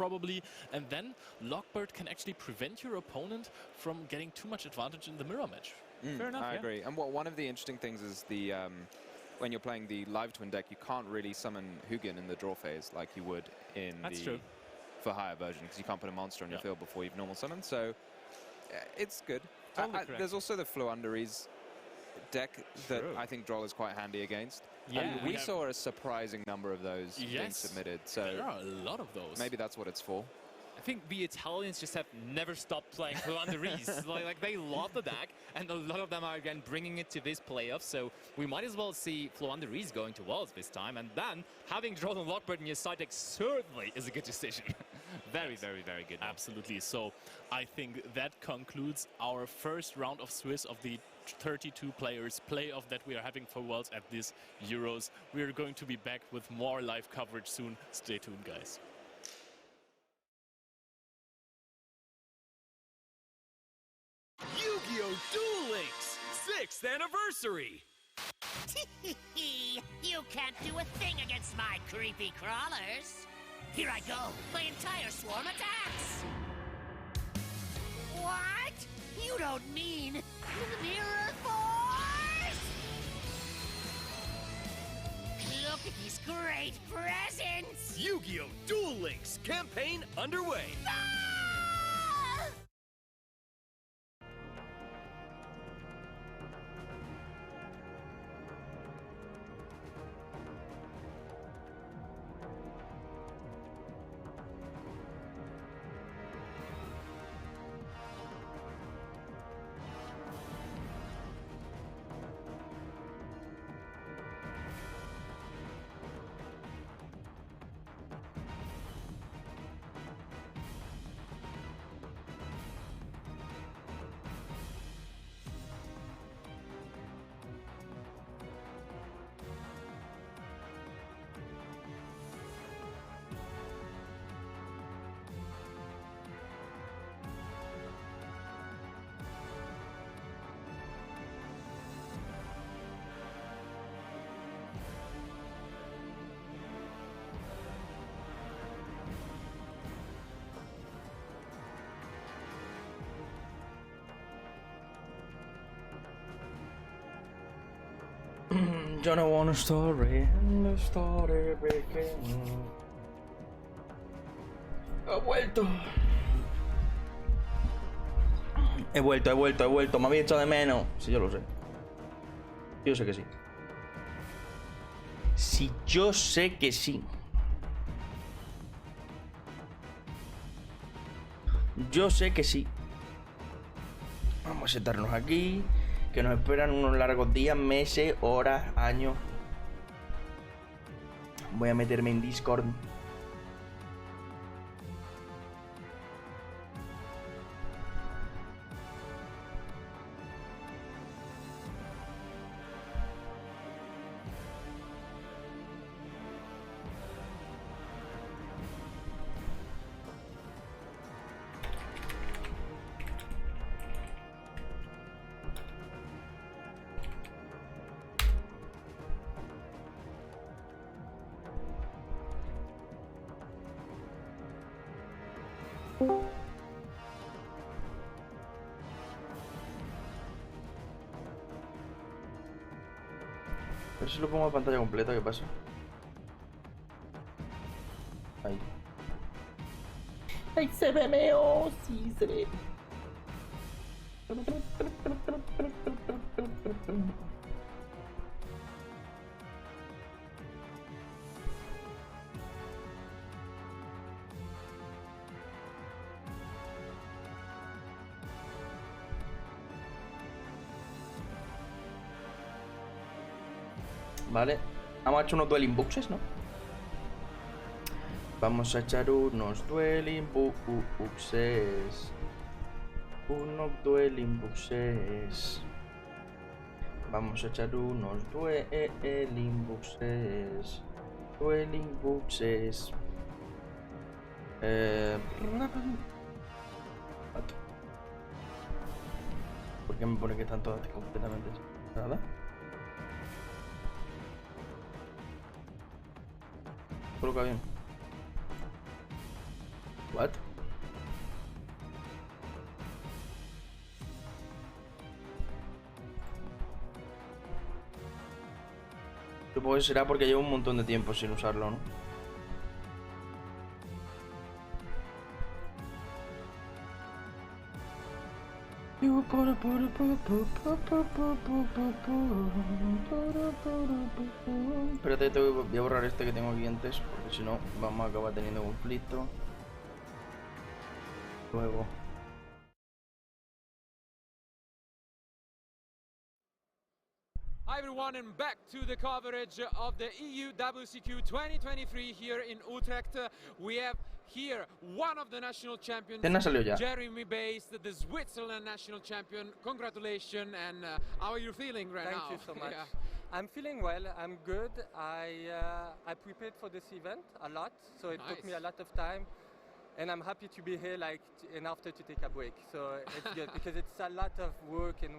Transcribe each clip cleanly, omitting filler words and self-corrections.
probably, and then Lockbird can actually prevent your opponent from getting too much advantage in the mirror match. Fair enough, I agree. And one of the interesting things is the when you're playing the live twin deck, you can't really summon Hugin in the draw phase like you would in the for higher version, because you can't put a monster on your field before you've normal summoned. So it's good. There's also the Flounderies deck that I think Droll is quite handy against. Yeah, we saw a surprising number of those being submitted. So there are a lot of those. Maybe that's what it's for. I think the Italians just have never stopped playing Flounderies. like they love the deck, and a lot of them are again bringing it to this playoff. So we might as well see Flounderies going to Worlds this time, and then having Droll and Lockbird in your side deck certainly is a good decision. Very, very, very good. Absolutely. So I think that concludes our first round of Swiss of the 32 players playoff that we are having for Worlds at this Euros. We are going to be back with more live coverage soon. Stay tuned, guys. Yu-Gi-Oh! Duel Links 6th anniversary! You can't do a thing against my creepy crawlers. Here I go, my entire swarm attacks! What? You don't mean Mirror Force? Look at these great presents! Yu-Gi-Oh! Duel Links campaign underway! Ah! Yo no want a story, the story begins. He vuelto. He vuelto. Me había echado de menos. Sí, yo lo sé. Yo sé que sí. Sí, yo sé que sí. Yo sé que sí. Vamos a sentarnos aquí. Que nos esperan unos largos días, meses, horas, años. Voy a meterme en Discord. A ver si lo pongo a pantalla completa, ¿qué pasa? Ahí. ¡Ahí se ve, meo! Sí, se ve. Vale, hemos hecho unos dueling boxes, ¿no? Vamos a echar unos dueling boxes. Unos dueling boxes. Vamos a echar unos dueling boxes. Dueling boxes. ¿Por qué me pone que están todas completamente nada? Coloca bien. What? Supongo que será porque llevo un montón de tiempo sin usarlo, ¿no? Espérate, voy a borrar este que tengo aquí antes, porque si no vamos a acabar teniendo conflicto. Luego. Hi everyone, and back to the coverage of the EUROPEO WCQ 2023 here in Utrecht. We have here one of the national champions, Jeremy Bass, the Switzerland national champion. Congratulations, and how are you feeling right now? Thank you so much. I'm feeling well, I'm good. I prepared for this event a lot, so it took me a lot of time. And I'm happy to be here, and after to take a break. So it's good because it's a lot of work and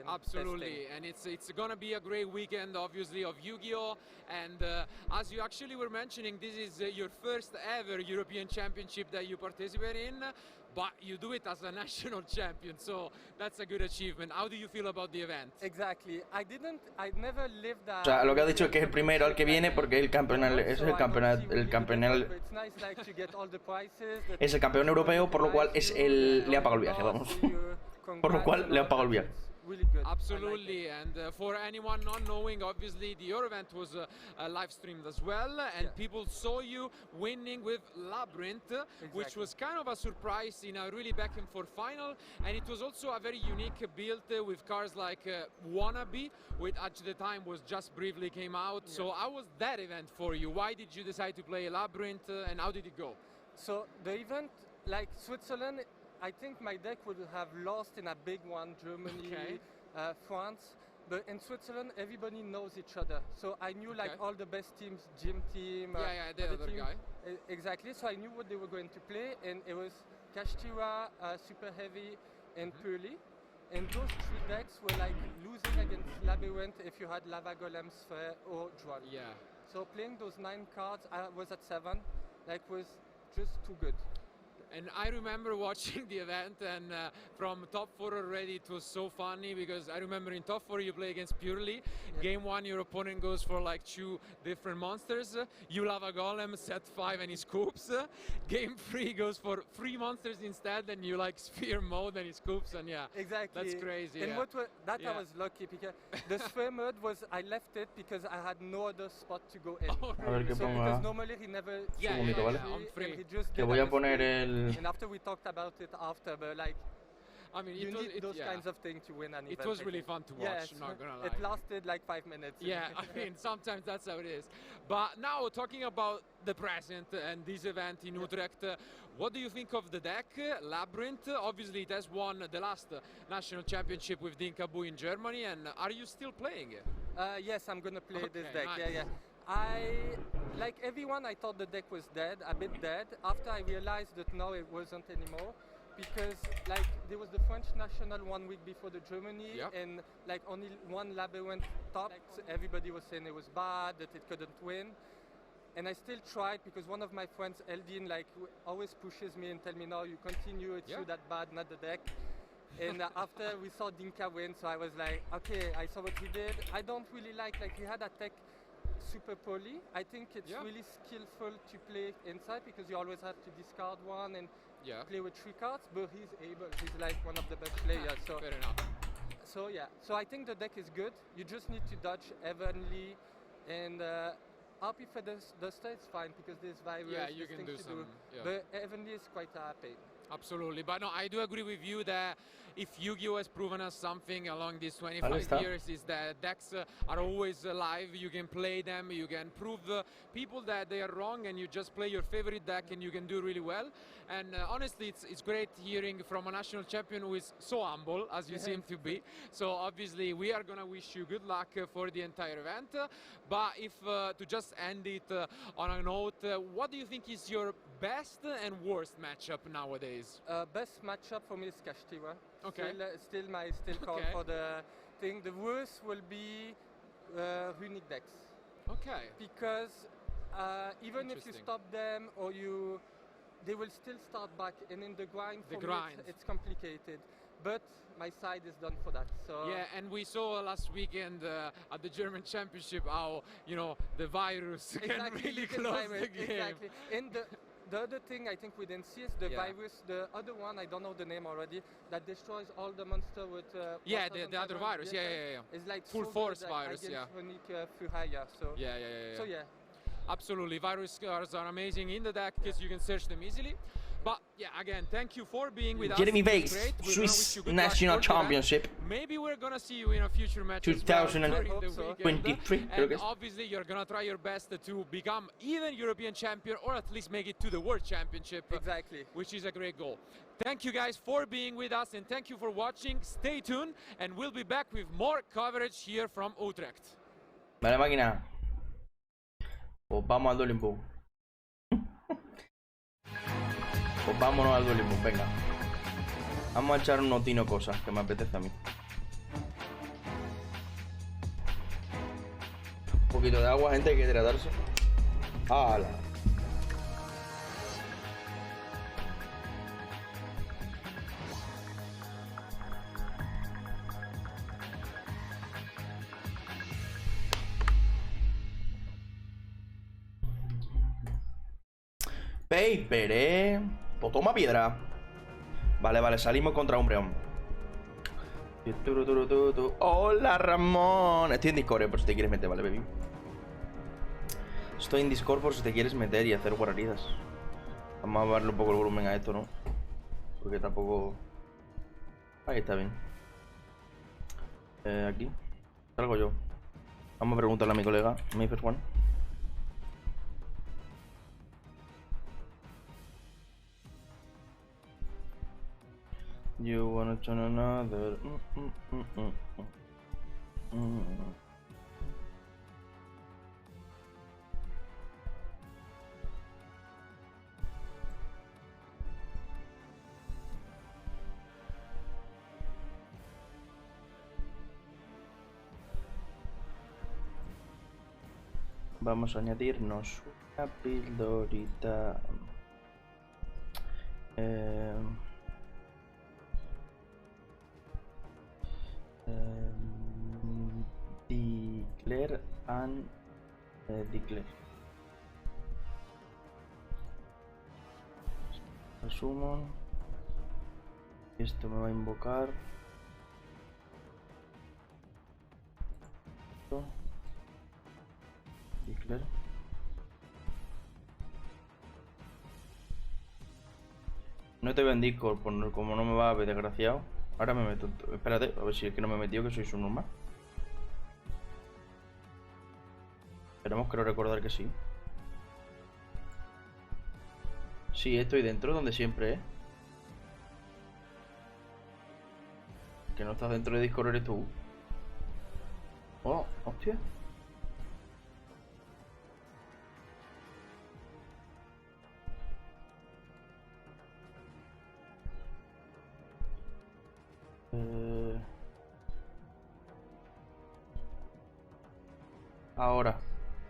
absolutely, testing. And it's gonna be a great weekend, obviously, of Yu-Gi-Oh! And as you actually were mentioning, this is your first ever European Championship that you participate in, but you do it as a national champion, so that's a good achievement. How do you feel about the event? Exactly. I never lived that. O sea, lo que ha dicho es que es el primero al que viene porque es el campeón europeo, por lo cual le ha pagado el viaje, vamos. Por lo cual le ha pagado el viaje. Really good. Absolutely, and for anyone not knowing, obviously the Euro event was live streamed as well, and people saw you winning with Labyrinth, which was kind of a surprise in a really back and forth final, and it was also a very unique build with cards like Wannabe, which at the time was just briefly came out. So how was that event for you? Why did you decide to play Labyrinth, and how did it go? So the event, like Switzerland, I think my deck would have lost in a big one, Germany, France, but in Switzerland everybody knows each other. So I knew all the best teams, gym team, the other team. guy. Exactly, so I knew what they were going to play, and it was Kashtira, Super Heavy, and Pearly. And those three decks were losing against Labyrinth if you had Lava Golem, Sphere, or Juan. Yeah. So playing those 9 cards, I was at 7, was just too good. And I remember watching the event, and from top 4 already, it was so funny because I remember in top 4 you play against Purely. Game 1 your opponent goes for 2 different monsters. You Lava Golem, set 5 and he scoops. Game 3 goes for 3 monsters instead, and you Sphere mode and he scoops, and exactly. That's crazy. And I was lucky because the Sphere mode was, I left it because I had no other spot to go in. Because normally he never... on free. Te voy a poner el... And after we talked about it after, but I mean, you need those kinds of things to win an event. It was really fun to watch, not gonna lie. It lasted 5 minutes. Yeah, I mean, sometimes that's how it is. But now, talking about the present and this event in Utrecht, what do you think of the deck, Labyrinth? Obviously, it has won the last national championship with Dinkabu in Germany, and are you still playing it? Yes, I'm gonna play this deck, nice. Like everyone, I thought the deck was dead, a bit dead. After I realized that no, it wasn't anymore, because there was the French national 1 week before the Germany, and only one Labyrinth topped. Everybody was saying it was bad, that it couldn't win, and I still tried because one of my friends, Eldin, always pushes me and tell me, no, you continue, it's you that bad, not the deck. And after we saw Dinka win, so I was like, okay, I saw what he did. I don't really he had a tech super poly. I think it's really skillful to play inside because you always have to discard 1 and play with 3 cards, but he's one of the best players. So fair enough. So so I think the deck is good. You just need to dodge Heavenly, and RP for the Duster is fine because there's various you can do to some, do. But Heavenly is quite a pain. Absolutely, but no, I do agree with you that if Yu-Gi-Oh! Has proven us something along these 25 years is that decks are always alive, you can play them, you can prove people that they are wrong, and you just play your favorite deck and you can do really well. And honestly, it's great hearing from a national champion who is so humble, as you seem to be. So obviously, we are going to wish you good luck for the entire event. But if to just end it on a note, what do you think is your best and worst matchup nowadays? Best matchup for me is Kashtira. Okay. Still call for the thing. The worst will be Runic decks. Okay. Because even if you stop them or you they will still start back, and in the grind, it's complicated. But my side is done for that. So yeah, and we saw last weekend at the German Championship how, you know, the virus can really close the game. Exactly. And the other thing I think we didn't see is the virus, the other one, I don't know the name already, that destroys all the monster with... yeah, the other virus, yeah. It's like full so force virus, yeah. So yeah. So yeah. Absolutely, virus cards are amazing in the deck because you can search them easily. But yeah, again, thank you for being with Jeremy us. Bakes, Swiss National Championship. Maybe we're gonna see you in a future match 2023. And obviously, you're gonna try your best to become even European champion or at least make it to the World Championship. Exactly. Which is a great goal. Thank you guys for being with us and thank you for watching. Stay tuned and we'll be back with more coverage here from Utrecht. Vale, máquina. Pues vamos al Dueling Book. Pues vámonos al Dueling Book, venga. Vamos a echar unos tino cosas que me apetece a mí. Un poquito de agua, gente, hay que hidratarse. ¡Hala! Paper, pues toma piedra. Vale, salimos contra un breón. Hola, Ramón. Estoy en Discord, por si te quieres meter, vale, baby. Estoy en Discord por si te quieres meter y hacer guararidas. Vamos a darle un poco el volumen a esto, ¿no? Porque tampoco... Ahí está bien. Aquí. Salgo yo. Vamos a preguntarle a mi colega, mi first one. You wanna turn another. Vamos a añadirnos una pildorita. Declare and declare. Summon. Esto me va a invocar. Declare. No te veo en Discord, como no me va a ver, desgraciado. Ahora me meto. Espérate, a ver si es que no me he metido, que soy su normal. Esperemos, creo recordar que sí. Sí, estoy dentro, donde siempre, ¿eh? Que no estás dentro de Discord, eres tú. Oh, hostia.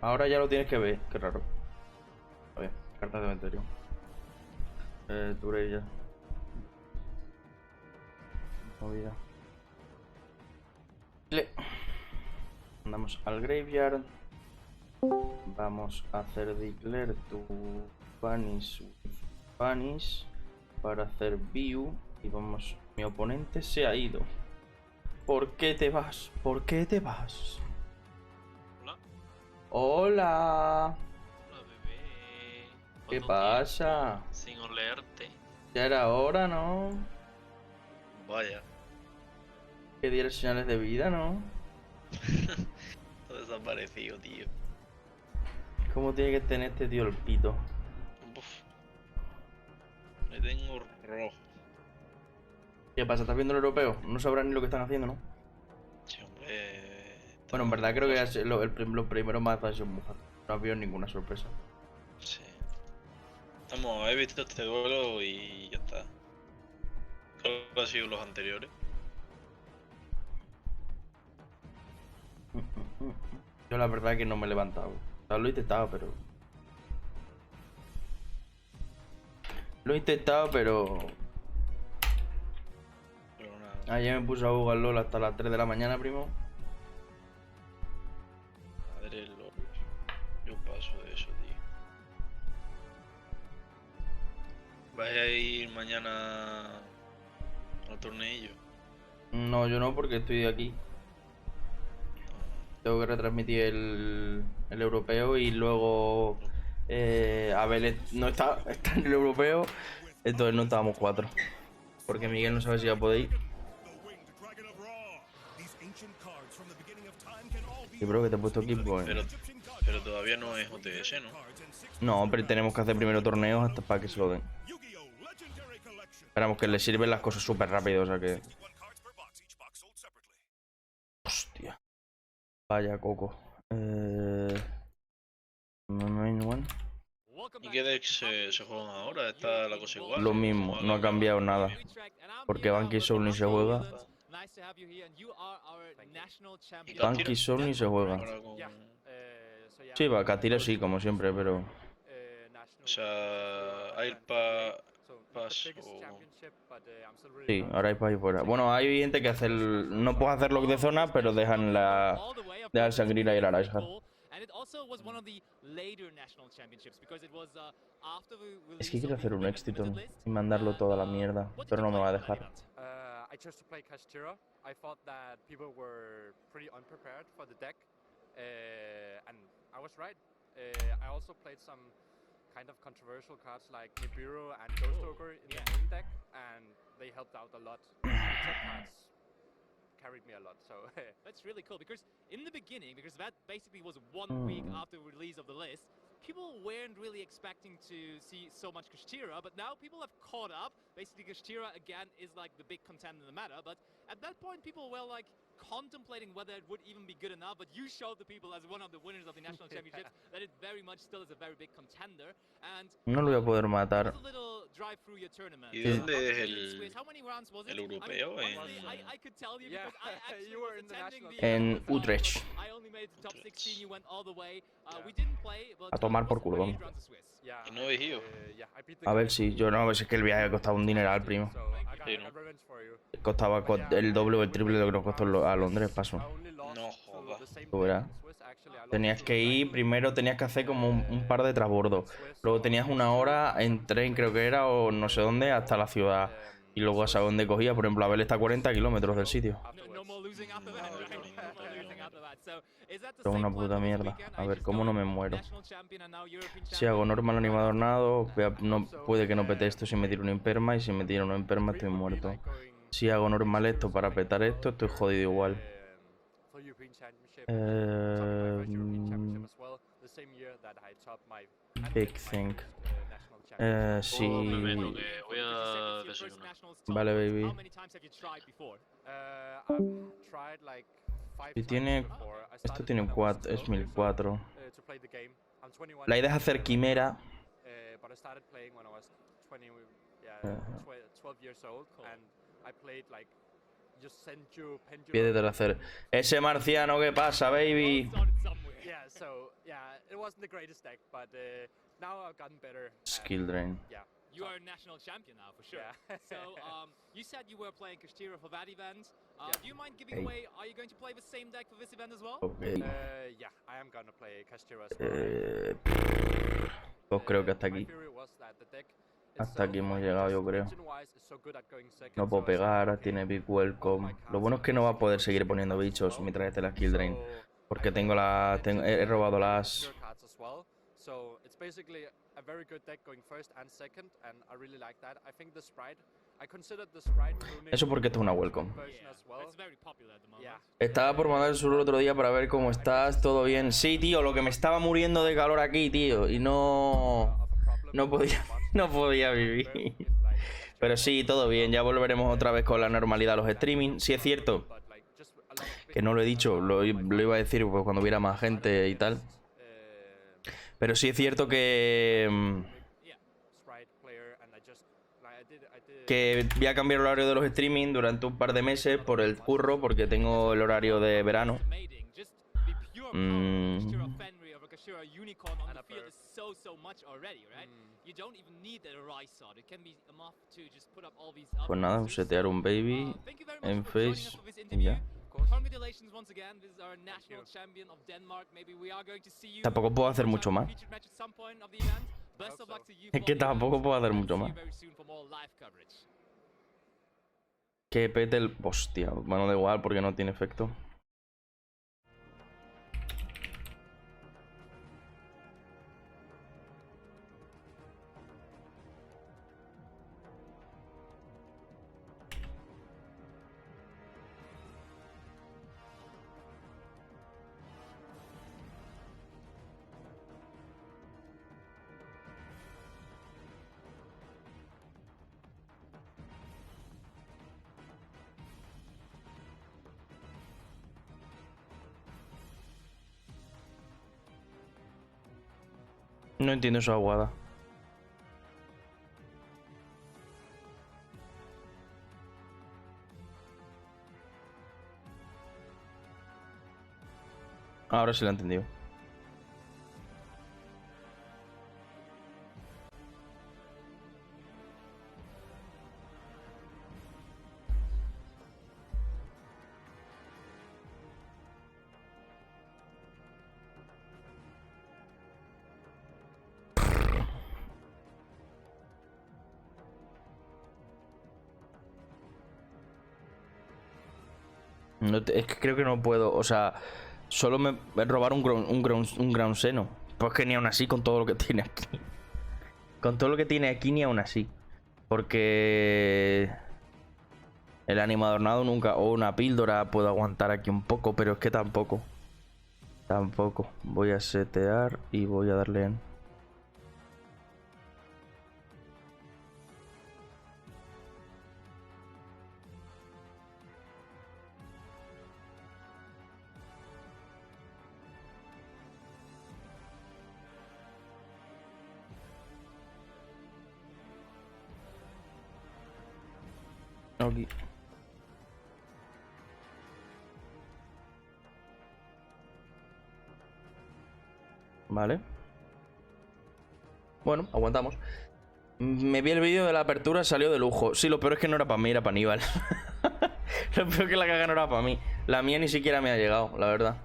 Ahora ya lo tienes que ver, qué raro. A ver, cartas de inventario. Turella. Movida. Andamos al graveyard. Vamos a hacer declare to Vanish para hacer view. Y vamos, mi oponente se ha ido. ¿Por qué te vas? ¿Por qué te vas? Hola. Hola, bebé. ¿Qué pasa? Sin olerte. Ya era hora, ¿no? Vaya. Que dieras señales de vida, ¿no? Está desaparecido, tío. ¿Cómo tiene que tener este tío el pito? Uf. Me tengo rojo. ¿Qué pasa? ¿Estás viendo el europeo? No sabrán ni lo que están haciendo, ¿no? Sí, hombre. Bueno, en verdad creo que los primeros mazos han sido muy fáciles. No ha habido ninguna sorpresa. Sí. He visto este duelo y ya está. ¿Cuáles han sido los anteriores? Yo la verdad que no me he levantado. Lo he intentado, pero... Lo he intentado, pero... Ayer me puse a jugar LOL hasta las 3 de la mañana, primo. Madre LOL. Yo paso de eso, tío. ¿Vas a ir mañana al torneo? No, yo no, porque estoy aquí. Tengo que retransmitir el europeo y luego Abel no está en el europeo, entonces no estábamos 4. Porque Miguel no sabe si va a poder ir. Yo creo que te he puesto equipo. Pero todavía no es OTS, ¿no? No, pero tenemos que hacer primero torneos hasta para que se lo den. Esperamos que le sirven las cosas súper rápido, o sea que... Hostia. Vaya coco. ¿Y qué decks se juegan ahora? ¿Está la cosa igual? Lo mismo, no ha cambiado nada. Porque Banky Soul ni se juega. Banky Soul ni se juega. Sí, va, Catira sí, como siempre, pero... O sea, hay Pass o... Sí, ahora hay para ir fuera. Bueno, hay gente que hace el... No puede hacer lock de zona, pero dejan la... Dejan Sangrila y el Araisha. Es que quiero hacer un Exiton y mandarlo toda la mierda, pero no me va a dejar. I chose to play Kashtira. I thought that people were pretty unprepared for the deck, and I was right. I also played some kind of controversial cards like Nibiru and Ghost Ogre in the main deck, and they helped out a lot. The top cards carried me a lot, so that's really cool because in the beginning, because that basically was 1 week after release of the list, people weren't really expecting to see so much Kashtira, but now people have caught up. Basically, Kashtira again is like the big contender in the meta, but at that point people were like contemplating whether it would even be good enough, but you showed the people as one of the winners of the national championships that it very much still is a very big contender. And no lo voy a poder matar. ¿Y dónde es el europeo? En Utrecht. A tomar por culo, vamos. ¿Y no es EUROPEO? A ver si yo no, es que el viaje costaba un dineral, primo. Sí, ¿no? Costaba el doble o el triple de lo que nos costó a Londres, paso. No jodas. Tú verás. Tenías que ir, primero tenías que hacer como un par de transbordos. Luego tenías 1 hora en tren, creo que era, o no sé dónde, hasta la ciudad. Y luego a saber dónde cogía. Por ejemplo, Abel está a 40 kilómetros del sitio. Es una puta mierda. A ver, ¿cómo no me muero? Si hago normal animador nado, no, puede que no pete esto si me tiro un imperma. Y si me tiro un imperma estoy muerto. Si hago normal esto para petar esto, estoy jodido igual. Big thing. Sí. Vale, baby. Si tiene... Esto tiene 4, es 1004. La idea es hacer quimera. Pide de hacer. Ese marciano, ¿qué pasa, baby? Skill drain. You are a national champion now, for sure. So, you said you were playing Kashtira for that event. Do you mind giving away, are you going to play the same deck for this event as well? Okay. Yeah, I am gonna play Kashtira as well. Pues creo que hasta aquí. Hasta aquí hemos llegado, yo creo. No puedo pegar, tiene Big Welcome. Lo bueno es que no va a poder seguir poniendo bichos mientras esté la Skill Drain. Porque tengo la... he robado las... Eso porque esto es una welcome. Estaba por mandar el sur el otro día para ver cómo estás, todo bien. Sí, tío, lo que me estaba muriendo de calor aquí, tío. Y no podía vivir. Pero sí, todo bien. Ya volveremos otra vez con la normalidad a los streaming. Sí es cierto que no lo he dicho, lo iba a decir pues, cuando hubiera más gente y tal. Pero sí es cierto que voy a cambiar el horario de los streaming durante un par de meses por el curro, porque tengo el horario de verano. Kashtira unicorn on the field is so much already, right? You don't even need a rise sword. It can be enough to just put up all these. Pues nada, setear un baby en face y ya. Congratulations once again. This is our national champion of Denmark. Maybe we are going to see you. Tampoco puedo hacer mucho más. Es que tampoco puedo hacer mucho más. Que pete el... Hostia, bueno, da igual porque no tiene efecto. No entiendo esa aguada. Ahora sí la he entendido. No es que creo que no puedo, o sea, solo me robar un ground seno. Pues que ni aún así con todo lo que tiene aquí. Con todo lo que tiene aquí ni aún así. Porque el animadornado nunca, o una píldora puedo aguantar aquí un poco, pero es que tampoco. Tampoco. Voy a setear y voy a darle en... Aquí. Vale. Bueno, aguantamos. Me vi el vídeo de la apertura, salió de lujo. Sí, lo peor es que no era para mí, era para Aníbal. Lo peor es que la caga no era para mí. La mía ni siquiera me ha llegado, la verdad.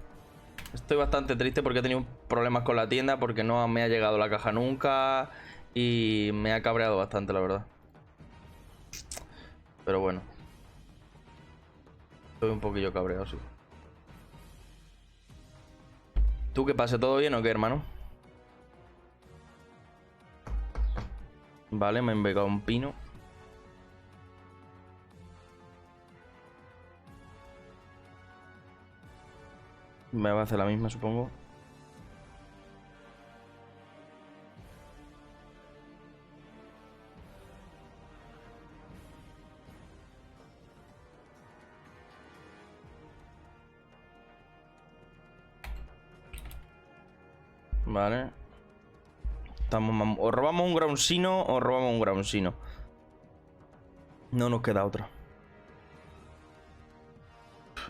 Estoy bastante triste porque he tenido problemas con la tienda, porque no me ha llegado la caja nunca. Y me ha cabreado bastante, la verdad. Pero bueno. Estoy un poquillo cabreado, sí. ¿Tú qué pasa? ¿Todo bien o qué, hermano? Vale, me he invocado un pino. Me va a hacer la misma, supongo. Vale. Estamos... O robamos un groundsino o robamos un groundsino. No nos queda otra.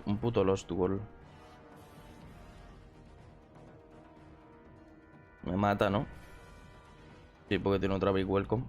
Un puto Lost World. Me mata, ¿no? Sí, porque tiene otra Big Welcome.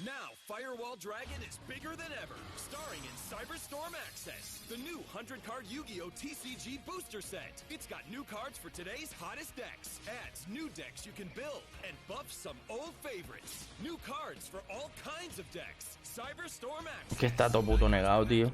Now, Firewall Dragon is bigger than ever, starring in Cyberstorm Access, the new 100-card Yu-Gi-Oh! TCG booster set. It's got new cards for today's hottest decks, adds new decks you can build, and buffs some old favorites. New cards for all kinds of decks. Cyberstorm Access. Que está todo puto negado, tío.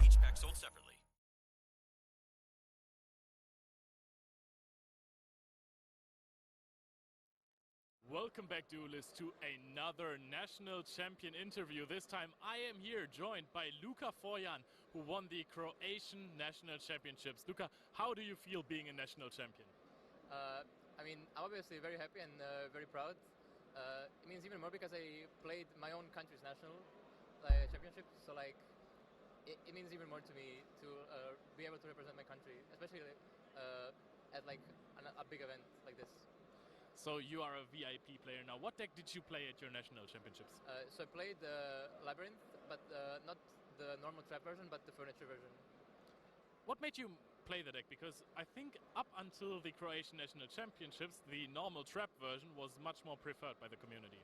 Welcome back, duelists, to another national champion interview. This time I am here joined by Luca Foyan, who won the Croatian national championships. Luka, how do you feel being a national champion? I mean, I'm obviously very happy and very proud. It means even more because I played my own country's national championship, so like it means even more to me to be able to represent my country, especially at like a big event like this. So you are a VIP player now. What deck did you play at your national championships? So I played Labyrinth, but not the normal trap version, but the furniture version. What made you play the deck? Because I think up until the Croatian national championships, the normal trap version was much more preferred by the community.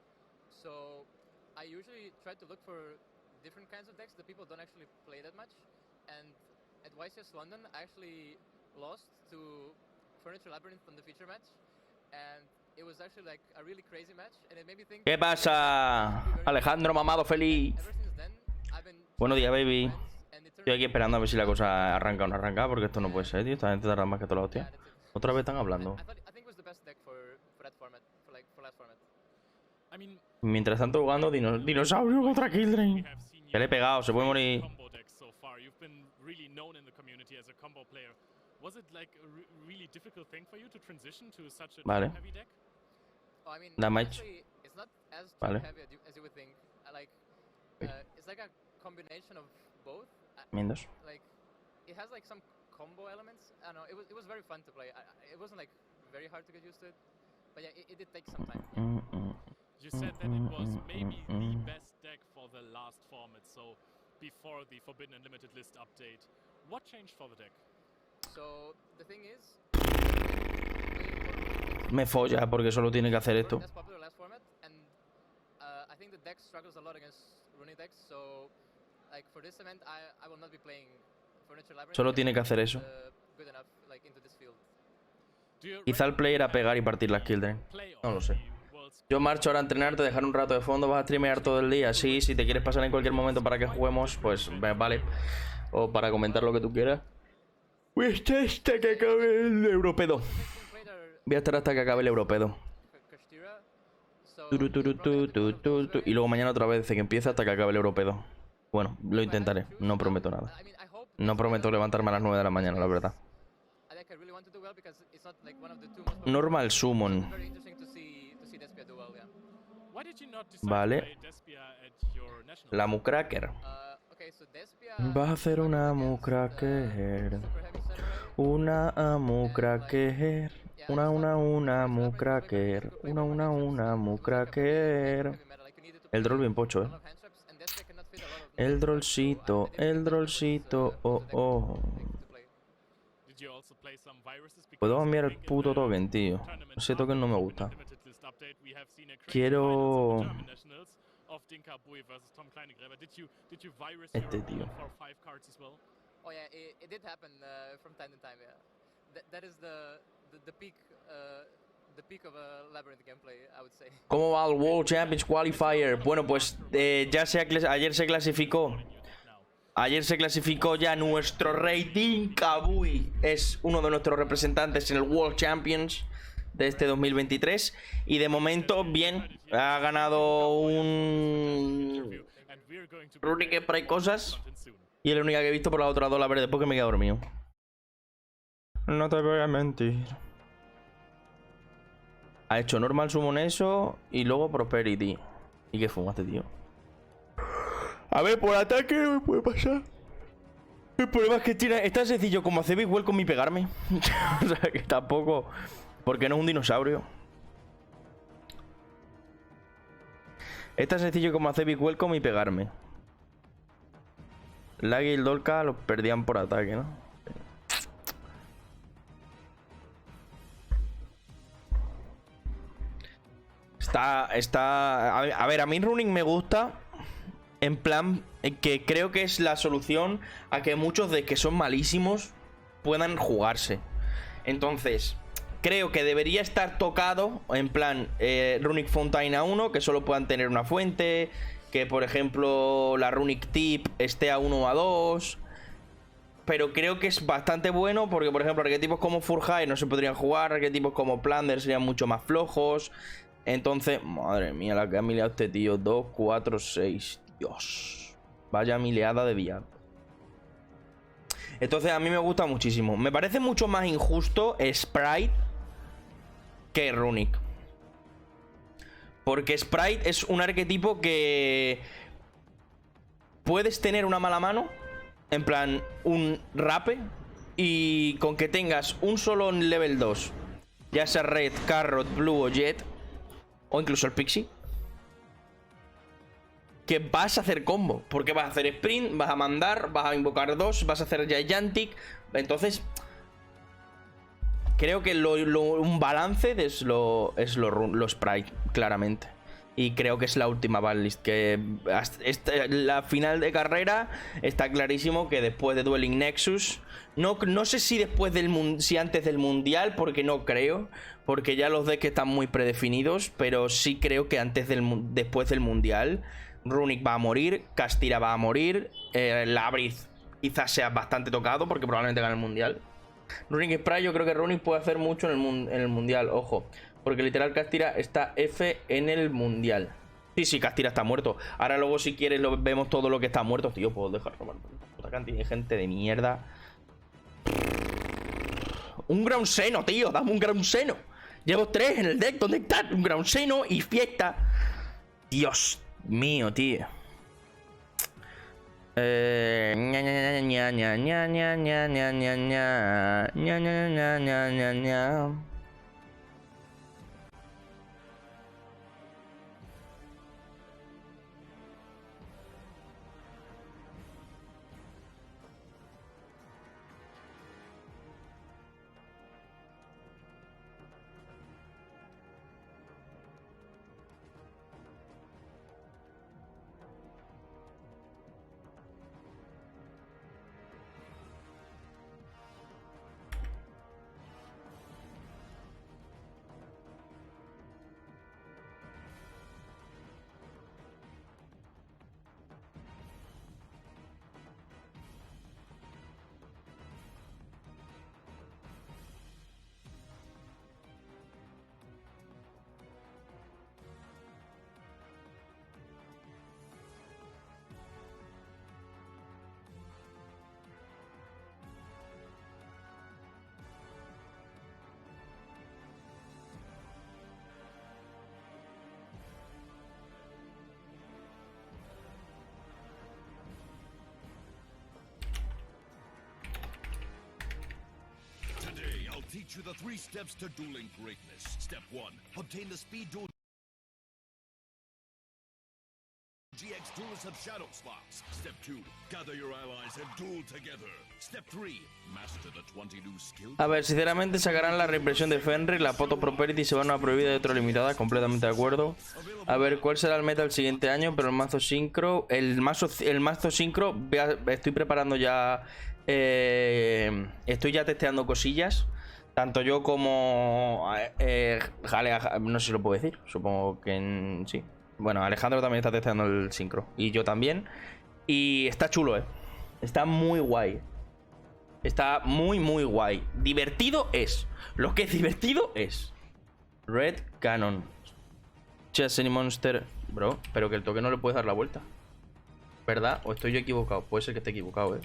So I usually try to look for different kinds of decks that people don't actually play that much. And at YCS London, I actually lost to Furniture Labyrinth on the feature match. And it was actually like a really crazy match. And it made me think... ¿Qué pasa? Alejandro Mamado Feliz. Buenos días, baby. Estoy aquí esperando a ver si la cosa arranca o no arranca, porque esto no puede ser, tío. Esta gente tarda más que toda la hostia. Otra vez están hablando. Mientras tanto jugando dinosaurio contra Kildren. Ya le he pegado, se puede morir. Vale. Damage. Vale. Mindos. Like it has like some combo elements. I don't know. It was very fun to play. It wasn't like very hard to get used to it, but yeah, it did take some time. You said that it was maybe the best deck for the last format, so before the Forbidden and Limited List update. What changed for the deck? So the thing is, me folla porque solo tiene que hacer esto. Popular last format, and I think the deck struggles a lot against runic decks, so. Like for this event, I will not be playing Furniture Labyrinth. Solo tiene que hacer eso. Quizá el play era pegar y partir las Kildren. No lo sé. Yo marcho ahora a entrenar, te dejaré un rato de fondo. ¿Vas a streamear todo el día? Sí, si te quieres pasar en cualquier momento para que juguemos, pues vale. O para comentar lo que tú quieras. Voy a estar hasta que acabe el Europeo. Voy a estar hasta que acabe el Europeo. Y luego mañana otra vez desde que empieza hasta que acabe el Europeo. Bueno, lo intentaré, no prometo nada. No prometo levantarme a las 9 de la mañana, la verdad. Normal Summon. Vale. La Mucracker. Vas a hacer una Mucracker. Una Mucracker. Una Mucracker. Una Mucracker. El troll bien pocho, El drollcito, oh. Puedo cambiar el puto token, tío. Ese token no me gusta. Quiero... Este tío. ¿Cómo va el World Champions Qualifier? Bueno, pues ayer se clasificó. Ayer se clasificó ya nuestro rey Dinkabuy. Es uno de nuestros representantes en el World Champions de este 2023. Y de momento, bien, ha ganado un... Runic por ahí cosas. Y es la única que he visto por la otra dos, la verdad, después que me he quedado dormido. No te voy a mentir. Ha hecho Normal Summon eso y luego Prosperity. ¿Y qué fumaste, tío? A ver, por ataque no me puede pasar. El problema es que es tan sencillo como hacer Big Welcome y pegarme. O sea, que tampoco... Porque no es un dinosaurio. Es tan sencillo como hacer Big Welcome y pegarme. Lag y el Dolca los perdían por ataque, ¿no? A ver, a mí Running me gusta. En plan, que creo que es la solución a que muchos de que son malísimos puedan jugarse. Entonces, creo que debería estar tocado. En plan, Runic Fountain A1, que solo puedan tener una fuente. Que por ejemplo, la Runic Tip esté a 1 o a 2. Pero creo que es bastante bueno porque, por ejemplo, arquetipos como Furhai no se podrían jugar. Arquetipos como Plunder serían mucho más flojos. Entonces, madre mía, la que ha mileado este tío. 2, 4, 6. Dios. Vaya mileada de día. Entonces a mí me gusta muchísimo. Me parece mucho más injusto Sprite que Runic. Porque Sprite es un arquetipo que puedes tener una mala mano, en plan un rape, y con que tengas un solo en level 2, ya sea Red, Carrot, Blue o Jet, o incluso el Pixie, que vas a hacer combo. Porque vas a hacer sprint, vas a mandar, vas a invocar 2, vas a hacer Gigantic. Entonces creo que un balance es lo Sprite, claramente. Y creo que es la última banlist. Que la final de carrera está clarísimo que después de Dueling Nexus. No sé si si antes del mundial, porque no creo. Porque ya los decks están muy predefinidos. Pero sí creo que después del mundial, Runic va a morir, Castira va a morir, Labrith quizás sea bastante tocado porque probablemente gane el mundial. Runic y Sprite, yo creo que Runic puede hacer mucho en el mundial, ojo. Porque literal Castira está F en el mundial. Sí, Castira está muerto. Ahora luego si quieres vemos todo lo que está muerto. Tío, puedo dejar robar puta cantidad de gente de mierda. Un Ground Seno, tío, dame un Ground Seno. Llevo 3 en el deck, ¿dónde está? Un Ground Seno y fiesta. Dios mío, tío. Teach you the 3 steps to dueling greatness. Step 1, obtain the speed duel GX Duelist of Shadow slots. Step 2, gather your allies and duel together. Step 3, master the 20 new skills. A ver, sinceramente sacarán la reimpresión de Fenrir, la Photo Property y se van a prohibir de otro limitada, completamente de acuerdo. A ver, ¿cuál será el meta el siguiente año? Pero el mazo sincro, el mazo sincro, estoy preparando ya, estoy ya testeando cosillas. Tanto yo como no sé si lo puedo decir, supongo que sí. Bueno, Alejandro también está testeando el sincro. Y yo también. Y está chulo, está muy guay. Está muy, muy guay. Divertido es. Lo que es divertido es Red Cannon. Chess Any Monster. Bro, pero que el toque no le puedes dar la vuelta, ¿verdad? ¿O estoy yo equivocado? Puede ser que esté equivocado,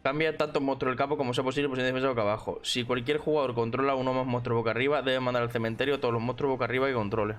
Cambia tantos monstruos del campo como sea posible por si defensa boca abajo. Si cualquier jugador controla uno más monstruos boca arriba, debe mandar al cementerio todos los monstruos boca arriba que controle.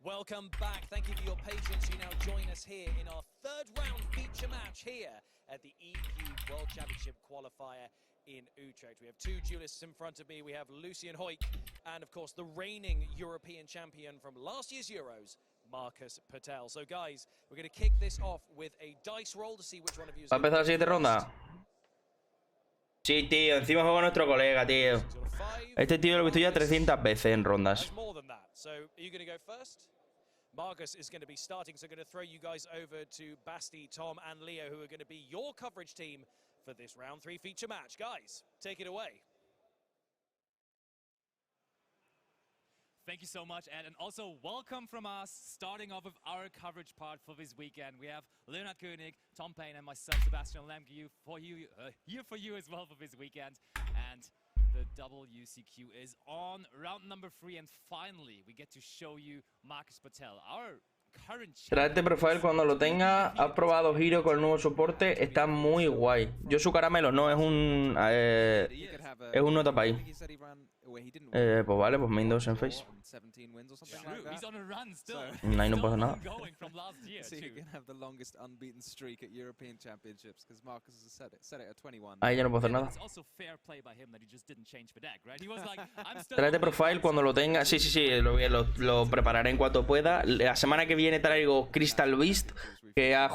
Welcome back. Thank you for your patience. You now join us here in our third round feature match here at the EU World Championship qualifier in Utrecht. We have 2 duelists in front of me. We have Lucian Hoyk and, of course, the reigning European champion from last year's Euros, Marcus Patel. So, guys, we're going to kick this off with a dice roll to see which one of you is ¿Va a empezar la siguiente ronda? Sí, tío. Encima juega nuestro colega, tío. Este tío lo he visto ya 300 veces en rondas. So, are you going to go first? Marcus is going to be starting, so I'm going to throw you guys over to Basti, Tom, and Leo, who are going to be your coverage team for this round 3 feature match. Guys, take it away. Thank you so much, Ed. And also welcome from us, starting off with our coverage part for this weekend. We have Leonard Koenig, Tom Payne, and myself, Sebastian Lemke, here for you as well for this weekend. And the WCQ is on round number 3, and finally we get to show you Marcus Patel, our Tráete profile cuando lo tenga. ¿Has probado Giro con el nuevo soporte? Está muy guay. Yo su caramelo no, es un nota para ahí. Pues vale, pues main 2 en face. Ahí no pasa nada. Ahí ya no puedo hacer nada. Tráete profile cuando lo tenga. Sí, lo prepararé en cuanto pueda. La semana que viene traigo Crystal Beast, que ha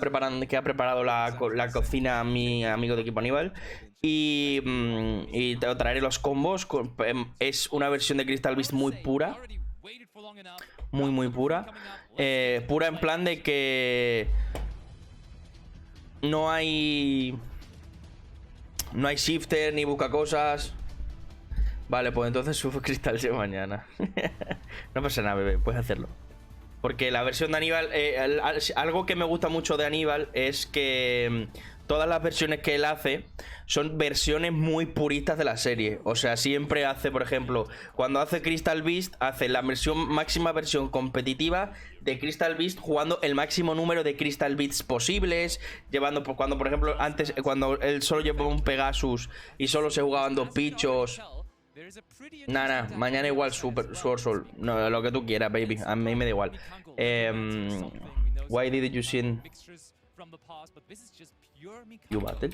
preparado la cocina a mi amigo de equipo Aníbal. Y te traeré los combos. Es una versión de Crystal Beast muy pura. Muy pura. Pura en plan de que no hay shifter ni busca cosas. Vale, pues entonces subo Crystal Beast mañana. No pasa nada, bebé, puedes hacerlo. Porque la versión de Aníbal, algo que me gusta mucho de Aníbal es que todas las versiones que él hace son versiones muy puristas de la serie. O sea, siempre hace, por ejemplo, cuando hace Crystal Beast, hace la máxima versión competitiva de Crystal Beast, jugando el máximo número de Crystal Beasts posibles, cuando, por ejemplo, antes, cuando él solo llevaba un Pegasus y solo se jugaban 2 pichos. Nada, mañana igual Sword Soul. No, lo que tú quieras, baby. A mí me da igual. Why did you sin you battle?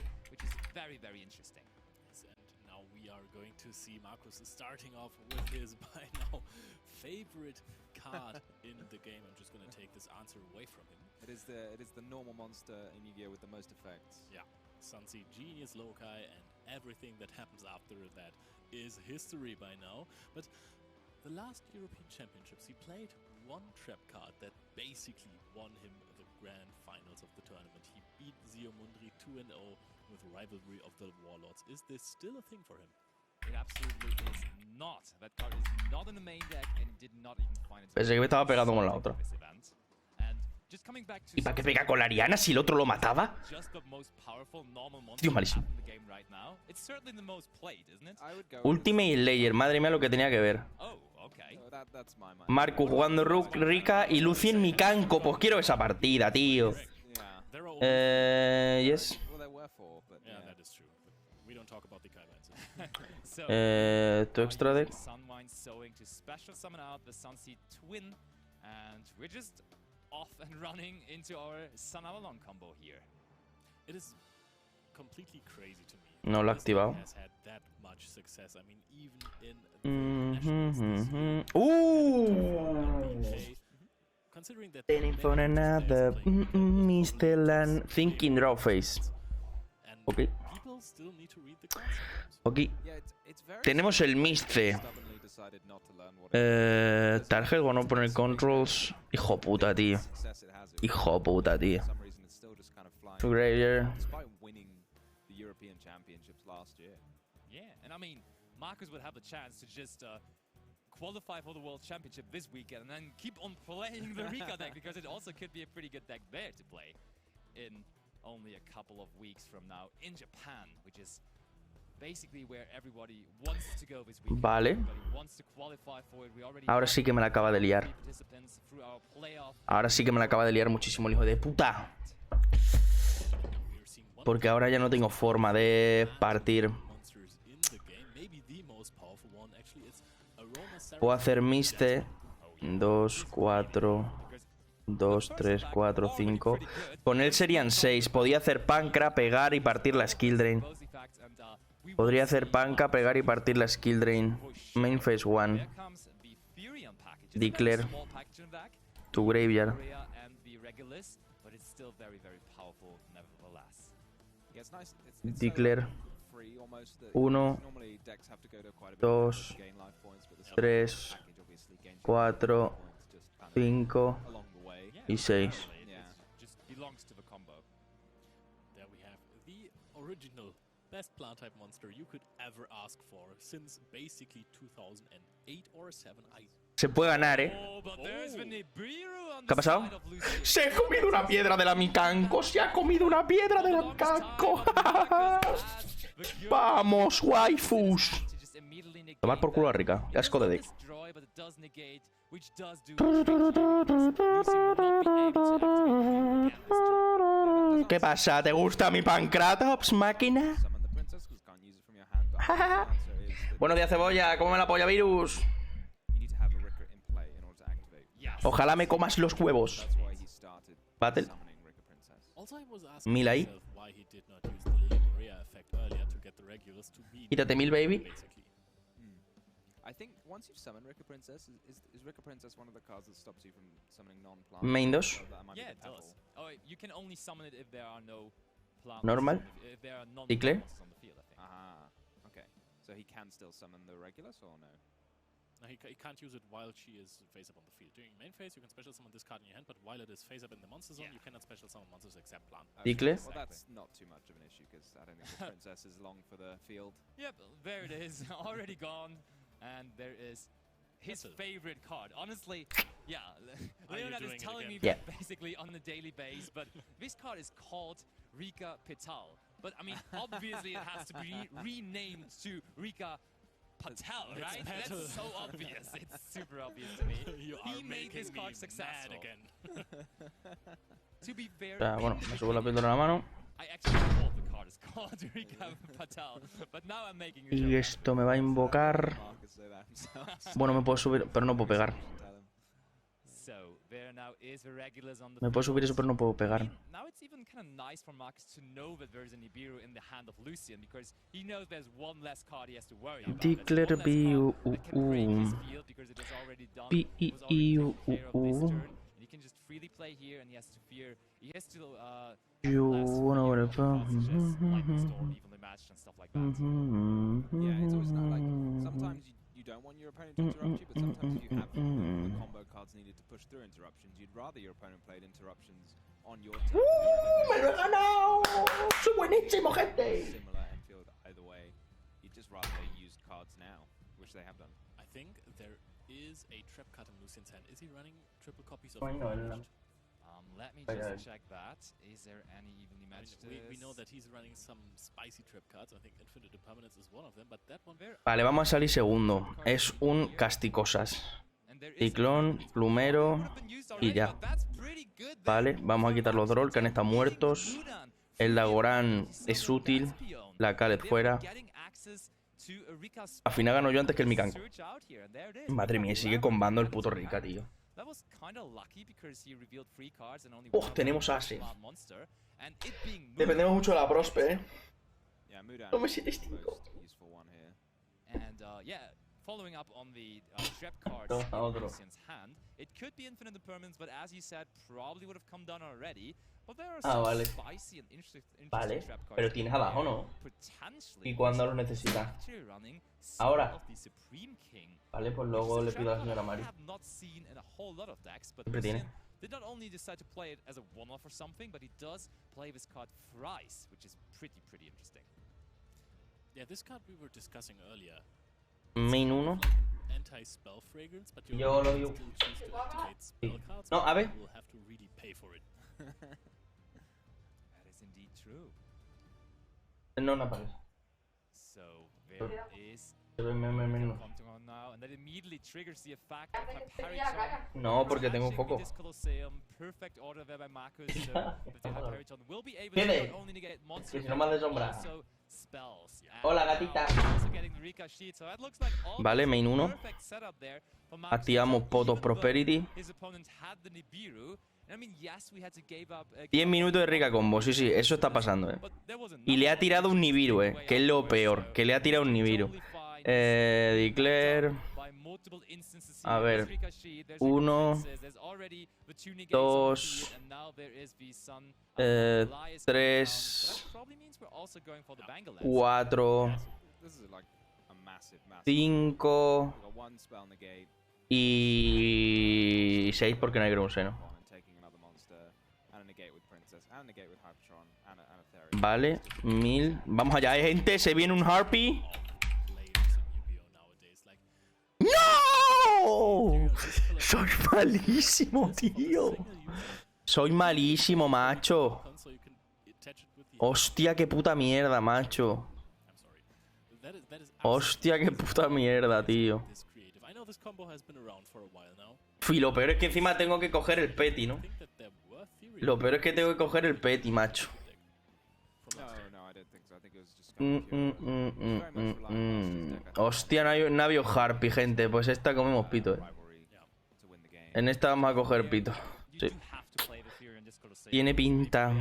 Now we are going to see Marcus starting off with his by now favorite card in the game. I'm just going to take this answer away from him. It is the normal monster in Yu-Gi-Oh with the most effects. Yeah, Sunseed Genius, Lokai, and everything that happens after that is history by now. But the last European Championships, he played one trap card that basically won him the grand finals of the tournament. He beat Zio Mundri 2-0 with Rivalry of the Warlords. Is this still a thing for him? It absolutely is not. That card is not in the main deck and did not even find its Pensé que me estaba pegando con la otra. ¿Y para qué pega con la Ariana si el otro lo mataba? Tío, malísimo. Ultimate Layer, madre mía lo que tenía que ver. Marcus jugando Rika y Lucien Mikanko. Pues quiero esa partida, tío. Yes. Tu extra deck. Off and running into our Sun Avalon combo here. It is completely crazy to me. No lo he activado. Has had that much success. I mean, even in considering that Waiting for another Mr. Land thinking draw face. Ok. Ok. Tenemos el Mistre. Target, bueno, poner controls. Hijo puta, tío. Hijo puta, tío. To Graveyard. Yeah, and I mean, Marcus would have a chance to just qualify for the World Championship this weekend and then keep on playing the Rika deck, because it also could be a pretty good deck there to play in only a couple of weeks from now in Japan, which is basically where everybody wants to go this weekend. Vale. Ahora sí que me la acaba de liar. Ahora sí que me la acaba de liar muchísimo el hijo de puta. Porque ahora ya no tengo forma de partir. Puedo hacer Miste. 2, 4, 2, 3, 4, 5. Con él serían 6. Podía hacer Pancra, pegar y partir la Skill Drain. Podría hacer Panca, pegar y partir la Skill Drain. Main phase 1. Declare. To Graveyard. Declare. 1, 2, 3, 4, 5 y 6. best plant type monster you could ever ask for since basically 2008 or 7. Se puede ganar, ¿eh? ¿Qué ha pasado? ¡Se ha comido una piedra de la Mikanko! ¡Se ha comido una piedra de la Mikanko! ¡Vamos, waifus! Tomar por culo a Rika. Qué asco de deck. ¿Qué pasa? ¿Te gusta mi Pancratops, máquina? Buenos días, cebolla. ¿Cómo me la polla, virus? Ojalá me comas los huevos. Battle. Mil ahí. Quítate 1000, baby. Main 2. Normal. Declare. So he can still summon the Regulus or no? No, he can't use it while she is face up on the field. During main phase, you can special summon this card in your hand, but while it is face up in the monster zone, you cannot special summon monsters except plant. Declare. Well, that's not too much of an issue because I don't think the princess is long for the field. Yep, there it is, already gone, and there is his favorite card. Honestly, yeah, Leonard is telling me basically on the daily base, but this card is called Rika Pital. But I mean, obviously it has to be renamed to Rika Patel, right? That's so obvious. It's super obvious to me. He made his card successful. Again. To be fair, Bueno, me subo la píldora en la mano. I actually thought the card is called Rika Patel, but now I'm making it. Y esto me va a invocar. Bueno, me puedo subir, pero no puedo pegar. Me puedo subir eso, pero no puedo pegar. Now it's even kind of nice for Marcus to know that there's a Nibiru in the hand of Lucian because he knows there's one less card he has to worry about. Declare B-U-U. B-I-I-U-U. He can just freely play here and he has to fear. He has to You wanna what if evenly matched and stuff like that. Yeah, it's always not like sometimes you don't want your opponent to interrupt you, but sometimes if you have the combo cards needed to push through interruptions, you'd rather your opponent played interruptions on your team. ¡Me lo he ganado! ¡Soy buenísimo, gente! Similar and feel either way, you'd just rather they used cards now, which they have done. I think there is a trap card in Lucian's hand. Is he running triple copies of Let me just check that. Is there any evenly matched? We know that he's running some spicy trap cards. I think Infinite Impermanence is one of them, but that one... Vale, vamos a salir segundo. Es un casticosas. Ciclón, plumero y ya. Vale, vamos a quitar los Droll, que han estado muertos. El Dagorán es útil. La Khaled fuera. Al final gano yo antes que el Mikanko. Madre mía, sigue combando el puto Rika, tío. Tenemos Ase. Dependemos mucho de la Prospe, No me siento distinto. Following up on the trap cards in Lucian's hand, it could be Infinite Impermanence, but as you said, probably would have come down already. But there are some spicy and interesting trap cards. Pero tienes abajo, ¿no? ¿Y cuándo lo necesitas? Ahora. Vale, pues luego le pido a la señora Mari. Siempre tiene. Did not only decide to play it as a one-off or something, but he does play this card thrice, which is pretty interesting. Yeah, this card we were discussing earlier. Main 1. Anti-spell fragrance, but yo lo digo. No, a ver. We'll have to really pay for it. That is indeed true. No, no aparece. So there is now, and that immediately triggers the effect of Hyperion. No, porque tengo foco. Perfect order there by Marcus. Hyperion will be able to not only negate monsters, no me sombra. also spells. Hola, gatita. Vale, main 1. Activamos Pot of Prosperity. 10 minutos de Rika combo, sí, eso está pasando, Y le ha tirado un Nibiru, que es lo peor, que le ha tirado un Nibiru. Declare. A ver. 1, 2, 3, 4, 5 y 6 porque no hay Grunse, ¿no? Vale, 1000. Vamos allá, gente. Se viene un Harpy. ¡No! Soy malísimo, tío. Soy malísimo, macho. Hostia, qué puta mierda, macho. Hostia, qué puta mierda, tío. Fui, lo peor es que encima tengo que coger el Petty, ¿no? Lo peor es que tengo que coger el Petty, macho. Hostia, no había Harpy, gente. Pues esta comemos pito, En esta vamos a coger pito. Sí. Tiene pinta.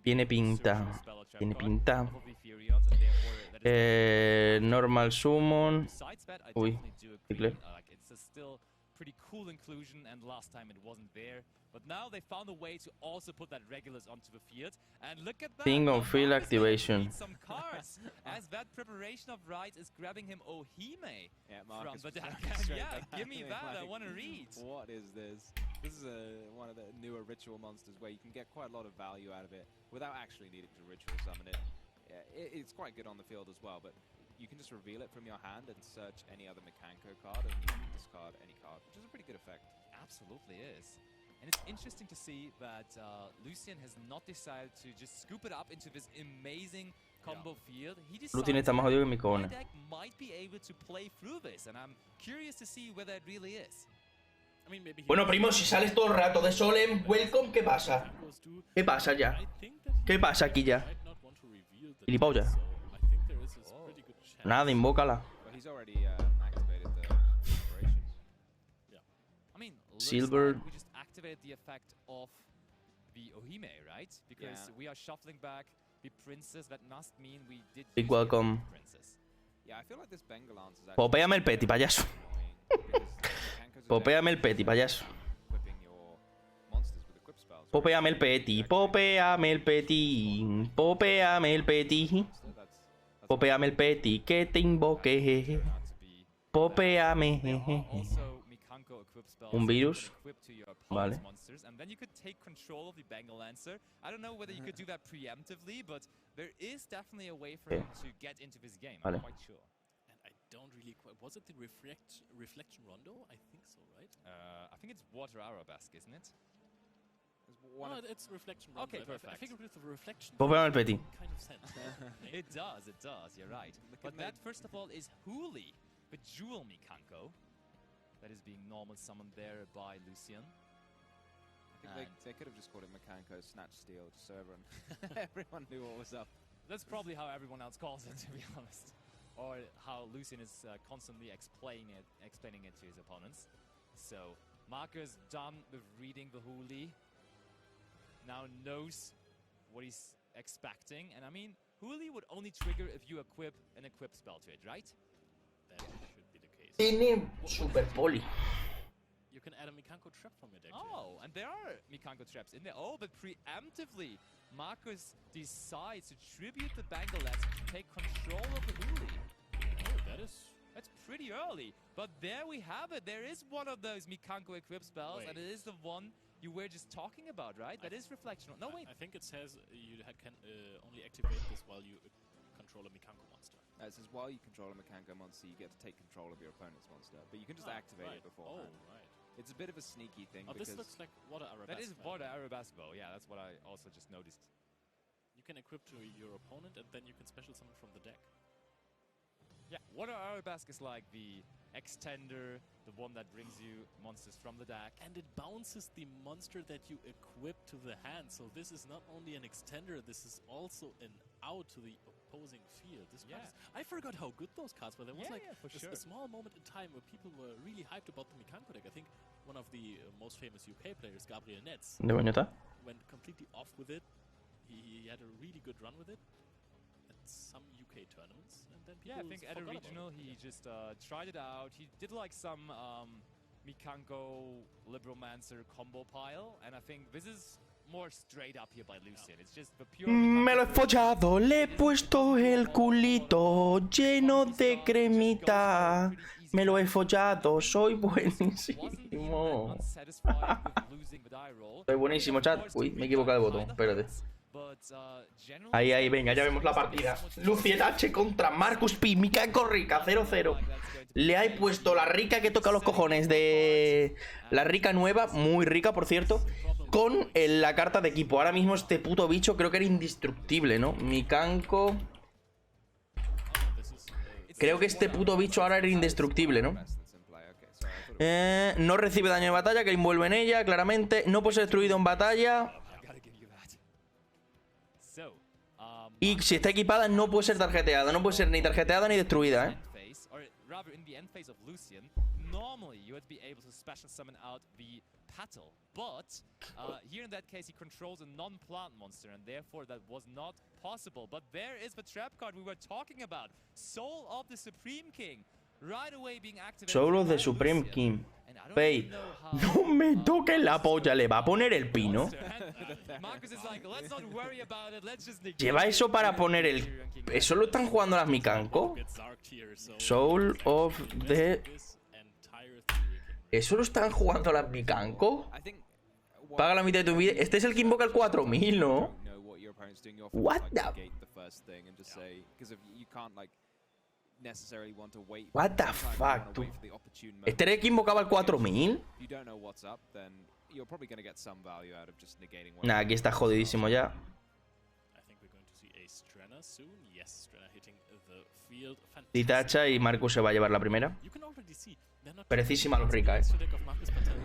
Tiene pinta. Tiene pinta. Normal summon. Uy, cicle. Pretty cool inclusion, and last time it wasn't there. But now they found a way to also put that Regulus onto the field. And look at that. Thing on field activation. Some cards as that preparation of rights is grabbing him Ohime from the deck. Yeah, give me that. I want to read. What is this? This is one of the newer ritual monsters where you can get quite a lot of value out of it without actually needing to ritual summon it. Yeah, it's quite good on the field as well, but you can just reveal it from your hand and search any other Mekanko card and discard any card, which is a pretty good effect. Absolutely is. And it's interesting to see that Lucian has not decided to just scoop it up into this amazing combo field. He decided my deck might be able to play through this, and I'm curious to see whether it really is. Bueno, primo, si sales todo el rato de Solemn, welcome, ¿qué pasa? ¿Qué pasa ya? ¿Qué pasa aquí ya? Gilipollas. Nada, invócala. Silver. We just activated the effect of the Ohime, right? Because we are shuffling back the princess. That must mean we did. Big welcome. Popéame el Petty, payaso. Popéame el Petty, payaso. Popéame el Petty, popéame el Petty, popéame el Petty. Popéame el Petty, que te invoque. Popéame. Un virus. Vale. And then you could take control of the Bengal Lancer. I don't know whether you could do that preemptively, but there is definitely a way for him to get into this game. I'm quite sure. And I don't really quite. Was it the reflection rondo? I think so, right? I think it's water arabesque, isn't it? No, it's reflection rondo. Okay, perfect. I figured with the reflection. Popéame el Petty. Kind of sense. It does. You're right. But that, first of all, is Hooli, the Jewel Mikanko. That is being normal summoned there by Lucian. I think they could have just called it Mekanko Snatch Steal, just so everyone knew what was up. That's probably how everyone else calls it, to be honest. Or how Lucian is constantly explaining it to his opponents. So, Marco's done with reading the Hooli. Now knows what he's expecting. And I mean, Hooli would only trigger if you equip an equip spell to it, right? That should be the case. Tiene super poli. You can add a Mikanko trap from your deck. Oh, and there are Mikanko traps in there. Oh, but preemptively, Marcus decides to tribute the Bengal Lancer to take control of the Hooli. Oh, that's pretty early. But there we have it. There is one of those Mikanko equip spells, and it is the one you were just talking about, right? That is reflection. No, wait. I think it says you can only activate this while you control a Mikanko monster. It says while you control a Mikanko monster, you get to take control of your opponent's monster. But you can just activate it beforehand. Oh, right. It's a bit of a sneaky thing. Oh, this looks like Water Arabesque. That is Water Arabesque, though. Yeah, that's what I also just noticed. You can equip to your opponent, and then you can special summon from the deck. Yeah, Water Arabesque is like the extender, the one that brings you monsters from the deck. And it bounces the monster that you equip to the hand. So this is not only an extender, this is also an out to the opposing field. This card is, I forgot how good those cards were. There was a small moment in time where people were really hyped about the Mikanko deck. I think one of the most famous UK players, Gabriel Netz, went completely off with it. He had a really good run with it at some UK tournaments. And then people I think at a regional he just tried it out. He did like some Mikanko Libromancer combo pile, and I think this is more straight up here by Lucian. It's just the pure Me lo he follado, le he puesto el culito lleno de cremita. Me lo he follado, soy buenísimo. Soy buenísimo, chat. Uy, me he equivocado de botón, espérate. Ahí, venga, ya vemos la partida. Lucien H contra Marcus P. Mikako Rica, 0-0. Le he puesto la rica que toca los cojones de... La rica nueva, muy rica, por cierto, con la carta de equipo. Ahora mismo este puto bicho creo que era indestructible, ¿no? Mikako... Creo que este puto bicho ahora era indestructible, ¿no? No recibe daño de batalla, que envuelve en ella, claramente. No puede ser destruido en batalla. Y si está equipada, no puede ser tarjeteada. No puede ser ni tarjeteada ni destruida, ¿eh? But here in that case he controls a non-plant monster and therefore that was not possible. But there is the trap card we were talking about. Soul of the Supreme King. Right away being activated. Soul of the Supreme King. Pay. No me toques la polla, le va a poner el pino. Lleva eso para poner el... ¿Eso lo están jugando las Mikanko? Soul of the... ¿Eso lo están jugando las Mikanko? Paga la mitad de tu vida. Este es el que invoca el 4000, ¿no? What the... What the fuck, tú. ¿Este era el que invocaba el 4000? Nah, aquí está jodidísimo ya. Titacha y Marcus se va a llevar la primera. Perecísima los ricas,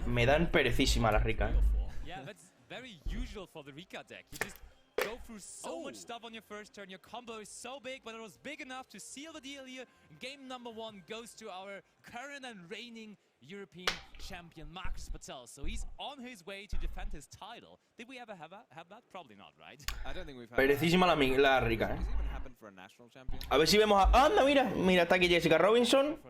Me dan perecísima las ricas, Go through so much stuff on your first turn. Your combo is so big, but it was big enough to seal the deal here. Game number 1 goes to our current and reigning European champion, Marcus Patel. So he's on his way to defend his title. Did we ever have that? Probably not, right? I don't think we've had perecísima la rica, A ver si vemos a... ¡Anda, mira! Mira, está aquí Jessica Robinson.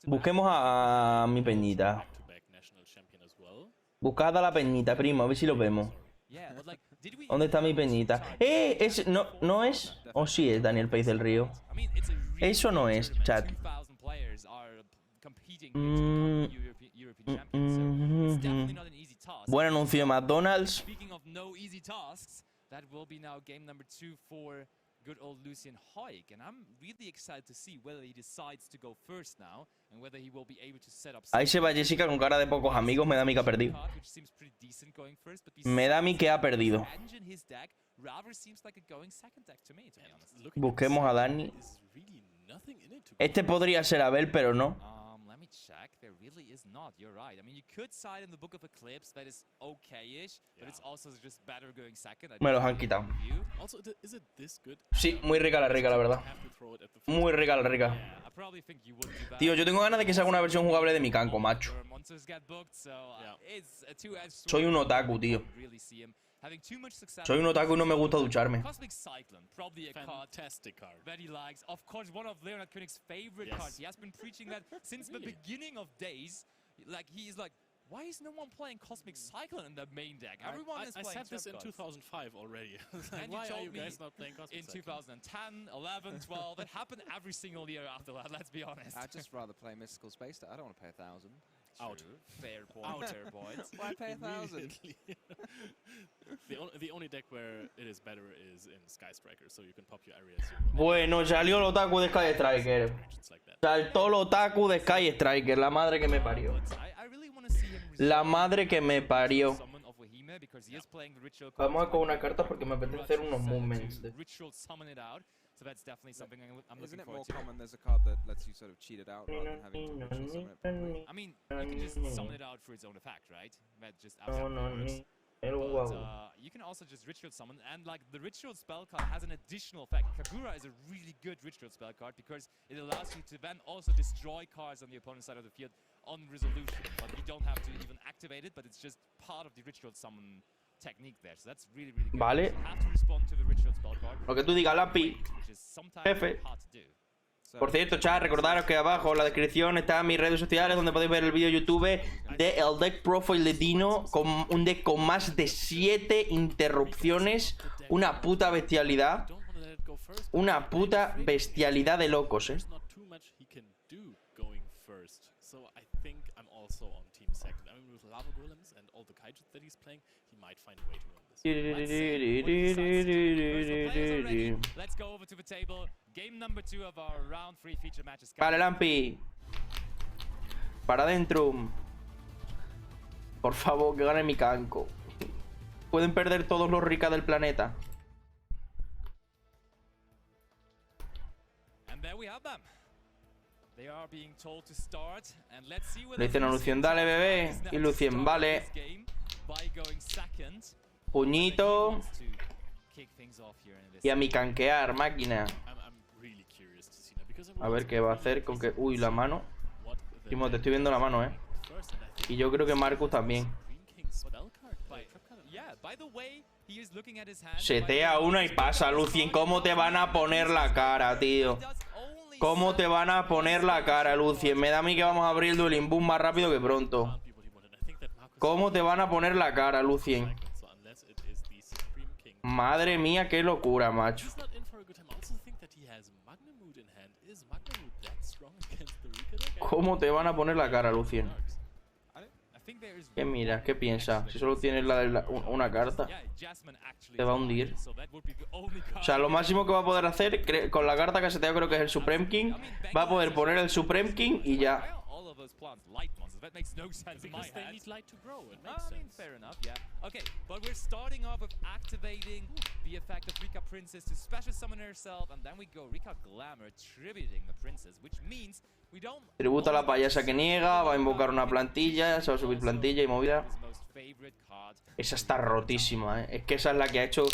Busquemos a mi peñita. Buscad a la peñita, primo, a ver si lo vemos. ¿Dónde está mi peñita? No es... O sí es Daniel Pérez del Río. Eso no es, chat. Buen anuncio de McDonald's. Good old Lucien Hoik, and I'm really excited to see whether he decides to go first now and whether he will be able to set up. Ahí se va Jessica con cara de pocos amigos, me da a mí que ha perdido. Me da a mí que ha perdido. Busquemos a Dani. Este podría ser Abel, pero no. Let me check. There really is not. You're right. I mean, you could side in the Book of Eclipse. That is okay-ish, but it's also just better going second. Me los han quitado. Also, is it this good? Sí, muy rica, la verdad. Muy rica, la rica. Tío, yo tengo ganas de que se haga una versión jugable de Mikanko, macho. Soy un otaku, tío. Soy un otaku y no me gusta ducharme. Cosmic Cyclone, probably a fantastic card that he likes. Of course, one of Leonard Koenig's favorite cards. He has been preaching that since the beginning of days. Like, he's like, why is no one playing Cosmic Cyclone in the main deck? Everyone is playing. I said this in 2005 already. And why you told are you me guys not playing Cosmic in Cyclone? 2010, 11, 12. It happened every single year after that, let's be honest. I'd just rather play Mystical Space. I don't want to pay 1,000. Out. Fair point. Fair point. Why pay 1,000? The only deck where it is better is in Sky Striker, so you can pop your areas. Bueno, salió el otaku de Sky Striker. Saltó el otaku de Sky Striker, la madre que me parió. La madre que me parió. Vamos a con una carta porque me apetece hacer unos movements. So that's definitely something I'm looking Isn't it forward more common there's a card that lets you sort of cheat it out rather than having to ritual summon it properly? I mean, you can just summon it out for its own effect, right? That just absolutely works. But you can also just ritual summon, and like the ritual spell card has an additional effect. Kagura is a really good ritual spell card because it allows you to then also destroy cards on the opponent's side of the field on resolution. But you don't have to even activate it, but it's just part of the ritual summon technique there. So that's really, really good. Vale. You have to respond to the ritual spell card. Lo que tú digas, lápiz. Jefe. Por cierto, chat, recordaros que abajo en la descripción están mis redes sociales donde podéis ver el vídeo de YouTube de el deck profile de Dino, con un deck con más de 7 interrupciones, una puta bestialidad. Una puta bestialidad de locos, ¿eh? So I think I'm also on team second. I mean, with lava golems and all the kaijus that he's playing, he might find a way to win this. Let's go over to the table. Game number 2 of our round 3 feature matches. Vale, Lampi. Para adentro. Por favor, que gane mi canco. Pueden perder todos los ricas del planeta. And there we have them. They are being told to start, and let's see Le dicen a Lucien, dale bebé. Y Lucien, vale. Puñito. Y a mi canquear, máquina. A ver qué va a hacer con que... Uy, la mano. Timo, te estoy viendo la mano, Y yo creo que Marcus también. Setea una y pasa, Lucien. ¿Cómo te van a poner la cara, tío? ¿Cómo te van a poner la cara, Lucien? Me da a mí que vamos a abrir el dueling boom más rápido que pronto. ¿Cómo te van a poner la cara, Lucien? Madre mía, qué locura, macho. ¿Cómo te van a poner la cara, Lucien? ¿Qué miras? ¿Qué piensas? Si solo tienes una carta, te va a hundir. O sea, lo máximo que va a poder hacer con la carta que se te creo que es el Supreme King, va a poder poner el Supreme King y ya. That makes no sense in my head. They need light to grow. It makes sense. Fair enough, yeah. Okay, but we're starting off with activating the effect of Rika Princess to special summon herself, and then we go Rika Glamour tributing the princess, which means we don't... Tributa a la payasa que niega, va a invocar una plantilla, se va a subir plantilla y movida. Esa está rotísima, Es que esa es la que ha hecho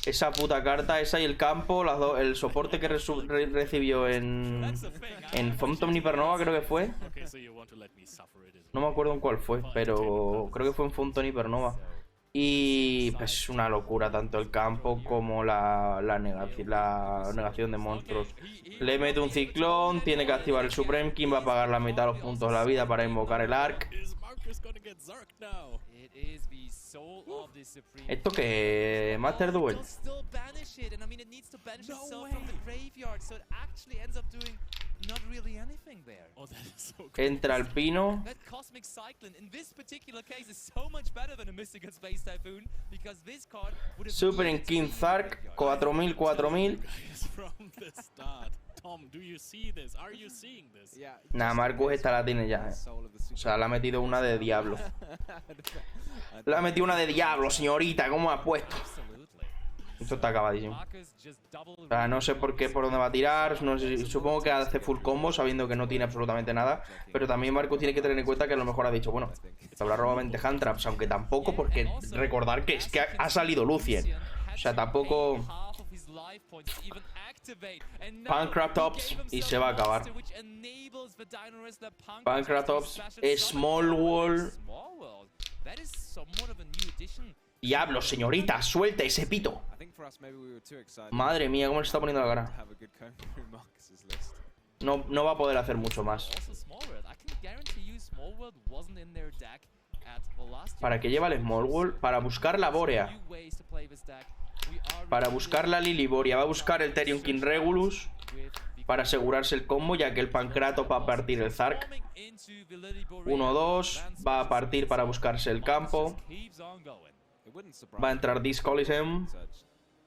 esa puta carta, esa y el campo, las dos, el soporte que recibió en Phantom Hypernova creo que fue. No me acuerdo en cuál fue, pero creo que fue en Phantom Hypernova. Y pues es una locura tanto el campo como la negación de monstruos. Le mete un ciclón, tiene que activar el Supreme King, va a pagar la mitad de los puntos de la vida para invocar el Arc. ¿Esto qué? ¿Master Duel? Entra el pino. Super en King Zark, 4000, 4000. Nah, Marcus esta la tiene ya, O sea, le ha metido una de diablo. Le ha metido una de diablo, señorita. ¿Cómo ha puesto? Esto está acabadísimo. O sea, no sé por dónde va a tirar. No sé, supongo que hace full combo sabiendo que no tiene absolutamente nada. Pero también Marcus tiene que tener en cuenta que a lo mejor ha dicho, bueno, te habrá robado 20 hand traps, aunque tampoco, porque recordar que es que ha salido Lucien. O sea, tampoco... Pankratops y se va a acabar. Pankratops, Small Wall. Diablo, señorita, suelta ese pito. Madre mía, cómo le está poniendo la cara. No va a poder hacer mucho más. ¿Para qué lleva el Small Wall? Para buscar la Borea. Para buscar la Liliboria. Va a buscar el Therion King Regulus para asegurarse el combo, ya que el Pankratos va a partir el Zark. 1-2. Va a partir para buscarse el campo. Va a entrar Discoliseum.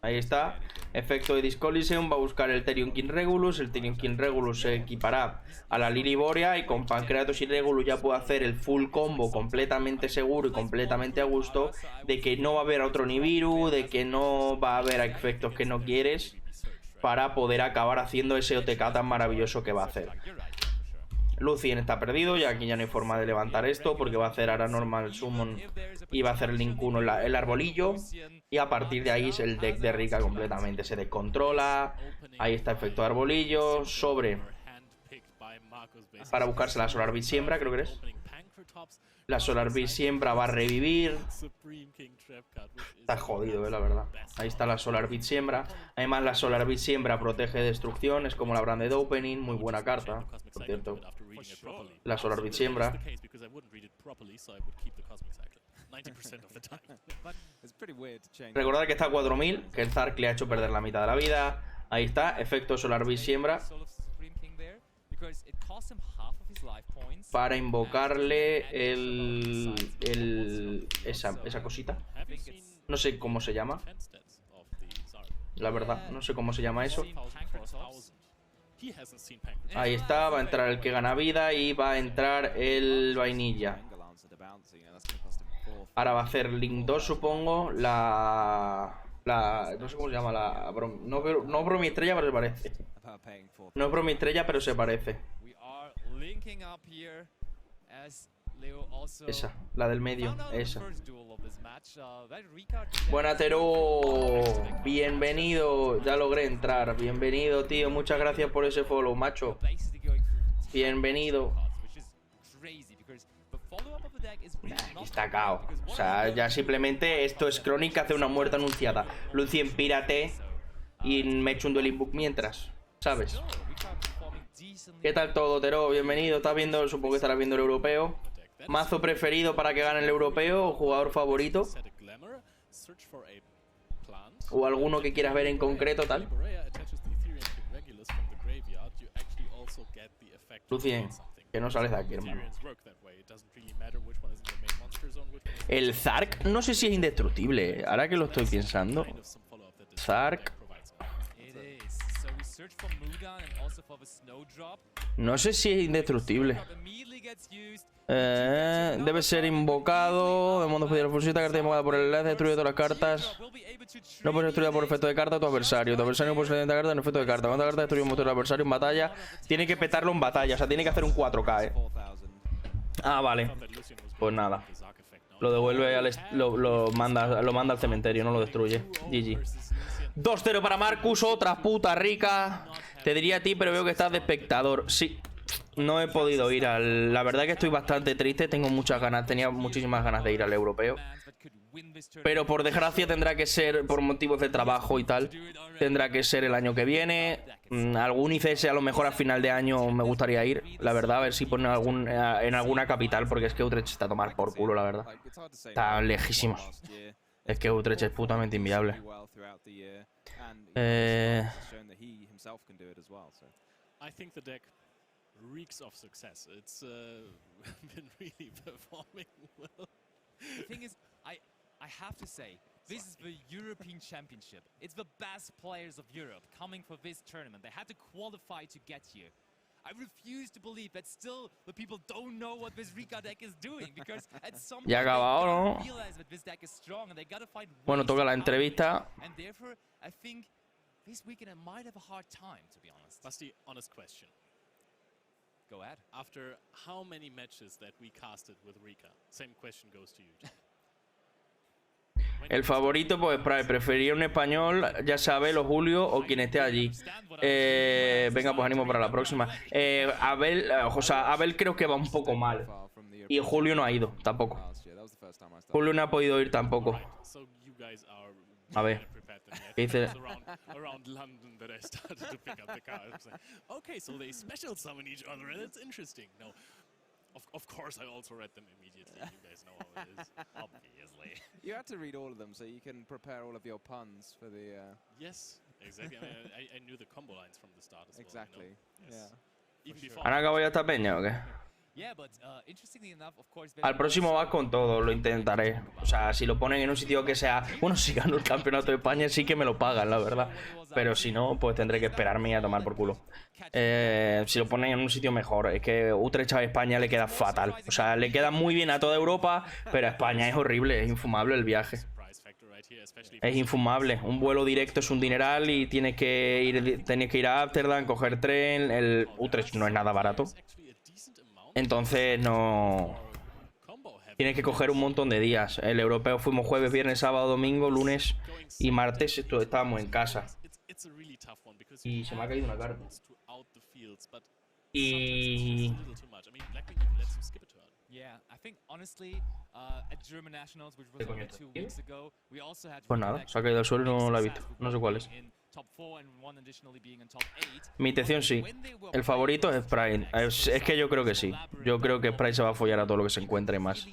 Ahí está. Efecto de Discoliseum. Va a buscar el Therion King Regulus. El Therion King Regulus se equipará a la Liliboria. Y con Pankratos y Regulus ya puede hacer el full combo completamente seguro y completamente a gusto. De que no va a haber otro Nibiru. De que no va a haber efectos que no quieres. Para poder acabar haciendo ese OTK tan maravilloso que va a hacer. Lucien está perdido, ya aquí ya no hay forma de levantar esto, porque va a hacer ahora normal summon y va a hacer Link 1 el arbolillo, y a partir de ahí el deck de Rika completamente se descontrola. Ahí está efecto de arbolillo, sobre para buscarse la Solar Beat siembra, creo que es. La Solar Beat siembra va a revivir. Está jodido, la verdad. Ahí está la Solar Beat siembra. Además la Solar Beat siembra protege destrucción, es como la Branded Opening, muy buena carta, por cierto. La Solar Beat siembra. Recordad que está a 4000, que el Zark le ha hecho perder la mitad de la vida. Ahí está, efecto Solar Beam siembra. Para invocarle esa cosita. No sé cómo se llama. La verdad, no sé cómo se llama eso. Ahí está, va a entrar el que gana vida y va a entrar el vainilla. Ahora va a hacer Link 2, supongo. No sé cómo se llama. No bromiestrella, pero se parece. No es bromiestrella, pero se parece. Esa, la del medio, esa. Buena, Teru. Bienvenido. Ya logré entrar. Bienvenido, tío. Muchas gracias por ese follow, macho. Bienvenido. Está cao. O sea, ya simplemente esto es crónica de una muerte anunciada. Lucien, pírate y me echo un dueling book mientras, ¿sabes? ¿Qué tal todo, Tero? Bienvenido. ¿Estás viendo? Supongo que estarás viendo el europeo. ¿Mazo preferido para que gane el europeo? ¿O jugador favorito? ¿O alguno que quieras ver en concreto, tal? Lucien, que no sales de aquí, hermano. El Zark no sé si es indestructible. Ahora que lo estoy pensando. Zark. No sé si es indestructible. Debe ser invocado. De modo especial, fusil, carta invocada por el LED. Destruye todas las cartas. No puedes destruir por efecto de carta a tu adversario. Tu adversario no puede ser de carta en efecto de carta. Cuando carta destruye un motor del adversario en batalla. Tiene que petarlo en batalla. O sea, tiene que hacer un 4K, Ah, vale. Pues nada. Lo devuelve lo manda al cementerio, no lo destruye. GG. 2-0 para Marcus, otra puta rica. Te diría a ti, pero veo que estás de espectador. Sí, no he podido ir al... La verdad que estoy bastante triste. Tengo muchas ganas, tenía muchísimas ganas de ir al europeo. Pero por desgracia tendrá que ser, por motivos de trabajo y tal, tendrá que ser el año que viene. Algún ICS a lo mejor a final de año me gustaría ir, la verdad, a ver si ponen en alguna capital, porque es que Utrecht está a tomar por culo, la verdad. Está lejísimo. Es que Utrecht es putamente inviable. I think the deck reeks of success. It's been really performing well. The thing is, I have to say, this is the European Championship. It's the best players of Europe coming for this tournament. They had to qualify to get here. I refuse to believe that still the people don't know what this Rika deck is doing, because at some point ya they acabado, ¿no? gotta realize that this deck is strong and they gotta find Bueno, ways toca to la counter entrevista. it. And therefore, I think this weekend I might have a hard time, to be honest. Basti, honest question. Go ahead. After how many matches that we casted with Rika? Same question goes to you. El favorito, pues, preferiría un español, ya sabe, los Julio o quien esté allí. Venga, pues ánimo para la próxima. Abel creo que va un poco mal. Y Julio no ha ido, tampoco. Julio no ha podido ir tampoco. A ver. ¿Qué dice? Okay, so they special summon each other, and it's interesting. No, of course I also read them immediately. You guys know how it is, obviously. You had to read all of them so you can prepare all of your puns for the. Yes, exactly. I mean, I knew the combo lines from the start as exactly. well. You know? Yes. Yeah. Even before. ¿Han acabado ya esta peña o qué? Al próximo vas con todo, lo intentaré. O sea, si lo ponen en un sitio que sea... Bueno, si gano el campeonato de España sí que me lo pagan, la verdad. Pero si no, pues tendré que esperarme y a tomar por culo. Si lo ponen en un sitio mejor. Es que Utrecht a España le queda fatal. O sea, le queda muy bien a toda Europa, pero a España es horrible, es infumable el viaje. Es infumable. Un vuelo directo es un dineral y tienes que ir a Ámsterdam, coger tren. El Utrecht no es nada barato. Entonces no... Tienes que coger un montón de días. El europeo fuimos jueves, viernes, sábado, domingo, lunes y martes estábamos en casa. Y se me ha caído una carta. Y... Pues nada, se ha caído al suelo y no la he visto. No sé cuál es. Mi intención sí. El favorito es Sprite. Es que yo creo que sí. Yo creo que Sprite se va a follar a todo lo que se encuentre más.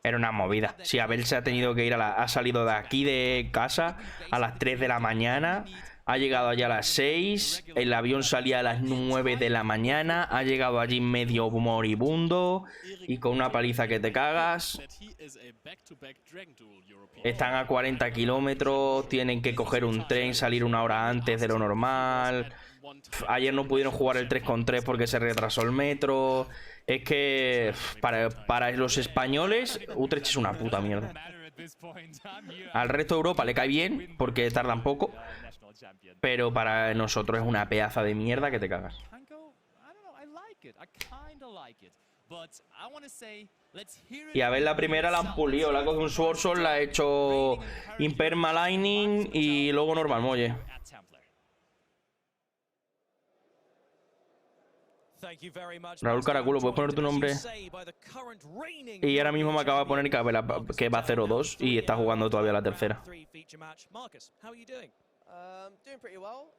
Era una movida. Si Abel se ha tenido que ir ha salido de aquí de casa a las 3 de la mañana, ha llegado allá a las 6, el avión salía a las 9 de la mañana, ha llegado allí medio moribundo y con una paliza que te cagas. Están a 40 kilómetros, tienen que coger un tren, salir una hora antes de lo normal. Ayer no pudieron jugar el 3 con 3 porque se retrasó el metro. Es que para los españoles, Utrecht es una puta mierda. Al resto de Europa le cae bien porque tardan poco, pero para nosotros es una pedaza de mierda que te cagas. Y a ver, la primera la han pulido, la ha cogido un Swordson, la ha hecho Impermalining y luego normal molle. Raúl Caraculo, ¿puedes poner tu nombre? Y ahora mismo me acaba de poner que va 0-2 y está jugando todavía la tercera.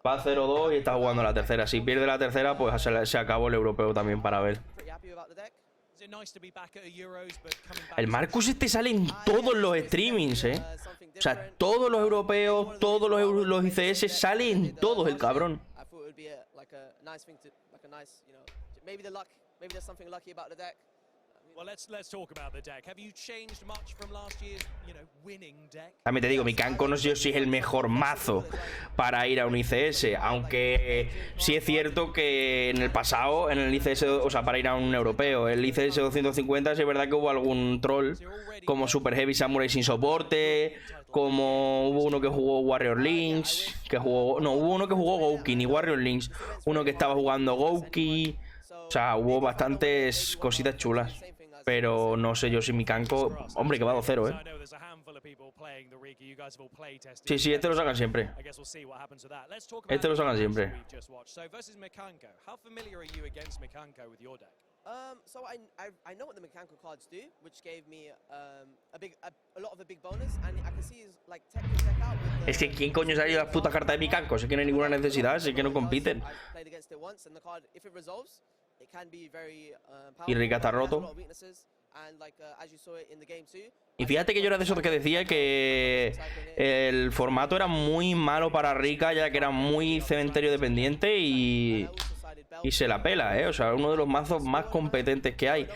Va 0-2 y está jugando la tercera. Si pierde la tercera, pues se acabó el europeo también para ver. El Marcus este sale en todos los streamings, ¿eh? O sea, todos los europeos, todos los ICS, sale en todos el cabrón. Maybe the luck, maybe there's something lucky about the deck. Well, let's talk about the deck. Have you changed much from last year's, winning deck? También te digo, mi Kanko no sé si es el mejor mazo para ir a un ICS, aunque sí es cierto que en el pasado, en el ICS, o sea, para ir a un europeo, el ICS 250 sí es verdad que hubo algún troll, como Super Heavy Samurai sin soporte, como hubo uno que jugó Warrior Lynx, hubo uno que jugó Gouki, ni Warrior Lynx, uno que estaba jugando Gouki. O sea, hubo bastantes cositas chulas. Pero no sé yo si mi Kanko... Hombre, que va 2-0, ¿eh? Sí, este lo sacan siempre. Este lo sacan siempre. So I know what the mechanical cards do, which gave me a lot of a big bonus, and I can see is like tech to tech out with the... Es que ¿quién coño salió las putas cartas de mi Kanko? Si que no hay ninguna necesidad, si que no compiten. Y Rika está roto. Y fíjate que yo era de esos que decía que el formato era muy malo para Rika, ya que era muy cementerio dependiente y se la pela, ¿eh? O sea, uno de los mazos más competentes que hay.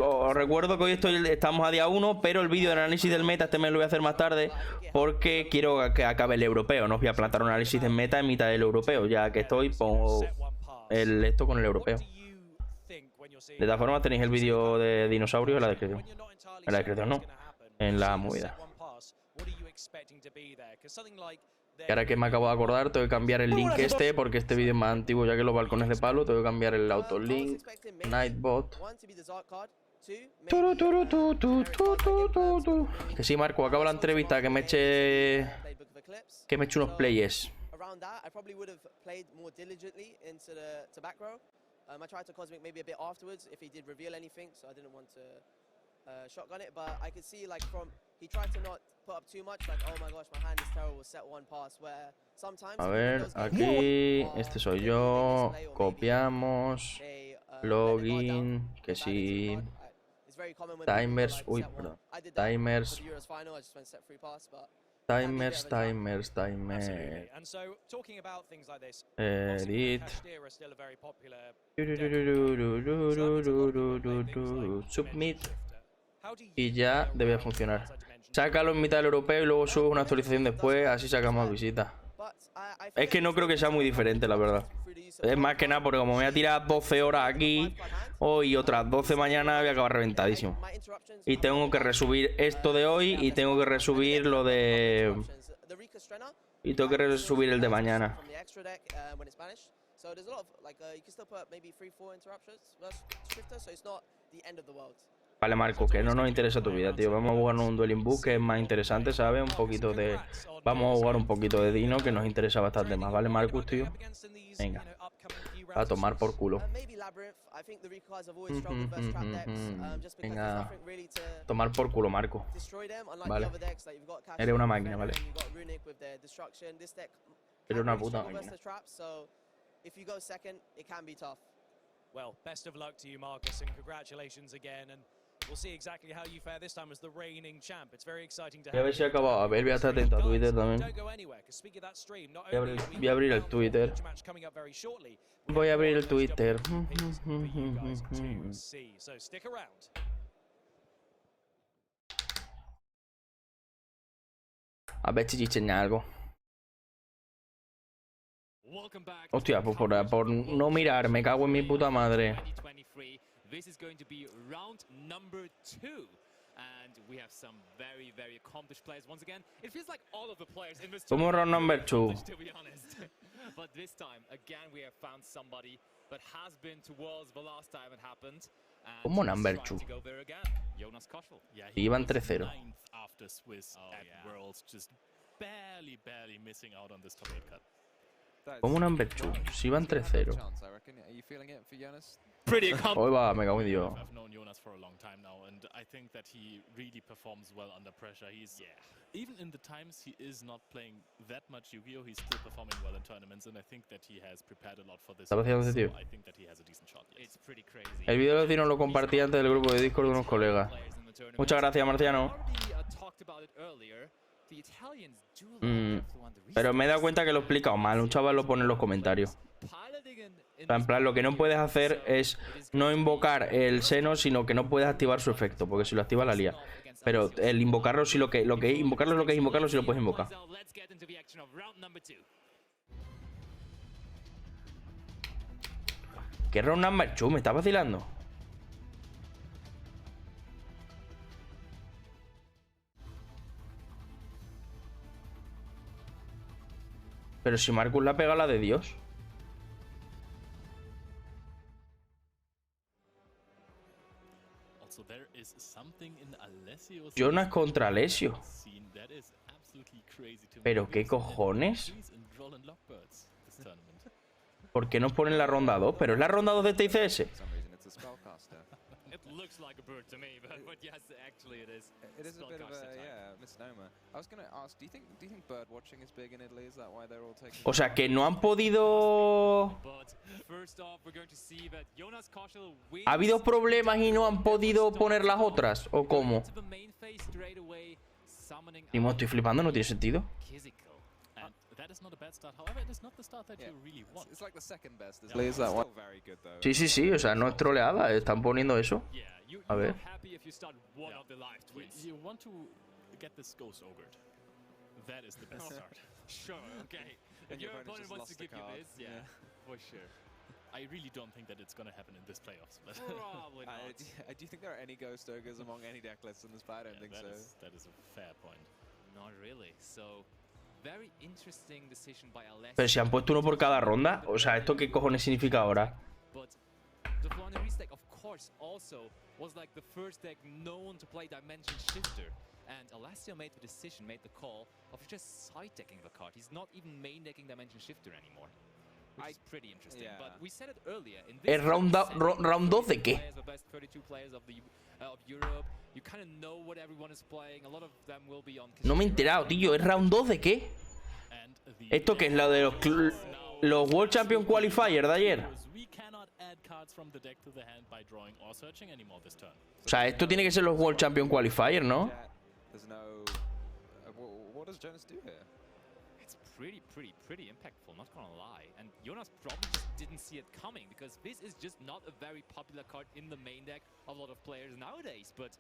Os recuerdo que hoy estamos a día 1, pero el vídeo de análisis del meta este mes lo voy a hacer más tarde porque quiero que acabe el europeo. No os voy a plantar un análisis del meta en mitad del europeo, ya que estoy pongo esto con el europeo. De todas formas tenéis el vídeo de dinosaurios en la descripción. En la descripción no, en la movida. Y ahora que me acabo de acordar, tengo que cambiar el link este, porque este vídeo es más antiguo ya que los balcones de palo. Tengo que cambiar el autolink, Nightbot. Que sí, Marco, acabo la entrevista, que me eche unos players. I tried to cosmic maybe a bit afterwards if he did reveal anything, so I didn't want to shotgun it, but I could see like he tried to not put up too much, like oh my gosh, my hand is terrible, set one pass, where sometimes... A ver, aquí, este soy yo, copiamos, login, que sí, timers, uy, perdón, timers, edit, submit, y ya debe funcionar. Sácalo en mitad del europeo y luego sube una actualización después, así sacamos visitas. Es que no creo que sea muy diferente, la verdad. Es más que nada porque como me voy a tirar 12 horas aquí, hoy y otras 12 mañana, voy a acabar reventadísimo. Y tengo que resubir esto de hoy y tengo que resubir lo de... Y tengo que resubir el de mañana. Vale, Marco, que no nos interesa tu vida, tío. Vamos a jugarnos un Dueling Book que es más interesante, ¿sabes? Un poquito de... Vamos a jugar un poquito de Dino que nos interesa bastante más, ¿vale, Marcus, tío? Venga. A tomar por culo. Venga. Tomar por culo, Marco. Vale. Eres una máquina, ¿vale? Eres una puta máquina. Well, best of luck to you, Marcus, and congratulations again. And We'll see exactly how you fare this time as the reigning champ. It's very exciting to a ver si ha acabado. A ver, voy a estar atento a Twitter también. Voy a abrir el Twitter. Voy a abrir el Twitter. A ver si dicen algo. Hostia, pues por no mirar, me cago en mi puta madre. This is going to be round number 2. And we have some very, very accomplished players. Once again, it feels like all of the players in this Como round number 2. To be honest. But this time, again, we have found somebody that has been to Worlds the last time it happened. Como number 2. Iban 3-0. After Swiss at Worlds, just barely missing out on this top 8 cut. Como number 2. Si iban 3-0. Pretty accomplished. Hoy va, me cago en Dios. I've known Jonas for a long time now, and I think that he really performs well under pressure. He's even in the times he is not playing that much Yu-Gi-Oh, he's still performing well in tournaments, and I think that he has prepared a lot for this. ¿Está haciendo ese tío? I think that he has a decent shot. Yes. It's pretty crazy. El vídeo de Vecino lo compartí antes del grupo de Discord de unos colegas. Muchas gracias, Marciano. Pero me he dado cuenta que lo he explicado mal. Un chaval lo pone en los comentarios. En plan, lo que no puedes hacer es no invocar el seno, sino que no puedes activar su efecto, porque si lo activas la lía. Pero el invocarlo, sí lo que es invocarlo es lo que es invocarlo, si lo puedes invocar. ¿Qué round number 2? ¿Me estás vacilando? Pero si Marcus le ha pegado la de Dios. Jonas contra Alessio. Pero qué cojones. ¿Por qué nos ponen la ronda 2? Pero es la ronda 2 de TCS. Looks like a bird to me, but yes, actually it is. It is a bit of a misnomer. I was going to ask, do you think bird watching is big in Italy? Is that why they're all taking? O sea, que no han podido. ¿Ha habido problemas y no han podido poner las otras? ¿O cómo? Primo, estoy flipando, no tiene sentido. That is not a bad start. However, it is not the start that you really want. It's like the second best. Is that one? Very good though. Sí, sí, sí, o sea, no es troleada, están poniendo eso. A ver. You want to get this ghost ogred. That is the best start. Sure, okay. If your opponent wants to give you this, yeah, for sure. I really don't think that it's going to happen in this playoffs. But probably not. Do you think there are any ghost ogres among any deck lists in this play? I don't think so. That is a fair point. Not really. So. Very interesting decision by Alessio. Pero si han puesto uno por cada ronda, o sea, ¿esto qué cojones significa ahora? But the Flanders deck, of course, also was like the first deck known to play Dimension Shifter, and Alessio made the decision, made the call of just side decking the card. He's not even main decking Dimension Shifter anymore, which is pretty interesting. Yeah. But we said it earlier. In this round 2 de qué? The best 32 players of Europe. You kind of know what everyone is playing. A lot of them will be on. No me he enterado, tío. ¿Es round 2 de qué? ¿Esto qué es? ¿La de los World Champion Qualifier de ayer? O sea, esto tiene que ser los World Champion Qualifier, ¿no? Pretty impactful, not gonna lie. And Jonas probably just didn't see it coming, because this is just not a very popular card in the main deck of a lot of players nowadays. But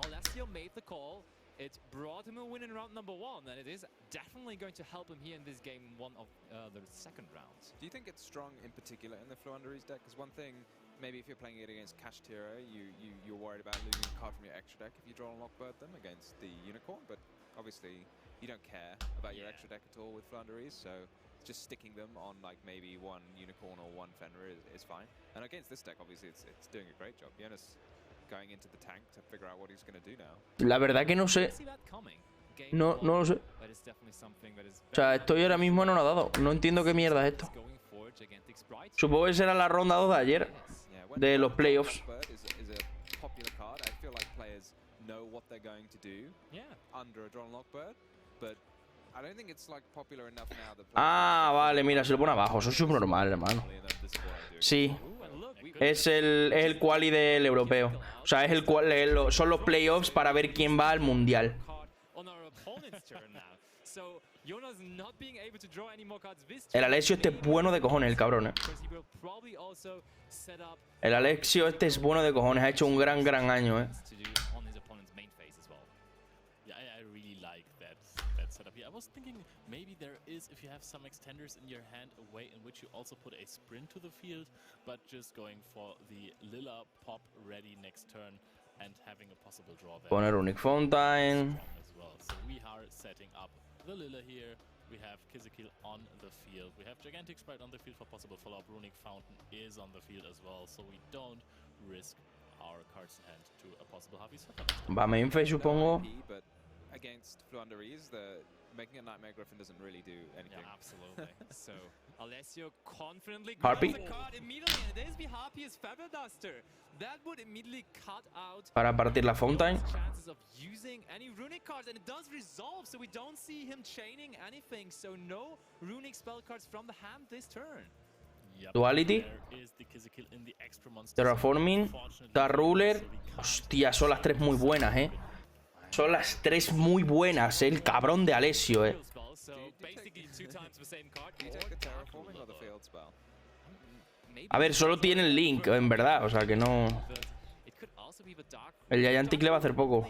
Alessio made the call. It brought him a win in round number 1, and it is definitely going to help him here in this game, one of the second rounds. Do you think it's strong in particular in the Flanders deck? Because one thing, maybe if you're playing it against Kashtira, you're worried about losing a card from your extra deck if you draw and lockbird them against the Unicorn, but obviously you don't care about your extra deck at all with Flanders, so just sticking them on like maybe one Unicorn or one Fenrir is fine. And against this deck, obviously it's doing a great job. Jonas going into the tank to figure out what he's going to do now. La verdad que no sé. No lo sé. O sea, estoy ahora mismo en dado. No entiendo qué mierda es esto. Supongo que será la ronda 2 de ayer, de los playoffs. Ah, vale, mira, se lo pone abajo. Eso es subnormal, hermano. Sí. Es el quali del europeo. O sea, es son los playoffs para ver quién va al mundial. El Alessio este es bueno de cojones, el cabrón, El Alessio este es bueno de cojones. Ha hecho un gran año, I was thinking maybe there is, if you have some extenders in your hand, a way in which you also put a sprint to the field, but just going for the Lilla pop ready next turn and having a possible draw there. Poner Runic Fountain. As well. So we are setting up the Lilla here. We have Kizikil on the field. We have Gigantic Sprite on the field for possible follow-up. Runic Fountain is on the field as well, so we don't risk our cards in hand to a possible Havi setup. Va main phase, supongo. Against Fluanderies, making a Nightmare Griffin doesn't really do anything. Yeah, absolutely. So Alessio confidently Harpy. grabs the card immediately, and there's the Harpy as Feather Duster. That would immediately cut out Para partir la Fountain. chances of using any runic cards, and it does resolve, so we don't see him chaining anything. So no runic spell cards from the hand this turn. Yep. Duality. Terraforming. Star Ruler. Hostia, son las tres muy buenas, Son las tres muy buenas, el cabrón de Alessio, A ver, solo tiene el Link, en verdad, o sea que no... El Gigantic le va a hacer poco.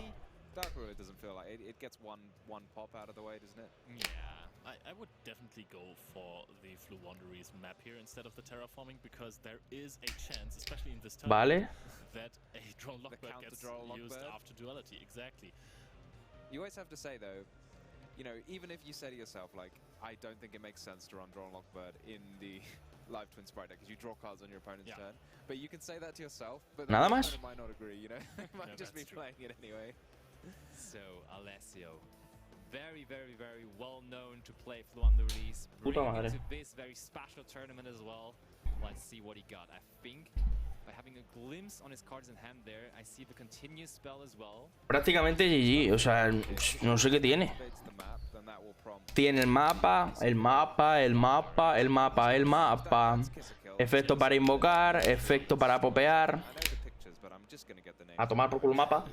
I would definitely go for the Fluanderies map here instead of the terraforming, because there is a chance, especially in this turn, Vale. that a drone lockbird gets used after duality. Exactly. You always have to say though, you know, even if you say to yourself like, I don't think it makes sense to run Drone Lockbird in the live twin sprite deck because you draw cards on your opponent's turn, but you can say that to yourself, but the Nada más. opponent might not agree, you know. Might just be playing it anyway. So Alessio, very well known to play Fluanderies, bringing it to this very special tournament as well. Let's see what he got. I think by having a glimpse on his cards in hand there, I see the continuous spell as well. Prácticamente GG, o sea, no sé qué tiene. Tiene el mapa, efecto para invocar, efecto para popear. A tomar por culo el mapa.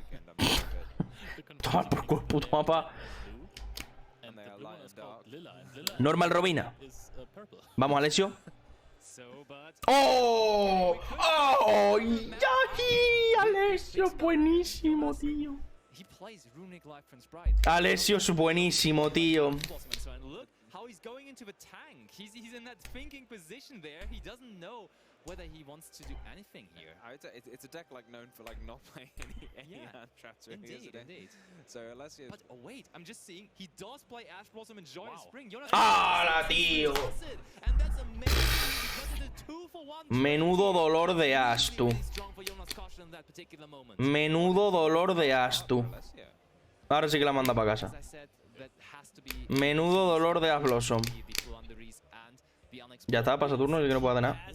Tomar por culo el puto mapa. Normal Robina. Vamos, Alessio. ¡Oh! ¡Oh! ¡Yaki! Alessio, buenísimo, tío. Alessio es buenísimo, tío. How he's going into the tank. He's in that thinking position there. He doesn't know whether he wants to do anything here. It's a deck like known for like not playing any hand traps really, isn't it? Indeed. So Alessio. But oh wait, I'm just seeing he does play Ash Blossom and Joy Spring. ¡Hala, tío! And that's amazing because it's a 2-for-1. Menudo dolor de Astu. Menudo dolor de Astu. Ahora sí que la manda para casa. Menudo dolor de Blossom. Ya está, pasa turno, yo que no puedo hacer nada.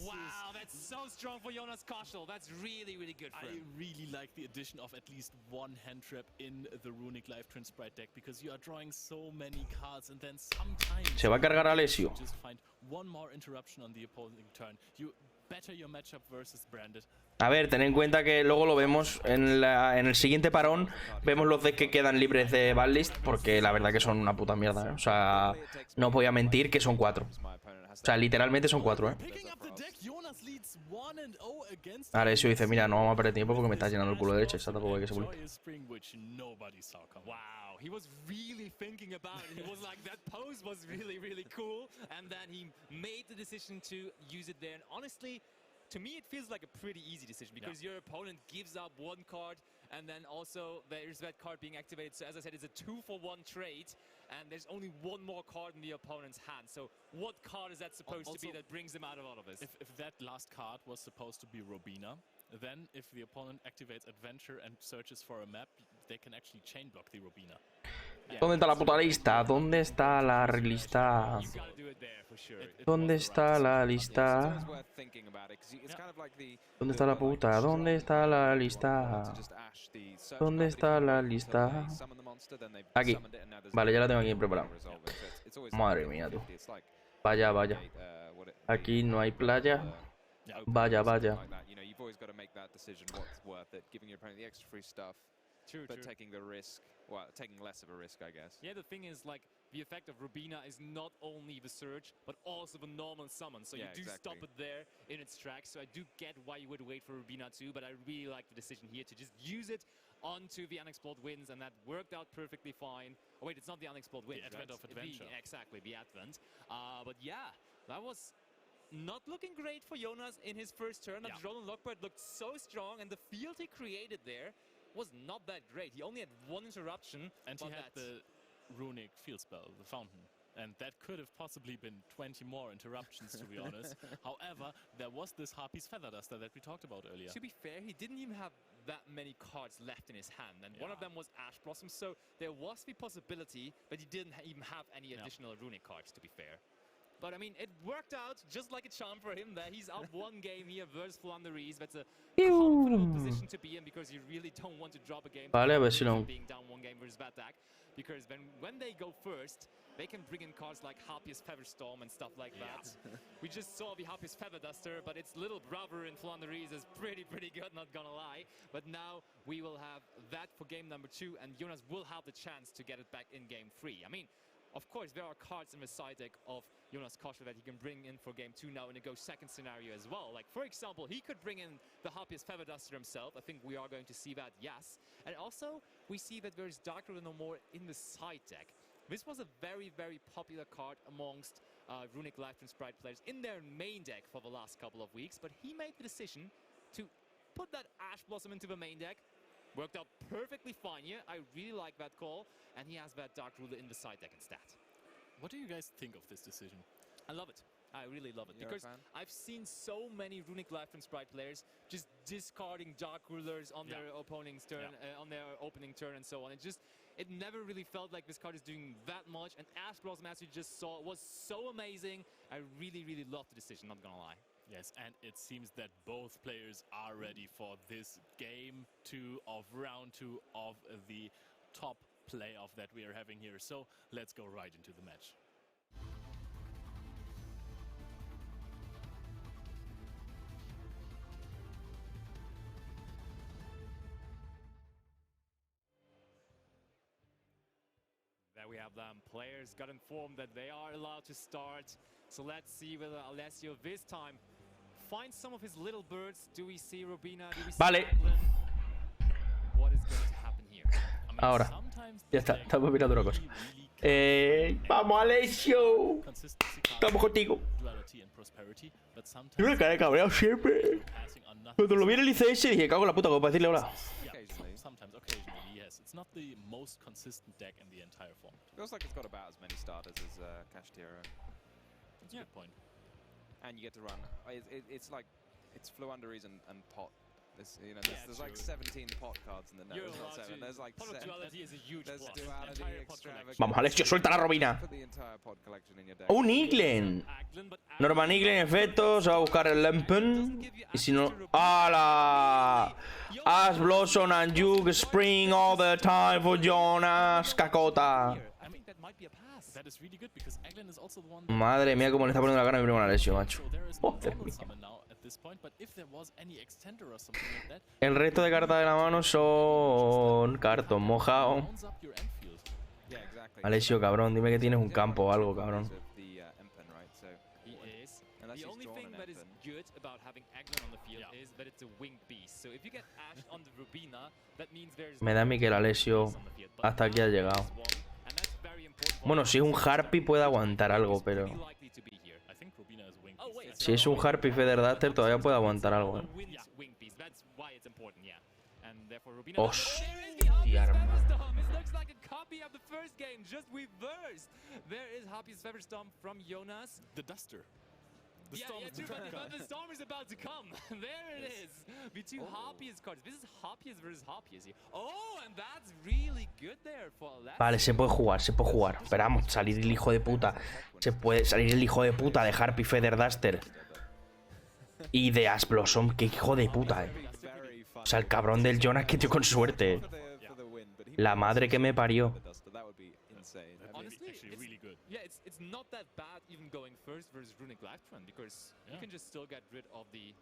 I really like the addition of at least one hand trap in the Runic Live Twin Sprite deck, because you are drawing so many cards and then sometimes Se va a cargar a Alessio. just find one more interruption on the opposing turn. You better your matchup versus Branded. A ver, ten en cuenta que luego lo vemos en el siguiente parón. Vemos los decks que quedan libres de banlist, porque la verdad que son una puta mierda, O sea, no os voy a mentir que son 4. O sea, literalmente son 4, Alessio dice, mira, no vamos a perder tiempo porque me está llenando el culo de leche. Esa tampoco hay que se vuelva. Wow, he was really thinking about it. He was like, that pose was really cool. And then he made the decision to use it there. And honestly, to me, it feels like a pretty easy decision because your opponent gives up one card, and then also there's that card being activated. So as I said, it's a 2-for-1 trade, and there's only one more card in the opponent's hand. So what card is that supposed to be that brings him out of all of this? If that last card was supposed to be Robina, then if the opponent activates Adventure and searches for a map, they can actually chain block the Robina. ¿Dónde está la puta lista? ¿Dónde está la lista? ¿Dónde está la lista? ¿Dónde está la puta? ¿Dónde está la lista? ¿Dónde está la lista? Aquí. Vale, ya la tengo aquí preparada. Madre mía, tú. Vaya, vaya. Aquí no hay playa. Vaya, vaya. True, but true. taking the risk, well, taking less of a risk, I guess. Yeah, the thing is, like, the effect of Rubina is not only the surge, but also the normal summon. So Yeah, you do exactly. stop it there in its tracks. So I do get why you would wait for Rubina too, but I really like the decision here to just use it onto the unexplored winds, and that worked out perfectly fine. Oh wait, it's not the unexplored winds, The Advent right? of Adventure. Exactly, the Advent. But yeah, that was not looking great for Jonas in his first turn. Yeah. The Roland Lockbird looked so strong, and the field he created there was not that great. He only had one interruption. And he had the runic field spell, the fountain. And that could have possibly been 20 more interruptions, to be honest. However, there was this Harpy's Feather Duster that we talked about earlier. To be fair, he didn't even have that many cards left in his hand, and one of them was Ash Blossom, so there was the possibility, but he didn't even have any additional runic cards, to be fair. But I mean, it worked out just like a charm for him there. He's up one game here versus Flanderies. That's a comfortable position to be in because you really don't want to drop a game. Vale, a ver si lo... Being down one game versus that deck, because when they go first, they can bring in cards like Harpy's Featherstorm and stuff like that. We just saw the Harpy's Feather Duster, but its little brother in Flanderies is pretty good, not gonna lie. But now we will have that for game number 2, and Jonas will have the chance to get it back in game 3. I mean, of course, there are cards in the side deck of Jonas Kosher that he can bring in for game 2 now in a go second scenario as well. Like, for example, he could bring in the Harpy's Feather Duster himself. I think we are going to see that, yes. And also, we see that there's Dark Ruler no more in the side deck. This was a very popular card amongst Runic Life and Sprite players in their main deck for the last couple of weeks, but he made the decision to put that Ash Blossom into the main deck. Worked out perfectly fine here. I really like that call, and he has that Dark Ruler in the side deck instead. What do you guys think of this decision? I love it. I really love it. You're because I've seen so many Runic Life and Sprite players just discarding Dark Rulers on their opponent's turn, on their opening turn and so on. It never really felt like this card is doing that much, and Ash Blossom, as you just saw, was so amazing. I really love the decision, not gonna lie. Yes, and it seems that both players are ready for this game 2 of round 2 of the top playoff that we are having here. So let's go right into the match. There we have them. Players got informed that they are allowed to start. So let's see whether Alessio this time finds some of his little birds. Do we see Rubina? Do we see Vale. Macklin? What is going to happen here? I mean, Ahora. Ya está, estamos mirando una cosa. ¡Vamos, Alessio! Estamos contigo. Tiene una cara de cabreado siempre. Cuando lo vi en el ICS dije, cago en la puta, como para decirle hola. Sometimes, occasionally, yes. It's not the most consistent deck in the entire form. Feels like it's got about as many starters as Kashtira. That's a good point. And you get to run. It's like, it's Fluunderies and Pot. There's like 17 pot cards in the net. There's like duality is a huge there's plus. duality extravagant. Vamos, Alessio, suelta la Robina. Put the entire pot collection in your deck. Un Iglen. Norman Iglen, efecto. Se va a buscar el Lempen. Y si no. ¡Hala! Ash Blossom and Juke Spring all the time for Jonas. Cacota. That is really good because Eglin is also the one. Madre mía, cómo le está poniendo la gana a mi primo Alessio, macho. Joder, el resto de cartas de la mano son cartón mojado. Alessio, cabrón, dime que tienes un campo o algo, cabrón. Me da a mí que el Alessio hasta aquí ha llegado. Bueno, si es un Harpy puede aguantar algo, pero... Si es un Harpy Feather Duster todavía puede aguantar algo, Hostia, hermano. There is Harpy's Featherstorm from Jonas. The Duster. The storm is but the storm is about to come. There it is. The two Harpies cards. This is Harpies versus Harpies here. Oh, and that's really good there for Alessio. Vale, se puede jugar, se puede jugar. Esperamos, salir el hijo de puta. Se puede salir el hijo de puta de Harpy Feather Duster. Y de Ash Blossom, que hijo de puta, O sea, el cabrón del Jonas que tío con suerte. La madre que me parió. Yeah, it's not that bad even going first versus Runic Lifetron because you can just still get rid of the.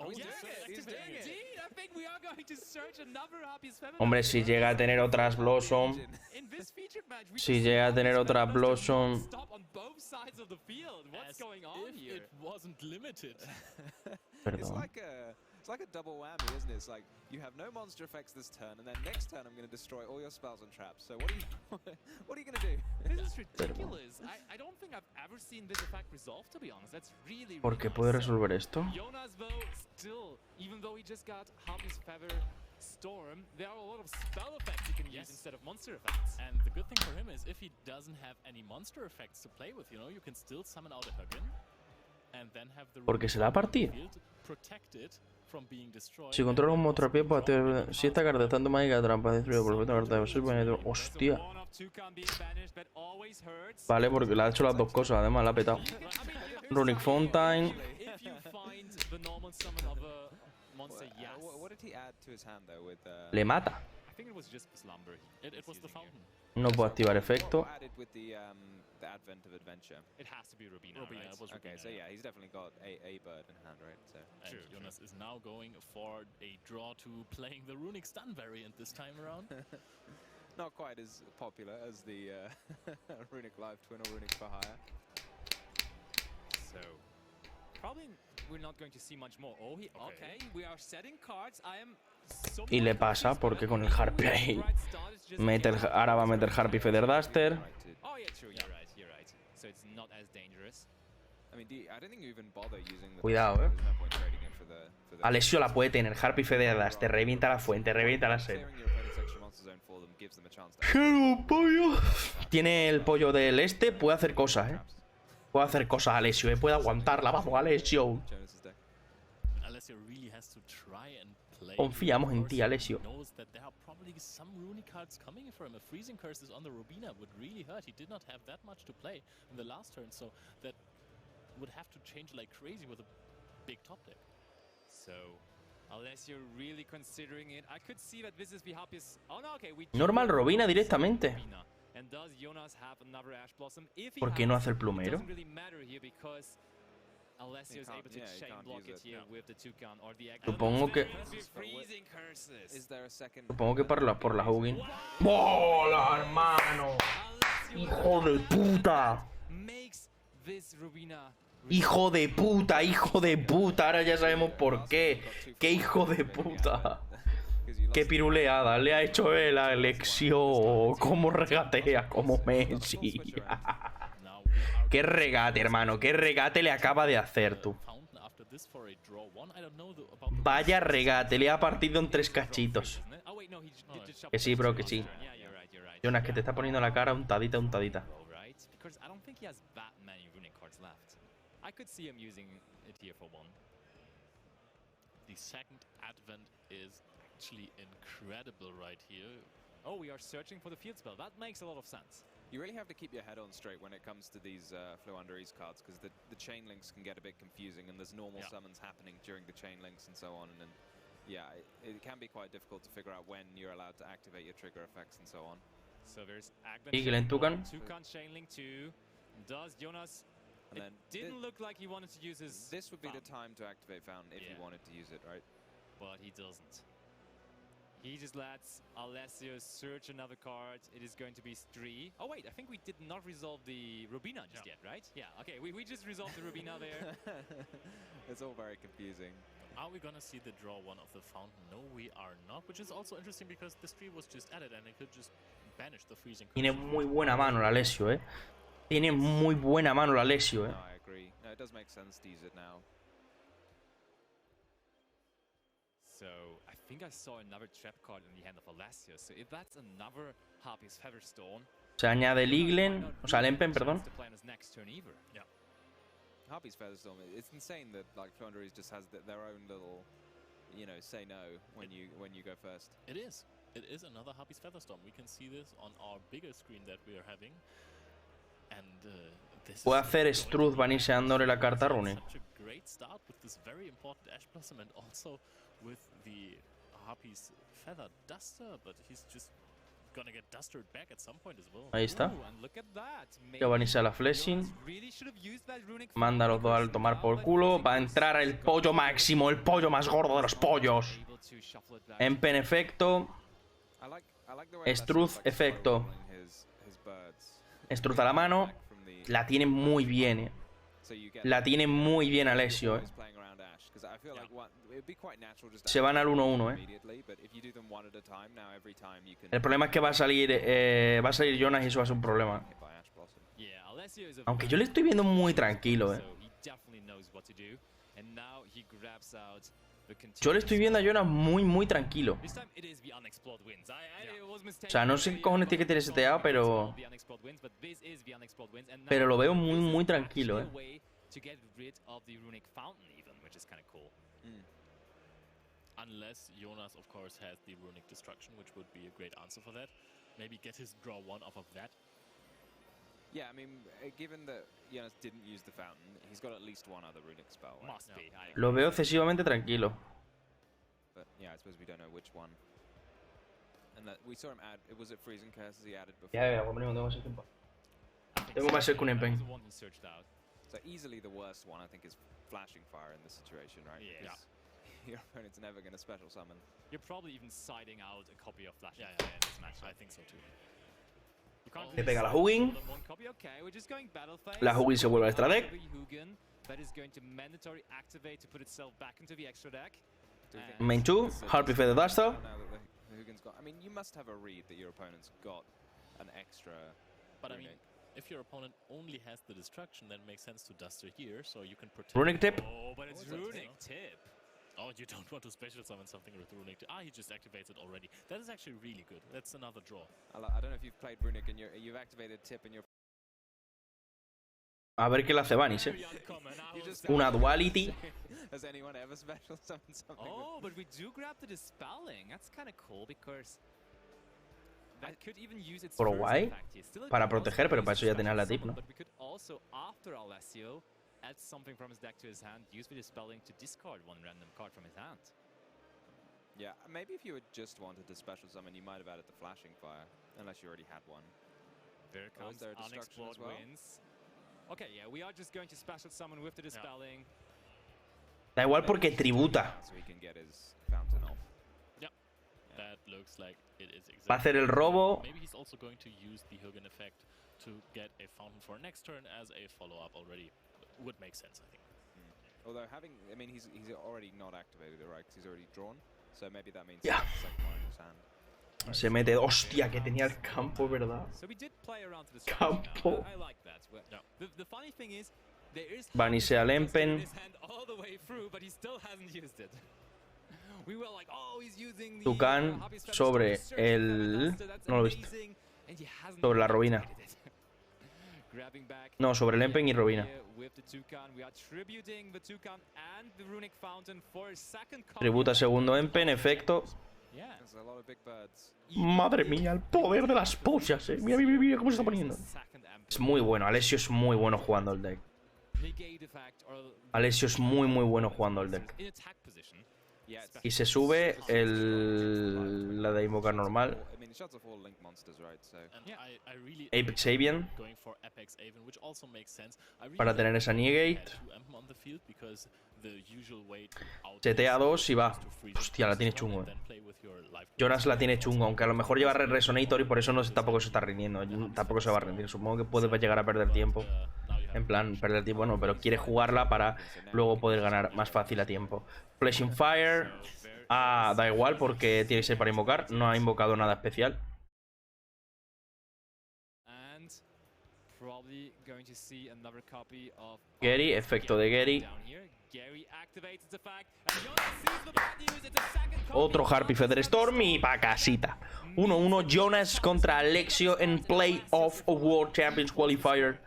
Oh, yes, indeed. I think we are going to search another Harpies Feather. Hombre, si llega a tener otras Blossom. Si llega a tener otras Blossom. Stop on both sides of the field. What's going on here? It wasn't limited. Perdón. It's like a double whammy, isn't it? It's like you have no monster effects this turn, and then next turn I'm going to destroy all your spells and traps. So what are you going to do? This is ridiculous. I don't think I've ever seen this effect resolved, to be honest. That's really. ¿Por qué puede resolver esto? Jonas, though, still, even though he just got Harpy's Feather Storm, there are a lot of spell effects you can use instead of monster effects. And the good thing for him is if he doesn't have any monster effects to play with, you know, you can still summon out a Hugin and then have the Porque se la ha partido. protected from being destroyed. Si controla un monstruo a pie, puede activar. Si esta carta tanto mágica trampa destruido por esta carta de ser hostia. Vale, porque le ha hecho las dos cosas, además la ha petado. Runic Fountain. Le mata. No puedo activar efecto. The advent of adventure. It has to be Rubina. Right? It was Okay, so yeah, he's definitely got a bird in hand, right? So. And Jonas is now going for a draw to playing the Runic Stun variant this time around. Not quite as popular as the Runic Live Twin or Runic for Hire. So, probably we're not going to see much more. Oh, okay, we are setting cards. I am. Y le pasa porque con el Harpy ahí ahora va a meter Harpy Feather Duster. Oh yeah, true. You're right. So it's not as dangerous. I mean, I don't think you even bother using the. Cuidado, Alessio la puede tener. Harpy Feather Duster. Revienta la fuente, revienta la sed. Pollo. Tiene el pollo del este. Puede hacer cosas, Puede hacer cosas, Alessio. Puede aguantarla. Vamos, Alessio. Confiamos en ti, Alessio. Some runic cards coming for him. A freezing curse is on the Rubina would really hurt. He did not have that much to play in the last turn, so that would have to change like crazy with a big top deck. So, unless you're really considering it, I could see that this is the happiest. Oh no, okay, we normal Robina directamente. And does Jonas have another Ash Blossom? If he ¿Por qué no hace el plumero? Doesn't really matter here because Alessio is able to chain block it here with the Toucan or the Supongo que Supongo por la Hugin. ¡Bola, hermano! ¡Hijo de puta! ¡Hijo de puta! ¡Hijo de puta! Ahora ya sabemos por qué. ¡Qué hijo de puta! ¡Qué piruleada le ha hecho él a Alessio! ¡Cómo regatea como Messi! ¡Qué regate, hermano! ¡Qué regate le acaba de hacer, tú! Vaya regate, le ha partido en 3 cachitos. Que sí, bro, que sí. Jonas, que te está poniendo la cara untadita, untadita. The second advent is actually incredible right here. Oh, we are searching for the field spell. That makes a lot of sense. You really have to keep your head on straight when it comes to these Flow Under Ease cards, because the chain links can get a bit confusing, and there's normal summons happening during the chain links and so on, and then, yeah, it can be quite difficult to figure out when you're allowed to activate your trigger effects and so on. So there's Toucan chain link 2. Does Jonas? And then didn't look like he wanted to use his. This would be the time to activate Fountain if he wanted to use it, right? But he doesn't. He just lets Alessio search another card. It is going to be 3. Oh wait, I think we did not resolve the Rubina just yet, right? Yeah, okay, we just resolved the Rubina there. It's all very confusing. Are we gonna see the draw 1 of the Fountain? No, we are not, which is also interesting because this tree was just added and it could just banish the freezing. Tiene muy buena mano el Alessio, Tiene muy buena mano el Alessio, No, I agree. No, it does make sense to use it now. So, I think I saw another trap card in the hand of Alessio. So, if that's another Harpy's Featherstone, se añade el Iglen, o sea, el Empen, perdón. Harpy's Featherstorm. It's insane that like Fluanderies just has their own little, you know, say no when you go first. It is. It is another Harpy's Featherstorm. We can see this on our bigger screen that we are having. And this Puede hacer Struth balanceándole la carta a Rune. Such a great start with this very important Ash Blossom and also with the Harpy's Feather Duster, but he's just gonna get dustered back at some point as well. Ahí está. And look at that. Que balanea la flashing. Really should have used that runic. Manda a los dos al tomar por culo. Va a entrar el pollo máximo, el pollo más gordo de los pollos. Empen efecto. Struth efecto. Struth a la mano. La tiene muy bien, La tiene muy bien Alessio, Se van al 1-1, El problema es que va a salir Jonas y eso va a ser un problema. Aunque yo le estoy viendo muy tranquilo, Yo le estoy viendo a Jonas muy tranquilo. O sea, no sé qué cojones tiene que tener seteado, pero lo veo muy tranquilo, Unless Jonas, of course, has the Runic Destruction, which would be a great answer for that. Maybe get his draw one off of that. Yeah, I mean, given that Jonas didn't use the fountain, he's got at least one other runic spell. Right? Must be. Lo veo excesivamente tranquilo. But yeah, I suppose we don't know which one. And that we saw him add. Was it Freezing Curses he added before? Ya, no tengo más tiempo. Tengo más con Empen. So easily the worst one, I think, is Flashing Fire in this situation, right? Yeah. Your opponent's never going to special summon. You're probably even siding out a copy of Flashing Fire in this match. I think so too. Le pega la Hugin. La Hugin se vuelve al extra deck. Main 2, Harpy Feather Duster. I mean, you must have a read that your opponent's got an extra. But I mean, if your opponent only has the destruction, then it makes sense to Duster here, so you can protect. Runic Tip. Oh, but it's Runic Tip. Oh, you don't want to special summon something with Runic Tip. Ah, he just activates it already. That is actually really good. That's another draw. I don't know if you've played Runic and you've activated Tip and you're. A ver qué le hace Vanis, Una duality. Has anyone ever special summoned something? Oh, but we do grab the Dispelling. That's kind of cool because that could even use its Pero guay. Para proteger, pero para eso ya tenías la tip, ¿no? But we could also, after Alessio, add something from his deck to his hand, use the Dispelling to discard one random card from his hand. Yeah, maybe if you had just wanted to special summon, you might have added the Flashing Fire, unless you already had one. There comes Unexplored Winds. Okay, yeah, we are just going to special summon with the Dispelling. Da igual porque tributa. So he can get his fountain off. Yeah, that looks like it is exactly. Va a hacer el robo. Maybe he's also going to use the Hugin effect to get a fountain for next turn as a follow-up already. Would make sense, I think. Although having, I mean, he's already not activated it, right? Because he's already drawn. So maybe that means yeah. The second one in his hand. Se mete, hostia, que tenía el campo, ¿verdad? Campo. Vanisea al Empen. Tucán sobre el... No lo he visto. Sobre la Robina. No, sobre el Empen y Robina. Tributa segundo Empen, efecto. Madre mía, el poder de las pollas, Mira, mira cómo se está poniendo. Es muy bueno, Alessio es muy bueno jugando el deck. Alessio es muy bueno jugando el deck. Y se sube la de invocar normal. Apex Avian. Para tener esa Negate. Setea 2 y va. Hostia, la tiene chungo, Jonas la tiene chungo, aunque a lo mejor lleva Red Resonator y por eso tampoco se está rindiendo. Tampoco se va a rendir. Supongo que puede llegar a perder tiempo. En plan, perder tiempo no, pero quiere jugarla para luego poder ganar más fácil a tiempo. Flashing Fire. Ah, da igual porque tiene que ser para invocar. No ha invocado nada especial. Gary, efecto de Gary. Otro Harpy Featherstorm y pa' casita. 1-1 Jonas contra Alessio en Playoff of World Champions Qualifier.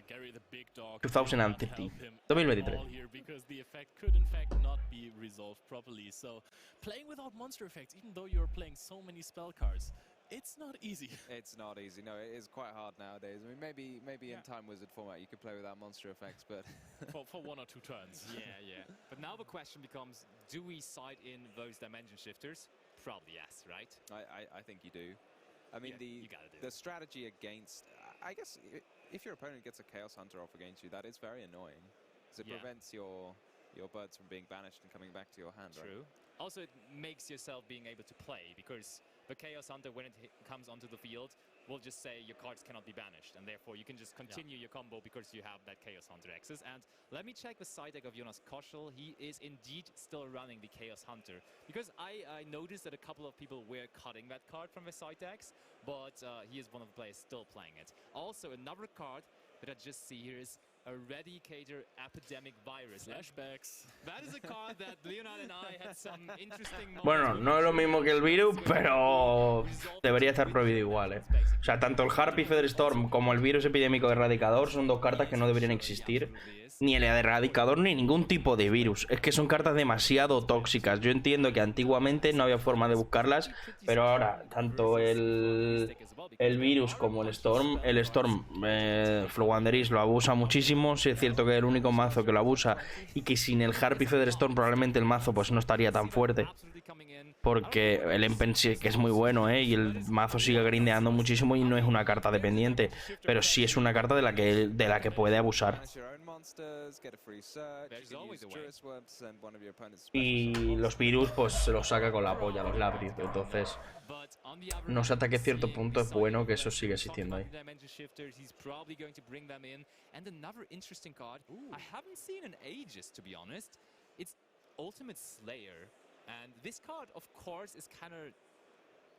Gary the Big Dog 2013. 2023. because the effect could in fact not be resolved properly. So playing without monster effects, even though you're playing so many spell cards, it's not easy. It's not easy. No, it is quite hard nowadays. I mean, maybe in Time Wizard format you could play without monster effects, but for 1 or 2 turns. Yeah. But now the question becomes: do we side in those dimension shifters? Probably yes, right? I think you do. I mean, the strategy against, I guess, if your opponent gets a Chaos Hunter off against you, that is very annoying, because it prevents your birds from being banished and coming back to your hand. True. Right? Also, it makes yourself being able to play, because the Chaos Hunter, when it comes onto the field, will just say your cards cannot be banished, and therefore you can just continue your combo because you have that Chaos Hunter access. And let me check the side deck of Jonas Koschel. He is indeed still running the Chaos Hunter, because I noticed that a couple of people were cutting that card from the side decks, but he is one of the players still playing it. Also, another card that I just see here is Eradicator Epidemic Virus. Flashbacks. That is a card that Leonard and I had some interesting moments. Bueno, no es lo mismo que el virus, pero debería estar prohibido igual, ¿eh? O sea, tanto el Harpy Featherstorm como el virus epidémico Erradicador son 2 cartas que no deberían existir. Ni el Erradicador ni ningún tipo de virus. Es que son cartas demasiado tóxicas. Yo entiendo que antiguamente no había forma de buscarlas, pero ahora, tanto el virus como el Storm, Flowanderis lo abusa muchísimo. Sí es cierto que es el único mazo que lo abusa y que sin el Harpy Featherstorm probablemente el mazo pues no estaría tan fuerte. Porque el Empen sí que es muy bueno, y el mazo sigue grindeando muchísimo y no es una carta dependiente, pero sí es una carta de la que puede abusar. Y los virus pues se los saca con la polla, los Labyrinth. Entonces, no sé hasta qué cierto punto es bueno que eso siga existiendo ahí. And this card, of course, is kind of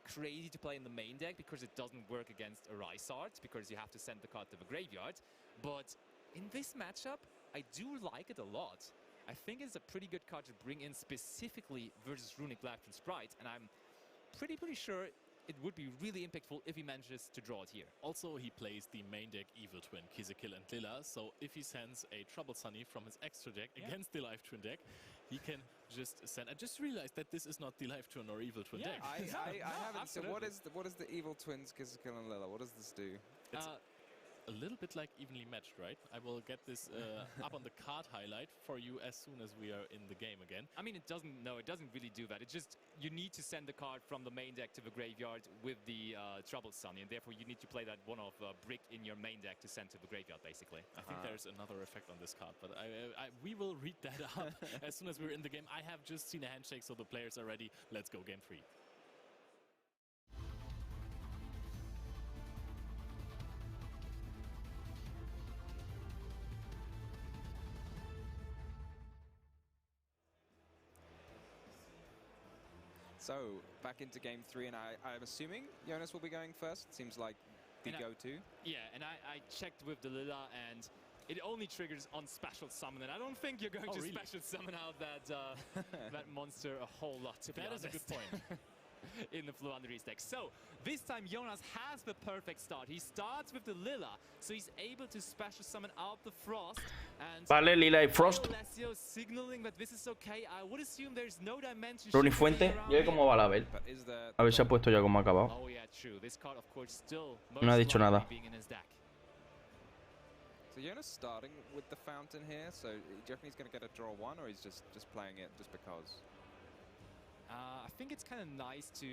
crazy to play in the main deck because it doesn't work against Arisart, because you have to send the card to the graveyard. But in this matchup, I do like it a lot. I think it's a pretty good card to bring in specifically versus Runic Blackthorn Sprite, and I'm pretty sure it would be really impactful if he manages to draw it here. Also, he plays the main deck Evil Twin, Kizikil and Lila, so if he sends a Trouble Sunny from his extra deck against the Live Twin deck, he can just send... I just realized that this is not the Live Twin or Evil Twin deck. I haven't... So what is the Evil Twins, Kizikil and Lila? What does this do? It's a little bit like Evenly Matched, right? I will get this up on the card highlight for you as soon as we are in the game again. I mean, it doesn't really do that. It's just, you need to send the card from the main deck to the graveyard with the Trouble Sunny, and therefore you need to play that one-off brick in your main deck to send to the graveyard, basically. I think there's another effect on this card, but we will read that up as soon as we're in the game. I have just seen a handshake, so the players are ready. Let's go game 3. So, back into game 3, and I'm assuming Jonas will be going first. It seems like the go-to. Yeah, and I checked with the Lila, and it only triggers on special summon, and I don't think you're going to special summon out that monster a whole lot, to be honest. That is a good point. In the Flowanderis deck. So, this time Jonas has the perfect start. He starts with the Lila, so he's able to special summon out the Frost. And vale, Lila y Frost. Signaling that this is okay. I would assume there's no dimension. Runi Fuente, ¿y hoy cómo va la Bel? A ver si ha puesto ya cómo ha acabado. Oh yeah, true. This card, of course, still no ha dicho nada. So Jonas starting with the Fountain here. So do you reckon he's going to get a draw 1, or he's just playing it just because? I think it's kind of nice to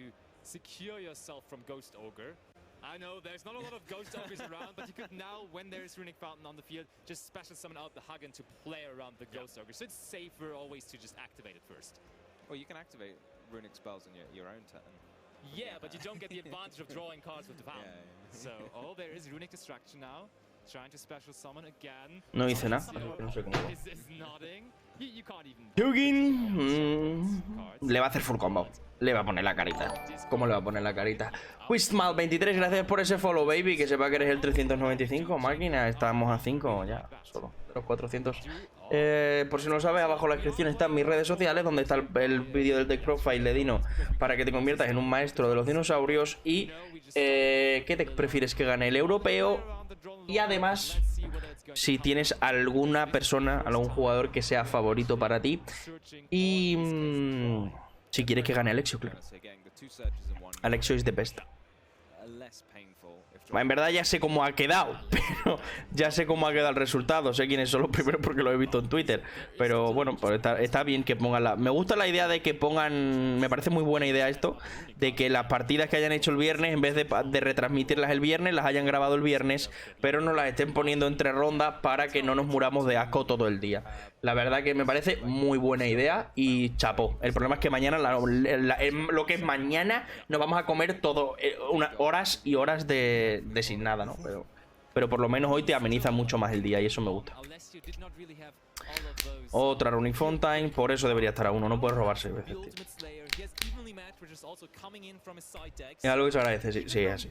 secure yourself from Ghost Ogre. I know there's not a lot of Ghost Ogres around, but you could now, when there's Runic Fountain on the field, just special summon out the Hagen to play around the Ghost Ogre. So it's safer always to just activate it first. Well, you can activate Runic spells in your own turn. Yeah, but you don't get the advantage of drawing cards with the Fountain. So, there is Runic Distraction now. Trying to special summon again. No hice nada. No sé cómo. Is nodding. You can't even. Hugin. Le va a hacer full combo. Le va a poner la carita. ¿Cómo le va a poner la carita? Wistmal23, gracias por ese follow, baby. Que sepa que eres el 395. Máquina, estamos a 5 ya. Solo. Los 400. Por si no lo sabes, abajo en la descripción están mis redes sociales, donde está el vídeo del deck profile de Dino para que te conviertas en un maestro de los dinosaurios. Y ¿qué deck prefieres que gane? El europeo. Y además si tienes alguna persona, algún jugador que sea favorito para ti. Y si quieres que gane Alexio, claro. Alexio is the best. En verdad ya sé cómo ha quedado, pero ya sé cómo ha quedado el resultado. Sé quiénes son los primeros porque lo he visto en Twitter. Pero bueno, pues está bien que pongan la... Me gusta la idea de que pongan... Me parece muy buena idea esto, de que las partidas que hayan hecho el viernes, en vez de retransmitirlas el viernes, las hayan grabado el viernes, pero nos las estén poniendo entre rondas para que no nos muramos de asco todo el día. La verdad que me parece muy buena idea y chapó. El problema es que mañana, lo que es mañana, nos vamos a comer todo, unas horas y horas de sin nada, ¿no? Pero por lo menos hoy te ameniza mucho más el día y eso me gusta. Otra Running Fountain, por eso debería estar a 1, no puedes robarse veces, tío. Es algo que se agradece, sí, sí, es así.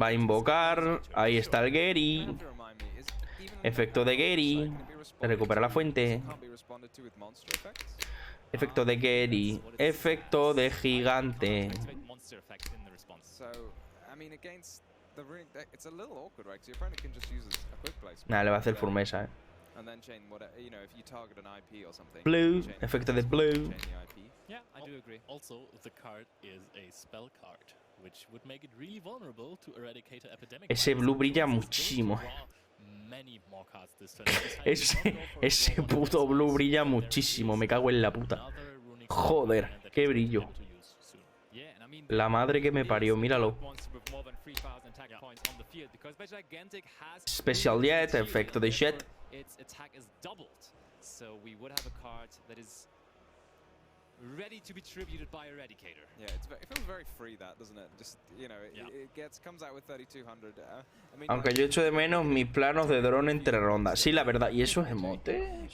Va a invocar. Ahí está el Gary. Efecto de Gary. Recupera la fuente. Efecto de Gary. Efecto de gigante. Nada, le va a hacer full mesa, Blue. Efecto de blue. Yeah, I do agree. Also, the card is a spell card, which would make it really vulnerable to eradicate an epidemic. Ese blue brilla muchísimo. Ese puto blue brilla muchísimo. Me cago en la puta. Joder, qué brillo. La madre que me parió, míralo. Special Jet, efecto de Jet. Ready to be tributed by Eradicator. Yeah, it feels very free, that, doesn't it? Just, you know, it comes out with 3200. I mean, aunque yo echo de menos mis planos de drone entre rondas. Sí, la verdad. ¿Y eso es emote?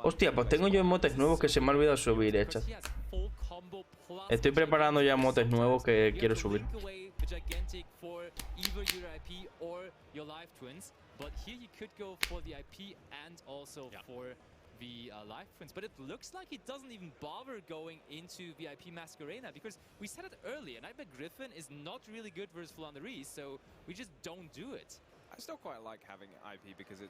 Hostia, pues tengo yo emotes nuevos que se me ha olvidado subir, hechas. Estoy preparando ya emotes nuevos que quiero subir. But here you could go for the IP and also for the live twins. But it looks like he doesn't even bother going into the IP Masquerena because we said it earlier. Nightmare Griffin is not really good versus Flanders, so we just don't do it. I still quite like having IP because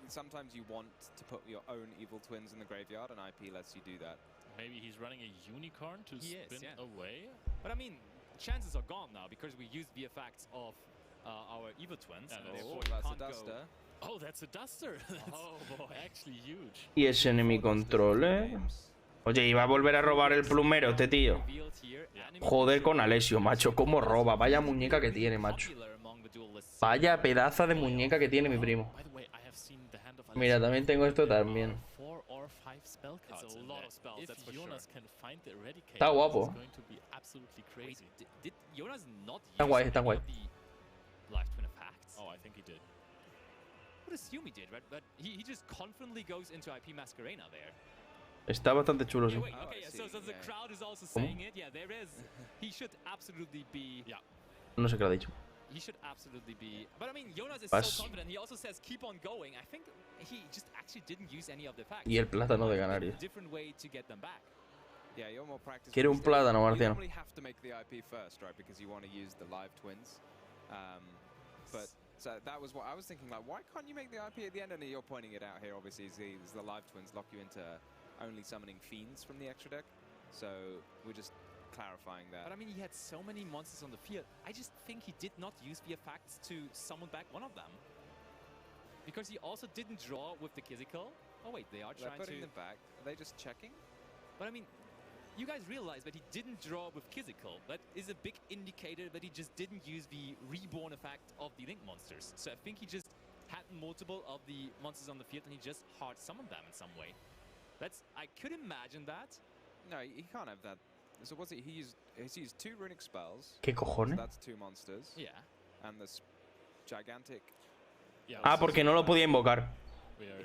sometimes you want to put your own evil twins in the graveyard and IP lets you do that. Maybe he's running a unicorn to spin away? But I mean, chances are gone now because we used the effects of our evil twins. And that's a duster. Oh, that's a duster. That's actually huge. Y ese enemy control, Oye, iba a volver a robar el plumero este tío. Joder con Alexio, macho, cómo roba. Vaya muñeca que tiene, macho. Vaya pedazo de muñeca que tiene mi primo. Mira, también tengo esto también. Está guapo. Está guay, está guay. Oh, I think he did. I would assume he did, right? But he just confidently goes into IP Masquerena there. Está bastante chulo, sí. Okay, so the crowd is also saying it. Yeah, there is. He should absolutely be. Yeah. No sé qué lo ha dicho. He should absolutely be. But I mean, Jonas is so confident. He also says keep on going. I think he just actually didn't use any of the facts. Y el plátano de Canarias. Different way to get them back. Yeah, you're more practiced. Quiere un plátano, Marciano. You normally have to make the IP first, right? Because you want to use the live twins. But so that was what I was thinking, like, why can't you make the IP at the end? And you're pointing it out here, obviously, is the live twins lock you into only summoning fiends from the extra deck. So we're just clarifying that. But I mean, he had so many monsters on the field. I just think he did not use the effects to summon back one of them. Because he also didn't draw with the Kizikal. Oh wait, they are trying to... They're putting them back. Are they just checking? But I mean, you guys realize that he didn't draw with Kizikal. That is a big indicator that he just didn't use the reborn effect of the Link monsters. So I think he just had multiple of the monsters on the field and he just hard summoned them in some way. I could imagine that. No, he can't have that. So what's it? He's used 2 runic spells. ¿Qué cojones? So that's 2 monsters. Yeah. And this gigantic. Yeah, ah, porque no lo podía invocar.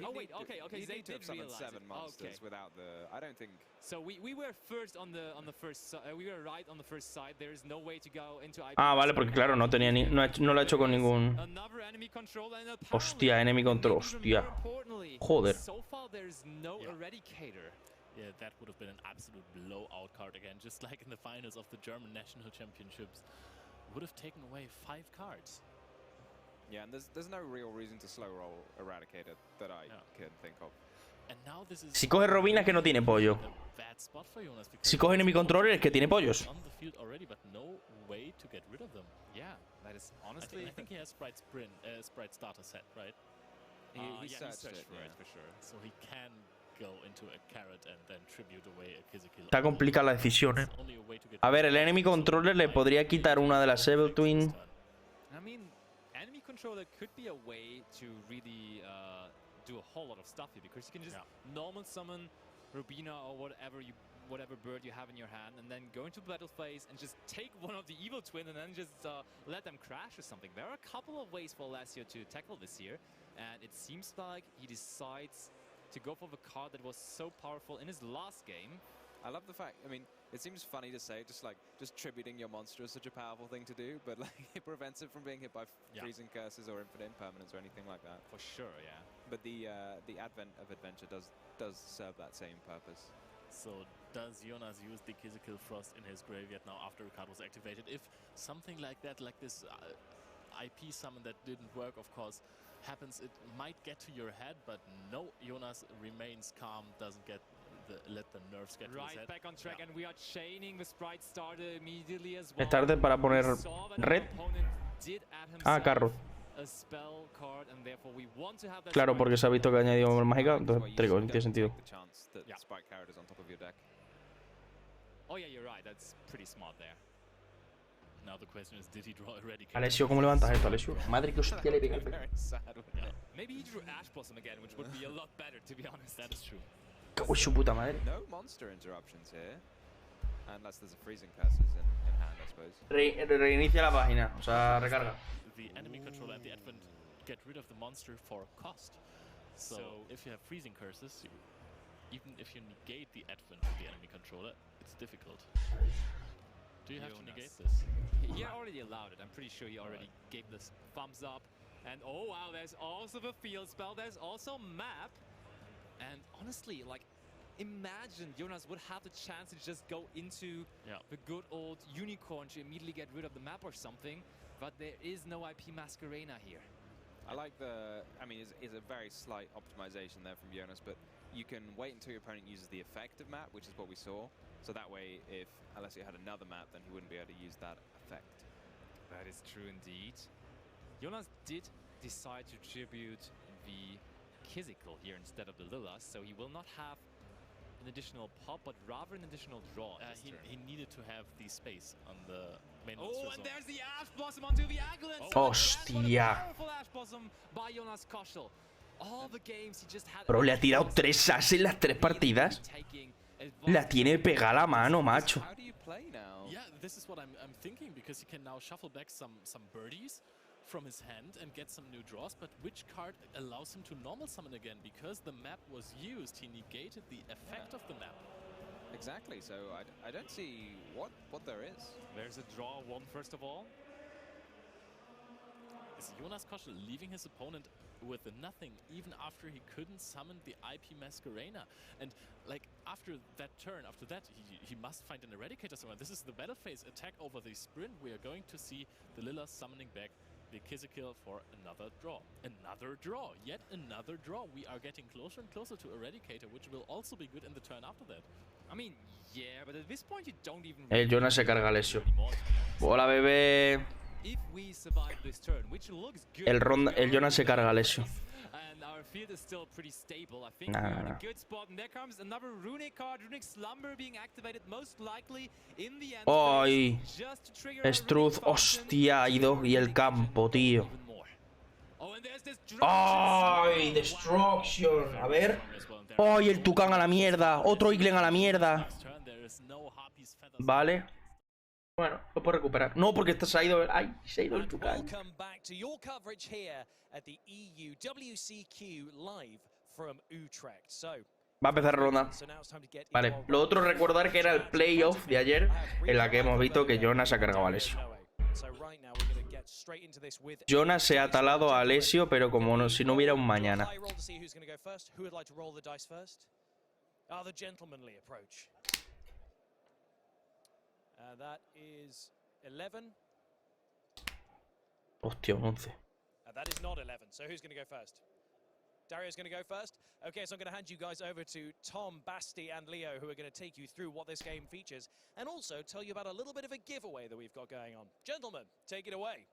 Oh wait, okay, He they need to have did summoned realize 7 it. monsters without the. I don't think. So we were first on the first. We were right on the first side. There is no way to go into IP. Ah, vale, porque claro, no tenía ni, no lo ha hecho con ningún. Hostia, enemy control, hostia. Joder. So far there's no Eradicator. Yeah, that would have been an absolute blowout card again, just like in the finals of the German national championships. Would have taken away 5 cards. Yeah, and there's no real reason to slow roll Eradicator that I can think of. And now this is Si coge Robina es que no tiene pollo. bad spot for Jonas Si coge enemy controller es que tiene pollos. on the field already, but no way to get rid of them. Yeah, that is honestly. I think he has Sprite starter set, right? He yeah, searched searched it, for it for sure. So he can go into a carrot and then tribute away a Kill. Está complicada la decisión, eh. A ver, el enemy controller le podría quitar una de las Evil Twin. I mean, enemy controller could be a way to really do a whole lot of stuff here, because you can just normal summon Rubina or whatever bird you have in your hand, and then go into battle phase and just take one of the evil twin and then just let them crash or something. There are a couple of ways for Alessio to tackle this here, and it seems like he decides to go for the card that was so powerful in his last game. I love the fact, I mean, it seems funny to say, just tributing your monster is such a powerful thing to do, but like it prevents it from being hit by freezing curses or infinite impermanence or anything like that. For sure, yeah. But the advent of adventure does serve that same purpose. So does Jonas use the Kill Frost in his graveyard now after a card was activated? If something like that, like this IP summon that didn't work, of course, happens, it might get to your head, but no, Jonas remains calm, doesn't let the nerves get to his head. Right, back on track, and we are chaining the Sprite starter immediately as well. Es tarde para poner red. Ah, carro. A spell card, and therefore we want to have that. Claro, porque se ha visto que ha añadido mágica, entonces trigo, no tiene sentido. Sprite carrot is on top of your deck. Oh yeah, you're right. That's pretty smart there. Now the question is, did he draw already? Alessio, ¿cómo levantas esto, Alessio? Madre que hostia le pega el pelo. Maybe he drew Ash Blossom again, which would be a lot better, to be honest. That is true. Cago en su puta madre. No monster interruptions here, unless there's a freezing curses in hand, I suppose. Reinicia la página, o sea, recarga. The enemy controller at the advent get rid of the monster for cost. So if you have freezing curses, even if you negate the advent of the enemy controller, it's difficult. Do you have to negate this? He already allowed it. I'm pretty sure he already gave this thumbs up. And oh wow, there's also the field spell. There's also map. And honestly, like, imagine Jonas would have the chance to just go into the good old unicorn to immediately get rid of the map or something. But there is no IP Masquerena here. I like I mean, it's a very slight optimization there from Jonas, but you can wait until your opponent uses the effect of map, which is what we saw. So that way, if Alessio had another map, then he wouldn't be able to use that effect. That is true indeed. Jonas did decide to tribute the Kizical here instead of the Lillas, so he will not have an additional pop, but rather an additional draw. He needed to have the space on the main monster zone. And there's the Ash Blossom onto the Agilent. Hostia. Powerful Ash Blossom by Jonas Koschel. All the games he just had. Bro, le ha tirado 3 as en las 3 partidas. La tiene pegada la mano, macho. How do you play now? Yeah, this is what I'm thinking, because he can now shuffle back some birdies from his hand and get some new draws, but which card allows him to normal summon again? Because the map was used, he negated the effect of the map. Exactly, so I don't see what there is. There's a draw one first of all. Is Jonas Koschel leaving his opponent with nothing, even after he couldn't summon the IP Masquerena? And like after that turn, after that, he must find an Eradicator somewhere. This is the battle phase attack over the sprint. We are going to see the Lillas summoning back the Kizikill for another draw. Another draw, yet another draw. We are getting closer and closer to Eradicator, which will also be good in the turn after that. I mean, yeah, but at this point you don't even... El Jonas se carga a Alessio. Hola, bebé. If we survive this turn, which looks good, El Jonas se carga a Alessio. And our field is still pretty stable. I think we're in a good spot. And there comes another runic card, Runic Slumber being activated, most likely in the end. ¡Ay! Struth, hostia, y el campo, tío. ¡Ay! Destruction. A ver. ¡Ay! El Tucán a la mierda. Otro Iglen a la mierda. Vale. Bueno, lo puedo recuperar. No, porque se ha ido. ¡Ay! Se ha ido el Tucán. Welcome back to your coverage here at the EU WCQ live from Utrecht. So, va a empezar la ronda. Vale, lo otro recordar que era el playoff de ayer, en la que hemos visto que Jonas se ha cargado a Alessio. Jonas se ha talado a Alessio, pero como si no hubiera un mañana. The gentlemanly approach. That is 11. Hostia, 11. That is not 11, so who's going to go first? Dario's going to go first. Okay, so I'm going to hand you guys over to Tom, Basti, and Leo, who are going to take you through what this game features, and also tell you about a little bit of a giveaway that we've got going on. Gentlemen, take it away.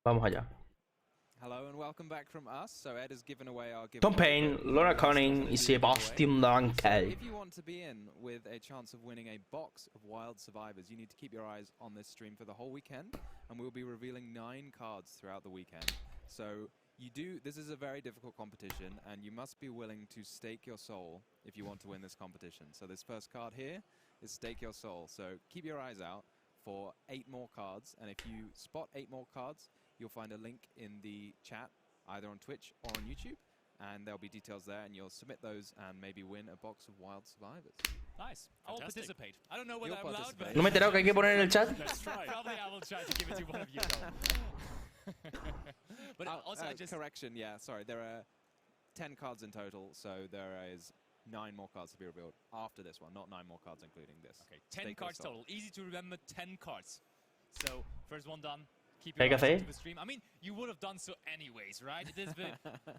Vamos allá. Hello and welcome back from us. So Ed has given away our giveaway. Tom Payne, Laura Conning y Sebastian Danke. If you want to be in with a chance of winning a box of Wild Survivors, you need to keep your eyes on this stream for the whole weekend, and we'll be revealing 9 cards throughout the weekend. So this is a very difficult competition, and you must be willing to stake your soul if you want to win this competition. So this first card here is Stake Your Soul. So keep your eyes out for 8 more cards, and if you spot 8 more cards, you'll find a link in the chat, either on Twitch or on YouTube, and there'll be details there, and you'll submit those and maybe win a box of Wild Survivors. Nice. I will participate. I don't know whether I'm allowed, but... ¿No me he enterado que hay que poner en el chat? Let's try. Probably I will try to give it to one of you. But also I just... Correction, yeah, sorry. There are 10 cards in total, so there is 9 more cards to be revealed after this one, not 9 more cards including this. Okay, 10 cards total. Easy to remember, 10 cards. So, first one done. Keep your eyes on the stream. I mean, you would have done so anyways, right? It is the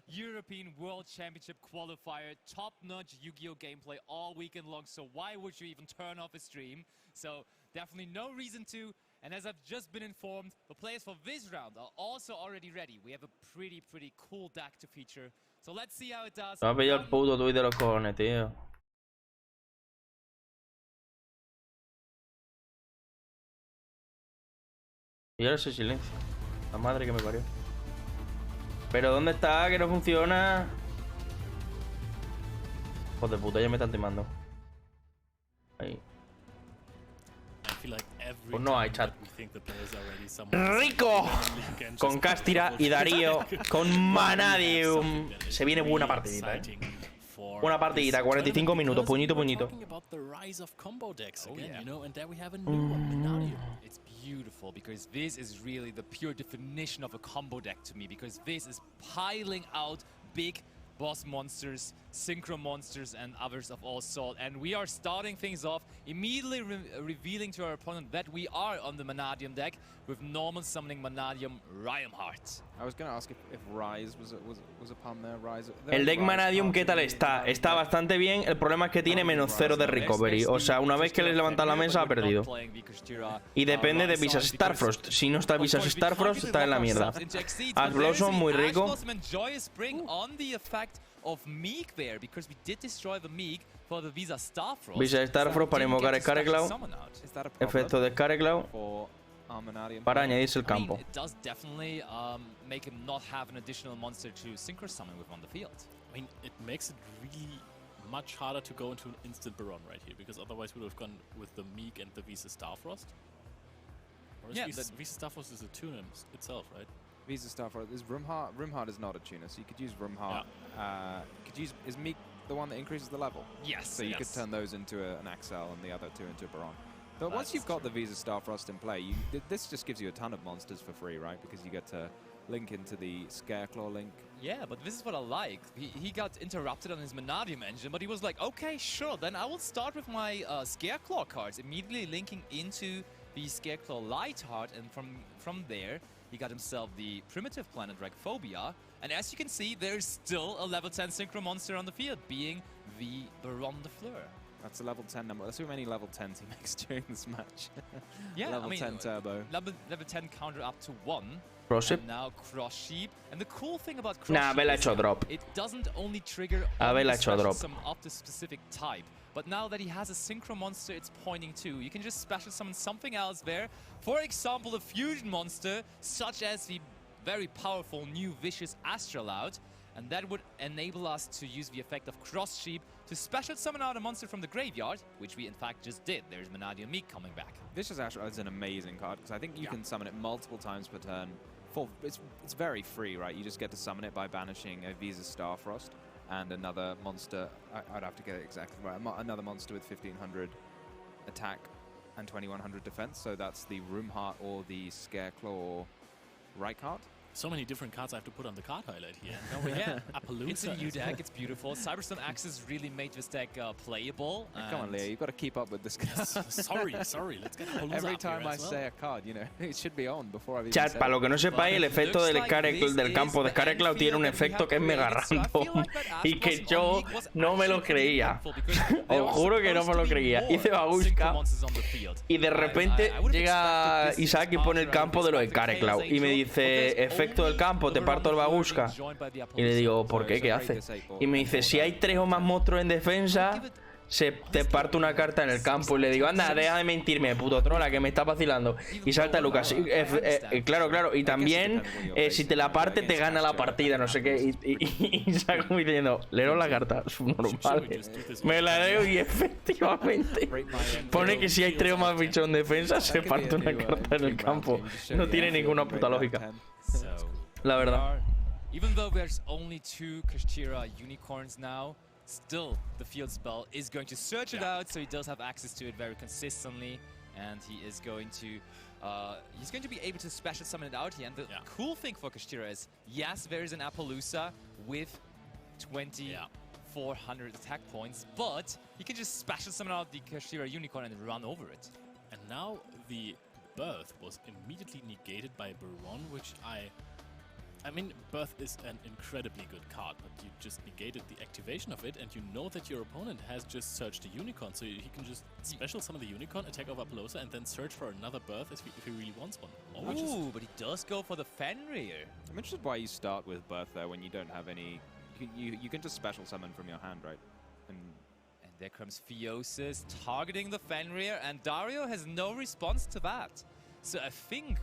European World Championship qualifier, top-notch Yu-Gi-Oh gameplay all weekend long, so why would you even turn off a stream? So definitely no reason to, and as I've just been informed, the players for this round are also already ready. We have a pretty cool deck to feature, so let's see how it does. Me ha pillado el puto tuit de los cojones, tío. Y ahora se silencia. La madre que me parió. Pero ¿dónde está? Que no funciona. Joder de puta, ya me están timando. Ahí. Pues no hay chat. ¡Rico! Con Castira y Darío. Con Manadium. Se viene buena partidita, Buena partidita, 45 minutos, puñito. It's beautiful because this is really the pure definition of a combo deck to me, because this is piling out big boss monsters, synchro monsters, and others of all sort. And we are starting things off, immediately revealing to our opponent that we are on the Manadium deck with normal summoning Manadium Reinhardt. I was going to ask if Rise was a pun there. Rise. El deck Manadium, ¿qué tal está? Está bastante bien. El problema es que tiene menos 0 de recovery. O sea, una vez que le levantas la mesa, ha perdido. Y depende de Visas Starfrost. Si no está Visas Starfrost, está en la mierda. Blossom, muy rico. Of Meek there, because we did destroy the Meek for the Visa Starfrost. Visa Starfrost para invocar Scareclaw. Efecto de Scareclaw para añadirse el campo. It does definitely make him not have an additional monster to synchro summon with on the field. I mean, it makes it really much harder to go into an instant Baron right here, because otherwise we would have gone with the Meek and the Visa Starfrost. Or is Visa Starfrost is a tune itself, right? Visa Starfrost is Rumhart. Rumhart is not a tuner, so you could use Rumhart. Yeah. Is Meek the one that increases the level? Yes. So you could turn those into an Axel and the other 2 into a Baron. But once you've got the Visa Starfrost in play, this just gives you a ton of monsters for free, right? Because you get to link into the Scareclaw link. Yeah, but this is what I like. He got interrupted on his Manadium engine, but he was like, okay, sure, then I will start with my Scareclaw cards, immediately linking into the Scareclaw Lightheart, and from there, he got himself the primitive planet Dragphobia, and as you can see, there's still a level 10 synchro monster on the field, being the Baron de Fleur. That's a level 10 number. Let's see how many level 10s he makes during this match. Yeah, level 10 turbo. Level 10 counter up to 1. Cross-ship. Now Cross-Sheep. And the cool thing about Cross-Sheep is it doesn't only trigger some of the specific type. But now that he has a synchro monster it's pointing to, you can just special summon something else there. For example, a fusion monster, such as the very powerful new Vicious Astrolaut. And that would enable us to use the effect of Cross-Sheep to special summon out a monster from the graveyard, which we in fact just did. There's Manadium Meek coming back. Vicious Astrolaut is an amazing card, because I think you can summon it multiple times per turn. It's very free, right? You just get to summon it by banishing a Visa Starfrost and another monster. I'd have to get it exactly right. Another monster with 1500 attack and 2100 defense. So that's the Rumhart or the Scareclaw Reichardt. So many different cards I have to put on the card highlight here. Now we Yeah, Appaloosa. it's a new deck. It's beautiful. Cyberstorm Axis really made this deck playable. Come on, Leo, you've got to keep up with this guy. Sorry. Let's get Appaloosa. Every up time here I as well. say a card, you know, it should be on before I've even Chat, said para it. lo que no sepáis, el efecto del campo de Scareclaw tiene un efecto que es mega random y que yo no me lo creía. Os juro que no me lo creía. Hice Babushka y de repente llega Isaac y pone el campo de los Scareclaw y me dice, efecto del campo, te parto el Babushka. Y le digo, ¿por qué? ¿Qué hace? Y me dice, si hay 3 o más monstruos en defensa, te parto una carta en el campo. Y le digo, anda, deja de mentirme, puto trola, que me está vacilando. Y salta Lucas. Claro. Y también, si te la parte, te gana la partida, no sé qué. Y Isaac como diciendo, leo la carta, normal. Me la leo y efectivamente pone que si hay 3 o más bichos en defensa, se parte una carta en el campo. No tiene ninguna puta lógica. La verdad. Even though there's only 2 Kashtira unicorns now, still the field spell is going to search it out, so he does have access to it very consistently, and he is going to be able to special summon it out here. And the cool thing for Kashtira is, yes, there is an Appaloosa with 2,400 attack points, but he can just special summon out the Kashtira unicorn and run over it. And now the birth was immediately negated by Baron, which I mean, Birth is an incredibly good card, but you just negated the activation of it, and you know that your opponent has just searched a Unicorn, so he can just special summon the Unicorn, attack over Appaloosa, and then search for another Birth if he really wants one. Ooh, but he does go for the Fenrir. I'm interested why you start with Birth there when you don't have any... You can just special summon from your hand, right? And there comes Theosis targeting the Fenrir, and Dario has no response to that. So I think...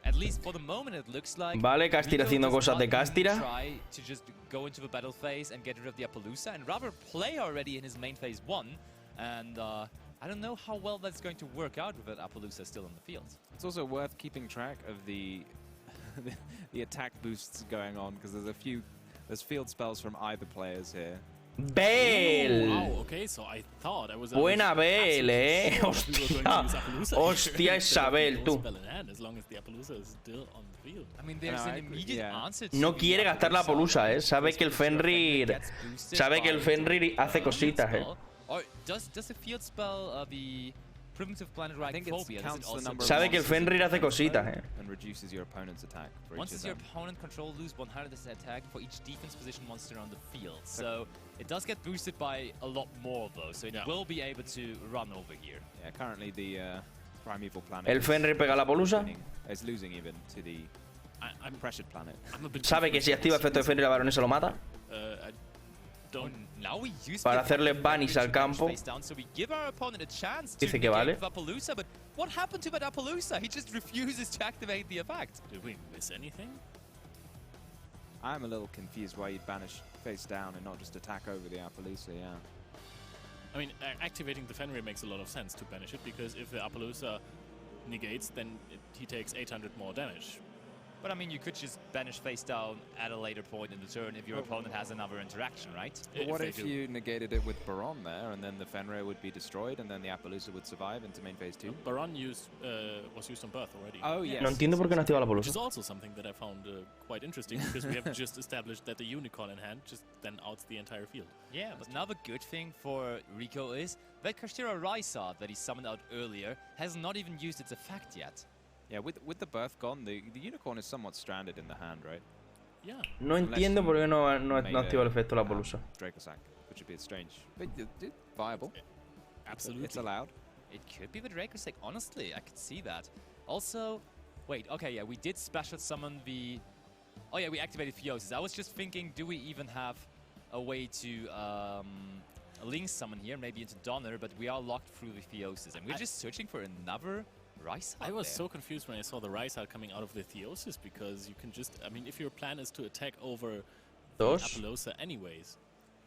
At least for the moment, it looks like vale, Castira haciendo cosas de Castira. Try to just go into the battle phase and get rid of the Appaloosa, and rather play already in his main phase 1. And I don't know how well that's going to work out with that Appaloosa still in the field. It's also worth keeping track of the attack boosts going on, because there's field spells from either players here. Bell. Wow, okay, so I thought I was buena Bell, Hostia Isabel, tú. I mean, there's an immediate answer to no quiere gastar la Appaloosa, sabe que el Fenrir hace cositas, Or does the field spell the primitive planet right phobia? Sabe que el Fenrir hace cositas, And reduces your opponent's attack. Once your opponent control lose 100% attack for each defense position monster on the field. So it does get boosted by a lot more though, so it will be able to run over here. Yeah, currently the primeval planet. El Fenrir pega la Appaloosa. It's losing even to the pressured planet. Sabe que si activa efecto de Fenrir la baronesa lo mata. Para hacerle banis al campo. Dice que vale. But what happened to that Appaloosa? He just refuses to activate the effect. Did we miss anything? I'm a little confused why you'd banish face down and not just attack over the Appaloosa, yeah. I mean, activating the Fenrir makes a lot of sense to banish it, because if the Appaloosa negates, then he takes 800 more damage. But I mean, you could just banish face down at a later point in the turn if your opponent has another interaction, right? But what if you negated it with Baron there, and then the Fenrir would be destroyed, and then the Appaloosa would survive into main phase 2? Baron was used on Birth already. Oh, yes. No entiendo por qué no activa la Appaloosa. Which is also something that I found quite interesting, because we have just established that the Unicorn in hand just then outs the entire field. Yeah, but another good thing for Rico is that Kashtira Rysard that he summoned out earlier has not even used its effect yet. Yeah, with the Birth gone, the Unicorn is somewhat stranded in the hand, right? Yeah. No entiendo por qué no activa el efecto de la Appaloosa. Dracosac, which would be strange, but viable. Absolutely. It's allowed. It could be the Dracosac, honestly, I could see that. Also, wait, okay, yeah, we did special summon the... Oh yeah, we activated Theosis. I was just thinking, do we even have a way to link summon here, maybe into Donner, but we are locked through the Theosis, and we're just searching for another Rysard. I was so confused when I saw the Rysard coming out of the Theosis, because you can just... I mean, if your plan is to attack over the Appaloosa anyways...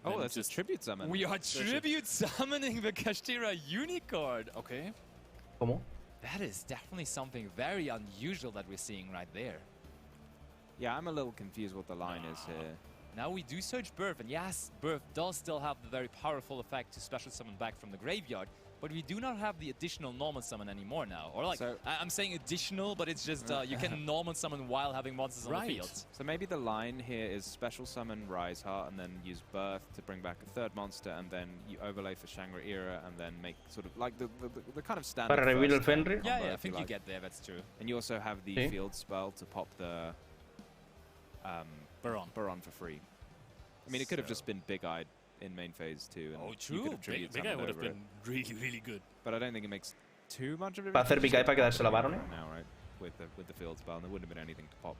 Oh, that's just tribute summon. We are tribute summoning the Kashtira Unicorn. Okay. ¿Cómo? That is definitely something very unusual that we're seeing right there. Yeah, I'm a little confused what the line is here. Now we do search Birth, and yes, Birth does still have the very powerful effect to special summon back from the graveyard, but we do not have the additional normal summon anymore now. Or like, so I'm saying additional, but it's just you can normal summon while having monsters on the field. So maybe the line here is special summon Rise Heart and then use Birth to bring back a third monster, and then you overlay for Shangri-Era and then make sort of like the kind of standard. Para reveal el Fenrir? Yeah, I think you get there, that's true. And you also have the field spell to pop the Baron for free. I mean, it could have just been Big-Eyed in main phase too. And true. Big-Eye would have been really, really good. But I don't think it makes too much of a difference. ¿Va a hacer Big-Eye para quedarse la Baron? Now, right? With the field spell, and there wouldn't have been anything to pop.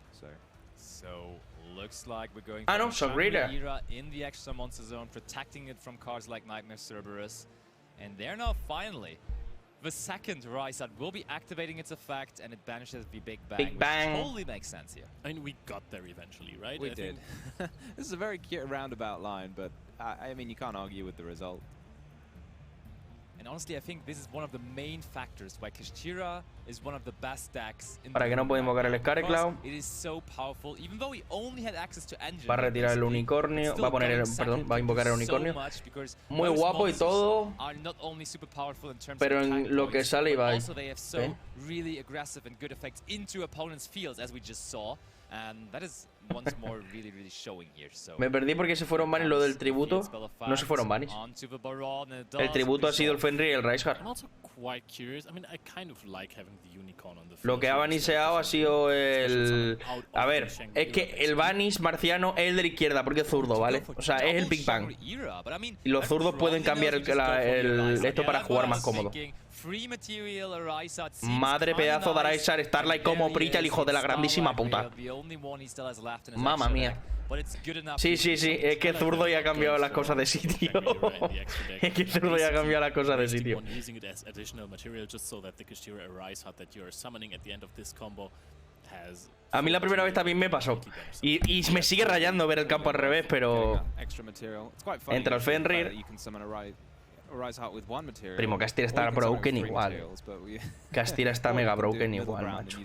So looks like we're going for Shangri-Era in the extra monster zone, protecting it from cards like Nightmare Cerberus. And there now, finally, the second Rise Heart will be activating its effect, and it banishes the Big Bang. Big Bang. Which totally makes sense here. I mean, we got there eventually, right? We did. This is a very cute roundabout line, but I mean, you can't argue with the result. And honestly, I think this is one of the main factors why Kashtira is one of the best decks in ¿Para qué no puede invocar el Scareclaw? It is so powerful, even though we only had access to engine. Va a retirar el unicornio, va a poner el, perdón, va a invocar el unicornio. Muy guapo y todo, pero en lo que sale va also they have so really aggressive and good effects into opponents' fields, as we just saw. And that is once more really showing here. So me perdí porque se fueron banis lo del tributo. No se fueron banis. El tributo ha sido el Fenrir y el Rise Heart. I'm also quite curious. I mean, I kind of like having the unicorn on the field. Lo que ha baniseado ha sido el... A ver, es que el banis marciano es el de la izquierda porque es zurdo, ¿vale? O sea, es el Big Bang. Y los zurdos pueden cambiar esto para jugar más cómodo. Madre pedazo de Araisar, Starlight como brilla el hijo de la grandísima puta. Mamma mía. Sí, es que zurdo ya ha cambiado las cosas de sitio. Es que zurdo ya ha cambiado las cosas de sitio. A mí la primera vez también me pasó. Y me sigue rayando ver el campo al revés, pero... Entra el Fenrir. Primo, Castilla está broken igual. Castilla está mega broken igual, macho.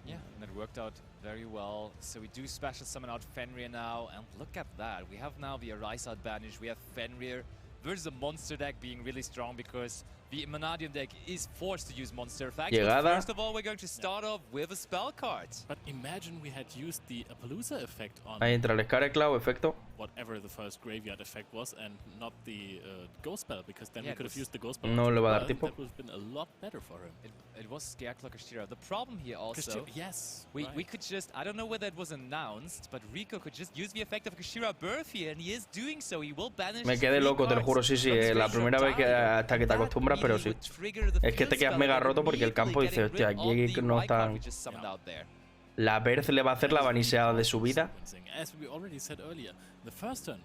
Yeah, and that worked out very well. So we do special summon out Fenrir now, and look at that. We have now the Arisad banish, we have Fenrir versus a monster deck being really strong because the Manadium deck is forced to use monster effects. But first of all, we're going to start off with a spell card. But imagine we had used the Appaloosa effect on... Ahí entra el Scareclaw, efecto. Whatever the first graveyard effect was, and not the Ghost Spell, because then we could have used the Ghost Spell. No le va a dar tiempo. That would have been a lot better for him. It was Scareclaw Kashtira. The problem here also... Yes. We could just... I don't know whether it was announced, but Rico could just use the effect of Kashtira Birth here, and he is doing so. He will banish... Me quedé loco, te lo juro, sí. La primera vez que hasta que te acostumbras, pero sí. Es que te quedas mega roto porque el campo dice, hostia, aquí no están... La Birth le va a hacer la baniseada de su vida.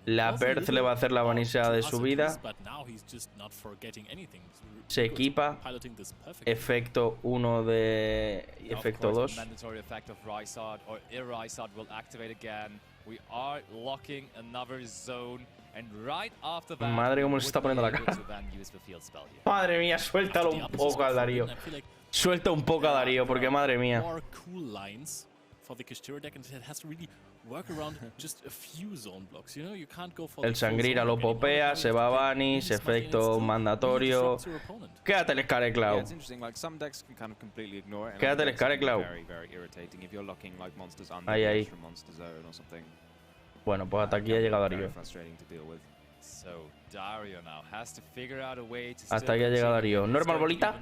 La Birth le va a hacer la baniseada de su vida. Se equipa. Efecto 1 de... Efecto 2. Madre, cómo se está poniendo la cara. Madre mía, suéltalo un poco a Darío. Suelta un poco a Darío, porque madre mía. El Shangri-Era lo popea, se va a banis, efecto mandatorio. Quédate el Scareclaw. Quédate el Scareclaw. Ahí. Bueno, pues hasta aquí ha llegado Darío. Hasta aquí ha llegado Darío. Normal bolita.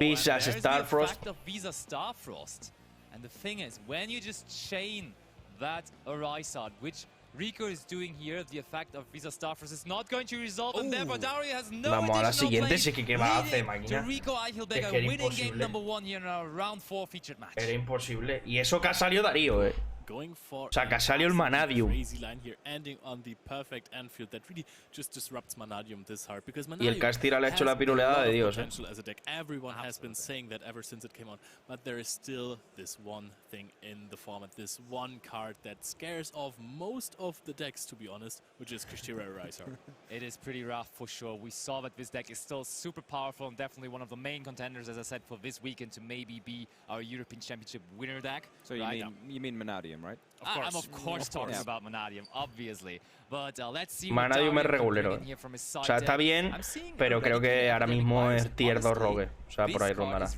Visas Starfrost. And the thing is, when you just chain that Arisad, which Rico is doing here, the effect of Visa Starfrost is not going to resolve, and therefore Dario has no Vamos a la siguiente, sí que va a hacer, máquina. Rico Eichelberger winning game number 1 here in our round 4 featured match. Era imposible. Y eso que ha salido Darío, O sea, que ha salido el Manadium. Y el Castira le ha hecho la piruleada de Dios, Everyone has been saying that ever since it came out, but there is still this one thing in the format, this one card that scares off most of the decks, to be honest, which is Kashtira Eraser. It is pretty rough for sure. We saw that this deck is still super powerful and definitely one of the main contenders, as I said, for this weekend to maybe be our European Championship winner deck. So you mean Manadium, right? I'm of course talking about Vanadium, obviously. But let's see. Vanadium es regulero. O sea, está bien, pero creo que ahora mismo es tier 2 rogue. O sea, por ahí rondará.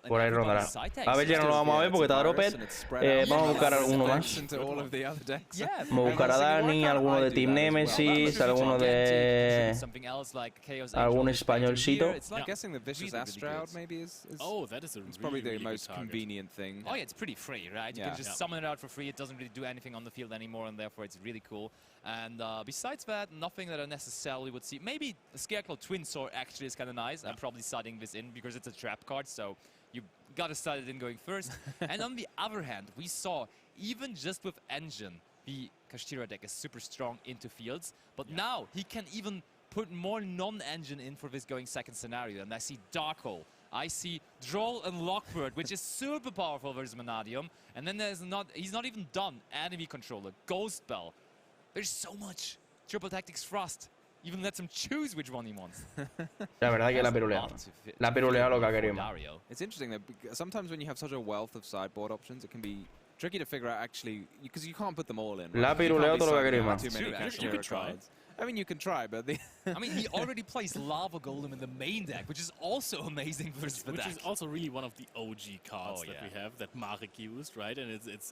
Por ahí rondará. A ver, ya no lo vamos a ver porque está Dropet. Vamos a buscar alguno más. Vamos a buscar a Dani, alguno de Team Nemesis, alguno de... algún españolcito. Oh, that is probably the most convenient thing. Oh yeah, it's pretty free, right? You can just summon it out for free. It doesn't really do anything on the field anymore, and therefore it's really cool. And besides that, nothing that I necessarily would see. Maybe a Scarecrow Twin Sword actually is kind of nice. I'm probably sliding this in because it's a trap card, so you gotta start it in going first. And on the other hand, we saw even just with Engine, the Kashtira deck is super strong into fields, but now he can even put more non-engine in for this going second scenario. And I see Darkhold, I see Droll and Lockbird, which is super powerful versus Vanadium. And then he's not even done enemy controller, Ghost Bell. There's so much. Triple Tactics Frost. Even lets him choose which one he wants. La verdad que la pirulea. La pirulea lo que queremos. It's interesting that sometimes when you have such a wealth of sideboard options, it can be tricky to figure out actually, because you can't put them all in. Right? La pirulea todo lo que queremos. You could try. I mean, you can try, but I mean, he already plays Lava Golem in the main deck, which is also amazing versus the deck. Which is also really one of the OG cards that we have, that Marek used, right? And it's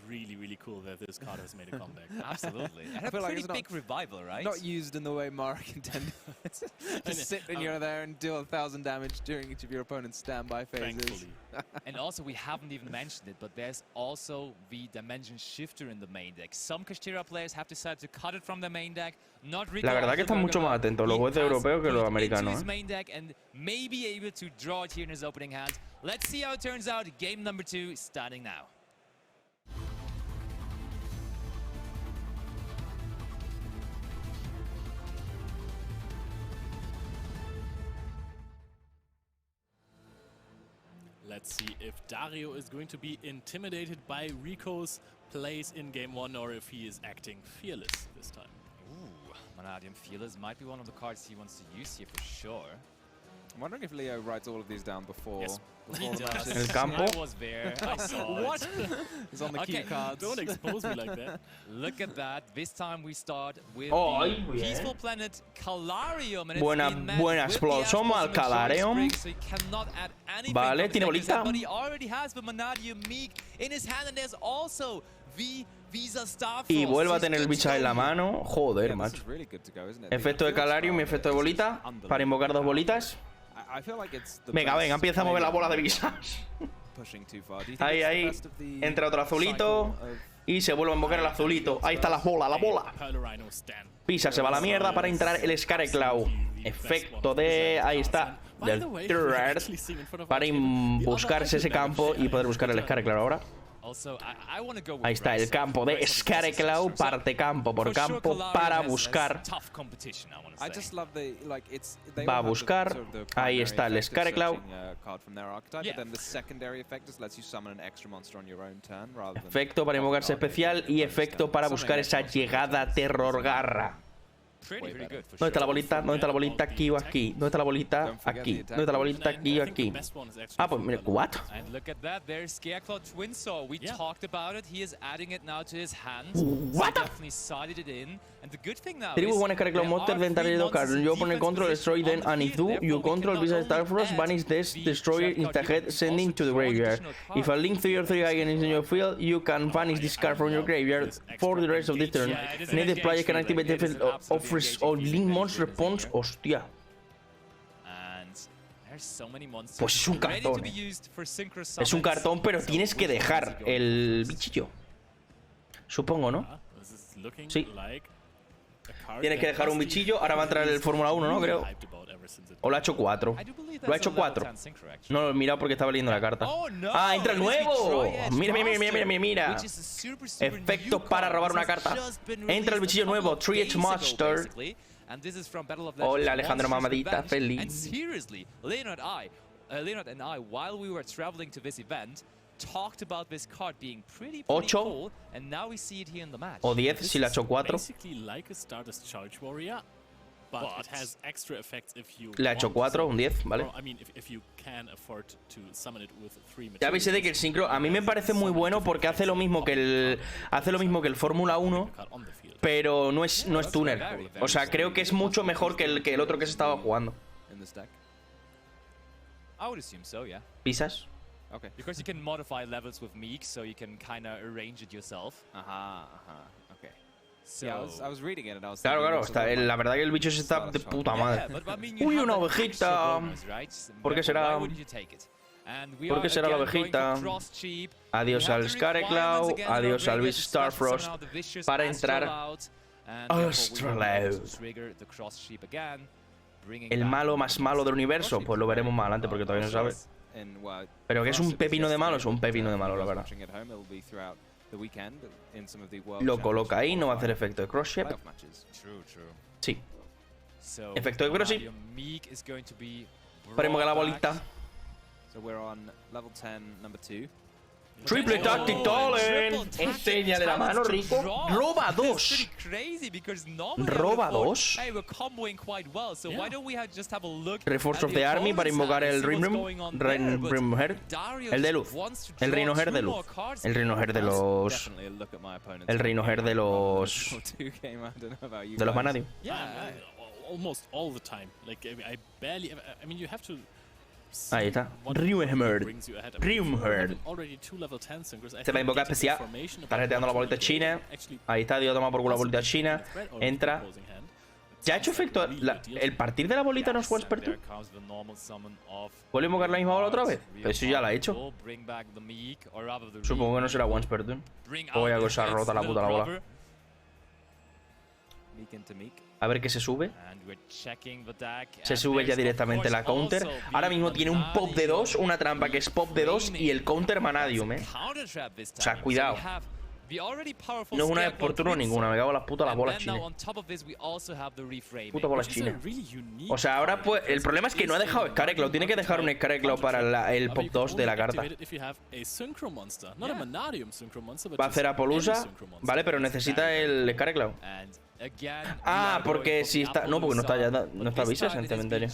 really, really cool that this card has made a comeback. Absolutely. And a pretty big revival, right? Not used in the way Marek intended. Just sit when you're there and deal 1,000 damage during each of your opponent's standby phases. Thankfully. And also, we haven't even mentioned it, but there's also the Dimension Shifter in the main deck. Some Kashtira players have decided to cut it from the main deck. La verdad que están mucho más atentos los jueces europeos que los americanos. Main deck and may be able to draw it here in his opening hand. Let's see how it turns out. Game number 2 starting now. Let's see if Dario is going to be intimidated by Rico's plays in game 1 or if he is acting fearless this time. Ooh, Vanadium Fearless might be one of the cards he wants to use here for sure. I'm wondering if Leo writes all of these down before. Yes, he does. El campo. I was there. I saw What? It's on the cue cards. Don't expose me like that. Look at that. This time we start with the Peaceful Planet Calarium. And buena explosión al Calarium. So he cannot add anything. Vale, tiene bolita. But he already has the Vanadium Meek in his hand, and there's also the Visa Starfrost. Y vuelve a tener el bicho en la mano. Joder, macho. Efecto de Calarium y efecto de bolita para invocar 2 bolitas. Venga, empieza a mover la bola de visas. Ahí. Entra otro azulito. Y se vuelve a invocar el azulito. Ahí está la bola. Pisa, se va a la mierda para entrar el Scarecrow. Efecto de... Ahí está. Del Third. Para buscarse ese campo y poder buscar el Scarecrow ahora. Ahí está el campo de Scarecrow, parte campo por campo para buscar. Va a buscar. Ahí está el Scarecrow. Efecto para invocarse especial y efecto para buscar esa llegada Terror Garra. ¿Dónde está la bolita? ¿Dónde está la bolita? Aquí o aquí. ¿Dónde está la bolita? Aquí. ¿Dónde está la bolita? Aquí o aquí. Ah, pues mira, what? And look at that, there's Scarecrow Twin Saw. We talked about it. He is adding it now to his hand. What? He definitely sided it in. And the good thing now Tribu one Scarecrow monster then target card. You open control destroy then and if you control Visa Starfrost banish this destroyer instead sending to the graveyard. If a link to your 3 icon is in your field, you can banish this card from your graveyard for the rest of this turn. Native player can activate the effect of link monster response. Hostia. Pues es un cartón. Es un cartón, pero tienes que dejar el bichillo. Supongo, ¿no? Sí. Tienes que dejar un bichillo. Ahora va a entrar el Fórmula 1, ¿no? Creo. O lo ha hecho 4. Lo ha hecho 4. No lo he mirado porque estaba leyendo la carta. ¡Ah, entra el nuevo! Mira. Efectos para robar una carta. Entra el bichillo nuevo. 3H Monster. Hola, Alejandro Mamadita. Feliz. Leonard and I, while we were traveling to this event, talked about this card being pretty cool, and now we see it here in the match. O 10 si la ha hecho 4. Basically like a Stardust Charge Warrior. but it has extra effects if you Le ha hecho 4, un 10, ¿vale? I mean, if you can afford to summon it with 3 Ya avisé de que el sincro a mí me parece muy bueno porque hace lo mismo que el Fórmula 1, pero no es tuner. O sea, creo que es mucho mejor que el otro que se estaba jugando. I would assume so, yeah. ¿Pisas? Okay. Because you can modify levels with Meek, so you can kind of arrange it yourself. Okay. So, yeah, I was reading it and I was claro, la verdad que el bicho se está de puta madre. Uy, una ovejita. ¿Por qué será? ¿Por qué será la ovejita? Adiós al Scareclaw, adiós al Beast Starfrost para entrar Astrolabe. El malo más malo del universo, pues lo veremos más adelante porque todavía no sabe. Pero que es un pepino de malo, es un pepino de malo, la verdad. Lo coloca ahí, no va a hacer efecto de cross ship. Sí. Efecto de cross ship. Esperemos que la bolita. Triple Tactic Talent. Enseña de la mano, Rico. Roba 2. Roba 2. Reforce of the Army para invocar el Rimhead. El de luz. El Rhinohead de luz. El Rhinohead de los. El Rhinohead de los. De los Vanadium. Almost all the time. Like I barely. I mean, you have to. Ahí está. Rimhead. Se va a invocar especial. Está reteando la bolita china. Ahí está, Dios, toma por culo la bolita china. Entra. ¿Ya ha hecho efecto? ¿El partir de la bolita no es once per turn? ¿Puedo invocar la misma bola otra vez? Pero eso ya la ha hecho. Supongo que no será once per turn. Voy a cosa rota la puta la bola. A ver qué se sube. Se sube ya directamente la counter. Ahora mismo tiene un pop de 2, una trampa que es pop de 2 y el counter Vanadium, O sea, cuidado. No es una vez por turno ninguna, me cago en las putas las bolas chinas. Putas bolas chinas. O sea, ahora pues el problema es que no ha dejado Scareclaw. Tiene que dejar un Scareclaw para el pop 2 de la carta. Va a hacer Apollousa, vale, pero necesita el Scareclaw. Ah, porque si está... No, porque no está ya... No está Visas en el cementerio.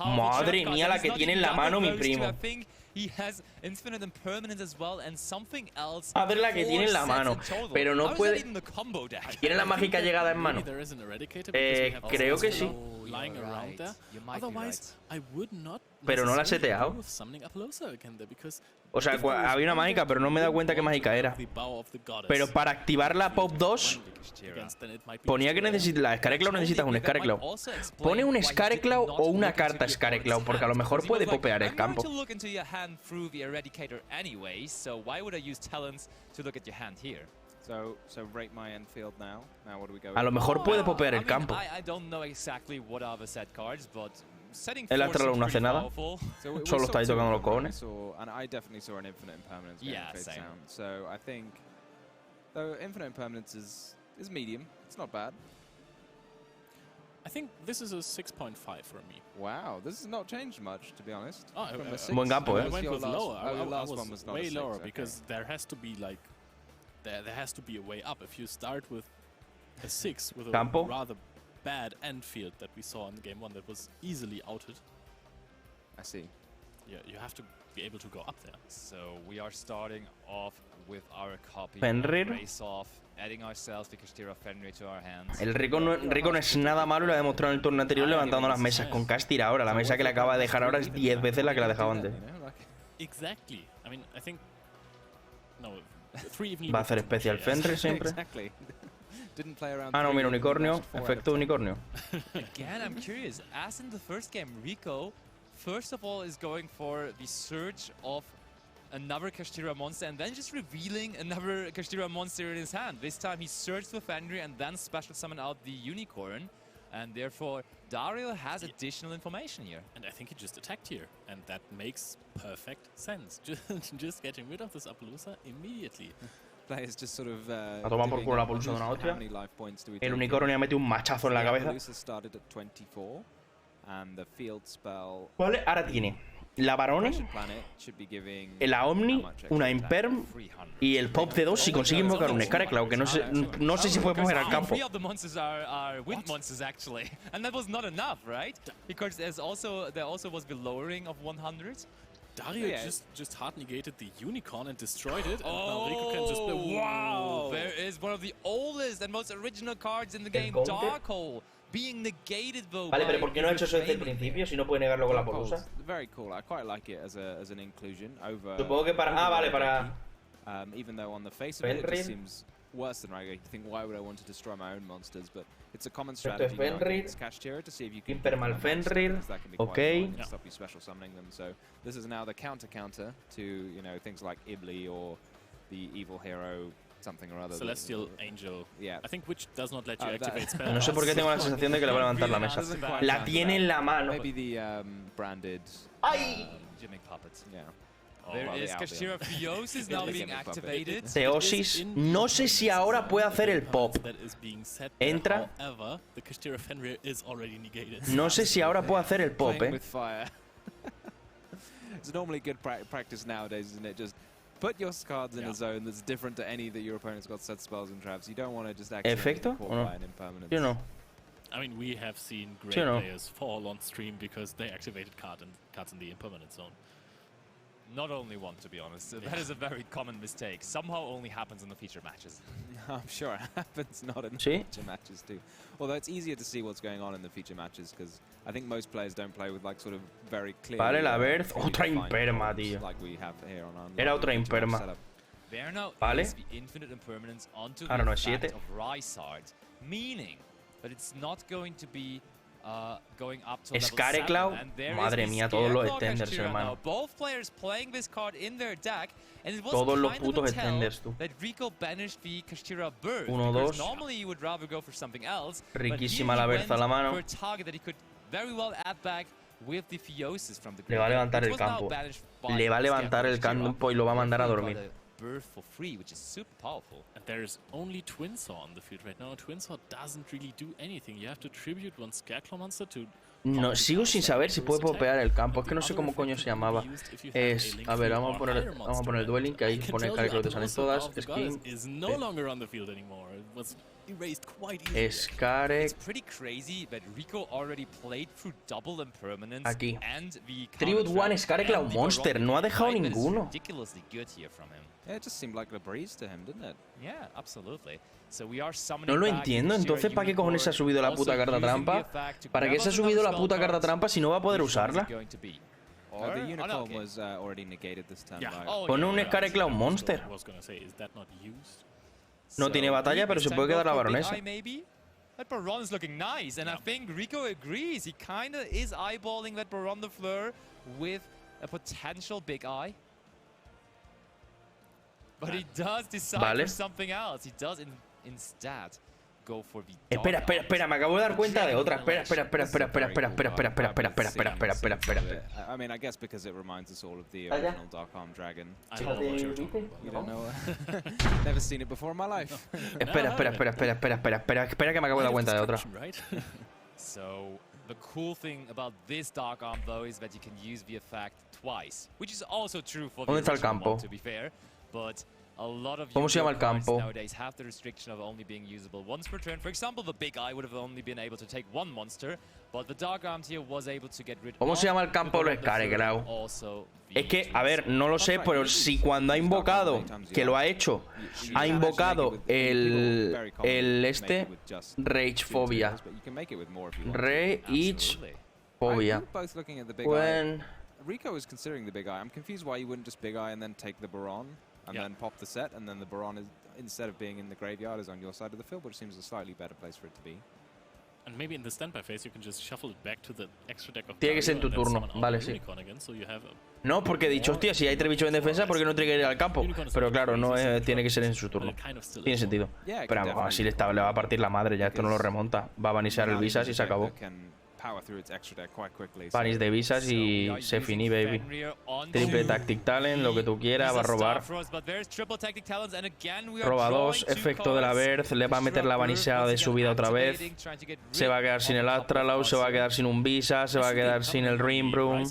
Madre mía, la que tiene en la mano mi primo. A ver la que tiene en la mano. Pero no puede... ¿Tiene la mágica llegada en mano? Creo que sí. Pero no la ha seteado. O sea, había una mágica, pero no me he dado cuenta qué mágica era. Pero para activar la Pop 2, ponía que la Scareclaw necesitas un Scareclaw. Pone un Scareclaw o una carta Scareclaw, porque a lo mejor puede popear el campo. A lo mejor puede popear el campo. El Astral no hace nada. Solo está ahí tocando los cojones. I think this is a 6.5 for me. Wow, this has not changed much, to be honest. Buen campo, I went with lower. I was way lower because there has to be like there has to be a way up. If you start with a 6 with a rather bad end field that we saw in game 1 that was easily outed. I see. Yeah, you have to be able to go up there. So we are starting off with our copy. Fenrir. Race off, adding ourselves the Castira Fenrir to our hands. El Rico no es nada malo y lo ha demostrado en el turno anterior levantando las mesas con Castira ahora. La mesa que le acaba de dejar ahora es 10 veces la que la dejaba antes. Exactly. I mean, I think no, 3 even. Va a hacer especial Fenrir siempre. Ah, no, mira, unicornio. Efecto unicornio. Again, I'm curious. As in the first game, Rico, first of all, is going for the search of another Kashtira monster and then just revealing another Kashtira monster in his hand. This time he searched for Fenrir and then special summon out the unicorn. And therefore, Dario has additional information here. And I think he just attacked here. And that makes perfect sense. Just getting rid of this Apollousa immediately. A tomar por culo la pulsa de una hostia. El unicornio ha metido un machazo en la cabeza. Vale, ahora tiene la Barone, la Omni, una Imperm y el Pop de 2 si consigue invocar un Scareclaw, que no sé si puede poner al campo. Dario just hard negated the Unicorn and destroyed it. And now Rico can just play. Wow! There is one of the oldest and most original cards in the game, Dark Hole, being negated though. Vale, pero ¿por qué no ha hecho eso desde el principio si no puede negarlo con la polusa? Very cool. I quite like it as an inclusion over. Supongo que para vale, para even though on the face of it, it just seems worse than Rigo. You think, why would I want to destroy my own monsters? But it's a common strategy now against Kashtira to see if you can Impermal Fenrir. Okay. Stop you special summoning them. So this is now the counter to, you know, things like Ibli or the evil hero something or other. Celestial Angel. Yeah. I think which does not let you activate spells. No sé por qué tengo la sensación de que le va a levantar la mesa. La tiene en la mano. Maybe the branded Gimmick puppets. Yeah. There is Kashtira Theosis now being activated. Theosis, no sé si ahora puede hacer el pop. Entra. No sé si ahora puede hacer el pop, It's normally good practice nowadays, isn't it? Just put your cards in a zone that's different to any that your opponent's got set spells and traps. You don't want to just accidentally get caught by an impermanence. You know. I mean, we have seen great players fall on stream because they activated cards in the impermanent zone. Not only one, to be honest. That is a very common mistake. Somehow only happens in the feature matches. I'm sure it happens not in the feature matches too. Although it's easier to see what's going on in the feature matches because I think most players don't play with like sort of very clear. Vale, la Verth, otra imperma, tío. Like we have here on Era otra imperma. Vale. Ahora no es 7. Meaning that it's not going to be going up to Scareclaw, madre mía, todos los extenders, hermano. Both players playing this card in their deck, and it was todos los kind putos of a tell extenders, tú. that Rico banished the Kashtira Birth. 1, 2. Normally you would rather go for something else. Riquísima la Berza a la mano. For a target that he could very well add back with the Theosis from the Le va a levantar el campo. Le va a levantar el campo y lo va a mandar a dormir. Birth for free, which is super powerful. And there's only Twinsaw on the field right now. Twinsaw doesn't really do anything. You have to tribute one Scareclaw monster to. No, sigo sin saber si puede popear el campo. Es que no sé cómo coño se llamaba. Es, a ver, vamos a poner el Dueling, que ahí pone Scareclaw, te salen todas. Skin. It's pretty crazy that Rico already played through double impermanence. Aquí. And the Tribute 1 Scareclaw Monster. No ha dejado ninguno. Ridiculously good here from him. Yeah, it just seemed like a breeze to him, didn't it? Yeah, absolutely. So we are no lo entiendo, entonces ¿para qué cojones se ha subido la puta carta trampa? ¿Para qué se ha subido la puta carta trampa si no va a poder usarla? The Unicorn was already negated this time. Pone un Scareclaw Monster. No tiene batalla, pero se puede quedar la baronesa. That Baron is looking nice, and I think Rico agrees. He kind of is eyeballing that Baron the Fleur with a potential big eye. But he does decide for something else. He does instead go for the Espera, me acabo de dar cuenta de otra. Espera. I mean, I guess because it reminds us all of the original Dark Arm Dragon. I don't know what you're talking about. You don't know? Never seen it before in my life. Espera, que me acabo de dar cuenta de otra. So, the cool thing about this Dark Arm, though, is that you can use the effect twice, which is also true for the original one, to be fair. But a lot of ¿Cómo se llama el campo? Nowadays have the restriction of only being usable once per turn. For example, the Big Eye would have only been able to take one monster, but the Dark Arm tier was able to get rid of. ¿Cómo se llama el campo de Scareclaw? Es que, a ver, no lo sé, pero si cuando ha invocado, que lo ha hecho, ha invocado el Rage Phobia. Rage Phobia. When Rico is considering the Big Eye. I'm confused why you wouldn't just Big Eye and then take the Baron and then pop the set, and then the Baron is, instead of being in the graveyard, is on your side of the field, which seems a slightly better place for it to be. And maybe in the standby phase you can just shuffle it back to the extra deck of Tiene que ser en tu turno, vale, sí. No, porque he dicho, hostia, si hay 3 bichos en defensa, ¿por qué no tiene que ir al campo? Pero claro, no tiene que ser en su turno. Tiene sentido. Pero vamos, así le va a partir la madre, ya esto no lo remonta. Va a vanisear el Visas y se acabó. Panis de Visas y se finí, baby. Triple Tactic Talent, lo que tú quieras, va a robar. Roba 2, efecto de la Verth, le va a meter la vaniseada de su vida otra vez. Se va a quedar sin el Astralaw, se va a quedar sin un Visa, se va a quedar sin el Rimbroom.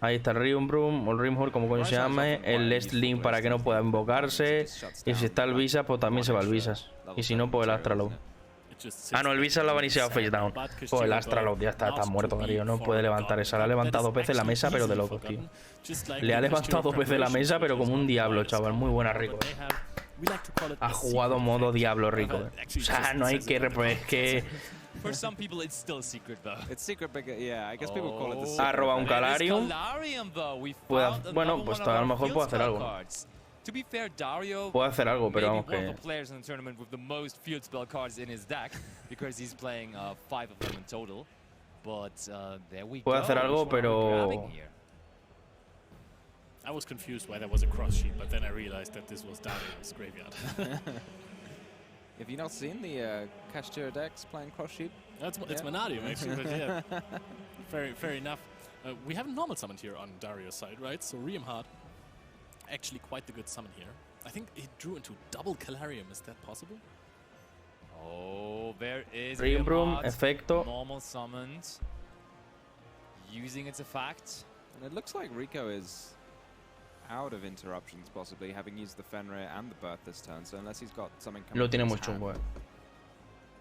Ahí está el Rimbrum, o el Rimhor, como coño se llame, el Lest Link para que no pueda invocarse. Y si está el Visas, pues también se va el Visas. Y si no, pues el Astraload. Ah, no, el Visas lo ha balanceado face down. Pues el Astraload ya está muerto, Darío. No puede levantar esa. Le ha levantado 2 veces la mesa, pero de locos, tío. Le ha levantado 2 veces la mesa, pero como un diablo, chaval. Muy buena, Rico. Ha jugado modo diablo, Rico. O sea, no hay que reprobar. Es que... For some people, it's still secret, though. It's secret, but yeah, I guess people call it the secret. Ha robado un Calarium. Bueno, pues a lo mejor puede hacer algo. To be fair, Dario puede hacer algo, pero vamos que... one of the players in the tournament with the most field spell cards in his deck, because he's playing 5 of them in total. But there we go. Puede hacer algo, pero... I was confused why there was a cross sheet, but then I realized that this was Dario's graveyard. Have you not seen the Kashtira decks playing cross sheet? It's Manadium, actually, but yeah. Fair enough. We haven't normal summoned here on Dario's side, right? So Riemhard, actually quite the good summon here. I think he drew into double Calarium. Is that possible? Oh, there is Riembrum, Efecto. Normal summoned. Using its effect. And it looks like Rico is out of interruptions, possibly, having used the Fenrir and the Birth this turn. So unless he's got something coming Lo tiene muy chungo,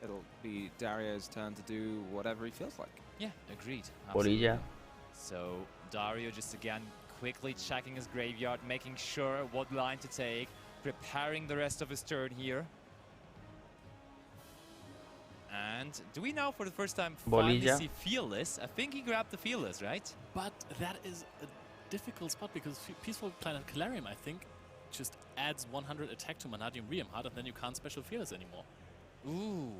it'll be Dario's turn to do whatever he feels like. Yeah, agreed. Polilla. So Dario just again quickly checking his graveyard, making sure what line to take, preparing the rest of his turn here. And do we now for the first time finally see Fearless? I think he grabbed the Fearless, right? But that is a difficult spot because Peaceful Planet Calarium, I think, just adds 100 attack to Manadium Riemhard, and then you can't special Fearless anymore. Ooh,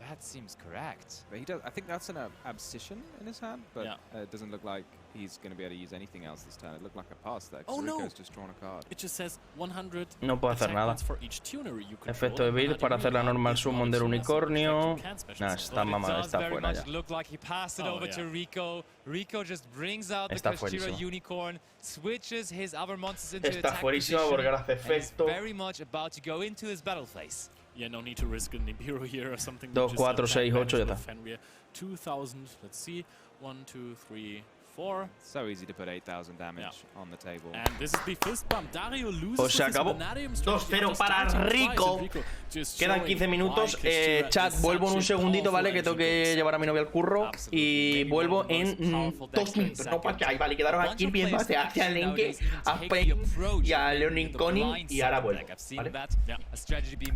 that seems correct. But he does. I think that's an Abscission in his hand, but it doesn't look like he's going to be able to use anything else this turn. It looked like a pass there. Oh no! Rico's just drawn a card. It just says 100 no puedo hacer nada. for each tuner you Efecto de build para hacer la normal summon del unicornio. Nah, está mamada, está fuera ya. Look like he passed it over to Rico. Rico just brings out the Kashtira Unicorn, switches his other monsters into attack position, porque hace efecto. Very much about to go into his battle phase. Yeah, no need to risk a Nibiru here or something. 2, 4, 6, 8 ya está. 2000, let's see. 1, 2, 3, 4. So easy to put 8,000 damage on the table. And this is the fist bump. Dario loses. Pues se acabó. 2-0 para Rico. Quedan 15 minutos. Chat, vuelvo en un segundito, ¿vale? Que tengo que llevar a mi novia al curro. Y vuelvo en 2 minutos. No para que ahí, vale. Quedaros aquí viendo hacia Lenke, a Pei y a Leonin Conning. Y ahora vuelvo, ¿vale?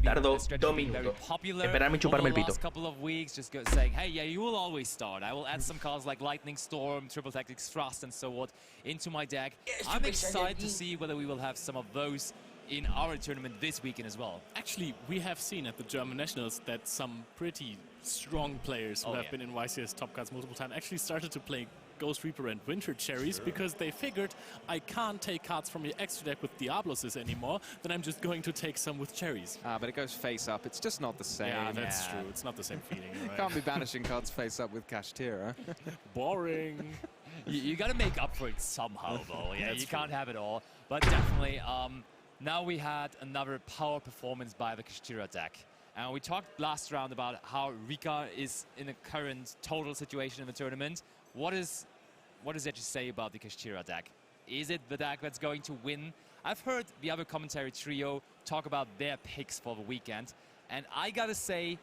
Tardo 2 minutos. Esperarme y chuparme el pito. Thrust and so what into my deck. I'm excited to see whether we will have some of those in our tournament this weekend as well. Actually, we have seen at the German Nationals that some pretty strong players who have been in YCS Top Cards multiple times actually started to play Ghost Reaper and Winter Cherries because they figured I can't take cards from your extra deck with Diabloses anymore, then I'm just going to take some with Cherries. But it goes face up. It's just not the same. Yeah, that's true. It's not the same feeling. Right? Can't be banishing cards face up with Kashtira. Boring. You got to make up for it somehow, though. Yeah, you can't have it all. But definitely, now we had another power performance by the Kashtira deck. And we talked last round about how Rika is in a current total situation in the tournament. What is there to say about the Kashtira deck? Is it the deck that's going to win? I've heard the other commentary trio talk about their picks for the weekend. And I gotta say,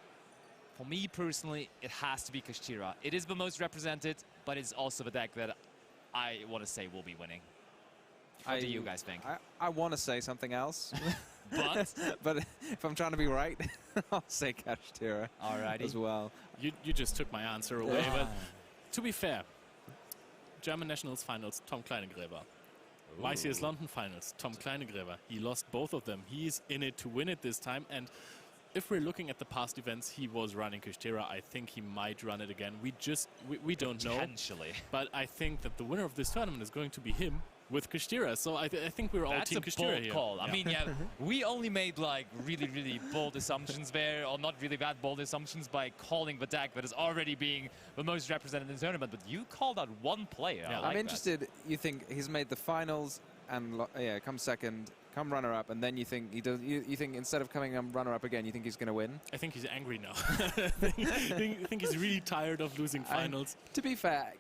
for me personally, it has to be Kashtira. It is the most represented, but it's also the deck that I want to say will be winning. What do you guys think? I want to say something else. But if I'm trying to be right, I'll say Kashtira as well. You just took my answer away. But to be fair, German Nationals Finals, Tom Kleinegräber. YCS London Finals, Tom Kleinegräber. He lost both of them. He's in it to win it this time. And if we're looking at the past events, he was running Kashtira. I think he might run it again. We don't know. Potentially. But I think that the winner of this tournament is going to be him with Kashtira. So I think we're all Team Kashtira here. That's a bold call. I mean, we only made like really, really bold assumptions there, or not really that bold assumptions by calling the deck that is already being the most represented in the tournament. But you called out one player. Yeah, I'm interested. You think he's made the finals and come second, come runner-up, and then you think he does. You think instead of coming runner-up again, you think he's going to win? I think he's angry now. I think he's really tired of losing finals. To be fair,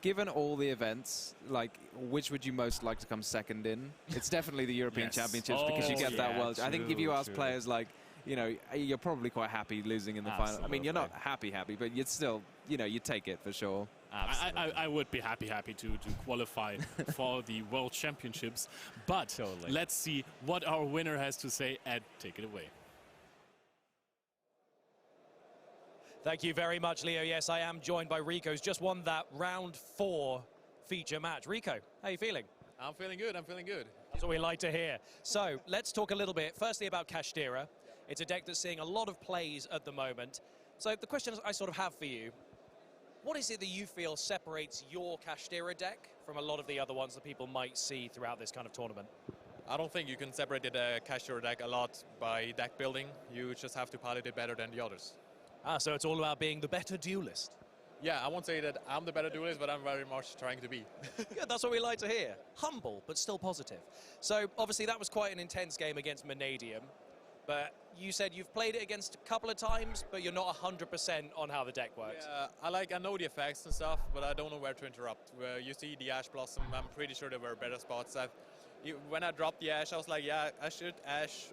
given all the events, like, which would you most like to come second in? It's definitely the European Championships because you get that world. I think if you ask players, like, you know, you're probably quite happy losing in the final. I mean, you're not happy, but you'd still, you know, you take it for sure. I would be happy to qualify for the World Championships. But let's see what our winner has to say, and take it away. Thank you very much, Leo. Yes, I am joined by Rico, who's just won that round 4 feature match. Rico, how are you feeling? I'm feeling good. I'm feeling good. That's what we like to hear. So let's talk a little bit, firstly, about Kashtira. It's a deck that's seeing a lot of plays at the moment. So the question I sort of have for you, what is it that you feel separates your Kashtira deck from a lot of the other ones that people might see throughout this kind of tournament? I don't think you can separate the Kashtira deck a lot by deck building. You just have to pilot it better than the others. So it's all about being the better duelist. Yeah, I won't say that I'm the better duelist, but I'm very much trying to be. Good, that's what we like to hear. Humble, but still positive. So obviously that was quite an intense game against Vanadium, but you said you've played it against a couple of times, but you're not 100% on how the deck works. Yeah, I know the effects and stuff, but I don't know where to interrupt. Where you see the Ash Blossom, I'm pretty sure there were better spots. When I dropped the Ash, I was like, yeah, I should Ash,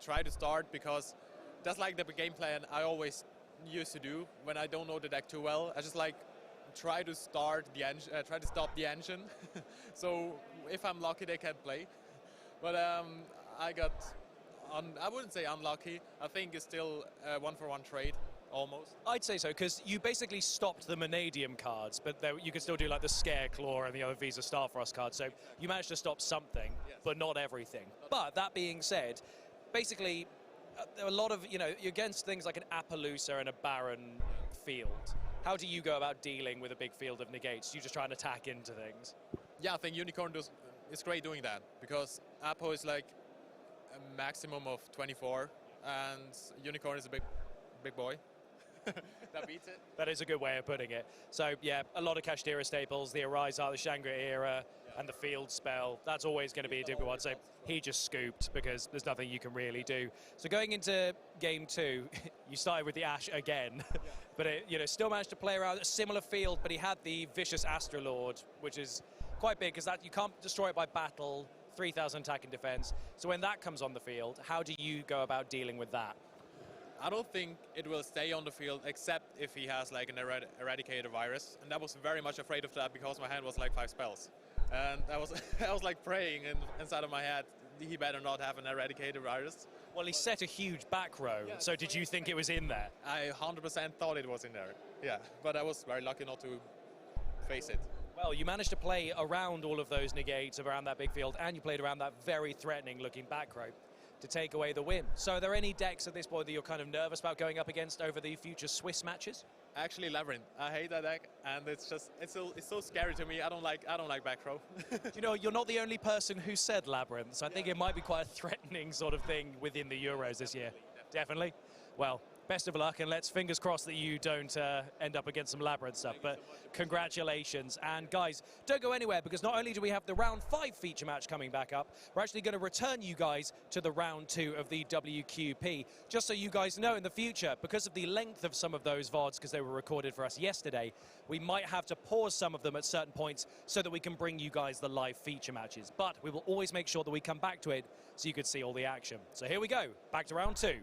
try to start, because that's like the game plan I always used to do when I don't know the deck too well. I just try to start the engine, try to stop the engine. So if I'm lucky, they can play. But I wouldn't say unlucky. I think it's still a 1-for-1 trade, almost. I'd say so, because you basically stopped the Vanadium cards, but you could still do like the Scare Claw and the other Visa Starfrost cards. So you managed to stop something, but not everything. But that being said, basically, there are a lot of, you know, you're against things like an Appaloosa and a Baron field. How do you go about dealing with a big field of negates? You just try and attack into things? Yeah, I think Unicorn is great doing that, because Appo is like a maximum of 24, and Unicorn is a big boy. That beats it. That is a good way of putting it. So, yeah, a lot of Kashtira staples, the Arise-Art, the Shangri-Era, and the field spell. That's always going to be a difficult one. So he just scooped because there's nothing you can really do. So going into game 2, you started with the Ash again, but it, still managed to play around a similar field, but he had the Vicious Astrolord, which is quite big because that you can't destroy it by battle, 3,000 attack and defense. So when that comes on the field, how do you go about dealing with that? I don't think it will stay on the field, except if he has like an Eradicator virus. And I was very much afraid of that because my hand was like 5 spells. And I was like praying inside of my head, he better not have an Eradicator virus. Well, he set a huge back row, so did you think it was in there? I 100% thought it was in there, yeah. But I was very lucky not to face it. Well, you managed to play around all of those negates, around that big field, and you played around that very threatening looking back row to take away the win. So are there any decks at this point that you're kind of nervous about going up against over the future Swiss matches? Actually, Labyrinth. I hate that deck, and it's so scary to me. I don't like back row. You know, you're not the only person who said Labyrinth, so I think it might be quite a threatening sort of thing within the Euros this year. Definitely. Well, best of luck, and let's fingers crossed that you don't end up against some Labyrinth stuff, but congratulations. And guys, don't go anywhere, because not only do we have the round 5 feature match coming back up, we're actually going to return you guys to the round 2 of the WQP. Just so you guys know, in the future, because of the length of some of those VODs, because they were recorded for us yesterday, we might have to pause some of them at certain points so that we can bring you guys the live feature matches. But we will always make sure that we come back to it so you can see all the action. So here we go, back to round 2.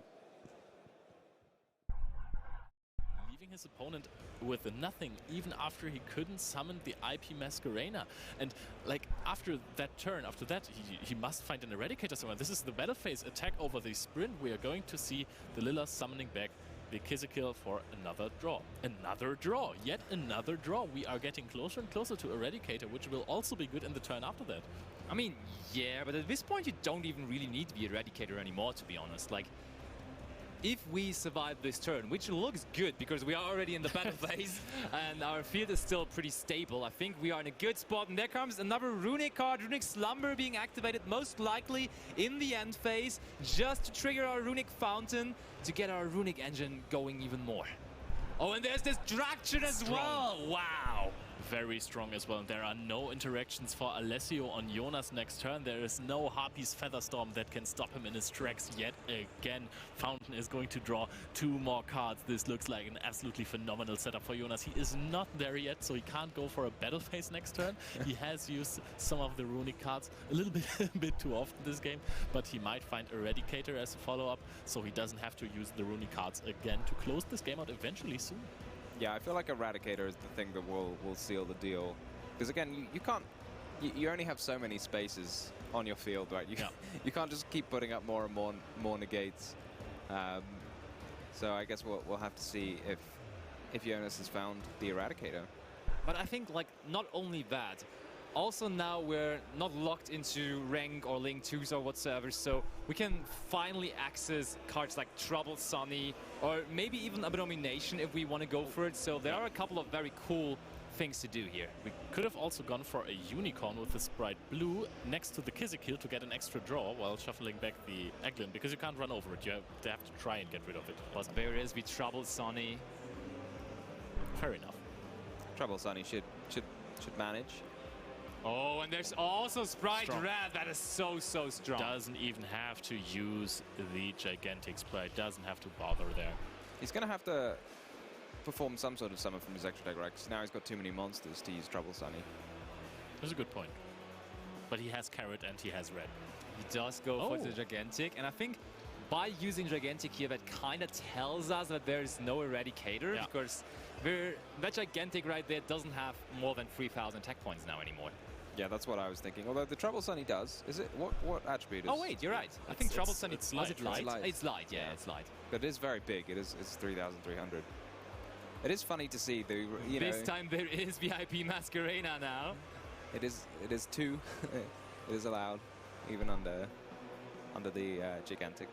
His opponent with nothing, even after he couldn't summon the IP Masquerena. And like after that turn, after that, he must find an Eradicator somewhere. This is the battle phase attack over the sprint. We are going to see the Lilla summoning back the Kizikil for another draw. Another draw, yet another draw. We are getting closer and closer to Eradicator, which will also be good in the turn after that. I mean, yeah, but at this point you don't even really need the Eradicator anymore, to be honest. Like, if we survive this turn, which looks good because we are already in the battle phase and our field is still pretty stable, I think we are in a good spot. And there comes another Runic card, Runic Slumber being activated most likely in the end phase, just to trigger our Runic Fountain to get our Runic engine going even more. Oh, and there's Destruction as well. Wow. very strong as well. And there are no interactions for Alessio on Jonas next turn. There is no Harpy's Featherstorm that can stop him in his tracks yet again. Fountain is going to draw 2 more cards. This looks like an absolutely phenomenal setup for Jonas. He is not there yet, so he can't go for a battle phase next turn. He has used some of the runic cards a little bit too often this game, but he might find Eradicator as a follow-up, so he doesn't have to use the runic cards again to close this game out eventually soon. Yeah, I feel like Eradicator is the thing that will seal the deal. Because again, you can't... You only have so many spaces on your field, right? You can't just keep putting up more and more negates. So I guess we'll have to see if Jonas has found the Eradicator. But I think, like, not only that, also now we're not locked into rank or link 2s or whatsoever, so we can finally access cards like Trouble Sunny or maybe even Abomination if we want to go for it. So there are a couple of very cool things to do here. We could have also gone for a Unicorn with the Sprite Blue next to the Kizikil to get an extra draw while shuffling back the Eglin, because you can't run over it. You have to try and get rid of it. But there is with Trouble Sunny. Fair enough. Trouble Sunny should manage. Oh, and there's also Sprite Red. That is so strong. Doesn't even have to use the gigantic Sprite. Doesn't have to bother there. He's going to have to perform some sort of summon from his extra deck, right? Because now he's got too many monsters to use Trouble Sunny. That's a good point. But he has Carrot and he has Red. He does go for the Gigantic, and I think by using Gigantic here, that kind of tells us that there is no Eradicator, because that Gigantic right there doesn't have more than 3,000 tech points now anymore. Yeah, that's what I was thinking. Although the Trouble Sunny does. Is it? What attribute is? Oh wait, you're right. I think Trouble Sunny is light. It's light, yeah, it's light. But it is very big. It's 3,300. It is funny to see the this time there is VIP Masquerena now. It is 2. It is allowed, even under the Gigantic.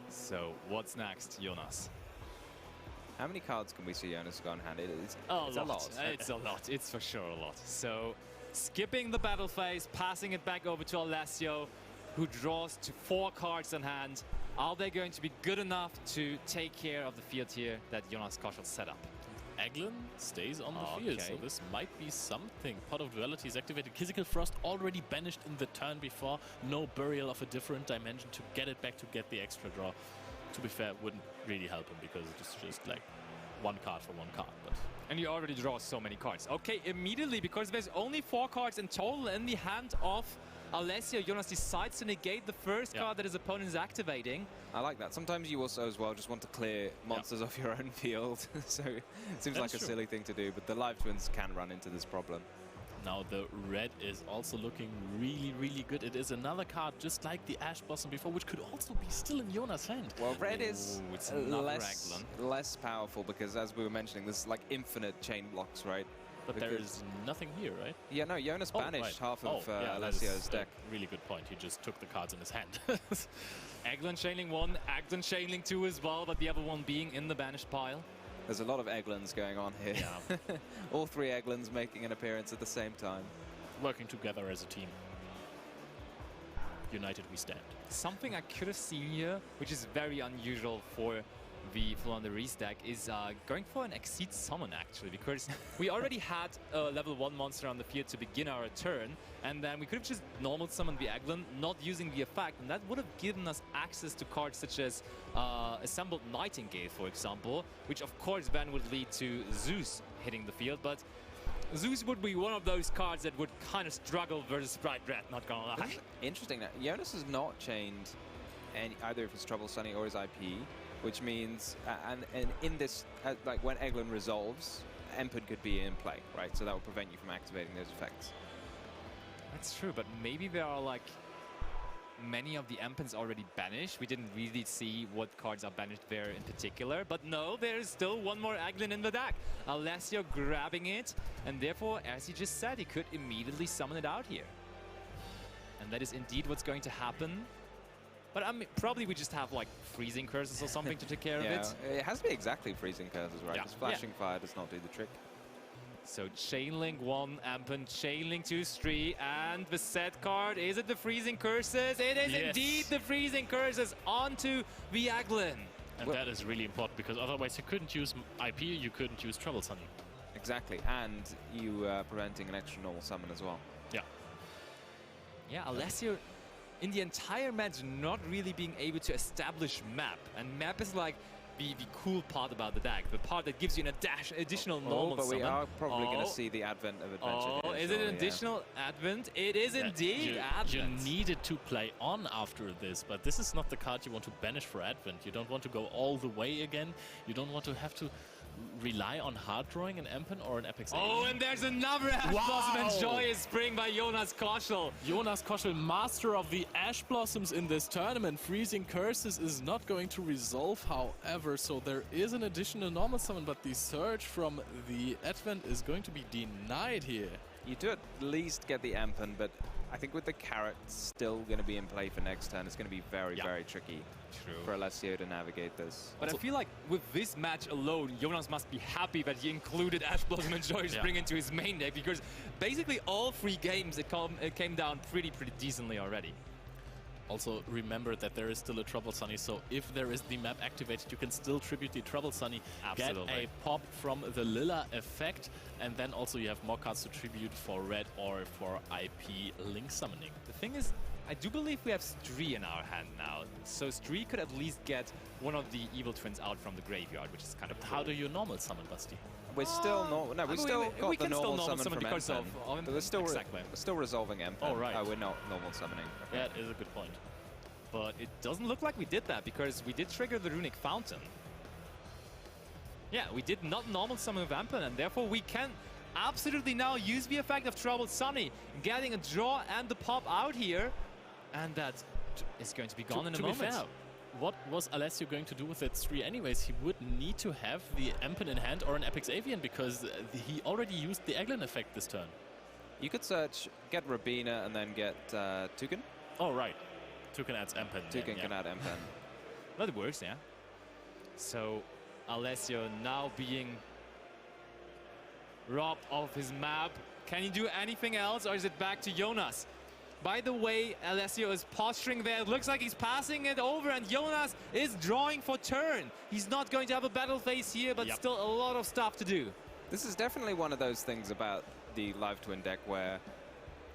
So what's next, Jonas? How many cards can we see Jonas go on hand? It's a lot. It's a lot. It's for sure a lot. So skipping the battle phase, passing it back over to Alessio, who draws to 4 cards on hand. Are they going to be good enough to take care of the field here that Jonas Koschel set up? Eglin stays on the field, so this might be something. Pot of Duality is activated. Kizikil Frost already banished in the turn before. No Burial of a different dimension to get it back to get the extra draw. To be fair, wouldn't really help him because it's just like 1 card for 1 card. But and you already draw so many cards. Okay, immediately, because there's only 4 cards in total in the hand of Alessio, Jonas decides to negate the first card that his opponent is activating. I like that. Sometimes you also as well just want to clear monsters off your own field. So it seems like a silly thing to do, but the Live Twins can run into this problem. Now the red is also looking really good. It is another card just like the Ash Blossom before, which could also be still in Jonas' hand. Well, red is less powerful because, as we were mentioning, there's like infinite chain blocks, right? But there is nothing here, right? Yeah, no, Jonas banished half of Alessio's deck. Really good point. He just took the cards in his hand. Eglin Chainlink 1, Eglin Chainlink 2 as well, but the other one being in the banished pile. There's a lot of Eglins going on here. Yeah. All 3 Eglins making an appearance at the same time. Working together as a team. United we stand. Something I could have seen here, which is very unusual for the Flanders deck, is going for an Exceed Summon, actually, because we already had a level 1 monster on the field to begin our turn, and then we could have just normal summoned the Eglin, not using the effect, and that would have given us access to cards such as Assembled Nightingale, for example, which of course then would lead to Zeus hitting the field, but Zeus would be one of those cards that would kind of struggle versus Sprite Red, not gonna lie. Interesting that Jonas has not chained either of his Trouble Sunny or his IP, which means, and in this, like when Eglin resolves, Empen could be in play, right? So that will prevent you from activating those effects. That's true, but maybe there are like many of the Empens already banished. We didn't really see what cards are banished there in particular, but no, there is still one more Eglin in the deck. Alessio grabbing it, and therefore, as he just said, he could immediately summon it out here. And that is indeed what's going to happen. But I mean, probably we just have like freezing curses or something to take care of it. It has to be exactly freezing curses, right? Because flashing fire does not do the trick. So Chainlink 1, Empen, Chainlink 2, 3, and the set card. Is it the freezing curses? It is indeed the freezing curses onto the Eglin. And that is really important because otherwise you couldn't use IP, you couldn't use Trouble Sunny. Exactly, and you preventing an extra normal summon as well. Yeah. Yeah, Alessio in the entire match not really being able to establish map. And map is like the cool part about the deck, the part that gives you an additional normal but summon. we are probably going to see the advent of adventure. Oh, is it an additional advent? It is indeed advent. You needed to play on after this, but this is not the card you want to banish for advent. You don't want to go all the way again. You don't want to have to rely on hard drawing an Empen or an Epic. Oh, and there's another Ash Blossom and Joyous Spring by Jonas Koschel. Jonas Koschel, master of the Ash Blossoms in this tournament. Freezing Curses is not going to resolve, however, so there is an additional normal summon, but the surge from the Advent is going to be denied here. You do at least get the Empen, but I think with the carrot still going to be in play for next turn, it's going to be very, very tricky for Alessio to navigate this. But I feel like with this match alone, Jonas must be happy that he included Ash Blossom and Joyous Spring into his main deck, because basically all 3 games it came down pretty decently already. Also, remember that there is still a Trouble Sunny, so if there is the map activated, you can still tribute the Trouble Sunny, get a pop from the Lilla effect, and then also you have more cards to tribute for red or for IP Link summoning. The thing is, I do believe we have Stree in our hand now, so Stree could at least get one of the Evil Twins out from the graveyard, which is kind of cool. How do you normal summon, Basti? We're still we still got the normal summon from because Empen. of We're still resolving Empen. Oh, right. We're not normal summoning. Okay. Yeah, that is a good point. But it doesn't look like we did that, because we did trigger the Runic Fountain. Yeah, we did not normal summon with Empen, and therefore we can absolutely now use the effect of Troubled Sunny, getting a draw and the pop out here, and that is going to be gone in a moment. To be fair, what was Alessio going to do with that Stree anyways? He would need to have the Empen in hand or an Epic's Avian, because he already used the Eglin effect this turn. You could search, get Rabina, and then get Toucan. Oh, right. Toucan adds Empen. Toucan can add Empen. That works, yeah. So, Alessio now being robbed of his map. Can he do anything else, or is it back to Jonas? By the way, Alessio is posturing there. It looks like he's passing it over, and Jonas is drawing for turn. He's not going to have a battle phase here, but still a lot of stuff to do. This is definitely one of those things about the Live Twin deck where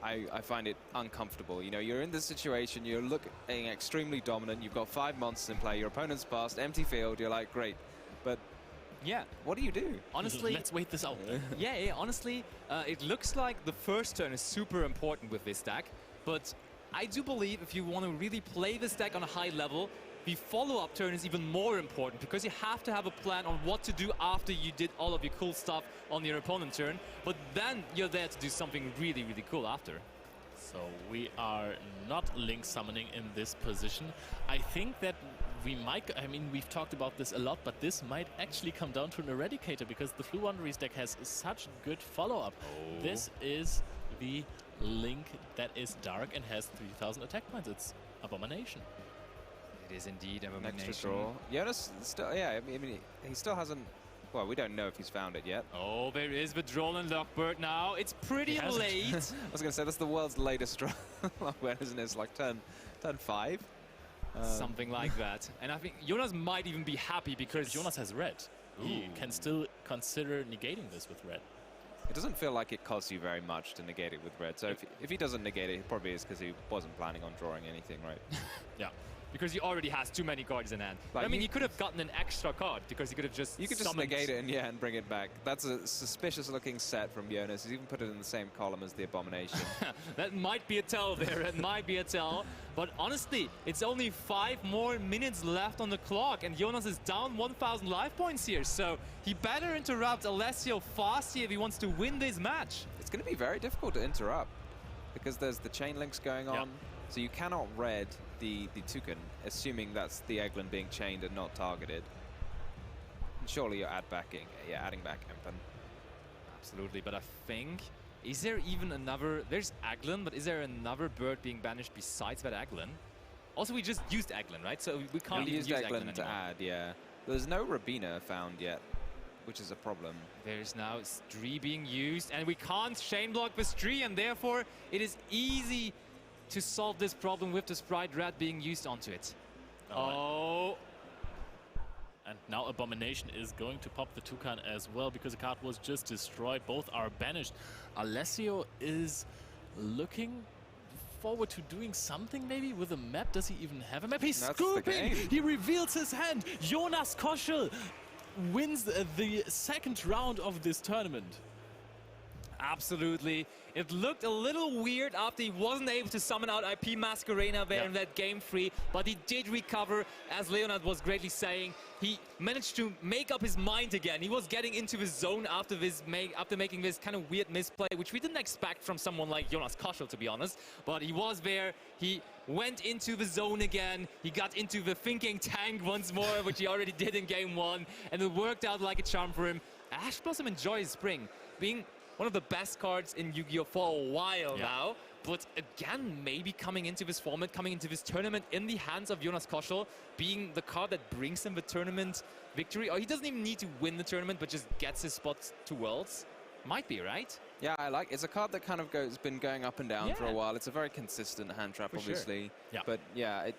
I find it uncomfortable. You know, you're in this situation, you're looking extremely dominant, you've got 5 monsters in play, your opponent's passed, empty field, you're like, great. But yeah, what do you do? Honestly, let's wait this out. yeah, honestly, it looks like the first turn is super important with this deck. But I do believe if you want to really play this deck on a high level, the follow-up turn is even more important, because you have to have a plan on what to do after you did all of your cool stuff on your opponent's turn. But then you're there to do something really cool after. So we are not Link summoning in this position. I think that we might, I mean, we've talked about this a lot, but this might actually come down to an Eradicator, because the Flu Wanderers deck has such good follow-up. Oh. This is the Link that is dark and has 3,000 attack points. It's Abomination. It is indeed Abomination. Extra draw. Jonas still, yeah, I mean, he still hasn't, well, we don't know if he's found it yet. Oh, there is the Droll Lockbird now. It's pretty late. I was going to say, that's the world's latest draw. When isn't it? It's like turn 5? Something like that. And I think Jonas might even be happy, because Jonas has red. He can still consider negating this with red. It doesn't feel like it costs you very much to negate it with red. So if he doesn't negate it, it probably is because he wasn't planning on drawing anything, right? Yeah. Because he already has too many cards in hand. Like, I mean, he could have gotten an extra card, because he could have just You could just negate it and bring it back. That's a suspicious-looking set from Jonas. He's even put it in the same column as the Abomination. That might be a tell there. It might be a tell. But honestly, it's only 5 more minutes left on the clock, and Jonas is down 1,000 life points here. So he better interrupt Alessio fast here if he wants to win this match. It's going to be very difficult to interrupt, because there's the chain links going on. So you cannot red the Toucan, assuming that's the Eglin being chained and not targeted. And surely you're adding back Empen. Absolutely, but I think, is there even another, there's Eglin, but is there another bird being banished besides that Eglin? Also, we just used Eglin, right? So we can't even use Eglin to add, yeah. There's no Rabina found yet, which is a problem. There's now Stree being used, and we can't chain block with Stree, and therefore it is easy to solve this problem with the Sprite Rat being used onto it. Oh. And Now Abomination is going to pop the Toucan as well because the card was just destroyed. Both are banished. Alessio is looking forward to doing something maybe with a map. Does he even have a map? He's scooping! He reveals his hand! Jonas Koschel wins the second round of this tournament. Absolutely. It looked a little weird after he wasn't able to summon out IP Masquerena there in that game 3, but he did recover. As Leonard was greatly saying, he managed to make up his mind again. He was getting into his zone after making this kind of weird misplay, which we didn't expect from someone like Jonas Koschel, to be honest. But he was there. He went into the zone again. He got into the thinking tank once more, which he already did in game 1, and it worked out like a charm for him. Ash Blossom enjoys Spring, being one of the best cards in Yu-Gi-Oh! For a while now. But again, maybe coming into this format, coming into this tournament in the hands of Jonas Koschel, being the card that brings him the tournament victory. Or he doesn't even need to win the tournament, but just gets his spots to Worlds. Might be, right? Yeah, it's a card that kind of been going up and down for a while. It's a very consistent hand trap, obviously. Yeah. But yeah,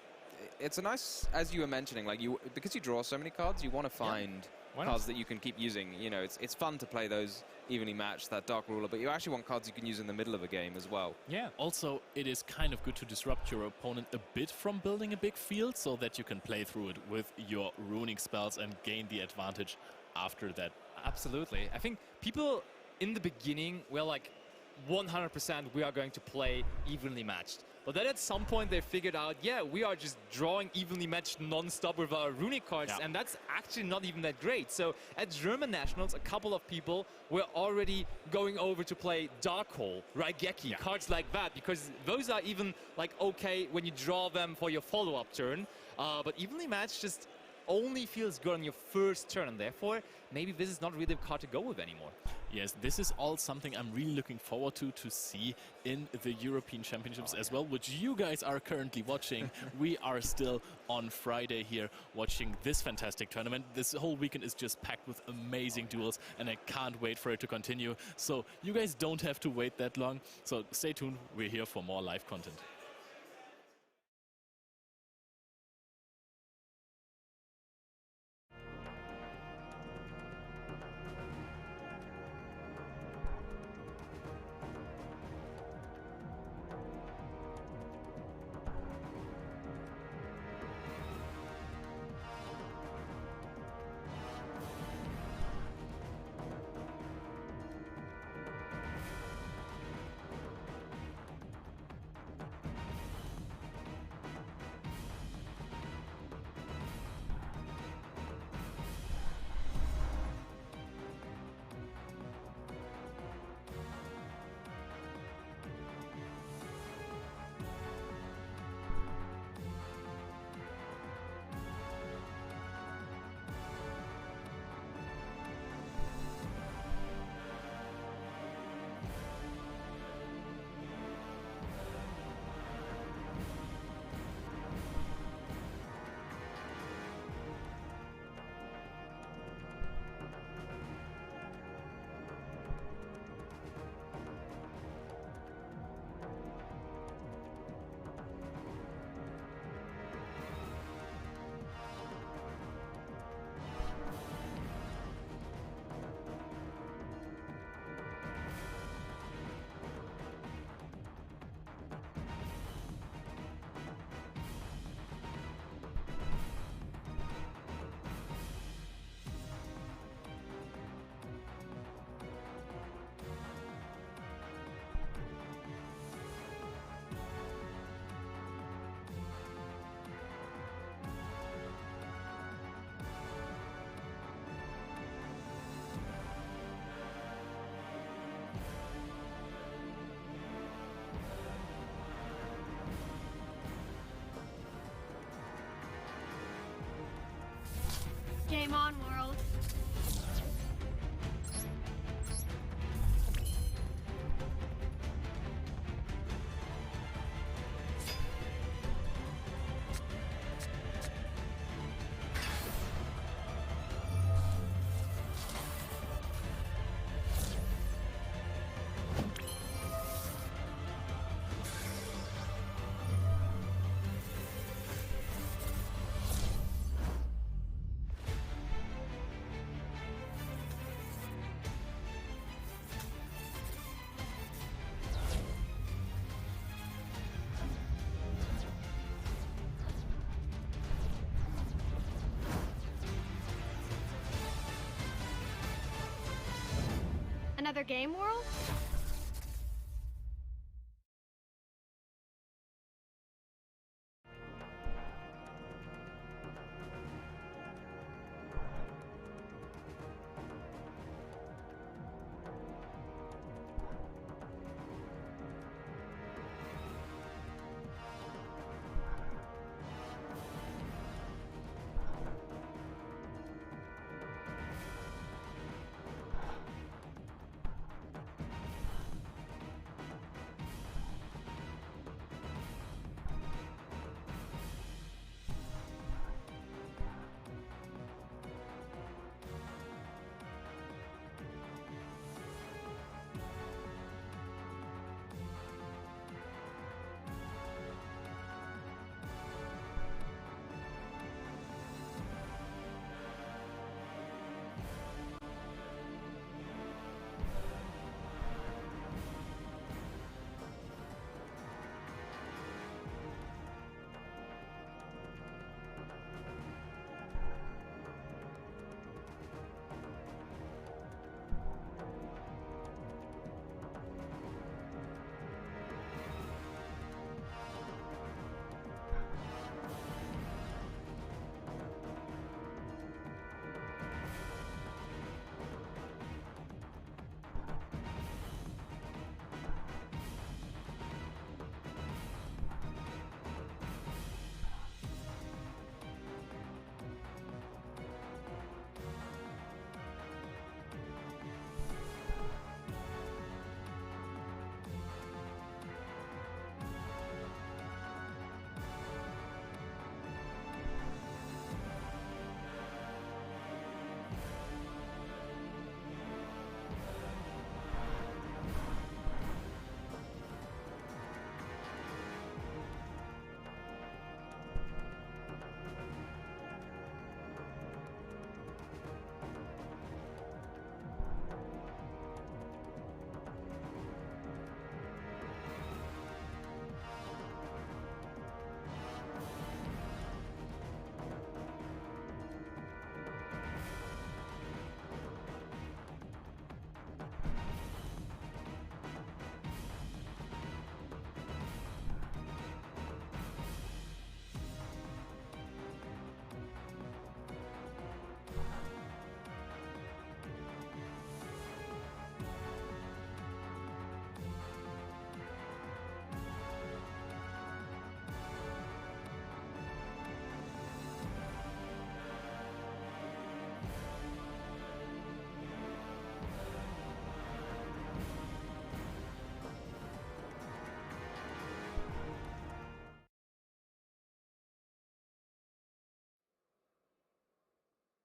it's a nice, as you were mentioning, like because you draw so many cards, you want to find cards that you can keep using. You know, it's fun to play those evenly matched, that Dark Ruler, but you actually want cards you can use in the middle of a game as well. Yeah. Also, it is kind of good to disrupt your opponent a bit from building a big field so that you can play through it with your runing spells and gain the advantage after that. Absolutely. I think people in the beginning were like 100% we are going to play evenly matched. But then at some point they figured out, yeah, we are just drawing evenly matched non-stop with our runic cards, and that's actually not even that great. So at German Nationals, a couple of people were already going over to play Darkhole, Raigeki, cards like that, because those are even like okay when you draw them for your follow-up turn. But evenly matched just only feels good on your first turn, and therefore maybe this is not really the card to go with anymore. Yes, this is all something I'm really looking forward to see in the European Championships as well, which you guys are currently watching. We are still on Friday here watching this fantastic tournament. This whole weekend is just packed with amazing duels, and I can't wait for it to continue. So you guys don't have to wait that long. So stay tuned. We're here for more live content. Game on, world. another game, World?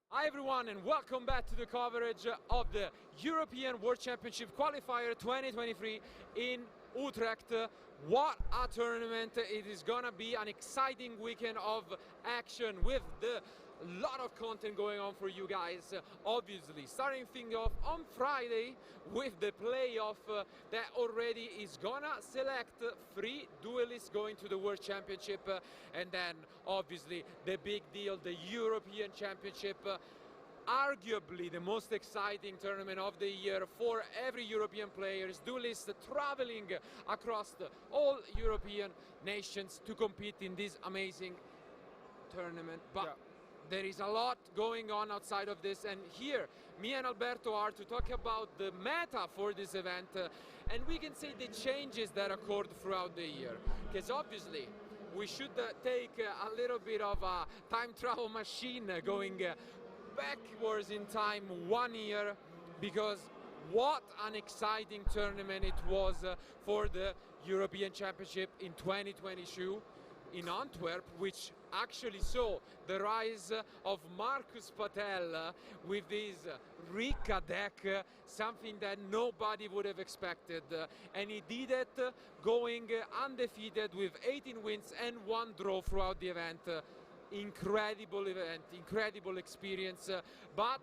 Hi everyone and welcome back to the coverage of the European World Championship Qualifier 2023 in Utrecht. What a tournament! It is gonna be an exciting weekend of action with the lot of content going on for you guys. Obviously, starting things off on Friday with the playoff that already is gonna select 3 duelists going to the World Championship, and then obviously the big deal, the European Championship. Arguably the most exciting tournament of the year for every European players, duelists traveling across all European nations to compete in this amazing tournament. But there is a lot going on outside of this, and here me and Alberto are to talk about the meta for this event, and we can say the changes that occurred throughout the year, because obviously we should take a little bit of a time travel machine going backwards in time 1 year, because what an exciting tournament it was for the European Championship in 2022 in Antwerp, which actually saw the rise of Marcus Patel with his Rika deck, something that nobody would have expected, and he did it going undefeated with 18 wins and 1 draw throughout the event. incredible event, incredible experience, but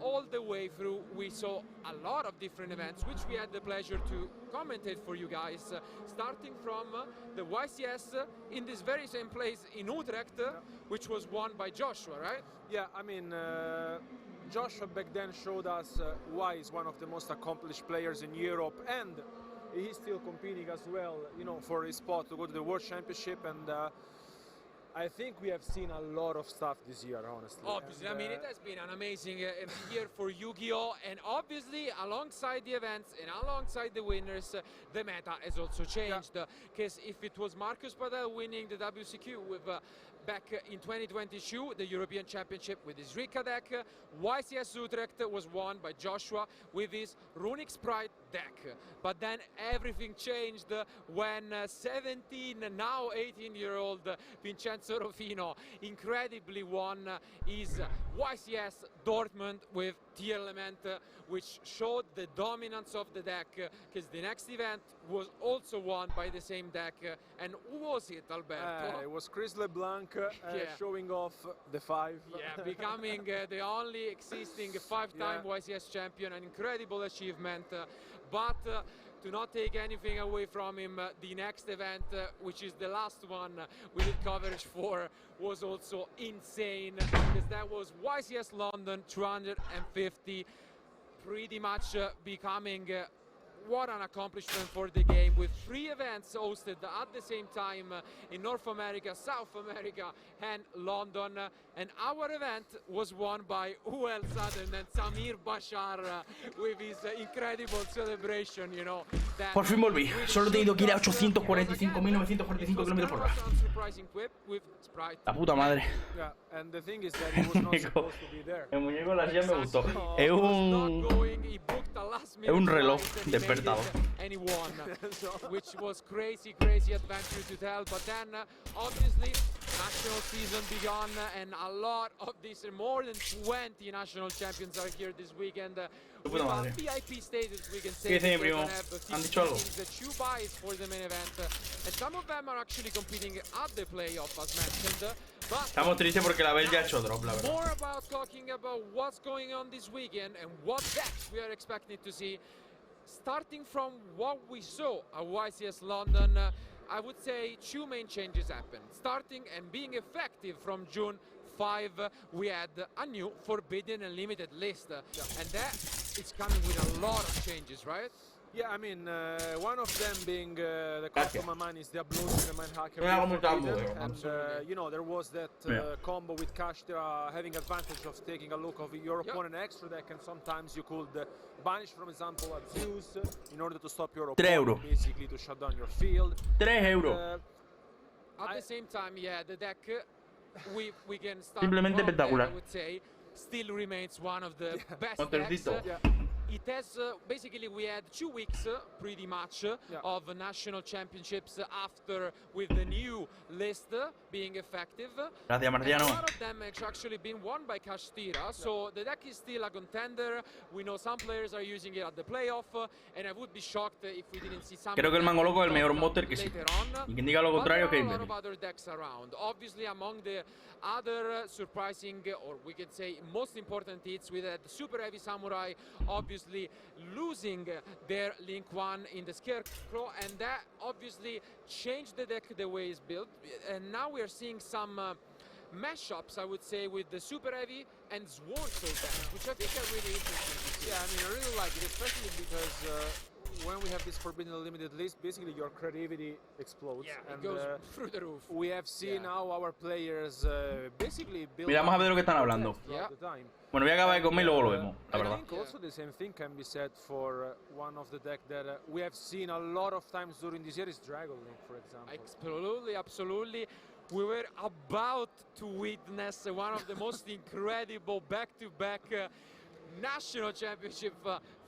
all the way through we saw a lot of different events which we had the pleasure to commentate for you guys, starting from the YCS in this very same place in Utrecht, which was won by Joshua, right? Yeah, I mean, Joshua back then showed us why he's one of the most accomplished players in Europe, and he's still competing as well, you know, for his spot to go to the World Championship. And I think we have seen a lot of stuff this year, honestly. Obviously, and, I mean, it has been an amazing year for Yu-Gi-Oh! And obviously, alongside the events and alongside the winners, the meta has also changed. Because if it was Marcus Padel winning the WCQ with back in 2022, the European Championship with his Rika deck, YCS Utrecht was won by Joshua with his Runic Sprite deck. But then everything changed when 17, now 18-year-old Vincenzo Rufino incredibly won his YCS Dortmund with T-Element, which showed the dominance of the deck, because the next event was also won by the same deck. And who was it, Alberto? It was Chris LeBlanc showing off the 5. Yeah, becoming the only existing 5-time YCS champion, an incredible achievement. But to not take anything away from him, the next event, which is the last one we did coverage for, was also insane, because that was YCS London 250, pretty much becoming what an accomplishment for the game, with 3 events hosted at the same time in North America, South America and London. And our event was won by who else other than Samir Bashar with his incredible celebration, you know. Por fin volví. Solo he tenido que ir a 845.945 km por hora. La puta madre. El muñeco de la silla me gustó. Es un reloj despertador. Which was crazy adventure to tell. But then obviously national season began, and a lot of these, more than 20 national champions are here this weekend. With a VIP status, we can say. ¿Qué dice mi primo? ¿Han dicho algo? Two buys for the main event, and some of them are actually competing at the playoff, as mentioned. But estamos tristes porque la Bell ya ha hecho drop, la verdad. More about talking about what's going on this weekend and what decks we are expecting to see. Starting from what we saw at YCS London, I would say 2 main changes happened. Starting and being effective from June 5, we had a new Forbidden and Limited list. And that is coming with a lot of changes, right? Yeah, I mean, one of them being the cost of my money is the upload to the Manhacker. And, you know, there was that combo with Kashtira having advantage of taking a look of your opponent extra deck, and sometimes you could banish, for example, a Zeus in order to stop your opponent, basically to shut down your field. 3 euros. At the same time, yeah, the deck we can start simplemente espectacular. I would say still remains one of the best decks. It has basically, we had 2 weeks pretty much of national championships after, with the new list being effective. Gracias, Marciano. A lot of them have actually been won by Kashtira, so the deck is still a contender. We know some players are using it at the playoff, and I would be shocked if we didn't see some. Creo que el Mango Loco es el mejor monster que sí. Y quien diga lo contrario, que a lot of other decks around. Obviously, among the other surprising, or we could say most important hits, we had Super Heavy Samurai, obviously losing their Link 1 in the Scarecrow, and that obviously changed the deck the way it's built. And now we are seeing some mashups, I would say, with the Super Heavy and Swordsword decks, which I think are really interesting. Yeah, I mean, I really like it, especially because when we have this Forbidden Limited list, basically your creativity explodes. Yeah, and, it goes through the roof. We have seen how our players basically build. Mira, vamos a ver de lo que están hablando. Bueno, voy a acabar de comer y luego lo vemos, la verdad. I think also the same thing can be said for one of the deck that we have seen a lot of times during this year is Dragon Link, for example. Absolutely, absolutely. We were about to witness one of the most incredible back-to-back national championship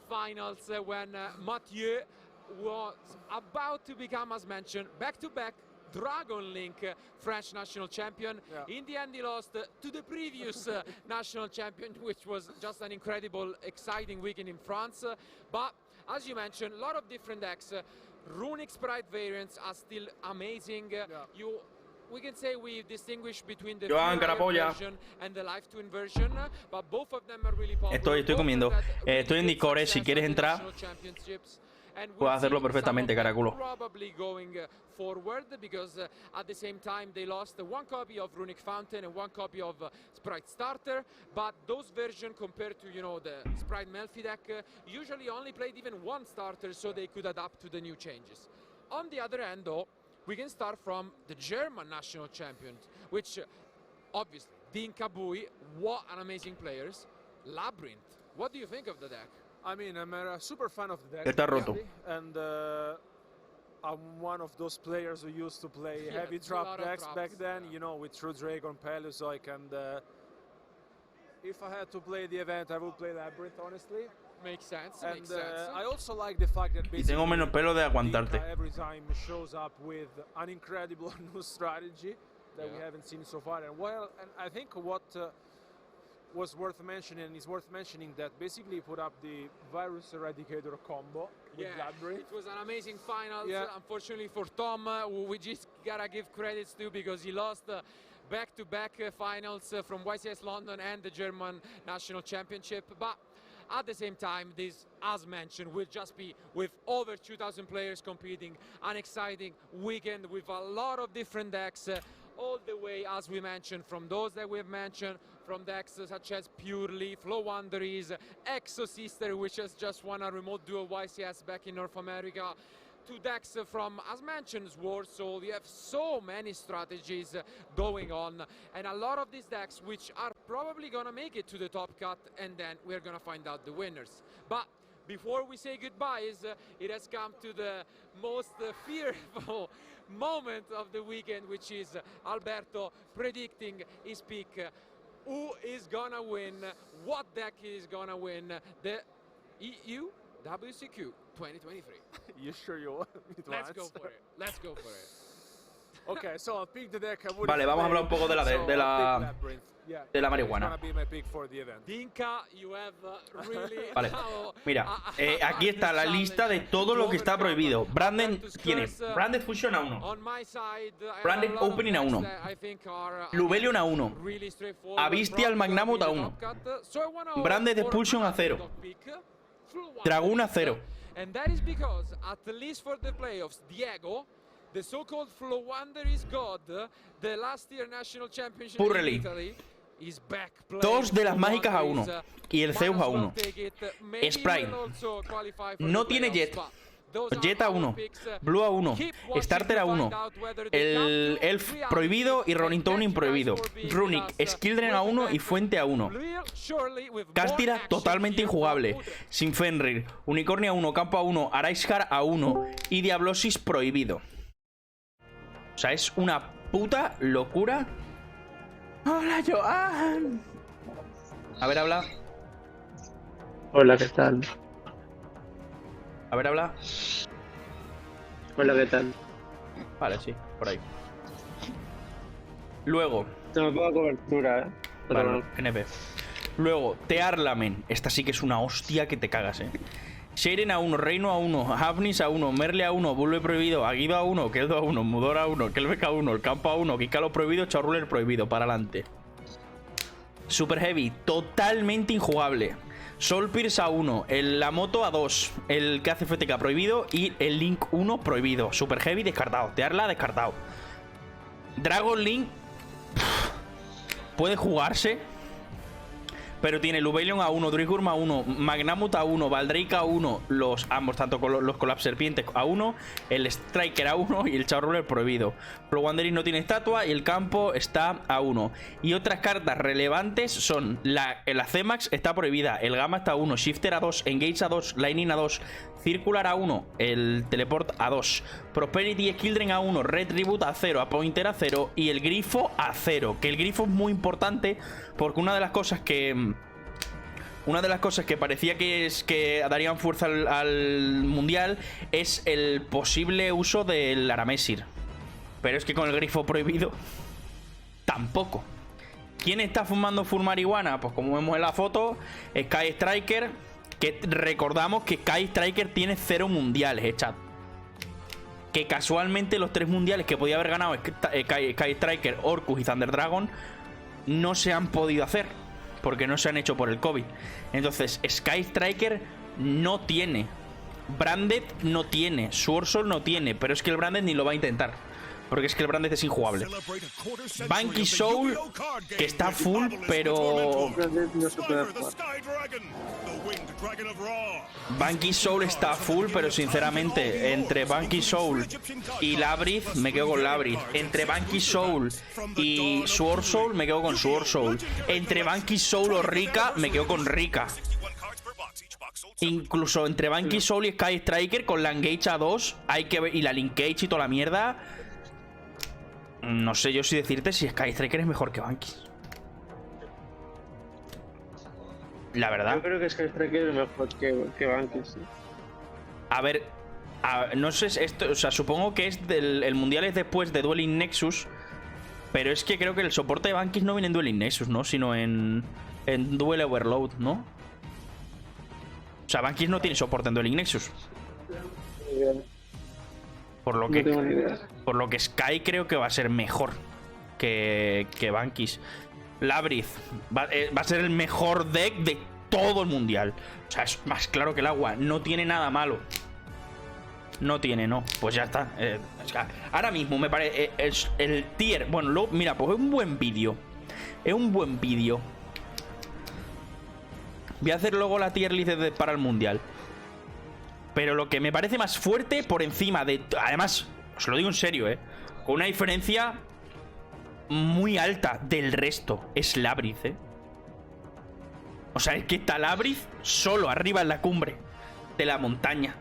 finals when Mathieu was about to become, as mentioned, back-to-back Dragon Link French national champion. In the end, he lost to the previous national champion, which was just an incredible, exciting weekend in France. But as you mentioned, a lot of different decks. Runic Sprite variants are still amazing. You we can say we distinguish between the Joan Carapolla. version and the live twin version, but both of them are really popular. Estoy comiendo. Estoy en Discord, si quieres entrar, puedes hacerlo perfectamente, Caraculo. Probably going forward because at the same time they lost one copy of Runic Fountain and one copy of Sprite Starter, but those versions compared to, you know, the Sprite Melfi deck usually only played even one starter, so they could adapt to the new changes. On the other hand, though, we can start from the German national champion, which obviously Dinka Bui, what an amazing players. Labyrinth, what do you think of the deck? I mean, I'm a super fan of the deck. Está roto. And I'm one of those players who used to play heavy trap decks back then, you know, with True Dragon, Pelezoic, and if I had to play the event, I would play Labyrinth, honestly. Makes sense. And makes sense. I also like the fact that Y tengo menos pelo de aguantarte. Dinka every time shows up with an incredible new strategy that we haven't seen so far. And well, and I think what was worth mentioning is worth mentioning that basically he put up the Virus Eradicator combo with Labyrinth. It was an amazing finals. Unfortunately for Tom, we just gotta give credits to because he lost back-to-back finals from YCS London and the German National Championship. But at the same time, this, as mentioned, will just be with over 2,000 players competing, an exciting weekend with a lot of different decks, all the way, as we mentioned, from those that we've mentioned, from decks such as Purely, Flow Wanderers, Exo Sister, which has just won a remote duel YCS back in North America, to decks from, as mentioned, Warsoul. You have so many strategies going on, and a lot of these decks which are probably gonna make it to the top cut, and then we're gonna find out the winners. But before we say goodbyes, it has come to the most fearful moment of the weekend, which is Alberto predicting his pick. Who is gonna win? What deck is gonna win the EU WCQ 2023? You sure you want me to Let's go for it. Let's go for it. Okay, so I'll pick the deck. Vale, vamos a hablar un poco de la marihuana. Dinka, you have really Vale, mira, aquí está la lista de todo lo que está prohibido. Branded tiene Branded Fusion a 1, Branded Opening a 1, Lubelion a 1, Abystial Magnamut a 1, Branded Expulsion a 0, Dragoon a 0. And that is because, at least for the playoffs, Diego, the so-called Flow Wanderers god, the last year national championship in Italy, is back playing. Dos de las mágicas a 1 y el Zeus a 1. Sprite no tiene Jet. Jet a 1, Blue a 1, Starter a 1, el Elf prohibido y Ronin Tonin prohibido, Runic, Skildren a 1 y Fuente a 1. Castira totalmente injugable, sin Fenrir, Unicornio a 1, Campo a 1, Araishar a 1 y Diablosis prohibido. O sea, es una puta locura. Hola, Joan. A ver, habla. Hola, ¿qué tal? A ver, habla. Hola, ¿qué tal? Vale, sí, por ahí. Luego. Se me pongo cobertura, ¿eh? Vale, NP. Luego, Tearlamen. Esta sí que es una hostia que te cagas, Shairen a 1, Reino a 1, Hafnis a 1, Merle a 1, Bulbe prohibido, Aguido a 1, Keldo a 1, Mudor a 1, Kelbeck a 1, el Campo a 1, Kikalo prohibido, Charruler prohibido, para adelante. Super Heavy, totalmente injugable. Soulpierce a 1, la moto a 2, el que hace FTK prohibido y el Link 1 prohibido. Super Heavy descartado, Tearla descartado. Dragon Link puede jugarse, pero tiene Lubelion a 1, Druidgurm a 1, Magnamut a 1, Valdrake a 1, ambos, tanto con los Collapse Serpientes a 1, el Striker a 1 y el Charruler prohibido. Flow Wanderers no tiene estatua y el campo está a 1. Y otras cartas relevantes son la C-Max está prohibida, el Gamma está a 1, Shifter a 2, Engage a 2, Lightning a 2, Circular a 1, el Teleport a 2, Prosperity y Skildren a 1, Red Reboot a 0, Appointer a 0 y el Grifo a 0. Que el Grifo es muy importante porque una de las cosas que parecía que darían fuerza al mundial es el posible uso del Aramesir. Pero es que con el Grifo prohibido tampoco. ¿Quién está fumando full marihuana? Pues como vemos en la foto, Sky Striker. Que recordamos que Sky Striker tiene 0 mundiales, chat. que casualmente los 3 mundiales que podía haber ganado Sky Striker, Orcus y Thunder Dragon no se han podido hacer porque no se han hecho por el COVID. Entonces Sky Striker no tiene, Branded no tiene, Swordsoul no tiene, pero es que el Branded ni lo va a intentar porque es que el Branded es injugable. Banky Soul, que está full, pero... Banky Soul está full, pero sinceramente, entre Banky Soul y Labrith, me quedo con Labrith. Entre Banky Soul y Swordsoul, me quedo con Swordsoul. Entre Banky Soul o Rika, me quedo con Rika. Incluso entre Banky Soul y Sky Striker, con la Engage a 2, hay que ver, y la Linkage y toda la mierda... No sé yo si decirte si Sky Striker es mejor que Banky. La verdad. Yo creo que Sky Striker es mejor que Banky, sí. A ver, no sé esto, o sea, supongo que es el mundial es después de Dueling Nexus, pero es que creo que el soporte de Banky no viene en Dueling Nexus, ¿no? Sino en Duel Overload, ¿no? O sea, Banky no tiene soporte en Dueling Nexus. Por lo que Sky creo que va a ser mejor que Bankis. Labrith va a ser el mejor deck de todo el mundial. O sea, es más claro que el agua. No tiene nada malo. No tiene, no. Pues ya está. Ahora mismo me parece el tier. Bueno, mira, pues es un buen vídeo. Es un buen vídeo. Voy a hacer luego la tier list para el mundial. Pero lo que me parece más fuerte por encima de... Además, os lo digo en serio, con una diferencia muy alta del resto, es Labrith, O sea, es que está Labrith solo arriba en la cumbre de la montaña.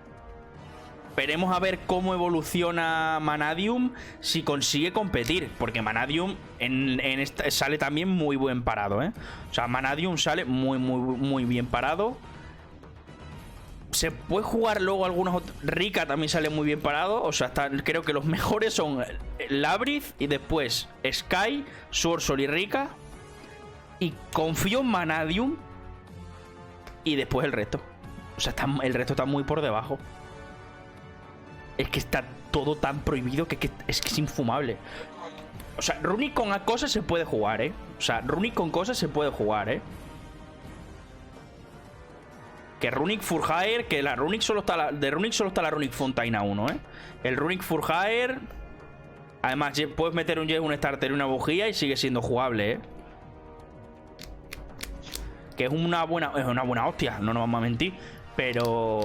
Veremos a ver cómo evoluciona Vanadium, si consigue competir. Porque Vanadium sale también muy buen parado, O sea, Vanadium sale muy bien parado. Se puede jugar luego algunos otros. Rika también sale muy bien parado. O sea, creo que los mejores son Labrith y después Sky, Swordsoul y Rika. Y confío en Vanadium. Y después el resto. O sea, el resto está muy por debajo. Es que está todo tan prohibido que es infumable. O sea, Runic con cosas se puede jugar, O sea, Runic con cosas se puede jugar, Que Runic Furhaer, que la Runic solo está de Runic solo está la Runic Fontaine 1, El Runic Furhaer. Además, puedes meter un starter y una bujía y sigue siendo jugable, Que es una buena hostia, no nos vamos a mentir. Pero...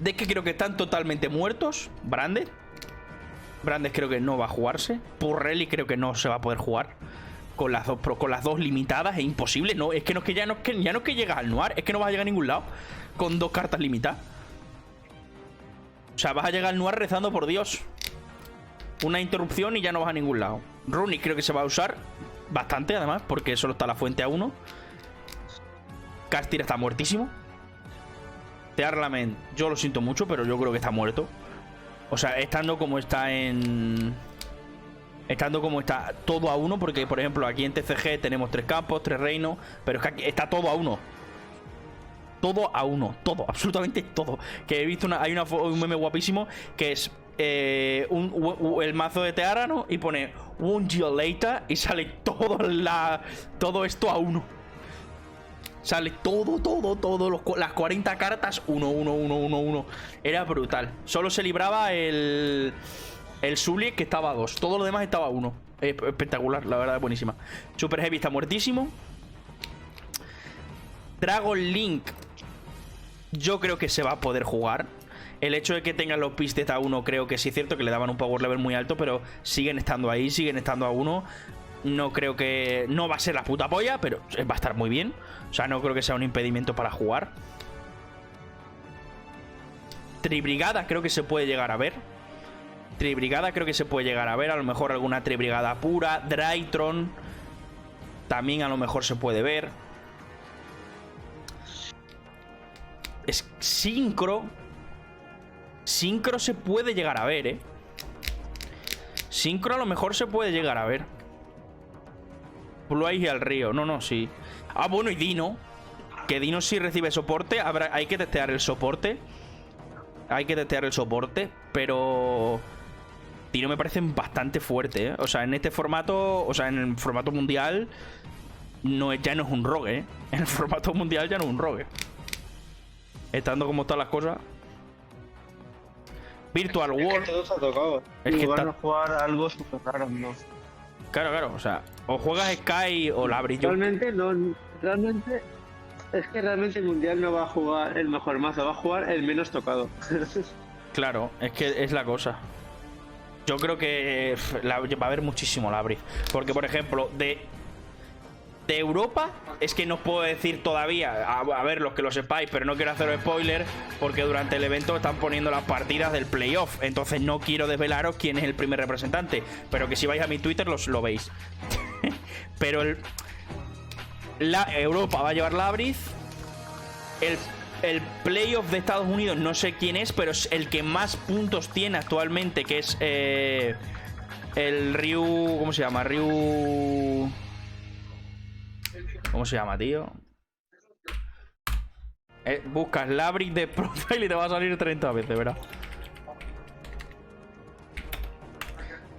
de que creo que están totalmente muertos. Branded creo que no va a jugarse. Purrelli creo que no se va a poder jugar. Con las dos limitadas es imposible. No, es que ya no es que llegas al Noir, es que no vas a llegar a ningún lado con 2 cartas limitadas. O sea, vas a llegar al Noir rezando por Dios. Una interrupción y ya no vas a ningún lado. Runic creo que se va a usar bastante, además, porque solo está la fuente a 1. Castir está muertísimo. Tearlament, yo lo siento mucho, pero yo creo que está muerto. O sea, estando como está todo a 1, porque por ejemplo aquí en TCG tenemos 3 campos, 3 reinos, pero es que aquí está todo a 1. Todo a 1, todo, absolutamente todo. Que he visto hay un meme guapísimo que es el mazo de Tearano y pone un year later y sale todo esto a 1. Sale las 40 cartas 1. Era brutal. Solo se libraba el Zuliek, que estaba a 2. Todo lo demás estaba a 1. Espectacular, la verdad, buenísima. Super Heavy está muertísimo. Dragon Link, yo creo que se va a poder jugar. El hecho de que tengan los pistes a 1, creo que sí es cierto que le daban un power level muy alto, pero siguen estando ahí, siguen estando a 1. No creo que... no va a ser la puta polla, pero va a estar muy bien. O sea, no creo que sea un impedimento para jugar. Tribrigada creo que se puede llegar a ver. A lo mejor alguna Tribrigada pura. Drytron también a lo mejor se puede ver. Synchro se puede llegar a ver, Synchro a lo mejor se puede llegar a ver. Blue Eyes y al río. No, sí. Ah, bueno, y Dino. Que Dino sí recibe soporte. Hay que testear el soporte. hay que testear el soporte, pero Tiro me parece bastante fuerte, ¿eh? O sea, en este formato, o sea, en el formato mundial, ya no es un rogue, ¿eh? En el formato mundial ya no es un rogue. Estando como están las cosas. Virtual World. Es que todo se ha tocado. Es que van a jugar algo súper raro, ¿no? Claro, claro, o sea, o juegas Sky o Labris. Realmente no, realmente es que realmente el mundial no va a jugar el mejor mazo, va a jugar el menos tocado. Claro, es que es la cosa. Yo creo que va a haber muchísimo Labris. Porque, por ejemplo, de Europa, es que no os puedo decir todavía, a ver, los que lo sepáis, pero no quiero haceros spoiler, porque durante el evento están poniendo las partidas del playoff. Entonces no quiero desvelaros quién es el primer representante, pero que si vais a mi Twitter lo veis. Pero Europa va a llevar Labris. El playoff de Estados Unidos no sé quién es, pero es el que más puntos tiene actualmente, que es el Ryu... ¿Cómo se llama? Ryu... ¿Cómo se llama, tío? Buscas Labris de Profile y te va a salir 30 veces, ¿verdad?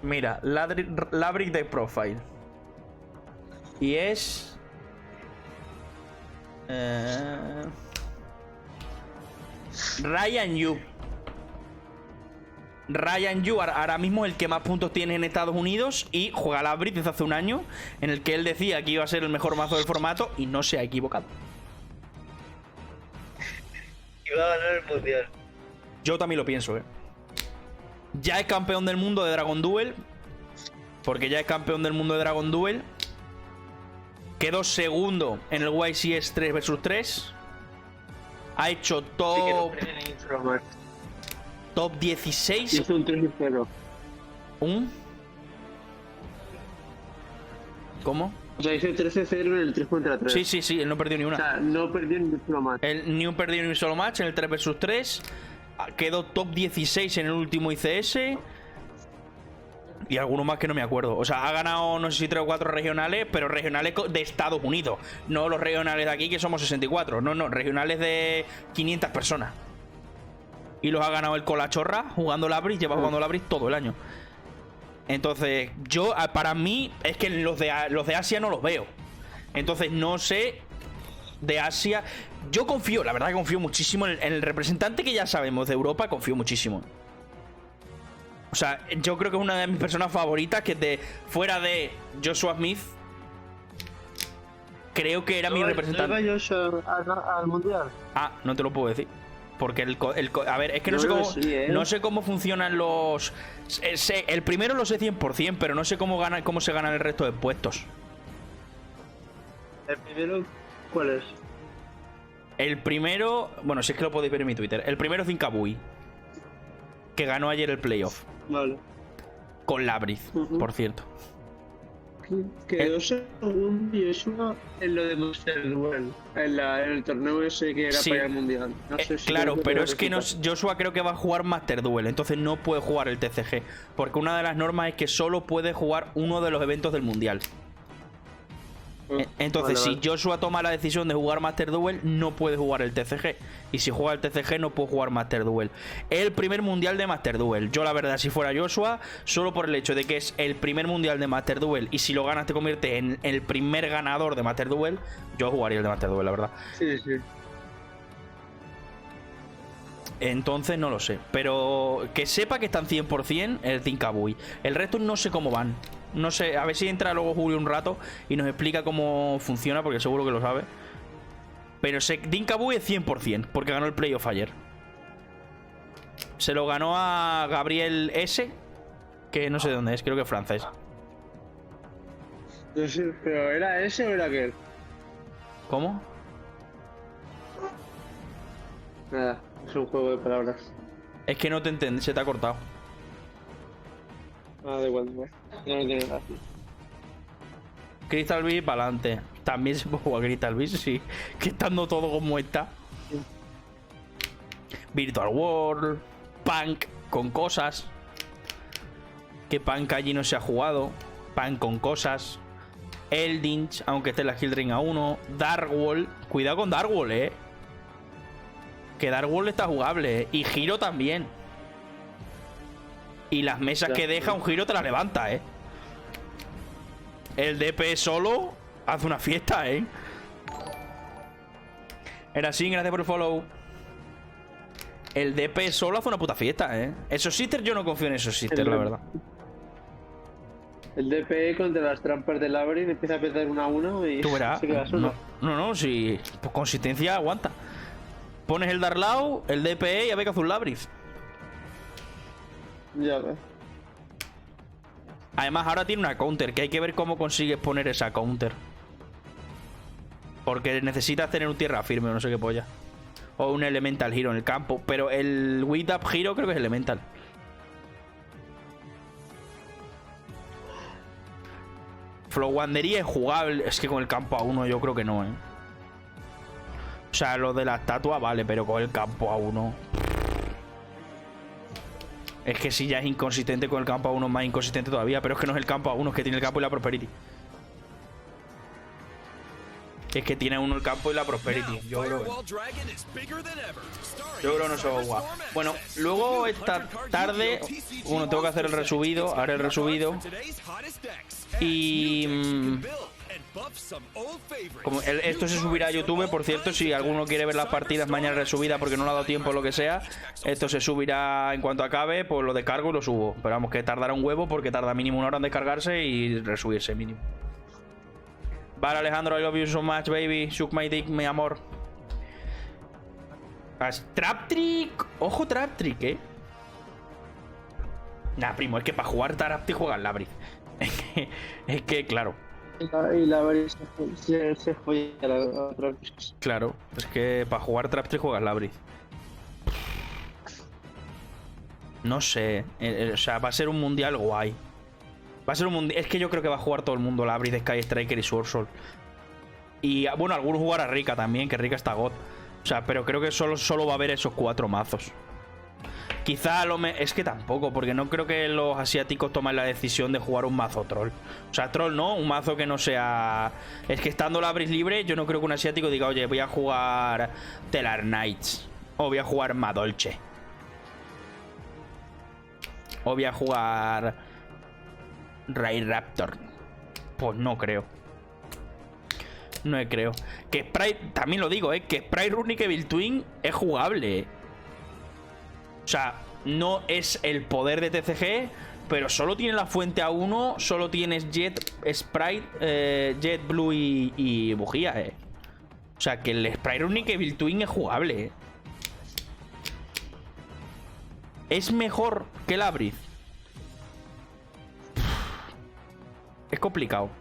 Mira, Labris de Profile. Y es... Ryan Yu. Ryan Yu ahora mismo es el que más puntos tiene en Estados Unidos y juega Labris desde hace un año, en el que él decía que iba a ser el mejor mazo del formato y no se ha equivocado. Y va a ganar el mundial. Yo también lo pienso, Ya es campeón del mundo de Dragon Duel. Porque ya es campeón del mundo de Dragon Duel. Quedó segundo en el YCS 3 vs 3. Ha hecho top 16. Hizo un 3-0. ¿Un? ¿Cómo? O sea, hizo 13-0 en el 3 contra 3. Sí, él no perdió ni una. O sea, no perdió ni un solo match. Él ni perdió ni un solo match en el 3 vs 3. Quedó top 16 en el último ICS. Y alguno más que no me acuerdo. O sea, ha ganado no sé si 3 o 4 regionales, pero regionales de Estados Unidos. No los regionales de aquí, que somos 64. No, regionales de 500 personas. Y los ha ganado el Colachorra jugando Labris. Lleva jugando Labris todo el año. Entonces, para mí, es que los de Asia no los veo. Entonces, no sé. De Asia. Yo confío, la verdad que confío muchísimo en el representante que ya sabemos de Europa. Confío muchísimo. O sea, yo creo que es una de mis personas favoritas, que fuera de Joshua Smith, creo que era mi representante. ¿No Joshua al mundial? Ah, no te lo puedo decir. Porque a ver, es que no sé cómo funcionan los... el primero lo sé 100%, pero no sé cómo se ganan el resto de puestos. ¿El primero cuál es? El primero... Bueno, si es que lo podéis ver en mi Twitter. El primero es Zinkabui, que ganó ayer el playoff. Vale. Con Labris, por cierto. Quedó segundo Joshua en lo de Master Duel. En el torneo ese que era para el mundial. No sé si claro, pero es que Joshua creo que va a jugar Master Duel. Entonces no puede jugar el TCG. Porque una de las normas es que solo puede jugar uno de los eventos del mundial. Entonces, si Joshua toma la decisión de jugar Master Duel, no puede jugar el TCG. Y si juega el TCG, no puede jugar Master Duel. El primer mundial de Master Duel. Yo, la verdad, si fuera Joshua, solo por el hecho de que es el primer mundial de Master Duel, y si lo ganas te convierte en el primer ganador de Master Duel, yo jugaría el de Master Duel, la verdad. Sí. Entonces no lo sé. Pero que sepa que están 100% el Zinkabui. El resto no sé cómo van. No sé, a ver si entra luego Julio un rato y nos explica cómo funciona, porque seguro que lo sabe. Pero Zinkabui es 100%, porque ganó el playoff ayer. Se lo ganó a Gabriel S, que no sé de dónde es, creo que es francés. No sé, pero ¿era ese o era aquel? ¿Cómo? Nada, es un juego de palabras. Es que no te entiendo, se te ha cortado. Ah, da igual, no tiene gracia. Crystal Beast para adelante. También se puede jugar Crystal Beast, sí. Que estando todo como está. Sí. Virtual World. Punk con cosas. Que Punk allí no se ha jugado. Punk con cosas. Eldinch, aunque esté la Skill Ring a 1. Dark Wall. Cuidado con Dark Wall, Que Dark World está jugable, ¿eh? Y Giro también. Y las mesas que deja un Giro te las levanta, ¿eh? El DP solo hace una fiesta, ¿eh? Era así, gracias por el follow. El DP solo hace una puta fiesta, ¿eh? Esos sisters yo no confío en esos sisters, la verdad. El DP contra las trampas de Labyrinth empieza a petar 1 a 1 y tú verás. se queda solo. No, si pues consistencia aguanta. Pones el Darlau, el DPE y a ver que hace un Labyrinth. Ya ves. Además ahora tiene una counter, que hay que ver cómo consigues poner esa counter. Porque necesitas tener un tierra firme o no sé qué polla. O un elemental hero en el campo. Pero el Wit Up Hero creo que es elemental. Flowandería es jugable. Es que con el campo a 1 yo creo que no, ¿eh? O sea, lo de la estatua vale, pero con el campo a 1... Es que si ya es inconsistente con el campo a 1, más inconsistente todavía. Pero es que no es el campo a 1, es que tiene el campo y la prosperity. Es que tiene uno el campo y la prosperity. Yo creo que no se va a jugar. Bueno, luego esta tarde, bueno, tengo que hacer el resubido. Haré el resubido. Y como esto se subirá a YouTube, por cierto, si alguno quiere ver las partidas mañana resubida porque no le ha dado tiempo o lo que sea, esto se subirá en cuanto acabe, pues lo descargo y lo subo. Pero vamos, que tardará un huevo porque tarda mínimo 1 hora en descargarse y resubirse mínimo. Vale, Alejandro, I love you so much, baby. Shook my dick, mi amor. Trap trick. Ojo, trap trick, Nah, primo, es que para jugar trap trick juegas Labyrinth. Es que, claro. Y Labyrinth se folla la otra. Claro, es que para jugar trap trick juegas Labyrinth. No sé. O sea, va a ser un mundial guay. Va a ser un mundial. Es que yo creo que va a jugar todo el mundo Labyrinth, Sky Striker y Sword Soul. Y bueno, algunos jugará Rika también, que Rika está God. O sea, pero creo que solo va a haber esos 4 mazos. Quizá es que tampoco, porque no creo que los asiáticos tomen la decisión de jugar un mazo troll. O sea, troll no, un mazo que no sea... Es que estando Labyrinth libre, yo no creo que un asiático diga, oye, voy a jugar Telar Knights. O voy a jugar Madolche. O voy a jugar Ray Raptor. Pues no creo. No creo. Que Sprite, también lo digo, que Sprite Runic Evil Twin es jugable. O sea, no es el poder de TCG, pero solo tiene la fuente a 1, solo tienes Jet, Sprite, Jet Blue y bujía, O sea, que el Sprite Runic Evil Twin es jugable, Es mejor que el Labyrinth. Es complicado.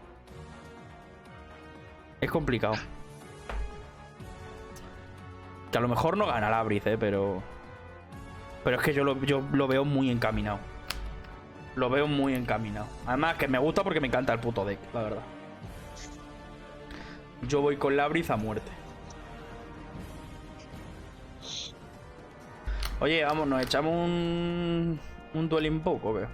Es complicado. Que a lo mejor no gana Labyrinth, pero es que yo lo veo muy encaminado. Lo veo muy encaminado. Además que me gusta porque me encanta el puto deck, la verdad. Yo voy con Labyrinth a muerte. Oye, vamos, nos echamos un dueling poco, ¿o qué?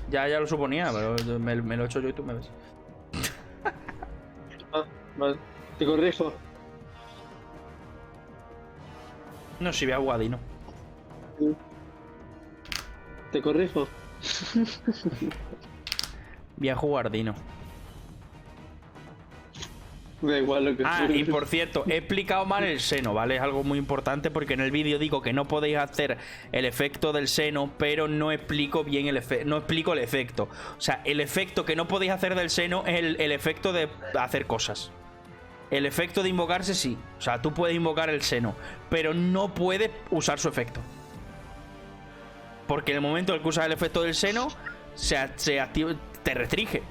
Ya lo suponía, pero me lo he hecho yo y tú me ves. Vale, te corrijo. No, si ve a Guadino. Te corrijo. Voy a jugar Dino. Da igual lo que y por cierto, he explicado mal el seno, ¿vale? Es algo muy importante porque en el vídeo digo que no podéis hacer el efecto del seno, pero no explico bien el efecto. No explico el efecto. O sea, el efecto que no podéis hacer del seno es el efecto de hacer cosas. El efecto de invocarse sí. O sea, tú puedes invocar el seno, pero no puedes usar su efecto. Porque en el momento en el que usas el efecto del seno, se activa, te restringe.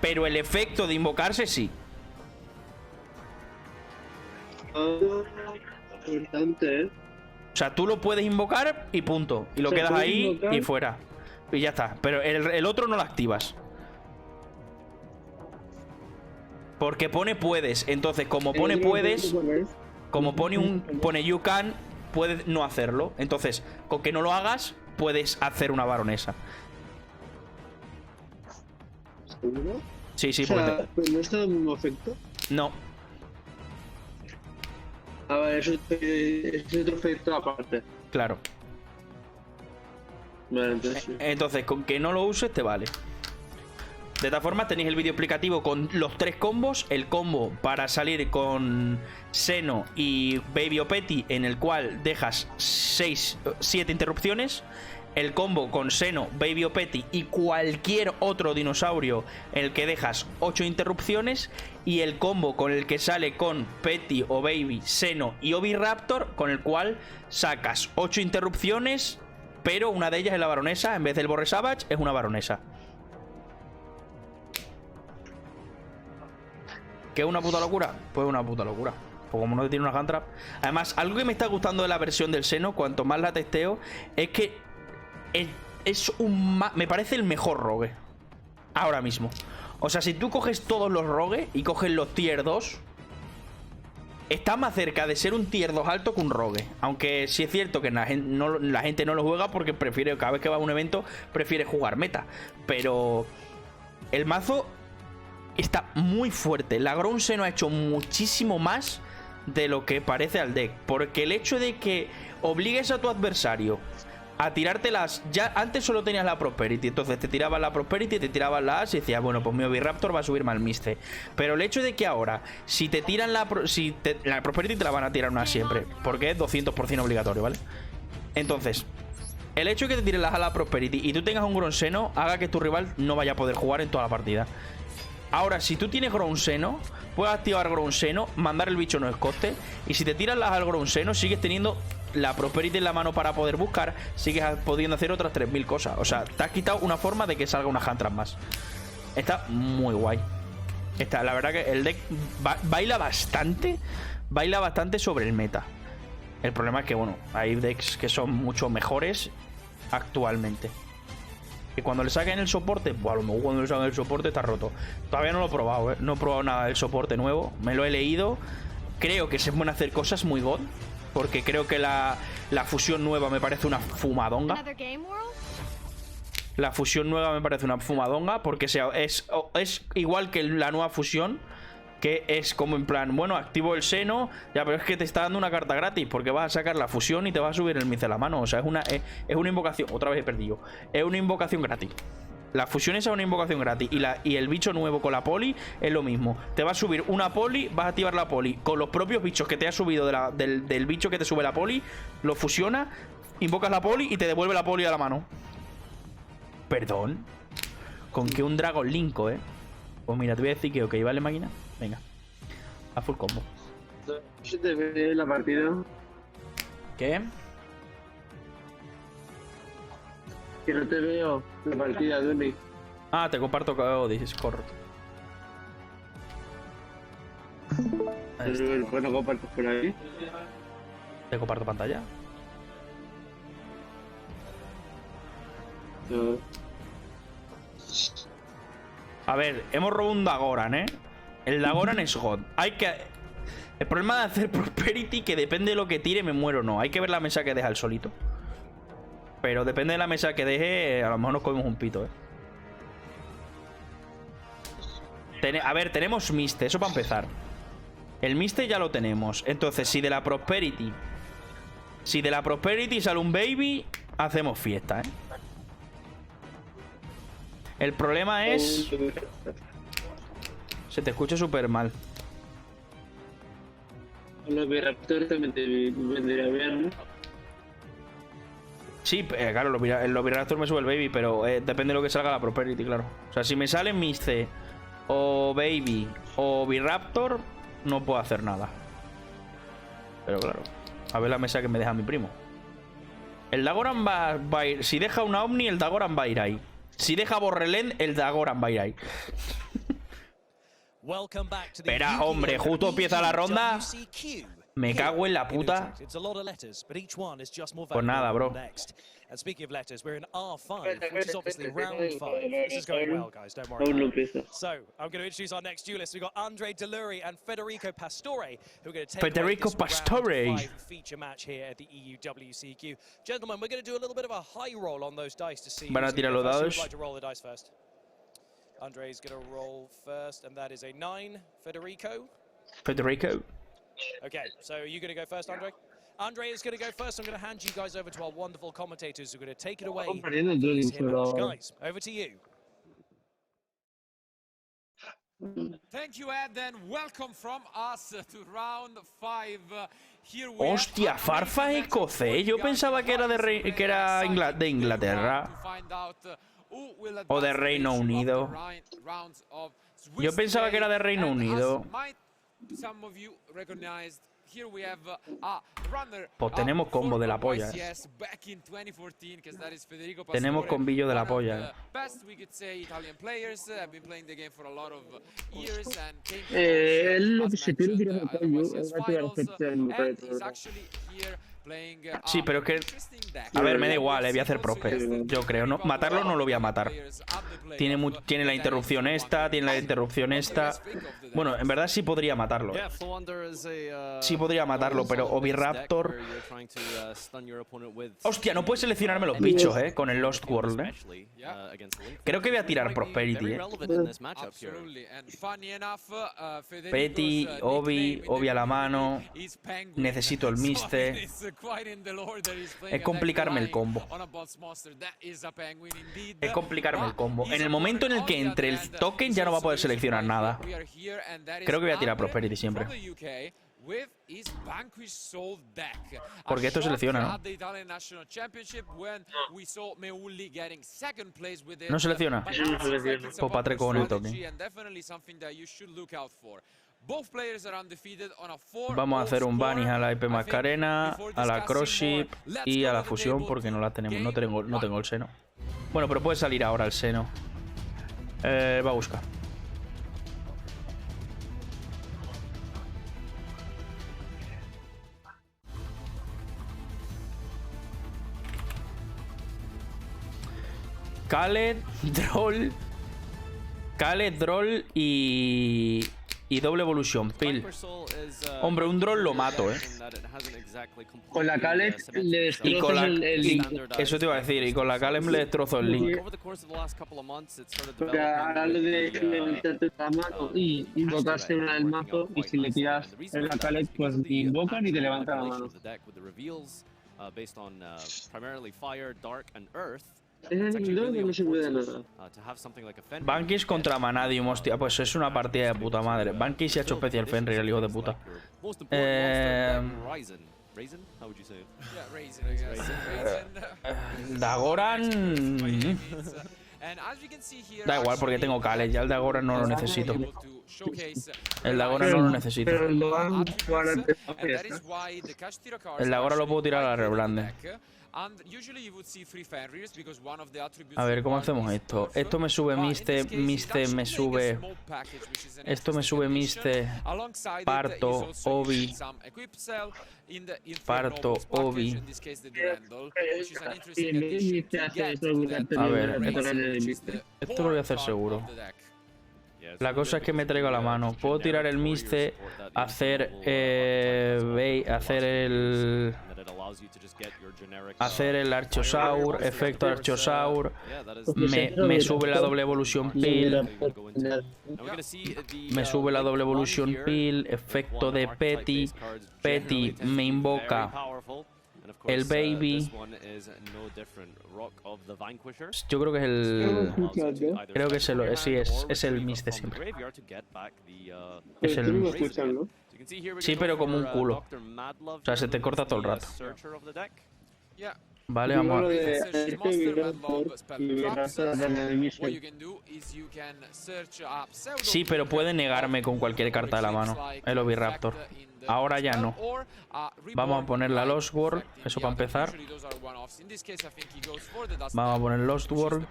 Pero el efecto de invocarse sí. Importante, O sea, tú lo puedes invocar y punto. Y lo quedas ahí invocar y fuera. Y ya está. Pero el otro no lo activas. Porque pone puedes. Entonces, como pone puedes, como pone you can, puedes no hacerlo. Entonces, con que no lo hagas, puedes hacer una baronesa. ¿Seguro? Sí, o sea, ¿no está el mismo efecto? No. A ver, eso es otro efecto aparte. Claro. Vale, entonces sí. Entonces, con que no lo uses te vale. De todas formas, tenéis el vídeo explicativo con los 3 combos. El combo para salir con Seno y Baby o Petty, en el cual dejas 7 interrupciones. El combo con Seno, Baby o Petty y cualquier otro dinosaurio, en el que dejas 8 interrupciones. Y el combo con el que sale con Petty o Baby, Seno y Oviraptor, con el cual sacas 8 interrupciones, pero una de ellas es la baronesa. En vez del Borre Savage, es una baronesa. ¿Qué es una puta locura? Pues una puta locura. Pues como no tiene una hand trap. Además, algo que me está gustando de la versión del Seno, cuanto más la testeo, es que me parece el mejor rogue ahora mismo. O sea, si tú coges todos los rogues y coges los tier 2, está más cerca de ser un tier 2 alto que un rogue. Aunque sí es cierto que la gente no lo juega porque prefiere, cada vez que va a un evento, prefiere jugar meta. Pero el mazo está muy fuerte. La Ground Seno ha hecho muchísimo más de lo que parece al deck. Porque el hecho de que obligues a tu adversario a tirártelas, ya antes solo tenías la Prosperity, entonces te tiraban la Prosperity, te tiraban la As y decías, bueno, pues mi Oviraptor va a subir mal Miste. Pero el hecho de que ahora, si te tiran la Prosperity, te la van a tirar una siempre, porque es 200% obligatorio, ¿vale? Entonces, el hecho de que te tiren las a la Prosperity y tú tengas un Ground Seno haga que tu rival no vaya a poder jugar en toda la partida. Ahora, si tú tienes Ground Seno, puedes activar Ground Seno, mandar el bicho no es coste, y si te tiras las al Ground Seno, sigues teniendo la Prosperity en la mano para poder buscar, sigues pudiendo hacer otras 3000 cosas. O sea, te has quitado una forma de que salga una hand trap más. Está muy guay. La verdad que el deck baila bastante sobre el meta. El problema es que, bueno, hay decks que son mucho mejores actualmente. Y cuando le saquen el soporte, pues a lo mejor cuando le saquen el soporte está roto. Todavía no lo he probado, ¿eh? No he probado nada del soporte nuevo. Me lo he leído. Creo que se pueden hacer cosas muy god. Porque creo que la fusión nueva me parece una fumadonga. La fusión nueva me parece una fumadonga. Porque es igual que la nueva fusión. Que es como en plan, bueno, activo el Seno. Ya, pero es que te está dando una carta gratis. Porque vas a sacar la fusión y te va a subir el Mice a la mano. O sea, es una invocación. Otra vez he perdido. Es una invocación gratis. La fusión es una invocación gratis. Y el bicho nuevo con la poli es lo mismo. Te va a subir una poli, vas a activar la poli con los propios bichos que te ha subido del bicho que te sube la poli. Lo fusiona, invocas la poli y te devuelve la poli a la mano. Perdón. Con que un Dragon Linko, Pues mira, te voy a decir que ok, ¿vale, máquina? Venga. A full combo. ¿Se te ve la partida? ¿Qué? Que no te veo la partida, Doni. Ah, te comparto Discord. Bueno, compartes por ahí. Te comparto pantalla. No. A ver, hemos robado un Dagoran, El Dagoran es God. El problema de hacer Prosperity, que depende de lo que tire, me muero o no. Hay que ver la mesa que deja el solito. Pero depende de la mesa que deje, a lo mejor nos comemos un pito, A ver, tenemos Miste, eso para empezar. El Miste ya lo tenemos. Entonces, si de la Prosperity sale un Baby, hacemos fiesta, El problema es... Se te escucha súper mal. Los Oviraptor también te vendría bien, ¿no? Sí, claro, el Oviraptor me sube el Baby, pero depende de lo que salga la Prosperity, claro. O sea, si me sale Miste o Baby o Oviraptor, no puedo hacer nada. Pero claro, a ver la mesa que me deja mi primo. El Dagoran va a ir... Si deja una Omni, el Dagoran va a ir ahí. Si deja Borrelend, el Dagoran va a ir ahí. Espera, hombre, justo empieza la ronda. Me cago en la puta. Pues nada, bro. And speaking of letters, we're in R5, which is obviously round 5. This is going well, guys, don't worry. So, I'm going to introduce our next duelists. We've got Andre Deluri and Federico Pastore, who are going to take this round 5 feature match here at the EUWCQ. Gentlemen, we're going to do a little bit of a high roll on those dice to see who's like to roll the dice first. Andre's going to roll first, and that is a 9. Federico? Federico. Okay, so are you going to go first, Andre? Andre is going to go first. I'm going to hand you guys over to our wonderful commentators who are going to take it away for this here match. Guys, over to you. Thank you, Ed, and welcome from us to round 5. Hostia, Farfa escocés. Yo pensaba que era de Inglaterra. O de Reino Unido. Yo pensaba que era de Reino Unido. Pues tenemos combo de la polla. Tenemos combillo de la polla. Lo que se tiene que ir a Sí, pero es que... A ver, me da igual, voy a hacer prosper. Yo creo, ¿no? Matarlo no lo voy a matar. Tiene la interrupción esta, tiene la interrupción esta. Bueno, en verdad sí podría matarlo. Sí podría matarlo, pero Oviraptor... Hostia, no puedes seleccionarme los bichos, con el Lost World, Creo que voy a tirar Prosperity, Petty, Obi a la mano. Necesito el Miste. Es complicarme el combo. Es complicarme el combo. En el momento en el que entre el token ya no va a poder seleccionar nada. Creo que voy a tirar Prosperity siempre. Porque esto selecciona, ¿no? ¿No selecciona? Pues patreco con el token. Vamos a hacer un bunny a la IP Mascarena, a la Crosship y a la fusión porque no la tenemos. No tengo el seno. Bueno, pero puede salir ahora el seno. Va a buscar. Khaled, Droll y doble evolución, Pil. Hombre, un Droll lo mato, Con la Khaled le destrozas eso te iba a decir, y con la Khaled le destrozo el link. Porque ahora lo de meterte la mano y invocarse una del mazo, y si le tiras en la Khaled, pues ni invocan ni te levanta la mano. No se puede nada. Bankish contra Manadium, hostia, pues es una partida de puta madre. Bankish ha hecho Special Fenrir, el hijo de puta. Dagoran... Da igual porque tengo Khaled, ya el Dagoran no lo necesito. El Dagoran no lo necesito. El Dagoran lo puedo tirar a la Rebrande. A ver, ¿cómo hacemos esto? Esto me sube Miste me sube... Esto me sube Miste, Parto, Obi... Parto, Obi... A ver, esto lo voy a hacer seguro. La cosa es que me traigo a la mano. Puedo tirar el Miste, hacer el Archosaur, efecto Archosaur, me sube la doble evolución Pil, efecto de Petty me invoca el Baby. Yo creo que es el... Creo que es el Miste siempre. Es el... Sí, pero como un culo. O sea, se te corta todo el rato. Vale, vamos a... Sí, pero puede negarme con cualquier carta de la mano, el Oviraptor. Ahora ya no. Vamos a poner la Lost World, eso para empezar. Vamos a poner Lost World.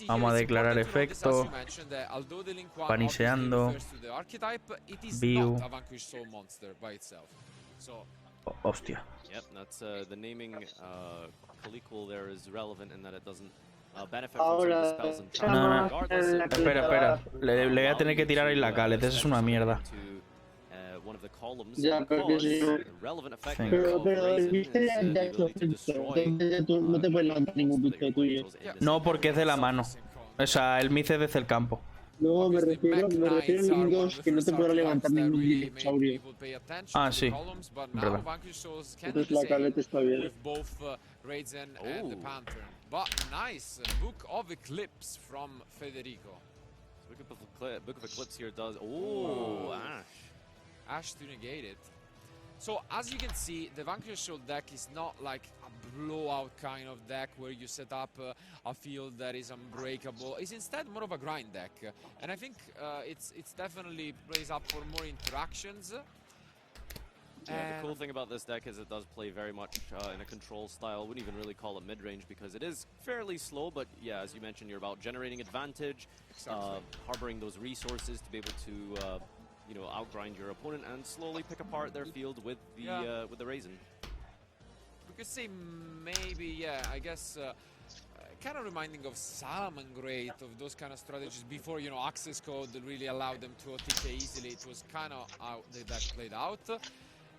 Vamos a declarar efecto. Paniseando. View. Hostia. Ahora... No. Espera. Le voy a tener que tirar ahí la Khaled, esa es una mierda. Ya, pero sí. Pero el viste ya es ofensivo, entonces tú no te puedes levantar ningún viste tuyo. No, porque es de la mano. O sea, el mice desde el campo. No, me refiero en Windows que no te podrá levantar ningún dinosaurio. Ah, sí. Verdad. Entonces la caleta está bien. But nice Book of Eclipse from Federico. Book of Eclipse here does. Oh, Ash to negate it. So as you can see, the Vanquish Show deck is not like a blowout kind of deck where you set up a field that is unbreakable. It's instead more of a grind deck, and I think it's definitely plays up for more interactions. Yeah, the cool thing about this deck is it does play very much in a control style. Wouldn't even really call it mid-range because it is fairly slow, but yeah, as you mentioned, you're about generating advantage, harboring those resources to be able to you know, outgrind your opponent and slowly pick apart their field with the Raisin. We could say maybe, yeah, I guess kind of reminding of Salamangreat, of those kind of strategies before, you know, access code really allowed them to OTK easily. It was kind of how the deck played out.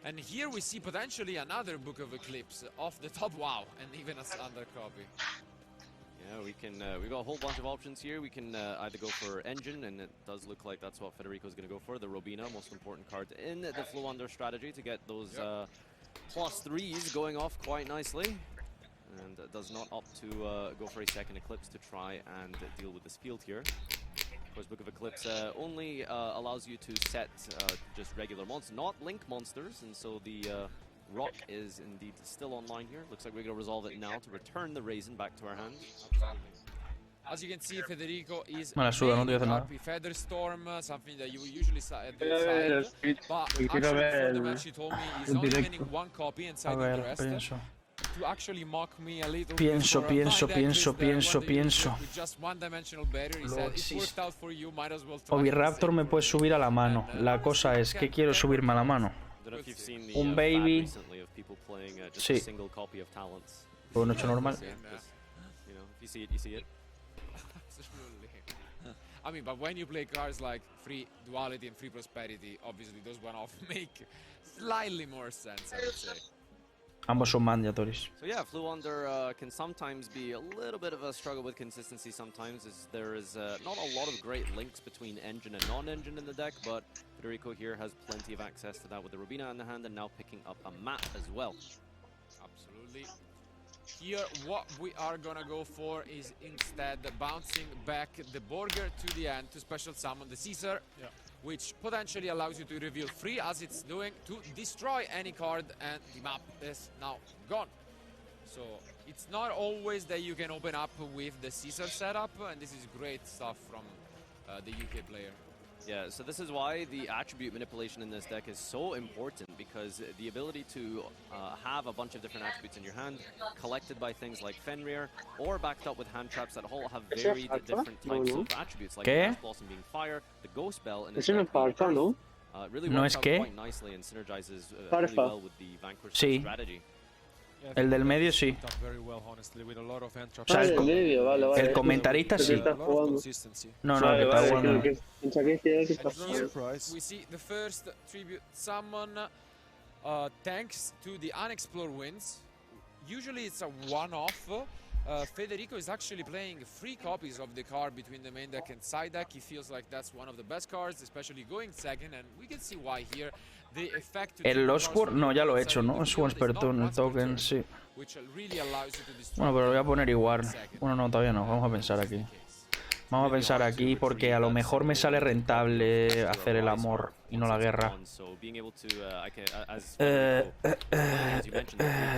And here we see potentially another Book of Eclipse off the top. Wow, and even a standard copy. Yeah, we can. We've got a whole bunch of options here. We can either go for Engine, and it does look like that's what Federico's going to go for. The Robina, most important card in the Flow Under strategy to get those +3s going off quite nicely. And does not opt to go for a second Eclipse to try and deal with this field here. Of course, Book of Eclipse only allows you to set just regular monsters, not link monsters, and so the Rock is indeed still online here. Looks like we're going to resolve it now to return the Raisin back to our hand. As you can see, Federico is copy Featherstorm, something that you usually see at the side. But actually, before the match, he told me he's only winning one copy and siding the rest. To actually mock me a little pienso. Just one-dimensional barrier. He said, it worked out for you, might as well try. Oviraptor me puede subir a la mano. La cosa es que quiero subirme a la mano. Un baby. Sí. Pues no he hecho normal. You see it. I mean, but when you play cards like Free Duality and Free Prosperity, obviously those one-off make slightly more sense, I would say. Ambos son mandatories. So yeah, Flow Under can sometimes be a little bit of a struggle with consistency sometimes, as there is not a lot of great links between engine and non-engine in the deck, but Federico here has plenty of access to that with the Robina in the hand and now picking up a map as well. Absolutely. Here, what we are gonna go for is instead bouncing back the Borger to the end to special summon the Caesar. Which potentially allows you to reveal free as it's doing to destroy any card, and the map is now gone. So it's not always that you can open up with the Caesar setup, and this is great stuff from the UK player. Yeah, so this is why the attribute manipulation in this deck is so important, because the ability to have a bunch of different attributes in your hand, collected by things like Fenrir, or backed up with hand traps that all have varied different types of attributes, like Ash Blossom being fire, the Ghost Bell, and really works out quite nicely and synergizes really well with the Vanquish strategy. El del medio sí. O sea, el comentarista sí. No, que está jugando. We see the first tribute summon thanks to the Unexplored Winds. Usually it's a one-off. Federico is actually playing 3 copies of the card between the main deck and side deck. He feels like that's one of the best cards, especially going second, and we can see why here. El Lostword, no, ya lo he hecho, ¿no? Es un experto en el token, sí. Bueno, pero lo voy a poner igual. Bueno, no, todavía no. Vamos a pensar aquí. Vamos a pensar aquí porque a lo mejor me sale rentable hacer el amor y no la guerra.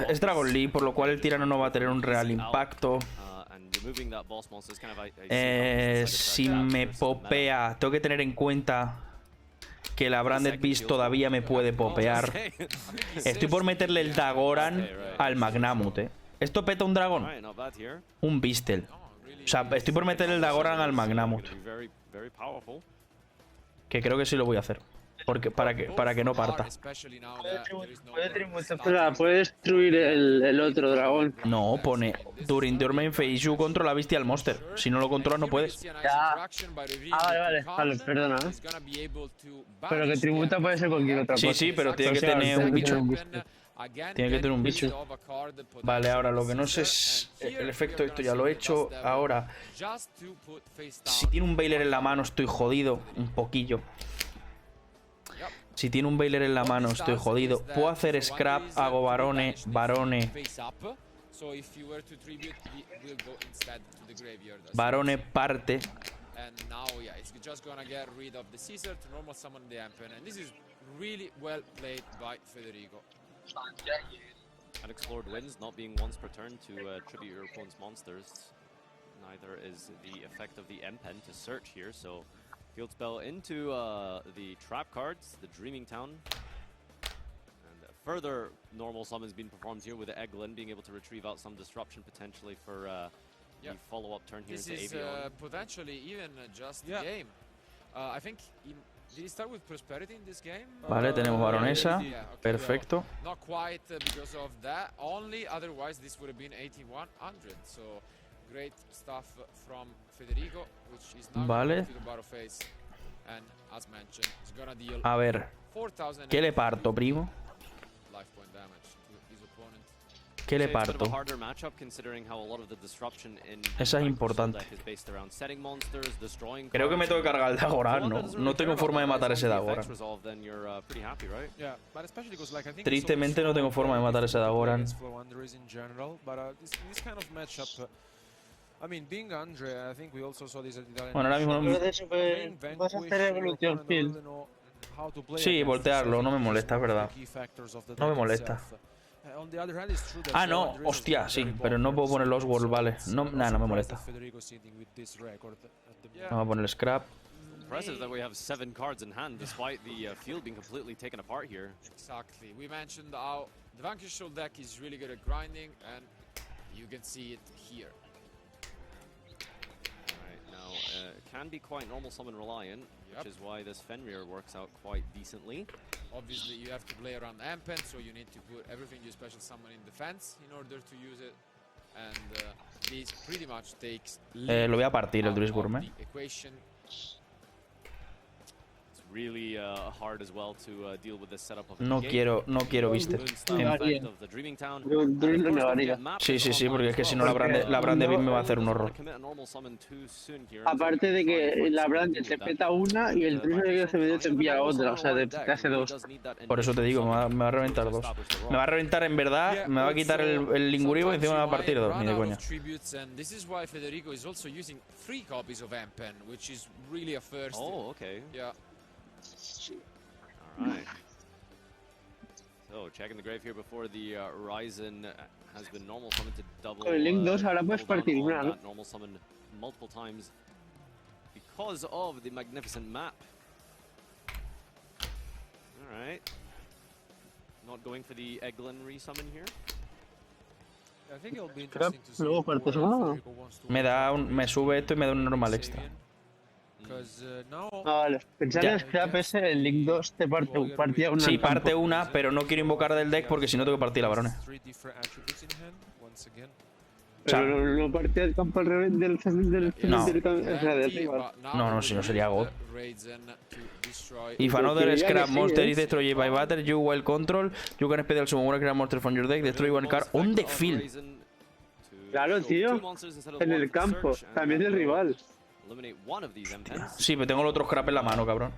Es Dragon League, por lo cual el tirano no va a tener un real impacto. Si me popea, tengo que tener en cuenta que la Branded Beast todavía me puede popear. Estoy por meterle el Dagoran al Magnamut, ¿Esto peta un dragón? Un Beastel. O sea, estoy por meterle el Dagoran al Magnamut. Que creo que sí lo voy a hacer. Porque, para que no parta. Puede destruir el otro dragón. No, pone during your main phase you control a Bestial Monster. Si no lo controlas no puedes. Ya. Vale, perdona. Pero que tributa puede ser cualquier otra cosa. Sí, pero tiene que tener un bicho. Tiene que tener un bicho. Vale, ahora lo que no sé es el efecto. Esto ya lo he hecho. Ahora, si tiene un Bailer en la mano estoy jodido. Un poquillo. Si tiene un Bailer en la mano estoy jodido. Puedo hacer scrap, hago varone. Varone parte. Unexplored wins, not being once per turn to tribute your opponent's monsters. Neither is the effect of the M-Pen to search here, so field spell into the trap cards, the Dreaming Town. And further normal summons being performed here with the Eglin being able to retrieve out some disruption potentially for the follow-up turn here into This is potentially even just the game. I think did he start with prosperity in this game? Vale, tenemos baronesa. Perfecto. Not quite because of that only, otherwise this would have been 8100. So great stuff from Federico, which is now going to the battle phase. And as mentioned, he's gonna deal A ver, ¿qué le parto, primo? Life point damage to his opponent. ¿Qué le parto? Esa es importante. Creo que me tengo que cargar el Dagoran, ¿no? No tengo forma de matar ese Dagoran. Tristemente no tengo forma de matar ese Dagoran. Bueno, ahora mismo no... Vas a hacer evolución, Phil. Sí, voltearlo, no me molesta, es verdad. No me molesta. Ah, no, hostia, sí, pero no puedo poner los World, vale. No, nada, no me molesta. Vamos a poner scrap. Impressive that we have 7 cards in hand despite the field being completely taken apart here. Exactly. We mentioned how the Vanquish Show deck is really good at grinding, and you can see it here. Alright, now it can be quite normal summon reliant, which is why this Fenrir works out quite decently. Obviously, you have to play around the Ampen, so you need to put everything you special summon in defense in order to use it. And this pretty much takes lo voy a partir el Druid Gourmet. Really hard as well to deal with this setup of no quiero viste. Sí, porque es que si no la Brand Beam me va a hacer un horror. Aparte de que la Brand te peta una y el Druid se te envía otra, o sea, te hace dos. Por eso te digo, me va a reventar dos. Me va a reventar en verdad, me va a quitar el Lingurivo y encima me va a partir dos, ni de coña. Oh, okay. Yeah. Alright. So, checking the grave here before the Ryzen has been normal summoned to double. Con el Link 2 ahora puedes partir una, ¿no? Normal summon multiple times because of the magnificent map. Alright. Not going for the Eglin resummon here. I think it'll be interesting to see luego partes una. Me sube esto y me da un normal extra. Vale, pensar en scrap ese, el Link 2 te partía una. Sí, parte una, pero no quiero invocar del deck porque si no tengo que partir la varone. Pero no partía el campo al revés del rival. No, si no sería God. If another scrap monster is destroyed by battle, you while control, you can special summon one scrap monster from your deck, destroy one card on the field. Claro, tío. En el campo, también del rival. Sí, pero tengo el otro scrap en la mano, cabrón.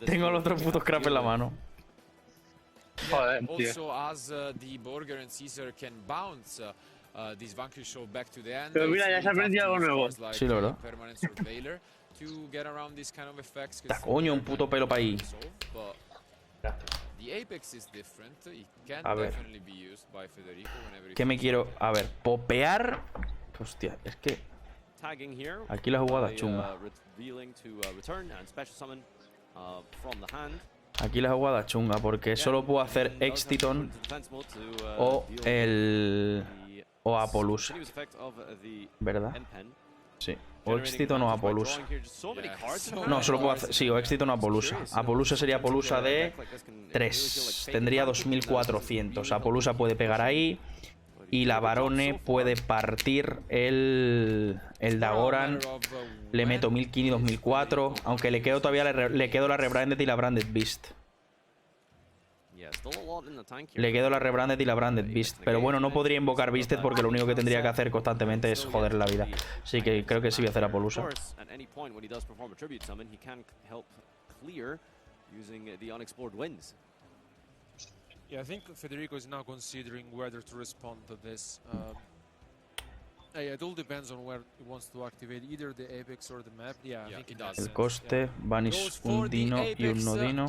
Tengo el otro puto scrap en la mano. Joder, tío. Also, as the Borger and Caesar can bounce this Vanquish Show back to the end. Pero mira, ya se ha aprendido algo nuevo. Sí, la verdad. Está coño, un puto pelo para ahí. A ver. ¿Qué me quiero? A ver, popear. Hostia, es que aquí la jugada chunga. Aquí la jugada chunga porque solo puedo hacer Extiton o el... o Apolus. ¿Verdad? Sí. O Éxito no Apolusa. No, solo puedo hacer... Sí, o Éxito no Apolusa. Apolusa sería Apolusa de 3. Tendría 2400. Apolusa puede pegar ahí. Y la Barone puede partir el Dagoran. Le meto 1500 y 2004. Aunque le quedo todavía le quedo la Rebranded y la Branded Beast. Le quedo la Rebranded y la Branded Beast. Pero bueno, no podría invocar Beasted porque lo único que tendría que hacer constantemente es joder la vida. Así que creo que sí voy a hacer Apolusa. Yeah, I think Federico is now considering whether to respond to this. It all depends on where he wants to activate either the Apex or the map. Yeah, I think he does. El coste, Vanish un Dino y un no Dino.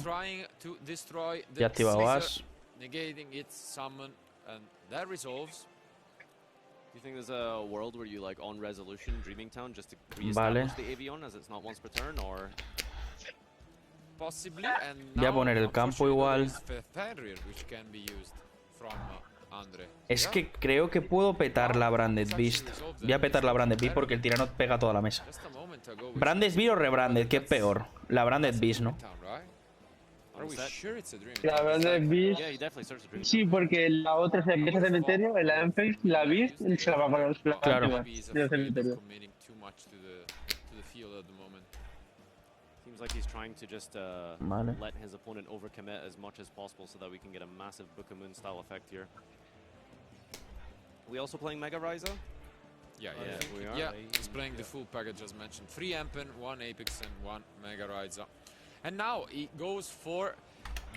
Ya activado As. Negating its summon, and that resolves. Do you think there's a world where you like on resolution Dreaming Town just to re-establish the Avion as it's not once per turn, or? Possibly, and voy a poner el campo igual. Es que creo que puedo petar la Branded Beast. Voy a petar la Branded Beast porque el tirano pega toda la mesa. ¿Branded Beast o Rebranded? ¿Qué es peor? La Branded Beast, ¿no? La Branded Beast. Sí, porque la otra se empieza cementerio, el Apex, la Beast, se la va a poner claro. El cementerio. Like he's trying to just let his opponent overcommit as much as possible so that we can get a massive Book of Moon style effect here. Are we also playing Mega Ryza? Yeah, we are. Yeah, he's playing the full package as mentioned. 3 Ampen, 1 Apex and 1 Mega Ryza. And now he goes for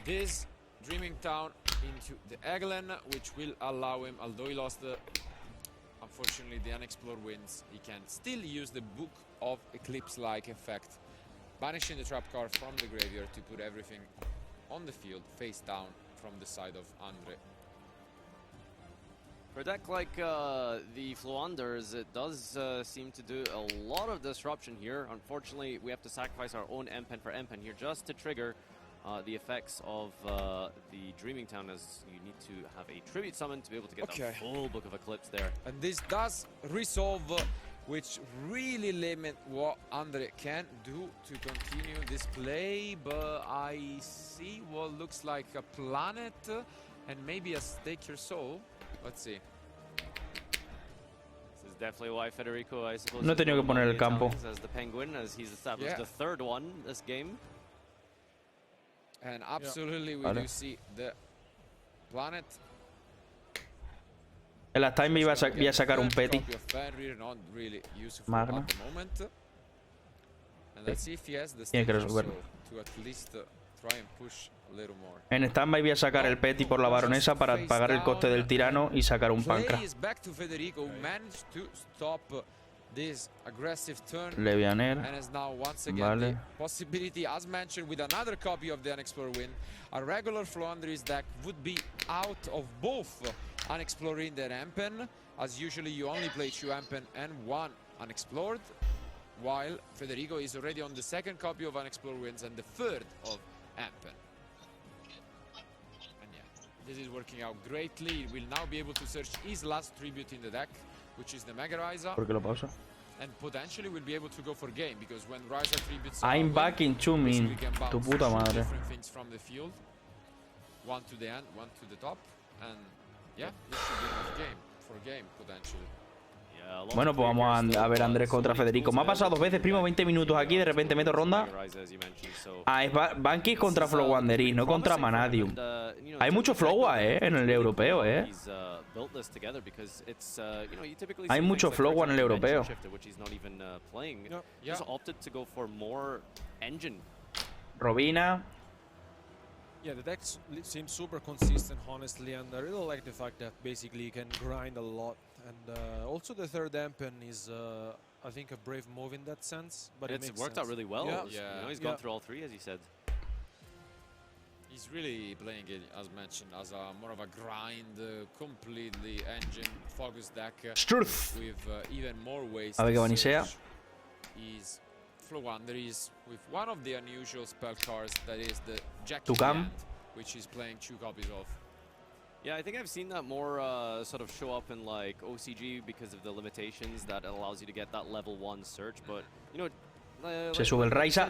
this Dreaming Town into the Egglen, which will allow him, although he lost the, unfortunately, the Unexplored Winds, he can still use the Book of Eclipse-like effect. Banishing the trap card from the graveyard to put everything on the field face down from the side of Andre. For a deck like the Floanders, it does seem to do a lot of disruption here. Unfortunately, we have to sacrifice our own Empen for Empen here just to trigger the effects of the Dreaming Town, as you need to have a Tribute Summon to be able to get the full Book of Eclipse there. And this does resolve, which really limit what Andre can do to continue this play, but I see what looks like a planet and maybe a Stake Your Soul. Let's see. This is definitely why Federico, I suppose, no he tenido que poner el campo. As the Penguin, as he's established the third one this game. And absolutely we do see the planet. En la time voy a sacar un Petty. Magna. Tiene que resolverlo. En standby voy a sacar el Petty por la baronesa para pagar el coste del tirano y sacar un Pancra. Levianer. Vale. Possibility, as mentioned, with another copy of the Unexplored Wind. A regular Floandris deck would be out of both Unexplored and Empen, as usually you only play 2 Empen and 1 Unexplored, while Federico is already on the second copy of Unexplored Winds and the third of Empen. And yeah, this is working out greatly. He will now be able to search his last tribute in the deck, which is the Mega Ryza. ¿Por qué lo pausa? And potentially will be able to go for game, because when Ryza tributes I'm back in 2 min. Tu puta madre. Different things from the field. One to the end, one to the top, and yeah, this should be enough game for game potentially. Bueno, pues vamos a ver a Andrés contra Federico. Me ha pasado 2 veces, primo, 20 minutos aquí, de repente meto ronda. Ah, es Banquis contra Flowanderis, no contra Manadium. Hay mucho Flowa, en el europeo, Hay mucho Flowa en el europeo. Robina. Yeah, the deck seems super consistent, honestly, and I really like the fact that basically you can grind a lot. And also the third Empen is, I think, a brave move in that sense. But it's worked out really well. Yeah. You know, he's gone through all 3, as you said. He's really playing it, as mentioned, as a more of a grind, completely engine-focused deck with even more ways a ver qué banisea. He's Flowanderis with one of the unusual spell cards, that is the Jackie, which he's playing 2 copies of. Yeah, I think I've seen that more sort of show up in like OCG because of the limitations that allows you to get that level 1 search, but you know. Se sube el Raisa.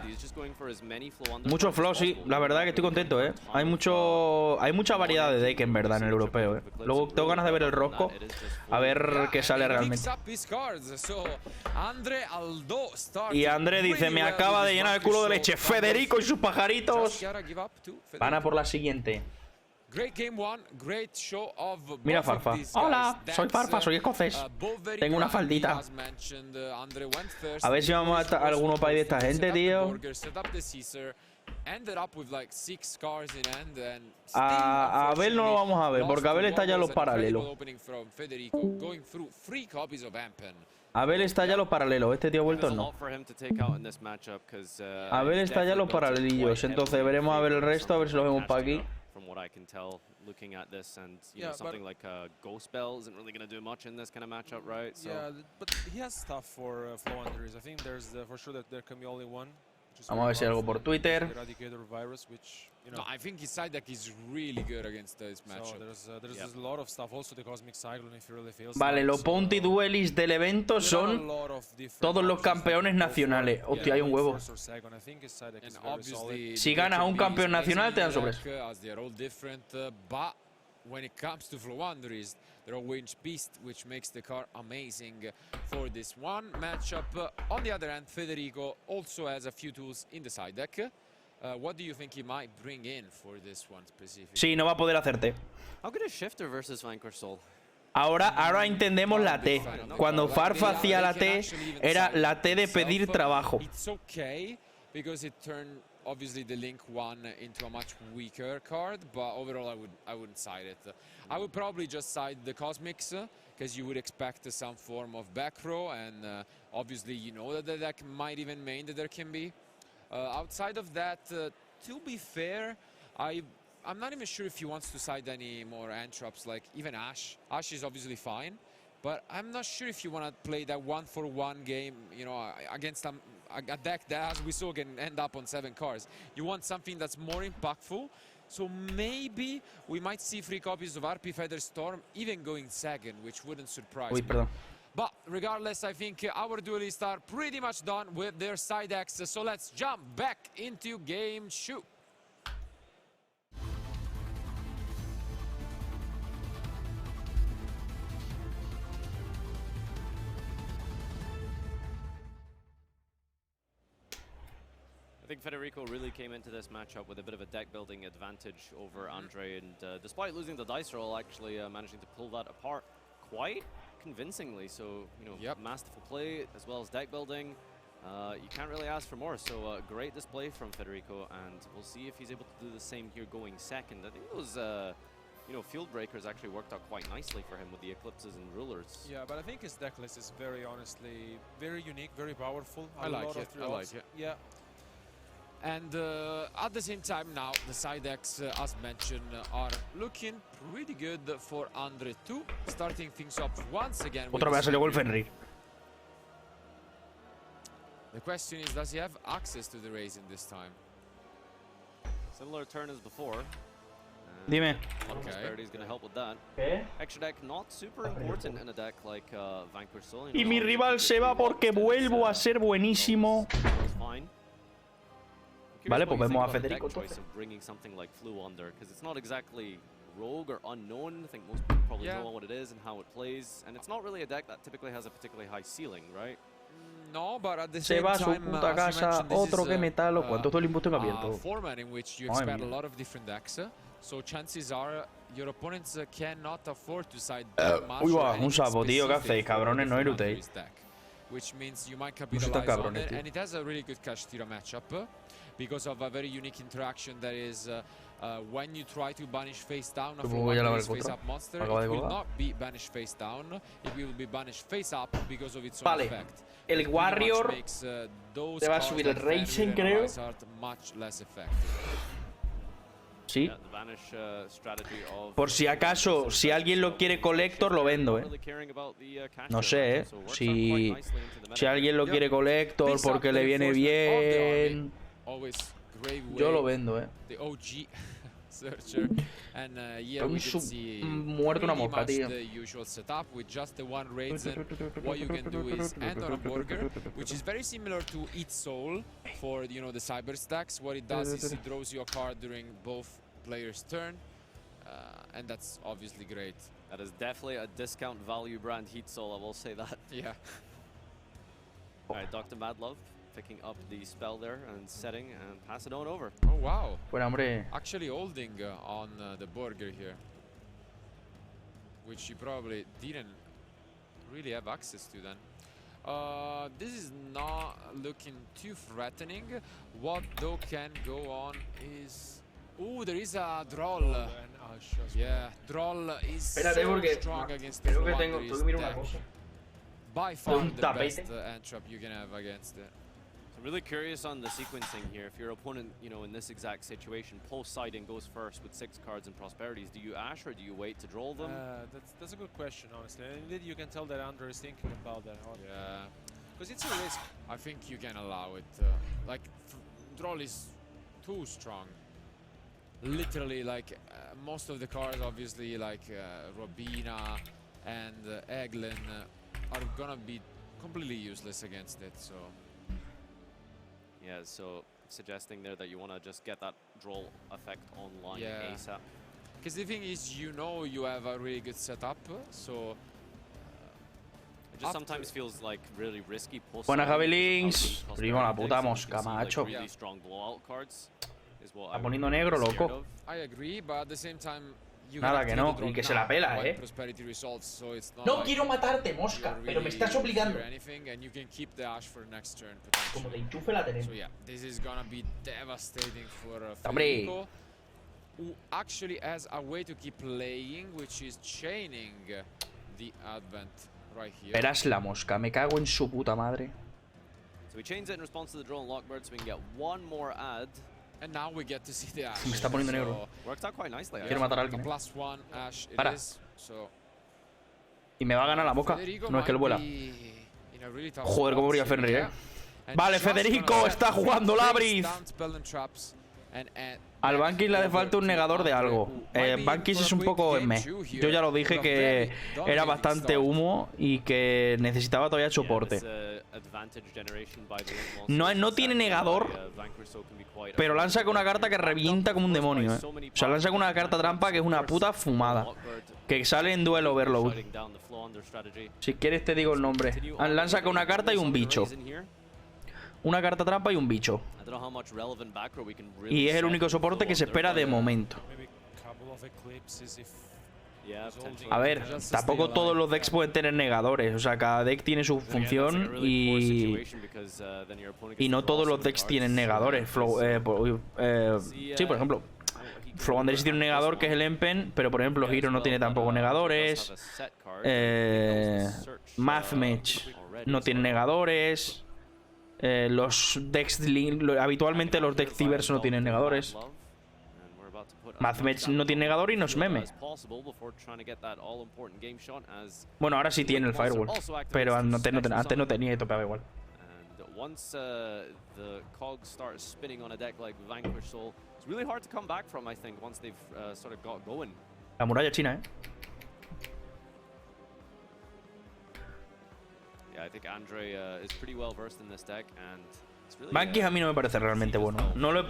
Mucho flow, sí. La verdad que estoy contento, ¿eh? Hay mucha variedad de deck en verdad en el europeo, ¿eh? Luego tengo ganas de ver el Rosco. A ver qué sale realmente. Y André dice, me acaba de llenar el culo de leche. Federico y sus pajaritos. Van a por la siguiente. Mira Farfa. Hola, soy Farfa, soy escocés. Tengo una faldita. A ver si vamos a alguno país de esta gente, tío. A Abel no lo vamos a ver, porque Abel está ya en los paralelos. Abel está ya en los paralelos, este tío vuelto no. Abel está ya en los paralelillos, entonces veremos a ver el resto, a ver si lo vemos para aquí. From what I can tell, looking at this, and you know, something like Ghost Bell isn't really going to do much in this kind of matchup, right? So. Yeah, but he has stuff for flow unders. I think there's for sure that there can be only one. Vamos a ver si hay algo por Twitter. Virus, which, you know, no, I think his side deck is really good against this matchup. So there's a lot of stuff. Also the Cosmic Cyclone, if he really feels. Vale, los Bounty Duelists del evento son todos los campeones nacionales. Hostia, hay un huevo. Si ganas a un campeón nacional, te dan sobres. When it comes to flow unders, they're a Winch Beast, which makes the card amazing for this one matchup. On the other hand, Federico also has a few tools in the side deck. What do you think he might bring in for this one specifically? Sí, no va a poder hacerte. How good is Shifter versus Vanquish Soul? Ahora entendemos la T. Cuando Farfa hacía la T, era la T de pedir trabajo. It's okay because it turned obviously the Link one into a much weaker card, but overall I wouldn't side it. I would probably just side the Cosmics because you would expect some form of back row, and obviously you know that the deck might even main that there can be. Outside of that, to be fair, I'm not even sure if he wants to side any more Antrops, like even Ash. Ash is obviously fine, but I'm not sure if you want to play that 1-for-1 game, you know, against a deck that, as we saw, can end up on 7 cards. You want something that's more impactful, so maybe we might see 3 copies of RP Feather Storm even going second, which wouldn't surprise me. But regardless, I think our duelists are pretty much done with their side decks, so let's jump back into game 2. I think Federico really came into this matchup with a bit of a deck building advantage over Andre, and despite losing the dice roll, actually managing to pull that apart quite convincingly. So, you know, masterful play as well as deck building. You can't really ask for more. So great display from Federico, and we'll see if he's able to do the same here going second. I think those you know, field breakers actually worked out quite nicely for him with the eclipses and rulers. Yeah, but I think his deck list is very honestly very unique, very powerful. I like it. Yeah. And at the same time now, the side decks, as mentioned, are looking pretty good for Andre too. Starting things up once again. Otra vez salió Wolfenried. The question is, does he have access to the raising this time? Similar turn as before. Dime. Prosperity is going to help with that. Extra deck not super important in a deck like Vanquish Soul. Y mi rival se va porque vuelvo a ser buenísimo. Vale, pues vemos a Federico. Bringing something like Flu under, because it's not exactly rogue or unknown. I think most people probably know what it is and how it plays, and it's not really a deck that typically has a particularly high ceiling, right? No, but at the se same va a su time, puta casa otro que metalo. ¿Cuánto todo el impuesto que abierto? Format in which you expect a lot of different decks, so chances are your opponents cannot afford to side much. Uy, va, un sapo, tío, ¿qué hacéis, cabrones? No irutéis. Which means you might capitalize on it, and it has a really good Kashtira matchup because of a very unique interaction that is when you try to banish face down a face up monster, it will not be banished face down, it will be banished face up because of its own effect. El Warrior te va a subir el Racing, creo. Sí. Por si acaso, si alguien lo quiere Collector, lo vendo, No sé, Si alguien lo quiere Collector porque le viene bien, yo lo vendo, Searcher. And yeah, we can see muerto una mosca, tío. the usual setup with just the one Raisin. What you can do is end on a burger, which is very similar to Eat Soul for, you know, the cyber stacks. What it does is it draws you a card during both players' turn, and that's obviously great. That is definitely a discount value brand Heat Soul, I will say that. Yeah. Alright, Dr. Madlove picking up the spell there and setting and pass it on over. Oh wow. Bueno, hombre. Actually holding on the burger here, which he probably didn't really have access to then. This is not looking too threatening. What though can go on is... Ooh, there is a Droll. Yeah, Droll is so strong against the deck. By far the best entrap you can have against it. So really curious on the sequencing here. If your opponent, you know, in this exact situation, post-siding goes first with 6 cards and prosperities, do you ash or do you wait to draw them? That's a good question, honestly. And indeed, you can tell that Andre is thinking about that. Yeah, because it's a risk. I think you can allow it. Like, Droll is too strong. Literally, like, most of the cards, obviously, like Robina and Eglin, are gonna be completely useless against it, so... Yeah, so suggesting there that you want to just get that draw effect online ASAP. Because the thing is, you know you have a really good setup, so... It just sometimes feels like really risky post. Buenas, Javelins. Primo la puta mosca, macho. Really strong blowout cards is what Está poniendo negro, loco. I agree, but at the same time, nada que no, y que se la pela, No quiero matarte, mosca, pero me estás obligando. Como te enchufe la tenemos. Hombre. Who actually has a way to keep playing, which is chaining the advent right here. Verás la mosca, me cago en su puta madre. So he chains it in response to the draw and Lockbird, so we can get one more ad. And now we get to see the ash. Me está poniendo negro. Works out quite nicely. Quiero matar a alguien. +1 ash it Para. is, so. Y me va a ganar la mosca. No es que él vuela. Joder, cómo brilla Fenrir, Vale, Federico está jugando Labyrinth. Al Banquis le hace falta un negador de algo. Banquis es un poco meh. Yo ya lo dije que era bastante humo y que necesitaba todavía soporte. No tiene negador, pero lanza con una carta que revienta como un demonio. O sea, lanza con una carta trampa que es una puta fumada. Que sale en duelo Overload. Si quieres te digo el nombre. Lanza con una carta y un bicho. Una carta trampa y un bicho. Y es el único soporte que se espera de momento. A ver, tampoco todos los decks pueden tener negadores. O sea, cada deck tiene su función y no todos los decks tienen negadores. Sí, por ejemplo, Flow Under tiene un negador que es el Empen, pero por ejemplo Hero no tiene tampoco negadores. Mathmatch no tiene negadores. Los decks habitualmente los decks Cibers no tienen negadores. Mathmatch no tiene negador y no es meme. Bueno, ahora sí tiene el Firewall, pero antes no tenía y tocaba igual. La muralla china, Banquis a mí no me parece realmente bueno. No lo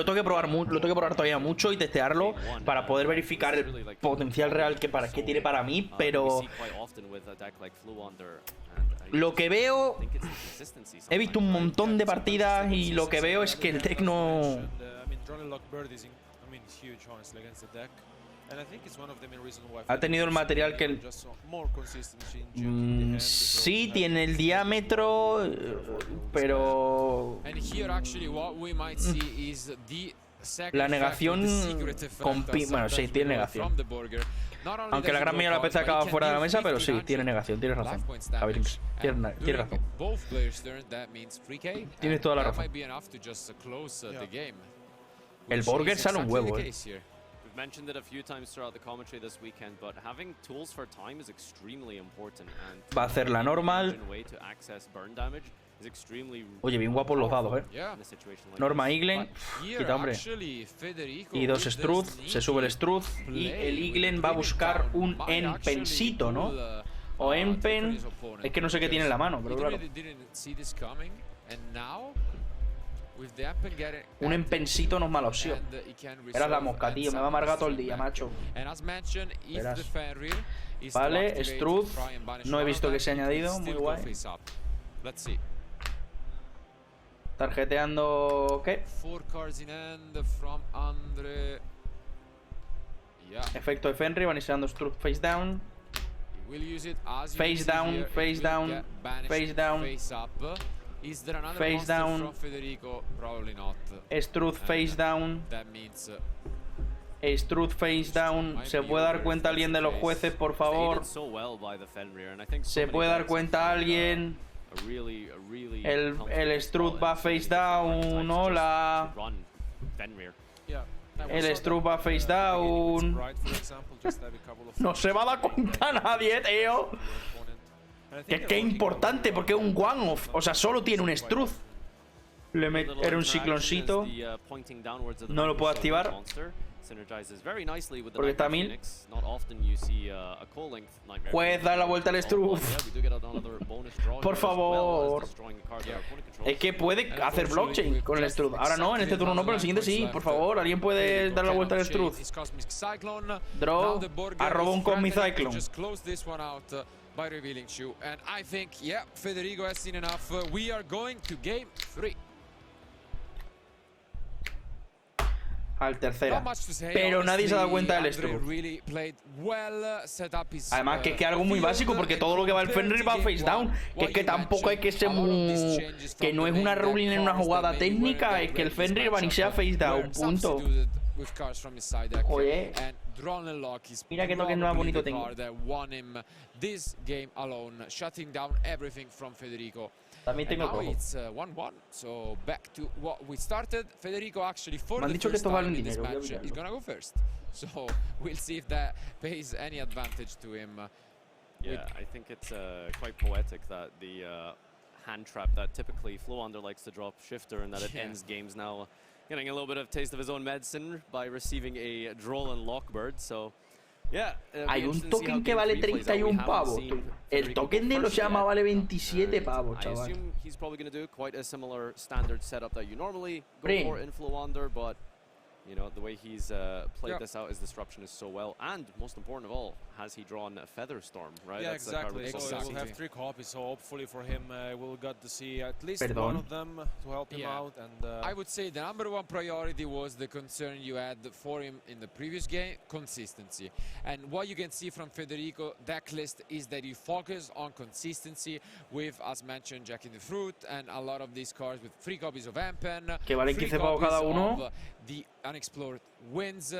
tengo que probar todavía mucho y testearlo para poder verificar el potencial real que tiene para mí, pero lo que veo, he visto un montón de partidas y lo que veo es que el deck no... Ha tenido el material que... sí, tiene el diámetro, pero... La negación... Bueno, sí, tiene negación. Aunque la gran mayoría de la PC acaba fuera de la mesa, pero sí, tiene negación, tienes razón. A ver, tienes razón. Tienes toda la razón. El burger sale un huevo, mentioned it a few times throughout the commentary this weekend, but having tools for time is extremely important. And va a hacer la normal. Oye, bien guapos los dados, Norma Iglen, quita, hombre. Y 2 Struth, se sube el Struth. Y el Iglen va a buscar un Enpensito, ¿no? O Empen. Es que no sé qué tiene en la mano, pero claro. Un Empensito no es mala opción. Verás la mosca, tío. Me va a amargar todo el día, macho. Verás. Vale, Struth. No he visto que se ha añadido. Muy guay. Tarjeteando... ¿qué? Efecto de Fenrir. Van iniciando Struth face down. Face down, face down, face down. Face down. Struth face down. Struth face down. ¿Se puede dar cuenta alguien de los jueces, por favor? ¿Se puede dar cuenta alguien? El Struth va face down. Hola. El Struth va face down. No se va a dar cuenta nadie, tío. Que importante, porque es un one-off. O sea, solo tiene un Struth. Era un cicloncito. No lo puedo activar. Porque está 1000. Puedes dar la vuelta al Struth. Por favor. Es que puede hacer blockchain con el Struth. Ahora no, en este turno no, pero en el siguiente sí. Por favor, alguien puede dar la vuelta al Struth. Draw. Arroba un Cosmic Cyclone. By revealing you, and I think, yeah, Federico has seen enough. We are going to game 3. Al tercera. Pero nadie se ha dado cuenta del Struth. Además que es que algo muy básico, porque todo lo que va al Fenrir va face down. Que es que tampoco hay que ser muy... Que no es una ruling en una jugada técnica, es que el Fenrir va ni sea face down, punto. Oye, mira qué toque más bonito tengo. También tengo todo. Me han dicho que esto vale dinero. Yeah, I think it's quite poetic that the hand trap that typically Flowunder likes to drop shifter, and that it ends games now. Getting a little bit of taste of his own medicine by receiving a Droll and Lockbird, so yeah. Hay un token que vale 31 pavos. El token de los llama vale 27 pavos, chaval. I assume he's probably going to do quite a similar standard setup that you normally go for in Flowunder, but you know, the way he's played this out, his disruption is so well, and most important of all, has he drawn a Featherstorm, right? Yeah, that's exactly. So we'll have 3 copies, so hopefully for him, we'll get to see at least one of them to help him out. And I would say the #1 priority was the concern you had for him in the previous game, consistency. And what you can see from Federico deck list is that he focused on consistency with, as mentioned, Jack in the Fruit, and a lot of these cards with 3 copies of Ampen, que vale 15 pavos cada uno. Of the Unexplored Winds.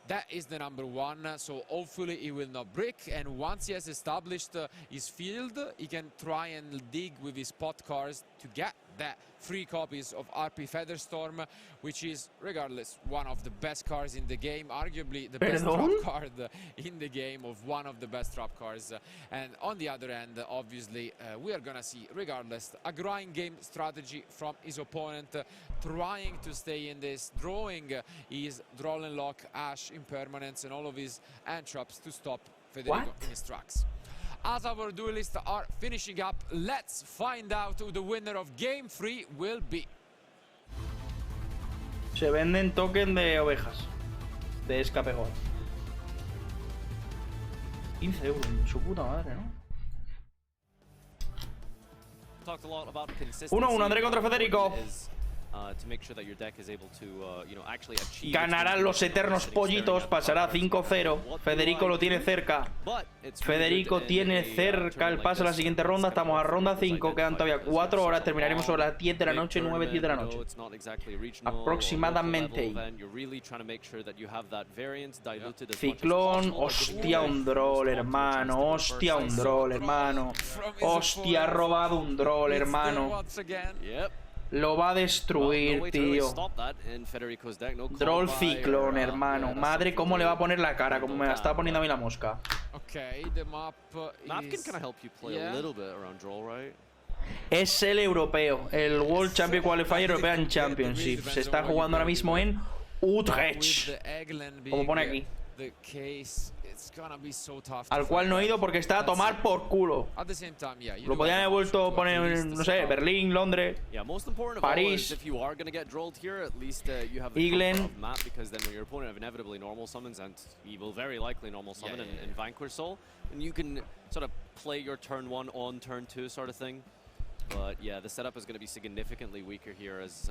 That is the #1, so hopefully he will not break, and once he has established his field, he can try and dig with his pot cards to get that 3 copies of RP Featherstorm, which is, regardless, one of the best cards in the game, arguably the best trap card in the game, of one of the best trap cards. And on the other end, obviously, we are gonna see, regardless, a grind game strategy from his opponent, trying to stay in this, drawing his Droll and Lock, Ash, Impermanence, and all of his hand traps to stop Federico in his tracks. As our duelists are finishing up, let's find out who the winner of Game 3 will be. Se venden token de ovejas. De escape gold. 15 euros, su puta madre, ¿no? 1-1, André contra Federico. Ganarán los eternos pollitos, pasará 5-0. Federico lo tiene cerca. Federico tiene cerca el pase a la siguiente ronda. Estamos a ronda 5, quedan todavía 4 horas. Terminaremos sobre las 10 de la noche, 9, 10 de la noche. Aproximadamente. Ciclón, hostia, un Droll, hermano. Hostia, un Droll, hermano. Hostia, ha robado un Droll, hermano. Lo va a destruir, tío. Droll Ciclón, hermano. Madre, cómo le va a poner la cara, como me la está poniendo a mí la mosca. Okay, the map can kind of help you play a little bit around Droll, right? Es el europeo, el World Champion Qualifier European Championship. Se está jugando ahora mismo en Utrecht, como pone aquí. Al cual no he ido porque está a tomar por culo. Lo podían haber vuelto a poner, no sé, Berlín, Londres, París, England. And you can sort of play your turn 1 on turn 2 sort of thing. But yeah, the setup is going to be significantly weaker here as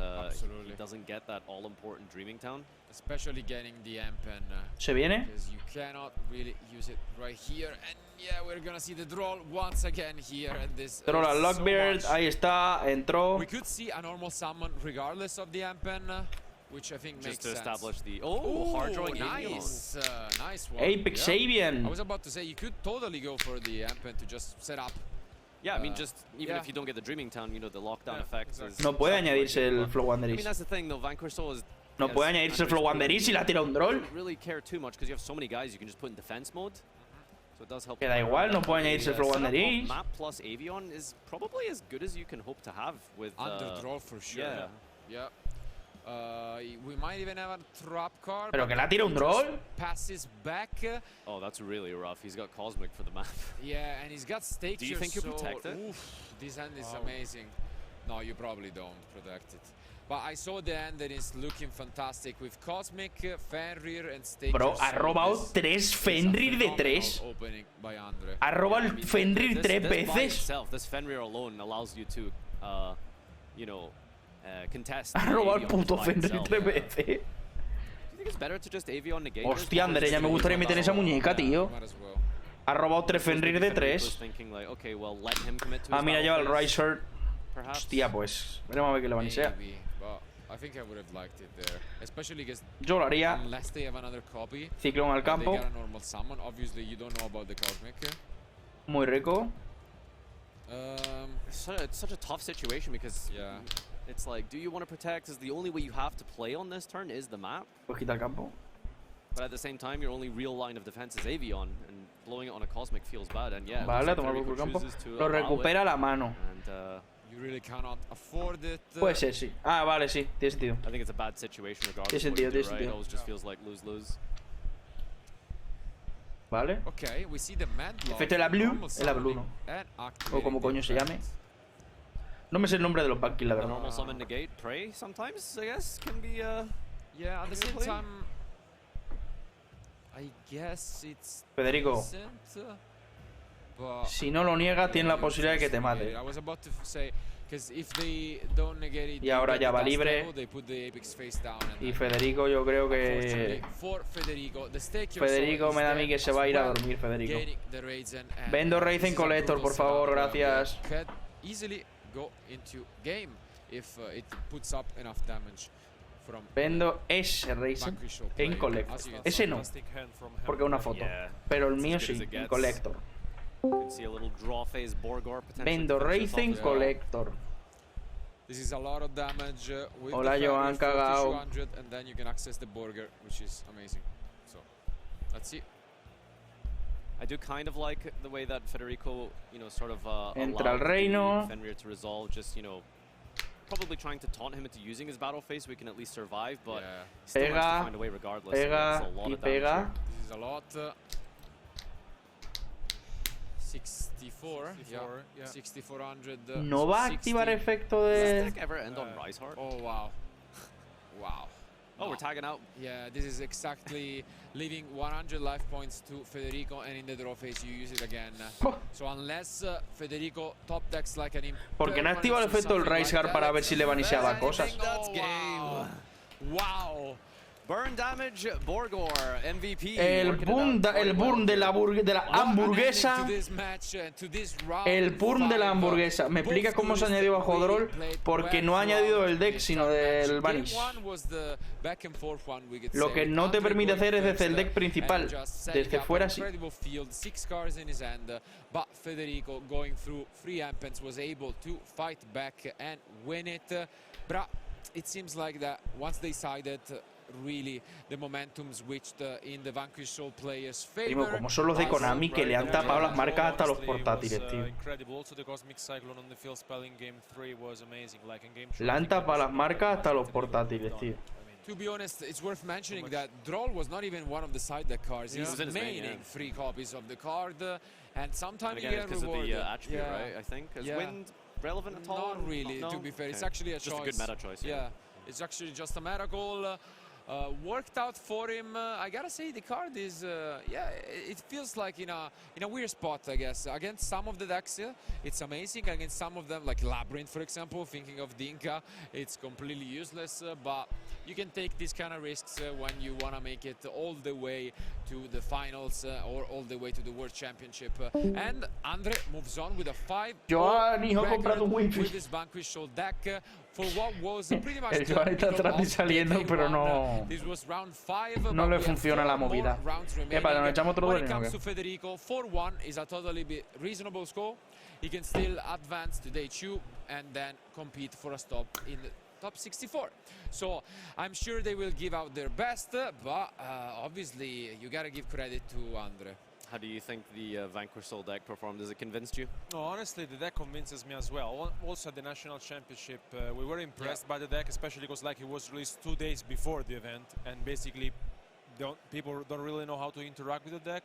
he doesn't get that all-important Dreaming Town. Especially getting the Ampen. ¿Se viene? Because you cannot really use it right here. And yeah, we're going to see the draw once again here. And this Troll al Lockbeard, ahí está, entró. We could see a normal summon regardless of the Ampen. Which I think makes sense. Just to establish the hard drawing nice, nice one. Apex Avian. I was about to say you could totally go for the Ampen to just set up. Yeah, I mean, just even if you don't get the Dreaming Town, you know, the lockdown effect. Exactly. No puede añadirse el Flow Wanderis. I mean, that's the thing, though. Vanquish Soul is. No puede añadirse el Flow Wanderis si la tira un Droll. Don't really care too much because you have so many guys you can just put in defense mode. So it does help. Que da igual, no puede añadirse el Flow Wanderis. Map plus Avion is probably as good as you can hope to have with. Under draw for sure. Yeah. Yeah. We might even have a trap card. Pero que la tira un Droll. Passes back. Oh, that's really rough. He's got Cosmic for the map. Yeah, and he's got Stake. Do you think you protect it? Oof, this hand is amazing. No, you probably don't protect it. But I saw the hand that is looking fantastic with Cosmic, Fenrir and Stake. Bro, ha robado 3 Fenrir de 3. Ha robado el Fenrir 3 veces. This Fenrir alone allows you to, you know, contest. Ha robado el puto Fenrir 3 veces. Hostia, André, ya me gustaría meter esa muñeca, tío. Ha robado 3 Fenrir de 3. Ah, mira, lleva el Riser. Hostia, pues. Veremos a ver qué le van a ser. Yo lo haría. Ciclón al campo. Muy rico. It's such a tough situation because it's like, do you want to protect? Because the only way you have to play on this turn is the map. Pues quita el campo. But at the same time, your only real line of defense is Avion, and blowing it on a Cosmic feels bad. And yeah, vale, tomar por el campo. Lo recupera la mano. And, you really cannot afford it. Puede ser, sí. Ah, vale, sí. Tiene sentido. I think it's a bad situation regardless. Tiene sentido, tiene sentido. It always just feels like lose-lose. Vale. Okay, we see the efecto de la Blue. Es la Blue, ¿no? O como coño se llame. No me sé el nombre de los backkills, la verdad. Normal summon negate prey sometimes, I guess, can be yeah, at the same time I guess it's Federico, si no lo niegas, tienes la posibilidad de que te mate. Y ahora ya va libre. Y Federico, yo creo que... Federico me da a mí que se va a ir a dormir, Federico. Vendo Raizen Collector, por favor, gracias. Vendo ese Raizen en Collector. Ese no, porque es una foto. Pero el mío sí, en Collector. Vendo Raizen Collector. This is a lot of damage with Hola, Joan, cagao. And then you can access the burger, which is amazing. So, let's see. I do kind of like the way that Federico, you know, sort of entra al reino. Fenrir to resolve, just, you know, probably trying to taunt him into using his battle phase so we can at least survive, but he still has to find a way regardless. Pega y pega. This is a lot. 64, yeah. 6400. No va a activar efecto de... Does this deck ever end on Rise Heart? Oh, wow. Wow. Oh, we're tagging out. Yeah, this is exactly leaving 100 life points to Federico, and in the draw phase you use it again. So unless Federico top decks like an ¿Por qué no activa el efecto del Rise Heart para ver si le vaniseaba cosas? Wow. Burn damage, Borgor, MVP. El burn de la hamburguesa. El burn de la hamburguesa. ¿Me explicas cómo se añadió bajo Droll? Porque no ha añadido el deck, sino del Vanish. Lo que no te permite hacer es desde el deck principal. Desde fuera sí. But Federico, going through 3 Ampens, was able to fight back and win it. But it seems like that once they sided, really the momentum switched in the Vanquish Soul players' favor. Primo, como son los de Konami que le han tapado las marcas hasta los portátiles, tío. Le han tapado las marcas hasta los portátiles, tío. To be honest, it's worth mentioning that Droll was not even one of the side deck cards. He's remaining 3 copies of the card, and sometimes he gets rewarded. Attribute, right? I think. Is wind relevant at all? Not really, to be fair. It's actually a choice. Just a good meta choice. Yeah, it's actually just a meta call. Worked out for him. I gotta say the card is yeah, it feels like in a weird spot, I guess. Against some of the decks, it's amazing. Against some of them, like Labyrinth, for example, thinking of Dinka, it's completely useless. But you can take these kind of risks when you wanna make it all the way to the finals or all the way to the World Championship. And Andre moves on with a 5 with his Vanquish Soul deck for what was pretty much. El Joan está atrás y saliendo, pero no. No le funciona la movida. Epa, nos echamos otro duelo. When it comes to Federico, 4-1 is a totally reasonable score. He can still advance to day 2 and then compete for a stop in the top 64. So I'm sure they will give out their best, but obviously you gotta give credit to Andre. How do you think the Vanquish Soul deck performed? Has it convinced you? No, honestly, the deck convinces me as well. Also at the National Championship, we were impressed by the deck, especially because like it was released 2 days before the event, and basically people don't really know how to interact with the deck.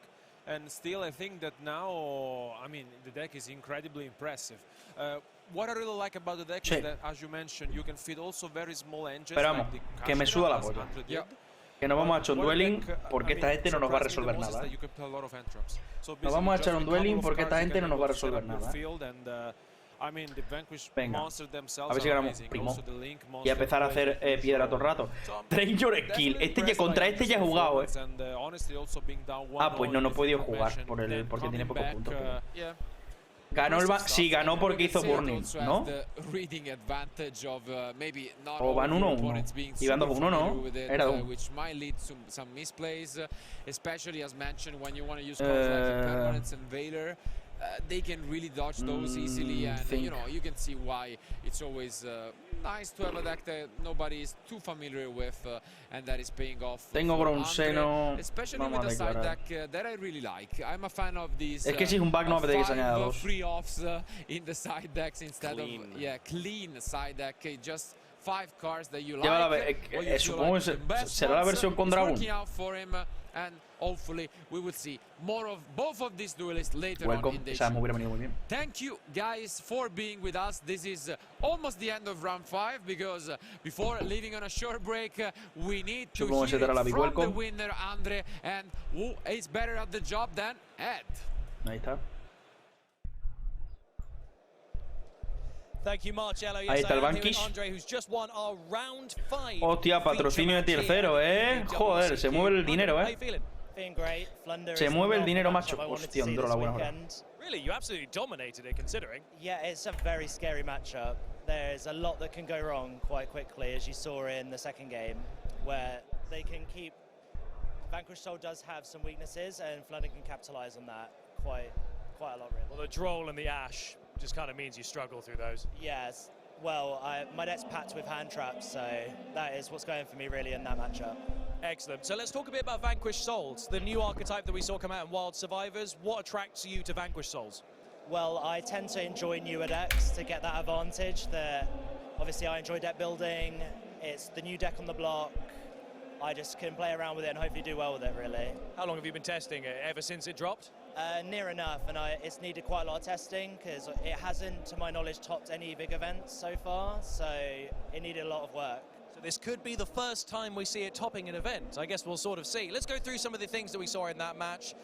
And still, I think that now, I mean, the deck is incredibly impressive. What I really like about the deck is that, as you mentioned, you can fit also very small engines. Pero vamos, que me suda la polla. Que nos vamos a echar un dueling porque esta gente no nos va a resolver nada. Nos vamos a echar un dueling porque esta gente no nos va a resolver nada. Venga, a ver si ganamos primo. Y a empezar a hacer piedra todo el rato. Train your skill. Contra este ya he jugado, Ah, pues no he podido jugar porque tiene pocos puntos. Ganó sí, ganó porque hizo burning, ¿no? O van 1-1. Iban 2-1, ¿no? Era 2. They can really dodge those easily, and you know, you can see why it's always nice to have a deck that nobody is too familiar with, and that is paying off. Tengo Bronzeno, especially with a side deck that I really like. I'm a fan of these. Es que si es un bug no apetece que se añada 2. Free offs in the side decks instead of clean side deck. Just 5 cards that you like. Supongo que será la versión con Dragon. And hopefully we will see more of both of these duelists later on in the show. Thank you guys for being with us. This is almost the end of round 5 because before leaving on a short break, we need to hear from the winner, Andre, and who is better at the job than Ed. Ahí está. Thank you, Marcello. Ahí está el Vanquish. Hostia, patrocinio de tercero, Joder, se mueve el dinero, Se mueve el dinero, macho. Hostia, entró la buena hora. Really, you absolutely dominated it, considering. Yeah, it's a very scary matchup. There's a lot that can go wrong quite quickly, as you saw in the second game, where they can keep. Vanquish Soul does have some weaknesses, and Flandern can capitalize on that quite a lot, really. Well, the Droll and the Ash just kind of means you struggle through those. Yes. Well, my deck's packed with hand traps, so that is what's going for me really in that matchup. Excellent. So let's talk a bit about Vanquish Souls, the new archetype that we saw come out in Wild Survivors. What attracts you to Vanquish Souls? Well, I tend to enjoy newer decks to get that advantage. Obviously, I enjoy deck building. It's the new deck on the block. I just can play around with it and hopefully do well with it, really. How long have you been testing it? Ever since it dropped? Near enough, and it's needed quite a lot of testing because it hasn't, to my knowledge, topped any big events so far, so it needed a lot of work. So this could be the first time we see it topping an event. I guess we'll sort of see. Let's go through some of the things that we saw in that match.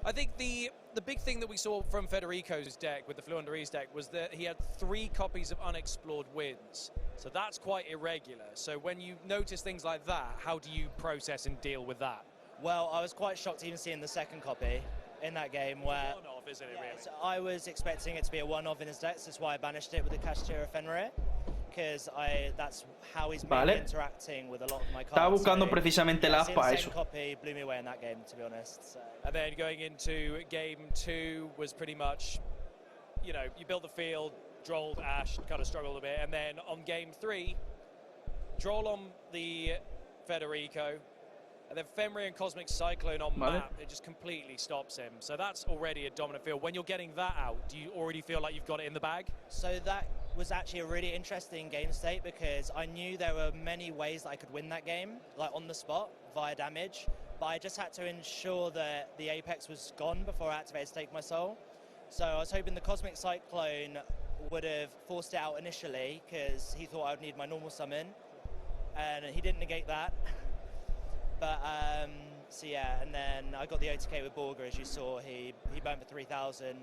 I think the big thing that we saw from Federico's deck with the Fluenderies deck was that he had 3 copies of unexplored wins. So that's quite irregular. So when you notice things like that, how do you process and deal with that? Well, I was quite shocked even seeing the second copy in that game where... One-off, isn't it, really? So I was expecting it to be a one-off in his decks. That's why I banished it with the Kashtira Fenrir. Because that's how he's mainly interacting with a lot of my cards. Estaba buscando precisamente las para eso. Copy blew me away in that game, to be honest. So. And then going into game 2 was pretty much, you know, you built the field, Drolled, Ash, kind of struggled a bit, and then on game 3, Droll on the Federico. And then Fenrir and Cosmic Cyclone on map, it just completely stops him. So that's already a dominant field. When you're getting that out, do you already feel like you've got it in the bag? So that was actually a really interesting game state because I knew there were many ways that I could win that game, like on the spot, via damage. But I just had to ensure that the Apex was gone before I activated to take my soul. So I was hoping the Cosmic Cyclone would have forced it out initially because he thought I would need my normal summon. And he didn't negate that. But, so yeah, and then I got the OTK with Borger, as you saw. He burned for 3,000,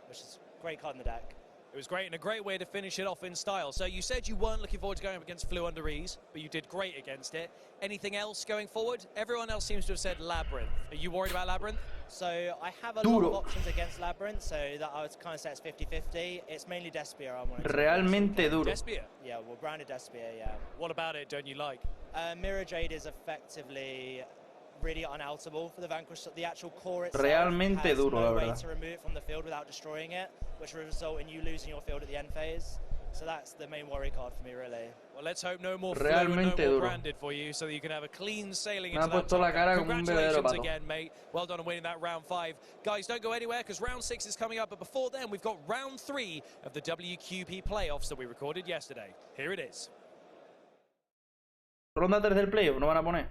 which is a great card in the deck. It was great and a great way to finish it off in style. So you said you weren't looking forward to going up against Flu under ease, but you did great against it. Anything else going forward? Everyone else seems to have said Labyrinth. Are you worried about Labyrinth? So I have a lot of options against Labyrinth, so that I would kind of say it's 50-50. It's mainly Despia I'm wanting to Realmente duro. Despia? Yeah, well, branded Despia, yeah. What about it don't you like? Mirror Jade is effectively really unoutable for the Vanquish. The actual core itself Realmente has duro, no la way verdad. to remove it from the field without destroying it, which will result in you losing your field at the end phase. So that's the main worry card for me, really. Well, let's hope no more Realmente Flu and no more duro. branded for you so that you can have a clean sailing Me into ha that puesto la top cara cut. como un verdadero Congratulations pato. again, mate. Well done on winning that round 5. Guys, don't go anywhere because round 6 is coming up. But before then, we've got round 3 of the WQP playoffs that we recorded yesterday. Here it is. Ronda 3 del playoff, no van a poner.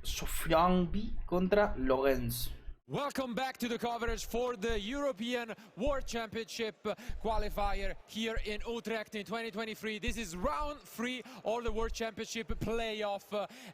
Sofianbi contra Lorenz. Welcome back to the coverage for the European World Championship qualifier here in Utrecht in 2023. This is round 3 of the World Championship playoff.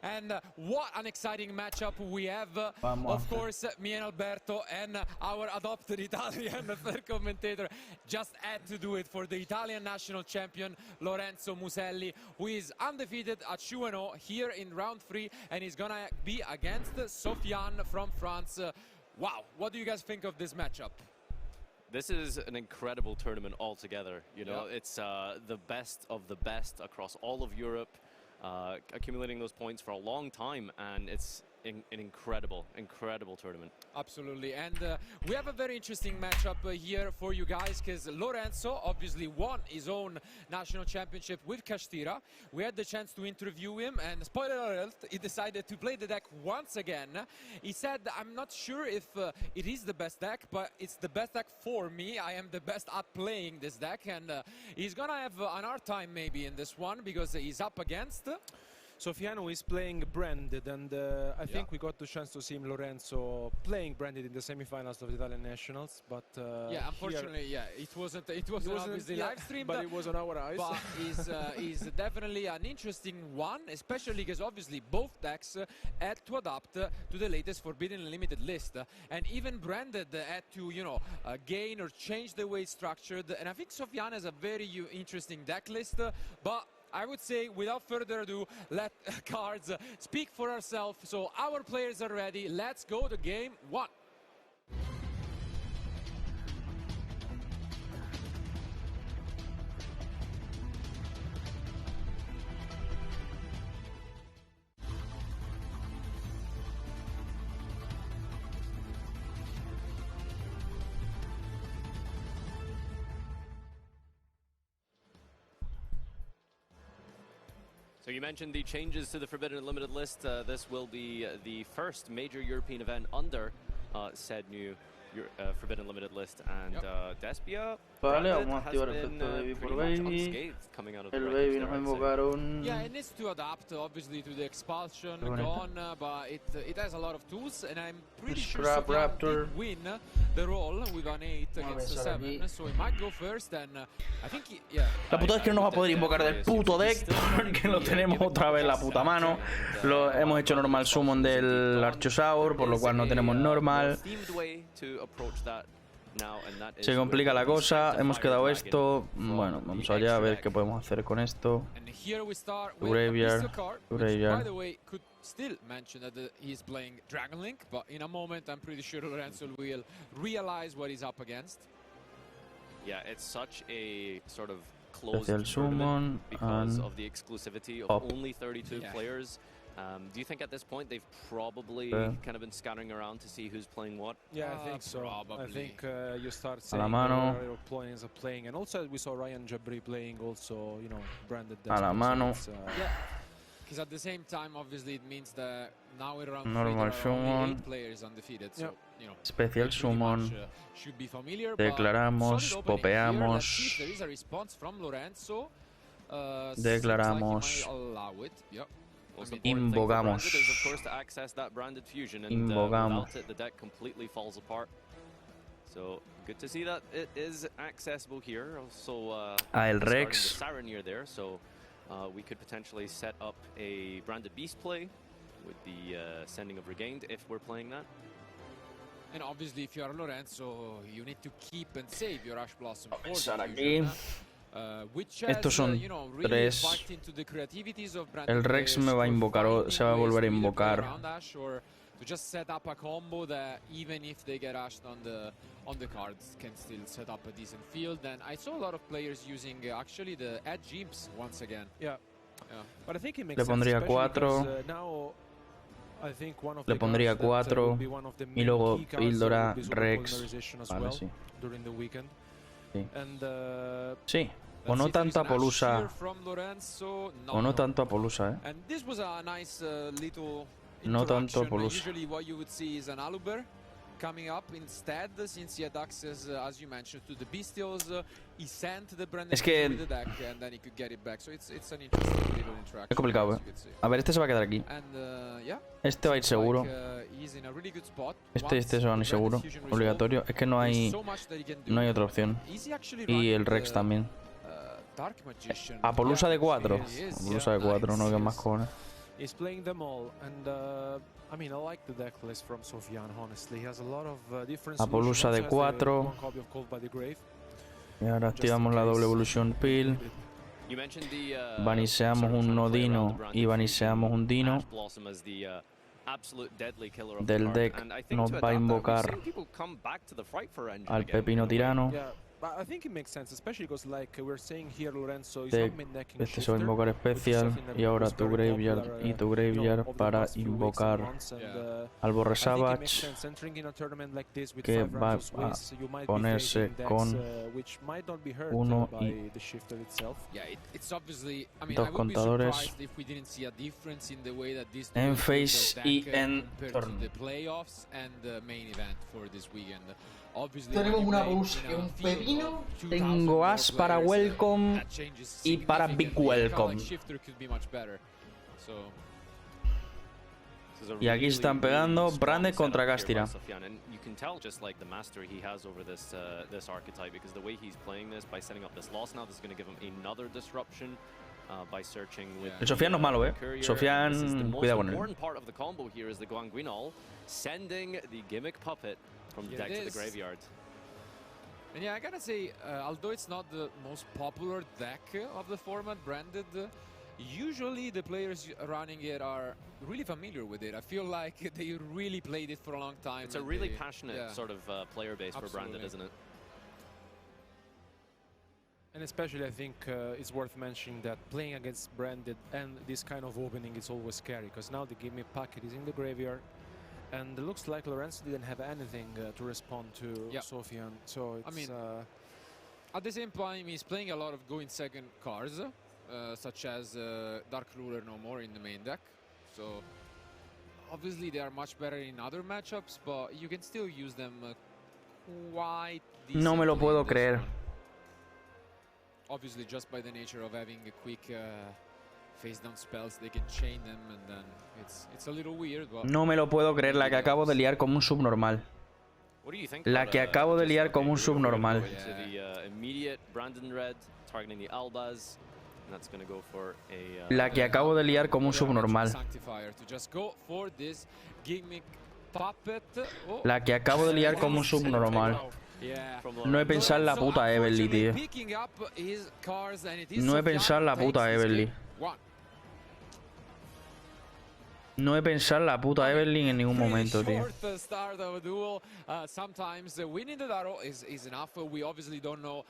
And what an exciting matchup we have. Of course, me and Alberto and our adopted Italian third commentator just had to do it for the Italian national champion Lorenzo Muselli, who is undefeated at 2-0 here in round 3, and he's gonna be against Sofiane from France. Wow, what do you guys think of this matchup? This is an incredible tournament altogether. You know, it's the best of the best across all of Europe, accumulating those points for a long time, and it's an incredible tournament. Absolutely, and we have a very interesting matchup here for you guys, because Lorenzo obviously won his own national championship with Kashtira. We had the chance to interview him, and spoiler alert, he decided to play the deck once again. He said, I'm not sure if it is the best deck, but it's the best deck for me. I am the best at playing this deck, and he's gonna have an hard time maybe in this one, because he's up against Sofiano is playing branded, and I think we got the chance to see him, Lorenzo, playing branded in the semi-finals of the Italian Nationals. But yeah, unfortunately, it wasn't obviously live streamed, but it was on our eyes. But is definitely an interesting one, especially because obviously both decks had to adapt to the latest Forbidden Limited list, and even branded had to gain or change the way it's structured. And I think Sofiane has a very interesting deck list, but I would say, without further ado, let cards speak for ourselves. So our players are ready. Let's go to game 1. So you mentioned the changes to the Forbidden Unlimited list. This will be the first major European event under said new Forbidden Limited list, and Despia Vale, vamos a activar el efecto de Baby por Baby. El Baby nos invocaron. Yeah, it needs to adapt obviously to the expulsion gone, but it has a lot of tools, and I'm pretty sure Sofiane did win the roll with an 8 against a 7, so he might go first, and I think La puta es que no nos va a poder invocar del puto deck porque lo tenemos otra vez la puta mano. Lo hemos hecho normal summon del Archosaur, por lo cual no tenemos normal. Se complica la cosa, hemos quedado esto. Bueno, vamos allá a ver qué podemos hacer con esto. Graveyard. By the way, could still mention that he's playing Dragon Link, but in a moment I'm pretty sure Lorenzo will realize what he's up against. Yeah, it's such a sort of closed summon because of the exclusivity of only 32 players. Do you think at this point they've probably kind of been scattering around to see who's playing what? Yeah, I think so. Probably. I think you start seeing your opponents are playing, and also we saw Ryan Jabri playing also, branded. A la mano. because at the same time, obviously, it means that now in round 3 Normal there are only summon. 8 players undefeated. So, you know, Especial they pretty summon. much, should be familiar, Declaramos, but solid opening here. Let's see if popeamos. there is a response from Lorenzo. Declaramos. Seems like he might allow it. Yep. Most important thing for Invocamos. Branded is, of course, to access that branded fusion, and Invocamos. without it, the deck completely falls apart. So good to see that it is accessible here. Also, El starting Rex. the Siren here there, so we could potentially set up a branded beast play with the sending of Regained if we're playing that. And obviously, if you are Lorenzo, you need to keep and save your Ash Blossom for Pensar the aquí. fusion, which Estos has, son you know, really 3. backed into the creativities of branded El Rex players me va a for invocar, se va a finding volver a ways to either play invocar. around Ash or to just set up a combo that even if they get ashed on the cards can still set up a decent field. And I saw a lot of players using actually the edge imps once again. Yeah. But I think it makes Le pondría sense, 4. because, now I think one of Le the pondría cards that, 4 will be one of the y main luego key cards píldora, will be Rex. polarization as Vale, well sí. during the weekend. Sí. And, Sí. O no tanto a Polusa. O no tanto a Polusa, And this was a nice little No tanto a interaction. Polusa. Usually what you would see is an Aluber coming up instead, since he had access, as you mentioned, to the Bestials. He sent the Branded Es que- with the deck and then he could get it back. So it's an interesting little interaction. Es complicado, as you could see. A ver, este se va a quedar aquí. And, yeah, Este va a ir seguro. he's in a really good spot. Este y este se van a ir seguro. Obligatorio. Es que no hay otra opción. Y el Rex también. Dark Magician. A Polusa de 4. A Polusa de 4, no, que más cojones. He's playing them all, and I mean, I like the deck list from Sofian, honestly. He has a lot of different A Polusa de 4. Y ahora activamos la doble evolución Peel. You mentioned the, Vaniseamos un Nodino y vaniseamos un Dino. Ash Blossom as the absolute deadly killer of Del the card. deck And I think nos to va a adapt that, we've invocar seen people come back to the Fright for Engine al again, Pepino in a way. Tirano. Yeah, but I think it makes sense, especially because, like we're saying here, Lorenzo is Deck. not main-decking Este se va a shifter, invocar which is especial. something that Y ahora was tu very graveyard popular, y tu you know, graveyard over the para past few weeks and invocar months, and, al Borre I think it makes Savage, sense entering in a tournament like this with que 5 va rounds of a Swiss, you might be ponerse facing decks, con which might not be hurt 1 by y the shifter itself. Yeah, it's obviously. I mean, Dos I would be contadores. surprised if we didn't see a difference in the way that this en duel face deck, y en compared torneo. to the playoffs and the main event for this weekend. Obviously, Tenemos when you una play Polusa in que a un field pepino. of 2,000 Tengo more As para players, Welcome that changes y para Big significantly. A card Welcome. like Shifter could be much better. So. This is a Y aquí están really pegando strong Branded contra setup here by Castira. Sofian, and you can tell just like the mastery he has over this this archetype, because the way he's playing this by setting up this loss now, this is going to give him another disruption by searching with El Sofian no es malo, Courier. Sofian, This is the most cuidado con él. important part of the combo here is the Guanguinol sending the gimmick puppet from the Yeah, deck it to the is. graveyard. And yeah, I gotta say, although it's not the most popular deck of the format, Branded, usually the players running it are really familiar with it. I feel like they really played it for a long time. It's a and really they- passionate yeah. sort of player base for Branded, Absolutely. isn't it? And especially, I think it's worth mentioning that playing against Branded and this kind of opening is always scary, because now the gimme packet is in the graveyard, and it looks like Lorenzo didn't have anything to respond to Sofian. So it's, I mean, at the same time, he's playing a lot of go in second cards, such as Dark Ruler no more in the main deck. So obviously they are much better in other matchups, but you can still use them quite No me lo decently puedo in this creer. one. Obviously, just by the nature of having a quick face down spells, they can chain them, and then it's a little weird. But No me lo puedo creer la que acabo de liar como un subnormal. What do you think La about, que acabo de just, liar okay, como un we're gonna go subnormal. into the immediate Brandon Red, targeting the Albaz, and that's going to go for a... La que acabo de liar como un subnormal. Sanctifier to just go for this gimmick puppet. Oh. La que acabo de liar como un subnormal. Yeah. No he pensado en la puta Everly, tío. Picking up his cards, and it is No he Sofian pensado en la takes puta this Everly. game. One. No he pensado en la puta Everly en ningún momento, tío. Short start of a duel. Sometimes winning the Daro is enough. We obviously don't know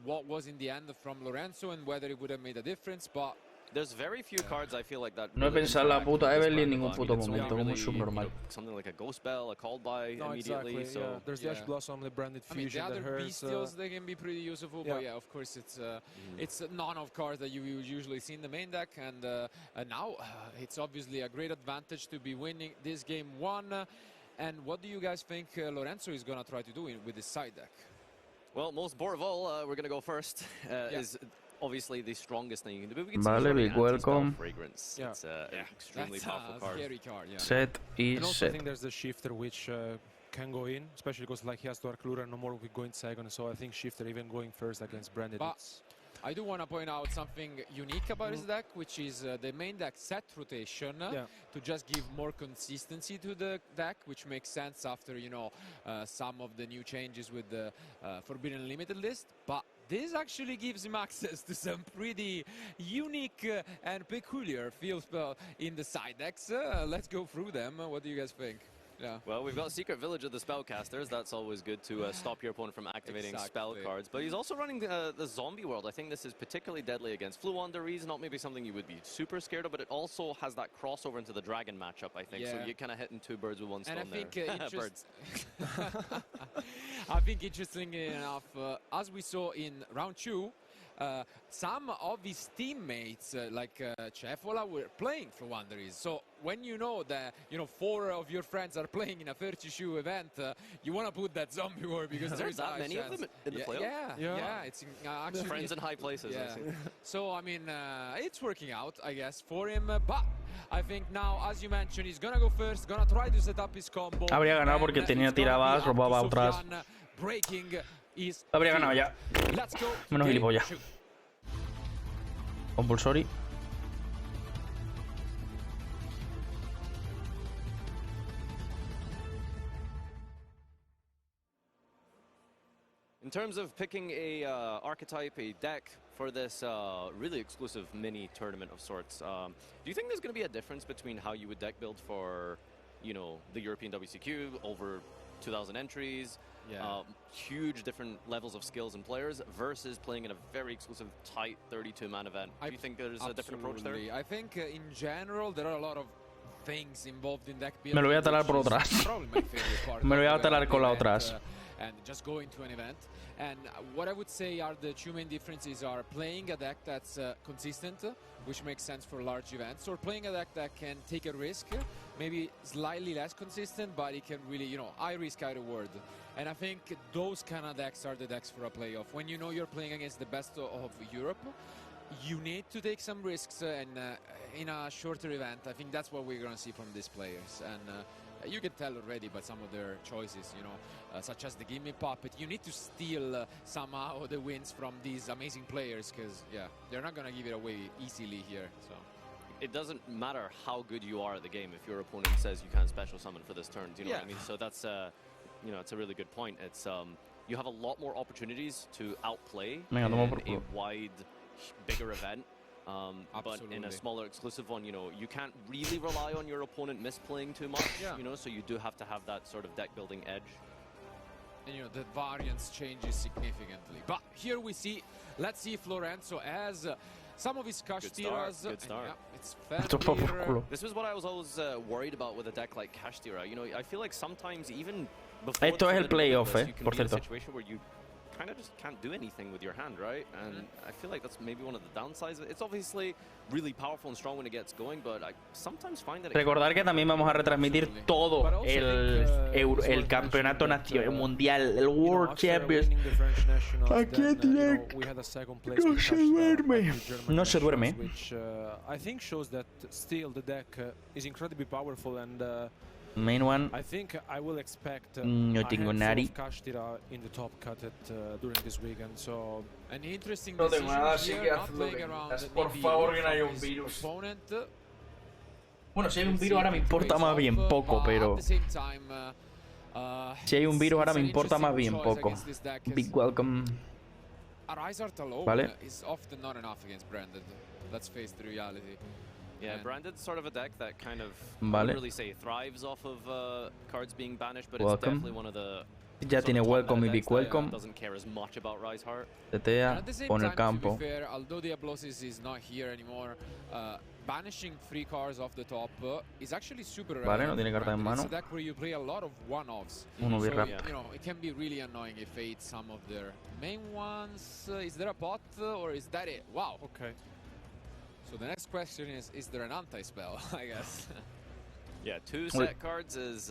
what was in the end from Lorenzo and whether it would have made a difference, but There's very few cards I feel like that. No he pensado la puta Evelyn en ningún puto momento, como es subnormal. Something like a Ghost Bell, a Called By immediately. Exactly, so yeah. There's the Ash Blossom, the Branded Fusion. I mean, the other Bestials, they can be pretty useful, but yeah, of course, it's none of cards that you usually see in the main deck, and now it's obviously a great advantage to be winning this game 1. And what do you guys think Lorenzo is gonna try to do with this side deck? Well, most Borval, we're gonna go first. Is obviously the strongest thing you can do. We can Vale, big welcome. Fragrance. Yeah. It's an extremely powerful card. Scary card, yeah. Set is and also set. I think there's the Shifter which can go in, especially because like he has Dark Lure and no more with going second. So I think Shifter even going first against Branded. But I do want to point out something unique about his deck, which is the main deck set rotation to just give more consistency to the deck, which makes sense after, you know, some of the new changes with the Forbidden Limited list. But this actually gives him access to some pretty unique and peculiar field spell in the side decks. Let's go through them. What do you guys think? Yeah. Well, we've got Secret Village of the Spellcasters. That's always good to stop your opponent from activating spell cards. But he's also running the Zombie World. I think this is particularly deadly against Fluwanderees. Not maybe something you would be super scared of, but it also has that crossover into the Dragon matchup, I think. So you're kind of hitting 2 birds with 1 stone there. Birds. I think interestingly enough, as we saw in round 2, some of his teammates, like Cefola, were playing Fluwanderees. So when you know that 4 of your friends are playing in a 30-shoe event, you want to put that zombie war because there's that many of them in the playoff. Yeah. It's actually friends in high places. Yeah. So I mean, it's working out, I guess, for him. But I think now, as you mentioned, he's gonna go first, gonna try to set up his combo. Habría ganado porque tenía tiradas, robaba otras. Habría ganado ya. Menos gilipollas. Compulsory. In terms of picking a archetype, a deck for this really exclusive mini tournament of sorts, do you think there's going to be a difference between how you would deck build for, you know, the European WCQ over 2,000 entries, huge different levels of skills and players versus playing in a very exclusive, tight 32-man event? Do you think there's a different approach there? I think in general there are a lot of things involved in deck building. Me lo voy a talar por otras. Me lo voy a talar con las otras. And just going to an event. And what I would say are the 2 main differences are playing a deck that's consistent, which makes sense for large events, or playing a deck that can take a risk, maybe slightly less consistent, but it can really, you know, high risk, high reward. And I think those kind of decks are the decks for a playoff. When you know you're playing against the best of Europe, you need to take some risks, and in a shorter event, I think that's what we're going to see from these players. And you can tell already by some of their choices, you know, such as the Gimme Puppet. You need to steal somehow the wins from these amazing players, because, they're not going to give it away easily here. So it doesn't matter how good you are at the game if your opponent says you can't special summon for this turn. Do you know what I mean? So that's, you know, it's a really good point. It's you have a lot more opportunities to outplay in a wide, bigger event. But in a smaller exclusive one, you know, you can't really rely on your opponent misplaying too much, you know, so you do have to have that sort of deck building edge. And, you know, the variance changes significantly. But here we see, let's see if Lorenzo has some of his cash tiras. Good start. It's fair. This was what I was always worried about with a deck like Cash Tira. You know, I feel like sometimes even before Esto es el playoff, you can por be in a cierto. situation where you kind of just can't do anything with your hand, right? And I feel like that's maybe one of the downsides. It's obviously really powerful and strong when it gets going, but I sometimes find that Recordar que también vamos a retransmitir todo el campeonato nacional, mundial, el World Champions. Aquí en directo. No se duerme. No se duerme. Which I think shows that still the deck is incredibly powerful, and Main one. I think I will expect no tengo nadie. Cash Tira in the top cut during this weekend. So an interesting no tengo nada, así here, que haz lo que quieras. Por favor, que no haya un virus. Bueno, si hay un virus ahora me importa más bien poco, pero si hay un virus ahora me importa más bien poco. Big welcome. Vale. Is often not enough against Branded. Let's face the reality. Yeah, Branded's sort of a deck that kind of, I wouldn't really say thrives off of cards being banished, but it's definitely one of the Ya tiene welcome y big welcome. Tetea, pone el campo. Although Diablosis is not here anymore, banishing 3 cards off the top is actually super rare. Vale, no tiene carta en mano. It's a deck where you play a lot of one-offs. Uno so, birra. you know, it can be really annoying if they eat some of their main ones. Is there a pot or is that it? Wow. Okay. So the next question is there an anti-spell, I guess? Yeah, 2 set cards is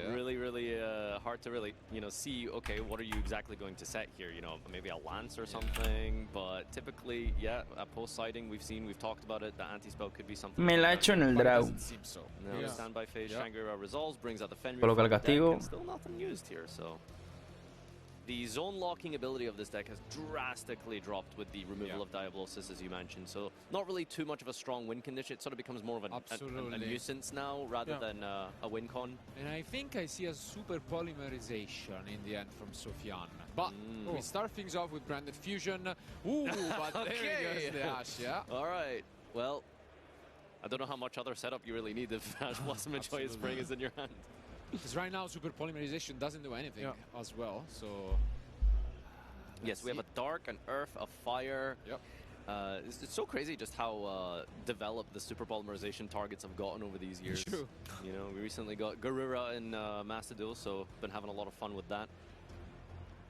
really hard to really, you know, see, okay, what are you exactly going to set here? You know, maybe a lance or something, but typically, yeah, at post-sighting, we've talked about it, the anti-spell could be something. Me la he hecho en el draw. No, standby phase, Shangri-La resolves, brings out the Fenrir Coloca el castigo. and still nothing used here, so. The zone locking ability of this deck has drastically dropped with the removal of Diablosis, as you mentioned. So not really too much of a strong win condition. It sort of becomes more of a nuisance now rather than a win con. And I think I see a super polymerization in the end from Sofian. But we start things off with Branded Fusion. Ooh, but there goes the Ash, yeah? All right. Well, I don't know how much other setup you really need if Ash Blossom and Joyous Spring is in your hand. Because right now, Super Polymerization doesn't do anything as well, so... Yes, we have a Dark, an Earth, a Fire. Yep. It's so crazy just how developed the Super Polymerization targets have gotten over these years. True. You know, we recently got Garura in Master Duel, so been having a lot of fun with that.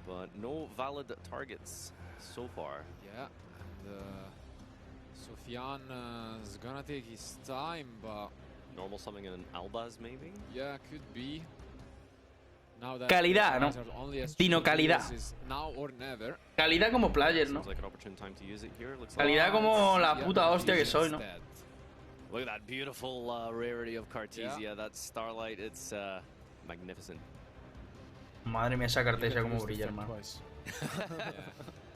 But no valid targets so far. Yeah, and Sofian is gonna take his time, but... Normal something in an Albaz, maybe? Yeah, could be. Now that calidad, ¿no? Tino, calidad. Now or never. Calidad como player, ¿no? Like an opportune time to use it here. Calidad como la puta hostia que soy, ¿no? Look at that beautiful rarity of Cartesia. That Starlight, it's magnificent. Madre mía, esa Cartesia como brilla, hermano.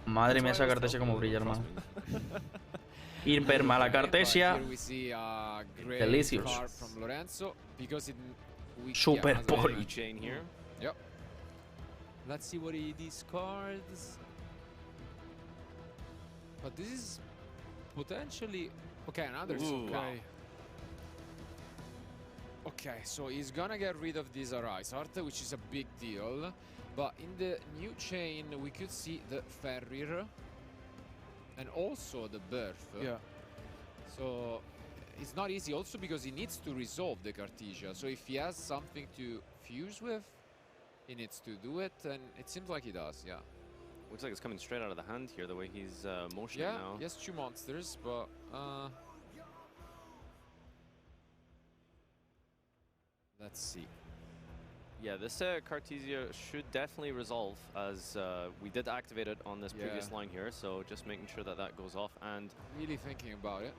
Madre mía, esa Cartesia como brilla, hermano. Hiper mala Cartesia. Delicious. Super poly. Yep. Let's see what he discards. But this is potentially okay. Another okay. Okay, so he's gonna get rid of this Arise Art, which is a big deal. But in the new chain, we could see the Fenrir. And also the Birth. Yeah. So it's not easy also because he needs to resolve the Cartesia. So if he has something to fuse with, he needs to do it, and it seems like he does, yeah. Looks like it's coming straight out of the hand here, the way he's motioning now. Yeah, he has 2 monsters, but... let's see. Yeah, this Cartesia should definitely resolve, as we did activate it on this previous line here, so just making sure that that goes off, and... Really thinking about it.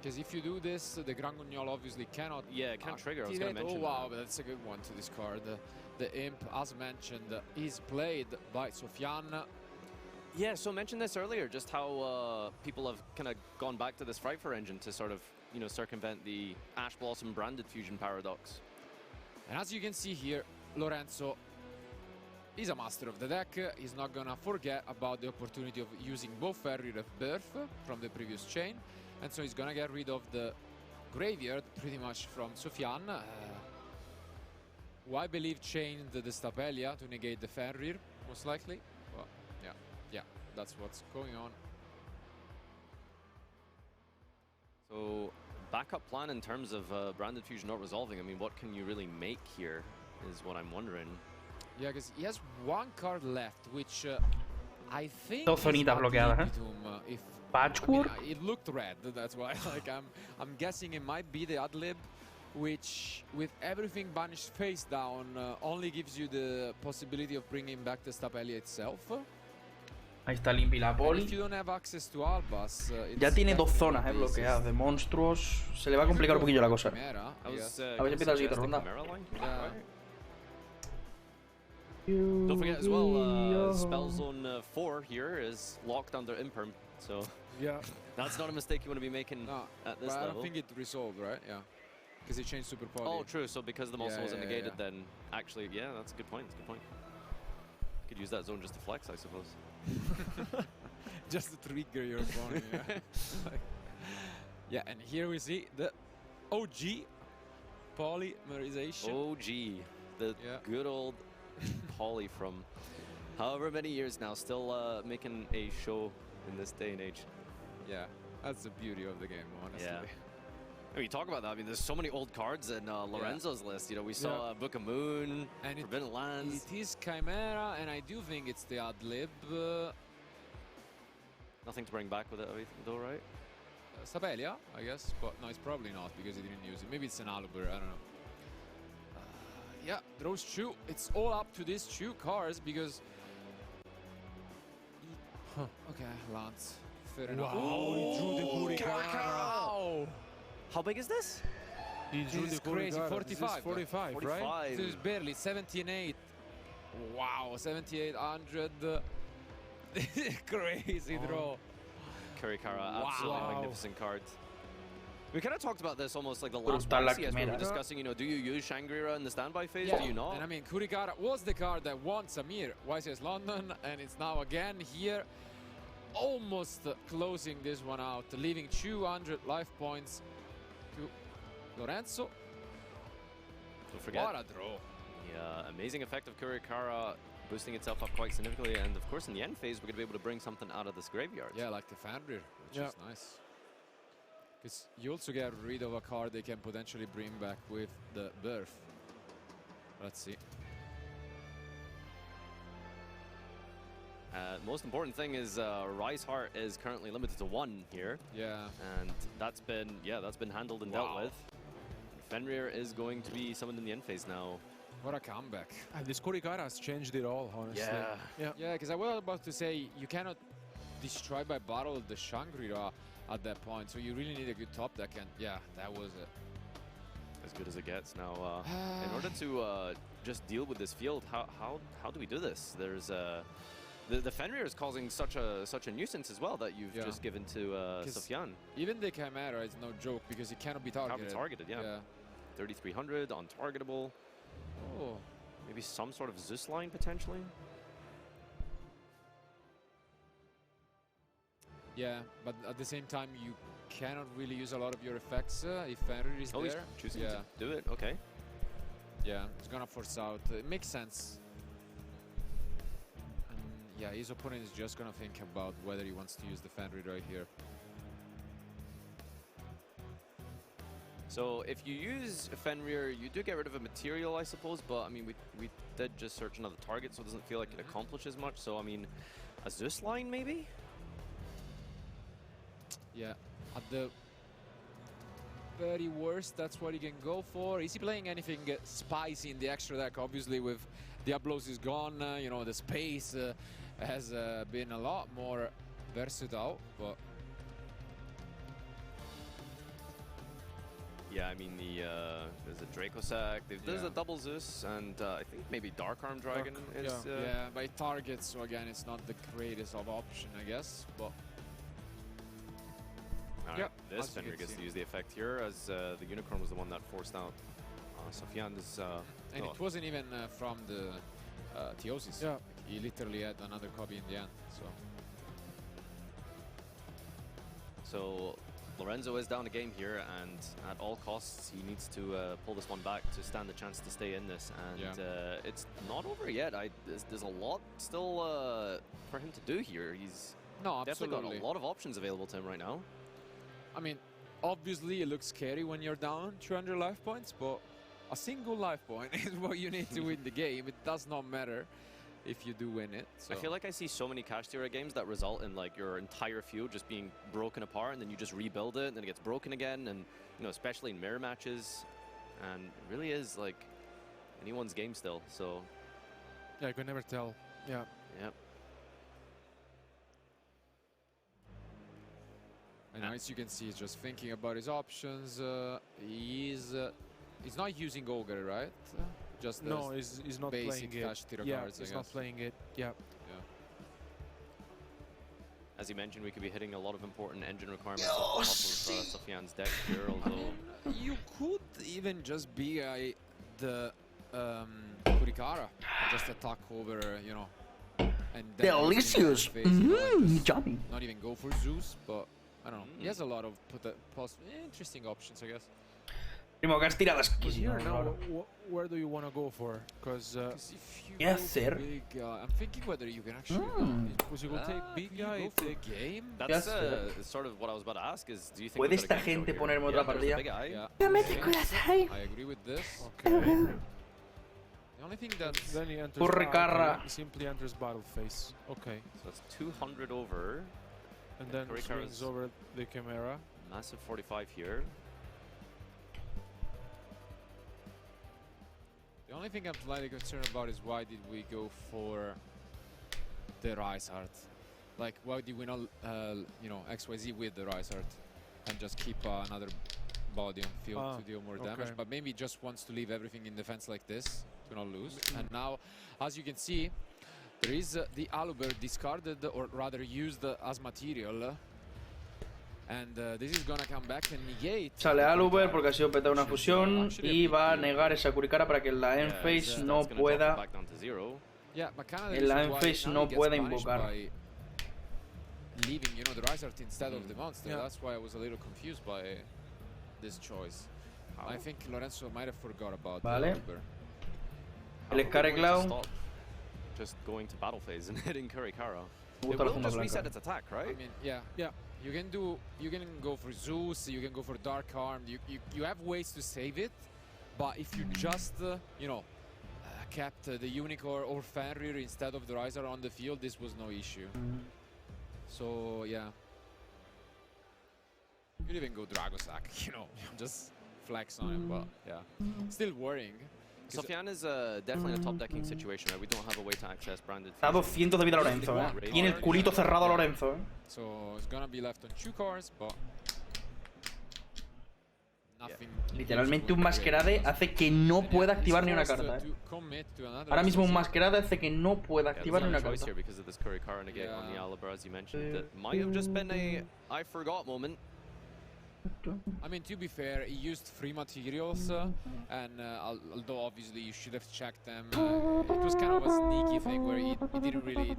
Because if you do this, the Grand Guignol obviously cannot... Yeah, it can't trigger, I was going to mention that. Wow, but that's a good one to discard. The Imp, as mentioned, is played by Sofian. Yeah, so mentioned this earlier, just how people have kind of gone back to this Frightfur engine to sort of, you know, circumvent the Ash Blossom branded fusion paradox. And as you can see here, Lorenzo is a master of the deck. He's not gonna forget about the opportunity of using both Fenrir and Birth from the previous chain. And so he's gonna get rid of the graveyard pretty much from Sofian. Who I believe chained the Stapelia to negate the Fenrir, most likely. Well, yeah, that's what's going on. So, backup plan in terms of Branded Fusion not resolving. I mean, what can you really make here is what I'm wondering. Yeah, because he has 1 card left, which I think Dos zonitas bloqueadas, if Patchwork? I mean, it looked red, that's why. Like I'm guessing it might be the Adlib, which with everything banished face down only gives you the possibility of bringing back the Stapelia itself. Ahí está limpia la poli. Ya tiene 2 zonas bloqueadas de monstruos. Se le va a complicar un poquillo la cosa. A ver si empieza la siguiente ronda. Don't forget as well, Spell Zone 4 here is locked under Imperm, so that's not a mistake you want to be making at this level. I don't think it resolved, right? Yeah, because it changed Super Poly. Oh, true. So because the monster wasn't negated, then actually, yeah, that's a good point. That's a good point. Could use that zone just to flex, I suppose. Just to trigger your opponent. Yeah, and here we see the OG polymerization. OG. The good old Polly from however many years now, still making a show in this day and age. Yeah, that's the beauty of the game, honestly. Yeah. I mean, talk about that. I mean, there's so many old cards in Lorenzo's list. You know, we saw Book of Moon, and Forbidden Lands. It is Chimera, and I do think it's the ad-lib. Nothing to bring back with it, though, right? Sabelia, I guess, but no, it's probably not because he didn't use it. Maybe it's an Albert, I don't know. Yeah, draws two. It's all up to these two cards because... Okay, Lance. Fair enough. Wow, he drew the Kurikara. How big is this? This is crazy, 45. 45, right? This is barely 78. Wow, 7800. Crazy draw. Kurikara, absolutely magnificent card. We kind of talked about this almost like the last YCS we were discussing, you know, do you use Shangri-La in the standby phase? Do you not? And I mean, Kurikara was the card that won Samir, YCS London, and it's now again here, almost closing this one out, leaving 200 life points to Lorenzo. Don't forget. What a draw. Yeah, amazing effect of Kurikara boosting itself up quite significantly, and of course in the end phase we're going to be able to bring something out of this graveyard. Yeah, like the Fenrir, which is nice. Because you also get rid of a card they can potentially bring back with the birth. Let's see. Most important thing is Rise Heart is currently limited to 1 here. Yeah. And that's been handled and dealt with. Fenrir is going to be summoned in the end phase now. What a comeback. And this Kurikara has changed it all, honestly. Yeah, because I was about to say, you cannot destroy by battle the Shangri-La at that point, so you really need a good top deck, and yeah, that was it. As good as it gets now. In order to just deal with this field, how do we do this? There's the Fenrir is causing such a nuisance as well that you've just given to Sofyan. Even the Chimera is no joke because it cannot be targeted. Can't be targeted, yeah. 3,300 untargetable. Oh, maybe some sort of Zeus line potentially. Yeah, but at the same time, you cannot really use a lot of your effects if Fenrir is there. He's choosing to do it. Okay. Yeah, it's gonna force out. It makes sense. And yeah, his opponent is just gonna think about whether he wants to use the Fenrir right here. So if you use Fenrir, you do get rid of a material, I suppose, but I mean, we did just search another target, so it doesn't feel like it accomplishes much. So I mean, a Zeus line maybe? Yeah, at the very worst, that's what he can go for. Is he playing anything spicy in the extra deck? Obviously, with Diablos is gone, you know, the space has been a lot more versatile, but... Yeah, I mean, there's a Dracosac, there's a double Zeus, and I think maybe Dark Arm Dragon is... yeah, by target, so again, it's not the greatest of option, I guess, but... Alright, this Fenrir gets to use the effect here, as the Unicorn was the one that forced out Sofyan's... and it wasn't even from the Theosis. Yeah. He literally had another copy in the end, so... So Lorenzo is down a game here, and at all costs he needs to pull this one back to stand a chance to stay in this, and it's not over yet. There's a lot still for him to do here. He's definitely got a lot of options available to him right now. I mean, obviously it looks scary when you're down 200 life points, but a single life point is what you need to win the game. It does not matter if you do win it. So. I feel like I see so many Kashtira games that result in like your entire field just being broken apart, and then you just rebuild it, and then it gets broken again, and you know, especially in mirror matches, and it really is like anyone's game still. So yeah, I could never tell. Yeah. Yep. And as you can see, he's just thinking about his options. He's not using Ogre, right? Just no, he's not basic playing it. Yeah, cards, he's not playing it. Yeah. As you mentioned, we could be hitting a lot of important engine requirements off of Sofyan's deck here, although... You could even just be the Kurikara and just attack over, you know, and delicious. Yummy. Not even go for Zeus, but I don't know. He has a lot of interesting options, I guess. Primo, que has tirado Here esquísimo. now, where do you want to go for? Because ¿Qué hacer? I'm thinking whether you can actually because you will take big guy the game. That's sort of what I was about to ask. Is do you think ¿Puede esta gente ponerme otra partida? Yeah. I agree with this. Okay. The only thing that then he enters Carra. he simply enters battle phase. Okay. So that's 200 over. And then swings over the Chimera. Massive 45 here. The only thing I'm slightly concerned about is why did we go for the Rise Art? Like, why did we not, you know, XYZ with the Rise Art and just keep another body on field to deal more damage? But maybe just wants to leave everything in defense like this to not lose. And now, as you can see, there is the Aluber discarded, or rather used as material. And this is gonna come back and negate. Sale Aluber porque ha sido petada una fusión y va a negar esa Kurikara para que en la end phase no pueda. En la end phase no pueda invocar. Leaving, you know, the Rise Art instead of the monster. That's why I was a little confused by this choice. I think Lorenzo might have forgot about vale. Aluber. El Scare Clown. Just going to battle phase and hitting Kurikara. It will just reset its attack, right? I mean, yeah. You can go for Zeus, you can go for Dark Arm, you have ways to save it, but if you just, you know, kept the Unicorn or Fenrir instead of the Riser on the field, this was no issue. So, yeah. You could even go Dragosack, you know, just flex on him, but yeah. Still worrying. Sofian is definitely in a top decking situation where we don't have a way to access branded. Está 200 de vida Lorenzo, Tiene el culito cerrado Lorenzo, So it's gonna be left on 2 cars, but nothing. Literalmente un Masquerade hace que no pueda activar ni una carta, Ahora mismo un Masquerade hace que no pueda activar ni una carta. Because of this Kurikara negate on the Aluber, as you mentioned, that might have just been a I forgot moment. I mean, to be fair, he used free materials, and although obviously you should have checked them, it was kind of a sneaky thing where he didn't really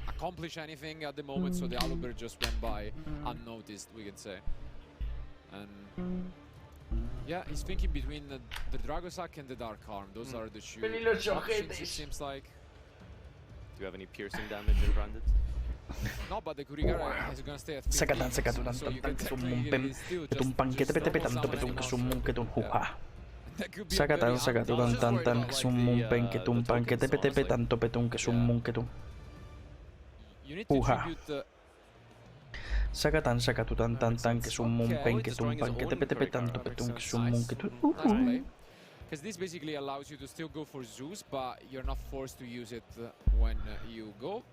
accomplish anything at the moment, so the Aluber just went by unnoticed, we can say. And yeah, he's thinking between the Dragosack and the Dark Arm. Those are the two options, it seems like. Do you have any piercing damage in branded? No, but the Kurikara is gonna stay at 50. Sakatan, que es un mumpen, petumpan, que te pete tanto, petun, que es un munketun, juja. Sakatan, tan, que es un mumpen, que tumpan, que te pete tanto, petun, que es un munketun. Juja. Sakatan, tan, que es un mumpen, que tumpan, que te pete tanto, petun, que es un munketun. Because this basically allows you to still go for Zeus, but you're not forced to use it when you go.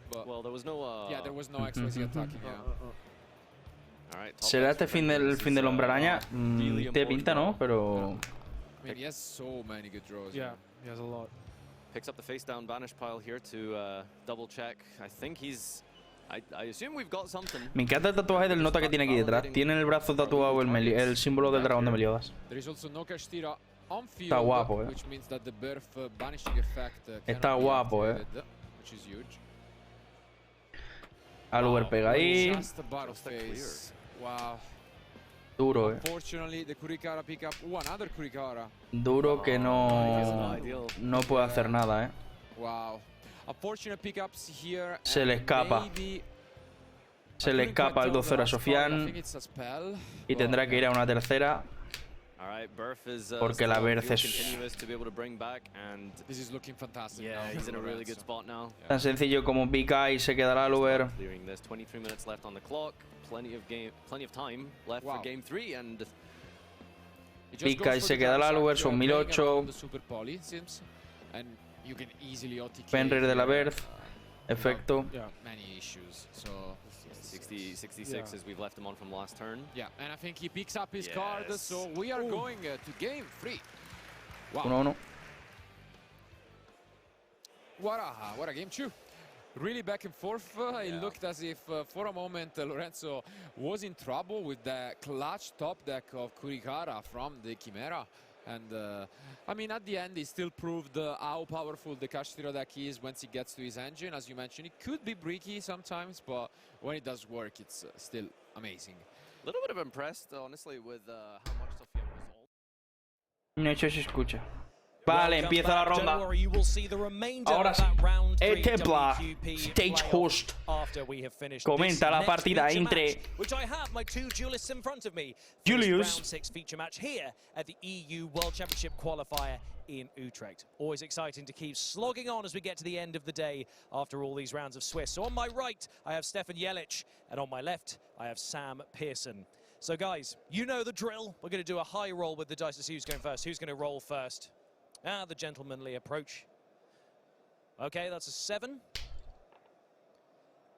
But well, there was no. Yeah, there was no XYZ attacking. ¿Será este fin del Hombre Araña? Te pinta, ¿no? Pero. I mean, he has so many good draws. Yeah, he has a lot. Picks up the face down banish pile here to double check. I think he's. I assume we've got something. Me encanta el tatuaje del nota que tiene aquí detrás. Tiene en el brazo tatuado el símbolo del dragón de Meliodas. Está guapo, Está guapo, Which is huge. Aluber pega ahí. Wow. Duro, Unfortunately, the Kurikara pick up another Kurikara. Duro que no puede hacer nada, Wow. Unfortunate pickups here. Se le escapa. Se le escapa el 2-0 a Sofian. Y tendrá que ir a una tercera. Porque la Berth es tan sencillo como Big Eye se quedará al Uber. Big Eye se quedará al Uber, son 1008. Fenrir de la Berth. Efecto. 66 as we've left him on from last turn. Yeah, and I think he picks up his card, so we are going to game 3. Wow. 1-1. What a game 2. Really back and forth. It looked as if for a moment Lorenzo was in trouble with the clutch top deck of Kurikara from the Chimera. And I mean, at the end, he still proved how powerful the Kashtira deck is once he gets to his engine. As you mentioned, it could be bricky sometimes, but when it does work, it's still amazing. A little bit of impressed, honestly, with how much Sofian was No hecho se escucha. Vale, empieza la ronda. Ahora sí. Templar, Stage Host, comenta la partida entre Julius at the EU World Championship qualifier in Utrecht. Always exciting to keep slogging on as we get to the end of the day after all these rounds of Swiss. So on my right, I have Stefan Jelic, and on my left, I have Sam Pearson. So guys, you know the drill. We're going to do a high roll with the dice to see who's going first. Who's going to roll first? The gentlemanly approach. Okay, that's a 7.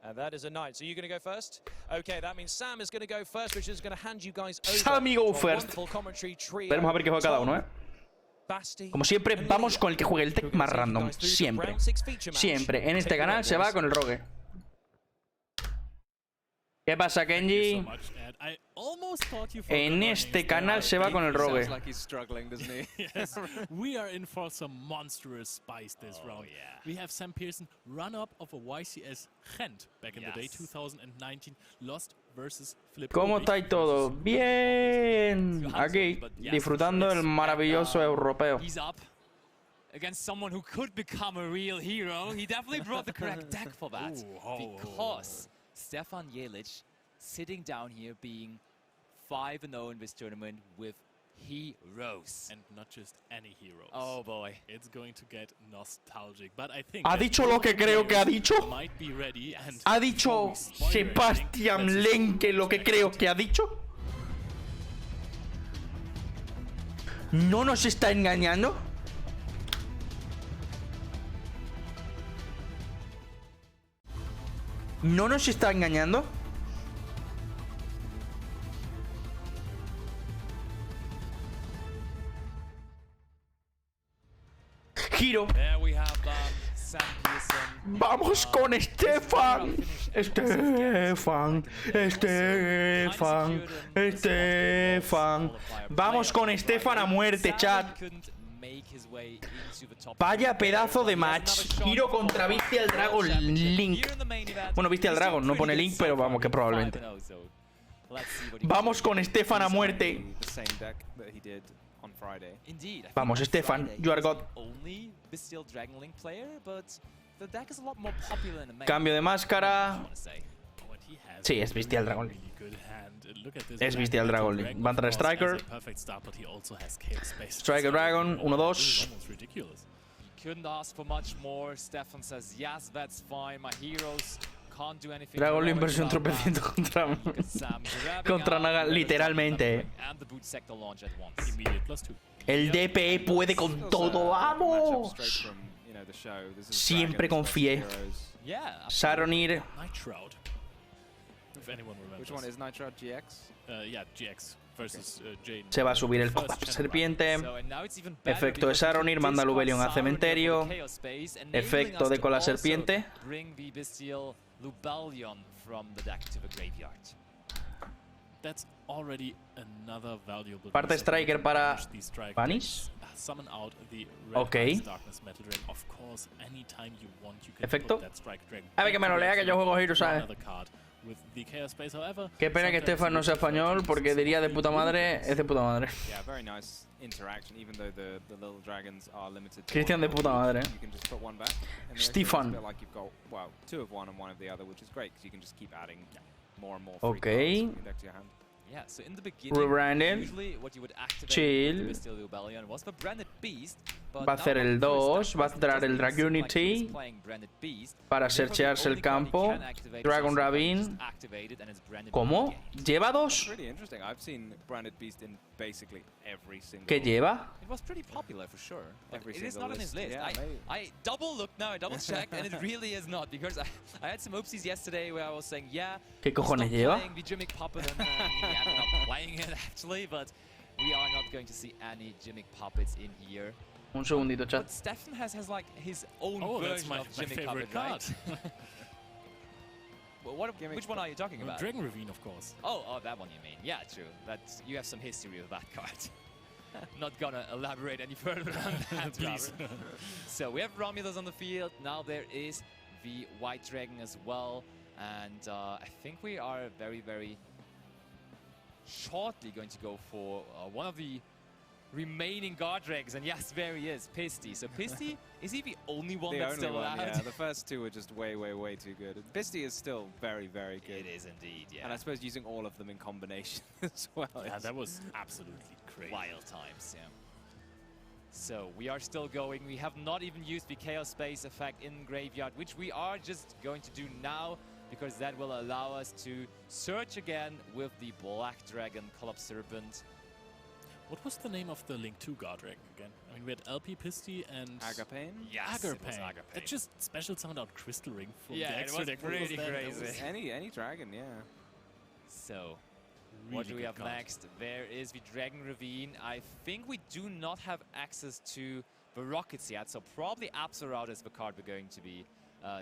And that is a 9. So you're going to go first? Okay, that means Sam is going to go first, which is going to hand you guys over. Sammy go first. Veremos a ver qué juega cada uno, ¿eh? Como siempre, vamos con el que juegue el tech más random. Siempre. Siempre. En este canal se va con el rogue. ¿Qué pasa, Kenji? En este canal se va con el rogue. Yes, we are in for some monstrous spice this round. Yeah. We have Sam Pearson, run-up of a YCS Gent back in the day, 2019, lost versus Flip. ¿Cómo estáis todos? Bien. Aquí, disfrutando del maravilloso europeo. He's up against someone who could become a real hero. He definitely brought the correct deck for that. Because Stefan Jelic sitting down here being 5-0 in this tournament with heroes. And not just any heroes. Oh boy. It's going to get nostalgic. But I think ¿Ha dicho lo que creo que ha dicho? Might be ready and ¿Ha dicho Sebastian Lenke lo que creo que ha dicho? ¿No nos está engañando? ¿No nos está engañando? Giro. Vamos con Stefan. Estefan. Vamos con Stefan a muerte, chat. Vaya pedazo de match. Giro contra Bestial Dragon Link. Bueno, Bestial Dragon no pone Link, pero vamos, que probablemente. Vamos con Stefan a muerte. Vamos, Stefan, you are God. Cambio de máscara. Sí, es Bestial Dragon Link. Es Bestial Dragon Link. Va a entrar Striker. Striker Dragon, 1-2. Dragon Link versión tropeciento contra Naga, literalmente. El DPE puede con todo, vamos. Siempre confié. Saronir. Which one is Nitro? GX? Yeah, GX versus Jane. Se va a subir el serpiente. Efecto de Saronir, manda Lubelion a cementerio. Efecto de cola serpiente. Parte Striker para Vanish. Ok. Efecto. A ver que me lo lea, que yo juego Hero, ¿sabes? Qué pena que Stefan no sea español, porque diría de puta madre, es de puta madre. Cristian de puta madre. Stefan. Ok. Rebranded. Chill. Va a hacer el 2. Va a entrar el Drag Unity para searchearse el campo. Dragon Ravine. ¿Cómo? ¿Lleva 2? ¿Qué lleva? It was pretty popular for sure. It is not on his list. I double looked now, I double checked, and it really is not, because I had some oopsies yesterday where I was saying, yeah, ¿Qué cojones lleva? the Jimmick Puppet, and he ended up playing it actually, but we are not going to see any Jimmick Puppets in here. Un segundito, chat. But Stefan has like his own version of Jimmick Puppet, card. Right? Which one are you talking about? Dragon Ravine, of course. Oh, that one you mean. Yeah, true. You have some history with that card. Not gonna elaborate any further on that, please. So we have Romulus on the field. Now there is the White Dragon as well. And I think we are very, very shortly going to go for one of the remaining guard dragons, and yes, there he is, Pisty. So Pisty, is he the only one the that's only still one, allowed? Yeah, the first two were just way, way, way too good. Pisty is still very, very good. It is indeed, yeah. And I suppose using all of them in combination as well. Yeah, that was absolutely crazy. Wild times, yeah. So we are still going. We have not even used the Chaos Space effect in Graveyard, which we are just going to do now, because that will allow us to search again with the Black Dragon Collapse Serpent. What was the name of the Link 2 Guard Dragon again? I mean, we had LP Pisty and... Agapane? Yes, Agapane. That just special summoned out Crystal Ring from the it extra was deck. pretty crazy. Any dragon, yeah. So, Really what do we have card. next? There is the Dragon Ravine. I think we do not have access to the rockets yet, so probably Absolute is the card we're going to be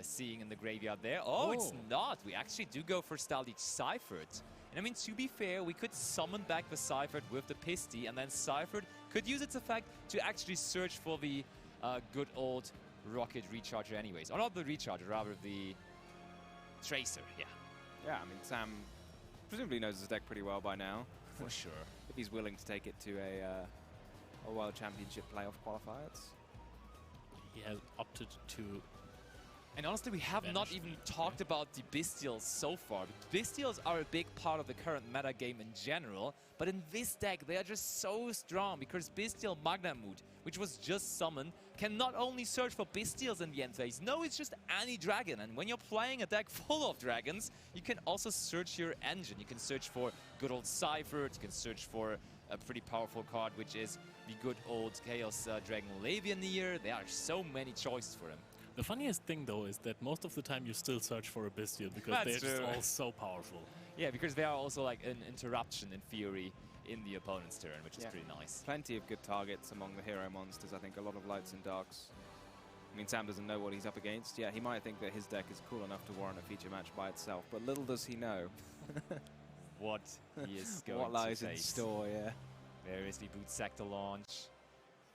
seeing in the graveyard there. Oh, it's not. We actually do go for Stallich Seifert. And I mean, to be fair, we could summon back the Seifert with the Pisty, and then Seifert could use its effect to actually search for the good old rocket recharger anyways. Or not the recharger, rather the Tracer, yeah. Yeah, I mean, Sam presumably knows his deck pretty well by now. For sure. If he's willing to take it to a World Championship playoff qualifier. He has opted to... And honestly, we have not even talked about the Bestials so far. Bestials are a big part of the current meta game in general, but in this deck, they are just so strong because Bestial Magnamut, which was just summoned, can not only search for Bestials in the end phase, no, it's just any dragon. And when you're playing a deck full of dragons, you can also search your engine. You can search for good old Seifert, you can search for a pretty powerful card, which is the good old Chaos Dragon Levianeer. There are so many choices for him. The funniest thing, though, is that most of the time you still search for a Bestial because That's they're just true. all so powerful. Yeah, because they are also like an interruption in theory in the opponent's turn, which is pretty nice. Plenty of good targets among the hero monsters. I think a lot of lights and darks. I mean, Sam doesn't know what he's up against. Yeah, he might think that his deck is cool enough to warrant a feature match by itself, but little does he know What he is going what lies to in face. store. Yeah. There is the Boot Sector launch.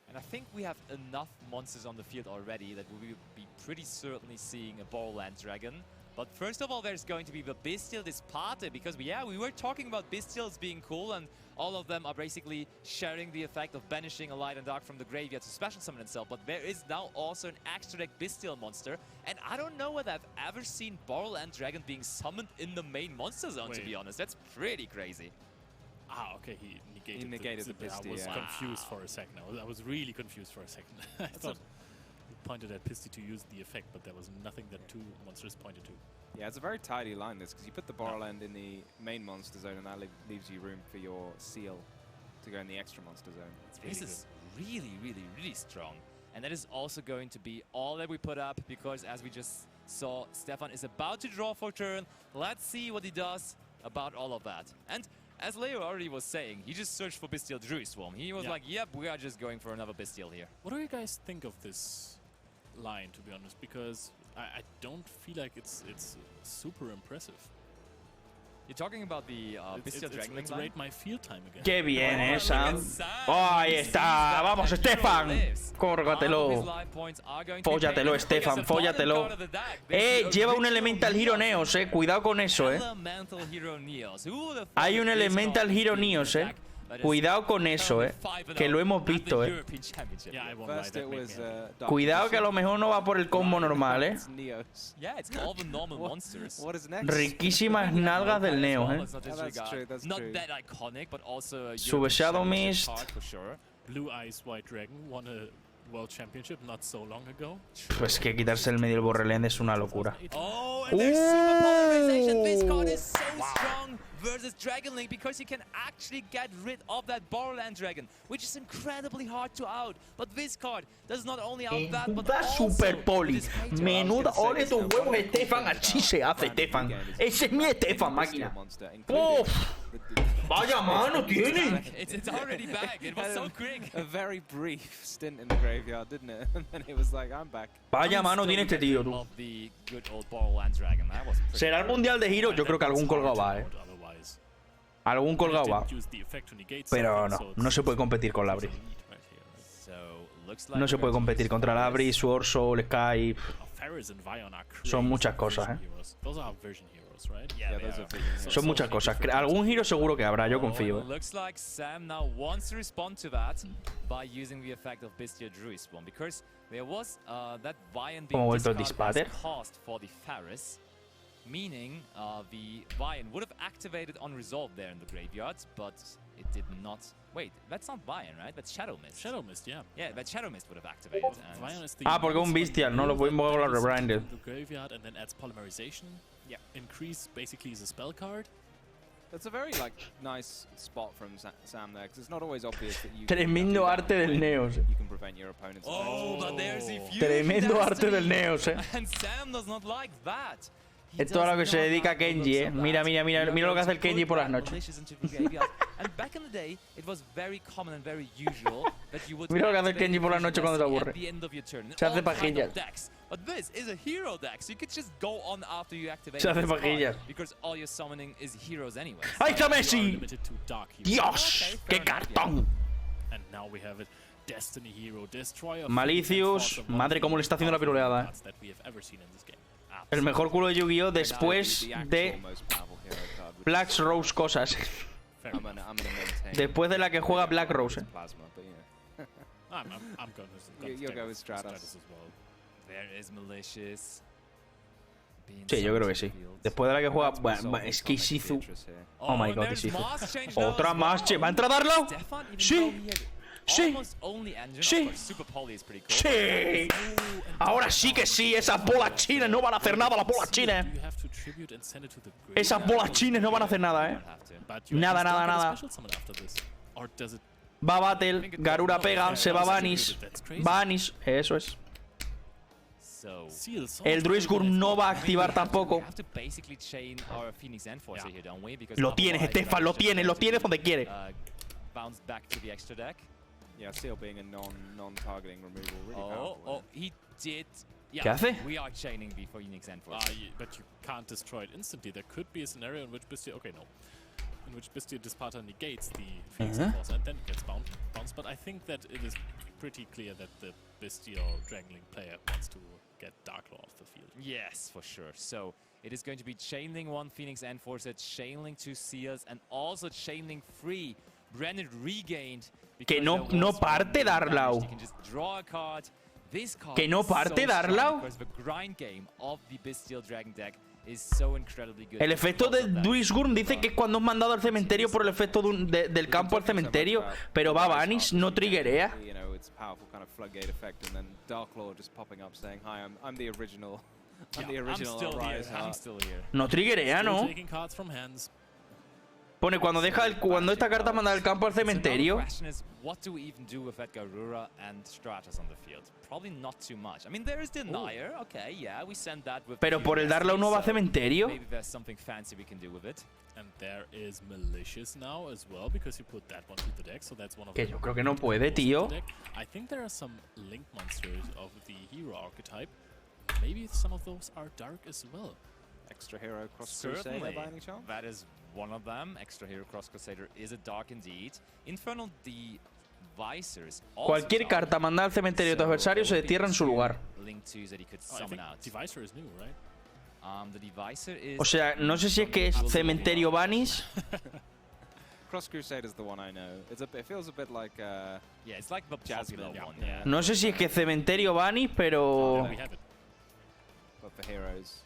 And I think we have enough monsters on the field already that we will be pretty certainly seeing a Borderland Dragon. But first of all, there's going to be the Bestial Disparte, because we were talking about Bestials being cool, and all of them are basically sharing the effect of banishing a Light and Dark from the graveyard to special summon itself. But there is now also an extra deck Bestial monster, and I don't know whether I've ever seen Borderland Dragon being summoned in the main monster zone, to be honest. That's pretty crazy. Ah, okay, he negated the I Pisty, was yeah. confused for a second. I was really confused for a second. I thought he pointed at Pisty to use the effect, but there was nothing that two monsters pointed to. Yeah, it's a very tidy line, this, because you put the Borderland in the main monster zone, and that leaves you room for your Seal to go in the extra monster zone. This is really, really, really strong. And that is also going to be all that we put up, because as we just saw, Stefan is about to draw for turn. Let's see what he does about all of that. And as Leo already was saying, he just searched for Bestial Druid Swarm. He was like, yep, we are just going for another Bestial here. What do you guys think of this line, to be honest? Because I don't feel like it's super impressive. You're talking about the Bestial Dragon It's rate my field time again. Qué bien, Sam. Oh, ahí está. Vamos, Stefan. Córgatelo. Fóllatelo, Stefan. Fóllatelo. Lleva un Elemental Hero Neos, Cuidado con eso, Hay un Elemental Hero Neos, Cuidado con eso, Que lo hemos visto, Cuidado que a lo mejor no va por el combo normal, Yeah, it's all the normal monsters. What is next? Riquísimas nalgas del Neo, That's true, that's Not true. that iconic, but also a Sube Shadow Mist. for sure. Blue Eyes White Dragon won a World Championship not so long ago. Pues que quitarse el medio del Borderland es una locura. Oh, and there's super polarization. This card is so strong versus Dragon Link because he can actually get rid of that Borderland Dragon, which is incredibly hard to out. But this card does not only out that, but also Super Poli. Menuda. Ole tus huevos, Stefan. Así se hace, Stefan. Ese es mi Stefan, máquina. ¡Uf! Vaya mano tiene. It's already back. It was so quick. A very brief stint in the graveyard, didn't it? And then it was like, I'm back. Vaya mano tiene este tío, tú. Of the good old Borderland Dragon. That was pretty ¿Será el mundial de Heroes? Yo creo que algún colgado va, Algún colgado va. Pero no se puede competir con Labri. No se puede competir contra Labri, Sword Soul, Sky. Son muchas cosas, Son muchas cosas. Algún giro seguro que habrá, yo confío. Looks like Sam now wants to respond to that by using the effect of Bestia Druid Spawn, because there was that Vian being discarded as cost for the Ferris, meaning the Vian would have activated on resolve there in the graveyards, but it did not. Wait, that's not Vian, right? That's Shadow Mist. Shadow Mist, yeah. Yeah, that Shadow Mist would have activated. Porque un Bestial, no lo puedo invocar con la Rebranded. The graveyard and then adds Polymerization. Yeah. Increase basically is a spell card. That's a very nice spot from Sam there, because it's not always obvious that you. Tremendo arte del Neos. You can prevent your opponent's. Oh, but there's a few. Tremendo arte del Neos, And Sam does not like that. Esto es a lo que se dedica Kenji, Mira lo que hace el Kenji por las noches. And back in the day, it was very common and very usual that you would Mira lo que hace el Kenji por las noches cuando se aburre. Se hace pajillas. But this is a hero deck, so you could just go on after you activate. Se hace pajillas. Because all your summoning is heroes anyway. ¡Ahí está Messi! ¡Dios! ¡Qué cartón! And now we have it. Destiny Hero, Destroyer. Malicious. Madre, cómo le está haciendo la piruleada. El mejor culo de Yu-Gi-Oh después de Black Rose cosas. Después de la que juega Black Rose. Sí, yo creo que sí. Después de la que juega... Bueno, es que Shizu... Oh my god, Shizu. Otra más, che. ¿Va a entrar a darlo? Sí. Sí. Sí. Sí. Ahora sí que sí. Esas bolas chinas no van a hacer nada, las bolas chinas. Esas bolas chinas no van a hacer nada, Nada, nada, nada. Va Battle, Garura pega, se va Vanish. Vanish, eso es. El Druidgurm no va a activar tampoco. Lo tienes, Stefan, lo tienes donde quiere. Yeah, Seal being a non-targeting removal, really powerful. Oh, he did. ¿Qué hace? We are chaining the Phoenix Enforcer. But you can't destroy it instantly. There could be a scenario in which Bestia... Okay, no. In which Bestia Disparta negates the Phoenix Enforcer and then it gets bounced. But I think that it is pretty clear that the Bestial Dragonlink player wants to get Darklaw off the field. Yes, for sure. So it is going to be chaining one Phoenix Enforcer, chaining two Seals, and also chaining three Branded Regained. Que no parte Darklaw. Que no parte Darklaw. El efecto de Druidgurm dice que es cuando has mandado al cementerio por el efecto del campo al cementerio, pero va Vanish, no triggerea. No triggerea, ¿no? Pone cuando esta carta manda del campo al cementerio. Pero por el darle uno va al cementerio. Que yo creo que no puede, tío. Extra Hero Cross Crusader by any chance? That is one of them. Extra Hero Cross Crusader is a dark indeed. Infernal Devisors. Cualquier carta mandada al cementerio de tu adversario se destierra en su lugar. O sea, no sé si es que es cementerio Vanish. Cross Crusader is the one I know. It feels a bit like yeah, it's like the popular one. Yeah. No sé si es que es cementerio Vanish, pero but for heroes.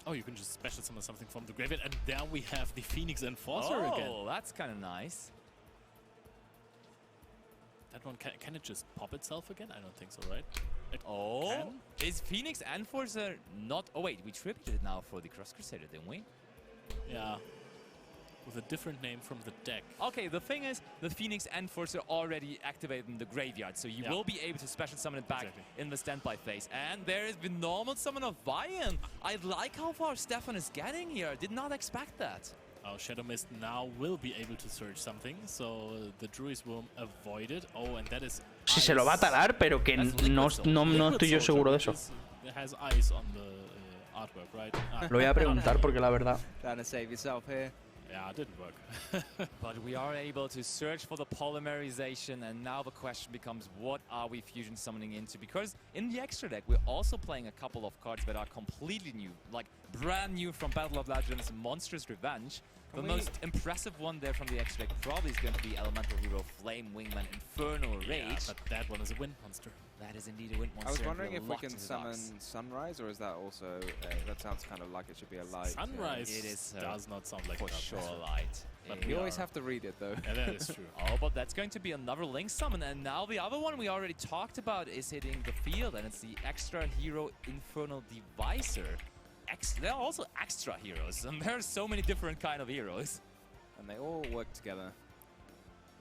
Oh, you can just special summon something from the graveyard, and there we have the Phoenix Enforcer again. Oh, that's kind of nice. That one, can it just pop itself again? I don't think so, right? Is Phoenix Enforcer not... Oh wait, we tripped it now for the Cross Crusader, didn't we? Yeah. With a different name from the deck. Okay, the thing is, the Phoenix Enforcer already activated in the graveyard, so you will be able to special summon it back in the standby phase. And there is the normal summon of Vian. I like how far Stefan is getting here. Did not expect that. Oh, Shadow Mist now will be able to search something, so the Druids will avoid it. Oh, and that is... Si se lo va a talar, pero que no estoy yo seguro de eso. It has eyes on the artwork, right? Lo voy a preguntar porque la verdad... Trying to save yourself here. Yeah, it didn't work. But we are able to search for the polymerization, and now the question becomes, what are we fusion summoning into? Because in the extra deck, we're also playing a couple of cards that are completely new, like brand new from Battle of Legends, Monstrous Revenge. The most impressive one there from the extra deck probably is going to be Elemental Hero, Flame Wingman, Infernal Rage. Yeah, but that one is a wind monster. That is indeed a wind monster. I was wondering if we can summon Sunrise, or is that also... that sounds kind of like it should be a light. Sunrise does not sound like for sure light. But you always have to read it, though. Yeah, that is true. Oh, but that's going to be another Link summon. And now the other one we already talked about is hitting the field, and it's the Extra Hero Infernal Devicer. There are also extra heroes, and there are so many different kind of heroes. And they all work together.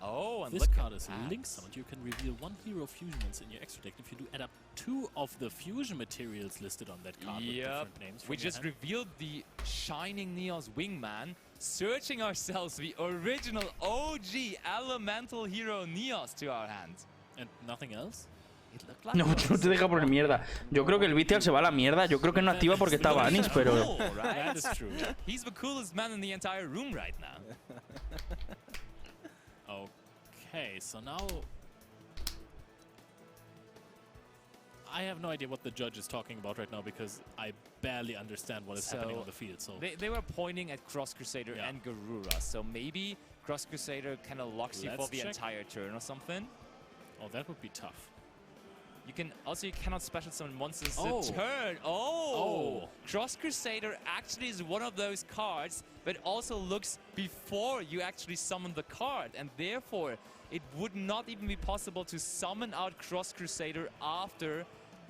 Oh, and this look card at is that. Link summoned. You can reveal 1 hero fusion in your extra deck. If you do add up 2 of the fusion materials listed on that card with different names. We just revealed the Shining Neos Wingman, searching ourselves the original OG Elemental Hero Neos to our hands. And nothing else? No, no te deja poner mierda. Yo creo que el Bestial se va a la mierda. Yo creo que no activa porque está Vanish, pero... That is true. He's the coolest man in the entire room right now. Okay, so now... I have no idea what the judge is talking about right now because I barely understand what is happening on the field. So they were pointing at Cross Crusader and Garura, so maybe Cross Crusader kind of locks you for the entire turn or something. Oh, that would be tough. You can also, you cannot special summon monsters a turn. Cross Crusader actually is one of those cards that also looks before you actually summon the card, and therefore it would not even be possible to summon out Cross Crusader after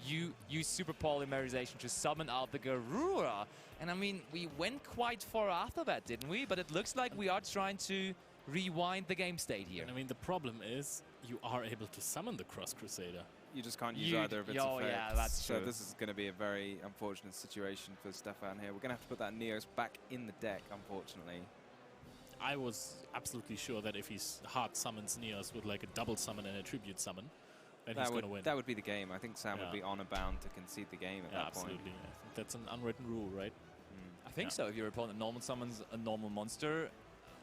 you use Super Polymerization to summon out the Garura. And I mean, we went quite far after that, didn't we? But it looks like we are trying to rewind the game state here. And I mean, the problem is you are able to summon the Cross Crusader. You just can't use either of its effects. Yeah, that's true. So this is going to be a very unfortunate situation for Stefan here. We're going to have to put that Neos back in the deck, unfortunately. I was absolutely sure that if he hard summons Neos with like a double summon and a tribute summon, then he's going to win. That would be the game. I think Sam would be honor bound to concede the game at that absolutely. point. I think that's an unwritten rule, right? I think so. If your opponent normal summons a normal monster,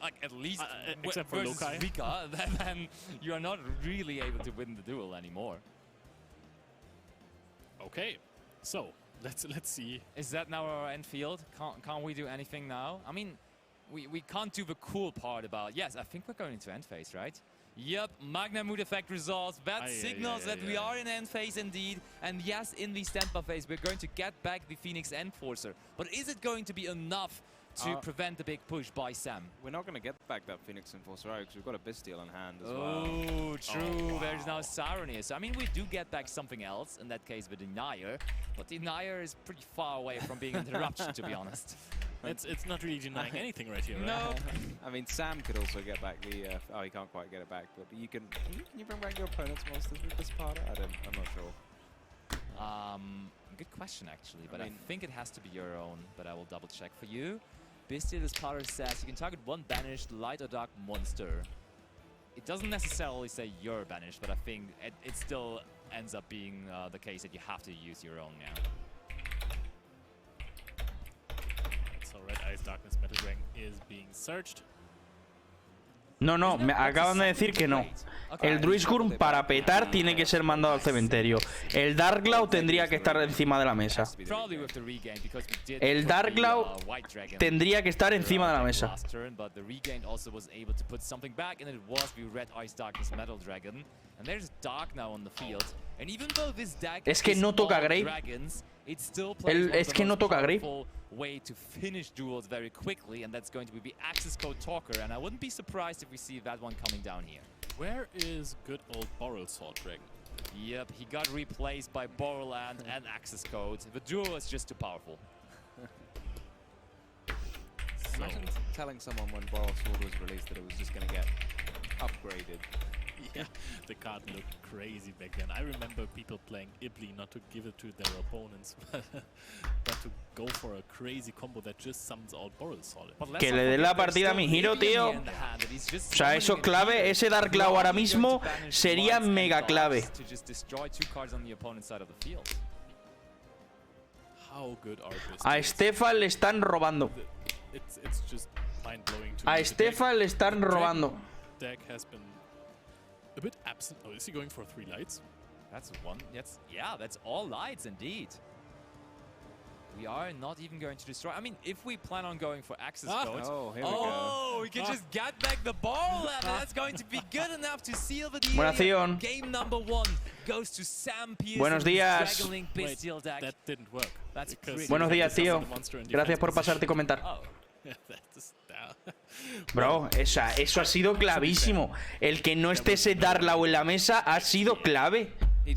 like at least except for Lokai, Rika, then you are not really able to win the duel anymore. Okay, so let's see. Is that now our end field? Can't we do anything now? I mean, we can't do the cool part about. Yes, I think we're going into end phase, right? Yep, Magna Mood effect resolves. That signals that we are in end phase indeed. And yes, in the standby phase, we're going to get back the Phoenix Enforcer. But is it going to be enough to prevent the big push by Sam? We're not going to get back that Phoenix Enforcer because we've got a Bestial in hand as well. Oh, true. There's now Siren here. So, I mean, we do get back something else, in that case, the Denier. But Denier is pretty far away from being an interruption, to be honest. It's not really denying anything right here, right? No. I mean, Sam could also get back the... he can't quite get it back, but you can you bring back your opponent's monsters with this part? I'm not sure. Good question, actually, but I think it has to be your own, but I will double check for you. Bestial Potter says you can target one banished light or dark monster. It doesn't necessarily say you're banished, but I think it still ends up being the case that you have to use your own now. So Red Eyes Darkness Metal Dragon is being searched. No, no, me acaban de decir que no. El Druidgurm para petar tiene que ser mandado al cementerio. El Darkglaw tendría que estar encima de la mesa. El Darkglaw tendría que estar encima de la mesa. Es que no toca Grave. Es que no toca Grave. Way to finish duels very quickly, and that's going to be the access code Talker, and I wouldn't be surprised if we see that one coming down here. Where is good old Boral Sword Dragon? Yep, he got replaced by Borderland and access code. The duel is just too powerful. Imagine telling someone when Boral Sword was released that it was just going to get upgraded. Yeah, the card looked crazy back then. I remember people playing Ibli not to give it to their opponents, but to go for a crazy combo that just summons out Boral Solid. Que le dé la partida a mi Hero, tío. O sea, eso es clave. Ese Darkglaw ahora mismo sería mega clave. A Stefan le están robando. It's just A Stefan le están robando. Deck has been a bit absent. Oh, is he going for 3 lights? That's one. That's all lights indeed. We are not even going to destroy. I mean, if we plan on going for access codes, here we go. We can just get back the ball, and that's going to be good enough to seal the deal. Buena acción. Game number 1 goes to Sam Pierce. Buenos días. That didn't work. That's Buenos días, tío. Gracias por pasarte y comentar. Bro, eso ha sido clavísimo. El que no esté ese Darlau en la mesa ha sido clave. O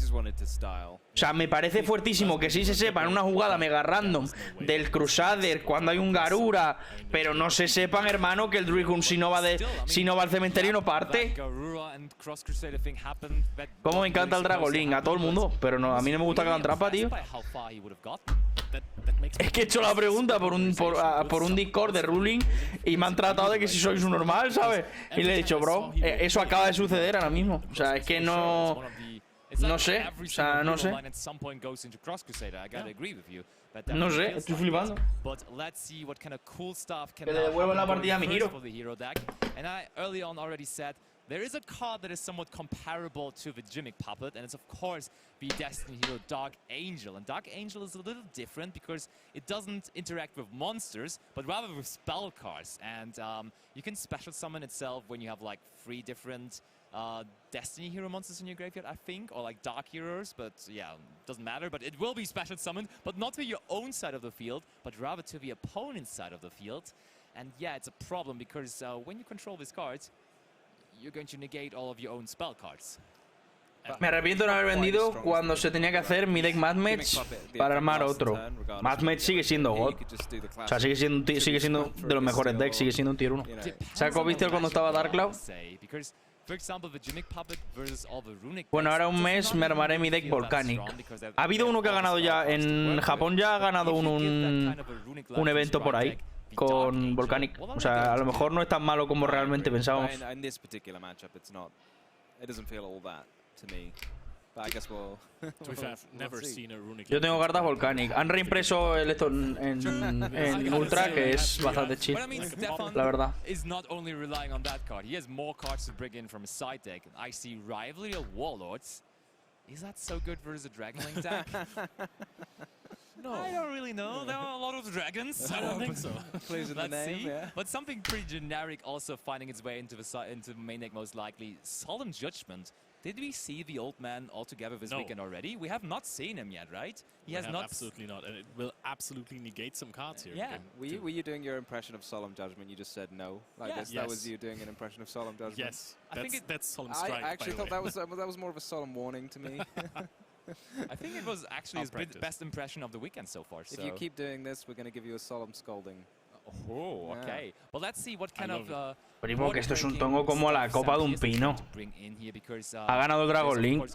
sea, me parece fuertísimo que sí se sepa en una jugada mega random del Crusader cuando hay un Garura, pero no se sepan, hermano, que el Druidgun si no va al cementerio no parte. Como me encanta el Dragolink, a todo el mundo, pero no, a mí no me gusta que hagan trampa, tío. Es que he hecho la pregunta por un Discord de Ruling y me han tratado de que si sois un normal, ¿sabes? Y le he dicho, bro, eso acaba de suceder ahora mismo. O sea, es que no... No sé, o sea, no sé. No sé, estoy flipando. Que le devuelvan la partida a mi Hero. There is a card that is somewhat comparable to the Gimmick Puppet, and it's of course the Destiny Hero Dark Angel. And Dark Angel is a little different because it doesn't interact with monsters, but rather with spell cards. And you can special summon itself when you have like 3 different Destiny Hero monsters in your graveyard, I think, or like Dark Heroes, but yeah, doesn't matter. But it will be special summoned, but not to your own side of the field, but rather to the opponent's side of the field. And yeah, it's a problem because when you control these cards, you're going to negate all of your own spell cards. Me arrepiento de no haber vendido cuando se tenía que hacer mi deck Match para armar otro. Match sigue siendo God. O sea, sigue siendo de los mejores decks, sigue siendo un tier 1. ¿Sacó Vistel cuando estaba Dark Cloud? Bueno, ahora un mes me armaré mi deck Volcanic. Ha habido uno que ha ganado ya. En Japón ya ha ganado un evento por ahí con Volcanic. O sea, a lo mejor no es tan malo como realmente pensábamos. Yo tengo cartas Volcanic. Han reimpreso el esto en Ultra, que es bastante chill, la verdad. Is that so good versus a Dragonlink deck? No. I don't really know. There are a lot of dragons. I don't think so. Plays in the name, yeah. But something pretty generic also finding its way into the main deck most likely. Solemn Judgment. Did we see the old man altogether this weekend already? We have not seen him yet, right? He has not. Absolutely not, and it will absolutely negate some cards here. Yeah. Were you doing your impression of Solemn Judgment? You just said no. Like yes. That was you doing an impression of Solemn Judgment. Yes, that's Solemn Strike. I actually thought that was more of a solemn warning to me. I think it was actually his best impression of the weekend so far. So. If you keep doing this, we're going to give you a solemn scolding. Oh, okay. Well, let's see what kind of. Primo, que esto es un tongo como la copa de un pino. Ha ganado Dragon Link.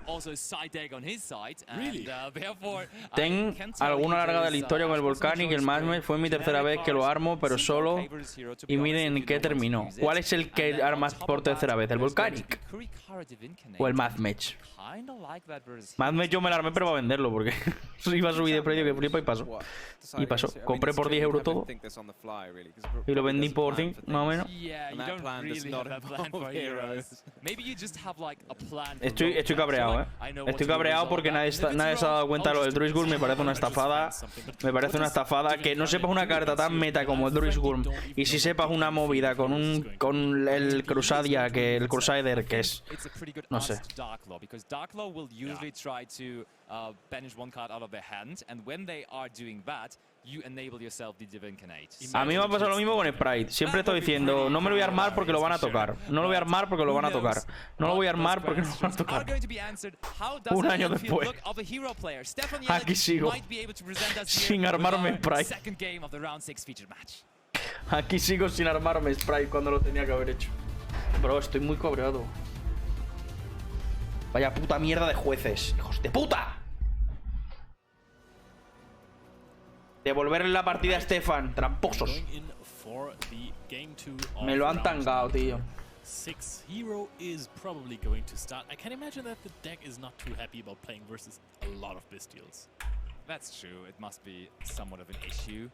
Ten alguna larga de la historia con el Volcanic. El Match fue mi tercera vez que lo armo, pero solo. Y miren en qué terminó. ¿Cuál es el que armas por tercera vez? ¿El Volcanic? ¿O el Match? Match yo me lo armé, pero para venderlo, porque iba a subir de precio que flipa y pasó. Y pasó. Compré por 10 euros todo. Y lo vendí por 5, más o menos. Estoy cabreado, Estoy cabreado porque nadie se ha dado cuenta de lo del Druidgun. Me parece una estafada. Me parece una estafada que no sepas una carta tan meta como el Druidgun y si sepas una movida con el Crusadia, que el Crusader, que es, no sé. Darklaw will usually try to banish one card out of their hand, and when they are doing that, you enable yourself the Divincanate. A mí me ha pasado lo mismo con Sprite. Siempre estoy diciendo, no me lo voy a armar porque lo van a tocar. No lo voy a armar porque lo van a tocar. No lo voy a armar porque lo van a tocar. Un año después. Aquí sigo. Sin armarme Sprite. Aquí sigo sin armarme Sprite cuando lo tenía que haber hecho. Bro, estoy muy cabreado. Vaya puta mierda de jueces. ¡Hijos de puta! Devolverle la partida a Stefan. Tramposos. Me lo han tangado, tío. Hero is probably going to start. I can imagine that the deck is not too happy about playing versus a lot of Bestials. That's true. It must be somewhat of an issue.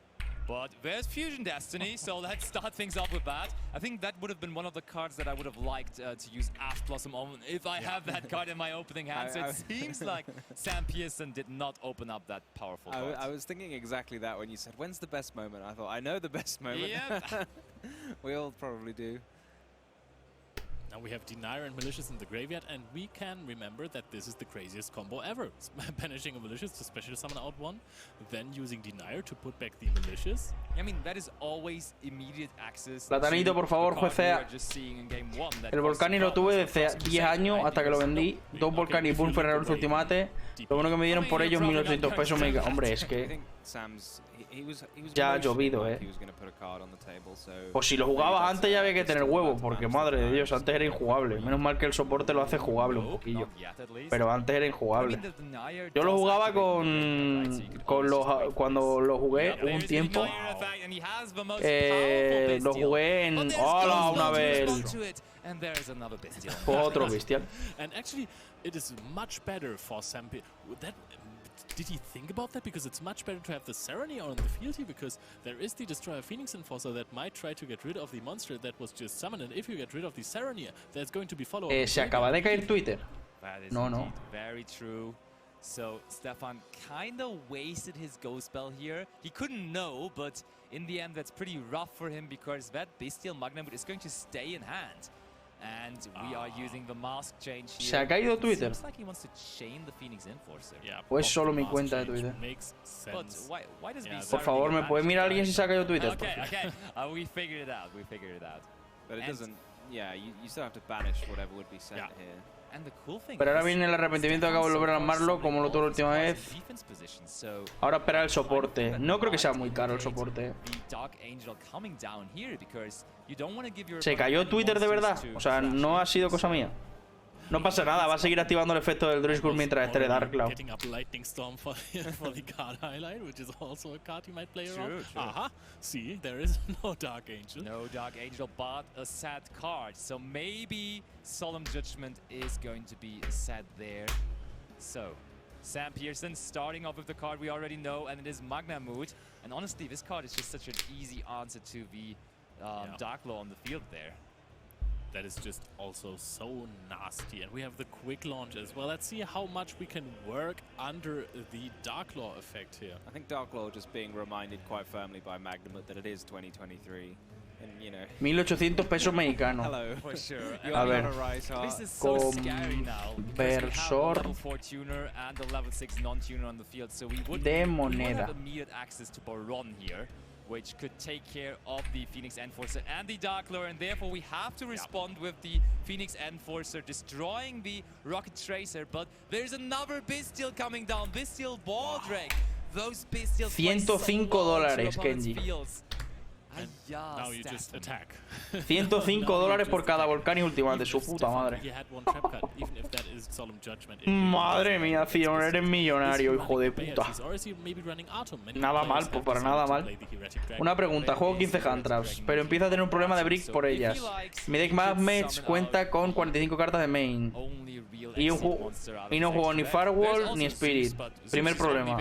But there's Fusion Destiny, so let's start things off with that. I think that would have been one of the cards that I would have liked to use as Blossom on if I have that card in my opening hand. So it seems like Sam Pearson did not open up that powerful card. I was thinking exactly that when you said, when's the best moment? I thought, I know the best moment. Yep. We all probably do. Now we have Denier and Malicious in the graveyard, and we can remember that this is the craziest combo ever. Banishing a Malicious to special summon out one, then using Denier to put back the Malicious. I mean, that is always immediate access. Platanito, por favor, juecea. El Volcani lo tuve desde 10 años hasta que lo vendí. 2 Volcani y Boom Ferreros Ultimate. Lo bueno que me dieron por ellos 1.800 pesos. Hombre, es que ya ha llovido, Pues si lo jugabas antes ya había que tener huevos, porque madre de Dios, antes era injugable. Menos mal que el soporte lo hace jugable un poquillo. Pero antes era injugable. Yo lo jugaba cuando lo jugué un tiempo. Lo jugué en... ¡Hola, una vez! Otro bestial. And actually, it is much better for Sam. Did he think about that? Because it's much better to have the Serenity on the field here, because there is the Destroyer Phoenix Enforcer that might try to get rid of the monster that was just summoned, and if you get rid of the Serenity, there's going to be follow-up. Se acaba de caer Twitter. No. Very true. So Stefan kind of wasted his Ghost Spell here. He couldn't know, but in the end that's pretty rough for him, because that Bestial Magnum is going to stay in hand. And we are using the mask change here. Se ha caído Twitter. Seems like he wants to chain the Phoenix Enforcer. Yeah, o es solo mi cuenta de Twitter. But why does Por favor, ¿me puede mirar alguien si se ha caído Twitter? Okay. We figured it out. But it doesn't. Yeah, you still have to banish whatever would be sent here. Pero ahora viene el arrepentimiento de acabo de volver a armarlo como lo tuve la última vez. Ahora espera el soporte. No creo que sea muy caro el soporte. ¿Se cayó Twitter de verdad? O sea, no ha sido cosa mía. No pasa nada, va a seguir activando el efecto del Druid School mientras esté Dark Cloud. Getting up Lightning Storm for the card highlight, which is also a card you might play around. Aha, see, there is no Dark Angel. No Dark Angel, but a sad card. So maybe Solemn Judgment is going to be sad there. So, Sam Pearson starting off with the card we already know, and it is Magna Mood. And honestly, this card is just such an easy answer to the Dark Law on the field there. That is just also so nasty, and we have the quick launch as well. Let's see how much we can work under the Dark Law effect here. I think Dark Law just being reminded quite firmly by Magnamut that it is 2023. And, you know, 1.800 pesos mexicanos. Hello. For sure. A ver, this is so scary now. Conversor Level 4 tuner and a level 6 non-tuner on the field, so we would de moneda. have immediate access to Baron here, which could take care of the Phoenix Enforcer and the Dark Lord, and therefore we have to respond with the Phoenix Enforcer destroying the Rocket Tracer. But there's another Bestial coming down, Bestial Baldrake. Those Bestials $105, Kenji. Now you just attack. $105 por cada volcán y ultimate, su puta madre. Madre mía, Fion, eres millonario, hijo de puta. Nada mal, pues para nada mal. Una pregunta, juego 15 hand traps, pero empiezo a tener un problema de brick por ellas. Mi deck Match cuenta con 45 cartas de main. Y no juego ni Firewall ni Spirit. Primer problema.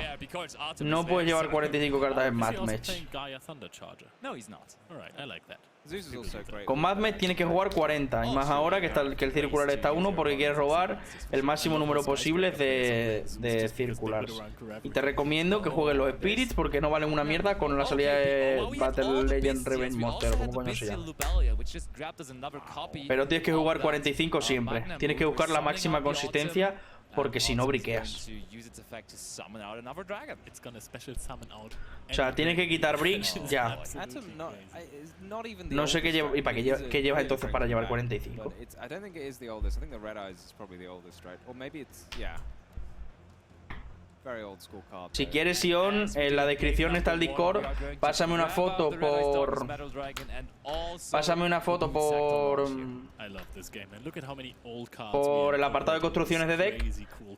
No puedes llevar 45 cartas en Match. Con Madmet tienes que jugar 40, y más ahora que el circular está 1 porque quieres robar el máximo número posible de circulars. Y te recomiendo que juegues los Spirits porque no valen una mierda con la salida de Battle Legend Revenge Monster o como coño se llama. Pero tienes que jugar 45 siempre, tienes que buscar la máxima consistencia porque si no briqueas. O sea, tienes que quitar bricks ya. No sé qué lleva. ¿Y para qué llevas entonces para llevar 45? Si quieres, Sion, en la descripción está el Discord. Pásame una foto por el apartado de construcciones de deck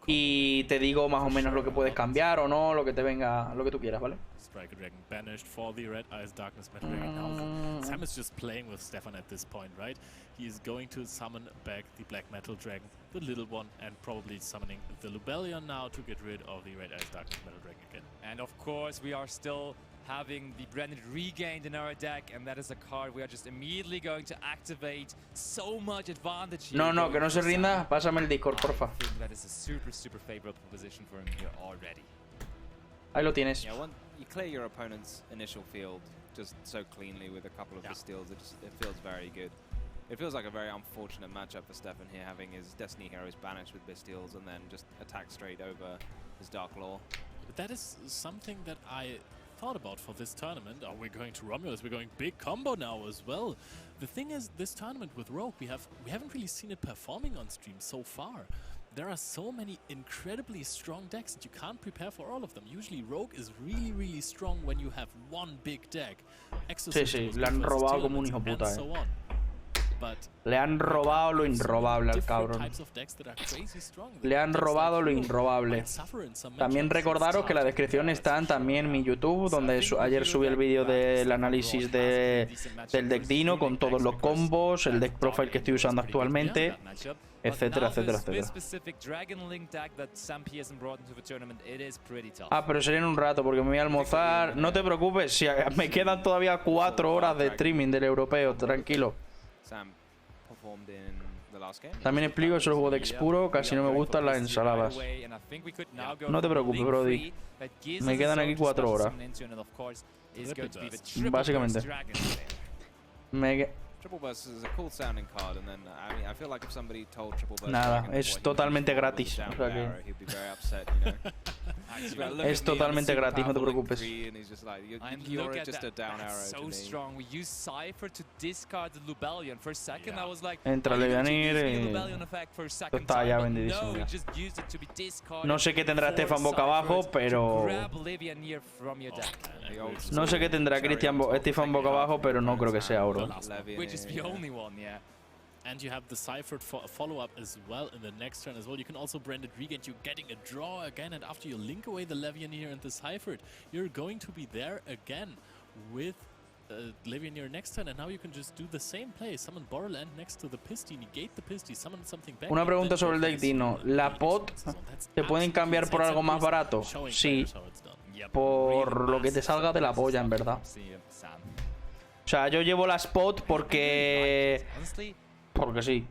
y te digo más o menos lo que puedes cambiar o no, lo que te venga, lo que tú quieras, ¿vale? Dragon banished for the Red Eyes Darkness Metal Dragon. Now Sam is just playing with Stefan at this point, right? He is going to summon back the Black Metal Dragon, the little one, and probably summoning the Lubellion now to get rid of the Red Eyes Darkness Metal Dragon again. And of course we are still having the branded regained in our deck, and that is a card we are just immediately going to activate. So much advantage here. No, que no se rinda. Pásame el Discord, porfa. I think that is a super favorable position for him here already. Ahí lo tienes. Yeah, you clear your opponent's initial field just so cleanly with a couple of Bastilles. It feels very good. It feels like a very unfortunate matchup for Stefan here, having his Destiny heroes banished with Bastilles and then just attack straight over his Dark Law. But that is something that I thought about for this tournament. Are we going to Romulus? We're going big combo now as well. The thing is, this tournament with Rogue, we haven't really seen it performing on stream so far. There are so many incredibly strong decks that you can't prepare for all of them. Usually Rogue is really strong when you have one big deck. Sí, le han robado como un hijo puta, Le han robado lo inrobable al cabrón. Le han robado lo inrobable. También recordaros que la descripción está también en mi YouTube, donde ayer subí el vídeo del análisis del deck Dino con todos los combos, el deck profile que estoy usando actualmente, etcétera. Pero sería en un rato porque me voy a almorzar. No te preocupes, si me quedan todavía 4 horas de streaming del europeo, tranquilo. También explico, es el juego de Expuro, casi no me gustan las ensaladas. No te preocupes, Brody. Me quedan aquí 4 horas. Básicamente. Nada, es totalmente gratis. O sea que... Es totalmente gratis, no te preocupes. Entra Levianir y... Está ya vendidísimo. No sé qué tendrá Stefan boca abajo, pero... No sé qué tendrá Stefan boca abajo, pero no creo que sea oro. And you have the Cyphered follow-up as well in the next turn as well. You can also branded regain. You're getting a draw again, and after you link away the Levianeer and the Cyphered, you're going to be there again with Levianeer next turn, and now you can just do the same play. Summon Borderland next to the Pisty, negate the Pisty, summon something back. Una pregunta sobre el deck Dino. ¿La pot te pueden cambiar por algo más barato? Sí. Por lo que te salga de la polla, en verdad. O sea, yo llevo la spot porque sí,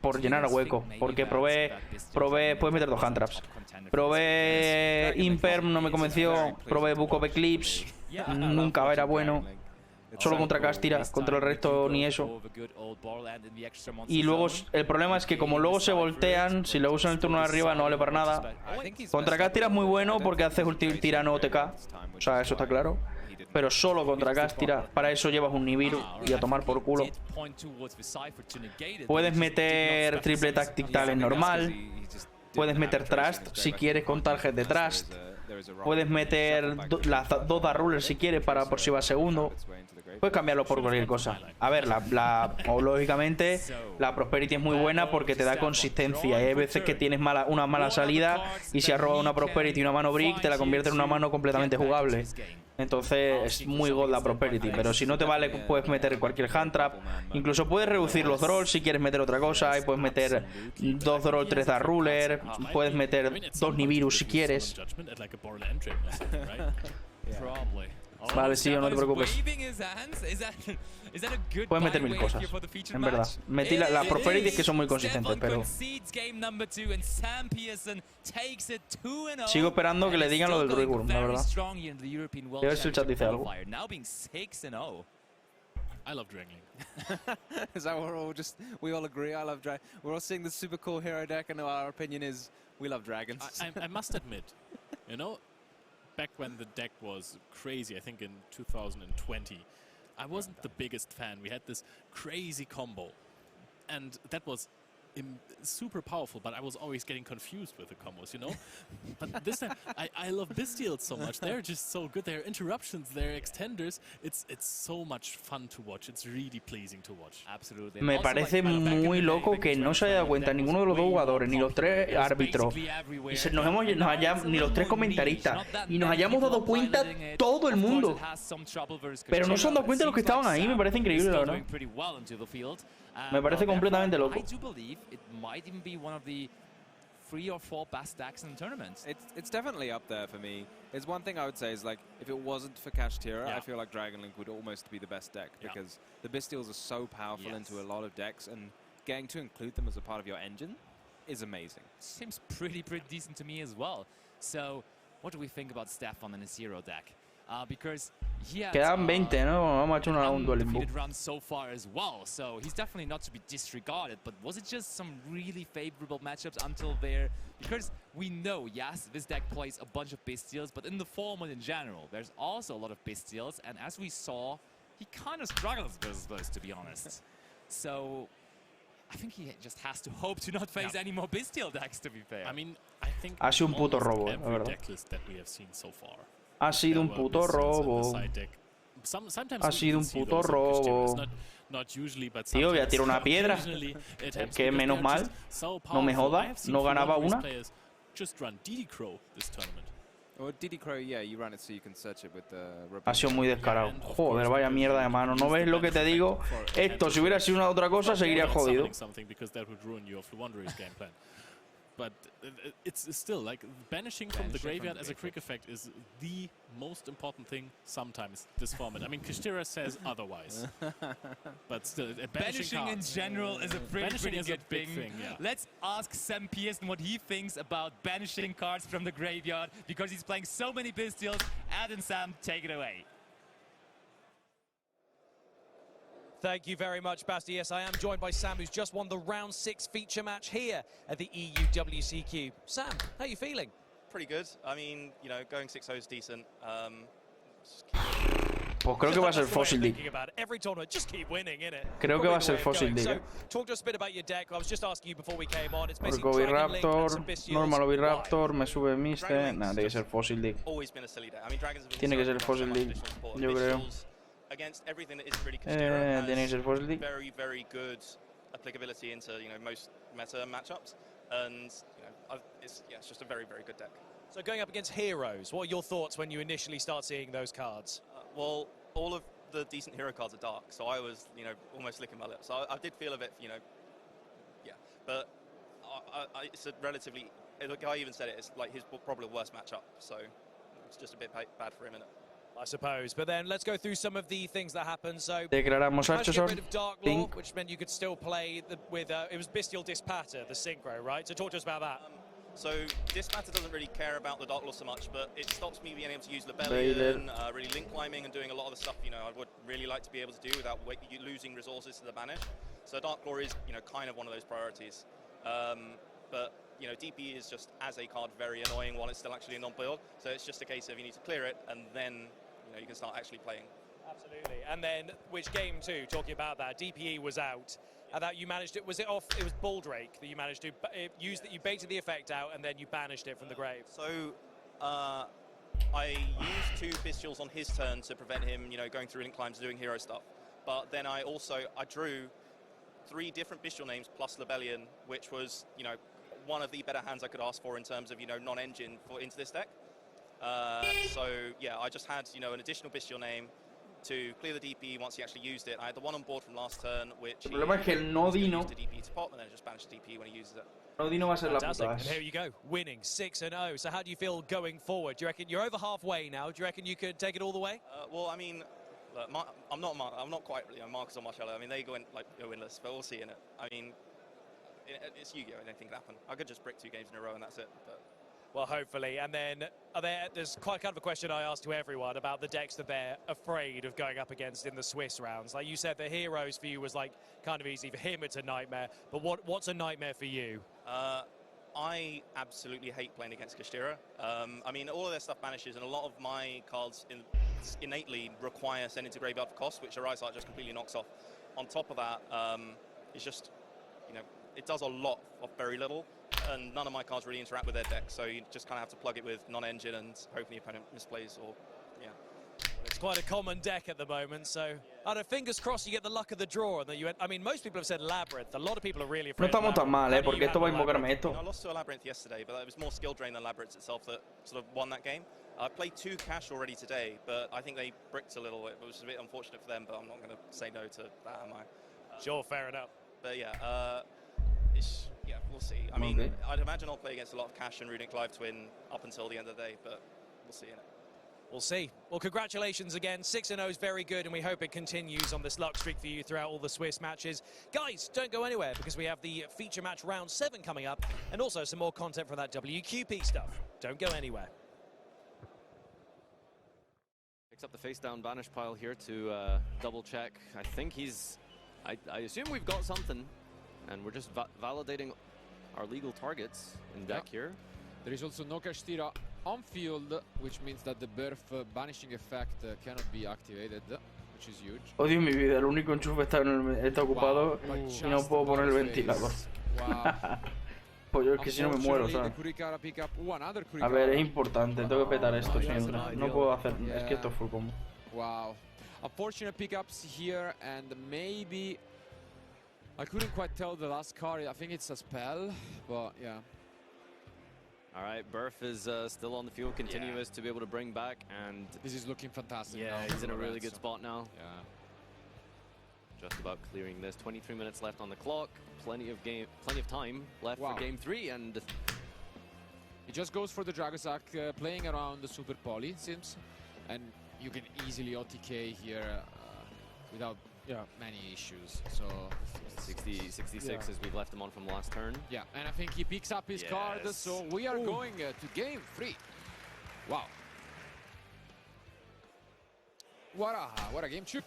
por llenar el hueco. Porque probé, puedes meter 2 hand traps. Probé Imperm, no me convenció. Probé Book of Eclipse, nunca era bueno. Solo contra Castira, contra el resto ni eso. Y luego el problema es que como luego se voltean, si lo usan el turno de arriba no vale para nada. Contra Castira es muy bueno porque haces un tirano OTK. O sea, eso está claro. Pero solo contra Castira, para eso llevas un Nibiru y a tomar por culo. Puedes meter triple tactic talent normal. Puedes meter Trust si quieres con target de Trust. Puedes meter las 2 Dark Rulers si quieres para por si va segundo. Puedes cambiarlo por cualquier cosa. A ver, lógicamente la Prosperity es muy buena porque te da consistencia. Hay veces que tienes una mala salida y si has robado una Prosperity y una mano Brick te la convierte en una mano completamente jugable. Entonces es muy god la Prosperity. Pero si no te vale puedes meter cualquier hand trap. Incluso puedes reducir los Drolls si quieres meter otra cosa. Y puedes meter 2 Drolls, 3 Dark Ruler. Puedes meter 2 Nibiru si quieres. Vale, sí, no te preocupes. Puedes meter 1000 cosas, en verdad. Metí las Prosperity que son muy consistentes, pero... Sigo esperando que le digan lo del Druidwurm, la verdad. A ver si el chat dice algo. I love Drangling. Is that what we all agree? I love Dragon. We're all seeing this super cool hero deck, and our opinion is we love dragons. I must admit, you know, back when the deck was crazy, I think in 2020, I wasn't the biggest fan. We had this crazy combo, and that was super powerful, but I was always getting confused with the combos, you know? But this time, I love Bestials so much. They're just so good. They're interruptions, they're extenders. It's so much fun to watch. It's really pleasing to watch. Absolutely. Me parece muy loco que no se haya dado cuenta ninguno de los 2 jugadores, ni los 3 árbitros, ni los 3 comentaristas, y nos hayamos dado cuenta todo el mundo. Pero no se han dado cuenta los que estaban ahí, me parece increíble, la verdad. Me parece completamente loco. 3 or 4 best decks in the tournament. It's definitely up there for me. It's one thing I would say is, like, if it wasn't for Kashtira, I feel like Dragon Link would almost be the best deck because the Bystials are so powerful into a lot of decks, and getting to include them as a part of your engine is amazing. Seems pretty decent to me as well. So, what do we think about Stefan in his hero deck? Because he has quedan 20, ¿no? Vamos a echar un dueling book. Run so far as well, so he's definitely not to be disregarded. But was it just some really favorable matchups until there? Because we know, yes, this deck plays a bunch of Bystials, but in the format in general, there's also a lot of Bystials, and as we saw, he kind of struggles with those, to be honest. So I think he just has to hope to not face any more Bystial decks, to be fair. I mean, I think ha sido un puto robo, la every verdad. decklist that we have seen so far. Ha sido un puto robo. Ha sido un puto robo. Tío, voy a tirar una piedra. Es que menos mal, no me joda, no ganaba una. Just run DD Crow this tournament. Or DD Crow, yeah, you run it so you can search it with the Ha sido muy descarado. Joder, vaya mierda de mano. ¿No ves lo que te digo? Esto, si hubiera sido una otra cosa, seguiría jodido. But it's still like banishing from the graveyard as a quick effect is the most important thing sometimes this format. I mean, Kashtira says otherwise, but still, banishing in general is a pretty good big thing. Yeah. Let's ask Sam Pearson what he thinks about banishing cards from the graveyard because he's playing so many Bystials. Adam, Sam, take it away. Thank you very much, Basti. Yes, I am joined by Sam, who's just won the round 6 feature match here at the EUWCQ. Sam, how are you feeling? Pretty good. I mean, you know, going 6-0 is decent. Pues creo que va a ser Fossil League. Every tournament, just keep winning, innit? Creo que va a ser Fossil League. So, talk to us a bit about your deck. I was just asking you before we came on. It's basically Porque Dragon Link and some Oviraptor, Bystials. normal Oviraptor, me sube Miste. Nada, tiene que ser Fossil League. Always been a silly deck. I mean, Dragons have been Tiene que ser Fossil League, yo creo. Against everything that isn't really Kashtira, tiene que ser Fossil League. very good applicability into, you know, most meta matchups, and you know, it's just a very good deck. So going up against heroes, what are your thoughts when you initially start seeing those cards? Well, all of the decent hero cards are dark, so I was, you know, almost licking my lips. I did feel a bit, you know, but it's a relatively. The guy even said it's like his probably worst matchup, so it's just a bit bad for him, innit? I suppose, but then let's go through some of the things that happened. So declaramos managed to get Archosaur, rid of Dark Law, which meant you could still play with it was Bystial Dispatter, the synchro, right? So talk to us about that. So Dispatter doesn't really care about the Dark Law so much, but it stops me being able to use Lebellion, really link climbing and doing a lot of the stuff, you know, I would really like to be able to do without losing resources to the banish. So Dark Law is, you know, kind of one of those priorities. But you know, DP is just, as a card, very annoying while it's still actually a non-build. So it's just a case of you need to clear it, and then you know you can start actually playing. Absolutely. And then, which game too? Talking about that, DPE was out, and that you managed it. Was it off? It was Baldrake that you managed to use. That you baited the effect out, and then you banished it from the grave. So I used 2 Bystials on his turn to prevent him, you know, going through link climbs, doing hero stuff. But then I drew 3 different Bystial names plus Lebellion, which was, you know, one of the better hands I could ask for in terms of, you know, non-engine into this deck. So yeah, I just had, you know, an additional Bystial name to clear the DP once he actually used it. I had the one on board from last turn, which he used the DP to pop, and then just banished the DP when he uses it. Nodino va a ser la puta. And here you go, winning 6-0. So how do you feel going forward? Do you reckon you're over halfway now? Do you reckon you could take it all the way? Well, I mean, look, I'm not quite, you know, Marcus or Marcello. I mean, they go winless, but we'll see in it. I mean, it's Yu-Gi-Oh! Anything can happen. I could just brick 2 games in a row and that's it. But. Well, hopefully. And then there's quite kind of a question I asked to everyone about the decks that they're afraid of going up against in the Swiss rounds. Like you said, the heroes for you was like kind of easy. For him, it's a nightmare. But what's a nightmare for you? I absolutely hate playing against Kashtira. I mean, all of their stuff banishes, and a lot of my cards innately require sending to graveyard for cost, which a Rise Art just completely knocks off. On top of that, it's just, you know, it does a lot of very little, and none of my cards really interact with their deck, so you just kind of have to plug it with non-engine and hope the opponent misplays, or, yeah. It's quite a common deck at the moment, so I don't know, fingers crossed you get the luck of the draw. And that you, I mean, most people have said Labyrinth. A lot of people are really afraid No estamos tan mal, porque esto va a invocarme esto. I lost to a Labyrinth yesterday, but it was more skill drain than Labyrinth itself that sort of won that game. I played 2 Cash already today, but I think they bricked a little, which was a bit unfortunate for them, but I'm not going to say no to that, am I? Sure, fair enough. But yeah, it's we'll see. I mean, I'd imagine I'll play against a lot of Cash and Runic Live Twin up until the end of the day, but we'll see. We'll see. Well, congratulations again. 6-0 is very good, and we hope it continues on this luck streak for you throughout all the Swiss matches. Guys, don't go anywhere, because we have the feature match round 7 coming up, and also some more content from that WQP stuff. Don't go anywhere. Picks up the face down banish pile here to double check. I think he's... I assume we've got something, and we're just validating our legal targets in deck here. There is also no Kashtira on field, which means that the birth banishing effect cannot be activated, which is huge. Odio mi vida, el único enchufe está ocupado y no puedo poner el ventilador. Pues yo es que si no me muero, ¿sabes? A ver, es importante, tengo que petar esto siempre. No puedo hacer, es que esto es full combo. Wow. Unfortunate pickups here, and maybe I couldn't quite tell the last card. I think it's a spell, but yeah. All right, Burf is still on the field, continuous to be able to bring back, and this is looking fantastic. Yeah, now he's in a really good spot now. Yeah. Just about clearing this. 23 minutes left on the clock. Plenty of time left for game 3, and he just goes for the Dragosak, playing around the Super Poly, it seems, and you can easily OTK here without many issues. So 66 as we've left him on from last turn. Yeah, and I think he picks up his card, so we are going to game 3. Wow. What a game 2.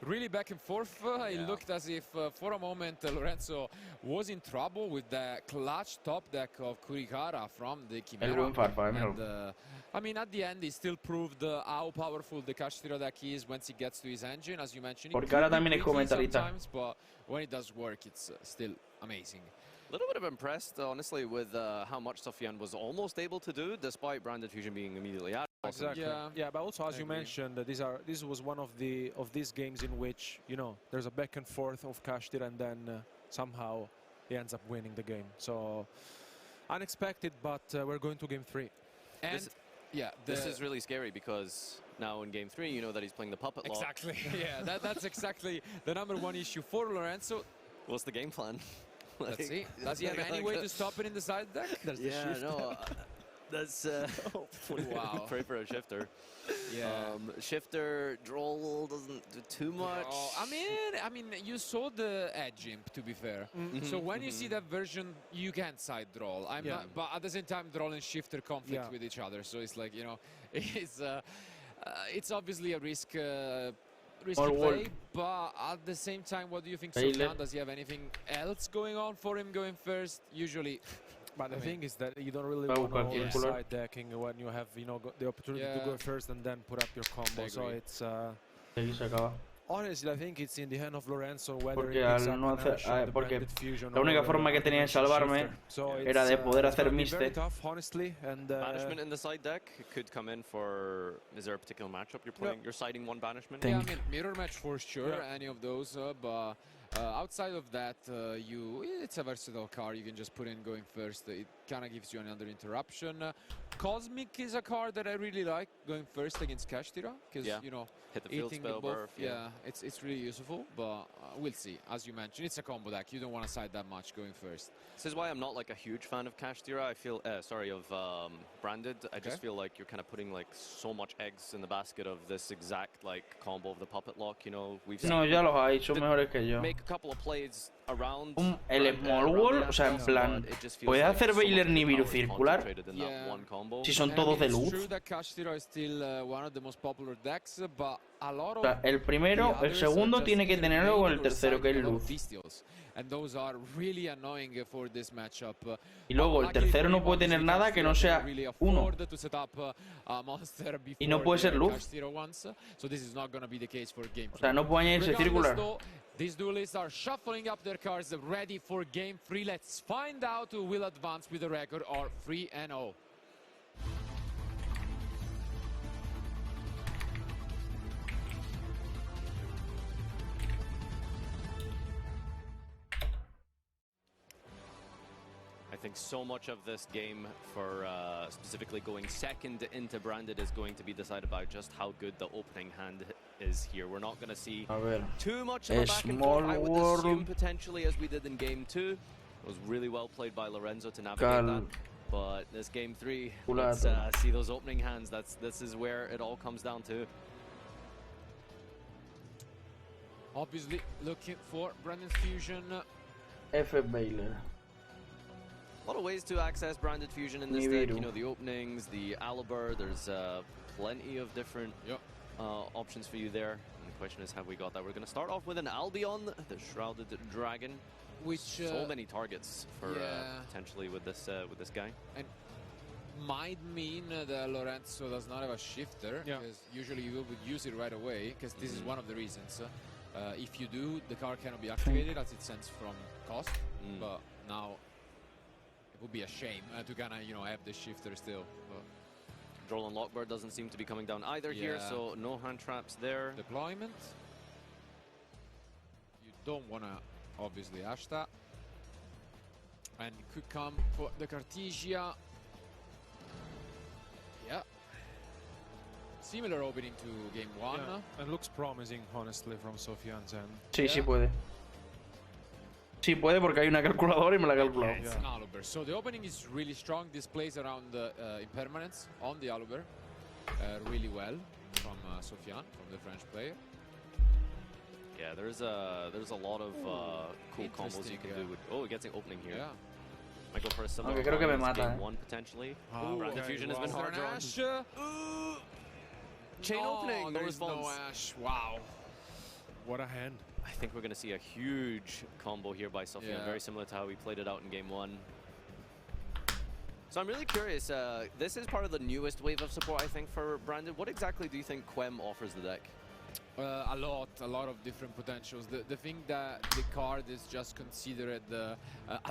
Really back and forth. It looked as if for a moment Lorenzo was in trouble with the clutch top deck of Kurihara from the Chimera. And, I mean, at the end, he still proved how powerful the Kashtira deck is once he gets to his engine, as you mentioned. Porque ahora también es comentarista. But when it does work, it's still amazing. A little bit of impressed, honestly, with how much Sofiane was almost able to do, despite Branded Fusion being immediately out. Exactly. Yeah, but also, as you mentioned, this was one of these games in which, you know, there's a back and forth of Kashtira, and then somehow he ends up winning the game. So unexpected, but we're going to game 3. And this is really scary, because now in game 3, you know that he's playing the puppet lock. Exactly. Yeah, that's exactly the #1 issue for Lorenzo. What's the game plan? Let's see. Does he have any way to stop it in the side deck? That's wow. Pray for a shifter. Yeah. Shifter droll doesn't do too much. I mean, you saw the edge imp, to be fair. So when you see that version, you can't side droll. But at the same time, droll and shifter conflict with each other. So it's like, you know, it's obviously a risky play, but at the same time, what do you think, Sofiane? Does he have anything else going on for him going first? Usually. But the thing is that you don't really want to side decking when you have, you know, the opportunity to go first and then put up your combo. So it's honestly, I think it's in the hand of Lorenzo whether porque la única forma que tenía de salvarme era de poder hacer misstep. Banishment in the side deck could come in for. Is there a particular matchup you're playing? You're siding one banishment. Yeah, I mean, mirror match for sure. Any of those, but. Outside of that, it's a versatile card. You can just put in going first. It kind of gives you another interruption. Cosmic is a card that I really like going first against Kashtira, because you know, hit the field spell both, it's really useful. But we'll see. As you mentioned, it's a combo deck. You don't want to side that much going first. This is why I'm not like a huge fan of Kashtira. I feel of Branded. I just feel like you're kind of putting like so much eggs in the basket of this exact like combo of the puppet lock. You know, we've seen ya los ha hecho mejores que yo. Make a couple of plays around el small wall, o sea, en plan, ¿puedes hacer Bailer ni virus circular? Si son todos de luz. O sea, el primero, el segundo tiene que tener algo, el tercero que es luz. Y luego el tercero no puede tener nada que no sea uno. Y no puede ser luz. O sea, no puede añadirse circular. These duelists are shuffling up their cards, ready for game 3. Let's find out who will advance with the record or 3-0. I think so much of this game for specifically going second into Branded is going to be decided by just how good the opening hand is here. We're not going to see too much of a back and forth, I would assume, potentially, as we did in game 2. It was really well played by Lorenzo to navigate that. But this game 3, let's see those opening hands. This is where it all comes down to. Obviously looking for Branded Fusion. F. Baylor. A lot of ways to access Branded Fusion in this deck. You know, the openings, the Aliber. There's plenty of different options for you there. And the question is, have we got that? We're going to start off with an Albion, the Shrouded Dragon. Which so many targets for potentially with this guy. And might mean that Lorenzo does not have a shifter, because usually you would use it right away, because this is one of the reasons. If you do, the card cannot be activated as it sends from cost, but now it would be a shame to kind of, you know, have the shifter still. Droll Lockbird doesn't seem to be coming down either here, so no hand traps there. Deployment. You don't want to obviously ash that. And it could come for the Cartesia. Yeah. Similar opening to game 1. Yeah, and looks promising, honestly, from Sofian's end. Sí, sí puede. Sí puede porque hay una calculadora y me la ha calculado. It's an Aluber. So the opening is really strong. This plays around the impermanence on the Aluber really well from Sofian, from the French player. Yeah, there's a lot of cool combos you can do with. Oh, it gets an opening here. Yeah. Might go for a similar creo que me mata, game 1 potentially. Branded Fusion has been hard drawn. Chain opening. There is no Ash. Wow. What a hand. I think we're going to see a huge combo here by Sofian, very similar to how we played it out in game 1. So I'm really curious. This is part of the newest wave of support, I think, for Branded. What exactly do you think Quem offers the deck? A lot of different potentials. The thing that the card is just considered a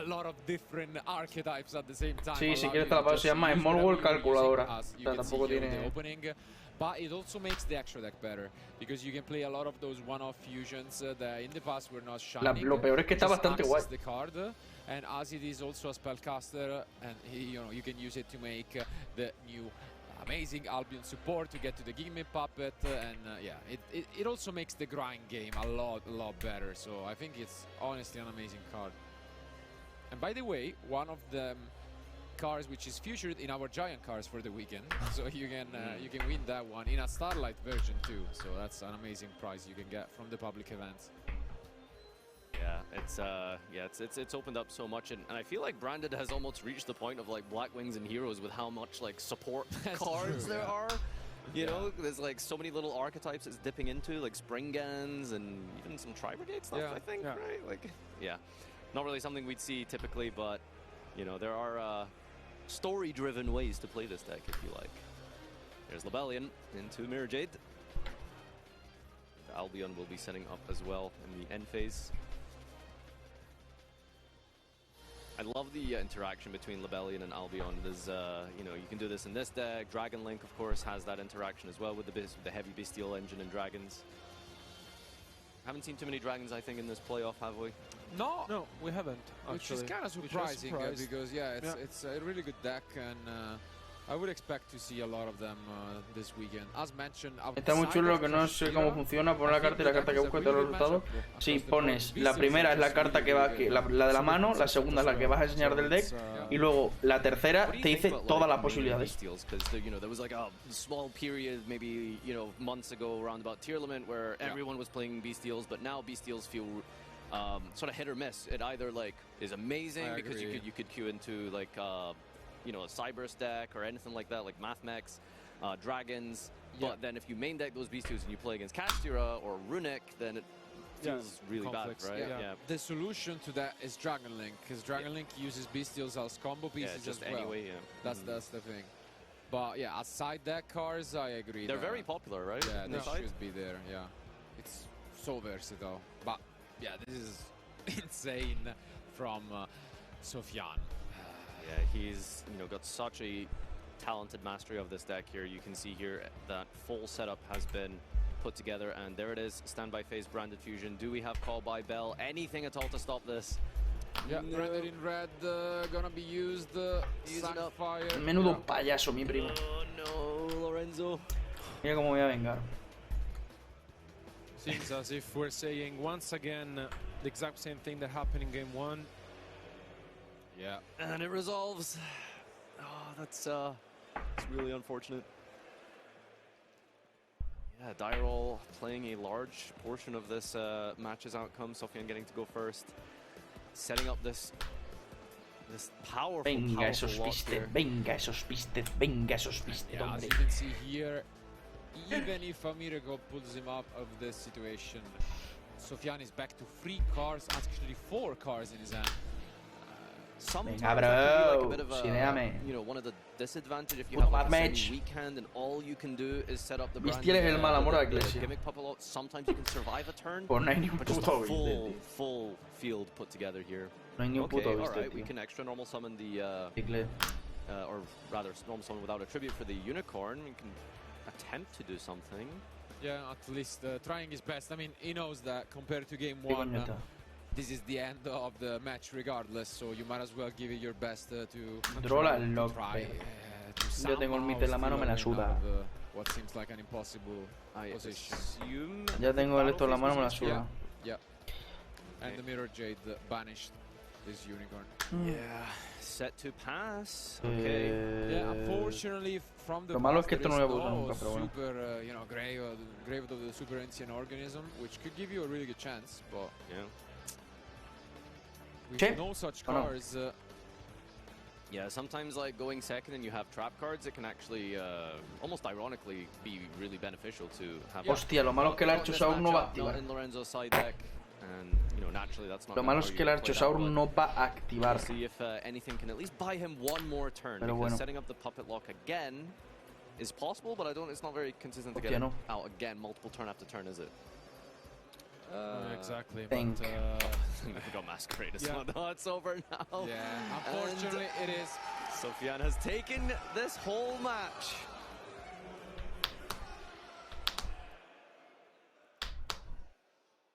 lot of different archetypes at the same time. Sí, si quieres te la paso, se llama Small World Calculadora. O sea, tampoco tiene... But it also makes the extra deck better, because you can play a lot of those one-off fusions that in the past were not shining. Lo peor es que está bastante guay. The card, and as it is also a spellcaster, and you can use it to make the new amazing Albion support to get to the Gimme Puppet, and it also makes the grind game a lot better. So I think it's honestly an amazing card. And by the way, one of the cards which is featured in our giant cards for the weekend, so you can win that one in a Starlight version too. So that's an amazing prize you can get from the public events. Yeah, it's opened up so much, and I feel like Branded has almost reached the point of like Black Wings and Heroes with how much like support cards there are. You know, there's like so many little archetypes it's dipping into, like Springans and even some Tri-Brigade stuff, I think, right? Like, not really something we'd see typically, but you know, there are story-driven ways to play this deck if you like. There's Lebellion into Mirror Jade. The Albion will be setting up as well in the end phase. I love the interaction between Lebellion and Albion. There's, you know, you can do this in this deck. Dragon Link, of course, has that interaction as well with the heavy Bestial engine and dragons. Haven't seen too many dragons, I think, in this playoff, have we? No, we haven't. Which is kind of surprising because it's a really good deck, and I would expect to see a lot of them this weekend. As mentioned, está muy chulo, lo que no sé cómo funciona. Poner la carta y la carta que busca todos los resultados. Si pones la primera es la carta que va, la de la mano, la segunda es la que vas a enseñar del deck, y luego la tercera te dice todas las posibilidades. You know, there was like a small period, maybe months ago, around about Tier Limit, where everyone was playing Bestials, but now Bestials feel sort of hit or miss. It either like is amazing because you could queue into like you know, a Cybers deck or anything like that, like Mathmex, dragons. But then if you main deck those Bestials and you play against Castira or Runic, then it feels really complex, bad, right? Yeah. The solution to that is Dragon Link, because Dragon Link uses Bestials as combo pieces just as well. anyway, That's the thing. But yeah, aside that cards, I agree. They're very popular, right? Yeah, they should be there. Yeah, it's so versatile. But yeah, this is insane from Sofian. Yeah, he's got such a talented mastery of this deck here. You can see here that full setup has been put together, and there it is, standby phase Branded Fusion. Do we have call by Bell? Anything at all to stop this? Yeah, Branded in red, gonna be used. Fire. Menudo payaso, mi primo. Oh no, Lorenzo. Mira cómo voy a vengar. Seems as if we're saying once again the exact same thing that happened in game 1. Yeah. And it resolves. Oh, that's really unfortunate. Yeah, Dyrol playing a large portion of this match's outcome. Sofian getting to go first, setting up this powerful, Venga powerful esos lock pistes, here. venga esos pistes, venga esos pistes, Yeah, as hombre. you can see here, even if a miracle pulls him out of this situation, Sofian is back to 3 cars, actually 4 cars in his hand. Sometimes Venga, that can be like a bro, bit of cineame. you know, one of the disadvantage if you Puto have like a match. semi-weak hand and all you can do is set up the Mis brand tienes el mal amor a the Iglesia. gimmick puppet lock. Sometimes you can survive a turn, Pues no hay ni un but just puto a billete, full field put together here. No hay ni un Okay, puto all billete, right, we tío. can extra normal summon the Igle. or rather normal summon without a tribute for the unicorn. We can attempt to do something. Yeah, at least trying his best. I mean, he knows that compared to game Qué 1, coñeta. this is the end of the match regardless, so you might as well give it your best to Controla el to lock, try to Yo tengo el somehow mit en la mano, me la steal a win suda. out of, what seems like an impossible I position. assume Ya tengo el esto en la mano, me la suda. Yeah. And the Mirror Jade banished this unicorn. Yeah, set to pass. Okay. Yeah, unfortunately from the Lo malo es past que esto there no is lo voy a usar nunca, pero bueno. super, you know, grave of the super ancient organism, which could give you a really good chance, but yeah. with no such Oh, no. cars, Yeah, sometimes like going second and you have trap cards, it can actually almost ironically be really beneficial to have. Hostia, lo malo es que el Not in this Archosaur no va a matchup, not activar. in Lorenzo's side deck, and you know naturally that's not. Lo malo es que el Archosaur no va a activar. We'll see if anything can at least buy him one more turn. Pero Because bueno. setting up the puppet lock again is possible, but I don't. It's not very consistent to Hostia, get him no. out again, multiple turn after turn, is it? exactly. Think. But, we got Masquerade as yeah. well. No, it's over now. yeah, unfortunately it is. Sofian has taken this whole match.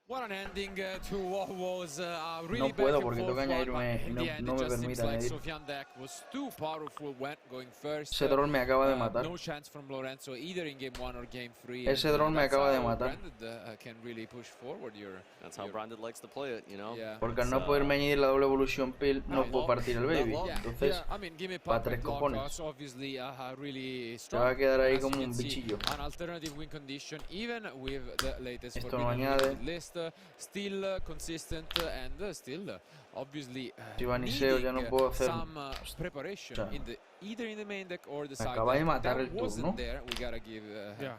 What an ending to what was a really No puedo back and porque forth tengo que one, but añadirme y in no, the end no it me just seems permite like añadir. Sofian deck was too powerful when going first. Ese drone me acaba de matar. No chance from Lorenzo either in game 1 or game 3. Ese drone me acaba de matar. Branded can really push forward That's how Branded likes to play it, you know. Yeah. Porque al no poderme añadir la doble evolución pill, no puedo partir el baby. Entonces, I mean, give me pa' tres puppet lock, cojones. obviously really Se va a strong. quedar ahí As como you un can see, bichillo. an alternative win condition, even with the latest Esto no forbidden añade. win list, still consistent and still obviously Si Vaniseo ya no puedo hacer. some preparation O sea, either in the main deck or the me side acaba de deck. matar That el wasn't turno. there. We gotta give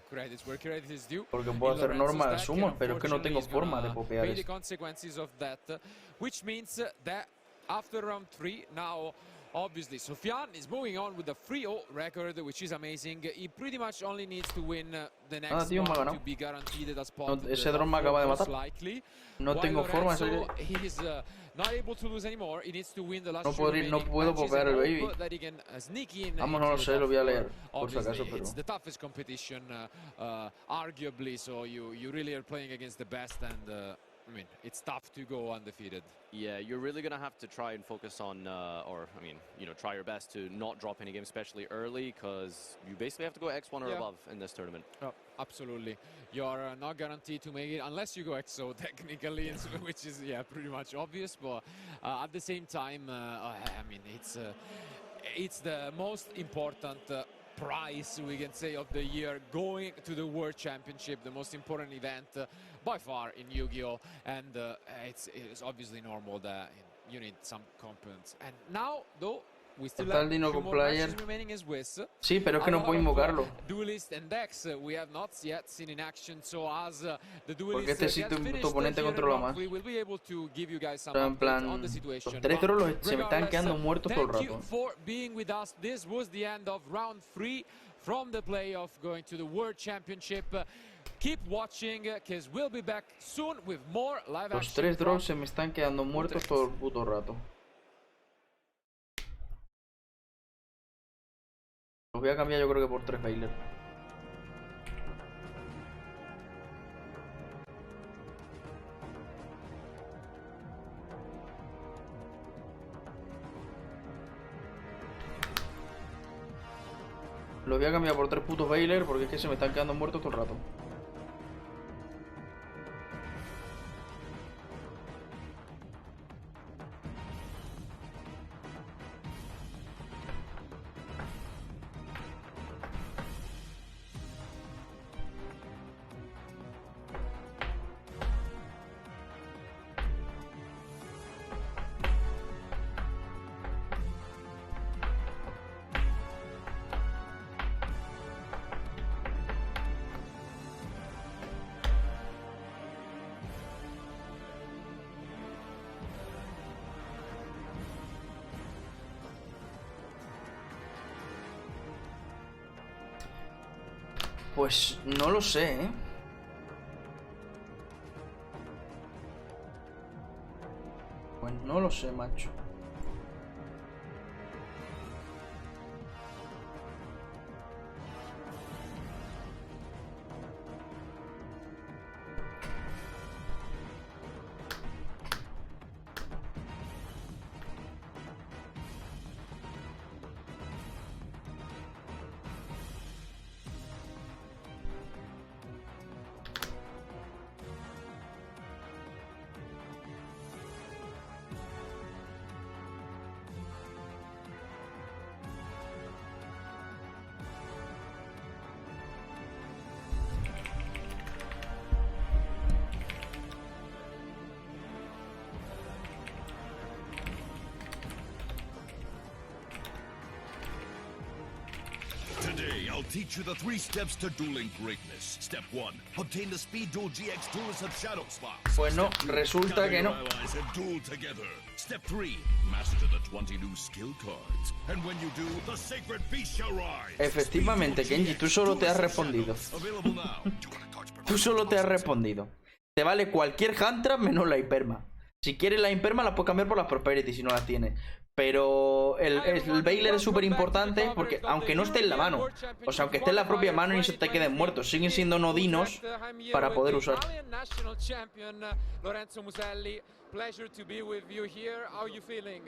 credits where credit is due. Porque puedo In hacer Lorenzo's normal deck, summon, and pero es que no tengo unfortunately forma de he's gonna popear pay the esto. consequences of that, which means that after round 3 now obviously Sofian is moving on with a 3-0 record, which is amazing. He pretty much only needs to win the next tío, me ha one ganado. to be guaranteed a spot. No, ese drone me acaba de most matar. likely. No While tengo forma de Lorenzo, salir. he's not able to lose anymore. He needs to win the last No puedo ir, no puedo popear el baby. that he can sneak in. Vamos, no lo into sé, the lo voy a top leer, four. por si acaso, Obviously, pero. it's the toughest competition, arguably. So you really are playing against the best, and I mean it's tough to go undefeated. Yeah, you're really gonna have to try and focus on, or I mean, you know, try your best to not drop any games, especially early, because you basically have to go X1 or above in this tournament. Oh, absolutely. You're not guaranteed to make it unless you go EXO technically, which is pretty much obvious. But at the same time, I mean, it's the most important prize we can say of the year, going to the World Championship, the most important event by far in Yu-Gi-Oh! And it's obviously normal that you need some components. And now, though, we still Está el have Dino two con more player. matches remaining as Wiz. Sí, pero es que no puedo invocarlo. Duelist and decks we have not yet seen in action, so as the Porque duelist este sí tu oponente controla más. we will be able to give you guys some O sea, en updates plan, on the situation. los tres But drones se me están regardless, quedando muertos todo el thank you rato. for being with us. This was the end of round 3 from the playoff going to the World Championship. Keep watching, because we'll be back soon with more live Los action. tres drones se me están quedando muertos todo el puto rato. Los voy a cambiar yo creo que por 3 Bailer. Los voy a cambiar por 3 putos Bailer porque es que se me están quedando muertos todo el rato. Pues no lo sé, ¿eh? Pues no lo sé, macho. Today, I'll teach you the 3 steps to dueling greatness. Step 1, obtain the Speed Duel GX Duelist of Shadow Slots. Pues no, resulta que no. Step 3, master the 20 new skill cards. And when you do, the sacred beast shall rise. Efectivamente, Kenji, tú solo te has respondido. Tú solo te has respondido. Te vale cualquier hand trap menos la hiperma. Si quieres la hiperma la puedes cambiar por las prosperity si no las tienes. Pero el Baylor es súper importante porque aunque no esté en la mano, o sea, aunque esté en la propia mano y se te queden muertos, siguen siendo nodinos para poder usar. Pleasure to be with you here. How are you feeling?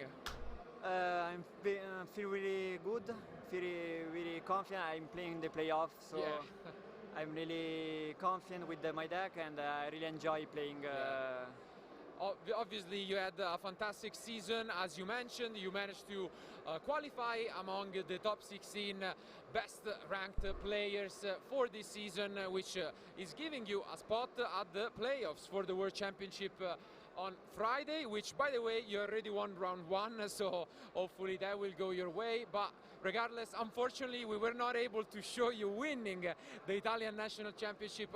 I feel really good, feel really confident. I'm playing the playoffs, so I'm really confident with my deck, and I really enjoy playing. Obviously, you had a fantastic season, as you mentioned. You managed to qualify among the top 16 best-ranked players for this season, which is giving you a spot at the playoffs for the World Championship on Friday, which, by the way, you already won round 1, so hopefully that will go your way. But regardless, unfortunately, we were not able to show you winning the Italian National Championship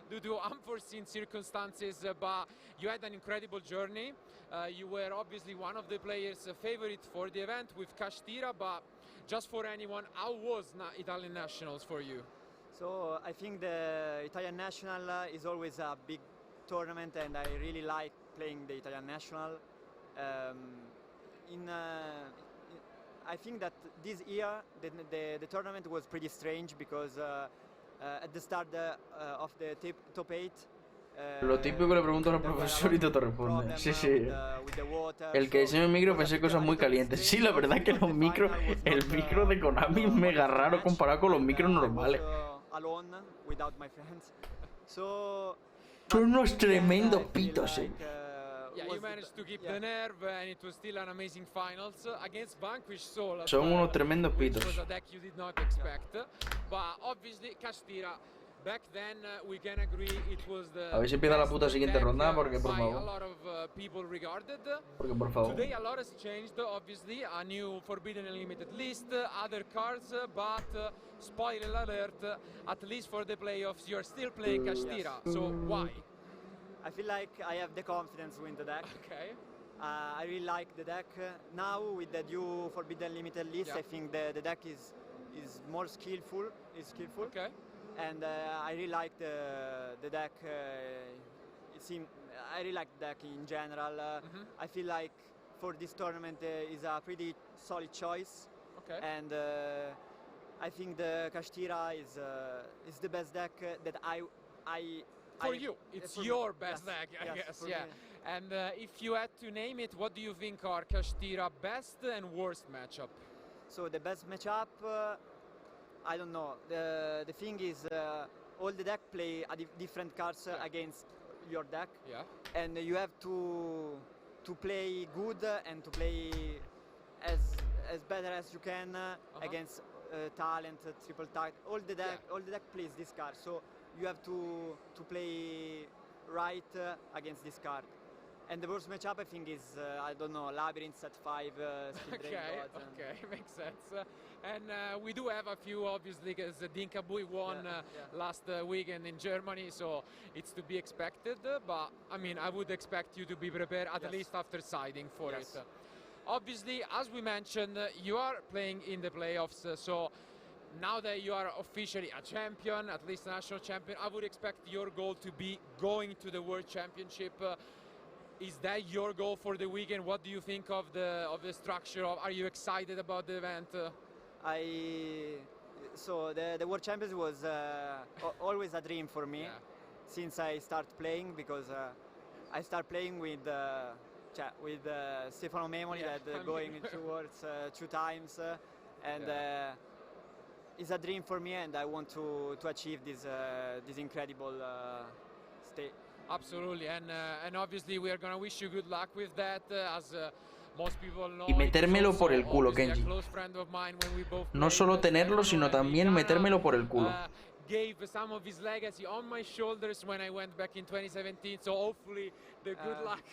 due to unforeseen circumstances, but you had an incredible journey. You were obviously one of the players' favorite for the event with Kashtira, but just for anyone, how was Italian Nationals for you? So I think the Italian National is always a big tournament, and I really like playing the Italian National. I think that this year the tournament was pretty strange because at the start of the top 8. Lo típico le pregunto a los profesores y te responde. Sí, sí. El que diseñó el micro pensé cosas muy calientes. Sí, la verdad es que los micros, el micro de Konami es mega raro comparado con los micros normales. Son unos tremendos pitos, Yeah, you managed to keep the nerve, and it was still an amazing finals against Vanquished Soul. Son unos tremendos pitos. Which was a deck you did not expect, but obviously Kashtira. Back then, we can agree it was the a ver si empieza la puta siguiente ronda, porque por favor. Porque por favor. Today a lot has changed, obviously. A new Forbidden Unlimited list, other cards, but spoiler alert, at least for the playoffs, you're still playing Kashtira. So why? I feel like I have the confidence to win the deck. Okay. I really like the deck. Now with the new Forbidden Unlimited list, I think the deck is more skillful. Okay. And I really like the deck. I really like the deck in general. I feel like for this tournament is a pretty solid choice. Okay. And I think the Kashtira is the best deck that For you, it's your best deck, I guess. Yeah. And if you had to name it, what do you think are Kashtira best and worst matchup? So the best matchup. I don't know. The thing is, all the deck play different cards against your deck. Yeah. And you have to play good and to play as better as you can against talent, triple tag. All the deck plays this card. So you have to play right against this card. And the worst matchup, I think, is, I don't know, Labyrinths at 5, Okay, makes sense. And we do have a few, obviously, because Dinkabui won last weekend in Germany, so it's to be expected. But, I mean, I would expect you to be prepared, at least after siding for it. Obviously, as we mentioned, you are playing in the playoffs, so now that you are officially a champion, at least a national champion, I would expect your goal to be going to the World Championship. Is that your goal for the weekend? What do you think of the structure? Are you excited about the event? So the World Champions was always a dream for me since I started playing, because I started playing with Stefano Memoli, that going towards 2 times, and it's a dream for me, and I want to achieve this incredible state. Absolutely, and obviously we are gonna wish you good luck with that, as most people know. Y metérmelo por el culo, Kenji. No solo tenerlo, sino también metérmelo por el culo. Gave some of his legacy on my shoulders when I went back in 2017, so hopefully the good luck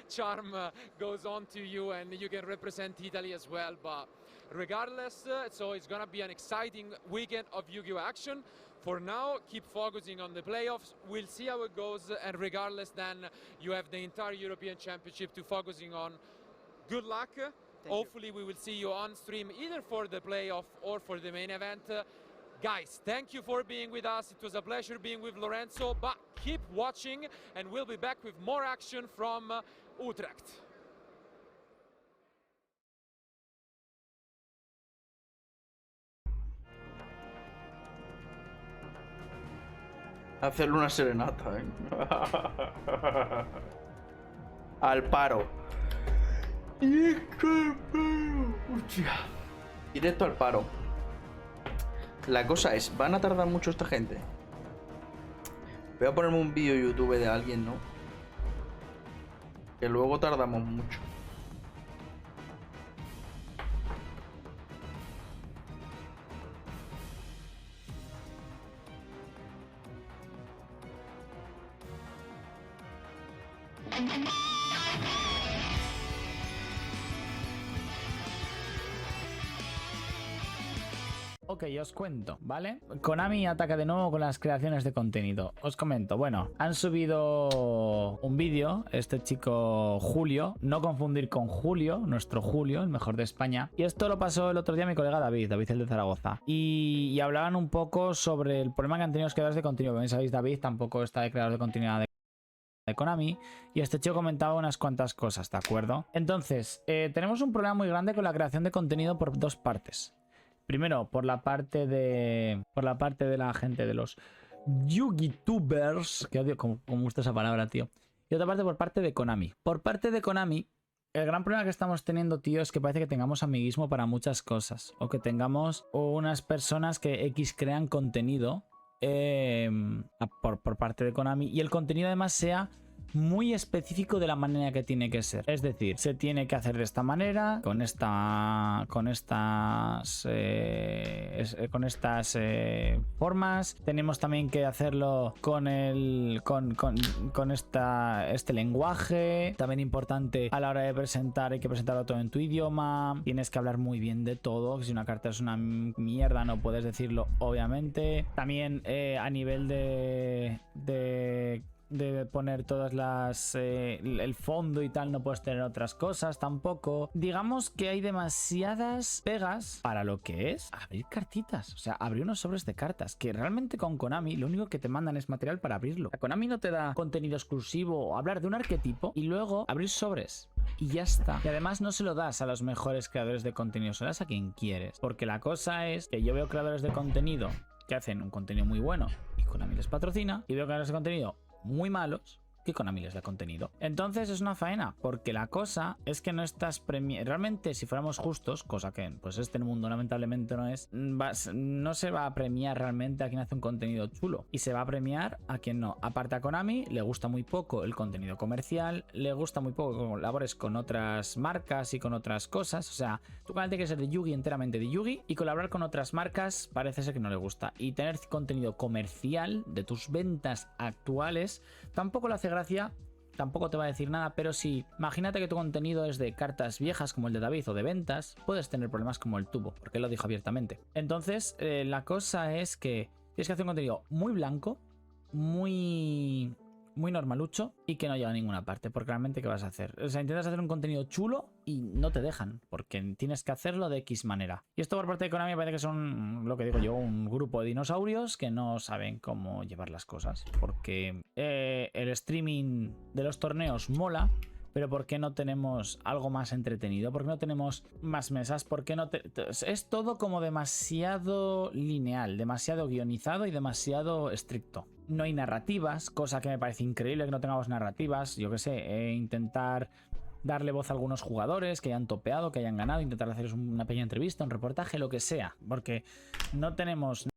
charm goes on to you and you can represent Italy as well. But regardless, so it's gonna be an exciting weekend of Yu-Gi-Oh action. For now, keep focusing on the playoffs. We'll see how it goes, and regardless, then you have the entire European Championship to focusing on. Good luck. Hopefully we will see you on stream either for the playoff or for the main event. Guys, thank you for being with us. It was a pleasure being with Lorenzo, but keep watching and we'll be back with more action from Utrecht. Hacerle una serenata, Al paro. Directo al paro. La cosa es, ¿van a tardar mucho esta gente? Voy a ponerme un vídeo YouTube de alguien, ¿no? Que luego tardamos mucho. Ok, os cuento, ¿vale? Konami ataca de nuevo con las creaciones de contenido. Os comento, bueno, han subido un vídeo, este chico Julio, no confundir con Julio, nuestro Julio, el mejor de España. Y esto lo pasó el otro día mi colega David el de Zaragoza. Y hablaban un poco sobre el problema que han tenido los creadores de contenido. Como bien sabéis, David tampoco está de creador de contenido de Konami, y este chico comentaba unas cuantas cosas, ¿de acuerdo? Entonces, tenemos un problema muy grande con la creación de contenido por 2 partes. Primero, por la parte de la gente de los Yugitubers, que odio como gusta esa palabra, tío. Y otra parte por parte de Konami. Por parte de Konami, el gran problema que estamos teniendo, tío, es que parece que tengamos amiguismo para muchas cosas. O que tengamos unas personas que crean contenido por parte de Konami, y el contenido además sea muy específico de la manera que tiene que ser. Es decir, se tiene que hacer de esta manera, con estas formas. Tenemos también que hacerlo con este lenguaje. También importante a la hora de presentar, hay que presentarlo todo en tu idioma. Tienes que hablar muy bien de todo. Si una carta es una mierda, no puedes decirlo, obviamente. También a nivel de poner todas el fondo y tal, no puedes tener otras cosas tampoco. Digamos que hay demasiadas pegas para lo que es abrir cartitas, o sea, abrir unos sobres de cartas, que realmente con Konami lo único que te mandan es material para abrirlo. Konami no te da contenido exclusivo o hablar de un arquetipo y luego abrir sobres y ya está. Y además no se lo das a los mejores creadores de contenido, se lo das a quien quieres, porque la cosa es que yo veo creadores de contenido que hacen un contenido muy bueno y Konami les patrocina, y veo creadores de contenido muy malos que Konami les da contenido. Entonces es una faena, porque la cosa es que no estás realmente, si fuéramos justos, cosa que pues este mundo lamentablemente no es, no se va a premiar realmente a quien hace un contenido chulo, y se va a premiar a quien no. Aparte, a Konami le gusta muy poco el contenido comercial, le gusta muy poco que colabores con otras marcas y con otras cosas. O sea, tu canal tiene que ser de Yugi, enteramente de Yugi, y colaborar con otras marcas parece ser que no le gusta. Y tener contenido comercial de tus ventas actuales tampoco lo hace gracia, tampoco te va a decir nada. Pero si imagínate que tu contenido es de cartas viejas como el de David o de ventas, puedes tener problemas como él tuvo, porque él lo dijo abiertamente. Entonces la cosa es que tienes que hacer un contenido muy blanco, muy muy normalucho y que no llega a ninguna parte, porque realmente ¿qué vas a hacer? O sea, intentas hacer un contenido chulo y no te dejan, porque tienes que hacerlo de X manera. Y esto por parte de Konami me parece que son, lo que digo yo, un grupo de dinosaurios que no saben cómo llevar las cosas, porque el streaming de los torneos mola, pero ¿por qué no tenemos algo más entretenido? ¿Por qué no tenemos más mesas? ¿Por qué no es todo como demasiado lineal, demasiado guionizado y demasiado estricto? No hay narrativas, cosa que me parece increíble que no tengamos narrativas. Yo qué sé, intentar darle voz a algunos jugadores que hayan topeado, que hayan ganado, intentar hacerles una pequeña entrevista, un reportaje, lo que sea, porque no tenemos...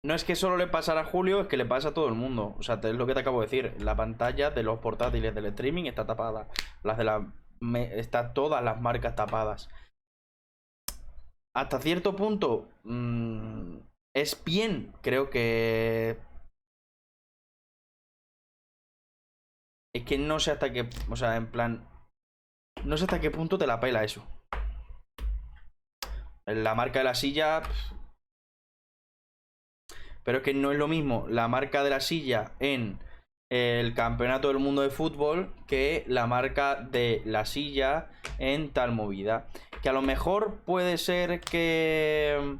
No es que solo le pasara a Julio, es que le pasa a todo el mundo. O sea, es lo que te acabo de decir. La pantalla de los portátiles del streaming está tapada. Las de la... Están todas las marcas tapadas. Hasta cierto punto... es bien, creo que... Es que no sé hasta qué... O sea, en plan... No sé hasta qué punto te la pela eso. La marca de la silla... Pero es que no es lo mismo la marca de la silla en el campeonato del mundo de fútbol que la marca de la silla en tal movida. Que a lo mejor puede ser que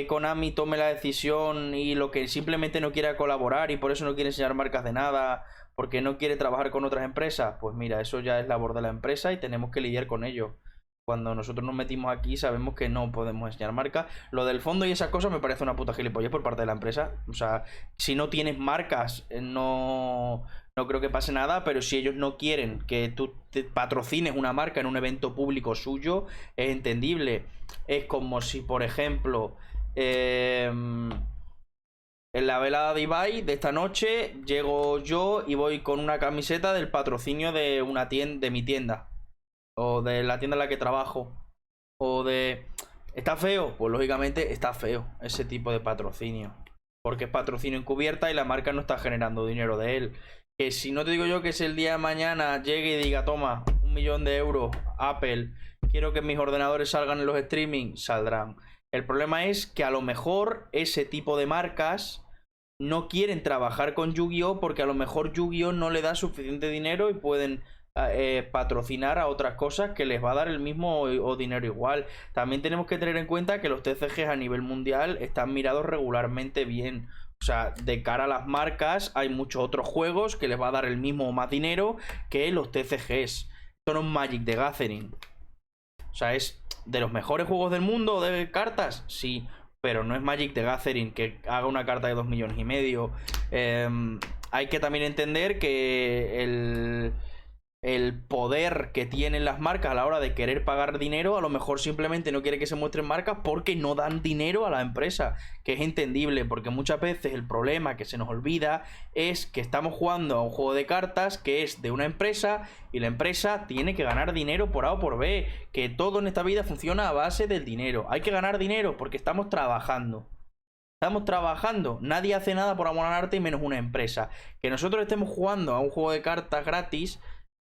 Konami tome la decisión y lo que simplemente no quiera colaborar y por eso no quiere enseñar marcas de nada, porque no quiere trabajar con otras empresas. Pues mira, eso ya es labor de la empresa y tenemos que lidiar con ello. Cuando nosotros nos metimos aquí sabemos que no podemos enseñar marcas. Lo del fondo y esas cosas me parece una puta gilipollez por parte de la empresa. O sea, si no tienes marcas, no creo que pase nada. Pero si ellos no quieren que tú te patrocines una marca en un evento público suyo, es entendible. Es como si, por ejemplo, en la velada de Ibai de esta noche llego yo y voy con una camiseta del patrocinio de una tienda, de mi tienda. O de la tienda en la que trabajo. O de... ¿Está feo? Pues lógicamente está feo ese tipo de patrocinio. Porque es patrocinio encubierta y la marca no está generando dinero de él. Que si no te digo yo que si el día de mañana llegue y diga, toma, 1 millón de euros, Apple, quiero que mis ordenadores salgan en los streaming, saldrán. El problema es que a lo mejor ese tipo de marcas no quieren trabajar con Yu-Gi-Oh! Porque a lo mejor Yu-Gi-Oh! No le da suficiente dinero y pueden... patrocinar a otras cosas que les va a dar el mismo o dinero igual. También tenemos que tener en cuenta que los TCGs a nivel mundial están mirados regularmente bien. O sea, de cara a las marcas hay muchos otros juegos que les va a dar el mismo o más dinero que los TCGs. Esto no es Magic the Gathering. O sea, es de los mejores juegos del mundo de cartas, sí, pero no es Magic the Gathering que haga una carta de 2,5 millones. Hay que también entender que el poder que tienen las marcas a la hora de querer pagar dinero, a lo mejor simplemente no quiere que se muestren marcas porque no dan dinero a la empresa, que es entendible, porque muchas veces el problema que se nos olvida es que estamos jugando a un juego de cartas que es de una empresa y la empresa tiene que ganar dinero por A o por B, que todo en esta vida funciona a base del dinero. Hay que ganar dinero porque estamos trabajando. Estamos trabajando, nadie hace nada por amor al arte y menos una empresa. Que nosotros estemos jugando a un juego de cartas gratis,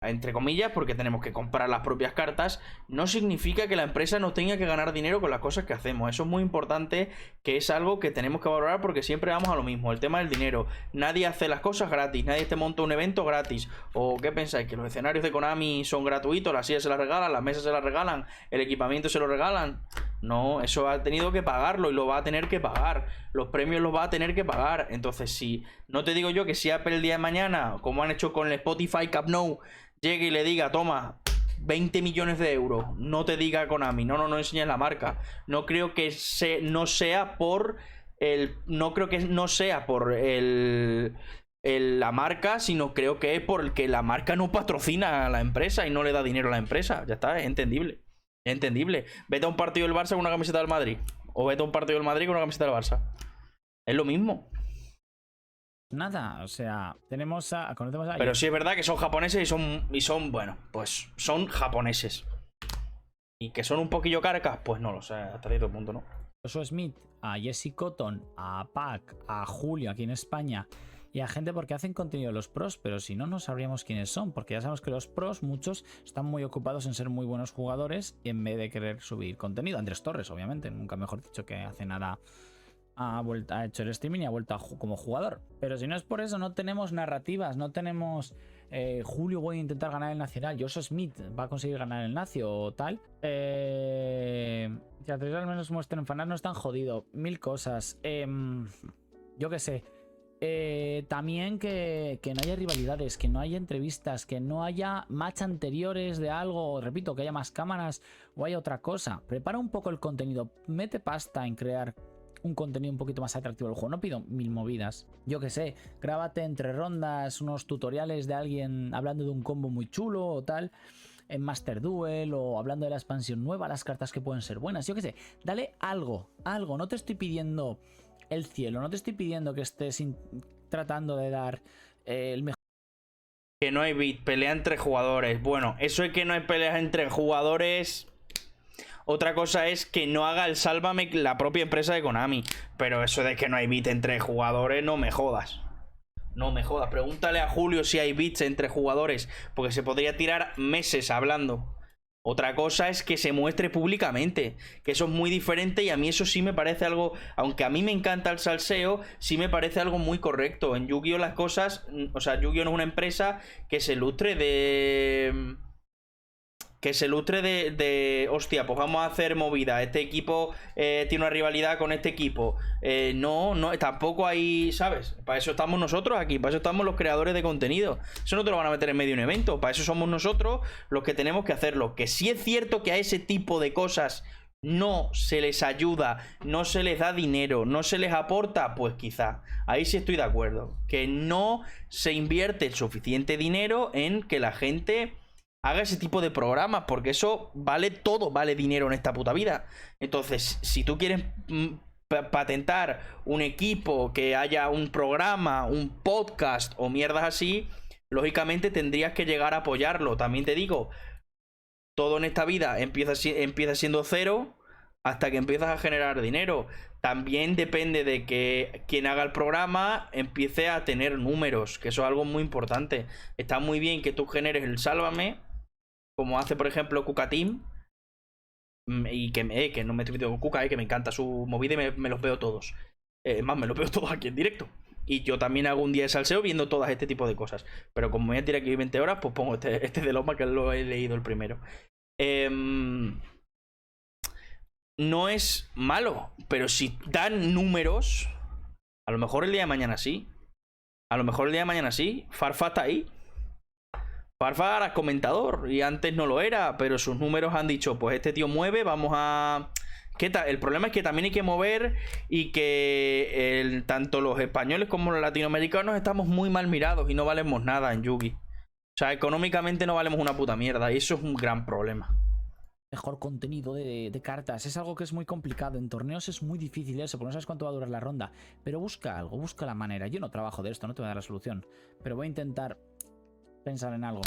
entre comillas, porque tenemos que comprar las propias cartas, no significa que la empresa no tenga que ganar dinero con las cosas que hacemos. Eso es muy importante, que es algo que tenemos que valorar porque siempre vamos a lo mismo, el tema del dinero. Nadie hace las cosas gratis, nadie te monta un evento gratis. ¿O qué pensáis? ¿Que los escenarios de Konami son gratuitos? Las sillas se las regalan, las mesas se las regalan, el equipamiento se lo regalan. No, eso ha tenido que pagarlo y lo va a tener que pagar. Los premios los va a tener que pagar. Entonces, si no te digo yo que si Apple el día de mañana, como han hecho con el Spotify Camp Nou, llegue y le diga, toma, 20 millones de euros, no te diga Konami, no enseñes la marca. No creo que no sea por la marca, sino creo que es porque la marca no patrocina a la empresa y no le da dinero a la empresa. Ya está, es entendible. Es entendible. Vete a un partido del Barça con una camiseta del Madrid. O vete a un partido del Madrid con una camiseta del Barça. Es lo mismo. Nada, o sea, conocemos a... Pero sí es verdad que son japoneses y son, bueno, pues son japoneses. Y que son un poquillo carcas, pues no lo sé, hasta cierto punto, ¿no? Joshua Smith, a Jesse Cotton, a Pac, a Julio aquí en España y a gente porque hacen contenido los pros, pero si no, no sabríamos quiénes son, porque ya sabemos que los pros, muchos, están muy ocupados en ser muy buenos jugadores y en vez de querer subir contenido. Andrés Torres, obviamente, nunca mejor dicho, que hace nada ha hecho el streaming y ha vuelto como jugador. Pero si no es por eso, no tenemos narrativas, no tenemos Julio voy a intentar ganar el Nacional, Joshua Smith va a conseguir ganar el Nacio o tal. Si al menos muestren fanar, no están jodido. Mil cosas. Yo qué sé. También que no haya rivalidades, que no haya entrevistas, que no haya match anteriores de algo, repito, que haya más cámaras o haya otra cosa. Prepara un poco el contenido, mete pasta en crear un contenido un poquito más atractivo del juego. No pido mil movidas. Yo qué sé, grábate entre rondas unos tutoriales de alguien hablando de un combo muy chulo o tal, en Master Duel, o hablando de la expansión nueva, las cartas que pueden ser buenas. Yo qué sé, dale algo. No te estoy pidiendo el cielo, no te estoy pidiendo que estés tratando de dar el mejor. Que no hay beat, pelea entre jugadores. Bueno, eso es que no hay peleas entre jugadores. Otra cosa es que no haga el sálvame la propia empresa de Konami. Pero eso de que no hay beat entre jugadores, no me jodas. No me jodas. Pregúntale a Julio si hay beats entre jugadores, porque se podría tirar meses hablando. Otra cosa es que se muestre públicamente, que eso es muy diferente, y a mí eso sí me parece algo, aunque a mí me encanta el salseo, sí me parece algo muy correcto. En Yu-Gi-Oh las cosas, o sea, Yu-Gi-Oh no es una empresa que se lustre de... hostia, pues vamos a hacer movida. Este equipo tiene una rivalidad con este equipo. No, tampoco hay, ¿sabes? Para eso estamos nosotros aquí, para eso estamos los creadores de contenido. Eso no te lo van a meter en medio de un evento. Para eso somos nosotros los que tenemos que hacerlo. Que sí es cierto que a ese tipo de cosas no se les ayuda, no se les da dinero, no se les aporta, pues quizá. Ahí sí estoy de acuerdo. Que no se invierte el suficiente dinero en que la gente haga ese tipo de programas, porque eso vale todo, vale dinero en esta puta vida. Entonces, si tú quieres patentar un equipo, que haya un programa, un podcast o mierdas así, lógicamente tendrías que llegar a apoyarlo. También te digo, todo en esta vida empieza siendo cero hasta que empiezas a generar dinero. También depende de que quien haga el programa empiece a tener números, que eso es algo muy importante. Está muy bien que tú generes el sálvame, como hace por ejemplo Kuka Team, y que no me estoy metiendo con Kuka, que me encanta su movida y me los veo todos. Más, me los veo todos aquí en directo. Y yo también hago un día de salseo viendo todas este tipo de cosas. Pero como me voy a tirar aquí 20 horas, pues pongo este de Loma, que lo he leído el primero. No es malo, pero si dan números, a lo mejor el día de mañana sí. A lo mejor el día de mañana sí. Farfa está ahí. Farfa era comentador y antes no lo era, pero sus números han dicho, pues este tío mueve, vamos a... ¿Qué tal? El problema es que también hay que mover, y que tanto los españoles como los latinoamericanos estamos muy mal mirados y no valemos nada en Yugi. O sea, económicamente no valemos una puta mierda, y eso es un gran problema. Mejor contenido de cartas. Es algo que es muy complicado. En torneos es muy difícil eso, porque no sabes cuánto va a durar la ronda. Pero busca algo, busca la manera. Yo no trabajo de esto, no te voy a dar la solución, pero voy a intentar pensar en algo.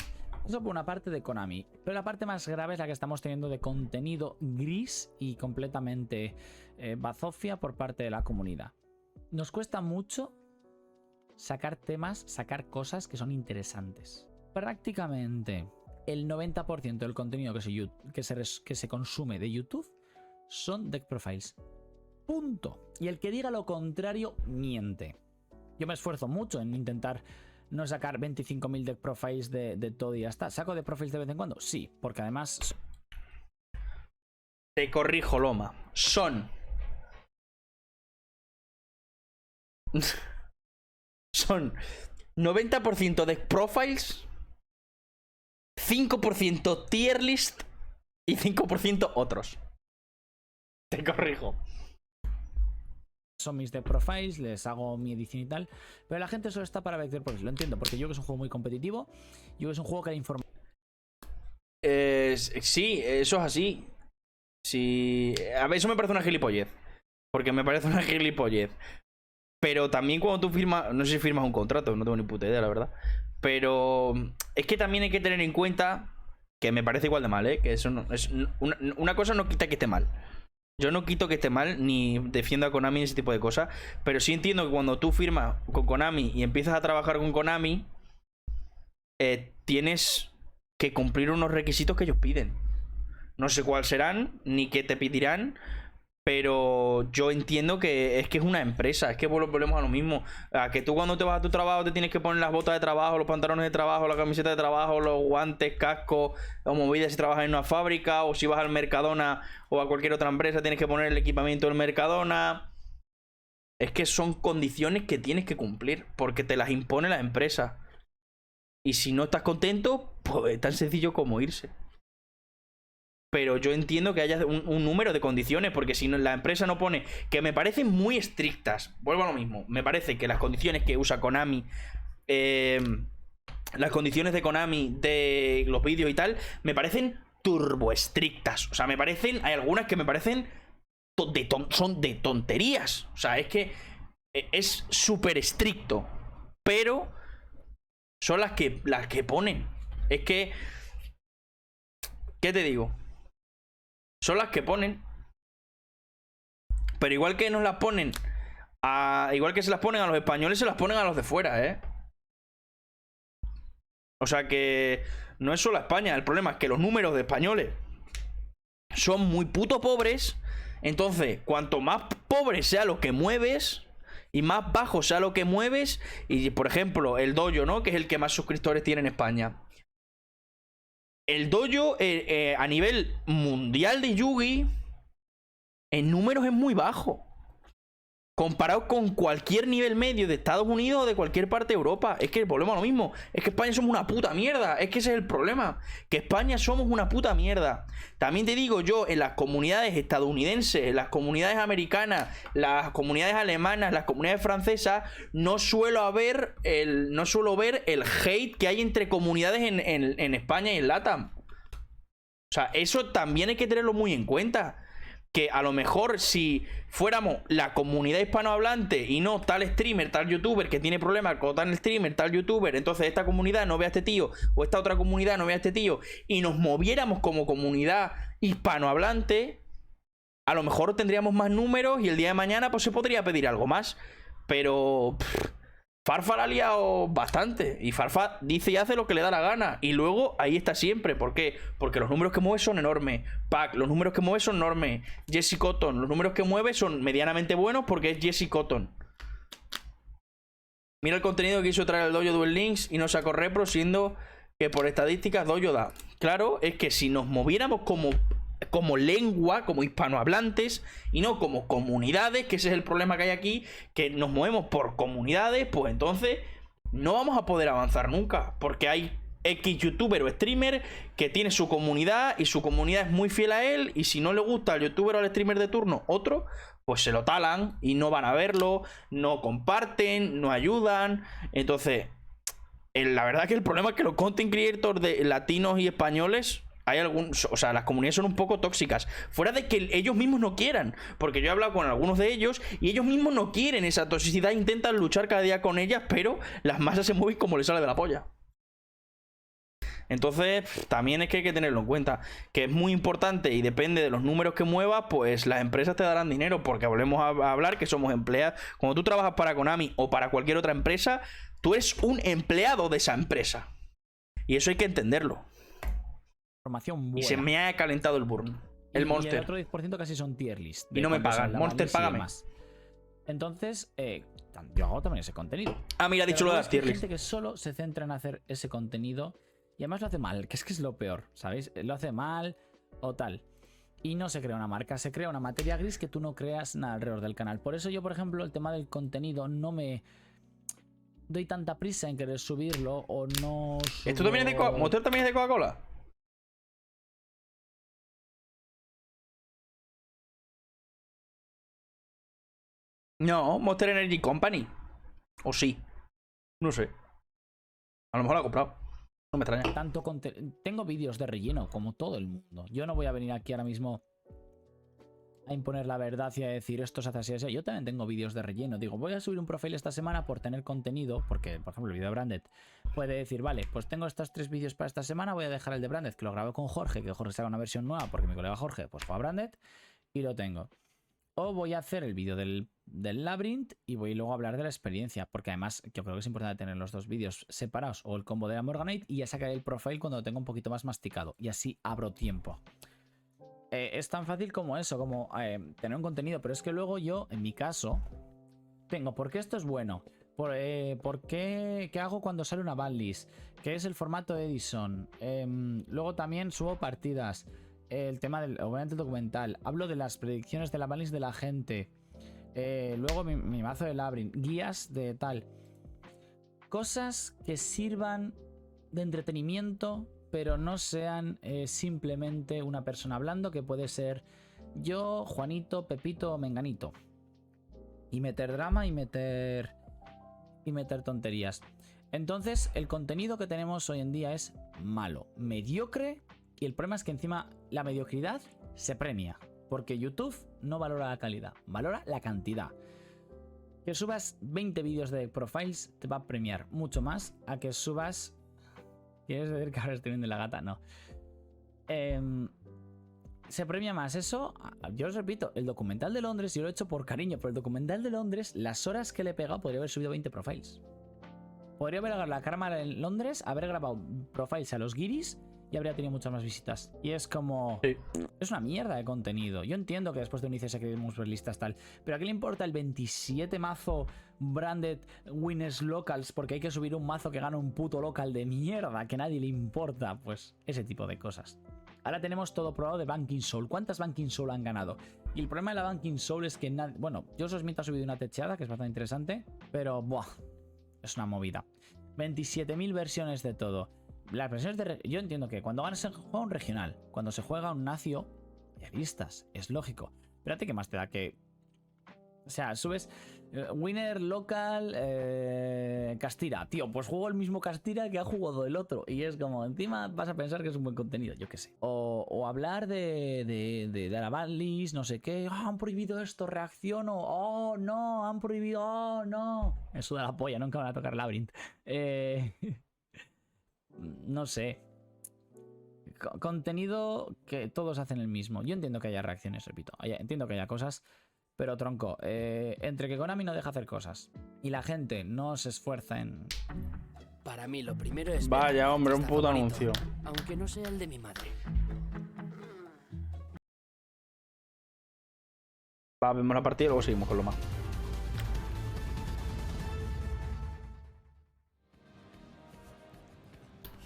Eso por una parte de Konami, pero la parte más grave es la que estamos teniendo de contenido gris y completamente bazofia por parte de la comunidad. Nos cuesta mucho sacar temas, sacar cosas que son interesantes. Prácticamente el 90% del contenido que se consume de YouTube son deck profiles. Punto. Y el que diga lo contrario miente. Yo me esfuerzo mucho en intentar no sacar 25.000 deck profiles de todo y ya está. ¿Saco de profiles de vez en cuando? Sí, porque además... Te corrijo, Loma. Son 90% deck profiles, 5% tier list y 5% otros. Te corrijo. Son mis deck profiles, les hago mi edición y tal, pero la gente solo está para ver deck profiles. Lo entiendo, porque yo que es un juego muy competitivo, yo que es un juego que da información. Sí, eso es así. Sí, a ver, eso me parece una gilipollez, porque me parece una gilipollez. Pero también cuando tú firmas, no sé si firmas un contrato, no tengo ni puta idea, la verdad. Pero es que también hay que tener en cuenta que me parece igual de mal, que eso no, es una cosa no quita que esté mal. Yo no quito que esté mal, ni defiendo a Konami ni ese tipo de cosas, pero sí entiendo que cuando tú firmas con Konami y empiezas a trabajar con Konami, tienes que cumplir unos requisitos que ellos piden. No sé cuáles serán, ni qué te pedirán, Pero yo entiendo que es una empresa, es que volvemos a lo mismo. A que tú cuando te vas a tu trabajo te tienes que poner las botas de trabajo, los pantalones de trabajo, la camiseta de trabajo, los guantes, casco o movidas si trabajas en una fábrica, o si vas al Mercadona o a cualquier otra empresa tienes que poner el equipamiento del Mercadona. Es que son condiciones que tienes que cumplir porque te las impone la empresa. Y si no estás contento, pues es tan sencillo como irse. Pero yo entiendo que haya un número de condiciones, porque si no, la empresa no pone, que me parecen muy estrictas, vuelvo a lo mismo, me parece que las condiciones que usa Konami, las condiciones de Konami de los vídeos y tal, me parecen turbo estrictas. O sea, me parecen, hay algunas que me parecen son de tonterías. O sea, es que es súper estricto, pero son las que ponen. Es que, ¿qué te digo? Son las que ponen. Pero igual que nos las ponen igual que se las ponen a los españoles, se las ponen a los de fuera, ¿eh? O sea que no es solo a España. El problema es que los números de españoles son muy puto pobres. Entonces, cuanto más pobre sea lo que mueves y más bajo sea lo que mueves, y por ejemplo, el dojo, ¿no? Que es el que más suscriptores tiene en España. El dojo a nivel mundial de Yugi en números es muy bajo comparado con cualquier nivel medio de Estados Unidos o de cualquier parte de Europa. Es que volvemos a lo mismo. Es que España somos una puta mierda. Es que ese es el problema. Que España somos una puta mierda. También te digo yo, en las comunidades estadounidenses, las comunidades americanas, las comunidades alemanas, las comunidades francesas, no suelo ver el hate que hay entre comunidades en España y en LATAM. O sea, eso también hay que tenerlo muy en cuenta. Que a lo mejor si fuéramos la comunidad hispanohablante y no tal streamer, tal youtuber que tiene problemas con tal streamer, tal youtuber, entonces esta comunidad no ve a este tío o esta otra comunidad no ve a este tío, y nos moviéramos como comunidad hispanohablante, a lo mejor tendríamos más números y el día de mañana pues se podría pedir algo más. Pero Farfa la ha liado bastante. Y Farfa dice y hace lo que le da la gana. Y luego ahí está siempre. ¿Por qué? Porque los números que mueve son enormes. Pac, los números que mueve son enormes. Jesse Cotton, los números que mueve son medianamente buenos porque es Jesse Cotton. Mira el contenido que hizo traer el dojo Duel Links y no sacó repro, siendo que por estadísticas dojo da. Claro, es que si nos moviéramos como lengua, como hispanohablantes y no como comunidades, que ese es el problema que hay aquí, que nos movemos por comunidades, pues entonces no vamos a poder avanzar nunca, porque hay X youtuber o streamer que tiene su comunidad y su comunidad es muy fiel a él, y si no le gusta al youtuber o al streamer de turno otro, pues se lo talan y no van a verlo, no comparten, no ayudan. Entonces la verdad que el problema es que los content creators de latinos y españoles, hay o sea, las comunidades son un poco tóxicas. Fuera de que ellos mismos no quieran. Porque yo he hablado con algunos de ellos y ellos mismos no quieren esa toxicidad. Intentan luchar cada día con ellas, pero las masas se mueven como les sale de la polla. Entonces, también es que hay que tenerlo en cuenta. Que es muy importante y depende de los números que muevas, pues las empresas te darán dinero. Porque volvemos a hablar que somos empleados. Cuando tú trabajas para Konami o para cualquier otra empresa, tú eres un empleado de esa empresa. Y eso hay que entenderlo. Y se me ha calentado el burn. El Monster. Y el otro 10% casi son tier list. Y no me pagan. Monster, págame. Entonces, yo hago también ese contenido. Ah, mira, ha dicho lo de las tier list. Hay gente que solo se centra en hacer ese contenido y además lo hace mal, que es lo peor, ¿sabéis? Lo hace mal o tal. Y no se crea una marca, se crea una materia gris que tú no creas nada alrededor del canal. Por eso yo, por ejemplo, el tema del contenido no me doy tanta prisa en querer subirlo o no. ¿Esto también es de Coca-Cola? ¿Monster también es de Coca-Cola? No, Monster Energy Company. O sí. No sé. A lo mejor lo ha comprado. No me extraña. Tengo vídeos de relleno, como todo el mundo. Yo no voy a venir aquí ahora mismo a imponer la verdad y a decir esto se hace así, así. Yo también tengo vídeos de relleno. Digo, voy a subir un profile esta semana por tener contenido. Porque, por ejemplo, el vídeo de Branded puede decir, vale, pues tengo estos 3 vídeos para esta semana. Voy a dejar el de Branded, que lo grabo con Jorge, que Jorge saca una versión nueva porque mi colega Jorge pues juega a Branded y lo tengo. O voy a hacer el vídeo del Labyrinth y voy luego a hablar de la experiencia. Porque además yo creo que es importante tener los dos vídeos separados. O el combo de la Morganite y ya sacaré el profile cuando lo tenga un poquito más masticado. Y así abro tiempo. es tan fácil como eso, como tener un contenido. Pero es que luego yo, en mi caso, tengo, ¿por qué esto es bueno? ¿Por qué hago cuando sale una banlist? ¿Qué es el formato Edison? Luego también subo partidas. El tema del, obviamente, el documental. Hablo de las predicciones de la banlist de la gente. Luego mi mazo de Labyrinth. Guías de tal. Cosas que sirvan de entretenimiento, pero no sean simplemente una persona hablando, que puede ser yo, Juanito, Pepito o Menganito. Y meter drama y meter tonterías. Entonces, el contenido que tenemos hoy en día es malo, mediocre, y el problema es que encima la mediocridad se premia, porque YouTube no valora la calidad, valora la cantidad. Que subas 20 vídeos de profiles te va a premiar mucho más a que subas... ¿Quieres decir que ahora estoy viendo la gata? No. Se premia más eso. Yo os repito, el documental de Londres, yo lo he hecho por cariño, pero el documental de Londres, las horas que le he pegado, podría haber subido 20 profiles. Podría haber agarrado la cámara en Londres, haber grabado profiles a los guiris y habría tenido muchas más visitas. Y es como... Sí. Es una mierda de contenido. Yo entiendo que después de un ICS queremos ver listas tal, pero ¿a qué le importa el 27 mazo branded winners locals? Porque hay que subir un mazo que gana un puto local de mierda que nadie le importa. Pues ese tipo de cosas. Ahora tenemos todo probado de Banking Soul. ¿Cuántas Banking Soul han ganado? Y el problema de la Banking Soul es que nadie... Bueno, yo os miento, ha subido una techeada que es bastante interesante, pero buah, es una movida. 27.000 versiones de todo. Las versiones de... Yo entiendo que cuando se juega un regional, cuando se juega un nacio, hay listas, es lógico. Espérate, ¿qué más te da? Que... O sea, subes winner local Castira. Tío, pues juego el mismo Castira que ha jugado el otro. Y es como, encima vas a pensar que es un buen contenido, yo qué sé. O hablar de la banlist, no sé qué. Oh, han prohibido esto, reacciono. Oh, no, han prohibido. Oh, no. Me suda la polla, nunca van a tocar Labyrinth. No sé. Contenido que todos hacen el mismo. Yo entiendo que haya reacciones, repito. Entiendo que haya cosas. Pero tronco, entre que Konami no deja hacer cosas y la gente no se esfuerza en... Para mí lo primero es... Vaya, hombre, un puto favorito, anuncio. Aunque no sea el de mi madre. Va, vemos la partida y luego seguimos con lo más.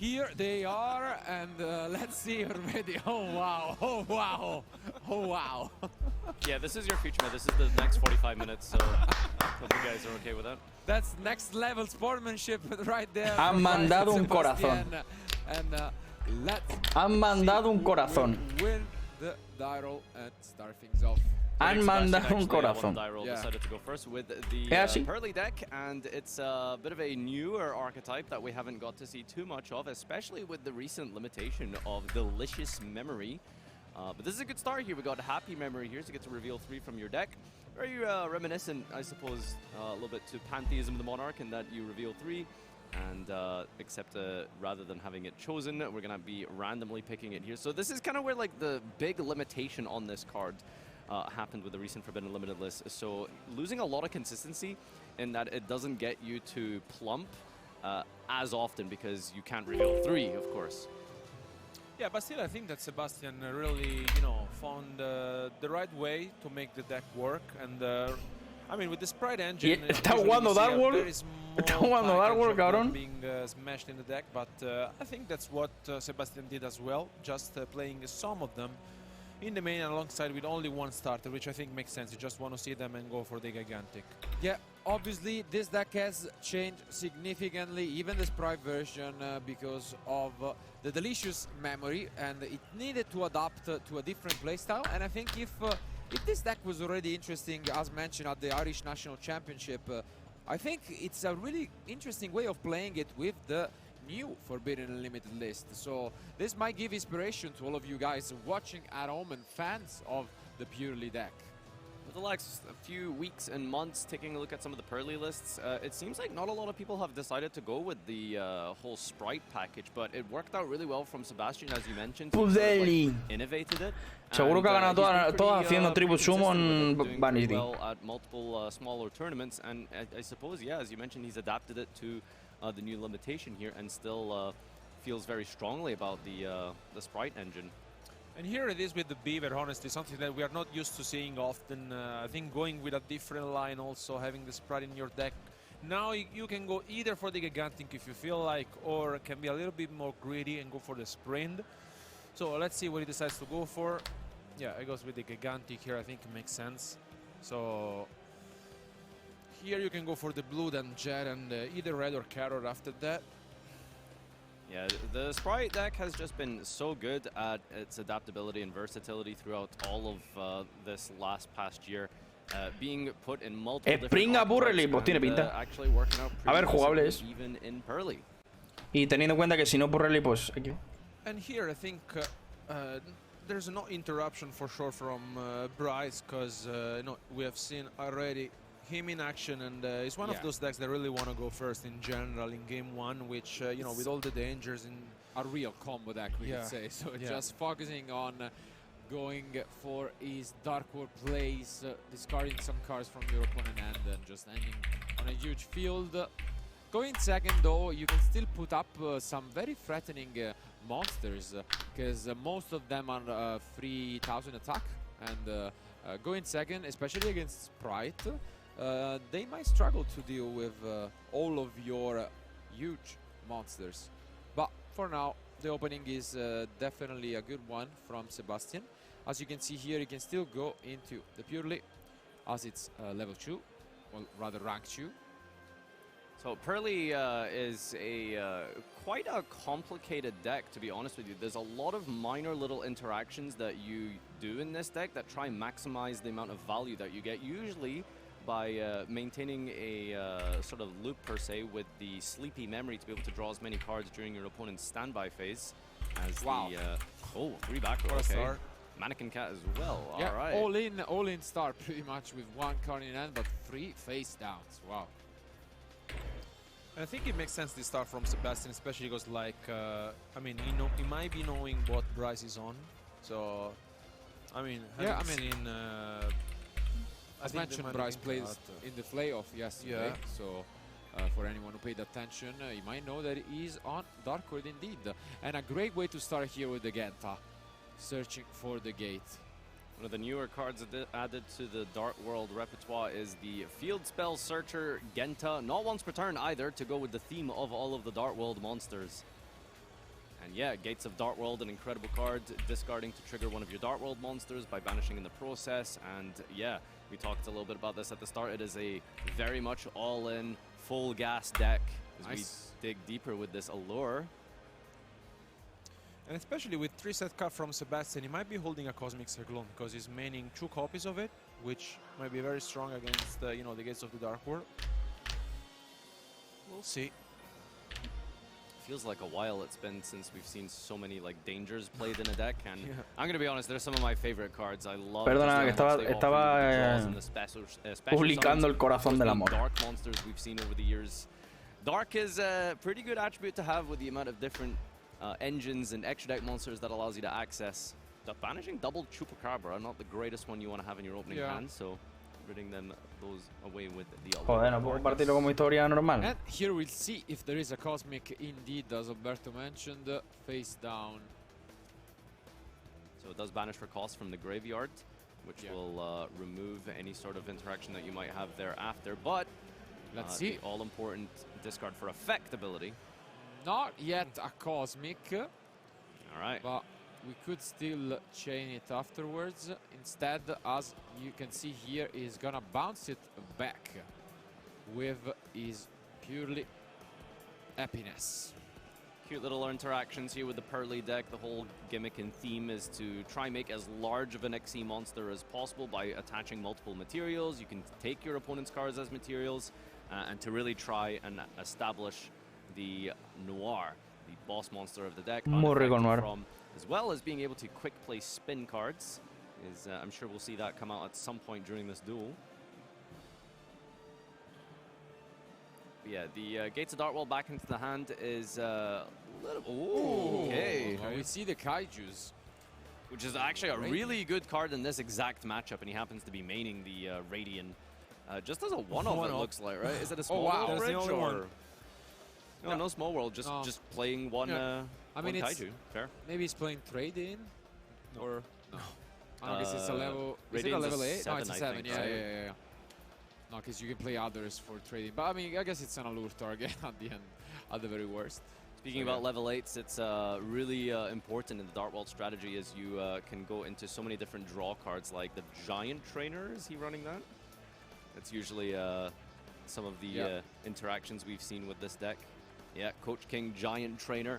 Here they are, and let's see already. Oh wow! Oh wow! Oh wow! Yeah, this is your feature, man. This is the next 45 minutes, so hope you guys are okay with that. That's next level sportsmanship right there. Han mandado un corazón. And let's Han mandado un corazón. Win the Dyrol and start things off. Han mandado un corazón. Decided to go first with the Pearly deck, and it's a bit of a newer archetype that we haven't got to see too much of, especially with the recent limitation of Delicious Memory. But this is a good start here. We got Happy Memory here to get to reveal 3 from your deck. Very reminiscent, I suppose, a little bit to Pantheism of the Monarch in that you reveal 3. And except rather than having it chosen, we're going to be randomly picking it here. So this is kind of where like the big limitation on this card happened with the recent Forbidden Limited list. So losing a lot of consistency in that it doesn't get you to plump as often because you can't reveal 3, of course. Yeah, but still I think that Sebastian really, found the right way to make the deck work. And I mean, with the Sprite engine, está jugando Dark World. Está jugando Dark World, cabrón. Being smashed in the deck, but I think that's what Sebastian did as well, just playing some of them in the main alongside with only one starter, which I think makes sense. You just want to see them and go for the gigantic. Yeah, obviously this deck has changed significantly, even the Sprite version, because of the Delicious Memory, and it needed to adapt to a different playstyle. And I think if this deck was already interesting, as mentioned at the Irish National Championship, I think it's a really interesting way of playing it with the new Forbidden Unlimited list. So this might give inspiration to all of you guys watching at home and fans of the Purely deck. With the last few weeks and months taking a look at some of the Pearly lists, it seems like not a lot of people have decided to go with the whole Sprite package, but it worked out really well from Sebastian, as you mentioned. He innovated it. Seguro que ha ganado todas haciendo Tribute Summon Vanity. Well at multiple smaller tournaments, and I suppose, yeah, as you mentioned, he's adapted it to the new limitation here and still feels very strongly about the Sprite engine. And here it is with the Beaver, honestly, something that we are not used to seeing often. I think going with a different line, also having the Sprite in your deck. Now you can go either for the Gigantic if you feel like, or can be a little bit more greedy and go for the Sprint. So let's see what he decides to go for. Yeah, it goes with the Gigantic here, I think it makes sense. So here you can go for the blue, then Jet, and either red or carrot after that. Yeah, the Sprite deck has just been so good at its adaptability and versatility throughout all of this past year. Being put in multiple different actually working out a ver, jugable es. even in Pearly. Y teniendo en cuenta que si no Purrely, pues aquí. And here I think there's no interruption for sure from Bryce, because no, we have seen already him in action, and it's one of those decks that really want to go first in general in game one, which you know, with all the dangers in a real combo deck, we could say. So just focusing on going for his Dark World plays, discarding some cards from your opponent hand, and just ending on a huge field. Going second, though, you can still put up some very threatening monsters, because most of them are 3000 attack, and going second, especially against Sprite, they might struggle to deal with all of your huge monsters. But for now, the opening is definitely a good one from Sebastian. As you can see here, you can still go into the Purely, as it's level 2, well, rather rank 2. So Pearly is quite a complicated deck, to be honest with you. There's a lot of minor little interactions that you do in this deck that try and maximize the amount of value that you get, usually by maintaining a sort of loop per se with the Sleepy Memory to be able to draw as many cards during your opponent's standby phase. As the 3 back row, okay. Mannequin Cat as well. Yeah, all right. all in start pretty much with 1 card in hand, but 3 face downs. Wow. I think it makes sense to start from Sebastian, especially because, like, I mean, he might be knowing what Bryce is on. So, I mean, as mentioned, Bryce plays in the playoff yesterday. So, for anyone who paid attention, you might know that he's on Dark World indeed. And a great way to start here with the Genta, searching for the gate. One of the newer cards added to the Dark World repertoire is the Field Spell Searcher Genta. Not once per turn either, to go with the theme of all of the Dark World monsters. And yeah, Gates of Dark World, an incredible card, discarding to trigger one of your Dark World monsters by banishing in the process. And yeah, we talked a little bit about this at the start. It is a very much all-in, full gas deck as we dig deeper with this allure. And especially with 3 set card from Sebastian, he might be holding a Cosmic Cyclone because he's maining 2 copies of it, which might be very strong against you know, the Gates of the Dark World. We'll see. Feels like a while it's been since we've seen so many like dangers played in a deck, and I'm gonna be honest, they're some of my favorite cards. I love. Perdona, que estaba publicando el corazón del amor. Dark monsters we've seen over the years. Dark is a pretty good attribute to have with the amount of different engines and extra deck monsters that allows you to access. The banishing double Chupacabra, not the greatest one you want to have in your opening hand, so ridding them those away with the Joder, no puedo compartirlo como historia normal. And here we'll see if there is a Cosmic indeed, as Alberto mentioned, face down. So it does banish for cost from the graveyard, which will remove any sort of interaction that you might have thereafter, but let's see. The all-important discard for effect ability. Not yet a Cosmic. All right. But we could still chain it afterwards. Instead, as you can see here, he's gonna bounce it back with his Purely Happiness. Cute little interactions here with the Pearly deck. The whole gimmick and theme is to try and make as large of an XE monster as possible by attaching multiple materials. You can take your opponent's cards as materials and to really try and establish the Noir, the boss monster of the deck, as well as being able to quick play spin cards. I'm sure we'll see that come out at some point during this duel. But yeah, the Gates of Darkworld back into the hand is a little. Ooh, okay. Well, we see the Kaijus, which is actually a really good card in this exact matchup, and he happens to be maining the Radiant. Just as a one-off, it looks like, right? Is it a small world bridge or? No, no small world. Just playing one. I mean, one Kaiju. Fair. Maybe he's playing trade in. Or no? I guess it's a level. Is it a level 8? No, it's a 7. Yeah. No, because you can play others for trading. But I mean, I guess it's an allure target at the end, at the very worst. Speaking about level 8s, it's really important in the Dart World strategy as you can go into so many different draw cards, like the Giant Trainer. Is he running that? That's usually some of the interactions we've seen with this deck. Yeah, Coach King, Giant Trainer.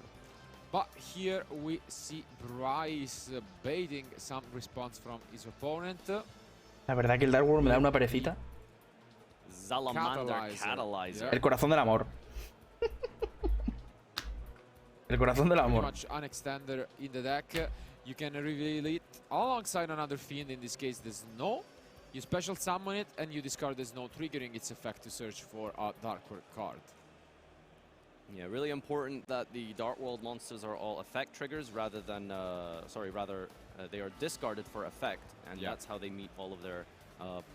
But here we see Bryce baiting some response from his opponent. La verdad que el Dark World me da una perecita. Salamander Catalyzer. El corazón del amor. El corazón del amor. Pretty much an extender in the deck. You can reveal it alongside another fiend. In this case, the Snow. You special summon it and you discard the Snow, triggering its effect to search for a Dark World card. Yeah, really important that the Dart World monsters are all effect triggers rather than, they are discarded for effect, and that's how they meet all of their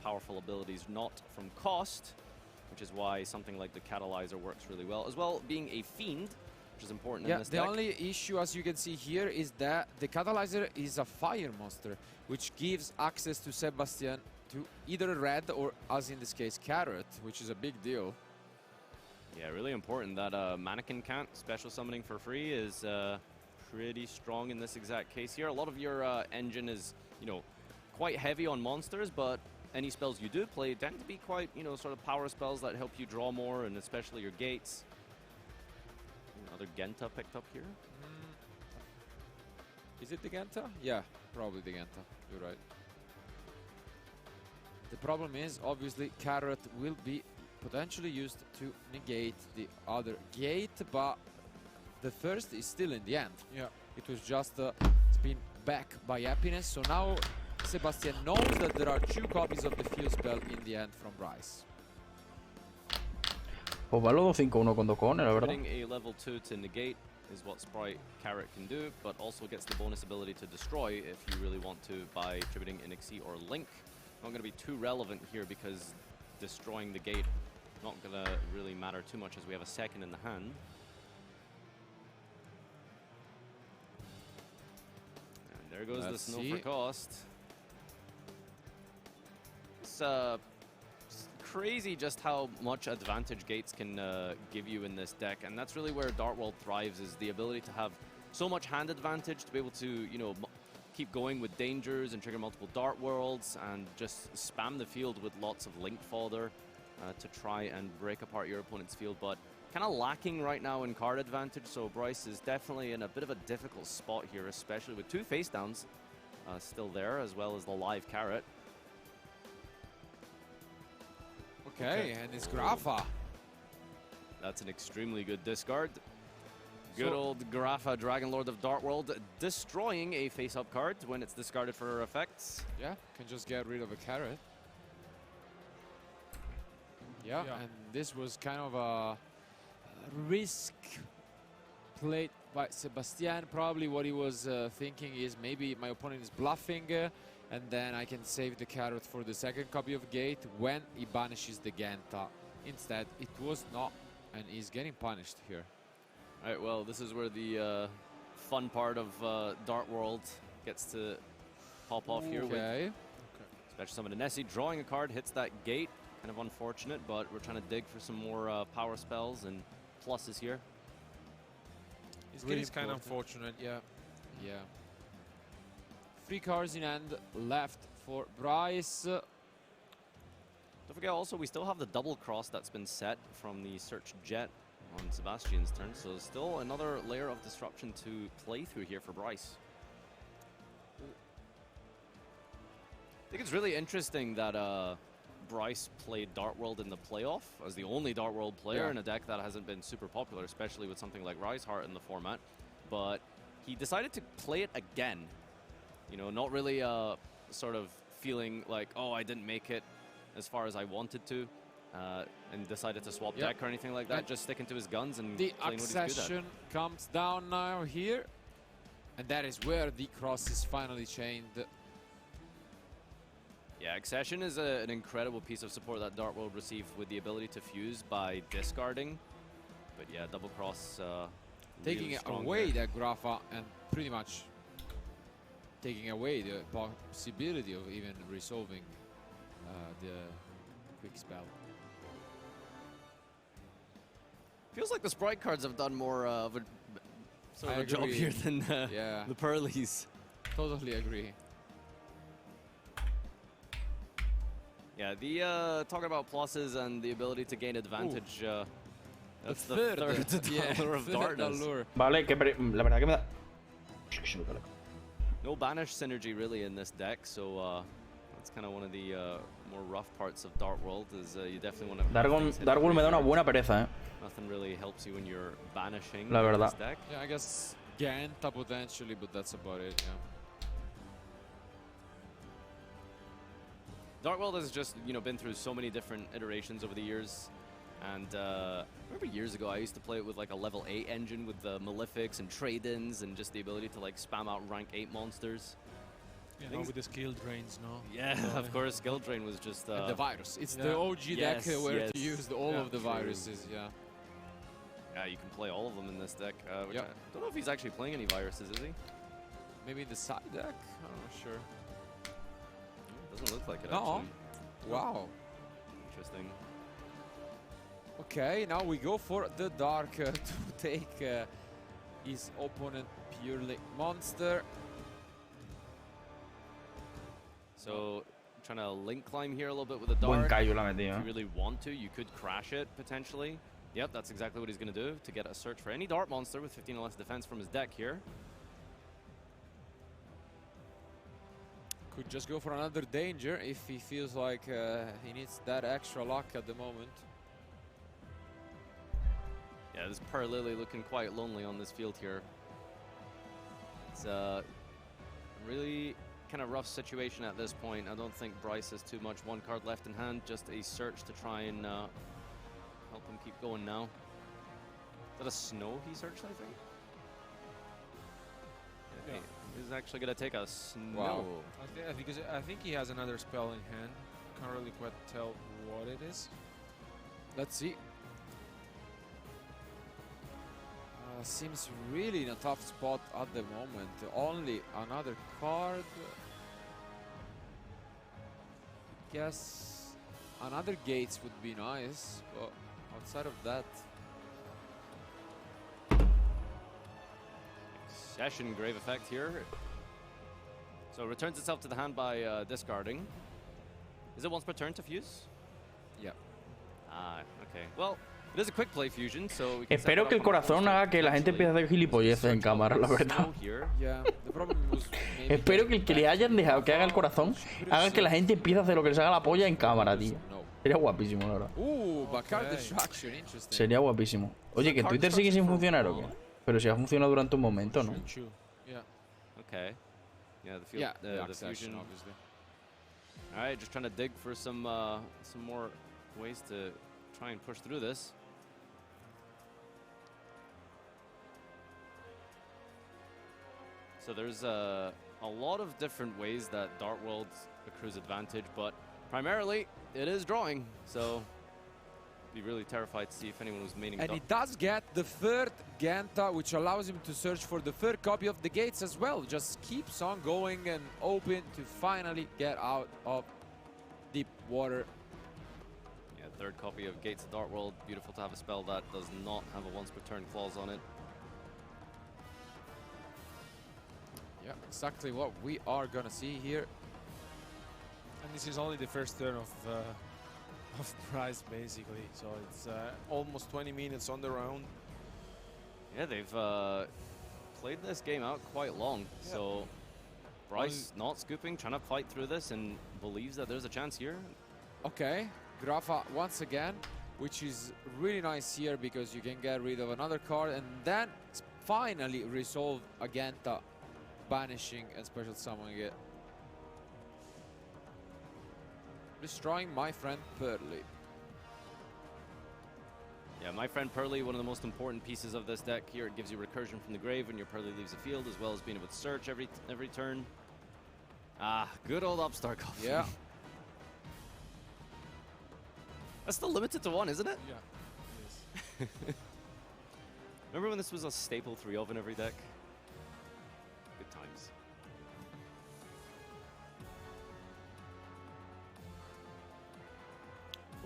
powerful abilities, not from cost, which is why something like the Catalyzer works really well. As well, being a Fiend, which is important in this deck. The only issue, as you can see here, is that the Catalyzer is a fire monster, which gives access to Sebastian to either red or, as in this case, Carrot, which is a big deal. Yeah, really important that Mannequin can't. Special summoning for free is pretty strong in this exact case here. A lot of your engine is, quite heavy on monsters, but any spells you do play tend to be quite, sort of power spells that help you draw more, and especially your gates. Another Genta picked up here. Is it the Genta? Yeah, probably the Genta. You're right. The problem is, obviously, Carrot will be potentially used to negate the other gate, but the first is still in the end. Yeah. It was just spin back by Happiness, so now Sebastian knows that there are 2 copies of the field spell in the end from Bryce. Pues va los 5-1 con Dokone, la verdad. Hitting a level 2 to negate is what Sprite Carrot can do, but also gets the bonus ability to destroy if you really want to by attributing Inixie or Link. Not going to be too relevant here because destroying the gate not going to really matter too much as we have a second in the hand. And there goes the Snow for cost. It's crazy just how much advantage gates can give you in this deck, and that's really where Dart World thrives, is the ability to have so much hand advantage to be able to, keep going with dangers and trigger multiple Dart Worlds and just spam the field with lots of Link fodder to try and break apart your opponent's field, but kind of lacking right now in card advantage, so Bryce is definitely in a bit of a difficult spot here, especially with 2 face downs still there, as well as the live Carrot. Okay, and it's Grafa. That's an extremely good discard. Good old Grafa, Dragon Lord of Dart World, destroying a face-up card when it's discarded for effects. Yeah, can just get rid of a Carrot. Yeah, and this was kind of a risk played by Sebastian. Probably what he was thinking is maybe my opponent is bluffing, and then I can save the Carrot for the second copy of Gate when he banishes the Genta. Instead, it was not, and he's getting punished here. All right, well, this is where the fun part of Dart World gets to pop off here. With Special Summon to Nessie, drawing a card, hits that Gate. Kind of unfortunate, but we're trying to dig for some more power spells and pluses here. It's kind of unfortunate, yeah. 3 cards in hand left for Bryce. Don't forget also, we still have the double cross that's been set from the Search Jet on Sebastian's turn, so still another layer of disruption to play through here for Bryce. I think it's really interesting that Bryce played Dart World in the playoff as the only Dart World player in a deck that hasn't been super popular, especially with something like Rise Heart in the format. But he decided to play it again. Not really sort of feeling like, oh, I didn't make it as far as I wanted to, and decided to swap deck or anything like that, just sticking to his guns and the playing what he's good at. accession comes down now here, and that is where the cross is finally chained. Yeah, Accession is an incredible piece of support that Dart World received with the ability to fuse by discarding. But yeah, Double Cross taking really it away that Grafa, and pretty much taking away the possibility of even resolving the quick spell. Feels like the Sprite cards have done more of a sort of a job here than the Pearlies. Totally agree. Yeah, the talking about pluses and the ability to gain advantage. That's the third Dollar of Darkness. Vale, que la verdad que me da... No banish synergy really in this deck, so that's kind of one of the more rough parts of Dart World. Is you definitely want to. Darkwood me da una buena pereza, Nothing really helps you when you're banishing la verdad. This deck. Yeah, I guess Ganta potentially, but that's about it. Yeah. Dart World has just been through so many different iterations over the years. And I remember years ago I used to play it with like a level 8 engine with the Malefics and trade-ins and just the ability to like spam out rank 8 monsters. Yeah, now with the skill drains, no? Yeah, of course, skill drain was just... and the virus. It's the OG deck where you used all of the viruses, yeah. Yeah, you can play all of them in this deck. Which I don't know if he's actually playing any viruses, is he? Maybe in the side deck? I'm not sure. Doesn't look like it, no. actually. Wow. Interesting. Okay, now we go for the Dark to take his opponent purely monster. So, trying to link climb here a little bit with the Dark. Buen callo la metí, If you really want to, you could crash it potentially. Yep, that's exactly what he's going to do to get a search for any Dart monster with 15 or less defense from his deck here. Could just go for another danger if he feels like he needs that extra luck at the moment. Yeah, this Paralily looking quite lonely on this field here. It's a really kind of rough situation at this point. I don't think Bryce has too much one card left in hand, just a search to try and help him keep going now. Is that a snow he searched, I think? Yeah. He's actually going to take a snow. Wow. I think he has another spell in hand. Can't really quite tell what it is. Let's see. Seems really in a tough spot at the moment. Only another card. Guess another gates would be nice, but outside of that. Session Grave Effect here. So it returns itself to the hand by discarding. Is it once per turn to fuse? Yeah. Ah, okay. Well, it is a quick play fusion, so we can Espero que el corazón haga que la gente empiece a hacer gilipolleces en cámara, la verdad. Espero que el que le hayan dejado que haga el corazón haga que la gente empiece a hacer lo que les haga la polla en cámara, tío. Sería guapísimo, la verdad. Sería guapísimo. Oye, ¿que Twitter sigue sin funcionar o qué? Pero si ha funcionado durante un momento, ¿no? Okay. Yeah, the fusion, obviously. All right, just trying to dig for some more ways to try and push through this. So there's a lot of different ways that Dart World accrues advantage, but primarily it is drawing. So be really terrified to see if anyone was maining. And he does get the third Ganta, which allows him to search for the third copy of the gates as well. Just keeps on going and open to finally get out of deep water. Yeah, third copy of Gates of Dart World. Beautiful to have a spell that does not have a once per turn clause on it. Yeah, exactly what we are gonna see here. And this is only the first turn of Price, basically. So it's almost 20 minutes on the round. Yeah, they've played this game out quite long. Yeah. So Bryce not scooping, trying to fight through this, and believes that there's a chance here. Okay, Grafa once again, which is really nice here because you can get rid of another card and then finally resolve Agenta, banishing and special summoning it. Destroying my friend Pearly. Yeah, my friend Pearly, one of the most important pieces of this deck here. It gives you recursion from the grave when your Pearly leaves the field, as well as being able to search every turn. Ah, good old Upstart Coffee. Yeah. That's still limited to one, isn't it? Yeah, it is. Remember when this was a staple 3 of in every deck? Good times.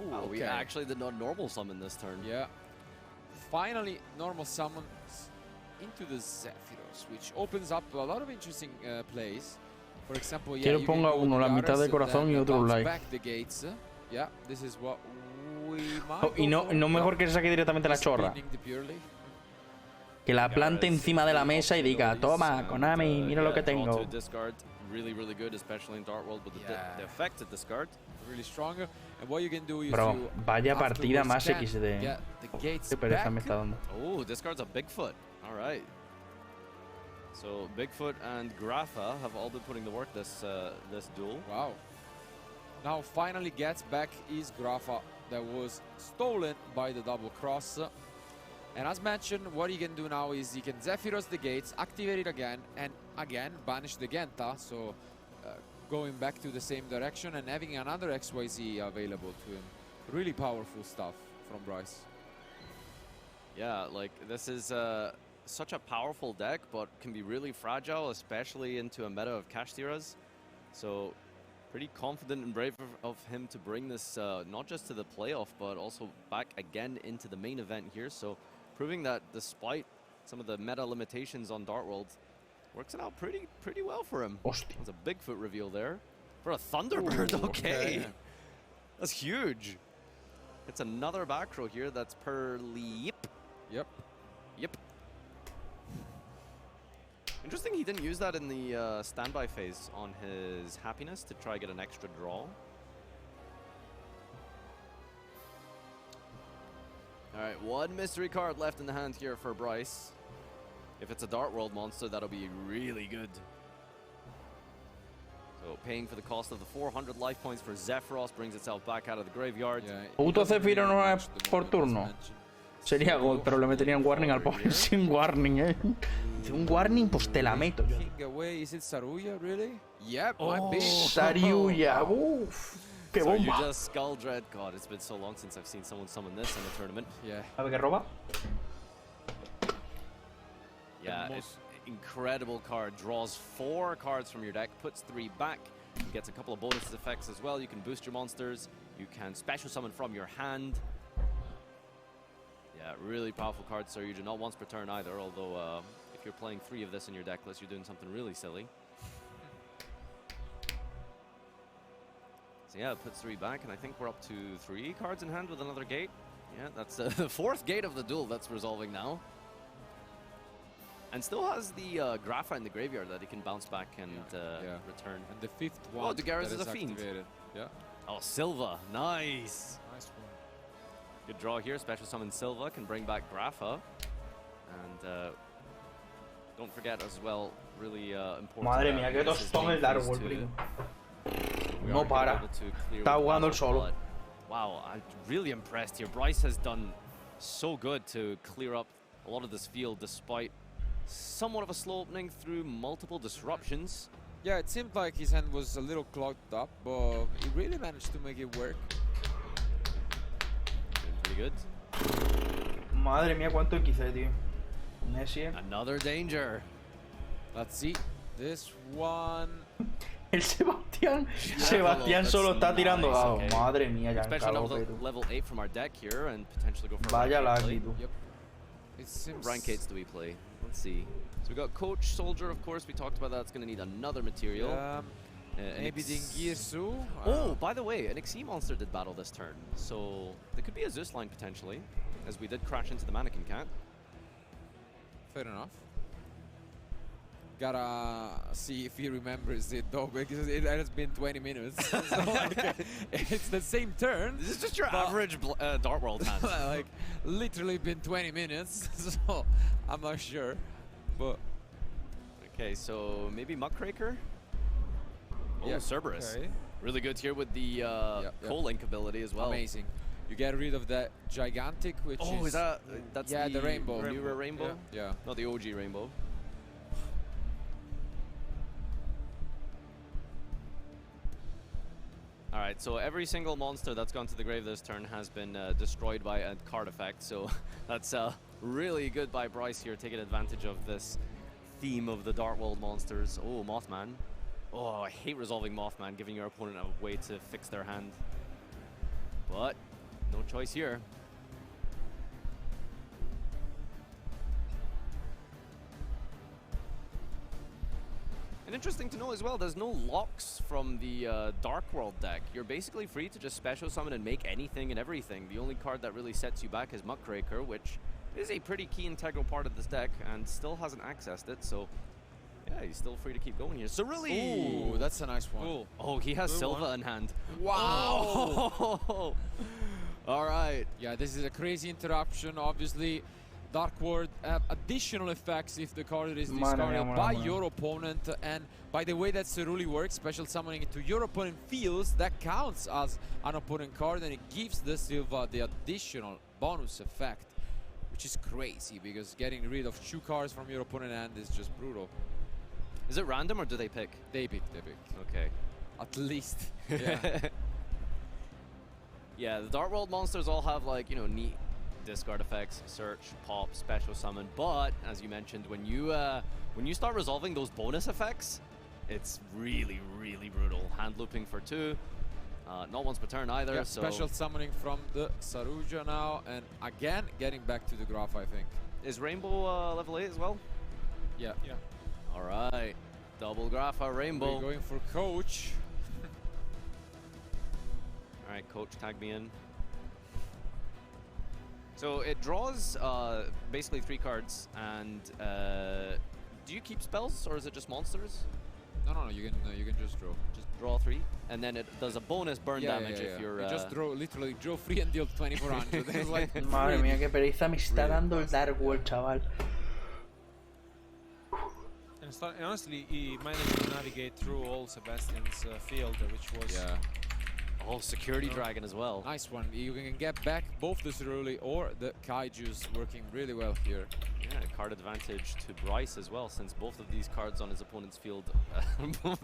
Ooh, okay. We actually did not normal summon this turn. Yeah. Finally, normal summons into the Zephyros, which opens up a lot of interesting plays. For example, yeah, Quiero ponga uno la mitad de corazón y otro like. Back the gates. Yeah, this is what we might y no mejor que se saque directamente la chorra. Que la plante encima de la mesa y diga, toma, Konami, mira lo que tengo. Really, really good, especially in Dart World with the effect at discard. Really stronger. And what you can do is Bro, vaya partida más XD. Qué pereza me está dando. Oh, discards a Bigfoot. All right. So Bigfoot and Grapha have all been putting the work this duel. Wow. Now finally gets back is Grapha that was stolen by the double cross. And as mentioned, what you can do now is you can Zephyros the gates, activate it again, and again banish the Genta. So going back to the same direction and having another XYZ available to him. Really powerful stuff from Bryce. Yeah, like this is such a powerful deck, but can be really fragile, especially into a meta of Kashtiras. So pretty confident and brave of him to bring this not just to the playoff, but also back again into the main event here. So proving that despite some of the meta limitations on Dart World, works it out pretty well for him. There's a Bigfoot reveal there. For a Thunderbird, okay. That's huge. It's another back row here that's per leap. Yep. Interesting he didn't use that in the standby phase on his happiness to try get an extra draw. Alright, one mystery card left in the hand here for Bryce. If it's a Dart World monster, that'll be really good. So paying for the cost of the 400 life points for Zephyros brings itself back out of the graveyard. Puto Zephyro no es por turno. Sería gol, pero le meterían warning al pobre sin warning, Un warning, pues te la meto. Is it Saruya, really? Yep, Saruya, uff. Qué bomba. So you just Skull Dread. God, it's been so long since I've seen someone summon this in a tournament. Yeah. A ver qué roba. Yeah, it's incredible card. Draws 4 cards from your deck, puts 3 back. Gets a couple of bonus effects as well. You can boost your monsters. You can special summon from your hand. Yeah, really powerful card, so you do not once per turn either, although if you're playing 3 of this in your deck list, you're doing something really silly. So yeah, it puts 3 back, and I think we're up to 3 cards in hand with another gate. Yeah, that's the 4th gate of the duel that's resolving now. And still has the Grapha in the graveyard that he can bounce back and return. And the 5th one. Oh, Dugaris is a fiend. Yeah. Oh, Silva, nice. Nice one. Good draw here. Special summon Silva can bring back Grapha, and don't forget as well. Really important. Madre mía, qué tostón el Dart World, primo. No para. Está jugando el solo. Wow, I'm really impressed here. Bryce has done so good to clear up a lot of this field despite somewhat of a slow opening through multiple disruptions. Yeah, it seemed like his hand was a little clogged up, but he really managed to make it work. Pretty good. Madre mía, cuánto XD, tío. Messi. Another danger. Let's see. This one. El Sebastián. Sebastián solo está tirando dados. Okay. Madre mía, ya Especially level 8 from our deck here and potentially go for Vaya la actitud. Yep. What rank 8s do we play? Let's see. So we got Coach, Soldier, of course. We talked about that. It's going to need another material. Maybe Dingirsu. Oh, by the way, an XE monster did battle this turn. So there could be a Zeus line potentially, as we did crash into the Mannequin Cat. Fair enough. Gotta see if he remembers it though, because it has been 20 minutes. So like, it's the same turn. This is just your average Dart World hand. Like literally been 20 minutes, so I'm not sure. But okay, so maybe Muckraker. Oh, yeah, Cerberus. Okay. Really good here with the Coal Link ability as well. Amazing. You get rid of that gigantic, which is that's the rainbow. Newer rainbow. Yeah. Not the OG rainbow. Alright, so every single monster that's gone to the grave this turn has been destroyed by a card effect, so that's really good by Bryce here, taking advantage of this theme of the Dart World monsters. Oh, Mothman. Oh, I hate resolving Mothman, giving your opponent a way to fix their hand. But No choice here. And interesting to know as well, there's no locks from the Dark World deck. You're basically free to just special summon and make anything and everything. The only card that really sets you back is Muckraker, which is a pretty key integral part of this deck and still hasn't accessed it, so yeah, he's still free to keep going here. Cerulli! Ooh, that's a nice one. Cool. Oh, he has Silva in hand. Wow! Oh. All right. Yeah, this is a crazy interruption. Obviously, Dark World have additional effects if the card is discarded by your opponent. And by the way that Cerulli works, special summoning it to your opponent fields, that counts as an opponent card, and it gives the Silva the additional bonus effect, which is crazy because getting rid of 2 cards from your opponent hand is just brutal. Is it random or do they pick? They pick. Okay. At least. Yeah. Yeah, the Dark World monsters all have, like, you know, neat discard effects, search, pop, special summon, but as you mentioned, when you start resolving those bonus effects, it's really, really brutal. Hand looping for 2, not once per turn either. Yeah, so special summoning from the Saruja now, and again getting back to the graph, I think. Is Rainbow level 8 as well? Yeah. All right, double Grapha Rainbow. We're going for Coach. All right, Coach, tag me in. So it draws basically 3 cards, and do you keep spells or is it just monsters? No, you can just draw. Just draw 3, and then it does a bonus burn damage if you're. You just literally draw 3 and deal 2400. It's like Madre mía, qué pereza me está dando el Dark World, chaval. And honestly, he managed to navigate through all Sebastian's field, which was. Yeah. Oh, Security Dragon as well. Nice one. You can get back both the Cerulli or the Kaijus, working really well here. Yeah, card advantage to Bryce as well, since both of these cards on his opponent's field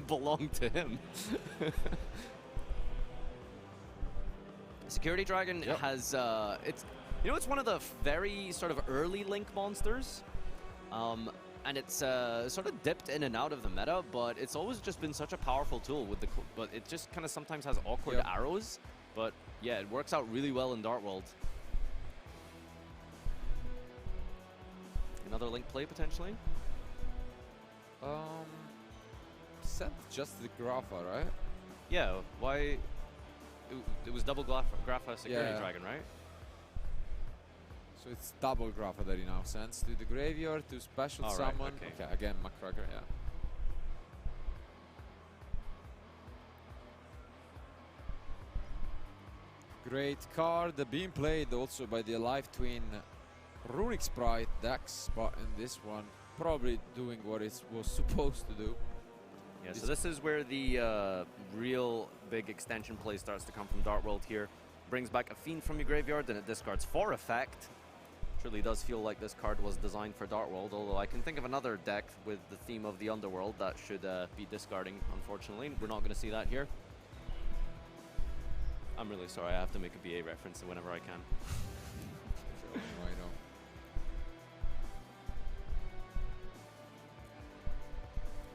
belong to him. Security Dragon has it's one of the very sort of early Link monsters. And it's sort of dipped in and out of the meta, but it's always just been such a powerful tool with the. But it just kind of sometimes has awkward arrows. But yeah, it works out really well in Dark World. Another Link play potentially. Sent just the Grapha, right? Yeah. Why? It was double Grapha Security Dragon, right? So it's double Grapha that he now sends to the graveyard to special summon. Okay, again, Muckraker, yeah. Great card, being played also by the Alive Twin Runic Sprite decks, but in this one, probably doing what it was supposed to do. Yeah, so this is where the real big extension play starts to come from Dark World here. Brings back a Fiend from your graveyard, and it discards for effect. Truly does feel like this card was designed for Dark World, although I can think of another deck with the theme of the Underworld that should be discarding, unfortunately. We're not going to see that here. I'm really sorry, I have to make a BA reference whenever I can. Sure, I know.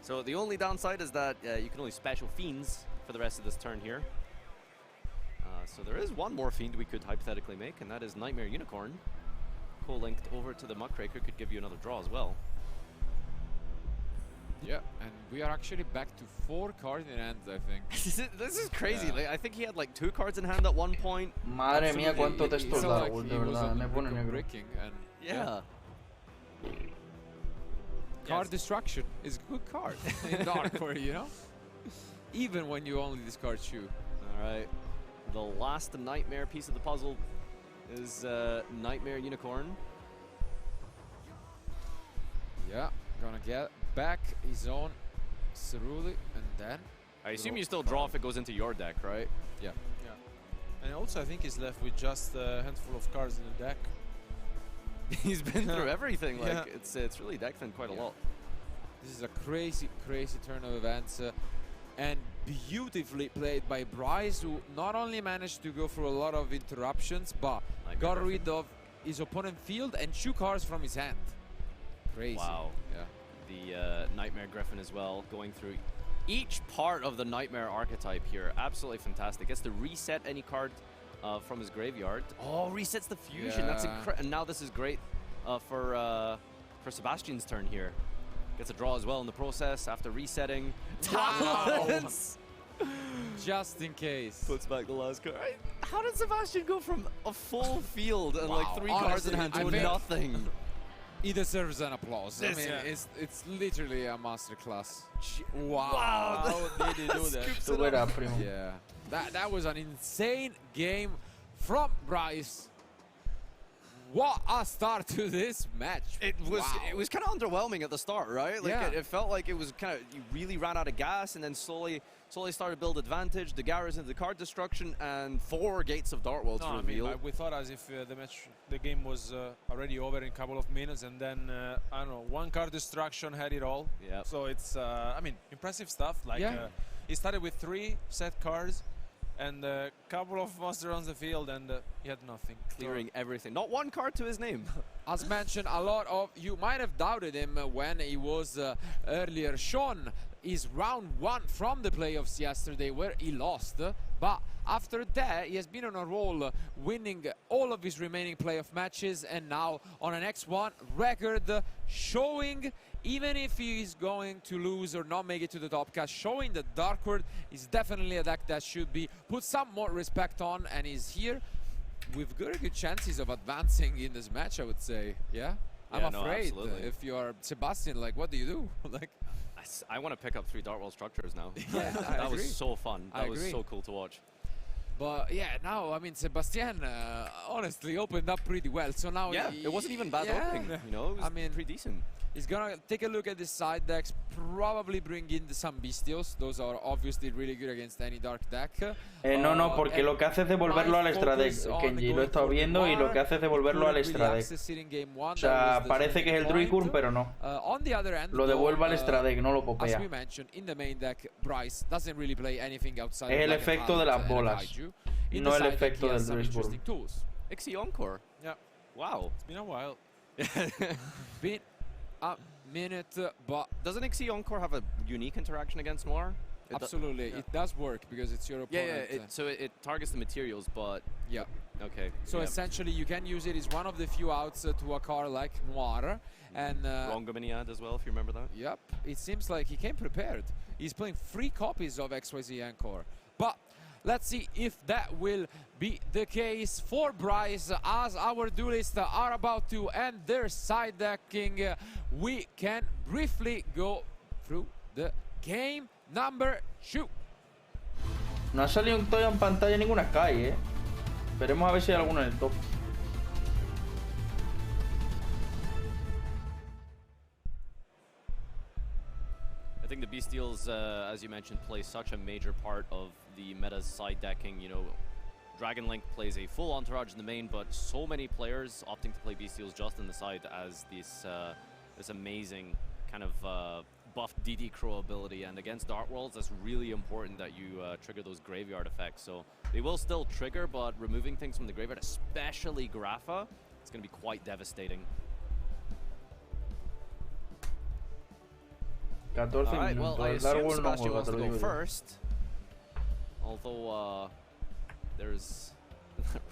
So the only downside is that you can only special Fiends for the rest of this turn here. So there is one more Fiend we could hypothetically make, and that is Nightmare Unicorn. Co-linked over to the Muckraker could give you another draw as well. Yeah, and we are actually back to 4 cards in hand, I think. This is crazy. Yeah. Like, I think he had like 2 cards in hand at one point. Madre mía, cuánto texto el Dark World, de verdad, me pone negro. Yeah. Card destruction is a good card in Dark World, you know? Even when you only discard 2. Alright. The last Nightmare piece of the puzzle is Nightmare Unicorn. Yeah, gonna get back his own Cerulli, and then I assume you still draw if it goes into your deck, right? Yeah. And also I think he's left with just a handful of cards in the deck. He's been through everything. Like it's really deck thin quite a lot. This is a crazy turn of events, and beautifully played by Bryce, who not only managed to go through a lot of interruptions, but got rid of his opponent field and 2 cards from his hand. Crazy. Wow. Yeah. The Nightmare Griffin as well, going through each part of the Nightmare archetype here. Absolutely fantastic. Gets to reset any card from his graveyard. Oh, resets the fusion. That's incredible. And now this is great for Sebastian's turn here. Gets a draw as well in the process after resetting. Talents! Just in case. Puts back the last card. How did Sebastian go from a full field and like 3 cards in hand to nothing? He deserves an applause. I mean, it's literally a masterclass. Wow. How did he do that? Yeah. That was an insane game from Bryce. What a start to this match. It was kind of underwhelming at the start, right? Like it felt like it was kind of, you really ran out of gas and then slowly started to build advantage. The Garrus into the card destruction and 4 gates of Dark World to reveal. I mean, we thought as if the game was already over in a couple of minutes, and then I don't know, 1 card destruction had it all. Yeah. So it's I mean, impressive stuff. Like he started with 3 set cards and a couple of monsters on the field, and he had nothing. Clearing everything. Not 1 card to his name. As mentioned, a lot of you might have doubted him when he was earlier shown his round 1 from the playoffs yesterday, where he lost. But after that, he has been on a roll, winning all of his remaining playoff matches, and now on an X1 record, showing, even if he is going to lose or not make it to the top cast, showing that Dark World is definitely a deck that should be put some more respect on, and is here with very good chances of advancing in this match, I would say. Yeah, I'm afraid if you are Sebastian, like, what do you do? Like, I want to pick up 3 Dark World structures now. Yeah, that was so fun. That was so cool to watch. But yeah, now, I mean, Sebastian honestly opened up pretty well. So now, it wasn't even bad opening. You know, it was pretty decent. He's gonna take a look at the side decks, probably bring in some Bestios. Those are obviously really good against any dark deck. No, porque lo que hace es devolverlo al extra deck. Kenji lo he estado viendo y lo que hace es devolverlo al extra deck. O sea, parece que es el Druidcurve, pero no. Lo devuelve al extra deck, no lo popea. Es el efecto de las bolas, no el efecto del Druidcurve. Ixie Encore. Yeah. Wow. It's been a while. Been a minute, but doesn't Ixie Encore have a unique interaction against Noir? Absolutely, it does work because it's your opponent. Yeah, so it targets the materials, but yeah. Okay. So essentially, you can use it as one of the few outs to a card like Noir, and Rongominiad as well, if you remember that. Yep. It seems like he came prepared. He's playing 3 copies of XYZ Encore, but let's see if that will be the case for Bryce. As our duelists are about to end their side decking, we can briefly go through the game number 2. No ha salido todavía en pantalla ninguna Sky, Veremos a ver si hay alguna en el top. I think the Bestials, as you mentioned, play such a major part of the meta's side decking. You know, Dragon Link plays a full entourage in the main, but so many players opting to play Bestials just in the side as this this amazing kind of buff DD Crow ability. And against Dark Worlds, that's really important that you trigger those graveyard effects. So they will still trigger, but removing things from the graveyard, especially Grapha, it's going to be quite devastating. Alright, well, I assume Sebastian wants to go first. Although there's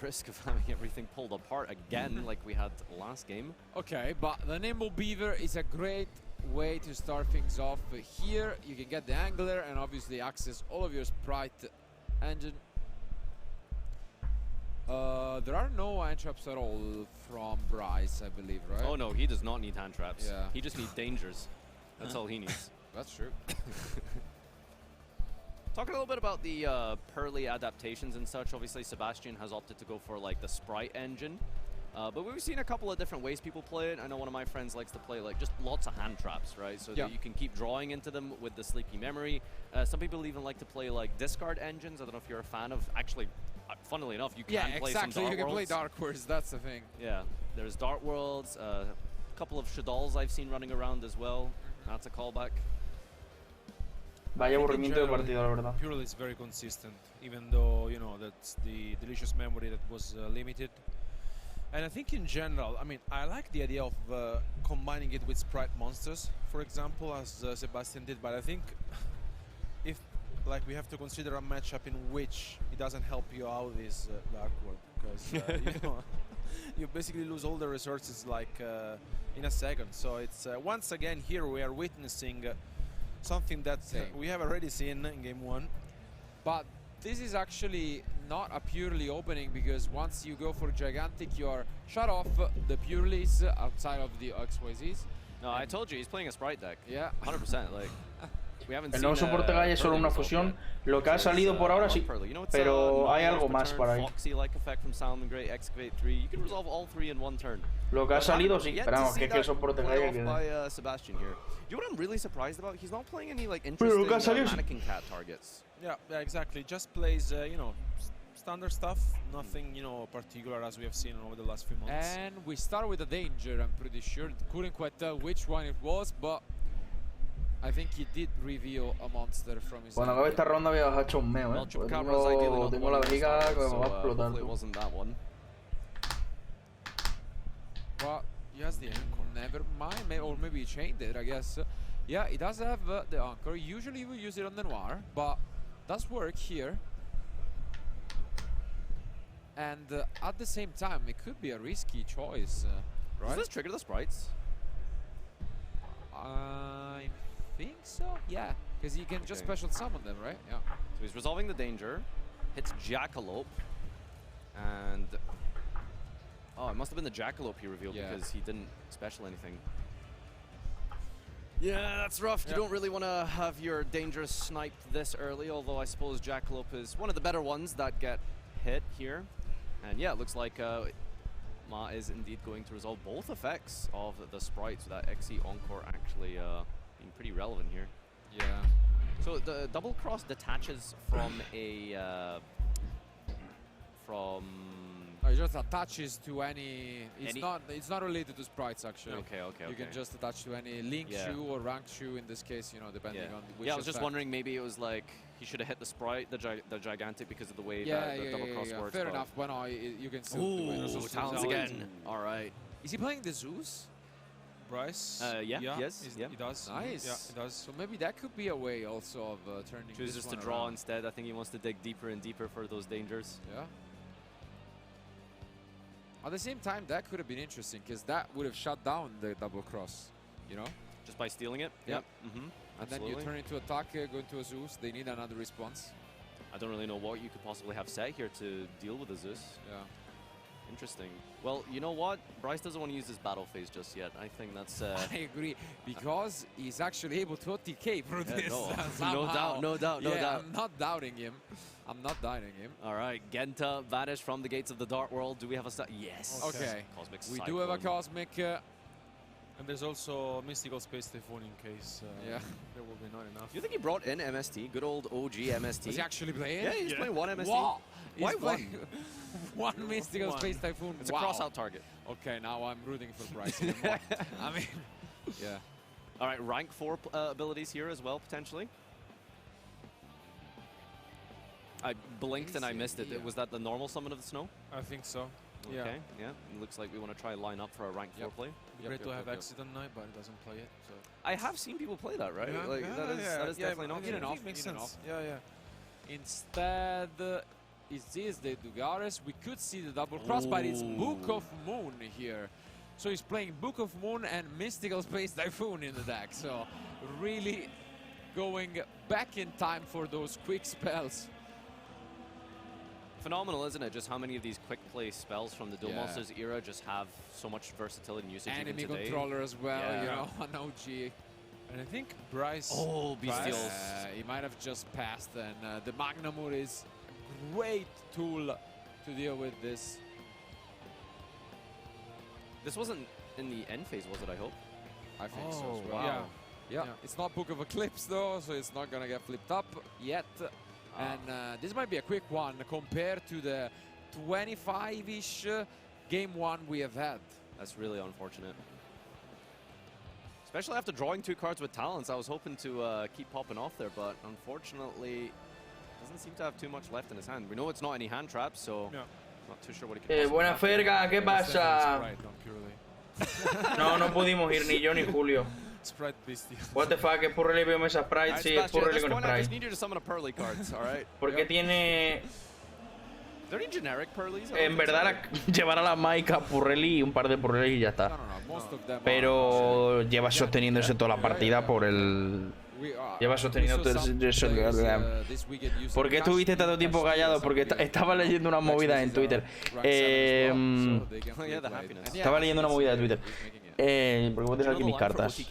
risk of having everything pulled apart again like we had last game. Okay, but the Nimble Beaver is a great way to start things off. Here you can get the Angler and obviously access all of your Sprite engine. There are no hand traps at all from Bryce, I believe, right? Oh no, he does not need hand traps. Yeah. He just needs dangers. That's all he needs. That's true. Talking a little bit about the Pearly adaptations and such, obviously Sebastian has opted to go for like the Sprite engine. But we've seen a couple of different ways people play it. I know one of my friends likes to play like just lots of hand traps, right? So that you can keep drawing into them with the Sleepy Memory. Some people even like to play like discard engines. I don't know if you're a fan of, actually, funnily enough, you can play some Dark Worlds. You can play Dark Worlds, that's the thing. Yeah, there's Dark Worlds, a couple of Shadals I've seen running around as well. That's a callback. Vaya aburrimiento de partida, la verdad. Purely is very consistent, even though, you know, that's the delicious memory that was limited. And I think in general, I mean, I like the idea of combining it with Sprite monsters, for example, as Sebastian did, but I think if, like, we have to consider a matchup in which it doesn't help you out is backward, because you know, you basically lose all the resources like in a second. So it's once again here we are witnessing something that we have already seen in game 1. But this is actually not a purely opening, because once you go for gigantic, you are shut off the purelies outside of the XYZs. No, I told you he's playing a sprite deck. Yeah, 100%. Like we haven't El seen nuevo soporte Gaia es solo una fusión. Lo que ha salido por ahora sí, pero hay algo más para ahí. Foxy-like effect from Salmon Gray, Excavate 3. You can resolve all 3 in one turn. Lo que ha salido sí, pero vamos, que es que el soporte Gaia que by Sebastian here. You know what I'm really surprised about? He's not playing any like interesting mannequin cat targets. Yeah, exactly. Just plays, you know, standard stuff. Nothing, you know, particular as we have seen over the last few months. And we start with a danger. I'm pretty sure. Couldn't quite tell which one it was, but I think he did reveal a monster from his. Cuando acabe esta ronda voy a bajar hecho un meo, tengo la vejiga que me va a explotar. It wasn't that one. But he has the anchor. Never mind, or maybe he chained it, I guess. Yeah, he does have the anchor. Usually we use it on the Noir, but does work here. And at the same time, it could be a risky choice, right? Does this trigger the sprites? I think so, yeah. Because you can just special summon them, right? Yeah. So he's resolving the danger, hits Jackalope, and... Oh, it must have been the Jackalope he revealed because he didn't special anything. Yeah, that's rough. You don't really want to have your dangerous snipe this early, although I suppose Jackalope is one of the better ones that get hit here. And yeah, it looks like Ma is indeed going to resolve both effects of the sprites, so that XE Encore actually being pretty relevant here. Yeah. So the double cross detaches from a... it just attaches to any. It's not related to sprites actually. Okay. You can just attach to any link shoe or ranked shoe in this case, you know, depending on which. Yeah, I was just wondering, maybe it was like he should have hit the sprite, the gigantic, because of the way that the double cross works. Fair enough. But no, you can still do it. Ooh, talents again. All right. Is he playing the Zeus? Bryce? Yes. He does. Nice. Yeah, he does. So maybe that could be a way also of turning. Chooses to draw instead. I think he wants to dig deeper and deeper for those dangers. Yeah. At the same time, that could have been interesting, because that would have shut down the double cross, you know? Just by stealing it? Yep. And then you turn into attack, go into a Zeus. They need another response. I don't really know what you could possibly have set here to deal with the Zeus. Yeah. Interesting. Well, you know what? Bryce doesn't want to use his battle phase just yet. I think that's... I agree, because he's actually able to OTK through this. No doubt. I'm not doubting him. All right, Genta vanished from the gates of the Dark World. Do we have a Yes. Okay. Cosmic we do have a Cosmic. And there's also Mystical Space Typhoon in case there will be not enough. Do you think he brought in MST? Good old OG MST. Is he actually playing? Yeah, he's playing one MST. Wow. Why one? One Mystical Space Typhoon. It's a cross-out target. Okay, now I'm rooting for Bryce. I mean, yeah. All right, rank 4 abilities here as well, potentially. I blinked and I missed it. Was that the normal summon of the snow? I think so. Okay, yeah. It looks like we want to try line up for a rank 4 play. Great to have Accident Knight, but it doesn't play it. So. I have seen people play that, right? That is definitely not good enough. Makes sense. Yeah. Instead, is this the Dugares? We could see the double cross, but it's Book of Moon here. So he's playing Book of Moon and Mystical Space Typhoon in the deck. So really going back in time for those quick spells. Phenomenal, isn't it? Just how many of these quick play spells from the Duel Monsters era just have so much versatility and usage Enemy even today. controller as well, you know, an OG. And I think Bryce... Oh, Bestials. He might have just passed, and the Magnamur is a great tool to deal with this. This wasn't in the end phase, was it, I hope? I think so as well. Yeah. It's not Book of Eclipse, though, so it's not going to get flipped up yet. And this might be a quick one compared to the 25-ish game 1 we have had. That's really unfortunate. Especially after drawing 2 cards with talents. I was hoping to keep popping off there, but unfortunately doesn't seem to have too much left in his hand. We know it's not any hand traps, so not too sure what he can Buena Ferga, ¿qué pasa? No pudimos ir, ni yo ni Julio. Sprite Bestial. What the fuck, es Purrely veo esa Sprite, sí, es Purrely con I just Sprite. need you to summon a Pearly card, alright? Porque tiene En verdad, llevar a la Mike a Purrelli y un par de Purrelli y ya está. Pero lleva sosteniéndose toda la partida por el... Lleva sosteniendo todo eso. ¿Por qué estuviste tanto tiempo callado? Porque estaba leyendo una movida en Twitter. Estaba leyendo una movida de Twitter. Porque voy a tener aquí mis cartas.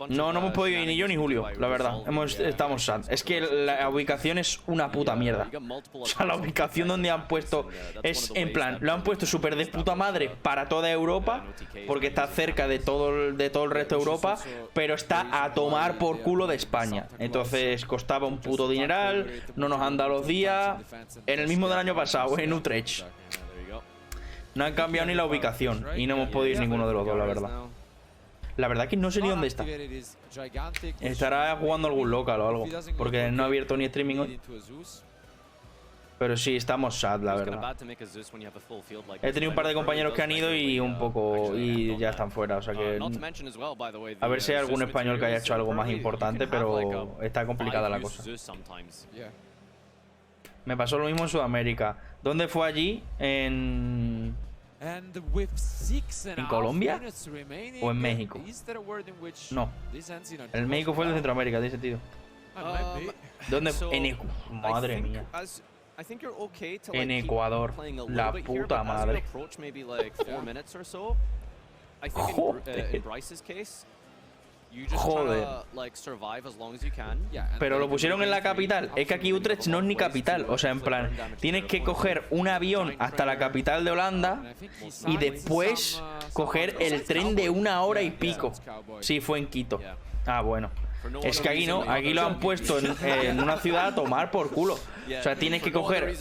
No hemos podido ir ni yo ni Julio, la verdad. Estamos sad. Es que la ubicación es una puta mierda. O sea, la ubicación donde han puesto es en plan, lo han puesto súper de puta madre para toda Europa, porque está cerca de todo el resto de Europa, pero está a tomar por culo de España. Entonces costaba un puto dineral, no nos han dado los días. En el mismo del año pasado, en Utrecht. No han cambiado ni la ubicación y no hemos podido ir ninguno de los dos, la verdad. La verdad que no sé ni dónde está. Estará jugando algún local o algo, porque no ha abierto ni streaming hoy. Pero sí, estamos sad, la verdad. He tenido un par de compañeros que han ido y un poco... y ya están fuera, o sea que... A ver si hay algún español que haya hecho algo más importante, pero está complicada la cosa. Me pasó lo mismo en Sudamérica. ¿Dónde fue allí? ¿En Colombia? ¿O en México? No. El México fue el de Centroamérica, tiene sentido. ¿Dónde? Madre mía. En Ecuador. La puta madre. Joder. Pero lo pusieron en la capital. Es que aquí Utrecht no es ni capital. O sea, en plan, tienes que coger un avión hasta la capital de Holanda y después coger el tren de 1 hora y pico. Sí, fue en Quito. Ah, bueno. Es que aquí no, aquí lo han puesto en una ciudad a tomar por culo. O sea, tienes que coger,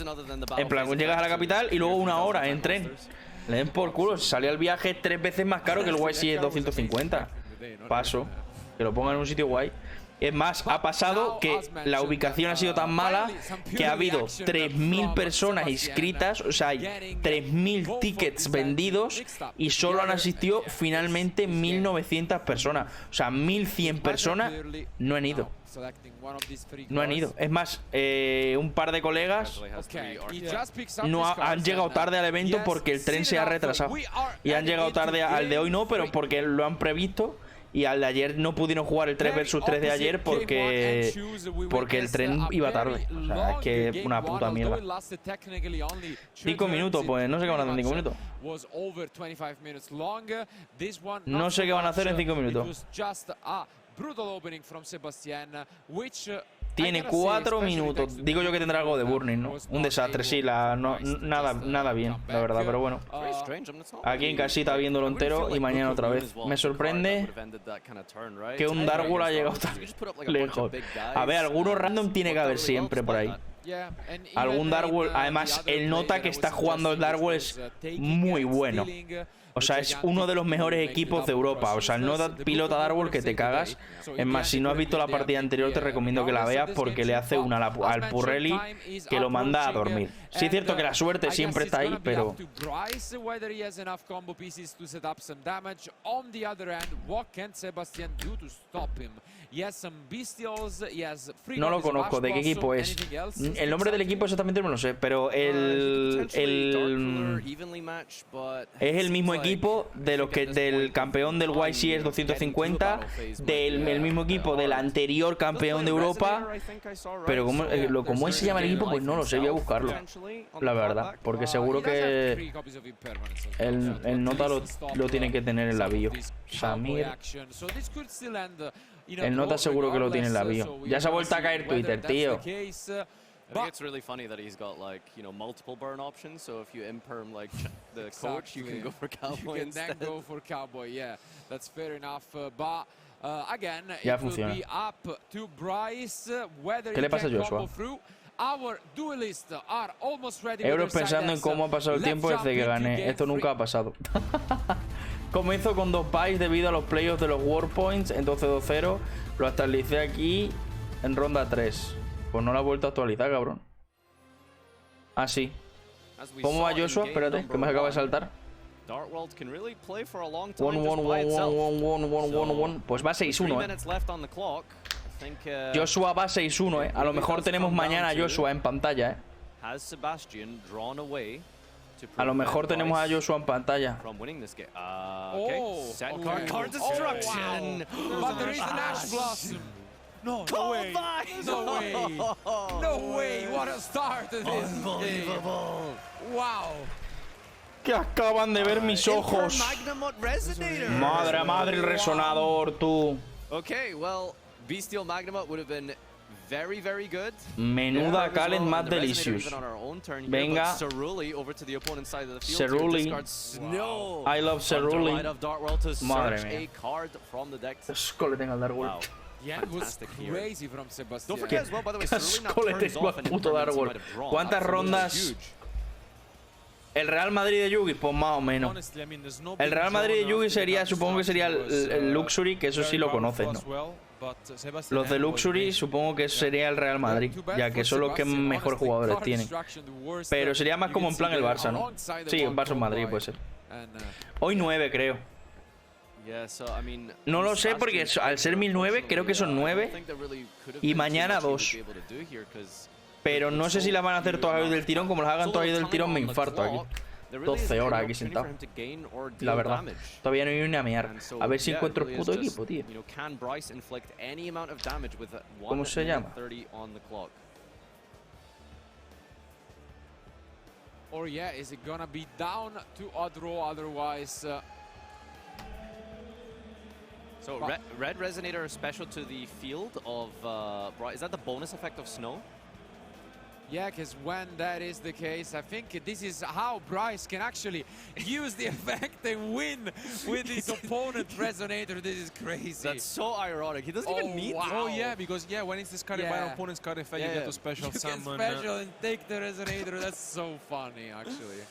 en plan, llegas a la capital y luego 1 hora en tren. Le den por culo, salió el viaje 3 veces más caro que el YC 250. Paso, que lo pongan en un sitio guay. Es más, ha pasado que la ubicación ha sido tan mala que ha habido 3.000 personas inscritas, o sea, hay 3.000 tickets vendidos y solo han asistido finalmente 1.900 personas. O sea, 1.100 personas no han ido. No han ido. Es más, un par de colegas no han llegado tarde al evento porque el tren se ha retrasado. Y han llegado tarde al de hoy no, pero porque lo han previsto. Y al de ayer no pudieron jugar el 3 vs 3 de ayer porque el tren iba tarde. O sea, es que una puta mierda. 5 minutos, pues no sé qué van a hacer en 5 minutos. No sé qué van a hacer en 5 minutos. Tiene 4 minutos. Digo yo que tendrá algo de burning, ¿no? Un desastre, sí, nada bien, la verdad, pero bueno. Aquí en casita viéndolo entero y mañana otra vez. Me sorprende que un Darwall ha llegado tan lejos. A ver, algunos random tiene que haber siempre por ahí. Algún Darwall, además el nota que está jugando el Darwall es muy bueno. O sea, es uno de los mejores equipos de Europa. O sea, el nota pilota Darwall que te cagas. Es más, si no has visto la partida anterior te recomiendo que la veas porque le hace una al Purrelli que lo manda a dormir. Sí es cierto que la suerte siempre está ahí, pero... No lo conozco, ¿de qué equipo es? El nombre del equipo exactamente no lo sé, pero es el mismo equipo de los que del campeón del YCS 250, del mismo equipo del anterior campeón de Europa, pero ¿cómo se llama el equipo? Pues no lo sé, voy a buscarlo, la verdad, porque seguro que el nota lo tiene que tener en la bio. Samir. El nota seguro que lo tiene en la bio. Ya se ha vuelto a caer Twitter, tío. I think it's really funny that he's got multiple burn options. So if you imperm the coach, you can go for Cowboy. You can then go for Cowboy. Yeah, that's fair enough. But again, ya it will funciona. be up to Bryce whether ¿Qué le pasa a Joshua? Euros pensando en cómo ha pasado el tiempo desde que gané. Esto nunca ha pasado. Comienzo con 2 buys debido a los playoffs de los World Points, entonces 2-0. Lo actualicé aquí en ronda 3. Pues no lo ha vuelto a actualizar, cabrón. Ah, sí. ¿Cómo va Joshua? Espérate, que me acaba de saltar. 1-1-1-1-1-1-1-1. Pues va 6-1, Joshua va 6-1, A lo mejor tenemos mañana a Joshua en pantalla, has Sebastian drawn away to A lo mejor tenemos a Joshua en pantalla. from winning this game. Okay. Set card Wow. destruction. But there is an Ash Blossom. No way. No way. No way. What a start to this Unbelievable. game. Wow. Que acaban de ver mis ojos. Madre, madre, el resonador, tú. Okay, well, Bestial Magnamut would have been very, very good. Menuda Kalen más delicious. Venga. Cerulli over to the opponent's side of the field. Cerulli. No. I love Cerulli. Madre A mía. card from the deck. Asco le tengo al Dark World. Yeah, it was crazy from Sebastian. Don't forget as well, by the way, Cerulli now Asco le turns tengo off al and puto Dark he World. might have drawn. ¿Cuántas Absolutely rondas? huge. El Real Madrid de Yugi, pues más o menos. El Real Madrid de Yugi sería, supongo que sería el Luxury, que eso sí lo conocen, ¿no? Los de Luxury supongo que sería el Real Madrid, ya que son los que mejor jugadores tienen. Pero sería más como en plan el Barça, ¿no? Sí, el Barça Madrid puede ser. Hoy 9 creo. No lo sé porque al ser 1009 creo que son 9 y mañana 2. Pero no sé si las van a hacer todas hoy del tirón. Como las hagan todas hoy del tirón me infarto aquí. 12 horas aquí sentado. La verdad. Todavía no he ido ni a mear. A ver si encuentro el puto equipo, tío. ¿Cómo se llama? Or yeah, is it gonna be down to a draw otherwise? So red Resonator special to the field of is that the bonus effect of Snow? Yeah, because when that is the case, I think this is how Bryce can actually use the effect and win with his opponent Resonator. This is crazy. That's so ironic. He doesn't even need wow. Oh yeah, because when it's discarded by an opponent's card effect, you get to special summon. You can special and take the Resonator. That's so funny, actually.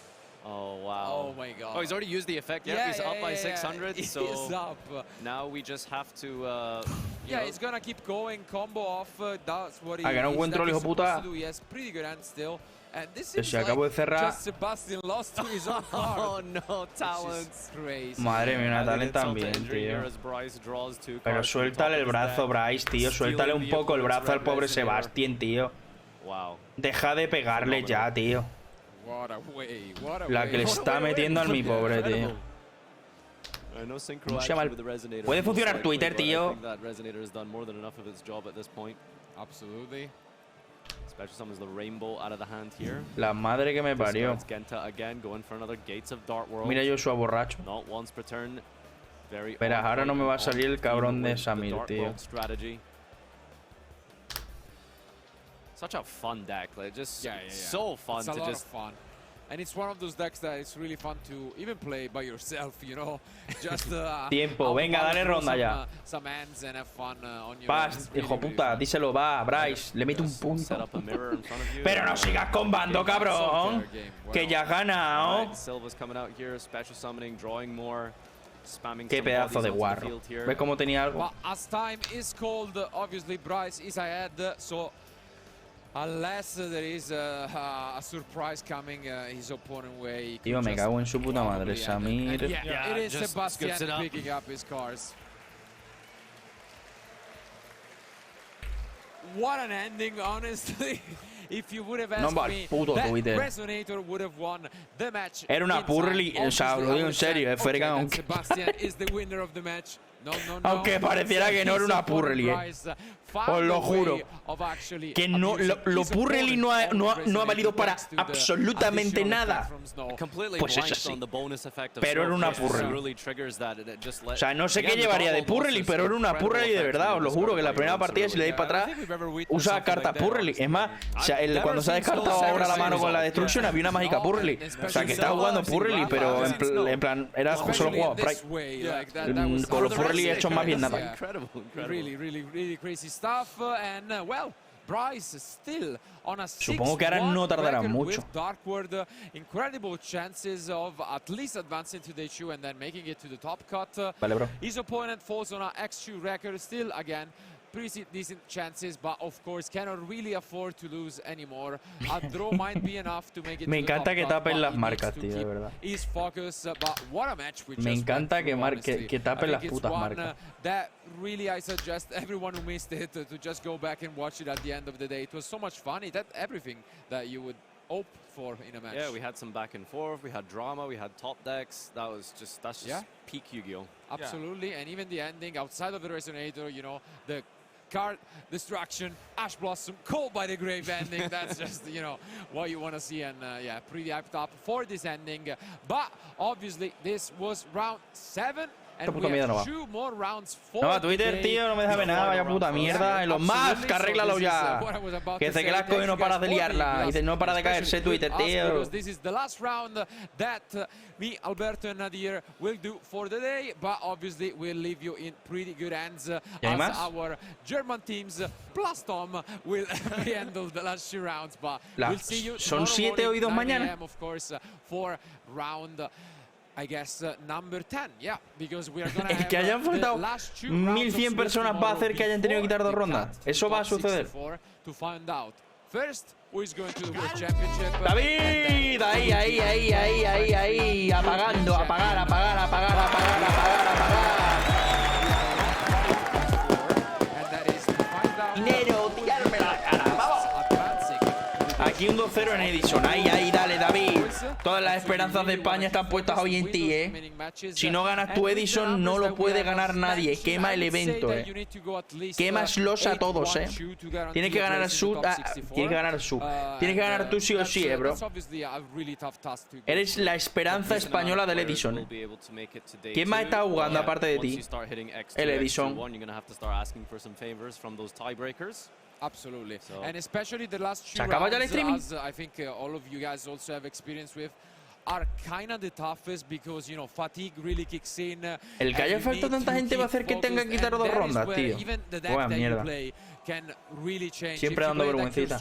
Oh wow. Oh my god. Oh, he's already used the effect. Yeah, he's up by 600. So he's up. Now we just have to. Yeah, he's gonna keep going. Combo off. That's what he que no encuentro el hijo puta. Yes, pretty good hand still. And this Que is si acabo de cerrar. just Sebastian lost to his own card. Oh no, talents. Crazy. Madre mía, una talent también, tío. Pero suéltale el brazo, Bryce, tío. Suéltale un poco el brazo al pobre Sebastian, tío. Wow. Deja de pegarle ya, tío. La que le está metiendo al mi pobre, tío. ¿Cómo se llama el... ¿Puede funcionar Twitter, tío? Absolutely. Special summons the rainbow out of the hand here. La madre que me parió. Mira Joshua borracho. Verás, ahora no me va a salir el cabrón de Samir, tío. Such a fun deck, like just so fun it's to just fun. And it's one of those decks that it's really fun to even play by yourself, you know. Just tiempo, venga, dale ronda ya. Some hands and have fun on your Paz, hijo puta, díselo, va, Bryce, le mete un punto. Pero no sigas combando, cabrón. Que ya has ganado. Qué pedazo de guarro. ¿Ves cómo tenía algo? Well, as time is called, obviously Bryce is ahead, so unless there is a surprise coming his opponent way. Tío, me cago en su puta madre, Samir. Yeah, it is Sebastian picking up his cards. What an ending, honestly. If you would have asked me, that Resonator would have won the match. Era una purli, o sea, lo digo en serio, Fergan, aunque... Sebastian is the winner of the match. No, aunque pareciera que no era una purli, os lo juro. Que no, lo purli no ha valido para absolutamente nada. Pues es así. Pero era una purli. O sea, no sé qué llevaría de purli, pero era una purli de verdad. Os lo juro que la primera partida, si le dais para atrás, usa carta purli. Es más, o sea, cuando se ha descartado ahora la mano con la destrucción, había una mágica purli. O sea, que estaba jugando purli, pero en plan, era solo jugaba Pride. Con los purli he hecho más bien nada. Really crazy stuff, and well, Bryce still on a supongo que ahora no tardarán mucho. Darkward, incredible chances of at least advancing to the H2 and then making it to the top cut. Vale, bro. His opponent falls on a X2 record, still again pretty decent chances, but of course cannot really afford to lose anymore. A draw might be enough to make it. Me encanta que tapen las marcas, tío, de verdad. His focus, but what a match we Me encanta que tapen las putas marcas. That really, I suggest everyone who missed it to just go back and watch it at the end of the day. It was so much fun. It had everything that you would hope for in a match. Yeah, we had some back and forth, we had drama, we had top decks. That's just peak Yu-Gi-Oh! Absolutely, and even the ending outside of the Resonator, you know, the card destruction, Ash Blossom, Called by the Grave ending. That's just, you know, what you want to see. And yeah, pretty hyped up for this ending. But obviously, this was round 7. And we have 2 more rounds for no va Twitter, tío, no me deja ver nada, vaya puta mierda. En los maps, que arréglalo ya. Que se que la coge y no para de liarla. Y no para de caerse Twitter, tío. Because this is the last round that me, Alberto, and Nadir will do for the day. But obviously, we'll leave you in pretty good hands as our German teams plus Tom will handle the last 2 rounds. But we'll see you Son 7 o 2 mañana. Of course, for round I guess number 10, yeah, because we are gonna el que hayan faltado 1100 personas va a hacer que hayan tenido que quitar 2 rondas. Eso va a suceder. To find out first who is going to the World Championship. David, ahí, apagando, apagar. Dinero, tirarme la cara, vamos. Aquí un 2-0 en Edison. Ahí, dale, David. Todas las esperanzas de España están puestas hoy en ti, Si no ganas tu Edison, no lo puede ganar nadie. Quema el evento, Quemaslos a todos, Tienes que ganar el sub. Tienes que ganar el sub. Tienes que ganar tú sí o sí, bro. Eres la esperanza española del Edison. ¿Quién más está jugando aparte de ti? El Edison. Absolutely, and especially the last 2 rounds, as I think all of you guys also have experience with, are kind of the toughest because, you know, fatigue really kicks in. El que haya faltado tanta gente va a hacer que tenga que quitar 2 rondas, tío. Buena mierda. Siempre dando vergüencita.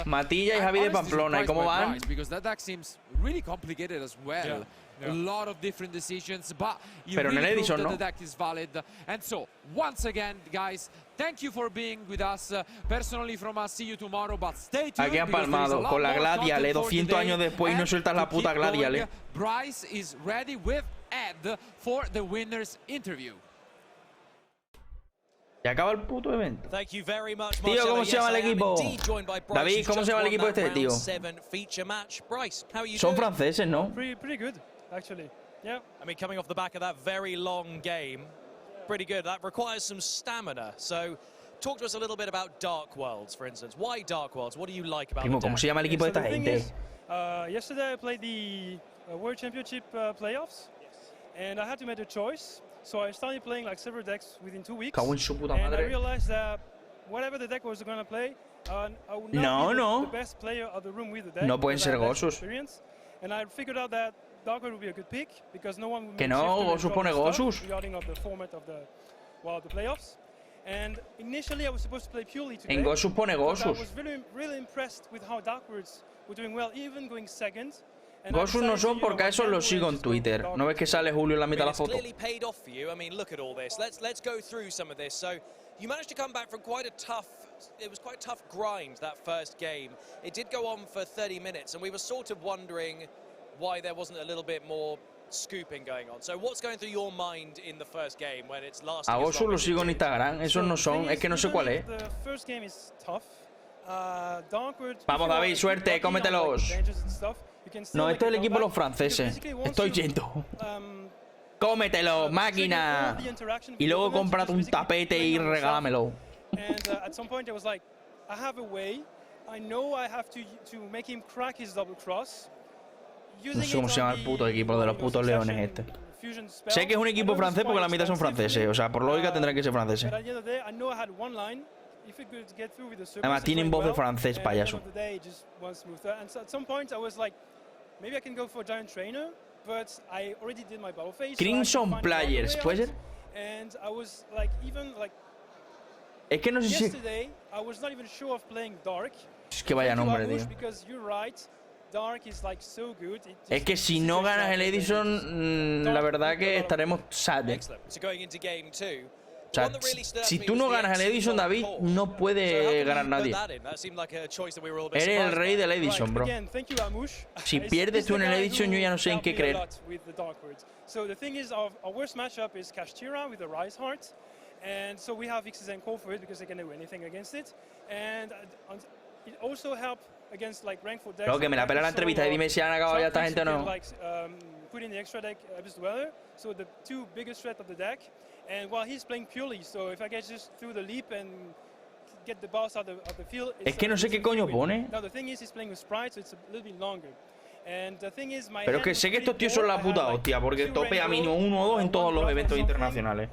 Matilla y Javi de Pamplona, ¿y cómo van? Because that deck seems really complicated as well. A lot of different decisions, but you Pero en el really Edison, prove ¿no? that the deck is valid. And so, once again, guys, thank you for being with us. Personally from us, see you tomorrow, but stay tuned. Aquí han palmado con la Gladial, 200 años después y no sueltas la puta Gladial, Bryce is ready with Ed for the winner's interview. Y acaba el puto evento. Thank you very much, tío, ¿cómo se llama el equipo? David, ¿cómo se llama el equipo este, tío? Son franceses, ¿no? Pretty good, actually. Yeah. I mean, coming off the back of that very long game, pretty good. That requires some stamina. So, talk to us a little bit about Dark Worlds, for instance. Why Dark Worlds? What do you like about Primo, ¿cómo se llama el equipo de esta gente? Yesterday I played the World Championship playoffs, and I had to make a choice. So I started playing like several decks within 2 weeks, and I realized that whatever the deck was going to play, I would not be the best player of the room with the deck. No pueden ser Gosus. And I figured out that Dark World would be a good pick because no one would que no, Gosus pone Gosus. Regarding of the format of the playoffs. And initially I was supposed to play purely today. En Gosus pone Gosus. I was really impressed with how Dark Worlds were doing well, even going second. Gosus no son porque a esos los sigo en Twitter. ¿No ves que sale Julio en la mitad de la foto? It's clearly paid off for you. I mean, look at all this. Let's go through some of this. So, you managed to come back from quite a tough grind that first game. It did go on for 30 minutes, and we were sort of wondering why there wasn't a little bit more scooping going on. So, what's going through your mind in the first game when it's lasting? A Gosus los sigo en Instagram. Esos no son. Es que no sé cuál es. The first game is tough. Vamos, David, suerte, cómetelos. No, este es el equipo de los franceses. Estoy yendo. Cómetelo, máquina. Y luego cómprate un tapete y regálamelo. No sé cómo se llama el puto equipo de los putos leones este. Sé que es un equipo francés porque la mitad son franceses. O sea, por lógica tendrán que ser franceses. Además, tienen voz de francés, payaso. Crimson Players, ¿puede ser? Es que no sé si... Es que vaya nombre, tío. Es que si no ganas el Edison, la verdad que estaremos sad. O sea, si tú no ganas el Edison, David, no puede ganar nadie. Eres el rey del Edison, bro. Si pierdes tú en el Edison, yo ya no sé en qué creer. And so we have X's and call for it because they can do anything against it. And it also helped against like ranked 4 decks. Creo que me la pela la entrevista y dime si han acabado ya esta gente o no. Put in the extra deck Abyss Dweller, so the two biggest threat of the deck. And while he's playing purely, so if I get just through the leap and get the boss out of the field, es que no sé qué coño pone. Now the thing is, he's playing with sprites, so it's a little bit longer. And the thing is, pero es que sé que estos tíos son la puta hostia, porque topea mínimo 1 o 2 en todos los eventos internacionales.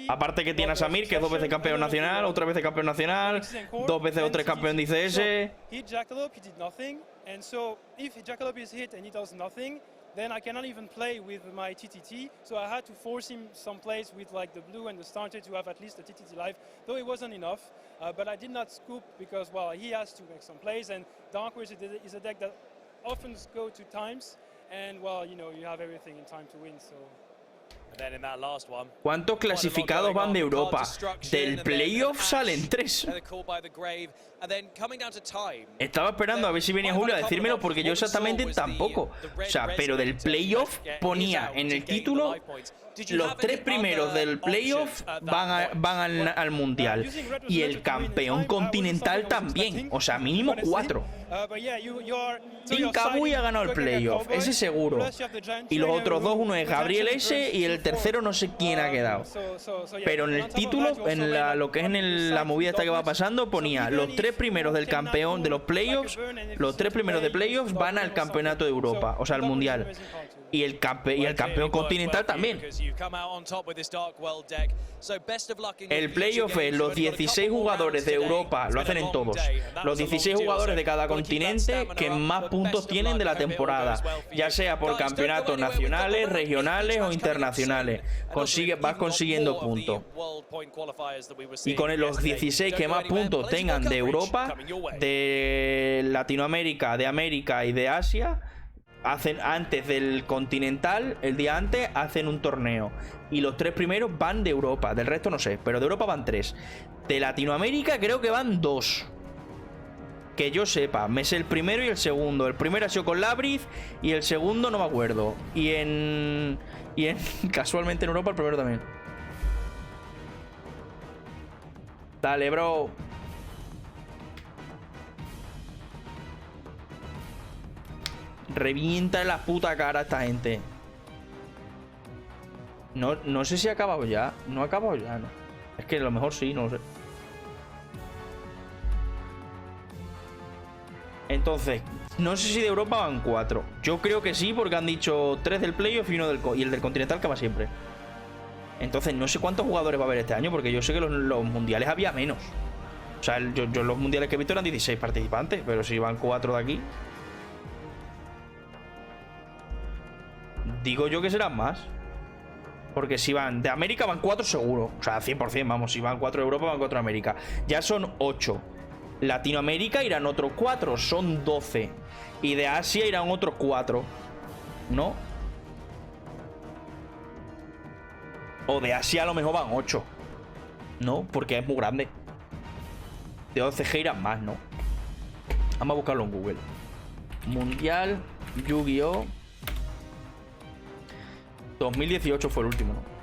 Aparte que tiene a Samir, que es 2 veces campeón nacional, otra vez campeón nacional, 2 veces o 3 campeón de ICS. Then I cannot even play with my TTT, so I had to force him some plays with like the blue and the starter to have at least the TTT live, though it wasn't enough. But I did not scoop because, well, he has to make some plays, and Dark Wizard is a deck that often go to times, and, well, you know, you have everything in time to win, so... ¿Cuántos clasificados van de Europa? Del playoff salen 3. Estaba esperando a ver si venía Julio a decírmelo porque yo exactamente tampoco. O sea, pero del playoff ponía en el título los 3 primeros del playoff van al mundial y el campeón continental también. O sea, mínimo 4. Incabuy ha ganado el playoff, ese seguro. Y los otros 2, uno es Gabriel S y el tercero no sé quién ha quedado. Pero en el título, en lo que es en la movida esta que va pasando, ponía los 3 primeros del campeón de los playoffs, los 3 primeros de playoffs van al campeonato de Europa, o sea, al mundial. Y el campeón continental también. El playoff es los 16 jugadores de Europa, lo hacen en todos. Los 16 jugadores de cada continente que más puntos tienen de la temporada, ya sea por campeonatos nacionales, regionales o internacionales. Vas consiguiendo puntos. Y con los 16 que más puntos tengan de Europa, de Latinoamérica, de América y de Asia, hacen antes del continental, el día antes, hacen un torneo. Y los 3 primeros van de Europa. Del resto no sé, pero de Europa van 3. De Latinoamérica creo que van 2. Que yo sepa, me sé el primero y el segundo. El primero ha sido con Labriz y el segundo no me acuerdo. Y en casualmente en Europa el primero también. Dale, bro. Revienta en la puta cara a esta gente. No sé si ha acabado ya. No ha acabado ya, ¿no? Es que a lo mejor sí, no lo sé. Entonces, no sé si de Europa van 4. Yo creo que sí, porque han dicho 3 del playoff y el del continental que va siempre. Entonces, no sé cuántos jugadores va a haber este año, porque yo sé que los mundiales había menos. O sea, yo los mundiales que he visto eran 16 participantes, pero si van 4 de aquí... Digo yo que serán más. Porque si van de América van 4 seguro. O sea, 100%, vamos. Si van 4 de Europa, van 4 de América. Ya son 8. Latinoamérica irán otros 4. Son 12. Y de Asia irán otros 4. ¿No? O de Asia a lo mejor van 8. ¿No? Porque es muy grande. De 12G irán más, ¿no? Vamos a buscarlo en Google. Mundial Yu-Gi-Oh! 2018 fue el último, ¿no?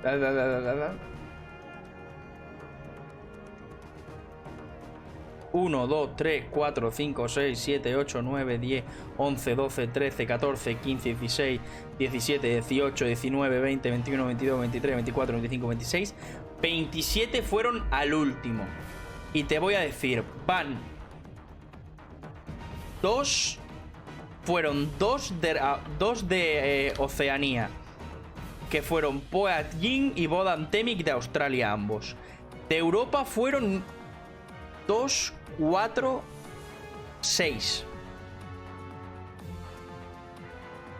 Da. 1, 2, 3, 4, 5, 6, 7, 8, 9, 10, 11, 12, 13, 14, 15, 16, 17, 18, 19, 20, 21, 22, 23, 24, 25, 26. 27 fueron al último. Y te voy a decir, van 2. Fueron 2 de Oceanía. Que fueron Poat Jin y Bodan Temic de Australia ambos. De Europa fueron 2, 4, 6.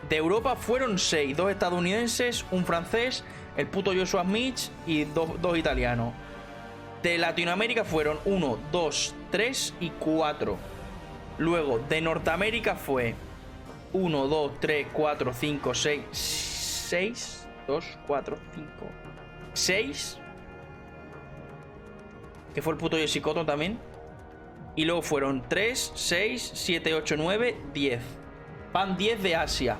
De Europa fueron 6. 2 estadounidenses, un francés, el puto Joshua Smith y 2 italianos. De Latinoamérica fueron 1, 2, 3 y 4. Luego, de Norteamérica fue 1, 2, 3, 4, 5, 6. 6. 2, 4, 5. 6. Que fue el puto Yoshikoto también. Y luego fueron 3, 6, 7, 8, 9, 10. Van 10 de Asia.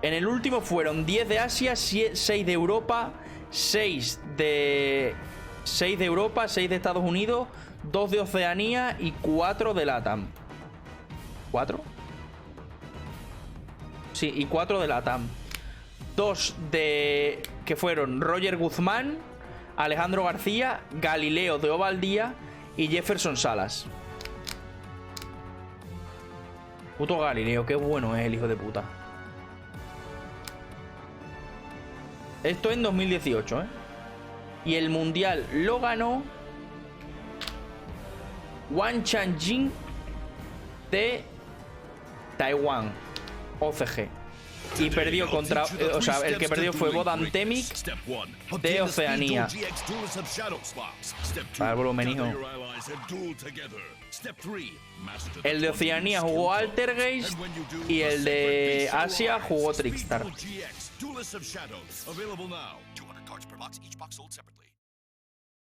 En el último fueron 10 de Asia, 6 de Europa, 6 de Europa, 6 de Estados Unidos, 2 de Oceanía y 4 de LATAM. ¿4? Sí, y 4 de LATAM. 2 de... que fueron Roger Guzmán, Alejandro García, Galileo de Ovaldía y Jefferson Salas. Puto Galileo, qué bueno es el hijo de puta. Esto en 2018, ¿eh? Y el mundial lo ganó Wang Chanjing de Taiwán, OCG. Y perdió contra... o sea, el que perdió fue Bodan Temik de Oceanía. Para el volumen, hijo. El de Oceanía jugó Altergeist y el de Asia jugó Trickstar.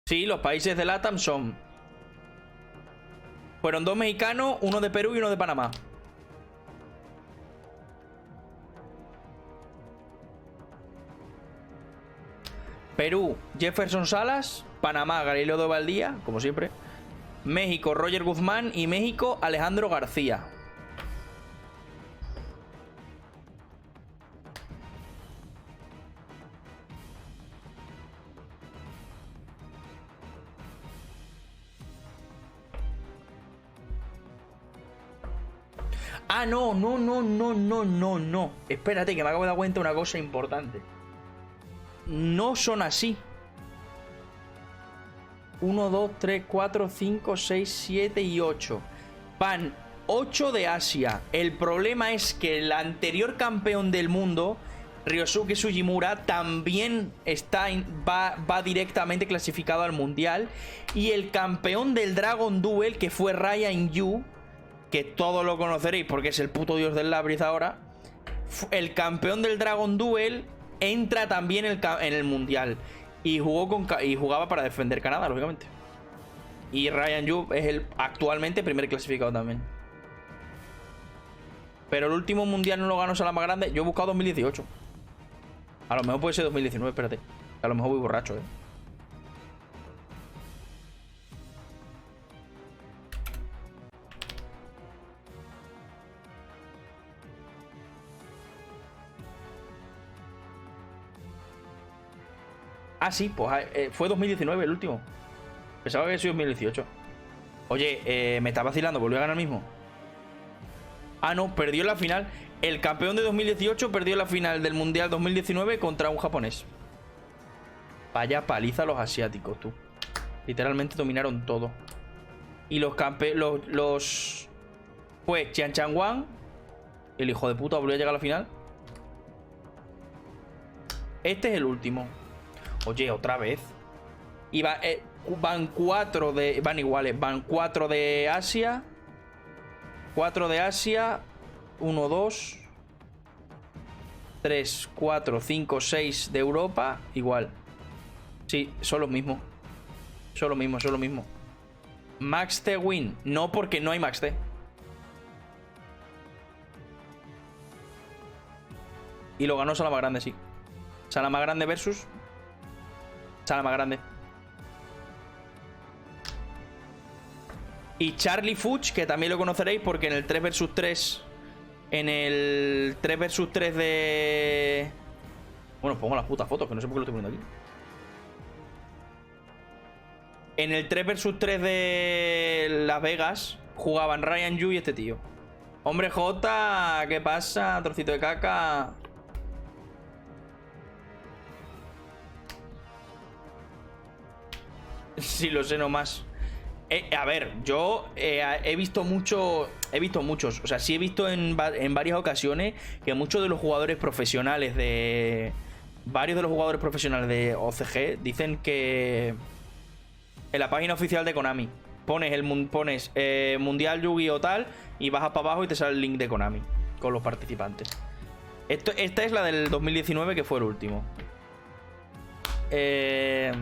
Sí, los países de LATAM son... fueron 2 mexicanos, 1 de Perú y 1 de Panamá. Perú, Jefferson Salas. Panamá, Galileo de Ovaldía, como siempre. México, Roger Guzmán. Y México, Alejandro García. Ah, no. Espérate, que me acabo de dar cuenta de una cosa importante. No son así. 1, 2, 3, 4, 5, 6, 7 y 8. Van 8 de Asia. El problema es que el anterior campeón del mundo, Ryosuke Sugimura, también va directamente clasificado al mundial. Y el campeón del Dragon Duel, que fue Ryan Yu, que todos lo conoceréis porque es el puto dios del Labyrinth ahora. El campeón del Dragon Duel entra también en el mundial. Y jugaba para defender Canadá, lógicamente. Y Ryan Yu es el actualmente primer clasificado también. Pero el último mundial no lo ganó Sala más grande. Yo he buscado 2018. A lo mejor puede ser 2019, espérate. A lo mejor voy borracho, eh. Ah, sí, pues fue 2019 el último. Pensaba que había sido 2018. Oye, me está vacilando, volvió a ganar el mismo. Ah, no, perdió la final. El campeón de 2018 perdió la final del Mundial 2019 contra un japonés. Vaya paliza a los asiáticos, tú. Literalmente dominaron todo. Y los fue Chian Chan Wang. El hijo de puta volvió a llegar a la final. Este es el último. Oye, otra vez. Y van 4 de... van iguales. Van 4 de Asia. 4 de Asia. 1, 2 3, 4, 5, 6 de Europa. Igual. Sí, son los mismos. Son los mismos. Max T win. No, porque no hay Max T. Y lo ganó Sala más grande, sí. Sala más grande versus Sala más grande. Y Charlie Fuchs, que también lo conoceréis porque en el 3 vs 3... En el 3 vs 3 de... Bueno, pongo las putas fotos, que no sé por qué lo estoy poniendo aquí. En el 3 vs 3 de Las Vegas jugaban Ryan Yu y este tío. Hombre J, ¿qué pasa? Trocito de caca. Sí, lo sé nomás. A ver, yo he visto muchos. O sea, sí he visto en varias ocasiones que muchos de los jugadores profesionales de... Varios de los jugadores profesionales de OCG dicen que... En la página oficial de Konami pones Mundial Yu-Gi-Oh tal y bajas para abajo y te sale el link de Konami con los participantes. Esta es la del 2019, que fue el último. Que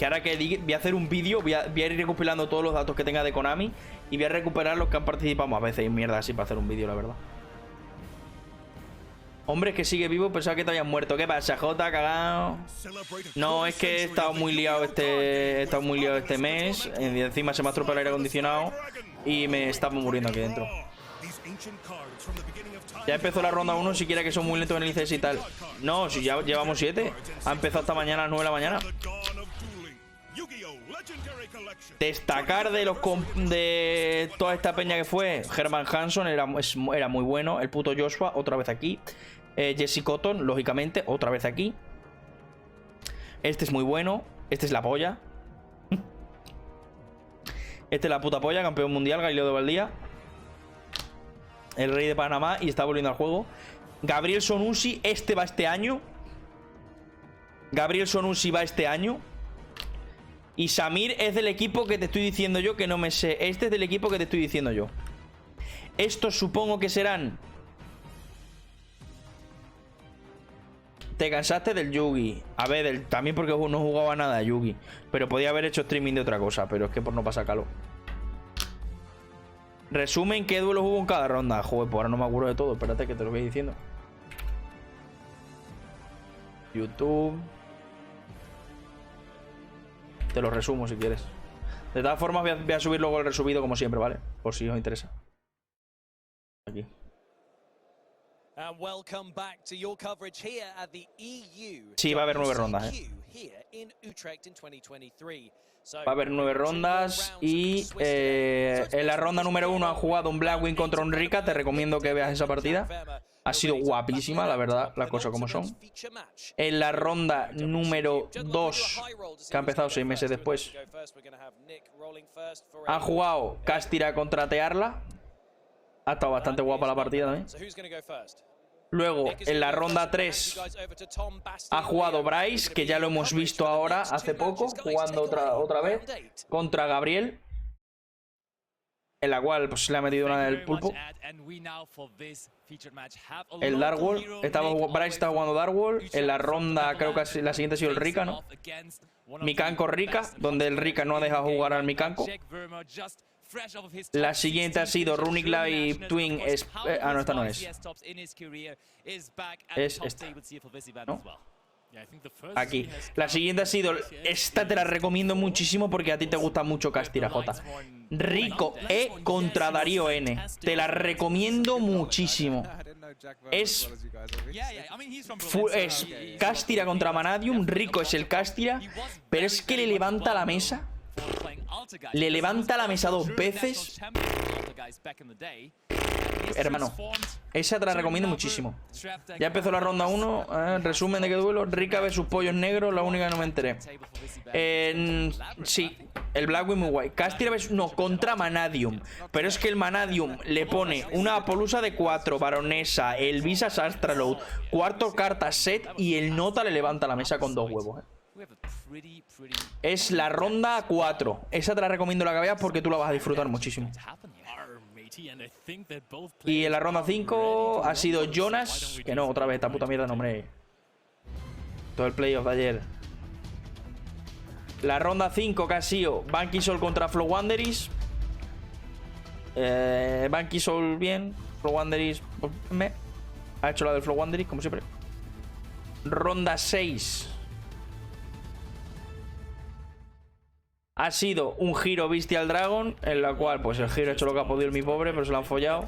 ahora que voy a hacer un vídeo, voy a ir recopilando todos los datos que tenga de Konami y voy a recuperar los que han participado. A veces hay mierda así para hacer un vídeo, la verdad. Hombre, es que sigue vivo, pensaba que te habías muerto. ¿Qué pasa, Jota? Cagado. No, es que he estado muy liado este mes. Y encima se me ha estropeado el aire acondicionado y me estaba muriendo aquí dentro. Ya empezó la ronda 1, siquiera que son muy lentos en el ICS y tal. No, si ya llevamos 7. Ha empezado esta mañana a las 9 de la mañana. Destacar de toda esta peña que fue Herman Hanson, era muy bueno. El puto Joshua, otra vez aquí. Jesse Cotton, lógicamente, otra vez aquí. Este es muy bueno. Este es la polla. Este es la puta polla, campeón mundial, Galileo de Valdía. El rey de Panamá y está volviendo al juego. Gabriel Sonusi, este va este año. Gabriel Sonusi va este año. Y Samir es del equipo que te estoy diciendo yo, que no me sé. Este es del equipo que te estoy diciendo yo. Estos supongo que serán... Te cansaste del Yugi. A ver, también porque no jugaba nada de Yugi. Pero podía haber hecho streaming de otra cosa. Pero es que por no pasar calor. Resumen, ¿qué duelos hubo en cada ronda? Joder, pues ahora no me acuerdo de todo. Espérate que te lo voy diciendo. YouTube. Te lo resumo si quieres. De todas formas voy a subir luego el resubido como siempre, ¿vale? Por si os interesa. Aquí. Sí, va a haber 9 rondas, Va a haber 9 rondas y en la ronda número 1 han jugado un Blackwing contra un Rika. Te recomiendo que veas esa partida. Ha sido guapísima, la verdad, las cosas como son. En la ronda número 2, que ha empezado 6 meses después, han jugado Castira contra Tearla. Ha estado bastante guapa la partida también. Luego, en la ronda 3, ha jugado Bryce, que ya lo hemos visto ahora, hace poco, jugando otra vez, contra Gabriel. En la cual pues le ha metido una del pulpo. El Dark World. Bryce está jugando Dark World. En la ronda, creo que la siguiente ha sido el Rika, ¿no? Mikanko Rika, donde el Rika no ha dejado jugar al Mikanko. La siguiente ha sido Runic Live Twin. No, esta no es. Es esta, ¿no? Aquí. La siguiente ha sido... Esta te la recomiendo muchísimo porque a ti te gusta mucho Castira J. Rico E contra Darío N. Te la recomiendo muchísimo. Es Castira contra Vanadium. Rico es el Castira, pero es que le levanta la mesa. Le levanta la mesa 2 veces. Hermano, esa te la recomiendo muchísimo. Ya empezó la ronda 1. Resumen de qué duelo. Rika versus Pollos Negros. La única que no me enteré. Sí, el Blackwing muy guay. Castira versus... No, contra Vanadium. Pero es que el Vanadium le pone una Apolusa de 4, Baronesa, el Visas Astraload, cuarto carta set y el Nota le levanta la mesa con 2 huevos. Es la ronda 4. Esa te la recomiendo la que veas porque tú la vas a disfrutar muchísimo. Y en la ronda 5 ha sido Jonas. Que no, otra vez esta puta mierda, no, hombre. Todo el playoff de ayer. La ronda 5 que ha sido Banky Sol contra Flow Wanderers. Banky Sol bien. Flow Wanderers pues, ha hecho la del Flow Wanderers, como siempre. Ronda 6 ha sido un giro Bestial Dragon, en la cual pues el giro ha hecho lo que ha podido mi pobre, pero se lo han follado.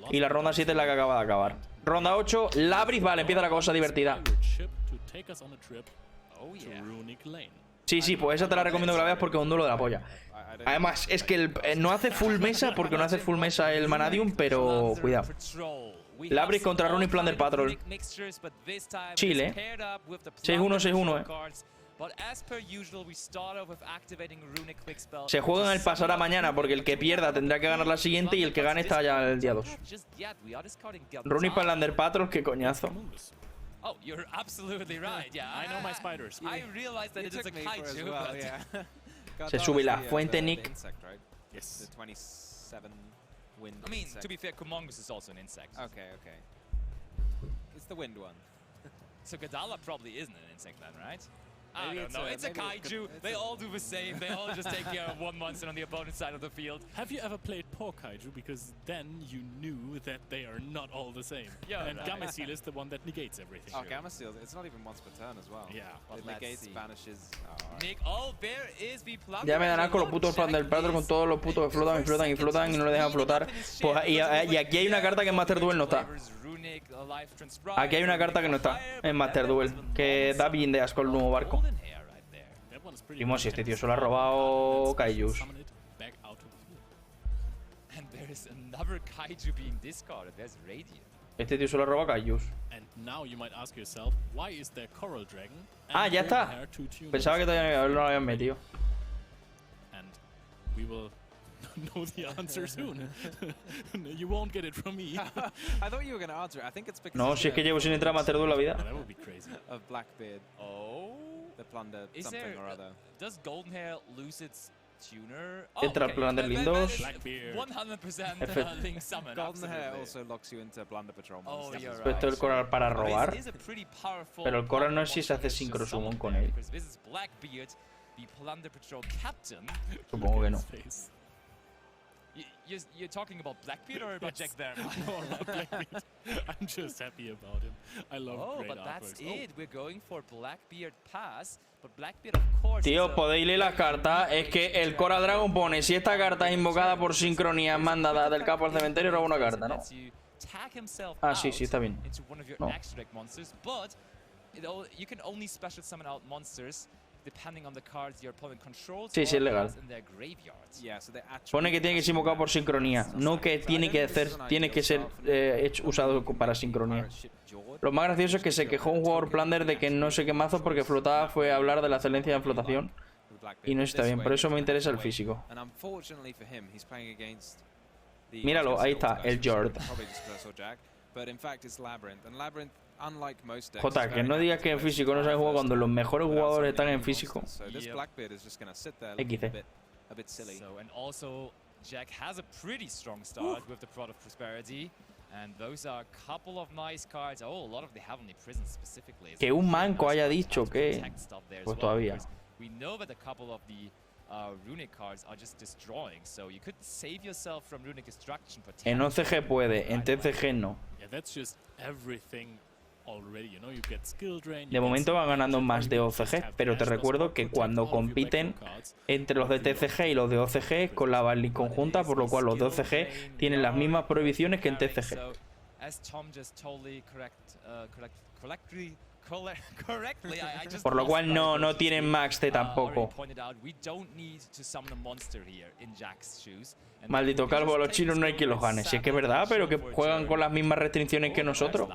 Y la ronda 7 es la que acaba de acabar. Ronda 8, Labris, vale, empieza la cosa divertida. Sí, sí, pues esa te la recomiendo que la veas porque es un duelo de la polla. Además, es que no hace full mesa, porque no hace full mesa el Vanadium, pero cuidado. Labris contra Runic Plunder Patrol. Chile, 6-1, 6-1, Se juegan el pasará mañana porque el que pierda tendrá que ganar la siguiente y el que gane está ya el día 2. Runic Plunder Patrol, qué coñazo. Oh, you're absolutely right. Yeah, I know my spiders. I realized that it is a kaiju. Se sube la fuente, Nick. Yes. The 27 wind. I mean, insect. to be fair, Kumongus is also an insect. Okay. It's the wind one. So Gadala probably isn't an insect then, right? Maybe I don't know. It's a kaiju. They all do the same. They all just take care of one monster on the opponent's side of the field. Have you ever played Poor Kaiju? Because then you knew that they are not all the same. Yeah, and right. Gameciel is the one that negates everything. Oh, Gameciel, it's not even once per turn as well. Yeah. It negates, banishes. Nick, there is the plunder. Ya me dan asco los putos fans del Predator con todos los putos que flotan y no le dejan flotar. Pues, y aquí hay una carta que en Master Duel no está. Aquí hay una carta que no está en Master Duel, que da bien de asco el nuevo barco. Primo, si este tío se lo ha robado Kaijus. Este tío se lo ha robado Kaijus. Ah, ya está. Pensaba que todavía no lo habían metido. Know the answer soon. You won't get it from me. I thought you were going to answer it. I think it's because No, si es que llevo sin entrar a Master Duel la vida. That would be crazy. Of Blackbeard. Oh. The plunder something or other. Does Goldenhair lose its tuner? Entra el Plunder Lindos. 100% Link Summon. Goldenhair also locks you into Plunder Patrol monsters. You're Puesto el Coral para robar. Pero el Coral no es si se hace Synchro Summon con él. Supongo que no. You're talking about Blackbeard or about Jack there? No, not Blackbeard. I'm just happy about him. I love great but that's artworks. it. We're going for Blackbeard pass, but Blackbeard of course. Tío, podéis leer las cartas. Es que el Coral Dragon pone: si esta carta es invocada por sincronía mandada del campo al cementerio, roba una carta, ¿no? Ah, sí, está bien. No. Sí, es legal. Pone que tiene que ser invocado por sincronía, no que tiene que ser usado para sincronía. Lo más gracioso es que se quejó un jugador Plunder de que no sé qué mazo porque flotaba fue hablar de la excelencia en flotación. Y no está bien, por eso me interesa el físico. Míralo, ahí está, el Jord. Jota, que no digas que en físico no se juega cuando los mejores jugadores están en físico. XC. And also Jack has a pretty strong start with the Prod of Prosperity. And those are a couple of nice cards. Oh, a lot of the Heavenly Prison specifically. Que un manco haya dicho que... Pues todavía. We know that a couple of the runic cards are just destroying, so you could save yourself from runic destruction. En OCG puede, en TCG no. Yeah, that's just everything already, you know, you get skill drain. De momento van ganando más de OCG, pero te recuerdo que cuando compiten entre los de TCG y los de OCG es con la banlist conjunta, por lo cual los de OCG tienen las mismas prohibiciones que en TCG. Por lo cual no tienen Max T tampoco. Maldito calvo, a los chinos no hay quien los gane. Si es que es verdad, pero que juegan con las mismas restricciones que nosotros.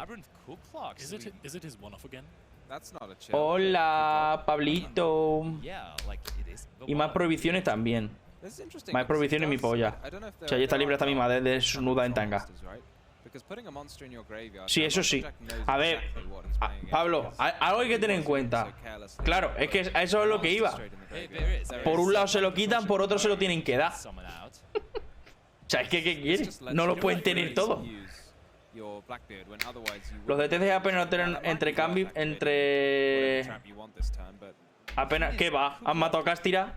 Hola, Pablito. Y más prohibiciones también. Más prohibiciones mi polla. O sea, ya está libre hasta mi madre desnuda en tanga. Sí, eso sí. A ver, Pablo, algo hay que tener en cuenta. Claro, es que a eso es lo que iba. Por un lado se lo quitan, por otro se lo tienen que dar. O sea, es que ¿qué quieren? No lo pueden tener todo. Los de TCG apenas no tienen entre... Apenas... ¿Qué va? ¿Han matado a Castira?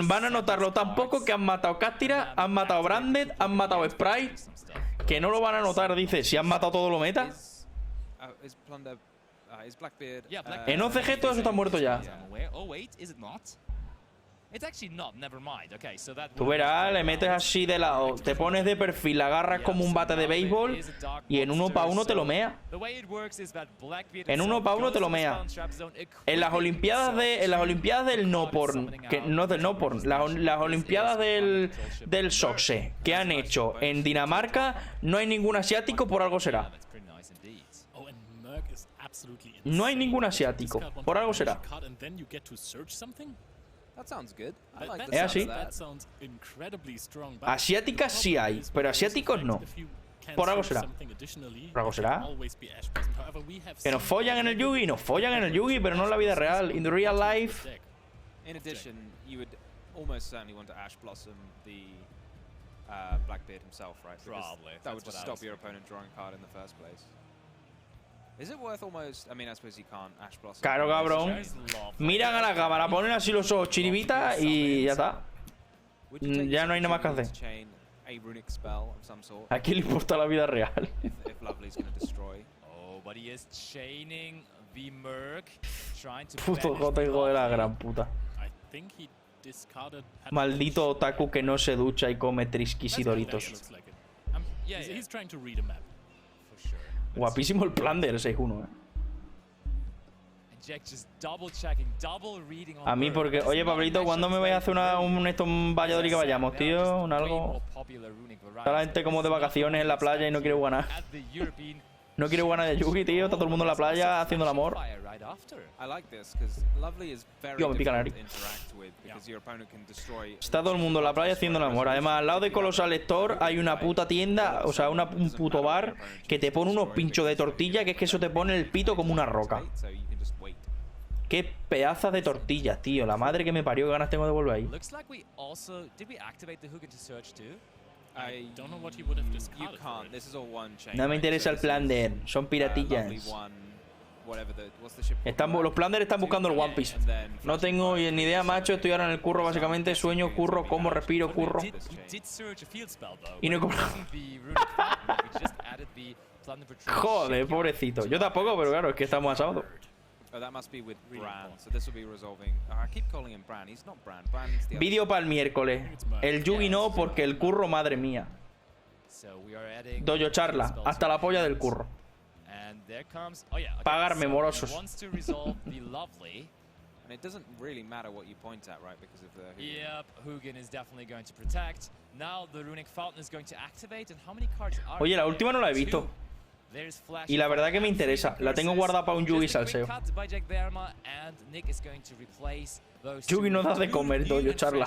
Van a notarlo tampoco que han matado Castira, han matado Branded, han matado Sprite. Que no lo van a notar, dice. Si han matado todo lo meta. En OCG todo eso está muerto ya. Tú verás, le metes así de lado, te pones de perfil, la agarras como un bate de béisbol y en 1 para 1 te lo mea. En 1 para 1 te lo mea. En las olimpiadas del no porn, que no es del no porn, las olimpiadas del Soxe que han hecho en Dinamarca, no hay ningún asiático, por algo será. No hay ningún asiático, por algo será. Es así. Asiáticas sí hay, pero asiáticos no. Por algo será. Por algo será. Que nos follan en el Yugi, pero no en la vida real. In the real life, In addition, you would almost certainly want to Ash Blossom the Blackbeard himself, right? Probably. That would just stop your opponent drawing a card in the first place. Is it worth almost? I mean, I suppose you can't Ash Blossom. Claro, cabrón. Miran a la cámara, ponen así los ojos chiribita y ya está. Ya no hay nada más que hacer. ¿A quién le importa la vida real? Oh, but he is chaining the Merc, trying to Puto joto, hijo de la gran puta. Maldito otaku que no se ducha y come trisquis y doritos. He's trying to read a map. Guapísimo el plan del 6-1, A mí porque, oye Pablito, ¿cuándo me vais a hacer un Valladolid que vayamos, tío? Un algo. Está la gente como de vacaciones en la playa y no quiere jugar nada. No quiere jugar nada de Yugi, tío. Está todo el mundo en la playa haciendo el amor. Yo me pica la nariz. Está todo el mundo en la playa haciendo el amor. Además, al lado de Colossal Store hay una puta tienda, o sea, un puto bar que te pone unos pinchos de tortilla, que es que eso te pone el pito como una roca. Qué pedazos de tortillas, tío. La madre que me parió, que ganas tengo de volver ahí. No me interesa el Plunder, son piratillas. Los Plunder están buscando el One Piece. No tengo ni idea, macho. Estoy ahora en el curro, básicamente. Sueño, curro, como, respiro, curro. Y no he comprado. Joder, pobrecito. Yo tampoco, pero claro, es que estamos a sábado. Vídeo para el miércoles. El Yugi no, porque el curro, madre mía. Dojo charla, hasta la polla del curro. Pagarme, morosos. Oye, la última no la he visto. Y la verdad que me interesa. La tengo guardada para un Yugi salseo. Yugi no da de comer, dojo charla.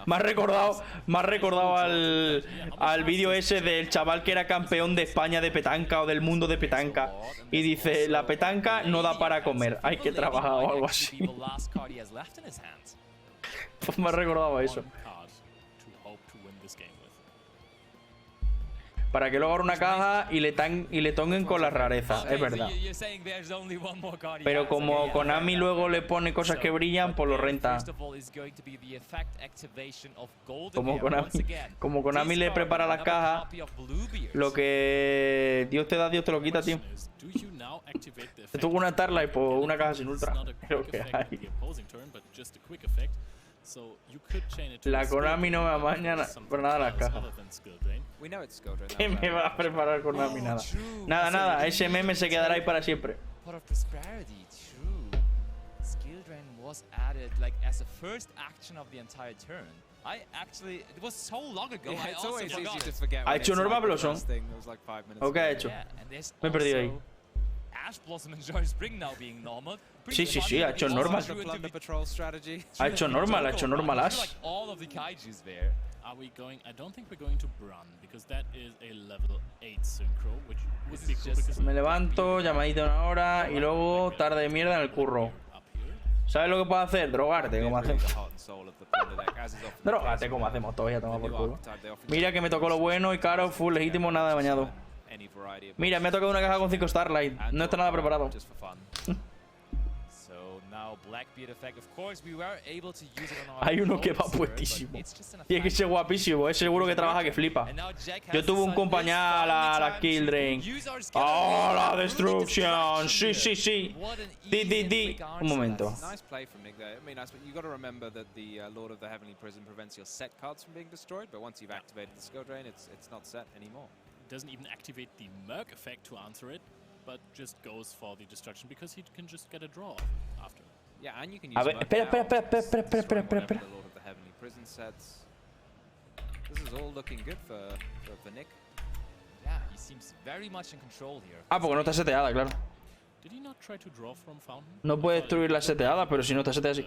Me ha recordado al vídeo ese del chaval que era campeón de España de petanca o del mundo de petanca. Y dice, la petanca no da para comer, hay que trabajar o algo así. Pues me ha recordado a eso. Para que luego abra una caja y le tonguen con las rarezas, es verdad. Pero como Konami luego le pone cosas que brillan, pues lo renta. Como Konami le prepara las cajas, lo que Dios te da, Dios te lo quita, tío. Esto es una Starlight, pues una caja sin ultra. Creo que hay. La Konami no me amaña por nada las cajas. ¿Qué me va a preparar Konami? Nada. Ese meme se quedará ahí para siempre. ¿Ha hecho Norma Blossom? ¿O qué ha hecho? Me he perdido ahí. Sí, ha hecho normal. Ha hecho normal Ash. Me levanto, llamadita de una hora y luego tarde de mierda en el curro. ¿Sabes lo que puedo hacer? Drogarte, como hacemos. Drogate como hacemos todos, ya toma por culo. Mira que me tocó lo bueno y caro, full legítimo, nada de bañado. Mira, me ha tocado una caja con 5 Starlight. No está nada preparado. Hay uno que va puestísimo. Tiene que ser guapísimo. Es seguro que trabaja que flipa. Yo tuve un compañero a la Killdrain. ¡Oh, la Destruction! Sí. Un momento. Doesn't even activate the Merc effect to answer it, but just goes for the destruction because he can just get a draw after. Yeah, and you can use. A ver, espera. This is all looking good for Nick. Yeah, he seems very much in control here. Porque no está seteada, claro. Did he not try to draw from fountain? No puede destruir la seteada, pero si no está seteada sí.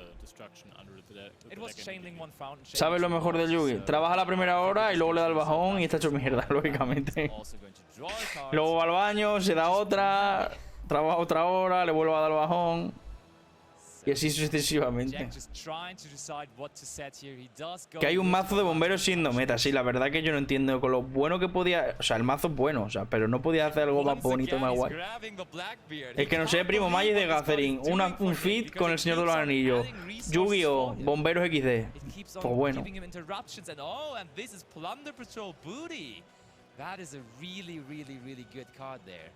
¿Sabes lo mejor del Yugi? Trabaja la primera hora y luego le da el bajón y está hecho mierda, lógicamente. Luego va al baño, se da otra, trabaja otra hora, le vuelve a dar el bajón. Y así sucesivamente. Que hay un mazo de bomberos siendo meta. Sí, la verdad que yo no entiendo con lo bueno que podía... O sea, el mazo es bueno, o sea, pero no podía hacer algo más bonito, más guay. Es que no sé, primo, Magic de Gathering, un feed con el Señor de los Anillos, Yu-Gi-Oh, Bomberos XD. Pues bueno. That is a really, really, really good card there.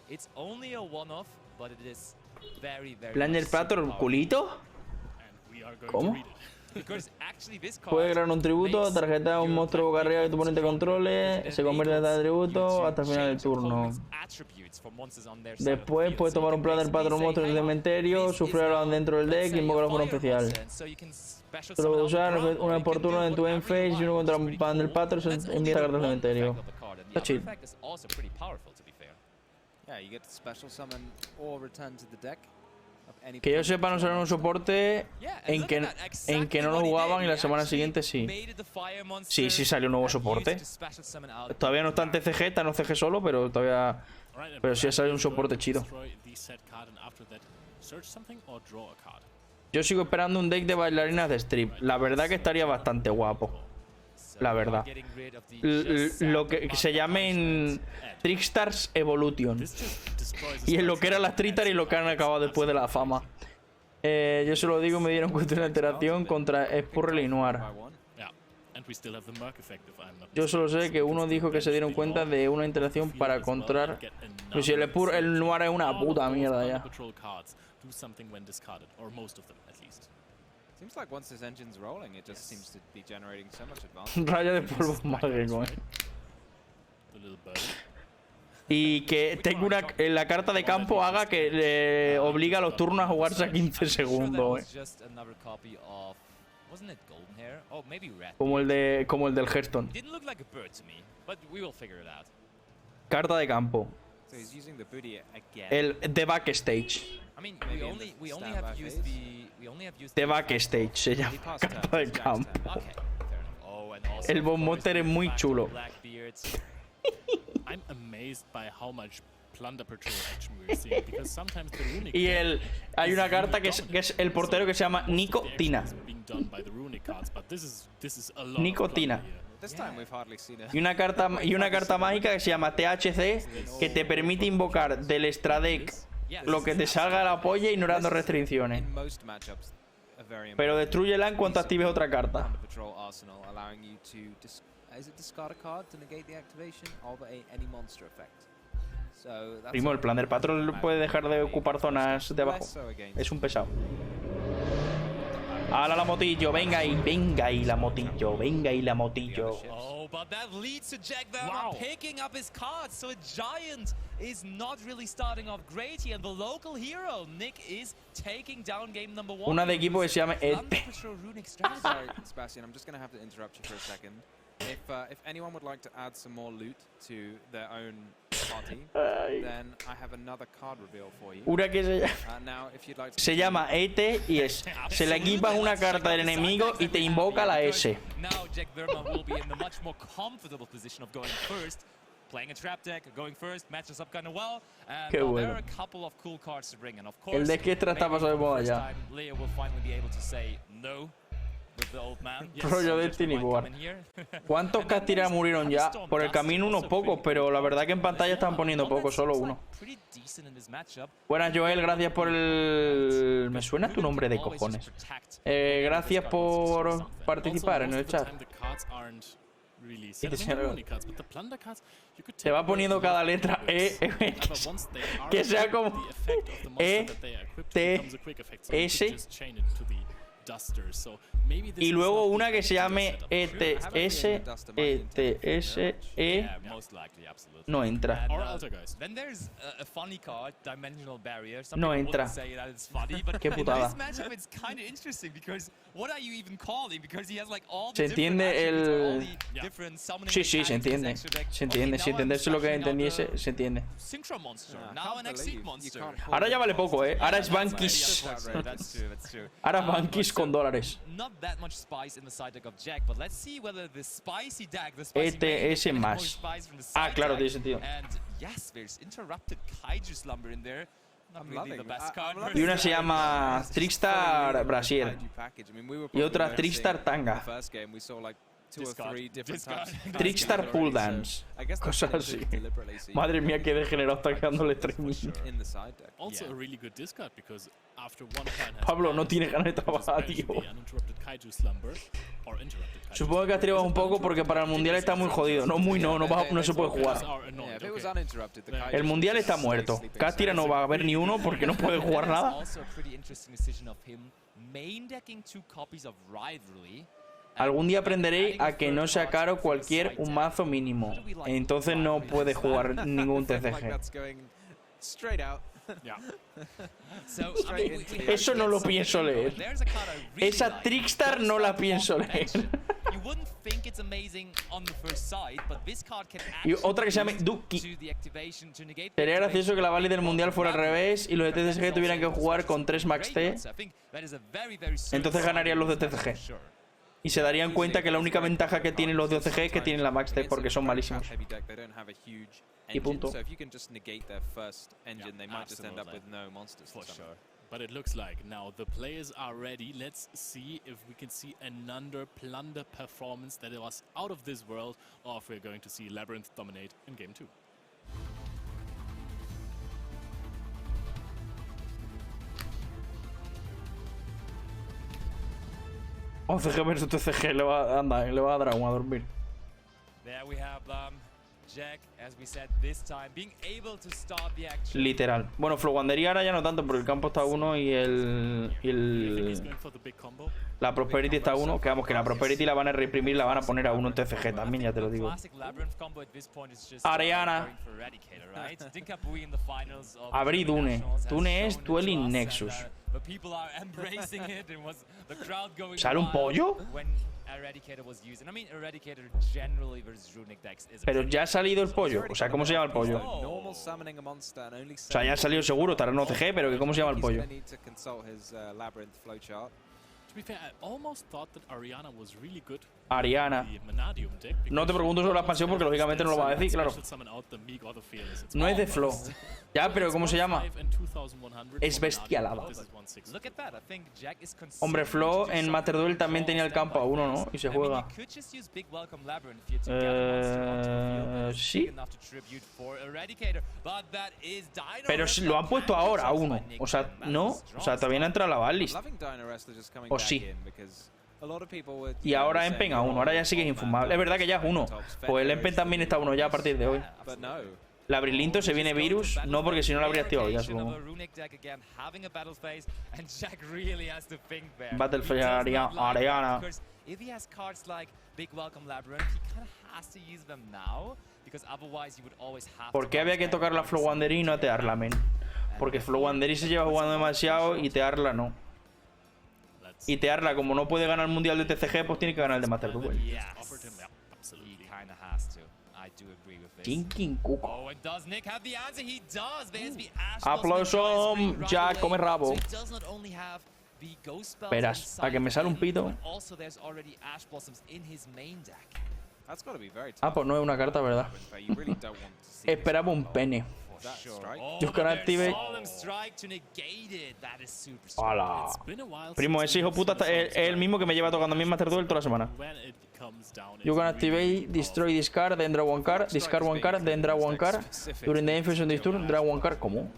It's only a one-off, but it is very, very. ¿Planer Prator culito? ¿Cómo? Puede crear un tributo, tarjeta un monstruo boca arriba que tu oponente controle, se convierte en tributo hasta el final del turno. Después puedes tomar un Planer Prator monstruo del cementerio, sufrirlo dentro del deck y invocar un especial. Solo puedes usar una por turno en tu end phase y uno contra un Planer Prator se envía a carta del cementerio. Está chill. Que yo sepa, no salió un soporte en que no lo jugaban y la semana siguiente sí. Sí, sí salió un nuevo soporte. Todavía no está en TCG, está en CG solo, pero todavía... Pero sí ha salido un soporte chido. Yo sigo esperando un deck de bailarinas de strip. La verdad que estaría bastante guapo. La verdad. Lo que se llame en Trickstars Evolution. Y en lo que era las Trickstars y lo que han acabado después de la fama. Yo se lo digo, me dieron cuenta de una alteración contra Spurrel y Noir. Yo solo sé que uno dijo que se dieron cuenta de una interacción para encontrar. Pues si el Noir es una puta mierda ya. Seems like once this engine's rolling, it just seems to be generating so much advantage. Raya de polvo mágico, Y que tengo en la carta de campo haga que le obliga a los turnos a jugarse a 15 segundos, Como el del Hearthstone. Carta de campo. El de backstage. The Backstage se llama carta de campo. El Bomb Monster es muy chulo. Y hay una carta que es el portero que se llama Nicotina. Nicotina. Y una carta mágica que se llama THC, que te permite invocar del extra deck lo que te salga a la polla ignorando restricciones. Pero destrúyela en cuanto actives otra carta. Primo, el Planer Patrol puede dejar de ocupar zonas de abajo. Es un pesado. ¡Hala la motillo! ¡Venga ahí la motillo! ¡Venga ahí la motillo! Oh, but that leads to Jack Verma picking up his cards. So a Giant is not really starting off great here. And the local hero, Nick, is taking down game number 1. Una de equipo que se llama Sorry, Sebastian, I'm just going to have to interrupt you for a second. If anyone would like to add some more loot to their own party, then I have another card reveal for you. Una que se llama ET y se le equipa una carta del enemigo y te invoca la S. Now Jack Verma will be in a much more comfortable position of going first, playing a trap deck, going first, matches up kind of well, and there are a couple of cool cards to bring in. Of course, el deck extra está pasado de moda ya. Leo will finally be able to say no. Rollo Destiny War. ¿Cuántos Castira murieron ya? Por el camino unos pocos, pero la verdad que en pantalla están poniendo pocos, solo uno. Buenas, Joel, gracias por el... Me suena tu nombre de cojones. Gracias por participar en el chat. Se va poniendo cada letra que sea como T, S. Y luego una que se llame ETS, no entra. No entra. Qué putada. Se entiende el... Sí, sí, se entiende. Se entiende. Si entenderse lo que entendiese, se entiende. Ahora ya vale poco, Ahora es Bankis. Ahora es Bankis con dólares. ETS más. Ah, claro, tiene sentido. Y una se llama Trickstar Brasier. Y otra Trickstar Tanga. Trickstar Pool Dance. Cosas así. Madre mía, qué degenerado está quedando el streaming. Pablo no tiene ganas de trabajar, tío. Supongo que has tribado un poco porque para el mundial está muy jodido. No, no se puede jugar. El mundial está muerto. Castira no va a haber ni uno porque no puede jugar nada. Algún día aprenderé a que no sea caro un mazo mínimo. Entonces no puede jugar ningún TCG. Eso no lo pienso leer. Esa Trickstar no la pienso leer. Y otra que se llama Duki. Sería gracioso que la valid del mundial fuera al revés y los de TCG tuvieran que jugar con 3 Max T. Entonces ganarían los de TCG. Y se darían cuenta que la única ventaja que tienen los de OCG es que tienen la Max T porque son malísimos. Y punto. But it looks like now the players are ready. Let's see if we can see another plunder performance that was out of this world, or if we're going to see Labyrinth dominate in game 2. OCG versus TCG, le va a dar agua a dormir. Literal. Bueno, Flowandería ahora ya no tanto, porque el campo está a 1 y la Prosperity está a 1. Que vamos, que la Prosperity la van a reprimir y la van a poner a 1 en TCG también, ya te lo digo. Ariana. Abrí Dune. Dune es Dueling Nexus. ¿Sale un pollo? Pero ya ha salido el pollo. O sea, ¿cómo se llama el pollo? O sea, ya ha salido seguro, estará en OCG, pero ¿cómo se llama el pollo? Ariana. No te pregunto sobre la expansión porque lógicamente no lo va a decir, claro. No es de Flow. Ya, pero ¿cómo se llama? Es bestialada. Hombre, Flow en Master Duel también tenía el campo a 1, ¿no? Y se juega. Sí. Pero lo han puesto ahora a 1. O sea, no. O sea, todavía no ha entrado la banlist. O sí. Y ahora Empen a 1. Ahora ya sí que es infumable. Es verdad que ya es 1. Pues el Empen también está a 1 ya a partir de hoy. La Brilinto se viene Virus. No, porque si no la habría activado ya, supongo. Battlefield Ariana. ¿Por qué había que tocar la Flowandery y no atearla, men? Porque Flowandery se lleva jugando demasiado y tearla no. Y tearla, como no puede ganar el mundial de TCG, pues tiene que ganar el de Master Duel. Kinkin Cuco. Aplauso, Jack, come rabo. Verás, a que me sale un pito. Ah, pues no es una carta, ¿verdad? Esperaba un pene. You can activate. Hola. Primo, ese hijo puta es el mismo que me lleva tocando a mí en Master Duel toda la semana. You can activate, destroy this card, then draw one card, discard one card, then draw one card. During the infusion this turn, draw one card. ¿Cómo?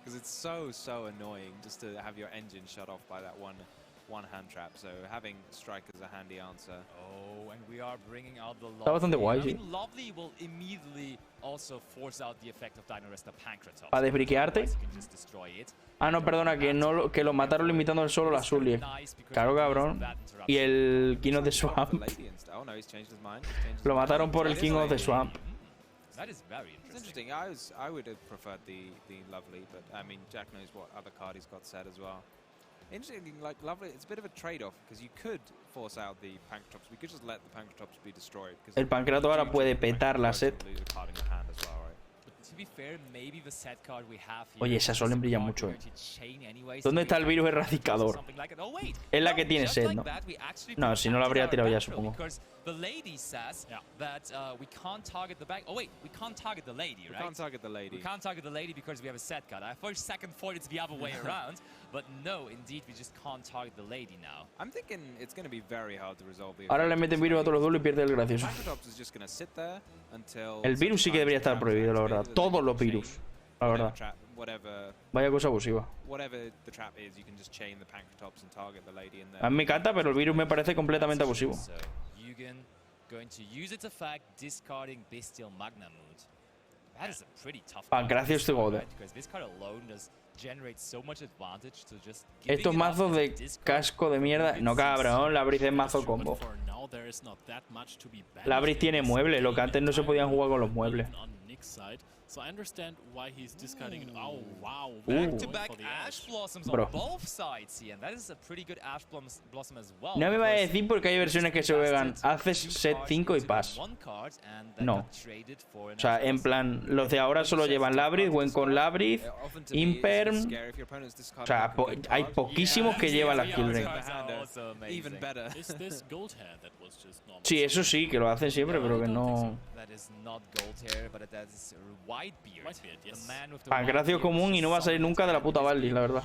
Because it's so annoying just to have your engine shut off by that one hand trap, so having strike is a handy answer. Oh, and we are bringing out the Está bastante guay, sí. Lovely will immediately also force out the effect of Dino-Resta Pancratops. ¿Para desbriquearte? Ah, no, perdona, que lo mataron limitando el solo la Zulie. Claro, cabrón. Y el King of the Swamp. Lo mataron por el King of the Swamp. That is very interesting. I would have preferred the Lovely, but I mean, Jack knows what other card he's got set as well. Interesting, like Lovely, it's a bit of a trade-off because you could force out the Pancratops. We could just let the Pancratops be destroyed. El Pancrato ahora puede petar la set. Oye, esa Solen brilla mucho. ¿Dónde está el virus erradicador? Es la que tiene sed, ¿no? No, si no la habría tirado ya, supongo. The lady says that we can't target the back. Oh wait, we can't target the lady, right? We can't target the lady. We can't target the lady because we have a set card. I for a second thought it's the other way around, but no, indeed we just can't target the lady now. I'm thinking it's going to be very hard to resolve the. Ahora le meten virus a todos los duelos y pierde el gracioso. El virus sí que debería estar prohibido, la verdad. Todos los virus, la verdad. Vaya cosa abusiva. A mí me encanta, pero el virus me parece completamente abusivo. Pancracio este gode. Estos mazos de casco de mierda. No, cabrón, la Breeze es mazo combo. La Breeze tiene muebles, lo que antes no se podían jugar con los muebles. So I understand why he's discarding it. Oh, wow. Back-to-back Ash Blossoms on both sides here, and that is a pretty good Ash Blossom as well. No me va a decir porque hay versiones que se juegan haces set 5 y pass. No. O sea, en plan, los de ahora solo llevan Labrith, Gwen con Labrith, Imperm. O sea, hay poquísimos que llevan la Kill Ring. Sí, eso sí, que lo hacen siempre, pero que no. Pancracio común y no va a salir nunca de la puta banlist, la verdad.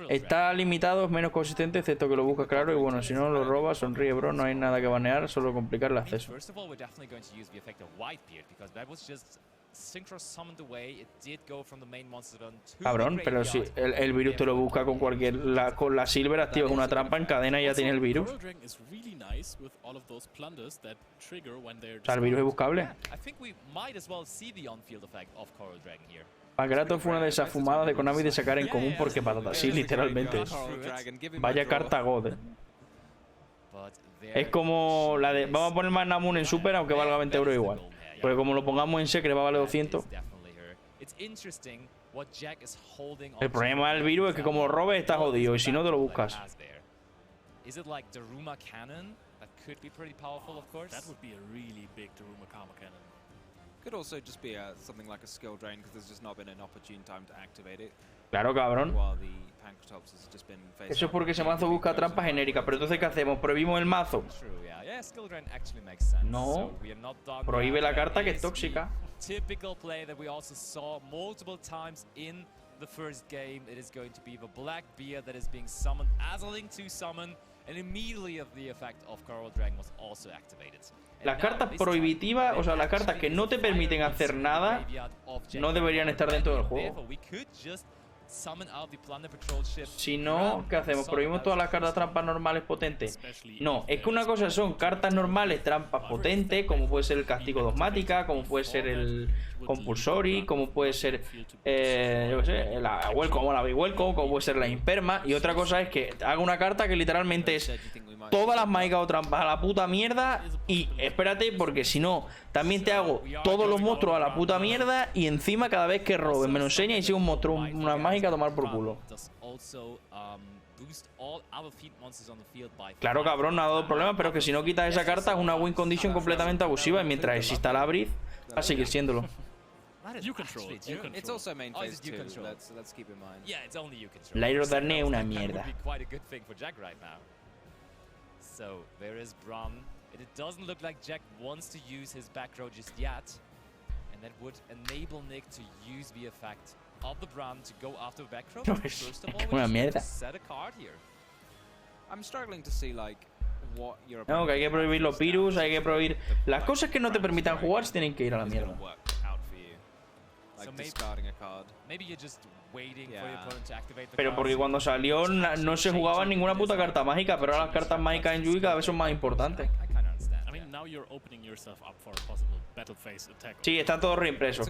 Está limitado, es menos consistente, excepto que lo busca claro. Y bueno, si no lo roba, sonríe, bro. No hay nada que banear, solo complicar el acceso. Cabrón, pero si el virus te lo busca con cualquier. Con la Silver activas una trampa en cadena y ya tiene el virus. O sea, el virus es buscable. Pancracio fue una de esas fumadas de Konami de sacar en común porque patata. Sí, literalmente. Vaya carta God. Es como la de. Vamos a poner más Namun en Super, aunque valga 20 € igual. Porque como lo pongamos en Secret va a valer 200. El problema del virus es que como lo robes estás jodido y si no te lo buscas. Claro, cabrón. Eso es porque ese mazo busca trampas genéricas. Pero entonces, ¿qué hacemos? ¿Prohibimos el mazo? No. Prohíbe la carta que es tóxica. Las cartas prohibitivas, o sea, las cartas que no te permiten hacer nada, no deberían estar dentro del juego. Si no, ¿qué hacemos? ¿Prohibimos todas las cartas trampas normales potentes? No, es que una cosa son cartas normales trampas potentes, como puede ser el castigo dogmática, como puede ser el compulsory, como puede ser yo qué sé, la welcome o la welcome, como puede ser la imperma. Y otra cosa es que haga una carta que literalmente es todas las mágicas o trampas a la puta mierda. Y espérate, porque si no, también te hago todos los monstruos a la puta mierda. Y encima cada vez que robes me lo enseña y si un monstruo, una mágica a tomar por culo. Claro, cabrón, no ha dado problema, pero que si no quitas esa carta es una win condition completamente abusiva. Y mientras exista la Breeze, va a seguir siéndolo. La Aero Darne es una mierda. So there is Brum. It doesn't look like Jack wants to use his back row just yet, and that would enable Nick to use the effect of the Brum to go after the back row. First of all, we set a card here. I'm struggling to see like what you're. No, que hay que prohibir los virus, hay que prohibir las cosas que no te permitan jugar, se tienen que ir a la mierda. Pero porque cuando salió no se jugaba ninguna puta carta mágica, pero ahora las cartas mágicas en Yui cada vez son más importantes. Sí, está todo reimpreso.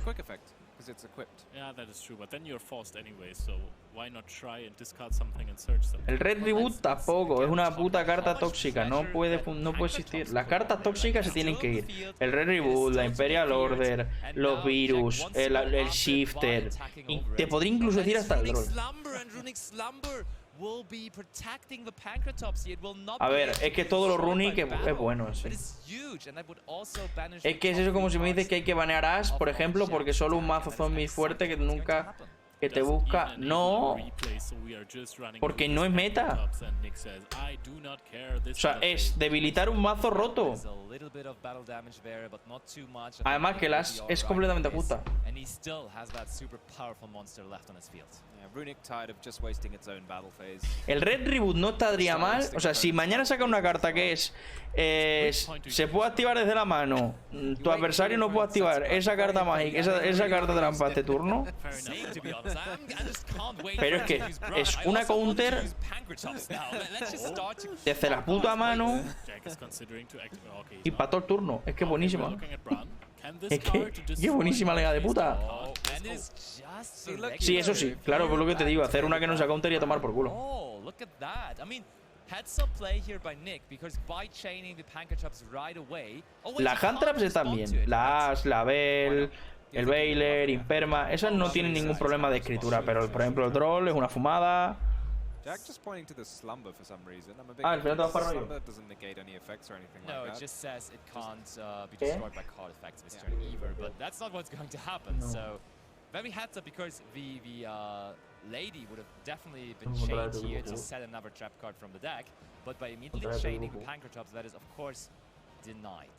El Red Reboot tampoco, es una puta carta tóxica, no puede existir. Las cartas tóxicas se tienen que ir. El Red Reboot, la Imperial Order, los virus, el Shifter, y te podría incluso decir hasta el Droll. A ver, es que todo lo runic es bueno, sí. Es que es eso como si me dices que hay que banear Ash, por ejemplo, porque solo un mazo zombie fuerte que nunca que te busca. No, porque no es meta. O sea, es debilitar un mazo roto. Además que el Ash es completamente justa. El Red Reboot no estaría mal. O sea, si mañana saca una carta que es se puede activar desde la mano, tu adversario no puede activar esa carta mágica, esa carta trampa este turno. Pero es que es una counter desde la puta mano y para todo el turno. Es que es buenísima. Es que es buenísima la hija de puta. Sí, eso sí, claro, por lo que te digo, hacer una que no sea counter y a tomar por culo. Las hand traps están bien. La Ash, la Bell, el Baylor, Imperma, esas no tienen ningún problema de escritura, pero por ejemplo el Troll es una fumada. Jack just pointing to the slumber for some reason. I'm a big al final te vas para rollo. Slumber doesn't negate any effects or anything like that. No, it just says it can't be destroyed by card effects this turn either, but that's not what's going to happen. So very heads up, because the lady would have definitely been chained here to set another trap card from the deck, but by immediately chaining the Pancratops, that is of course denied.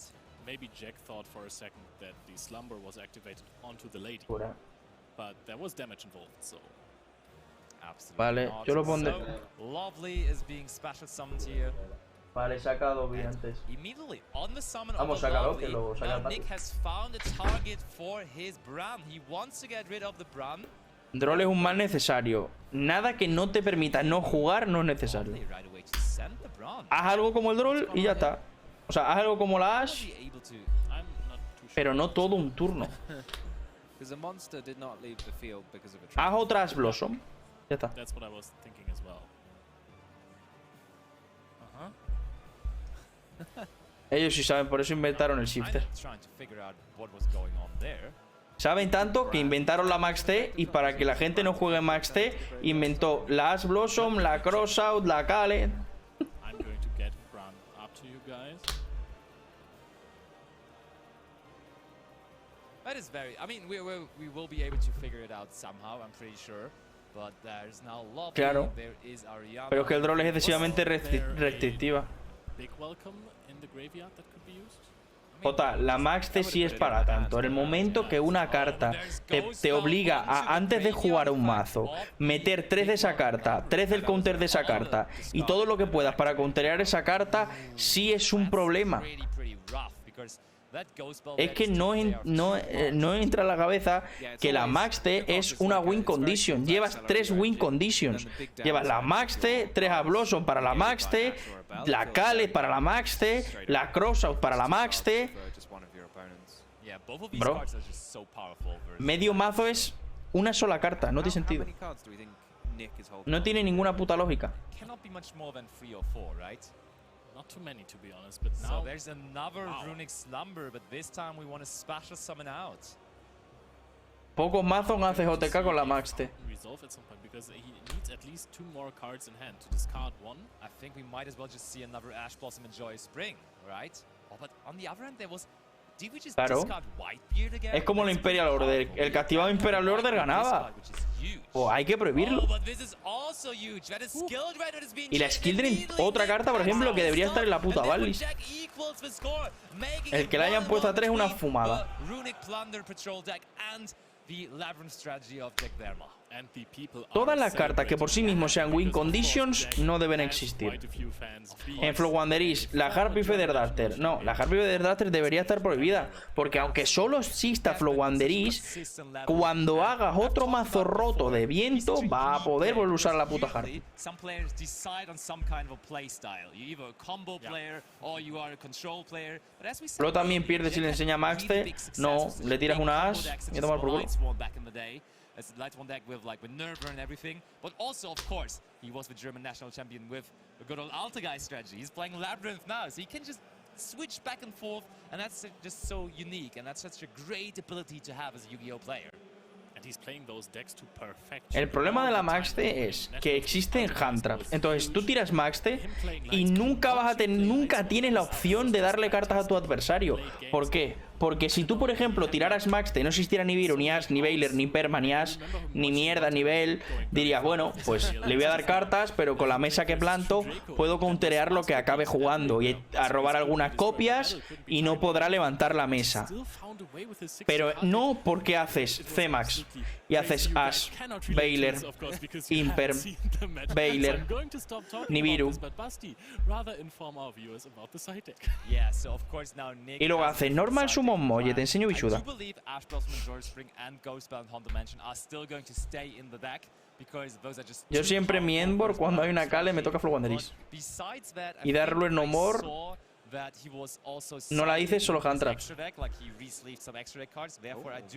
Maybe Jack thought for a second that the slumber was activated onto the lady, but there was damage involved, so. Vale, yo lo pondré. Vale, saca dos bien antes. Vamos, sácalo, que lo saca tarde. Droll es un mal necesario. Nada que no te permita no jugar no es necesario. Haz algo como el Droll y ya está. O sea, haz algo como la Ash, pero no todo un turno. Haz otra Ash Blossom. Ya está. That's what I was thinking as well. Ellos sí saben, por eso inventaron el shifter. Saben tanto que inventaron la Max T, y para que la gente no juegue Max T, inventó la Ash Blossom, la Crossout, la Kale. I'm going to get Bran up to you guys. That is very. I mean, we will be able to figure it out somehow. I'm pretty sure. But there's now Lobby, claro, there is Ariana, pero es que el Droll es excesivamente restrictiva. Jota, la Max T sí es para tanto. En el momento que una carta te obliga a, antes de jugar un mazo, meter 3 de esa carta, 3 del counter de esa carta y todo lo que puedas para counterear esa carta, sí es un problema. Es que no entra en la cabeza que la Max T es una win condition. Llevas 3 win conditions. Llevas la Max T, 3 a Blossom para la Max T, la Kale para la Max T, la Crossout para la Max T. Bro, medio mazo es una sola carta. No tiene sentido. No tiene ninguna puta lógica. Not too many, to be honest, but now there's another runic slumber, but this time we want to special summon out. Pocos mazos hace JK con la Max T. Resolve at some point because he needs at least 2 more cards in hand to discard 1. I think we might as well just see another Ash Blossom and Joy Spring, right? Oh, but on the other end there was. Did we just discard Whitebeard again? Es como la Imperial Order. El que activaba Imperial Order ganaba. O hay que prohibirlo. Y la Skill Drain, otra carta, por ejemplo, que debería estar en la puta banlist. El que le hayan puesto a 3 es una fumada. Todas las cartas que por sí mismos sean win conditions no deben existir. En Flow Wanderers, la Harpy Feather Duster. No, la Harpy Feather Duster debería estar prohibida. Porque aunque solo exista Flow Wanderers, cuando hagas otro mazo roto de viento, va a poder volver a usar la puta Harpy. Luego también pierde si le enseña Max T. No, le tiras una Ash y a tomar por culo. As the light one deck with Nerva and everything, but also of course he was the German national champion with a good old Alta Guy strategy. He's playing Labyrinth now, so he can just switch back and forth, and that's just so unique, and that's such a great ability to have as a Yu-Gi-Oh player. El problema de la Maxte es que existen hand traps. Entonces tú tiras Maxte y nunca tienes la opción de darle cartas a tu adversario. ¿Por qué? Porque si tú, por ejemplo, tiraras Maxte y no existiera ni Viro, ni As, ni Baylor, ni Perma, ni As, ni mierda, ni Bell, dirías, bueno, pues le voy a dar cartas, pero con la mesa que planto puedo counterear lo que acabe jugando y a robar algunas copias y no podrá levantar la mesa. Pero no porque haces C-Max y haces As, Baylor, Imperm, Baylor, Nibiru. Y luego haces Normal Summon Molle, te enseño Bichuda. Yo siempre mi endboard cuando hay una Kale me toca Flow Wanderis. Y dar Ruler No More no la hice, solo hand traps.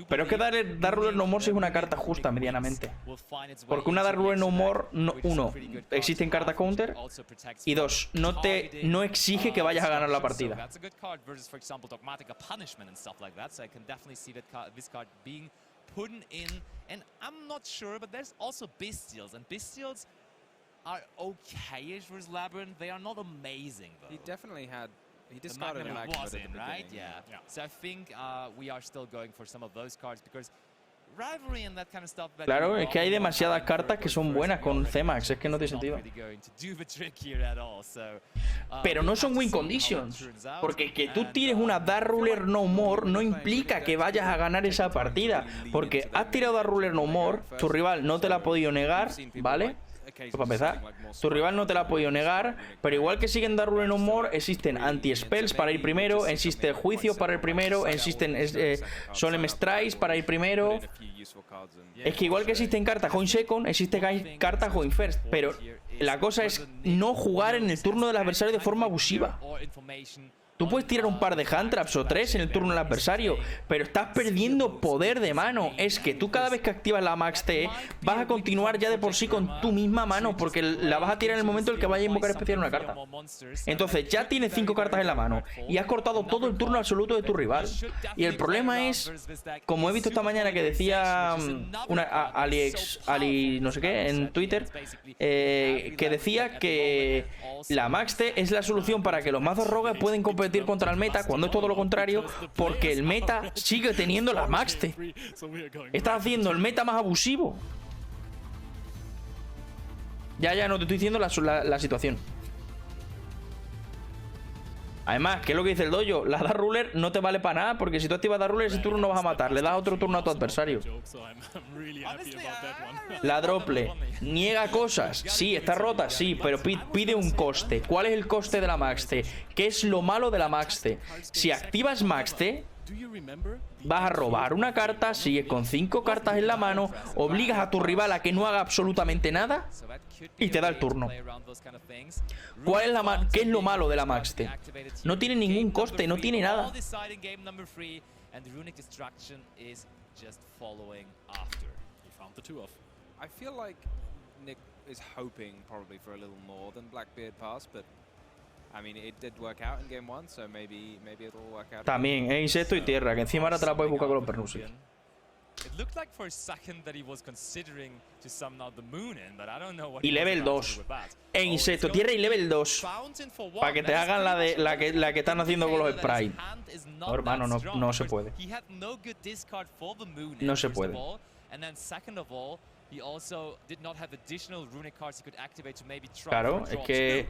Pero es que dar Ruler No More sí es una carta justa medianamente. Porque una dar Ruler No More, uno, existen cartas counter, y dos, no exige que vayas a ganar la partida. And I'm not sure, but there's also Bestials, and Bestials are okay-ish versus Labyrinth. They are not amazing, though. He definitely had... He discarded a Magnet at the beginning, right? Yeah. So I think we are still going for some of those cards, because Rivalry and that kind of stuff... Claro, es que hay demasiadas cartas que son buenas con C-Max, es que no tiene sentido. Pero no son win conditions, porque que tú tires una Dark Ruler No More no implica que vayas a ganar esa partida, porque has tirado Dark Ruler No More, tu rival no te la ha podido negar, ¿vale? Pues para empezar, tu rival no te la ha podido negar, pero igual que siguen Dark Ruler No More, existen anti-spells para ir primero, existe juicio para ir primero, existen Solemn Strikes para ir primero. Es que igual que existen cartas Going Second, existen cartas Going First, pero la cosa es no jugar en el turno del adversario de forma abusiva. Tú puedes tirar un par de hand traps o tres en el turno del adversario, pero estás perdiendo poder de mano. Es que tú cada vez que activas la Max T vas a continuar ya de por sí con tu misma mano, porque la vas a tirar en el momento en el que vaya a invocar especial una carta. Entonces ya tienes 5 cartas en la mano y has cortado todo el turno absoluto de tu rival. Y el problema es, como he visto esta mañana que decía Ali no sé qué en Twitter, que decía que la Max T es la solución para que los mazos rogues pueden competir contra el meta, cuando es todo lo contrario, porque el meta sigue teniendo la Maxte. Estás haciendo el meta más abusivo. Ya, no te estoy diciendo la situación. Además, ¿qué es lo que dice el dojo? La Dark Ruler no te vale para nada, porque si tú activas Dark Ruler ese turno no vas a matar, le das otro turno a tu adversario. La Drople niega cosas, sí, está rota, sí, pero pide un coste. ¿Cuál es el coste de la Maxte? ¿Qué es lo malo de la Maxte? Si activas Maxte, vas a robar una carta, sigues con 5 cartas en la mano, obligas a tu rival a que no haga absolutamente nada y te da el turno. ¿Qué es lo malo de la Maxte? No tiene ningún coste, no tiene nada. I feel like Nick is hoping probably for a little more than Blackbeard Pass, but I mean, it did work out in game 1, so maybe it'll work out. También, insecto y tierra, que encima ahora te la puedes buscar con los pernusis. Y level 2. E insecto, tierra y level 2. Para que te hagan la que están haciendo con los sprites. No, hermano, no se puede. No se puede. Claro, es que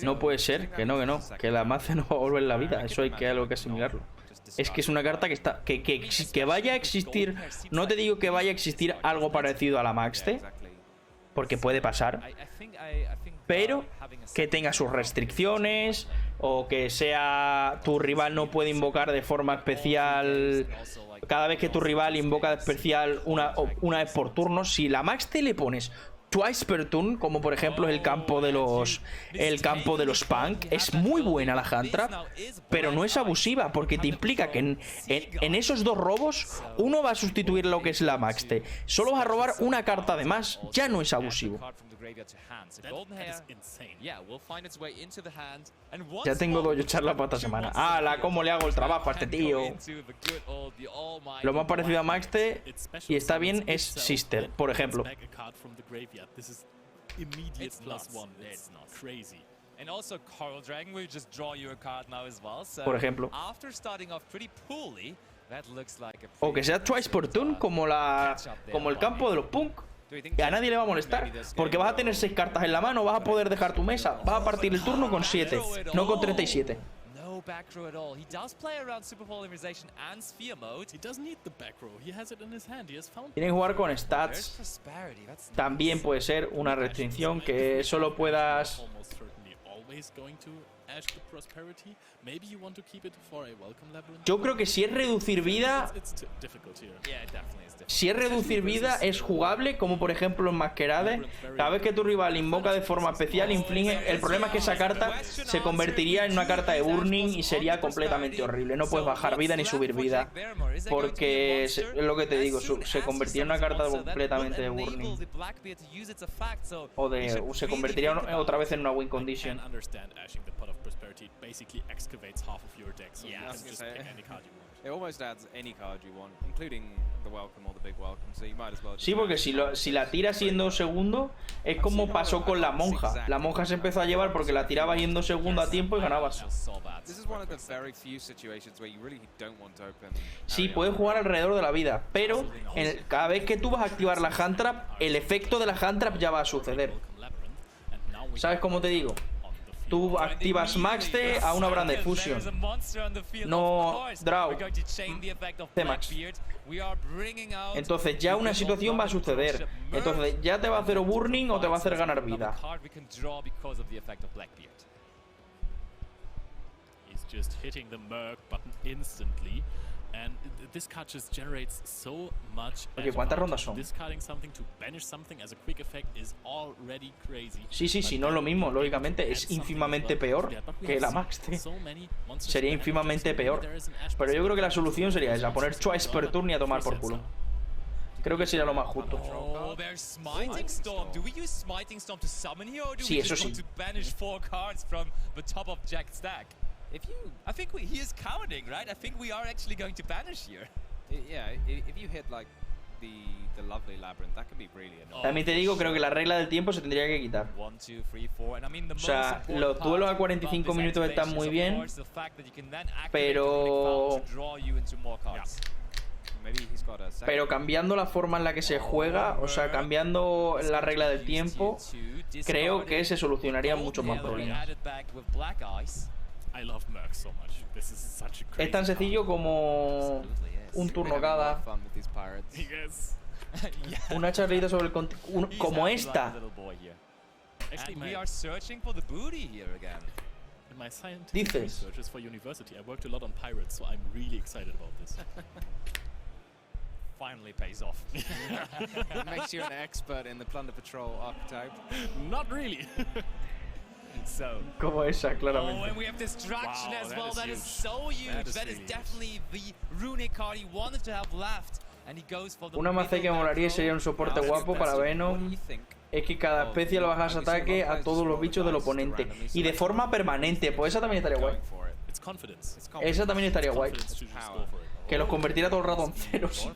no puede ser, que la Mace no va a volver la vida. Eso hay que algo que asimilarlo. Es que es una carta que vaya a existir. No te digo que vaya a existir algo parecido a la Maxte, porque puede pasar, pero que tenga sus restricciones, o que sea tu rival no puede invocar de forma especial. Cada vez que tu rival invoca de especial una vez por turno, si la Maxte le pones twice per turn, como por ejemplo el campo de los punk, es muy buena la hand trap, pero no es abusiva, porque te implica que en esos dos robos uno va a sustituir lo que es la maxte. Solo vas a robar una carta de más, ya no es abusivo. Ya tengo dojo charla para esta semana. ¡Hala! ¿Cómo le hago el trabajo a este tío? Lo más parecido a maxte y está bien es Sister, por ejemplo. Por ejemplo. O que sea twice por turn como el campo de los punk. Y a nadie le va a molestar, porque vas a tener 6 cartas en la mano, vas a poder dejar tu mesa, vas a partir el turno con 7, no con 37. Tiene que jugar con stats. También puede ser una restricción que solo puedas... Yo creo que si es reducir vida... Si es reducir vida, es jugable, como por ejemplo en Masquerade. Cada vez que tu rival invoca de forma especial, inflige... El problema es que esa carta se convertiría en una carta de burning y sería completamente horrible. No puedes bajar vida ni subir vida, porque es lo que te digo, se convertiría en una carta completamente de burning. O se convertiría otra vez en una win condition. Sí, porque si la tiras yendo segundo, es como pasó con la monja. La monja se empezó a llevar porque la tiraba yendo segundo a tiempo y ganabas. Sí, puedes jugar alrededor de la vida, pero cada vez que tú vas a activar la hand trap, el efecto de la hand trap ya va a suceder. ¿Sabes cómo te digo? Tú activas Maxte a una Brand Fusion. No Draw. C-Max. Entonces ya una situación va a suceder. Entonces ya te va a hacer o burning o te va a hacer ganar vida. Oye, ¿cuántas rondas son? Sí, no es lo mismo, lógicamente. Es ínfimamente peor que la Maxte. Sería ínfimamente peor. Pero yo creo que la solución sería esa, poner twice per turn y a tomar por culo. Creo que sería lo más justo. Sí, eso sí. I think he is counting, right? I think we are actually going to banish here. Yeah, if you hit like the lovely labyrinth, that can be really annoying. También te digo, creo que la regla del tiempo se tendría que quitar. O sea, los duelos a 45 minutos están muy bien, pero cambiando la forma en la que se juega, o sea, cambiando la regla del tiempo, creo que se solucionarían muchos más problemas. Es tan sencillo como un turno cada, una charlita sobre el como esta. Dices. Finally pays off. It makes you an expert in the Plunder Patrol archetype. Not really. So, como esa, claramente. Oh, and we have distraction as well. That is so huge. That is definitely the runic card he wanted to have left. And he goes for the una mace que molaría y sería un soporte guapo para Venom es que cada especie le bajas ataque a todos los bichos del oponente y de forma permanente. Pues esa también estaría guay. Esa también estaría guay. Que los convirtiera todo el rato en ceros.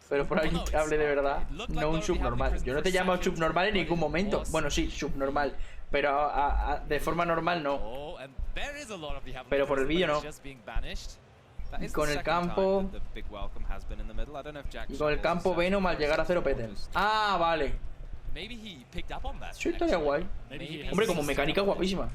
Pero por alguien que hable de verdad, no un subnormal. Yo no te llamo subnormal en ningún momento. Bueno, sí, subnormal. Pero de forma normal no. Pero por el vídeo no. Y con el campo... Y con el campo Venom al llegar a 0 petes. Ah, vale. Sí, estaría guay. Hombre, como mecánica guapísima.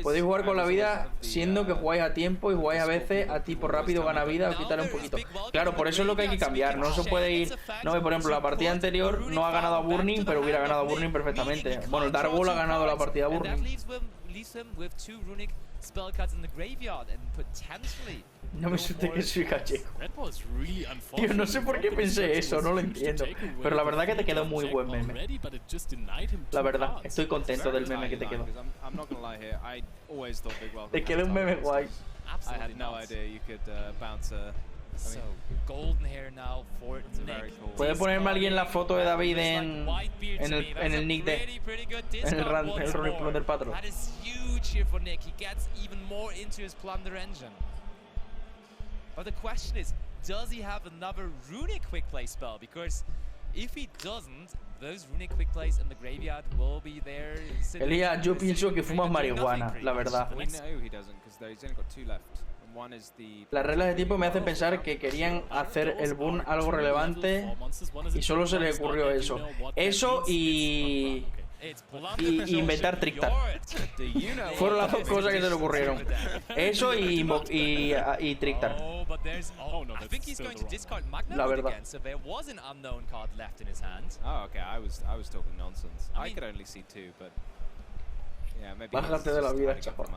Podéis jugar con la vida siendo que jugáis a tiempo y jugáis a veces a tipo rápido, gana vida o quitarle un poquito. Claro, por eso es lo que hay que cambiar. No se puede ir... No, por ejemplo, la partida anterior no ha ganado a Burning, pero hubiera ganado a Burning perfectamente. Bueno, el Dark Wall ha ganado la partida a Burning. No me suerte que soy gallego. Tío, no sé por qué pensé eso, no lo entiendo. Pero la verdad que te quedó muy buen meme. La verdad, estoy contento del meme que te quedó. Te quedó un meme guay. I had no idea you could bounce a... So, golden hair now for Nick. ¿Puede ponerme alguien la foto de David en el nick de... en el Running Plunder Patrol? That is huge here for Nick. He gets even more into his Plunder engine. But the question is, does he have another runic quick play spell? Because if he doesn't, those runic quick plays in the graveyard will be there. Elías, yo pienso que fumas marihuana, la verdad. We know he doesn't because he's only got 2 left. Las reglas de tipo me hacen pensar que querían hacer el boom algo relevante y solo se le ocurrió eso. Eso y inventar Tricktar. Fueron las 2 cosas que se le ocurrieron. Eso y Tricktar. La verdad. Oh, okay. I was talking nonsense. I could only see 2, but yeah, maybe. Bájate de la vida, chaval.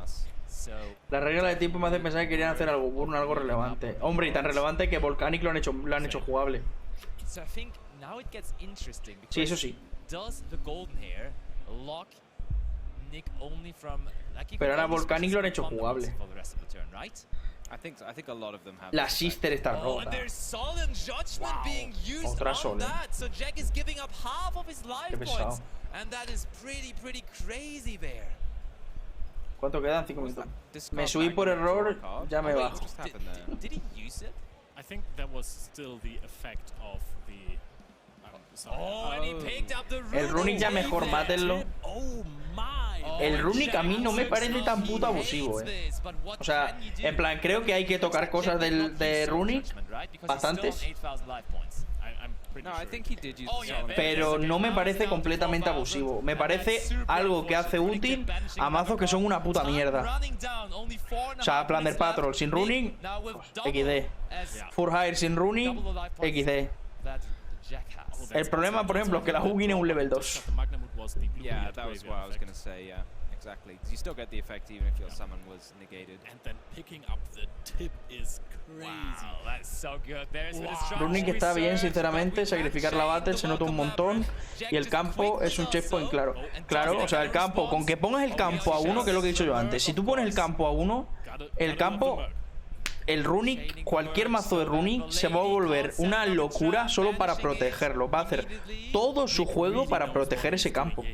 Las reglas de tiempo me hacen pensar que querían hacer algo burno, algo relevante. Hombre, y tan relevante que Volcanic lo han hecho jugable. Sí, eso sí. Pero ahora Volcanic lo han hecho jugable. La Sister está rota. Wow. Otra Solen. Qué pesado. ¿Cuánto quedan? 5 minutos. Me subí por error, ya me bajo. I think that was still the effect of the... El Runic ya mejor, mátenlo. El Runic a mí no me parece tan puto abusivo, O sea, en plan, creo que hay que tocar cosas de Runic, bastantes. Pero no me parece completamente abusivo. Me parece algo que hace útil a mazos que son una puta mierda. O sea, Plunder Patrol sin running, XD. Full Hire sin running, XD. El problema, por ejemplo, es que la Hugin es un level 2. Yeah, that was what I was going to say, yeah. Exactly. Because you still get the effect even if your summon was negated. And then picking up the tip is crazy. Wow, that's so good. There's Running está bien, sinceramente. Sacrificar la battle se nota un montón. Y el campo es un checkpoint, claro. Claro, o sea, el campo, con que pongas el campo a 1, que es lo que he dicho yo antes. Si tú pones el campo a 1, el campo, el Runic, cualquier mazo de Runic se va a volver una locura solo para protegerlo. Va a hacer todo su juego para proteger ese campo.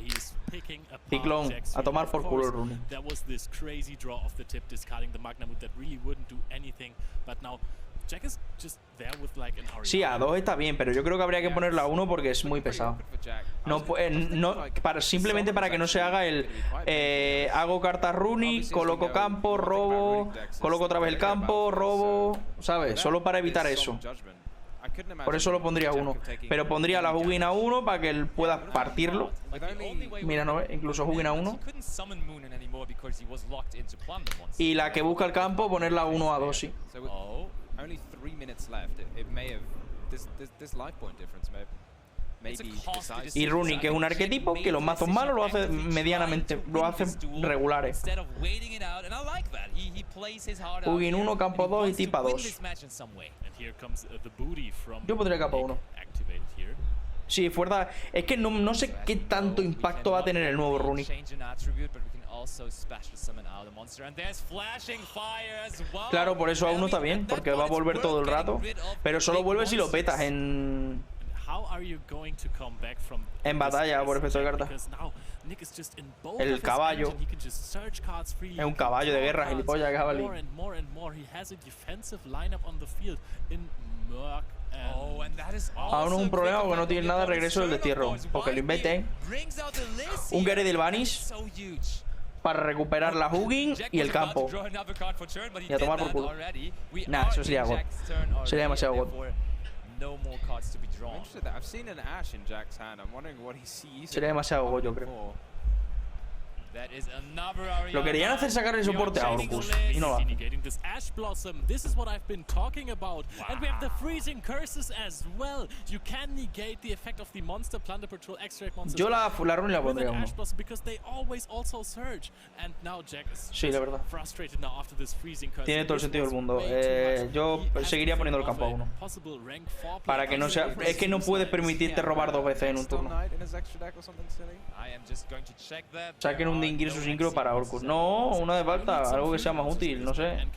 Ciclón, a tomar por culo el Runic. Sí, a 2 está bien, pero yo creo que habría que ponerlo a 1 porque es muy pesado. Simplemente para que no se haga el hago cartas Runic, coloco campo, robo, coloco otra vez el campo, robo, ¿sabes? Solo para evitar eso. Por eso lo pondría a 1. Pero pondría la Hugin a 1 para que él pueda partirlo. Mira, no, incluso Hugin a 1. Y la que busca el campo, ponerla a 1 a 2, sí. Y Runic, que es un arquetipo que los mazos malos lo hace medianamente, lo hacen regulares. Hugin 1, campo 2 y tipa 2. Yo pondría campo 1. Sí, fuerza. Es que no sé qué tanto impacto va a tener el nuevo Runic. Claro, por eso a 1 está bien, porque va a volver todo el rato. Pero solo vuelve si lo petas en batalla, por efecto de carta. El caballo. Es un caballo de guerra, gilipollas, cabalí. A 1 es un problema porque no tiene nada de regreso del destierro. Porque lo inventen. Un Gary del Vanish para recuperar la Hugin y el campo. Y a tomar por culo. Nah, eso sería God. Sería demasiado God. Sería demasiado God, yo creo. Lo querían hacer sacar el soporte a Orcus y no lo hacen. Ash Blossom, this is what I've been talking about. And we have the freezing curses as well. You can negate the effect of the monster Plunder Patrol extract monsters. Yo la run la pondría uno. Ash Blossom because they always also surge. And now Jack is frustrated now after this freezing curse. Tiene todo el sentido del mundo. Yo seguiría poniendo el campo a uno. Para que no sea, es que no puedes permitirte robar 2 veces en un turno. Saquen un Dingir su sincro para Orcus. No, una de falta, algo que sea más útil, no sé.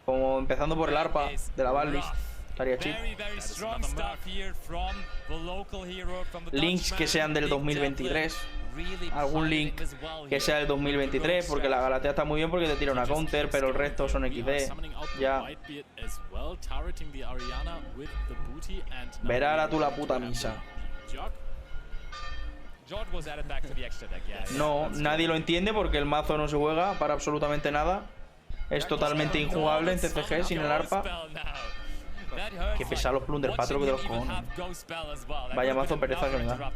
Como empezando por el arpa de la banlist. Estaría chido. Links que sean del 2023. Algún link que sea del 2023, porque la Galatea está muy bien porque te tira una counter, pero el resto son XD. Ya. Verá ahora tú la puta misa. No, nadie lo entiende porque el mazo no se juega para absolutamente nada. Es totalmente injugable en TCG sin el arpa. Que pesa los Plunder Patrol de los cojones. Vaya mazo pereza que me da.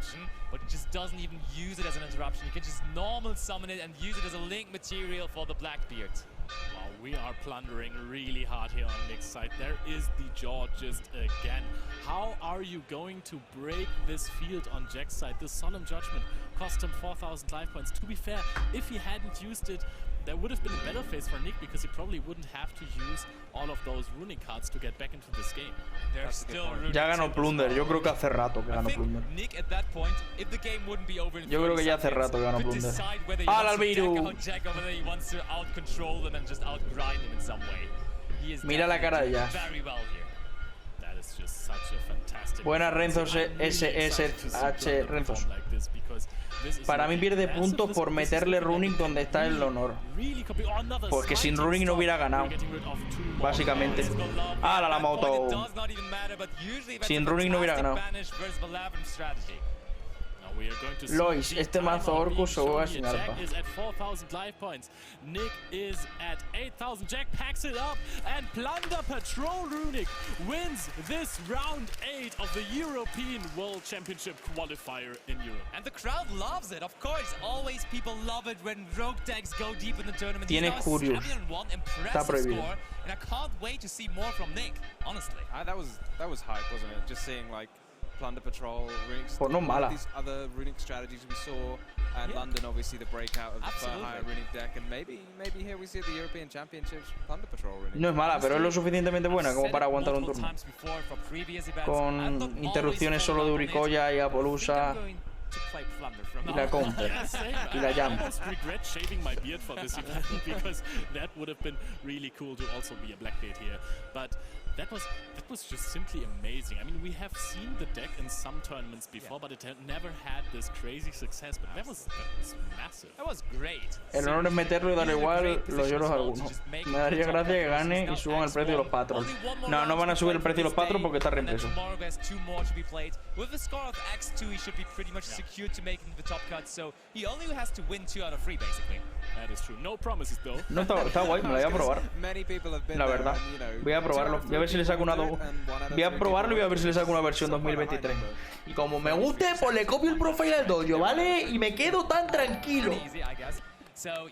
But it just doesn't even use it as an interruption. You can just normal summon it and use it as a link material for the Blackbeard. Wow, we are plundering really hard here on Nick's side. There is the jaw just again. How are you going to break this field on Jack's side? The Solemn Judgment cost him 4,000 life points. To be fair, if he hadn't used it, there would have been a better phase for Nick because he probably wouldn't have to use all of those runic cards to get back into this game. Ya ganó Plunder, yo creo que hace rato que ganó Plunder. Yo creo que ya hace rato que ganó Plunder. ¡Al Albiru! Mira la cara de Jazz. Buenas Renzos SSH Renzos. Para mí pierde puntos por meterle runic donde está el honor. Porque sin runic no hubiera ganado. Básicamente. ¡Ah, la moto! Sin runic no hubiera ganado. Lois, este mazo Orcus se juega sin arpa. Nick is at 8,000. Jack packs it up and Plunder Patrol Runic wins this round 8 of the European World Championship qualifier in Europe. And the crowd loves it, of course. Always people love it when rogue decks go deep in the tournament. Tiene Curious. Está prohibido. And I can't wait to see more from Nick, honestly. That was hype, wasn't it? Just seeing like Plunder Patrol, runic, pues no mala. These other runic strategies we saw, and London obviously the breakout of the higher runic deck, and maybe here we see the European Championships Plunder Patrol runic. No es mala, pero es lo suficientemente buena como para aguantar un turno. Con interrupciones solo de Uricoya y Apolusa. Y la counter. Y la jam. I regret shaving my beard for this event because that would have been really cool to also be a Blackbeard here. But that was just simply amazing. I mean, we have seen the deck in some tournaments before, but it had never had this crazy success. But that was massive. That was great. El honor es meterlo y darle igual los lloros a algunos. Me daría gracia que gane y suban el precio de los patrons. No, no van a subir el precio de los patrons porque está reimpreso. With the score of X2, he should be pretty much secured to make the top cut. So he only has to win 2 out of 3, basically. That is true. No promises, though. No, está guay, me la voy a probar. La verdad. Voy a probarlo. Voy a ver si le saco una. Voy a probarlo y voy a ver si le saco una versión 2023. Y como me guste, pues le copio el profile del dojo, ¿vale? Y me quedo tan tranquilo.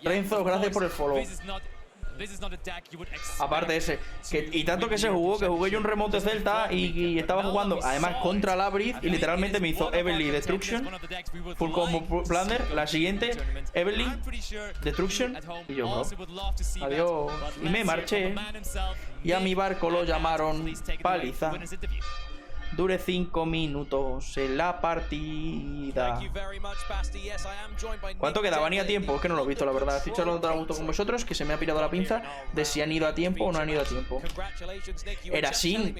Renzo, gracias por el follow. Aparte ese, y tanto que se jugó, que jugué yo un remote Celta y estaba jugando además contra la Breeze y literalmente me hizo Everly Destruction, full combo Plunder, la siguiente Everly Destruction y yo, bro, adiós, y me marché y a mi barco lo llamaron paliza. Dure 5 minutos en la partida. ¿Cuánto quedaba? Ni a tiempo, es que no lo he visto, la verdad. Estoy charlando tan a gusto con vosotros que se me ha pirado la pinza de si han ido a tiempo o no han ido a tiempo. Era sin.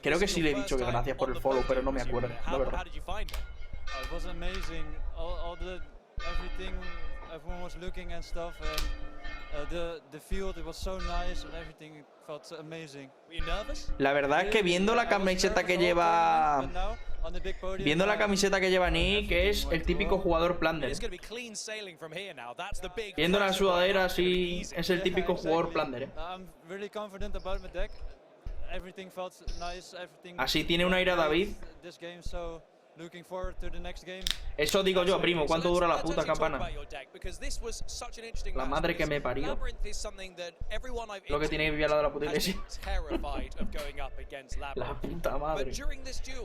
Creo que sí le he dicho que gracias por el follow, pero no me acuerdo, la verdad. Everyone was looking and stuff, and the field, it was so nice, and everything felt amazing. Were you nervous? La verdad es que viendo la camiseta que lleva Nick, es el típico jugador Plunder. Viendo la sudadera así, es el típico jugador Plunder. Así tiene un aire a David. Eso digo yo, primo. ¿Cuánto dura la puta campana? La madre que me parió. Lo que tiene que vivir al lado de la puta iglesia. La puta madre.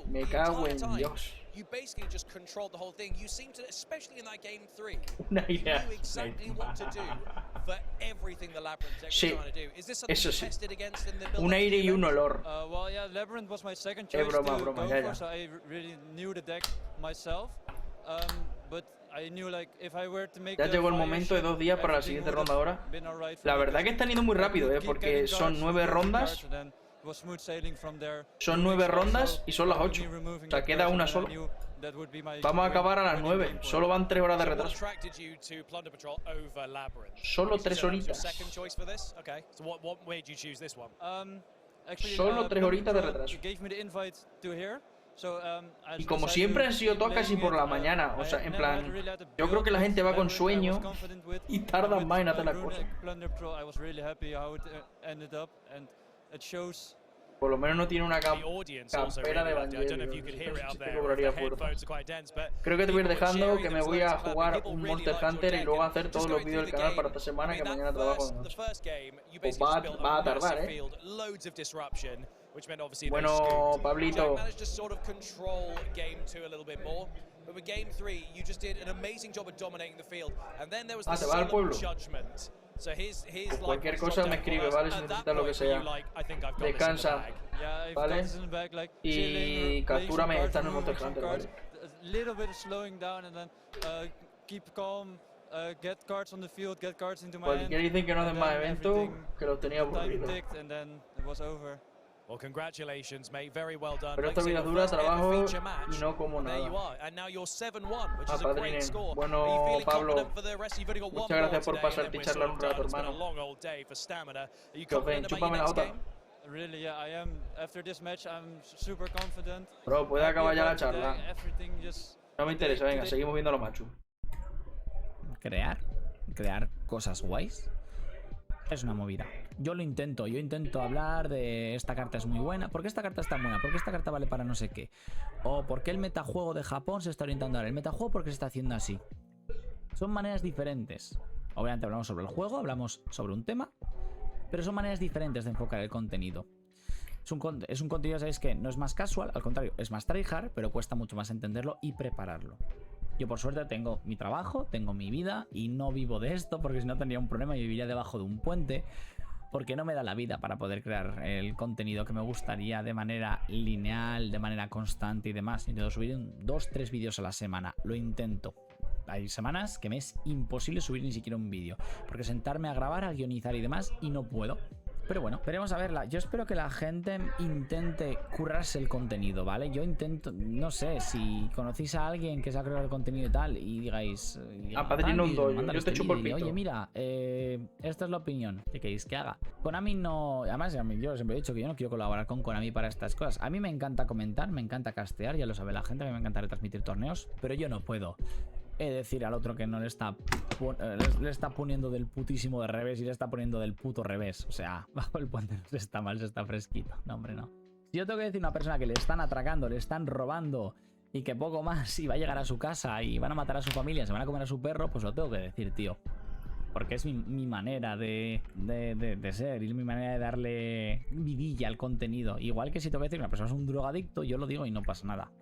Me cago en Dios. You basically just controlled the whole thing. You seem to, especially in that game 3, Una idea. knew exactly what to do for everything the Labyrinth deck was trying to do. Is this something you tested against in the build? Un aire y un olor. Well, yeah, Labyrinth was my second choice broma, to broma, go ya, for, ya. so I really knew the deck myself. But I knew, like, if I were to make Ya llegó el momento de 2 días para la siguiente ronda ahora. La verdad que están yendo muy rápido, porque son 9 rondas. Son 9 rondas y son las 8. O sea, queda una sola. Vamos a acabar a las 9. Solo van 3 horas de retraso. Solo 3 horitas. Solo 3 horitas de retraso. Y como siempre han sido todas casi por la mañana. O sea, en plan, yo creo que la gente va con sueño y tardan más en hacer las cosas. Por lo menos no tiene una campera de Evangelion. Creo que te voy a ir dejando, que me voy a jugar un Monster Hunter y luego a hacer todos los vídeos del canal para esta semana, que mañana trabajo de noche. Pues va a tardar, ¿eh? Bueno, Pablito. Ah, ¿te vas al pueblo? Pues cualquier cosa me escribe, ¿vale? Si necesitas lo que sea. Descansa, ¿vale? Y captúrame esta en el Monster Hunter, ¿vale? Cualquier dicen que no hacen más eventos, que los tenía aburridos. Well, congratulations, mate. Very well done. Pero esta vida dura, trabajo y no como nada. Bueno, Pablo, muchas gracias por pasarte y charlar un rato, hermano. Que os ven, chúpame la otra. Really, yeah, I am. After this match, I'm super confident. Bro, puede acabar ya la charla. No me interesa, venga, seguimos viendo los machos. Crear cosas guays es una movida. Yo intento hablar de esta carta es muy buena, porque esta carta está buena, porque esta carta vale para no sé qué, o porque el metajuego de Japón se está orientando ahora, el metajuego porque se está haciendo así. Son maneras diferentes. Obviamente hablamos sobre el juego, hablamos sobre un tema, pero son maneras diferentes de enfocar el contenido. Es un contenido, ¿sabéis qué? No es más casual, al contrario, es más tryhard, pero cuesta mucho más entenderlo y prepararlo. Yo por suerte tengo mi trabajo, tengo mi vida y no vivo de esto, porque si no tendría un problema y viviría debajo de un puente, porque no me da la vida para poder crear el contenido que me gustaría de manera lineal, de manera constante y demás. Intento subir 2-3 vídeos a la semana, lo intento. Hay semanas que me es imposible subir ni siquiera un vídeo, porque sentarme a grabar, a guionizar y demás, y no puedo. Pero bueno, veremos a verla. Yo espero que la gente intente currarse el contenido, ¿vale? Yo intento, no sé, si conocéis a alguien que se ha creado el contenido y tal, y digáis... Padrino un doy, yo te chupo el pito. Oye, mira, esta es la opinión que queréis que haga. Konami no... Además, yo siempre he dicho que yo no quiero colaborar con Konami para estas cosas. A mí me encanta comentar, me encanta castear, ya lo sabe la gente, a mí me encanta retransmitir torneos, pero yo no puedo decir al otro que no le está poniendo del putísimo de revés y le está poniendo del puto revés. O sea, bajo el puente no se está mal, se está fresquito. No, hombre, no. Si yo tengo que decir a una persona que le están atracando, le están robando y que poco más y va a llegar a su casa y van a matar a su familia, se van a comer a su perro, pues lo tengo que decir, tío. Porque es mi manera de ser y mi manera de darle vidilla al contenido. Igual que si tengo que decir a una persona es un drogadicto, yo lo digo y no pasa nada.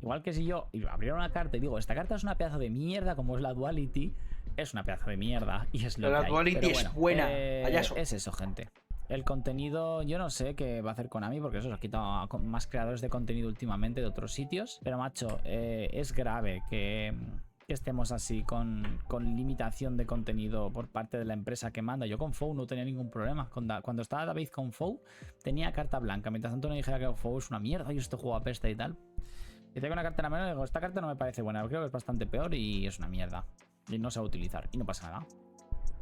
Igual que si yo abriera una carta y digo, esta carta es una pedazo de mierda, como es la Duality, es una pedazo de mierda y es lo que hay. La Duality es buena, es eso, gente. El contenido, yo no sé qué va a hacer Konami, porque eso se ha quitado a más creadores de contenido últimamente de otros sitios. Pero macho, es grave que estemos así con limitación de contenido por parte de la empresa que manda. Yo con FOU no tenía ningún problema. Cuando estaba David con FOU tenía carta blanca. Mientras tanto no dijera que FOU es una mierda y este juego apesta y tal. Dice que una carta en la mano y digo, esta carta no me parece buena, creo que es bastante peor y es una mierda. Y no se va a utilizar y no pasa nada.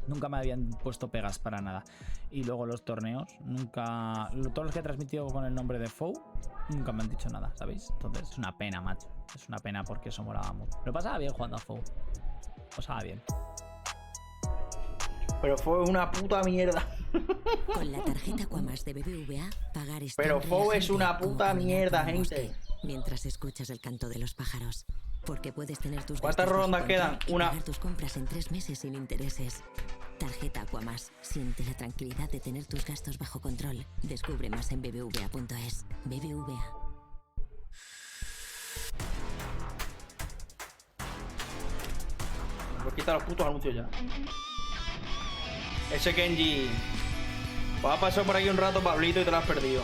Nunca me habían puesto pegas para nada. Y luego los torneos, nunca... Todos los que he transmitido con el nombre de FOU, nunca me han dicho nada, ¿sabéis? Entonces es una pena, macho. Es una pena porque eso molaba mucho. Lo pasaba bien jugando a FOU. Pasaba bien. Pero fue una puta mierda. Con la tarjeta Quamas de BBVA, pagar es Pero FOU es una puta mierda, gente. mientras escuchas el canto de los pájaros. Porque puedes tener tus ¿Cuántas rondas quedan? Una. Pagar tus compras en 3 meses sin intereses. Tarjeta Aquamas. Siente la tranquilidad de tener tus gastos bajo control. Descubre más en bbva.es. BBVA. Pues quita los putos anuncios ya. Ese Kenji. Pues ha pasado por aquí un rato, Pablito, y te lo has perdido.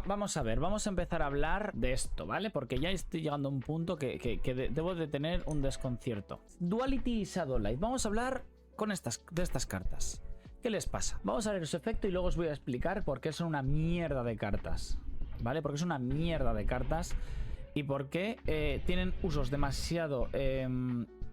Vamos a ver, vamos a empezar a hablar de esto, ¿vale? Porque ya estoy llegando a un punto que debo de tener un desconcierto. Duality y Shadowlight. Vamos a hablar de estas cartas. ¿Qué les pasa? Vamos a ver su efecto y luego os voy a explicar por qué son una mierda de cartas, ¿vale? Porque es una mierda de cartas y por qué tienen usos demasiado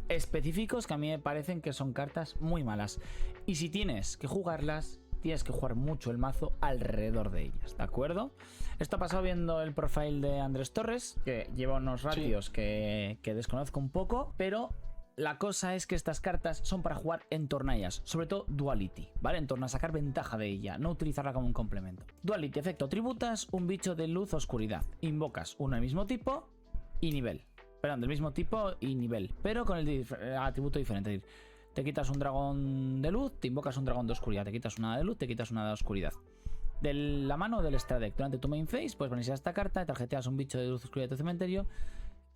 específicos que a mí me parecen que son cartas muy malas. Y si tienes que jugarlas, tienes que jugar mucho el mazo alrededor de ellas, ¿de acuerdo? Esto ha pasado viendo el profile de Andrés Torres, que lleva unos ratios que desconozco un poco, pero la cosa es que estas cartas son para jugar en torno a ellas, sobre todo Duality, ¿vale? En torno a sacar ventaja de ella, no utilizarla como un complemento. Duality, efecto, tributas un bicho de luz-oscuridad, invocas uno del mismo tipo y nivel. Perdón, del mismo tipo y nivel, pero con el atributo diferente, es decir, te quitas un dragón de luz, te invocas un dragón de oscuridad, te quitas una de luz, te quitas una de oscuridad. De la mano del extra deck, durante tu main phase, puedes ponerse a esta carta, tarjeteas un bicho de luz, oscuridad de tu cementerio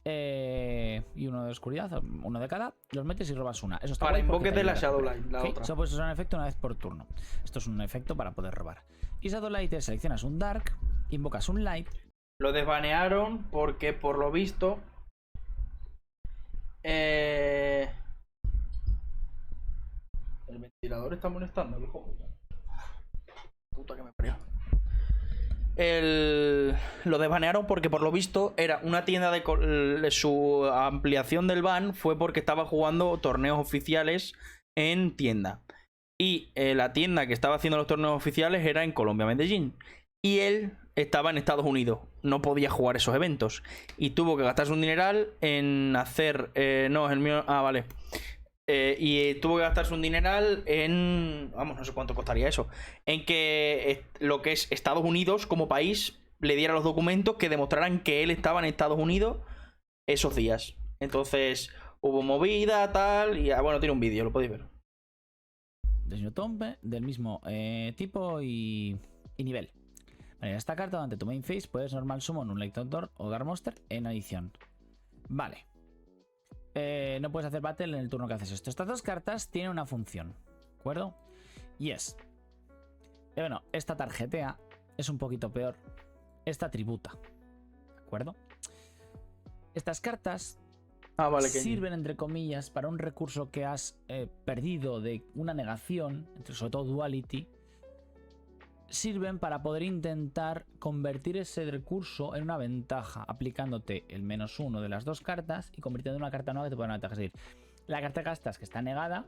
y uno de oscuridad, uno de cada, los metes y robas una. Eso está para invoques de la ayuda. Shadowlight, la otra. Eso puedes usar un efecto una vez por turno. Esto es un efecto para poder robar. Y Shadowlight es seleccionas un Dark, invocas un Light. Lo desbanearon porque por lo visto el ventilador está molestando, hijo. Puta que me parió. Lo desbanearon porque por lo visto era una tienda de su ampliación del ban fue porque estaba jugando torneos oficiales en tienda. Y la tienda que estaba haciendo los torneos oficiales era en Colombia, Medellín. Y él estaba en Estados Unidos. No podía jugar esos eventos. Y tuvo que gastarse un dineral en hacer... no, es el mío... Ah, vale. Y tuvo que gastarse un dineral en... Vamos, no sé cuánto costaría eso. En que lo que es Estados Unidos como país le diera los documentos que demostraran que él estaba en Estados Unidos esos días. Entonces hubo movida, tal... Y bueno, tiene un vídeo, lo podéis ver. Diseño tombe del mismo tipo y nivel. Vale, en esta carta, durante tu main phase, puedes normal summon un Light Doctor o Dark Monster en adición. Vale. No puedes hacer battle en el turno que haces esto. Estas dos cartas tienen una función, ¿de acuerdo? Y es... bueno, esta tarjetea es un poquito peor. Esta tributa, ¿de acuerdo? Estas cartas sirven, entre comillas, para un recurso que has perdido de una negación, sobre todo Duality. Sirven para poder intentar convertir ese recurso en una ventaja, aplicándote el -1 de las dos cartas y convirtiendo en una carta nueva que te puede dar una ventaja. Es decir, la carta que gastas que está negada,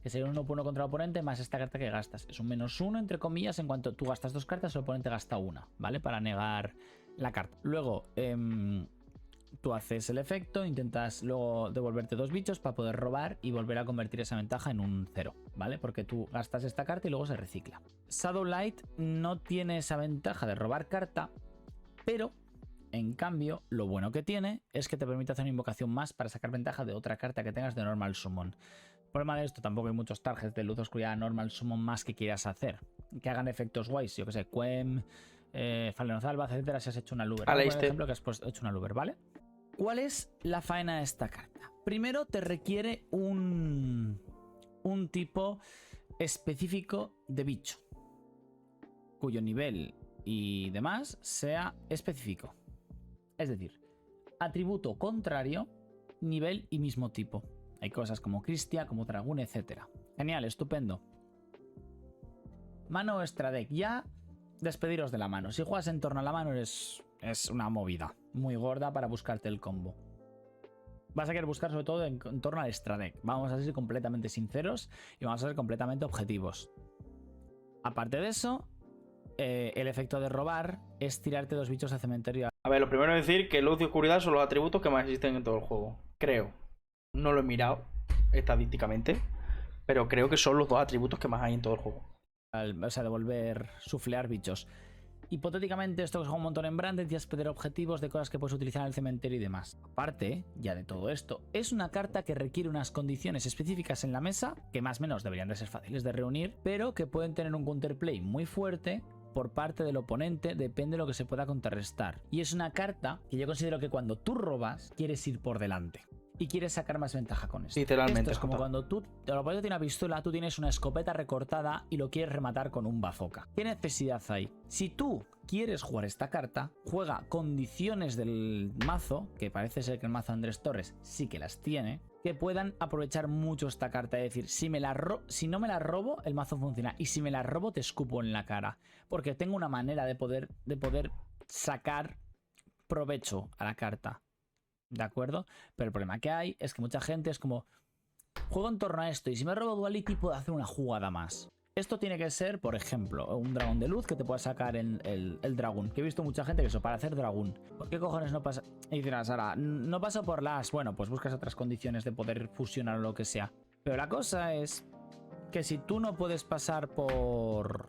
que sería un 1 por 1 contra el oponente, más esta carta que gastas. Es un -1, entre comillas, en cuanto tú gastas dos cartas, el oponente gasta una, ¿vale? Para negar la carta. Luego, tú haces el efecto, intentas luego devolverte dos bichos para poder robar y volver a convertir esa ventaja en un 0, ¿vale? Porque tú gastas esta carta y luego se recicla. Shadowlight no tiene esa ventaja de robar carta, pero en cambio lo bueno que tiene es que te permite hacer una invocación más para sacar ventaja de otra carta que tengas de normal summon. El problema de esto, tampoco hay muchos targets de luz oscuridad normal summon más que quieras hacer, que hagan efectos guays, yo que sé, Quem, Falenozalbaz, etcétera, si has hecho una Luber, por ejemplo, que has hecho una Luber, ¿vale? ¿Cuál es la faena de esta carta? Primero te requiere un tipo específico de bicho, cuyo nivel y demás sea específico. Es decir, atributo contrario, nivel y mismo tipo. Hay cosas como Cristia, como Dragón, etc. Genial, estupendo. Mano extra deck. Ya despediros de la mano. Si juegas en torno a la mano es una movida muy gorda para buscarte el combo. Vas a querer buscar sobre todo en torno al extra deck. Vamos a ser completamente sinceros y vamos a ser completamente objetivos. Aparte de eso, el efecto de robar es tirarte dos bichos al cementerio. A ver, lo primero es decir que luz y oscuridad son los atributos que más existen en todo el juego. Creo. No lo he mirado estadísticamente, pero creo que son los dos atributos que más hay en todo el jugo. O sea, devolver, suflear bichos. hipotéticamente esto se juega un montón en Branded y es perder objetivos de cosas que puedes utilizar en el cementerio y demás. Aparte, ya de todo esto, es una carta que requiere unas condiciones específicas en la mesa, que más o menos deberían de ser fáciles de reunir, pero que pueden tener un counterplay muy fuerte por parte del oponente, depende de lo que se pueda contrarrestar. Y es una carta que yo considero que cuando tú robas, quieres ir por delante. Y quieres sacar más ventaja con esto. Literalmente. Esto es como cuando tú, el oponente tiene una pistola, tú tienes una escopeta recortada y lo quieres rematar con un bazooka. ¿Qué necesidad hay? Si tú quieres jugar esta carta, juega condiciones del mazo, que parece ser que el mazo Andrés Torres sí que las tiene, que puedan aprovechar mucho esta carta. Es decir, si no me la robo, el mazo funciona. Y si me la robo, te escupo en la cara. Porque tengo una manera de poder sacar provecho a la carta. ¿De acuerdo? Pero el problema que hay es que mucha gente es como, juego en torno a esto y si me robo Duality puedo hacer una jugada más. Esto tiene que ser, por ejemplo, un dragón de luz que te pueda sacar el dragón. Que he visto mucha gente que eso, para hacer dragón. ¿Por qué cojones no pasa? Y dirás, ahora, no paso por las... Bueno, pues buscas otras condiciones de poder fusionar o lo que sea. Pero la cosa es que si tú no puedes pasar por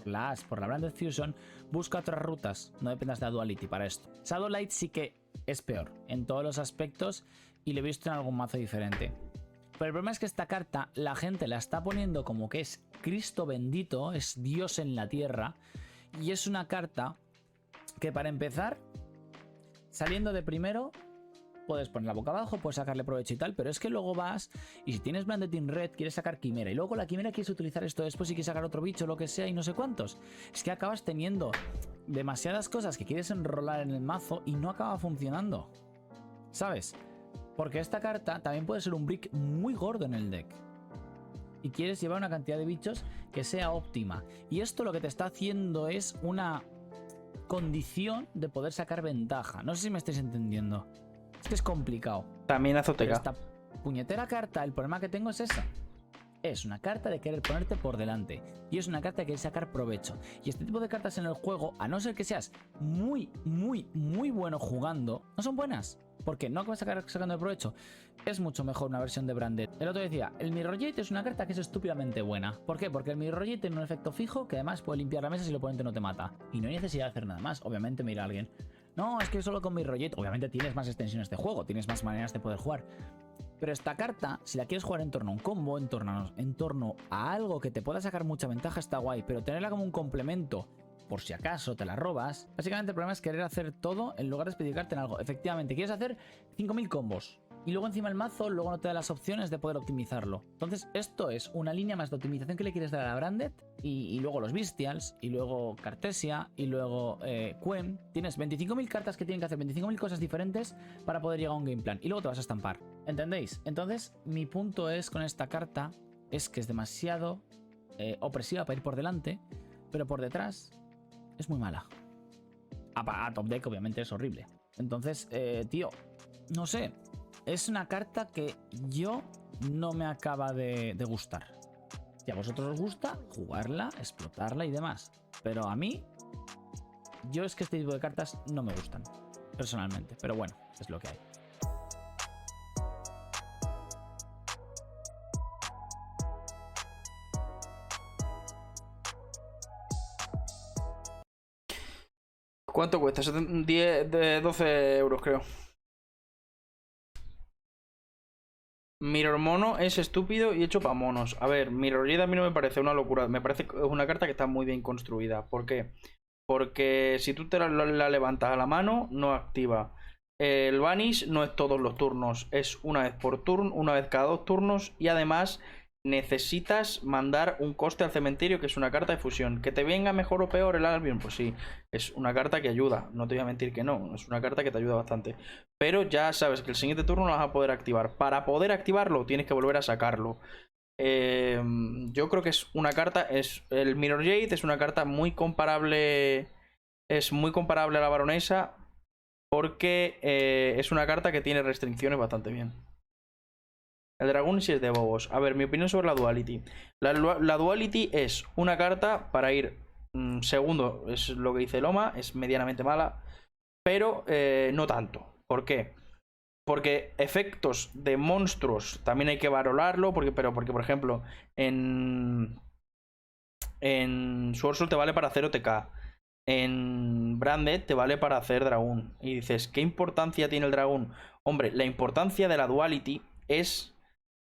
la Branded Fusion, busca otras rutas. No dependas de la Duality para esto. Shadowlight sí que es peor en todos los aspectos y lo he visto en algún mazo diferente. Pero el problema es que esta carta la gente la está poniendo como que es Cristo bendito, es Dios en la tierra, y es una carta que para empezar, saliendo de primero, puedes ponerla boca abajo, puedes sacarle provecho y tal, pero es que luego vas y si tienes Branded in Red quieres sacar Quimera y luego la Quimera quieres utilizar esto después y quieres sacar otro bicho, lo que sea y no sé cuántos. Es que acabas teniendo demasiadas cosas que quieres enrolar en el mazo y no acaba funcionando, ¿sabes? Porque esta carta también puede ser un brick muy gordo en el deck y quieres llevar una cantidad de bichos que sea óptima, y esto lo que te está haciendo es una condición de poder sacar ventaja. No sé si me estáis entendiendo. Es que es complicado. También azoteca. Esta puñetera carta, el problema que tengo es esa. Es una carta de querer ponerte por delante. Y es una carta de querer sacar provecho. Y este tipo de cartas en el juego, a no ser que seas muy bueno jugando, no son buenas. Porque no acabas sacando de provecho. Es mucho mejor una versión de Branded. El otro decía, el Mirror Jade es una carta que es estúpidamente buena. ¿Por qué? Porque el Mirror Jade tiene un efecto fijo que además puede limpiar la mesa si el oponente no te mata. Y no hay necesidad de hacer nada más. Obviamente me dirá alguien, no, es que solo con Mirror Jade, obviamente tienes más extensiones de juego, tienes más maneras de poder jugar. Pero esta carta, si la quieres jugar en torno a un combo, en torno a algo que te pueda sacar mucha ventaja, está guay. Pero tenerla como un complemento, por si acaso te la robas, básicamente el problema es querer hacer todo en lugar de especificarte en algo. Efectivamente, quieres hacer 5000 combos y luego encima el mazo luego no te da las opciones de poder optimizarlo. Entonces esto es una línea más de optimización que le quieres dar a la Branded y luego los Bestials y luego Cartesia y luego Quem. Tienes 25.000 cartas que tienen que hacer 25.000 cosas diferentes para poder llegar a un game plan y luego te vas a estampar. ¿Entendéis? Entonces mi punto es con esta carta es que es demasiado opresiva para ir por delante, pero por detrás es muy mala. A top deck obviamente es horrible. Entonces, tío, no sé. Es una carta que yo no me acaba de gustar. Si a vosotros os gusta, jugarla, explotarla y demás. Pero a mí, yo es que este tipo de cartas no me gustan, personalmente. Pero bueno, es lo que hay. ¿Cuánto cuesta? 12 euros, creo. Mirror Mono es estúpido y hecho para monos. A ver, Mirror Jade a mí no me parece una locura. Me parece que es una carta que está muy bien construida. ¿Por qué? Porque si tú te la levantas a la mano, no activa. El Vanish no es todos los turnos. Es una vez por turno, una vez cada 2 turnos. Y además necesitas mandar un coste al cementerio, que es una carta de fusión. ¿Que te venga mejor o peor el Albion? Pues sí, es una carta que ayuda. No te voy a mentir que no. Es una carta que te ayuda bastante. Pero ya sabes que el siguiente turno lo vas a poder activar. Para poder activarlo tienes que volver a sacarlo. Yo creo que es una carta... el Mirror Jade es una carta muy comparable. Es muy comparable a la Baronesa. Porque es una carta que tiene restricciones bastante bien. El dragón sí es de bobos. A ver, mi opinión sobre la Duality. La Duality es una carta para ir segundo, es lo que dice Loma, es medianamente mala, pero no tanto. ¿Por qué? Porque efectos de monstruos también hay que valorarlo, porque por ejemplo, en Sword Soul te vale para 0 TK. en Branded te vale para hacer dragón. Y dices, ¿qué importancia tiene el dragón? Hombre, la importancia de la duality es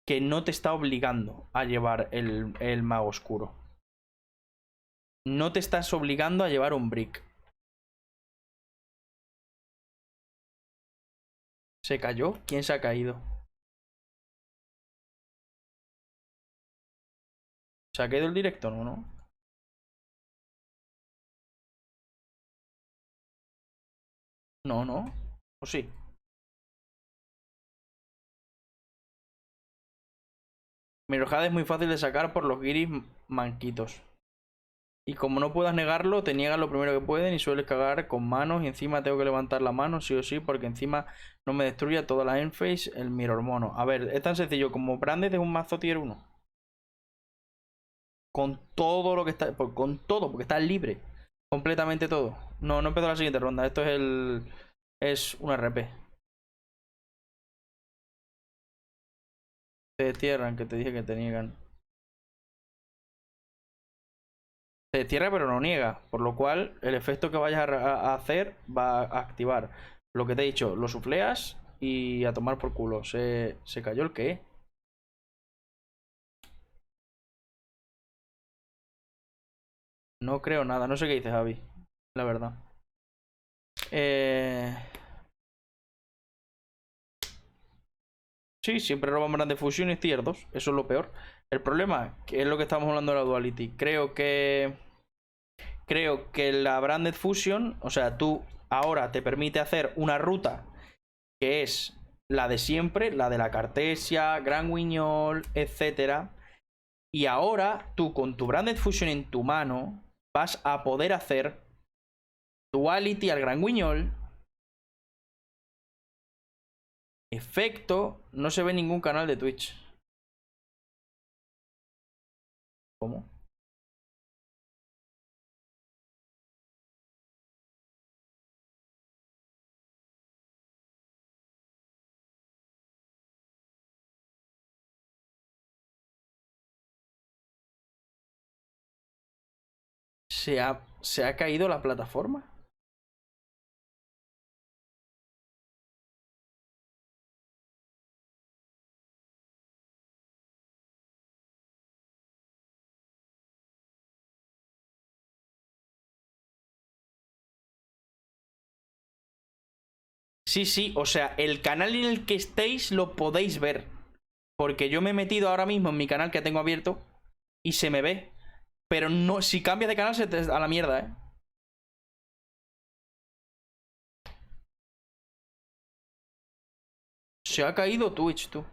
que no te está obligando a llevar el mago oscuro. No te estás obligando a llevar un brick. ¿Se cayó? ¿Quién se ha caído? ¿Se ha caído el directo? No, ¿no? No, no. ¿O sí? Mirojade es muy fácil de sacar por los guiris manquitos. Y como no puedas negarlo, te niegan lo primero que pueden y sueles cagar con manos. Y encima tengo que levantar la mano, sí o sí, porque encima no me destruya toda la endphase el mirror mono. A ver, es tan sencillo como Branded es un mazo tier 1. Con todo lo que está. Con todo, porque está libre. Completamente todo. No, no empezó la siguiente ronda. Esto es el. Es un RP. Te destierran, que te dije que te niegan. Te destierra pero no niega. Por lo cual, el efecto que vayas a hacer va a activar. Lo que te he dicho, lo sufleas y a tomar por culo. ¿Se cayó el qué? No creo nada. No sé qué dices, Javi. La verdad. Sí, siempre roban Brand de Fusion y tier 2. Eso es lo peor. El problema, que es lo que estamos hablando de la Duality. Creo que la Branded Fusion, o sea, tú ahora te permite hacer una ruta que es la de siempre, la de la Cartesia, Gran Guiñol, etcétera. Y ahora tú con tu Branded Fusion en tu mano vas a poder hacer Duality al Gran Guiñol. Efecto, no se ve en ningún canal de Twitch. ¿Cómo? ¿Se ha caído la plataforma? Sí, sí, o sea, el canal en el que estéis lo podéis ver. Porque yo me he metido ahora mismo en mi canal que tengo abierto y se me ve. Pero no, si cambias de canal se te a la mierda, ¿eh? Se ha caído Twitch, tú.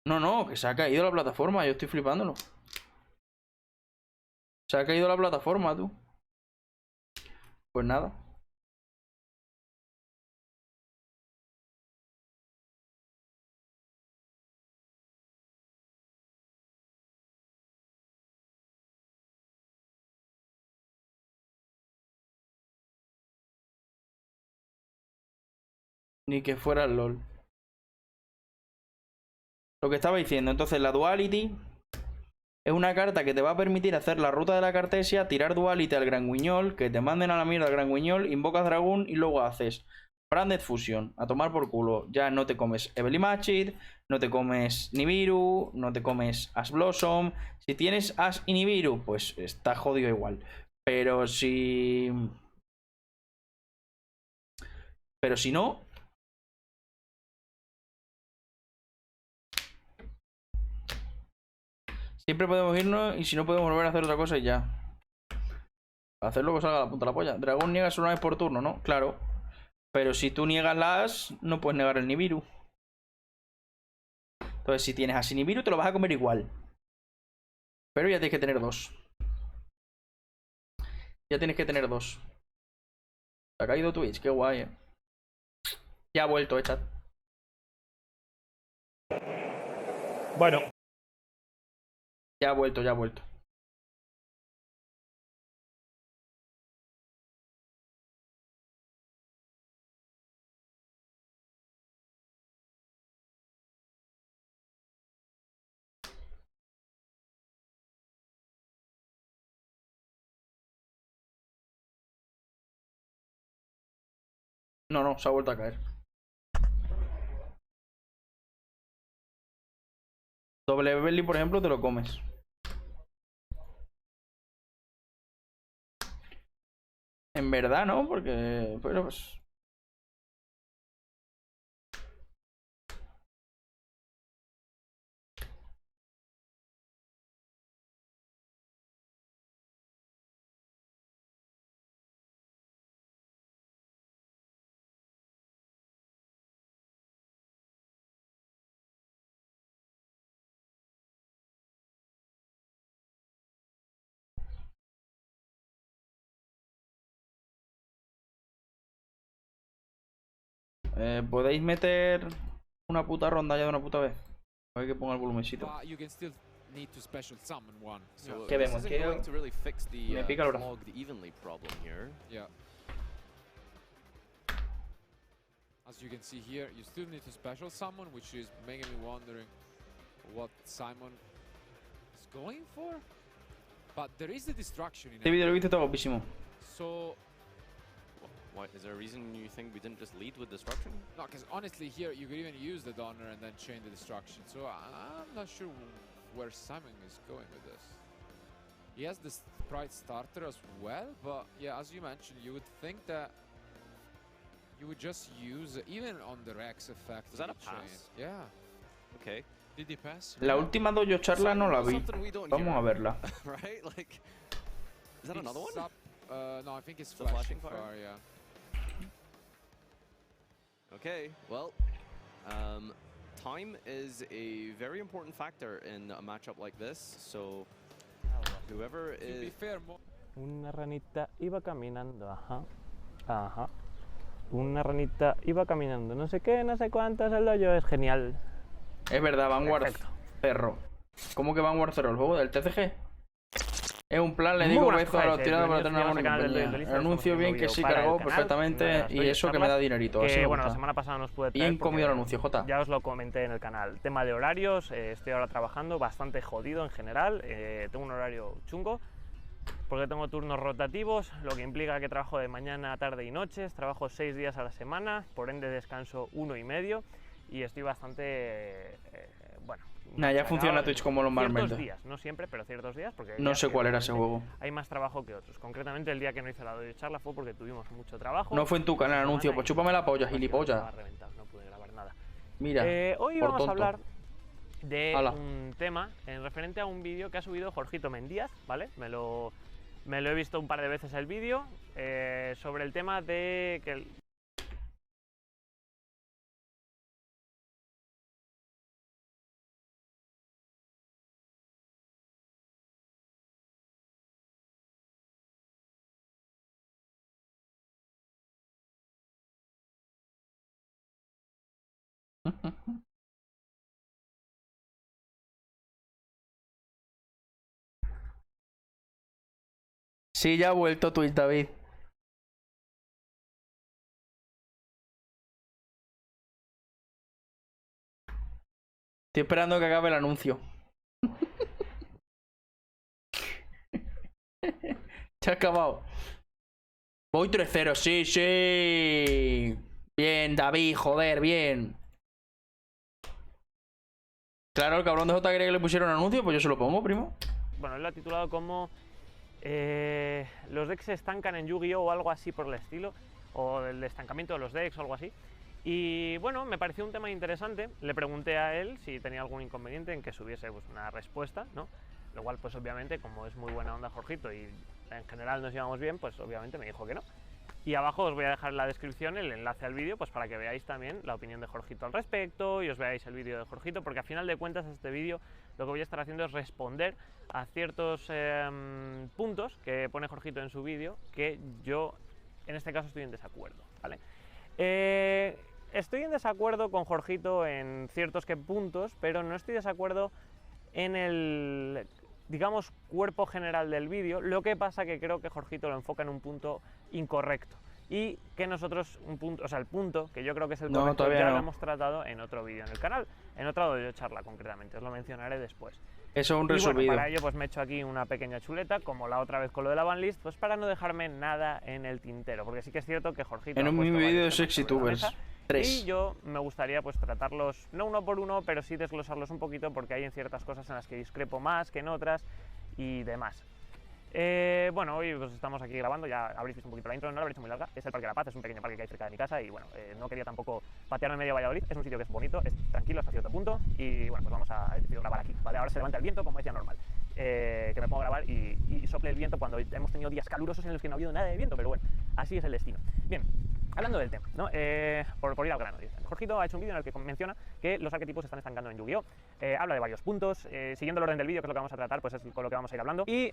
No, no, que se ha caído la plataforma, yo estoy flipándolo. Se ha caído la plataforma, tú. Pues nada. Ni que fuera el LOL. Lo que estaba diciendo, entonces la Duality es una carta que te va a permitir hacer la ruta de la Cartesia, tirar Duality al Gran Guiñol, que te manden a la mierda al Gran Guiñol, invocas Dragón y luego haces Branded Fusion. A tomar por culo. Ya no te comes Evely Machid, no te comes Nibiru, no te comes Ash Blossom. Si tienes Ash y Nibiru, pues está jodido igual. Pero si... no... Siempre podemos irnos y si no podemos volver a hacer otra cosa y ya. Hacer lo que salga a la punta de la polla. Dragón niega solo una vez por turno, ¿no? Claro. Pero si tú niegas las, no puedes negar el Nibiru. Entonces si tienes así Nibiru te lo vas a comer igual. Pero ya tienes que tener dos. Ya tienes que tener dos. Ha caído Twitch, qué guay, Ya ha vuelto, chat. Bueno. Ya ha vuelto, ya ha vuelto. No, no, se ha vuelto a caer. Doble belly, por ejemplo, te lo comes. En verdad, ¿no? Porque... Pero pues... ¿podéis meter una puta ronda ya de una puta vez? A ver que ponga el volumencito. ¿Qué vemos? Me pica el brazo. As you can see here, you still need to special summon, which is making me wondering what Simon is going for. But there is a distraction in Este vídeo lo viste todo guapísimo. So... What, is there a reason you think we didn't just lead with destruction? No, because honestly here you could even use the Donner and then chain the destruction. So I'm not sure where Simon is going with this. He has the Sprite starter as well, but yeah, as you mentioned, you would think that you would just use even on the Rex effect. Was that a pass? Yeah. Okay. Did he pass? La última dojo charla no la vi. Vamos a verla. Right? Like, is that another one? No, I think it's flashing fire. Yeah. Okay, well, time is a very important factor in a matchup like this, so whoever is... Una ranita iba caminando, ajá, ajá. Una ranita iba caminando, no sé qué, no sé cuántos, el dojo es genial. Es verdad, Vanguard Cerro. ¿Cómo que Vanguard Cerro? ¿El juego del TCG? Es un plan, le digo beso a los tirados para tener una compañía. El anuncio bien que sí cargó perfectamente y eso que me da dinerito. Así bueno, la semana pasada nos pude bien comido el anuncio, Jota. Ya os lo comenté en el canal. Tema de horarios, estoy ahora trabajando bastante jodido en general. Tengo un horario chungo porque tengo turnos rotativos, lo que implica que trabajo de mañana, tarde y noches. Trabajo 6 días a la semana, por ende descanso 1,5 y estoy bastante... bueno... Nah, ya funciona Twitch como normalmente. Ciertos días, no siempre, pero ciertos días, porque no sé cuál era ese juego. Hay más trabajo que otros. Concretamente el día que no hice la dojo charla fue porque tuvimos mucho trabajo. No fue en tu canal anuncio, pues chúpame la polla, gilipollas. No pude grabar nada. Mira, hoy por vamos tonto. a hablar de un tema en referente a un vídeo que ha subido Jorgito Mendíaz, ¿vale? Me lo he visto un par de veces el vídeo sobre el tema de que Sí, ya ha vuelto Twitch, David. Estoy esperando que acabe el anuncio. Se ha acabado. Voy 3-0, sí, sí. Bien, David, joder, bien. Claro, el cabrón de J quería que le pusiera un anuncio, pues yo se lo pongo, primo. Bueno, él lo ha titulado como los decks se estancan en Yu-Gi-Oh! O algo así por el estilo, o el estancamiento de los decks o algo así. Y bueno, me pareció un tema interesante. Le pregunté a él si tenía algún inconveniente en que subiese pues, una respuesta, ¿no? Lo cual, pues obviamente, como es muy buena onda Jorgito y en general nos llevamos bien, pues obviamente me dijo que no. Y abajo os voy a dejar en la descripción el enlace al vídeo, pues para que veáis también la opinión de Jorgito al respecto y os veáis el vídeo de Jorgito, porque a final de cuentas este vídeo lo que voy a estar haciendo es responder a ciertos puntos que pone Jorgito en su vídeo que yo en este caso estoy en desacuerdo, ¿vale? Estoy en desacuerdo con Jorgito en ciertos puntos, pero no estoy de desacuerdo en el, digamos, cuerpo general del vídeo. Lo que pasa que creo que Jorgito lo enfoca en un punto incorrecto y que nosotros, el punto que yo creo que es el correcto, ya lo hemos tratado en otro vídeo en el canal, en otra audiocharla concretamente, os lo mencionaré después. Eso es un resumido. Bueno, para ello pues me he hecho aquí una pequeña chuleta, como la otra vez con lo de la banlist, pues para no dejarme nada en el tintero, porque sí que es cierto que Jorgito... En un mismo vídeo de SexyTubers 3. Y yo me gustaría pues tratarlos, no uno por uno, pero sí desglosarlos un poquito, porque hay en ciertas cosas en las que discrepo más que en otras y demás. Bueno, hoy pues estamos aquí grabando, ya habréis visto un poquito la intro, no la habréis visto muy larga, es el Parque de la Paz, es un pequeño parque que hay cerca de mi casa y bueno, no quería tampoco patearme en medio de Valladolid, es un sitio que es bonito, es tranquilo hasta cierto punto y bueno, pues vamos a decidir grabar aquí, ¿vale? Ahora se levanta el viento como es ya normal, que me pongo a grabar y sople el viento cuando hemos tenido días calurosos en los que no ha habido nada de viento, pero bueno, así es el destino. Bien, hablando del tema, ¿no? Por ir al grano, Jorgito ha hecho un vídeo en el que menciona que los arquetipos se están estancando en Yu-Gi-Oh! Habla de varios puntos, siguiendo el orden del vídeo, que es lo que vamos a tratar, pues es con lo que vamos a ir hablando. Y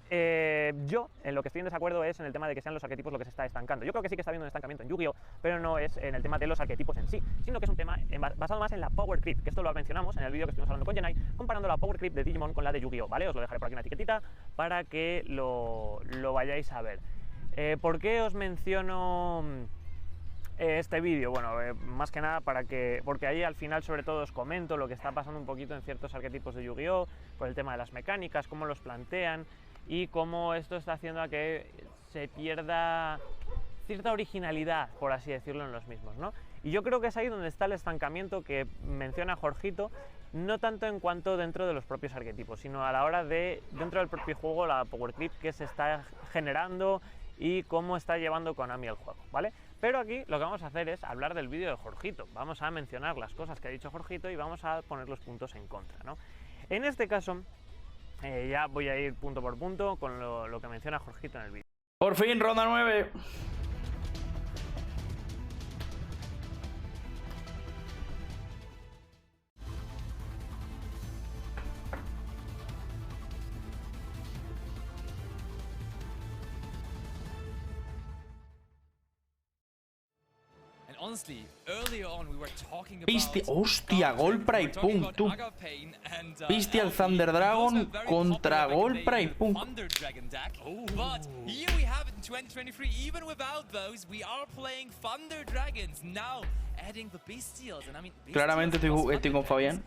yo, en lo que estoy en desacuerdo es en el tema de que sean los arquetipos lo que se está estancando. Yo creo que sí que está habiendo un estancamiento en Yu-Gi-Oh! Pero no es en el tema de los arquetipos en sí, sino que es un tema basado más en la Power Creep, que esto lo mencionamos en el vídeo que estuvimos hablando con Jenai, comparando la Power Creep de Digimon con la de Yu-Gi-Oh! ¿Vale? Os lo dejaré por aquí una etiquetita para que lo vayáis a ver. ¿Por qué os menciono este vídeo? Bueno, más que nada porque ahí al final sobre todo os comento lo que está pasando un poquito en ciertos arquetipos de Yu-Gi-Oh! Por el tema de las mecánicas, cómo los plantean y cómo esto está haciendo a que se pierda cierta originalidad, por así decirlo, en los mismos, ¿no? Y yo creo que es ahí donde está el estancamiento que menciona Jorgito, no tanto en cuanto dentro de los propios arquetipos, sino a la hora de, dentro del propio juego, la Power Creep que se está generando y cómo está llevando Konami el juego, ¿vale? Pero aquí lo que vamos a hacer es hablar del vídeo de Jorgito, vamos a mencionar las cosas que ha dicho Jorgito y vamos a poner los puntos en contra, ¿no? En este caso, ya voy a ir punto por punto con lo que menciona Jorgito en el vídeo. Por fin, ronda 9. Viste, hostia, Golpra y Punk, tú. Viste al Thunder Dragon contra Golpra y Punk. Claramente estoy con Fabián.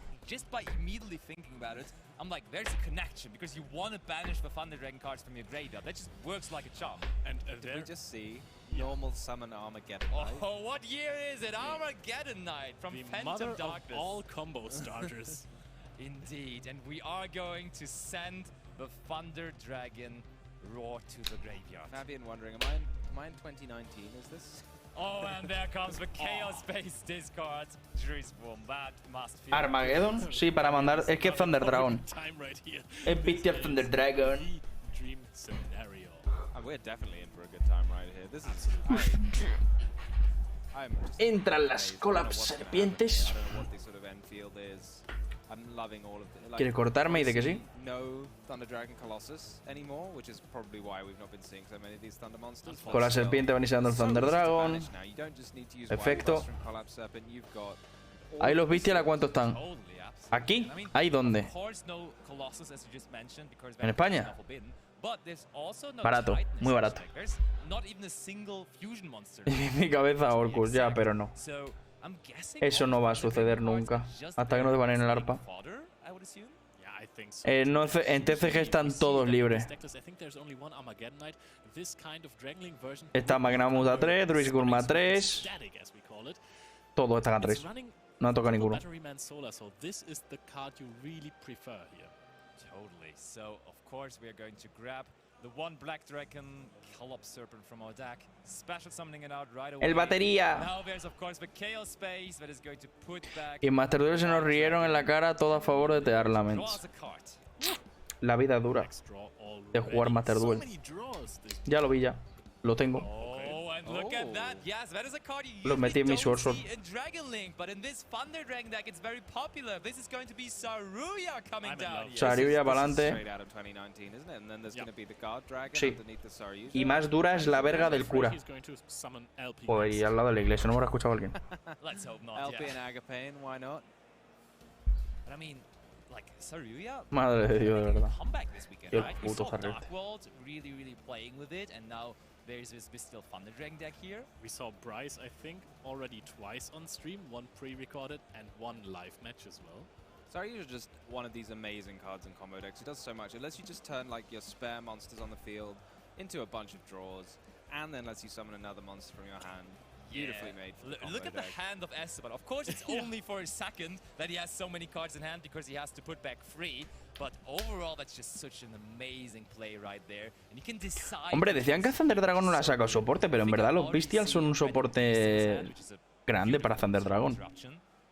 I'm like, there's a connection because you want to banish the Thunder Dragon cards from your graveyard. That just works like a charm. And did we just see normal summon Armageddon Knight? Oh, what year is it? Armageddon Knight from Phantom Darkness. Of all combo starters. Indeed, and we are going to send the Thunder Dragon Roar to the graveyard. Fabian wondering, am I in 2019? Is this? Oh, and there comes the Chaos-based discard. Dreamswarm, that must feel... Armageddon, sí, para mandar. Es que es Thunder Dragon. Es Viste al Thunder Dragon. Dream scenario. We're definitely in for a good time right here. This is... Entran las Collapse Serpientes. ¿Quiere cortarme y de que sí? Con la serpiente van iniciando el Thunder Dragon. Efecto. Ahí los Bestial, ¿a cuánto están? ¿Aquí? ¿Ahí dónde? ¿En España? Barato, muy barato. En mi cabeza Orcus, ya, pero no. Eso no va a suceder nunca. Hasta que no te banen el arpa. No, en TCG están todos libres. Está Magnamut a 3, Druidgurm a 3. Todo está a 3. No ha tocado ninguno. El batería. Y Master Duel se nos rieron en la cara, todo a favor de Tear Laments. La vida dura de jugar Master Duel. Ya lo vi, ya. Lo tengo. Look at that. Yes, that is a card you Lo usually metí en mi don't Sword. see in Dragon Link, but in this Thunder Dragon deck, it's very popular. This is going to be Saruya coming down here. Saruya para adelante. Straight out of 2019, isn't it? And then there's going to be the guard dragon Sí. underneath the Saruya. Y más dura es la verga del cura. Joder, y al lado de la iglesia, no me habrá escuchado alguien. Let's hope not. LP and Agapane, why not? But I mean, like Saruya. Madre de Dios, de verdad. Comeback this weekend, Qué right? We puto saw jarrete. Dark World really playing with it, and now there's this still Thunder Dragon deck here. We saw Bryce, I think, already twice on stream, one pre-recorded and one live match as well. Saruya is just one of these amazing cards in combo decks. It does so much. It lets you just turn like your spare monsters on the field into a bunch of draws, and then lets you summon another monster from your hand. Beautifully made for the combo Look at deck. the hand of Esteban. Of course, it's only for a second that he has so many cards in hand because he has to put back 3. But overall, that's just such an amazing play right there. And you can decide. Hombre, decían que Thunder Dragon no la saca soporte, pero en verdad los Bestials son un soporte grande para Thunder Dragon.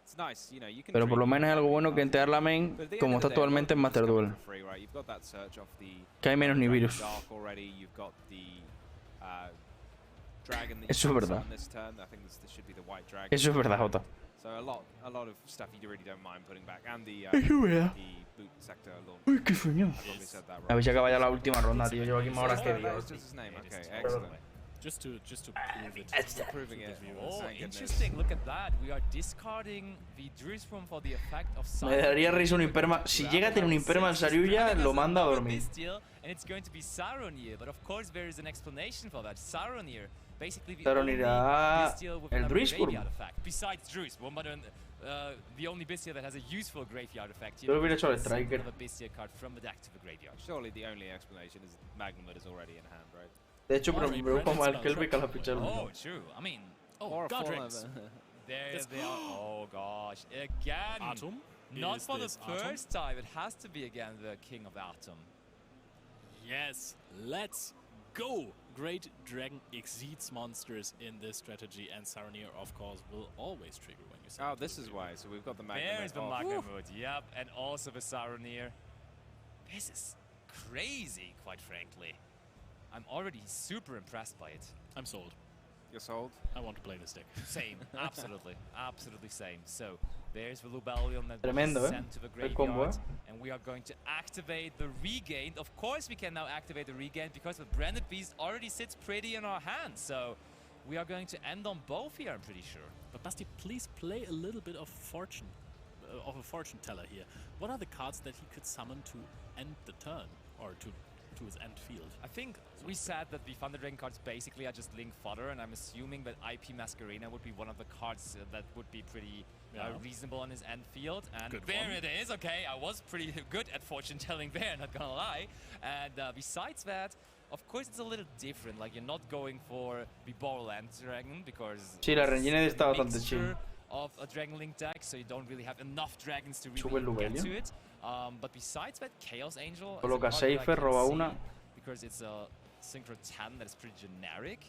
It's nice, you know, you can Pero por lo menos es algo bueno que enterar la main, como está actualmente en Master Duel. Que hay menos ni virus. Eso es verdad. Eso es verdad, Jota. So a lot of stuff you really don't mind putting back, and the boot sector launch. Uy, qué sueño. A ver si acaba ya la última ronda, tío. Llevo aquí más horas que Dios. Just to prove it. Proving it. Oh, interesting. Look at that. We are discarding the Druid Form for the effect of Me daría risa un Imperma. Si llega a tener un Imperma en Saruya, lo manda a dormir. And it's going to be Saronir, but of course there is an explanation for that. Saronir, basically the Saronir only bestial with el a Druid Form. graveyard effect. Besides Druid Form, but the only bestial that has a useful graveyard effect. Yo lo hubiera hecho al Striker. A bestial card from the deck to the graveyard. Surely the only explanation is Magnum is already in hand, right? De hecho, pero me preocupa más el Kelvin que la ficha del Oh, true. I mean, Godrix. There they are. Oh gosh, again. Atom? Not for the Atom? first time. It has to be again the King of Atom. Yes, let's go! Great Dragon exceeds monsters in this strategy, and Saronir, of course, will always trigger when you Oh, this is why. So we've got the Magnum. There's the Magnamut, yep, and also the Saronir. This is crazy, quite frankly. I'm already super impressed by it. I'm sold. You're sold? I want to play this deck. Same, absolutely, absolutely same. So there's the Lubellion that Tremendo, was sent to the El combo, graveyard, and we are going to activate the Regain. Of course, we can now activate the Regain because the Branded Beast already sits pretty in our hands. So we are going to end on both here, I'm pretty sure. But Basti, please play a little bit of fortune, of a fortune teller here. What are the cards that he could summon to end the turn, or to his end field? I think we said that the Thunder Dragon cards basically are just Link fodder, and I'm assuming that IP Masquerena would be one of the cards that would be pretty reasonable on his end field. And Good there one. it is. Okay, I was pretty good at fortune telling there, not gonna lie. And besides that, of course, it's a little different. Like, you're not going for the Borderland Dragon because Sí, la Renegade it's está a bastante chill. mixture of a Dragon Link deck, so you don't really have enough dragons to Sube el really get Lubellion. to it. But besides that, Chaos Angel Coloca is a card that I Seifer, can roba see una. because it's a Synchro 10 that is pretty generic.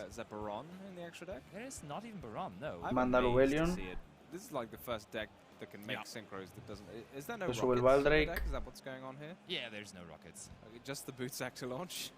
Is that Baron in the extra deck? There is not even Baron, no. I'm Manda amazed to Lubellion. see it. This is like the first deck that can make synchros that doesn't. Is there no Pues rockets sube el in the Baldrake. deck? Is that what's going on here? Yeah, there's no rockets. Okay, just the boot sack to launch.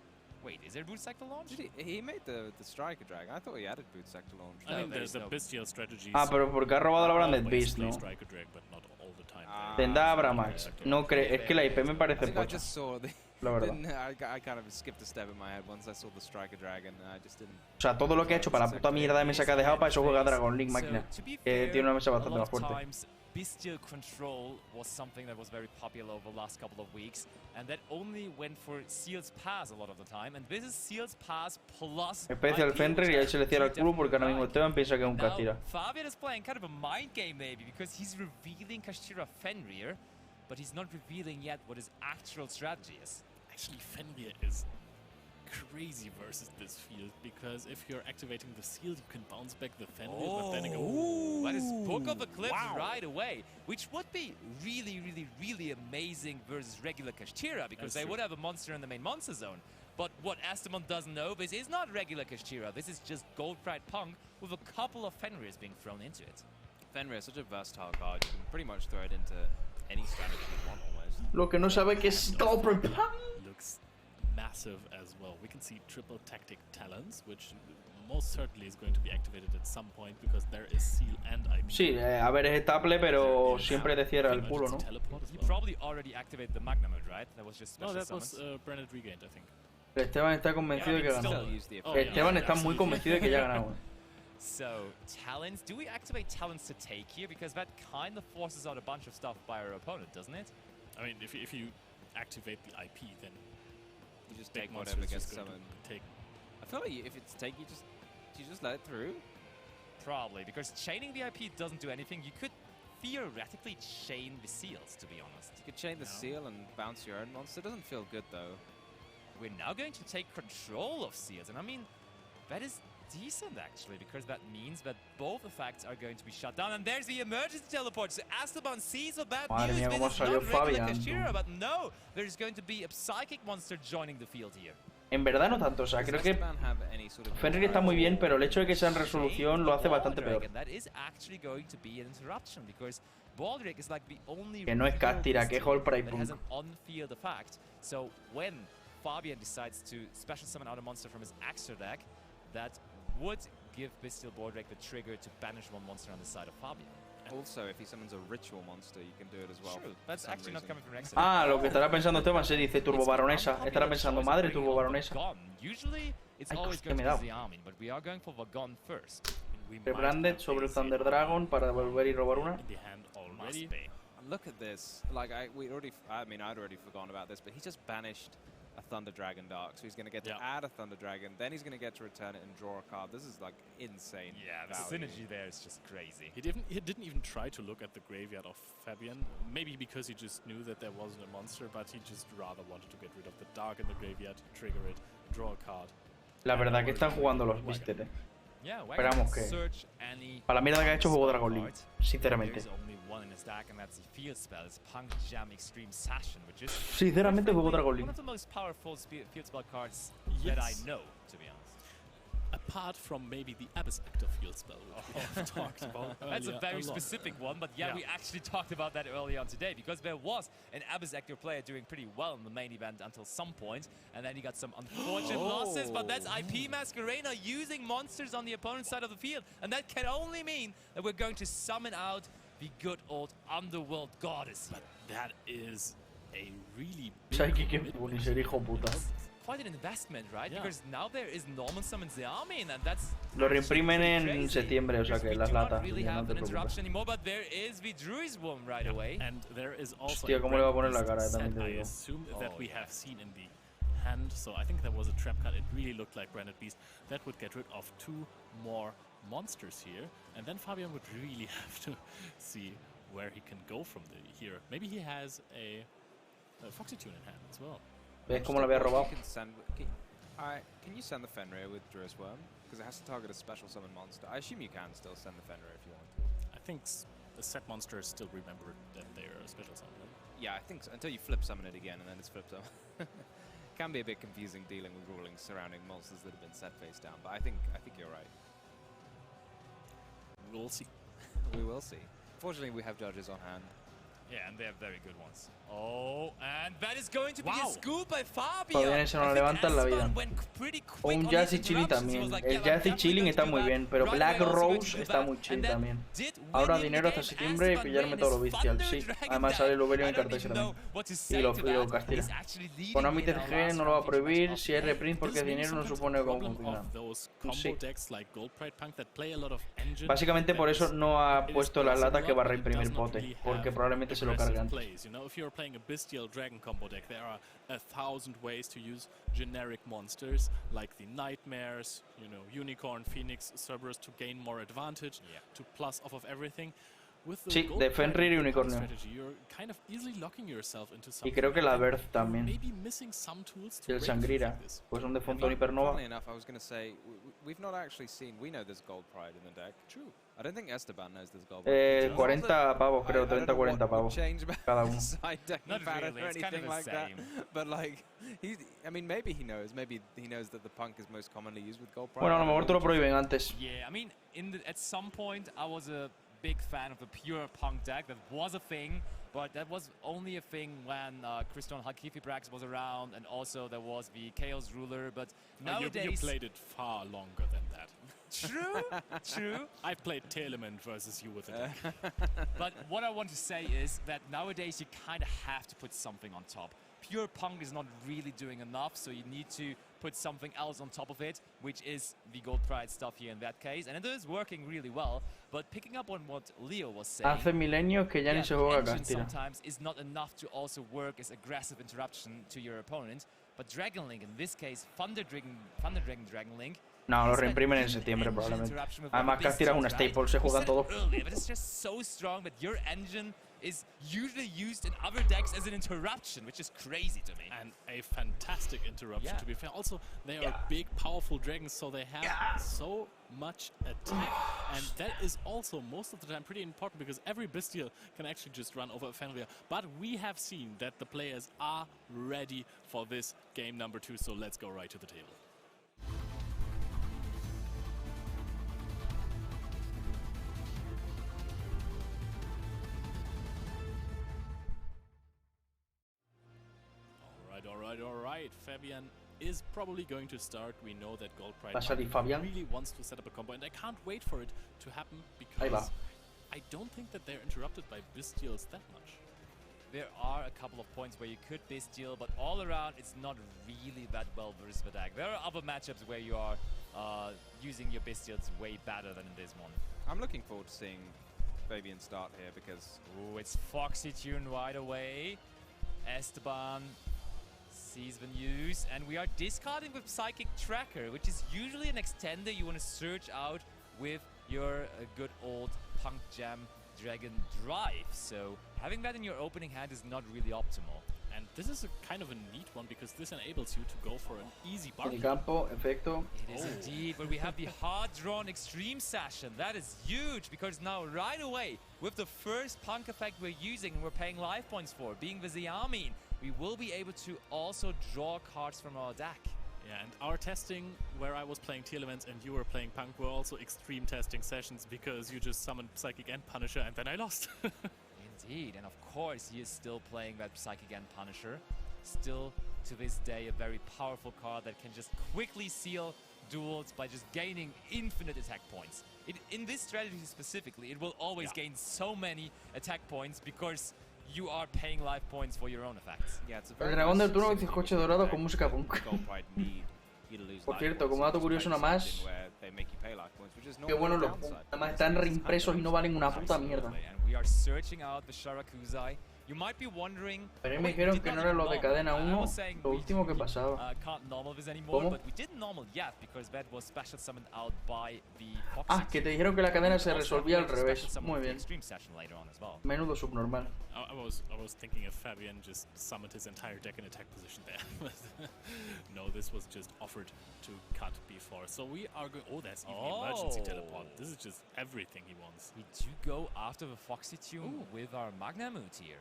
Wait, is there boot sack to launch? Did he made the striker drag. I thought he added boot sack to launch. I think there's a bestial strategy. Ah, pero porque ha robado la Branded Always Beast, play ¿no? Striker Drag, but not all the time. Tendrá Abramax. No creo. Es que la IP me I parece think I pocha. just saw the. La verdad. I kind of skipped a step in my head once I saw the striker drag and I just didn't. O sea, todo lo que ha hecho para la puta mierda de mesa que ha dejado, para eso juega Dragon Link máquina. Que tiene una mesa bastante más fuerte. Bestial control was something that was very popular over the last couple of weeks, and that only went for Seal's Pass a lot of the time, and this is Seal's Pass plus Especial Fenrir y ahí se le cierra el culo porque ahora mismo Esteban piensa que es un Now, Kastira. Fabian is playing kind of a mind game maybe, because he's revealing Kashtira Fenrir, but he's not revealing yet what his actual strategy is. Actually, Fenrir is crazy versus this field, because if you're activating the seal, you can bounce back the Fenrir, but then again, That is Book of Eclipse right away, which would be really, really, really amazing versus regular Kashtira, because they would have a monster in the main monster zone. But what Esteban doesn't know, this is not regular Kashtira. This is just Gold Pride Punk with a couple of Fenrirs being thrown into it. Fenrir is such a versatile card. You can pretty much throw it into any strategy you want almost. Lo que no sabe que es looks massive as well. We can see triple tactic talents, which most certainly is going to be activated at some point because there is seal and IP. Sí, a ver, es estable, pero siempre te cierra el culo, ¿no? He probably already activated the Magna mode, right? That was just special that summons. was Branded Regained, I think. Esteban está convencido de que ganó. Esteban está muy convencido de que ya ha ganado. So, talents. Do we activate talents to take here? Because that kind of forces out a bunch of stuff by our opponent, doesn't it? I mean, if you activate the IP, then you just take whatever gets summoned. I feel like if it's take, you just let it through. Probably, because chaining the IP doesn't do anything. You could theoretically chain the seals, to be honest. You could chain the seal and bounce your own monster. It doesn't feel good though. We're now going to take control of seals, and I mean, that is decent actually, because that means that both effects are going to be shut down. And there's the emergency teleport. So Esteban sees a bad news. This is not regular Kashira, but no, there's going to be a psychic monster joining the field here. En verdad no tanto, o sea, creo que Fenrir está muy bien, pero el hecho de que sea en resolución lo hace bastante peor. Que no es Castira, que es All Pride Punk. So when Fabian decides to special summon out a monster from his extra deck, that would give Bestial Bordrake the trigger to banish one monster on the side of Fabian. Also, if he summons a ritual monster, you can do it as well. True. That's actually not coming from extra. Ah, lo que estará pensando Esteban se dice Turbo Baronesa. Estará pensando madre Turbo Baronesa. Usually it's always going to be the army, but we are going for Vagon first. Rebranded sobre el Thunder Dragon para devolver y robar una. Look at this. Like I'd already forgotten about this, but he just banished a Thunder Dragon Dark, so he's going to get to add a Thunder Dragon, then he's going to get to return it and draw a card. This is like insane. Yeah, the synergy there is just crazy. He didn't even try to look at the graveyard of Fabian, maybe because he just knew that there wasn't a monster, but he just rather wanted to get rid of the Dark in the graveyard, trigger it, draw a card. La verdad que están jugando los Visted, Esperamos que... Para la mierda que ha hecho juego Dragon League, sinceramente. Sinceramente juego Dragon League. One of the most powerful field spell cards that I know, to be honest. Apart from maybe the Abyss Actor field spell, which we have talked about earlier. That's a very specific one, but yeah, we actually talked about that earlier on today, because there was an Abyss Actor player doing pretty well in the main event until some point, and then he got some unfortunate losses, but that's IP Masquerena using monsters on the opponent's side of the field, and that can only mean that we're going to summon out the good old Underworld Goddess. But that is a really big quite an investment, right? Because now there is normal summons the army, and that's lo reimprimen en septiembre, o sea que las latas. Really have an interruption anymore, but there is the Druid's Womb right away. And there is also Hostia, ¿cómo le va a poner la cara? I assume that we have seen in the hand, so I think there was a trap card. It really looked like Branded Beast. That would get rid of 2 more monsters here, and then Fabian would really have to see where he can go from here. Maybe he has a Foxy Tune in hand as well. ¿Ves cómo lo había robado? Can you send the Fenrir with Druid's Worm? Because it has to target a special summon monster. I assume you can still send the Fenrir if you want to. I think the set monsters still remember that they're a special summon. Yeah, I think so. Until you flip summon it again, and then it's flip summon. Can be a bit confusing dealing with rulings surrounding monsters that have been set face down, but I think you're right. We'll see. We will see. Fortunately, we have judges on hand. Yeah, and they are very good ones. Oh, and that is going to be a scoop by Fabio. Fabián ese no levanta la vida. O un Jazzy Chilling también. El Jazzy Chilling está muy bien, pero Black Rose está muy chill también. Ahora dinero hasta septiembre y pillarme todo lo bestial. Sí, además sale el Uberion y Cartesia también. Y lo Castilla. Konami TCG no lo va a prohibir. Si hay reprint porque es dinero no supone como sí. Básicamente por eso no ha puesto las latas que va a reimprimir Pote, porque probablemente se lo cargue antes. You know, if you're playing a Bestial Dragon combo deck, there are 1,000 ways to use generic monsters like the Nightmares, you know, Unicorn, Phoenix, Cerberus to gain more advantage, to plus off of everything. With the de Fenrir y Unicornio. You're kind of easily locking yourself into y creo que la Birth también. Maybe missing some tools to y el Sangrira, pues son de Fontón Hipernova. Funnily enough, I was going to say, we've not actually seen, we know there's Gold Pride in the deck. True. I don't think Esteban knows there's Gold Pride. 40 pavos, creo, 30-40 pavos cada uno. Not really, it's kind of like that. But like, I mean, maybe he knows that the Punk is most commonly used with Gold Pride. Bueno, a lo mejor te lo prohíben antes. Yeah, I mean, at some point I was a big fan of the pure Punk deck. That was a thing, but that was only a thing when Christian Hakifi-Brax was around, and also there was the Chaos Ruler. But nowadays you played it far longer than that. True, true. I've played Telement versus you with it. But what I want to say is that nowadays you kind of have to put something on top. Pure Punk is not really doing enough, so you need to put something else on top of it, which is the Gold Pride stuff here in that case. And it is working really well, but picking up on what Leo was saying, Hace milenios que ya ni se juega engine Castilla. sometimes is not enough to also work as aggressive interruption to your opponent, but Dragon Link, in this case, Thunder Dragon Link. No, lo reimprimen en septiembre probablemente. Además, Castilla es una staple, se juega todo. But it's just so strong that your engine is usually used in other decks as an interruption, which is crazy to me. And a fantastic interruption, to be fair. Also, they are big, powerful dragons, so they have so much attack. And that is also, most of the time, pretty important, because every Bestial can actually just run over a Fenrir. But we have seen that the players are ready for this game number 2, so let's go right to the table. All right. Fabian is probably going to start. We know that Gold Pride really wants to set up a combo, and I can't wait for it to happen because I don't think that they're interrupted by Bestials that much. There are a couple of points where you could Bestial, but all around it's not really that well versus the deck. There are other matchups where you are using your Bestials way better than in this one. I'm looking forward to seeing Fabian start here because... Ooh, it's Foxy Tune right away. Esteban sees the news, and we are discarding with Psychic Tracker, which is usually an extender you want to search out with your good old Punk Jam Dragon Drive. So having that in your opening hand is not really optimal. And this is a kind of a neat one because this enables you to go for an easy bar. El campo, efecto. It is indeed, but we have the hard-drawn Extreme Session. That is huge because now right away, with the first Punk effect we're using and we're paying life points for, being the Xiaomin, we will be able to also draw cards from our deck. Yeah, and our testing, where I was playing Tier Elements and you were playing Punk, were also extreme testing sessions because you just summoned Psychic and Punisher and then I lost. Indeed, and of course he is still playing that Psychic and Punisher. Still, to this day, a very powerful card that can just quickly seal duels by just gaining infinite attack points. In this strategy specifically, it will always gain so many attack points because you are paying life points for your own effects. Yeah, it's a El very dragón del turno dice coche dorado con música punk. Por cierto, como dato curioso nada más, qué bueno los punk. Además están reimpresos y no valen una puta mierda. We are searching out the Sharakuzai. You might be wondering, pero me dijeron que no era lo de cadena 1, lo último que pasaba. ¿Cómo? Ah, que te dijeron que la cadena se resolvía al revés. Muy bien. Menudo subnormal. I was thinking if Fabian just summoned his entire deck in attack position there. No, this was just offered to cut before. So we are going... Oh, there's even the emergency teleport. This is just everything he wants. We do go after the Foxy Tune with our Magnamut here.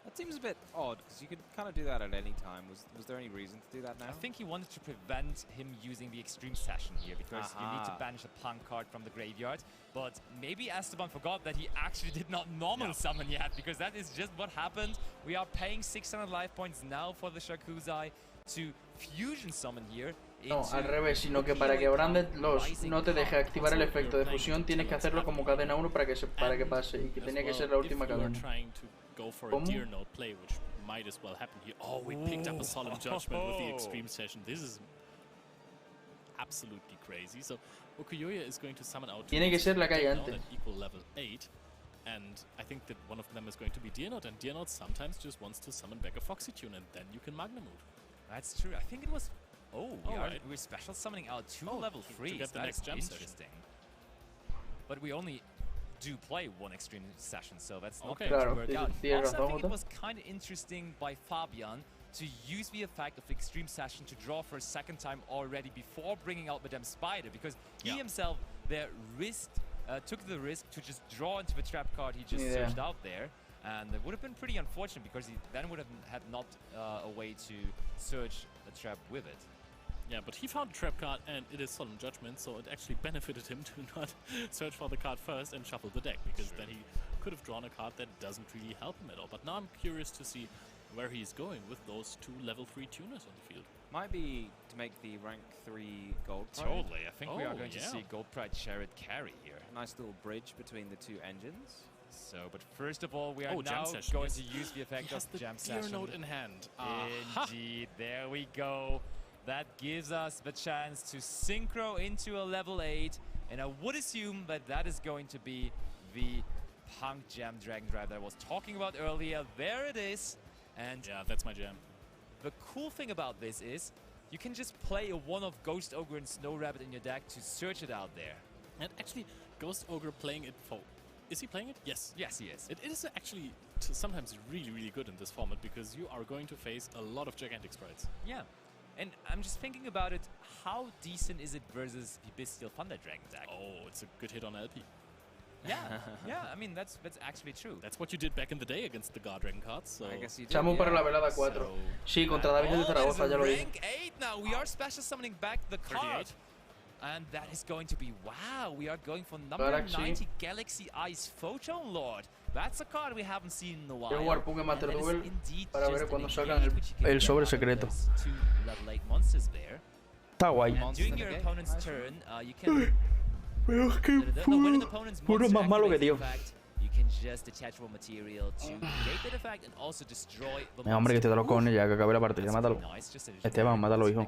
That seems a bit odd, because you could kind of do that at any time. Was there any reason to do that now? I think he wanted to prevent him using the Extreme Session here, because you need to banish a Punk card from the graveyard. But maybe Esteban forgot that he actually did not normal summon yet, because that is just what happened. We are paying 600 life points now for the Shakuzai to fusion summon here. No, al revés, sino que para que Branded no te deje activar el efecto de fusión, tienes que hacerlo como cadena 1 para que pase, y que tenía que ser la última cadena. Go for a Deer Note play, which might as well happen here. Oh, we picked up a Solemn Judgment with the Extreme Session. This is absolutely crazy. So Okuyoya is going to summon out tiene que ser la calle antes. Equal level 8, and I think that one of them is going to be Deer Note, and Deer Note sometimes just wants to summon back a Foxy Tune, and then you can Magnamut. That's true. I think it was... Oh, we're special summoning out 2 level 3s. To get the next jump interesting. But we only do play 1 Extreme Session, so that's not going to work out. Also, I think it was kind of interesting by Fabian to use the effect of Extreme Session to draw for a second time already before bringing out Madame Spider, because he himself there took the risk to just draw into the trap card he just searched out there, and it would have been pretty unfortunate because he then would have had not a way to search the trap with it. Yeah, but he found a trap card, and it is Solemn Judgment, so it actually benefited him to not search for the card first and shuffle the deck, because then he could have drawn a card that doesn't really help him at all. But now I'm curious to see where he's going with those 2 level 3 tuners on the field. Might be to make the rank 3 gold pride. Totally. I think we are going to see Gold Pride Chariot carry here. Nice little bridge between the two engines. So, but first of all, we are now going to use the effect of Jam Session. Note in hand. Indeed. There we go. That gives us the chance to synchro into a level 8. And I would assume that that is going to be the Punk Jam Dragon Drive that I was talking about earlier. There it is. And yeah, that's my jam. The cool thing about this is you can just play a one of Ghost Ogre and Snow Rabbit in your deck to search it out there. And actually, Ghost Ogre playing it for... Is he playing it? Yes. Yes, he is. It is actually sometimes really, really good in this format because you are going to face a lot of gigantic sprites. Yeah. And I'm just thinking about it, how decent is it versus the Bestial Thunder Dragon deck? Oh, it's a good hit on LP. Yeah, yeah, I mean, that's actually true. That's what you did back in the day against the God Dragon cards, so... I guess you did. Chamu para la velada 4. Sí, contra David de Zaragoza, ya lo dije. Rank 8 now, we are special summoning back the card. And that is going to be, wow, we are going for number 90 Galaxy Ice Photon Lord. That's a card we haven't seen in a while. Quiero jugar Pokémon Master Duel para ver cuando sacan el sobre secreto. Two level 8 monsters there. Está guay. And during your opponent's turn, you can... Pero es que uno es más malo que Dios. You can just attach raw material to create that effect and also destroy the Hombre, que estoy de los cojones ya, que acabe la partida, mátalo. Esteban, mátalo, hijo.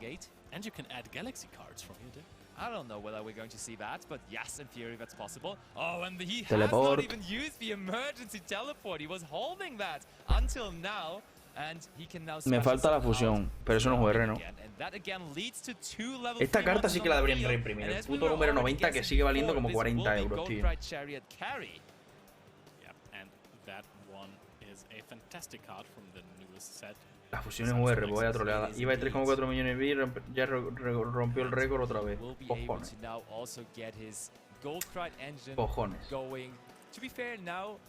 And you can add galaxy cards from your deck. I don't know whether we're going to see that, but yes, in theory that's possible. Oh, and he Teleport. has not even used the emergency teleport. He was holding that until now, and he can now... Me falta la fusión, pero eso no es UR, ¿no? Esta carta sí que la deberían reimprimir. El puto número 90 que sigue valiendo como 40 euros, tío. La fusión es UR, voy a troleada. Iba a 3,4 millones de ya rompió el récord otra vez. Cojones. Cojones. To be fair, now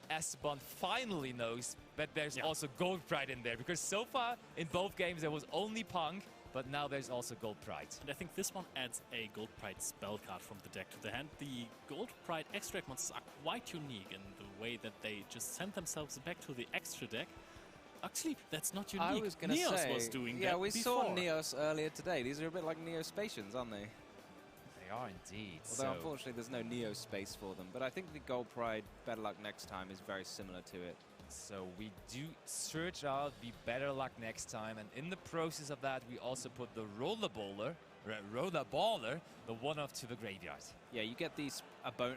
Esteban finally knows that there's also Gold Pride in there, because so far in both games there was only Punk, but now there's also Gold Pride. And I think this one adds a Gold Pride spell card from the deck to the hand. The Gold Pride extract monsters are quite unique in the way that they just send themselves back to the extra deck. Actually, that's not unique. I was going to say, was doing yeah, that we before. saw Neos earlier today. These are a bit like Neospatians, aren't they? They are indeed. Although unfortunately there's no Neo space for them. But I think the Gold Pride Better Luck Next Time is very similar to it. So we do search out the Better Luck Next Time, and in the process of that we also put the Roller Baller, the one-off to the graveyard. Yeah, you get these,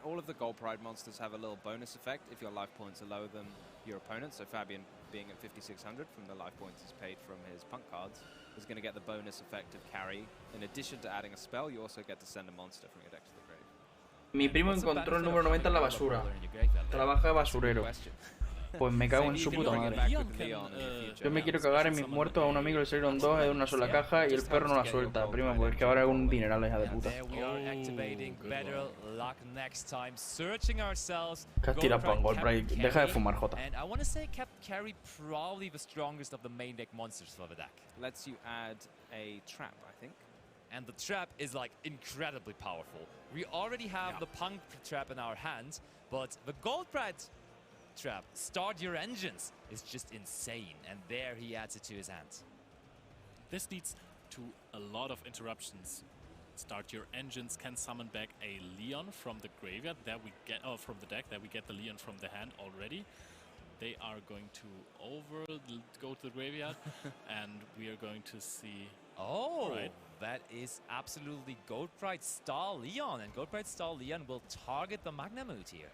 all of the Gold Pride monsters have a little bonus effect if your life points are lower than your opponent. So Fabian, being at 5,600 from the life points he's paid from his Punk cards, is going to get the bonus effect of carry. In addition to adding a spell, you also get to send a monster from your deck to the grave. Mi primo encontró el número 90 en la basura. Trabaja de basurero. Pues me cago en su puta madre. Yo me quiero cagar en mis muertos. A un amigo le salieron dos en una sola caja y el perro no la suelta. Prima, pues es que ahora hago un dineral, la hija de puta. ¿Qué has tirado para un Gold Pride? Deja de fumar, Jota. And I want to say kept carry probably the strongest of the main deck monsters for the deck. Lets you add a trap, I think. And the trap is like incredibly powerful. We already have the Punk trap in our hand, but the Gold Pride trap, Start Your Engines, is just insane, and there he adds it to his hand. This leads to a lot of interruptions. Start Your Engines can summon back a Leon from the graveyard. There we get, from the deck. There we get the Leon from the hand already. They are going to go to the graveyard, and we are going to see. Oh, right. That is absolutely Gold Pride Star Leon, and Gold Pride Star Leon will target the Magnamoot here.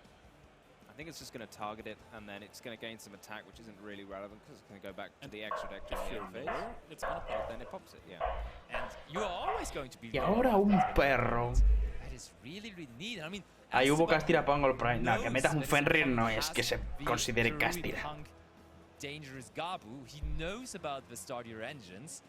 I think it's just going to target it, and then it's going to gain some attack, which isn't really relevant because it's going to go back to the extra deck during the end phase. It's going to pop. Then it pops it, yeah. And you are always going to be. Y ahora un perro. That is really, really neat. I mean, ahí hubo Castira para Gold Pride. No, que metas un Fenrir no es que se considere Castira. Dangerous Gabu. He knows about the Start Your Engines.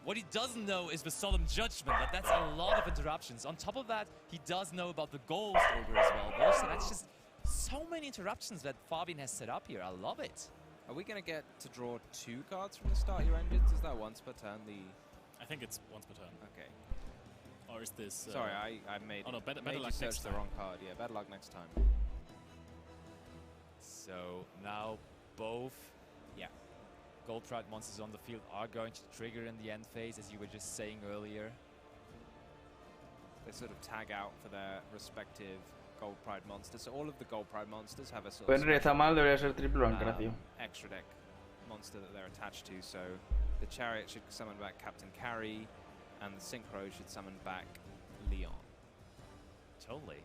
What he doesn't know is the Solemn Judgment, but that's a lot of interruptions. On top of that, he does know about the Ghost Ogre as well. So that's just so many interruptions that Fabian has set up here. I love it. Are we going to get to draw 2 cards from the Start Your Engines? Is that once per turn? I think it's once per turn. Okay. Or is this... Sorry, I made, oh no, better made luck you next search the time. wrong card. Yeah, better luck next time. So now both Gold Pride monsters on the field are going to trigger in the end phase, as you were just saying earlier. They sort of tag out for their respective Gold Pride monsters. So all of the Gold Pride monsters have a sort of extra deck monster that they're attached to. So the Chariot should summon back Captain Carry, and the Synchro should summon back Leon. Totally.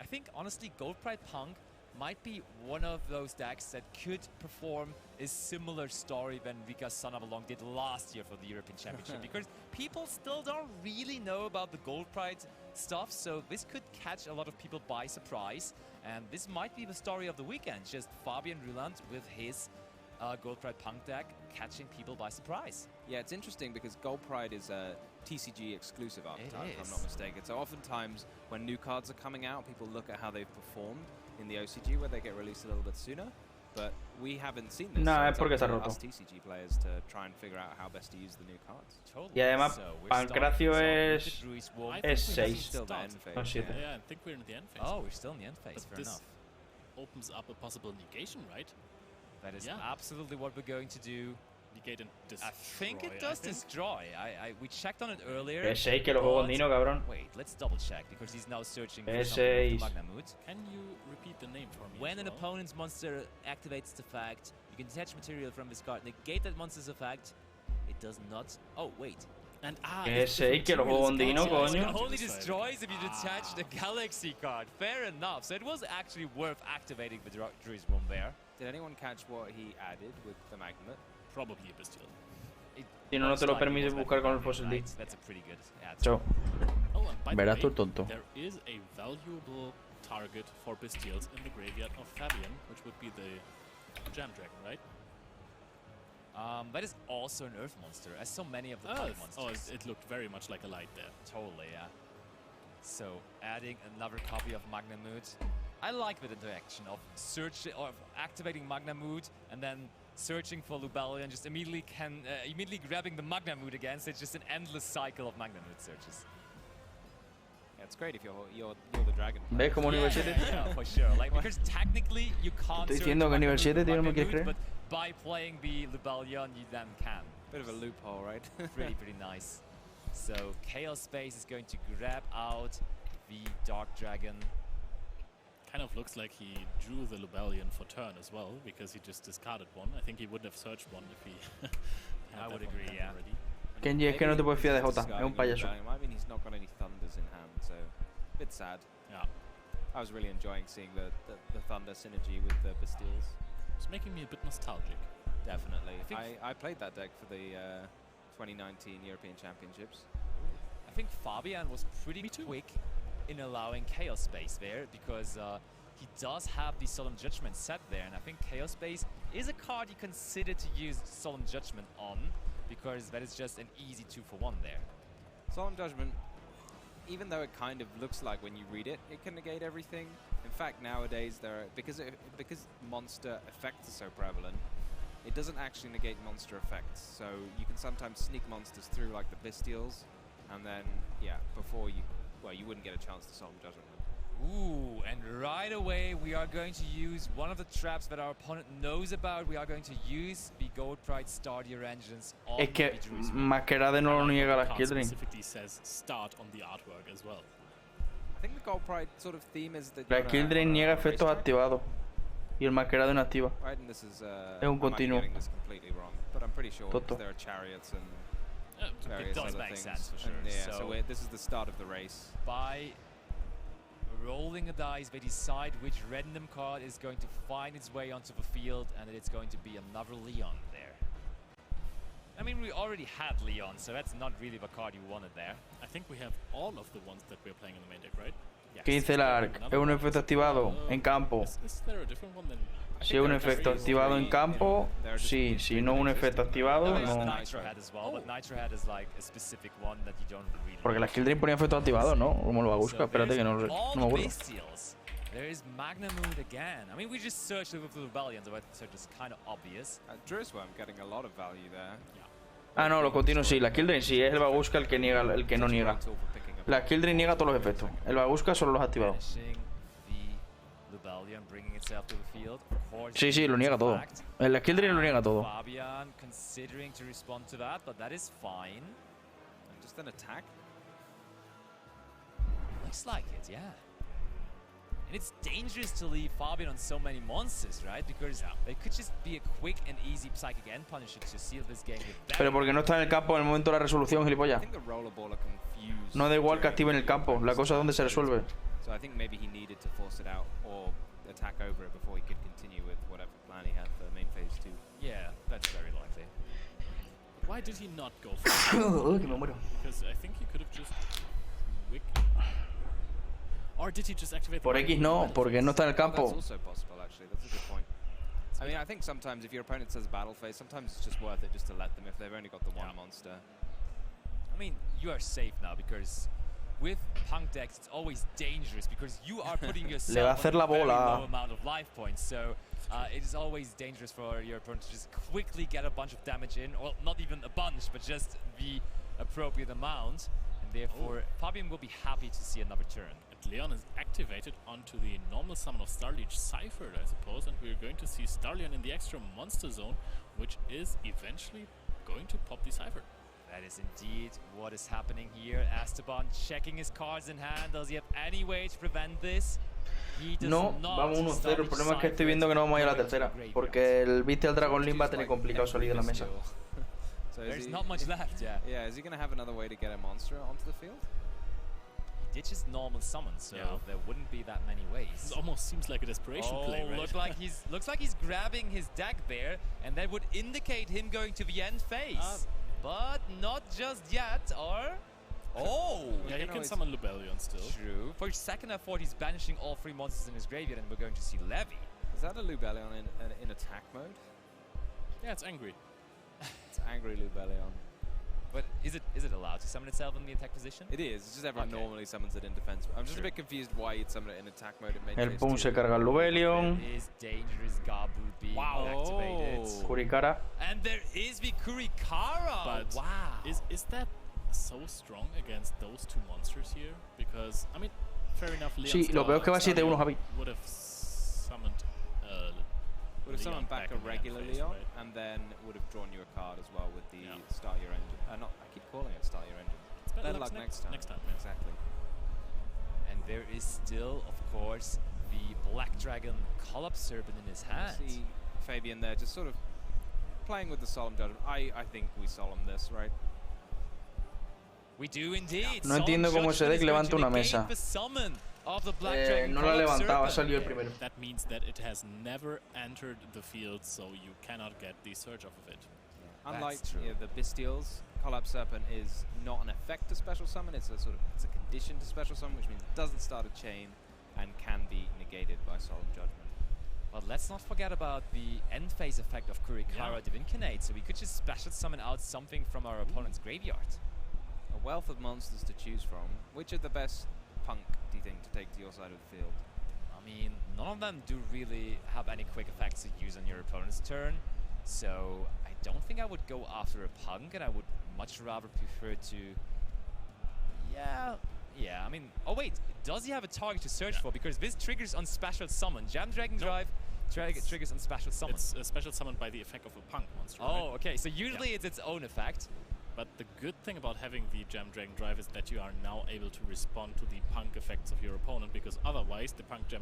I think, honestly, Gold Pride Punk might be one of those decks that could perform a similar story than Vika's Son of Along did last year for the European Championship, because people still don't really know about the Gold Pride stuff, so this could catch a lot of people by surprise, and this might be the story of the weekend, just Fabian Ruland with his Gold Pride Punk deck catching people by surprise. Yeah, it's interesting because Gold Pride is a TCG exclusive archetype, if I'm not mistaken. So oftentimes when new cards are coming out, people look at how they've performed in the OCG, where they get released a little bit sooner. But we haven't seen this. No, so es porque está roto. Us TCG players to try and figure out how best to use the new cards. Y además, Pancracio es 6. No 7. Yeah, I think we're in the end phase. Oh, we're still in the end phase, fair enough. Opens up a possible negation, right? That is absolutely what we're going to do. Negate and destroy. I think it does destroy. We checked on it earlier. Es 6 que lo juego con Dino, cabrón. Wait, let's double check because he's now searching for Es something 6. with Magnamut. Can you repeat the name for me? When an opponent's monster activates the fact, you can detach material from this card, negate that monster's effect. It does not. Oh, wait. And Es 6 que lo juego con Dino, coño. It only destroys if you detach the Galaxy card. Fair enough. So it was actually worth activating the Druid's Womb there. Did anyone catch what he added with the Magnamut? Probably a Bestial. Si no, no te lo permite buscar con el Fossil D. Chao. Verás tú tonto. There is a valuable target for Bestials in the graveyard of Fabian, which would be the Jam Dragon, right? That is also an Earth monster, as so many of the Earth monsters. Oh, it looked very much like a light there. Totally, yeah. So, adding another copy of Magnamut. I like the interaction of activating Magnamut and then searching for Lubellion, just immediately grabbing the Magnamut again. So it's just an endless cycle of Magnamut searches. Yeah, it's great if you're the dragon. ¿Ves como nivel 7? Yeah, for sure. Like, because technically you can't Estoy diciendo que nivel 7, tío, no me quieres creer. But by playing the Lubellion, you then can. Bit of a loophole, right? pretty nice. So Chaos Space is going to grab out the Dark Dragon. Kind of looks like he drew the Lubellion for turn as well, because he just discarded one. I think he wouldn't have searched one if he I would agree, yeah. Already. Kenji, es que no te puedes fiar de Jota, es un payaso. I mean, he's not got any Thunders in hand, so a bit sad. Yeah. I was really enjoying seeing the Thunder synergy with the Bestials. It's making me a bit nostalgic. Definitely. I played that deck for the 2019 European Championships. I think Fabian was pretty quick in allowing Chaos Space there, because he does have the Solemn Judgment set there, and I think Chaos Space is a card you consider to use Solemn Judgment on, because that is just an easy 2-for-1 there. Solemn Judgment, even though it kind of looks like when you read it, it can negate everything. In fact, nowadays because monster effects are so prevalent, it doesn't actually negate monster effects. So you can sometimes sneak monsters through, like the Bestials, and then before you. Well, you wouldn't get a chance to Solemn Judgment. Ooh, and right away we are going to use one of the traps that our opponent knows about. We are going to use the Gold Pride Stardier engines on Es que Masquerade no lo niega la Skill Drain. Specifically says start on the artwork as well. I think the Gold Pride sort of theme is that la Skill Drain niega efectos activados y el Masquerade no activa. Right, and this is es un continuo. I'm getting this completely wrong, but I'm pretty sure there are chariots and it does make sense for sure. So this is the start of the race. By rolling a dice, they decide which random card is going to find its way onto the field, and it's going to be another Leon there. I mean, we already had Leon, so that's not really the card you wanted there. I think we have all of the ones that we're playing in the main deck, right? Yes. ¿Qué dice el ARC? Es un efecto activado en campo. Is there a different one than... Si es un efecto activado en campo, sí. Si no es un efecto activado, no. Porque la Skill Drain ponía efectos activados, ¿no? Como lo va a buscar. Espérate que no me acuerdo. There is Magnamut again. I mean, we just searched with the Rebellions, so it's kind of obvious. Druisworm getting a lot of value there. Ah, no, lo continuo, sí. La Skill Drain sí, es el Baguska el que niega, el que no niega. La Skill Drain niega todos los efectos. El Baguska solo los activados. Sí, sí, lo niega todo. El skill tree lo niega todo. Fabian considering to respond to that, but that is fine. And just an attack. Looks like it, yeah. And it's dangerous to leave Fabian on so many monsters, right? Because they could just be a quick and easy Psychic End Punisher to seal this game. Pero porque no está en el campo en el momento de la resolución, gilipollas. No da igual que active en el campo, la cosa es donde se resuelve. So I think maybe he needed to force it out or attack over it before he could continue with whatever plan he had for main phase 2. Yeah, that's very likely. Why did he not go for it? Que me muero. Because I think he could have just or did he just activate Por X no, porque no está en el campo. That's also possible, actually. That's a good point. I mean, I think sometimes if your opponent says battle phase, sometimes it's just worth it just to let them if they've only got the one monster. I mean, you are safe now because with punk decks, it's always dangerous because you are putting yourself on a very low amount of life points. So it is always dangerous for your opponent to just quickly get a bunch of damage in, or not even a bunch, but just the appropriate amount. And therefore, Fabian will be happy to see another turn. Leon is activated onto the normal summon of Starleech Cyphered, I suppose, and we're going to see Starleon in the extra monster zone, which is eventually going to pop the Cypher. That is indeed what is happening here. Esteban checking his cards in hand. Does he have any way to prevent this? No, vamos 1-0. El problema es que estoy viendo que no vamos a ir a la tercera, porque el Beastal Dragon Link va a tener complicado salir de la mesa. So there's not much left, yeah. Yeah, is he going to have another way to get a monster onto the field? Did just normal summon, so there wouldn't be that many ways. This almost seems like a desperation play, right? Looks like he's grabbing his deck there, and that would indicate him going to the end phase. But not just yet, or... Oh! Yeah, he can summon Lubellion still. True. For a second, I thought he's banishing all 3 monsters in his graveyard, and we're going to see Levy. Is that a Lubellion in attack mode? Yeah, it's angry. It's angry Lubellion. But is it allowed to summon itself in the attack position? It is. It's just everyone normally summons it in defense. I'm just a bit confused why you'd summon it in attack mode. El Pum se carga el Lubellion. There is dangerous Gabu being activated. Kurikara. And there is the Kurikara. But is that so strong against those 2 monsters here? Because, I mean, fair enough, Leon Sí, lo peor es que va 7-1, Javi. Would have summoned would have summoned back a regular Leon, and then would have drawn you a card as well with the Start Your Engine. I keep calling it Start Your Engine. It's better luck next time. Exactly. And there is still, of course, the Black Dragon Collapse Serpent in his hand. See Fabian there just sort of playing with the Solemn Judgment. I think we Solemn this, right? We do indeed. No entiendo cómo ese deck levanta una mesa. No la ha levantado, ha salido el primero. That means that it has never entered the field, so you cannot get the surge off of it. Yeah. Unlike the Bestials, Collapse Serpent is not an effect to special summon, it's a condition to special summon, which means it doesn't start a chain and can be negated by Solemn Judgment. But let's not forget about the end phase effect of Kurikara Divincanate, so we could just special summon out something from our opponent's graveyard. A wealth of monsters to choose from. Which are the best punk, do you think, to take to your side of the field? I mean, none of them do really have any quick effects to use on your opponent's turn, so I don't think I would go after a punk, and I would much rather prefer to... Yeah, I mean... Oh wait, does he have a target to search for? Because this triggers on special summon. Jam Dragon Drive triggers on special summon. It's special summoned by the effect of a punk monster, right? Okay, so usually it's its own effect. But the good thing about having the Jam Dragon Drive is that you are now able to respond to the punk effects of your opponent, because otherwise the punk Jam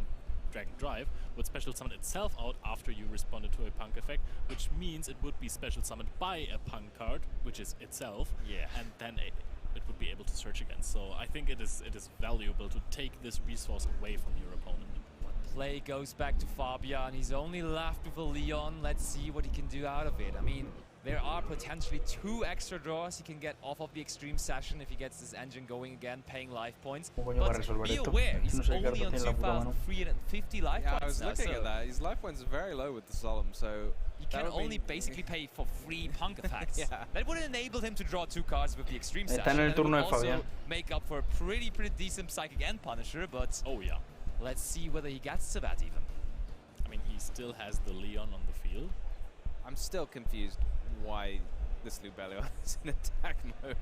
Dragon Drive would special summon itself out after you responded to a punk effect, which means it would be special summoned by a punk card, which is itself, and then it would be able to search again. So I think it is valuable to take this resource away from your opponent. But play goes back to Fabian. He's only left with a Leon. Let's see what he can do out of it. I mean, there are potentially 2 extra draws he can get off of the extreme session if he gets this engine going again, paying life points. But be aware, he's only on 2,350 life points. I was looking at that. His life points are very low with the Solemn, so... He can only basically pay for 3 punk effects. That would enable him to draw 2 cards with the extreme session. And would also make up for a pretty decent Psychic End Punisher, but... Let's see whether he gets to that even. I mean, he still has the Leon on the field. I'm still confused why this Lubellion is in attack mode.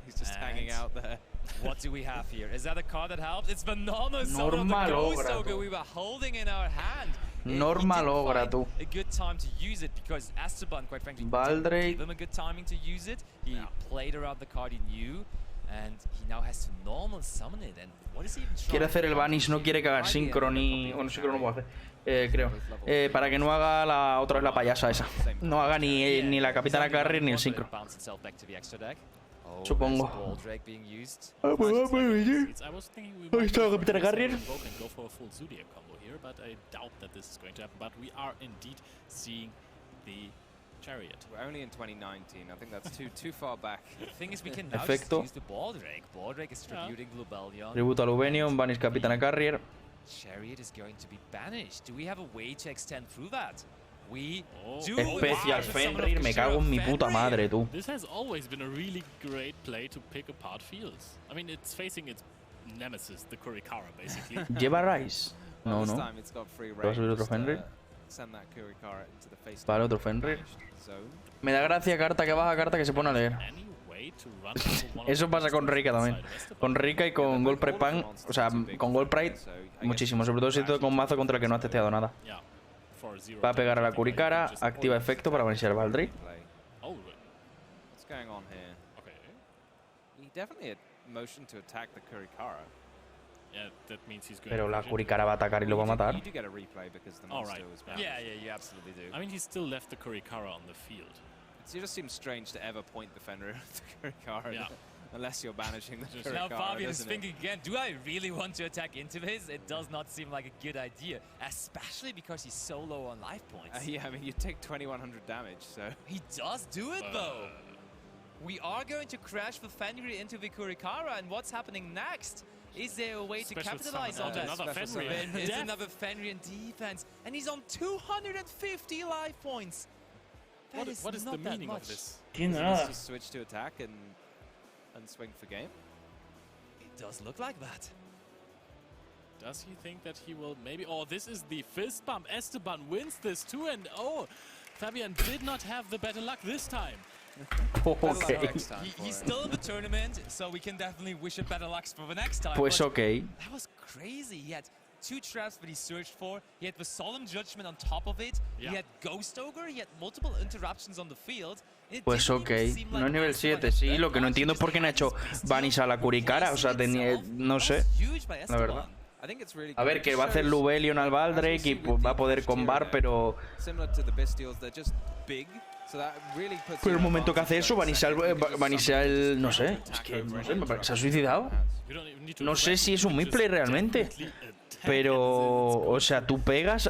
He's just hanging out there. What do we have here? Is that a card that helps? It's the normal Soul of the Ghost Ogre we were holding in our hand. Norma logra, tú. Baldrake. Quiere hacer el banish, no quiere cagar sincro ni... Bueno, sincro no puedo hacer, creo. Para que no haga la otra vez la payasa esa. No haga ni la capitana carry ni el sincro. Supongo. Ahí está la capitana carrier. Chariot. We're only in 2019. I think that's too far back. The thing is, we can now Efecto. use the Baldrake. Baldrake is tributing Glubellion. Tributo a Lubenion, banish capitana carrier. Chariot is going to be banished. Do we have a way to extend through that? We do. Especial Fenrir, me cago en mi puta madre, tú. This has always been a really great play to pick apart fields. I mean, it's facing its nemesis, the Kurikara, basically. Lleva Rise. No, no. ¿Va a subir otro Fenrir? Vale, otro Fenrir. Me da gracia carta que baja, carta que se pone a leer. Eso pasa con Rika también. Con Rika y con Gold Pride Pan. O sea, con Gold Pride muchísimo. Sobre todo si estoy con mazo contra el que no has testeado nada. Va a pegar a la Kurikara. Activa efecto para banishar al Baldrake. Pero la Kurikara va a atacar y lo va a matar. I mean, he still left the Kurikara on the field. It just seems strange to ever point the Fenrir at the Kurikara, unless you're banishing the Kurikara. Now Fabian is thinking again, do I really want to attack into this? It does not seem like a good idea, especially because he's so low on life points. Yeah, I mean, you take 2100 damage, so... He does do it, though! We are going to crash the Fenrir into the Kurikara, and what's happening next? Is there a way to capitalize on that? Another Fenrir. It's another Fenrir in defense, and he's on 250 life points. What is the meaning of this? Just switch to attack and swing for game? It does look like that. Does he think that he will maybe... Oh, this is the fist bump. Esteban wins this too, and oh, Fabian did not have the better luck this time. Okay. He's still in the tournament, so we can definitely wish him better luck for the next time. Pues okay. That was crazy. He had 2 traps that he searched for. He had the Solemn Judgment on top of it. He had Ghost Ogre. He had multiple interruptions on the field. Pues ok, no es nivel 7, sí, lo que no entiendo es por qué no ha hecho Vanish a la Kurikara, o sea, tenía, no sé, la verdad. A ver, que va a hacer Lubellion al Baldrake y pues, va a poder combar, pero... Pero el momento que hace eso, Vanishar el... no sé, es que no sé, ¿se ha suicidado? No sé si es un misplay realmente, pero... O sea, tú pegas...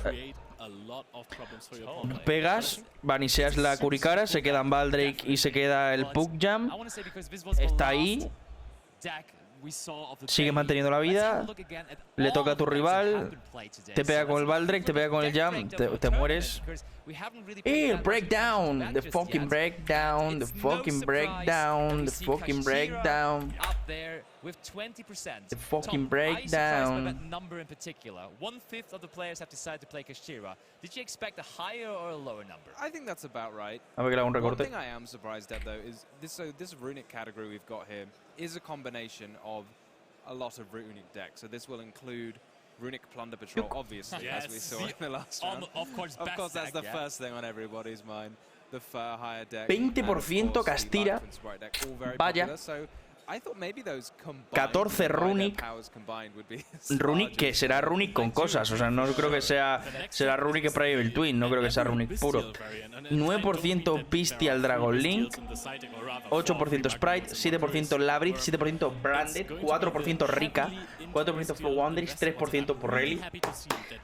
Vanisheas la Kurikara, se queda en Baldrake y se queda el Puck Jam. Está ahí. Sigue manteniendo la vida. Le toca a tu rival. Te pega con el Baldrake, te pega con el Jam. Te mueres. Y el breakdown. The fucking breakdown. The fucking breakdown. The fucking breakdown. With 20%. The fucking breakdown. That number in particular. 1/5 of the players have decided to play Kashira. Did you expect a higher or a lower number? I think that's about right. A ver que le hago un recorte. One thing I am surprised at though is this runic category we've got here is a combination of a lot of runic decks. So this will include Runic Plunder Patrol, obviously, as we saw in the last round. Of course, that's the first thing on everybody's mind. The higher deck. 20% Castira. Vaya. 14 Runic. Runic que será Runic con cosas. O sea, no creo que será Runic Private Twin. No creo que sea Runic puro. 9% Pistial Dragon Link. 8% Sprite. 7% Labyrinth. 7% Branded. 4% Rika. 4% Flow Wonders. 3% Purrelli.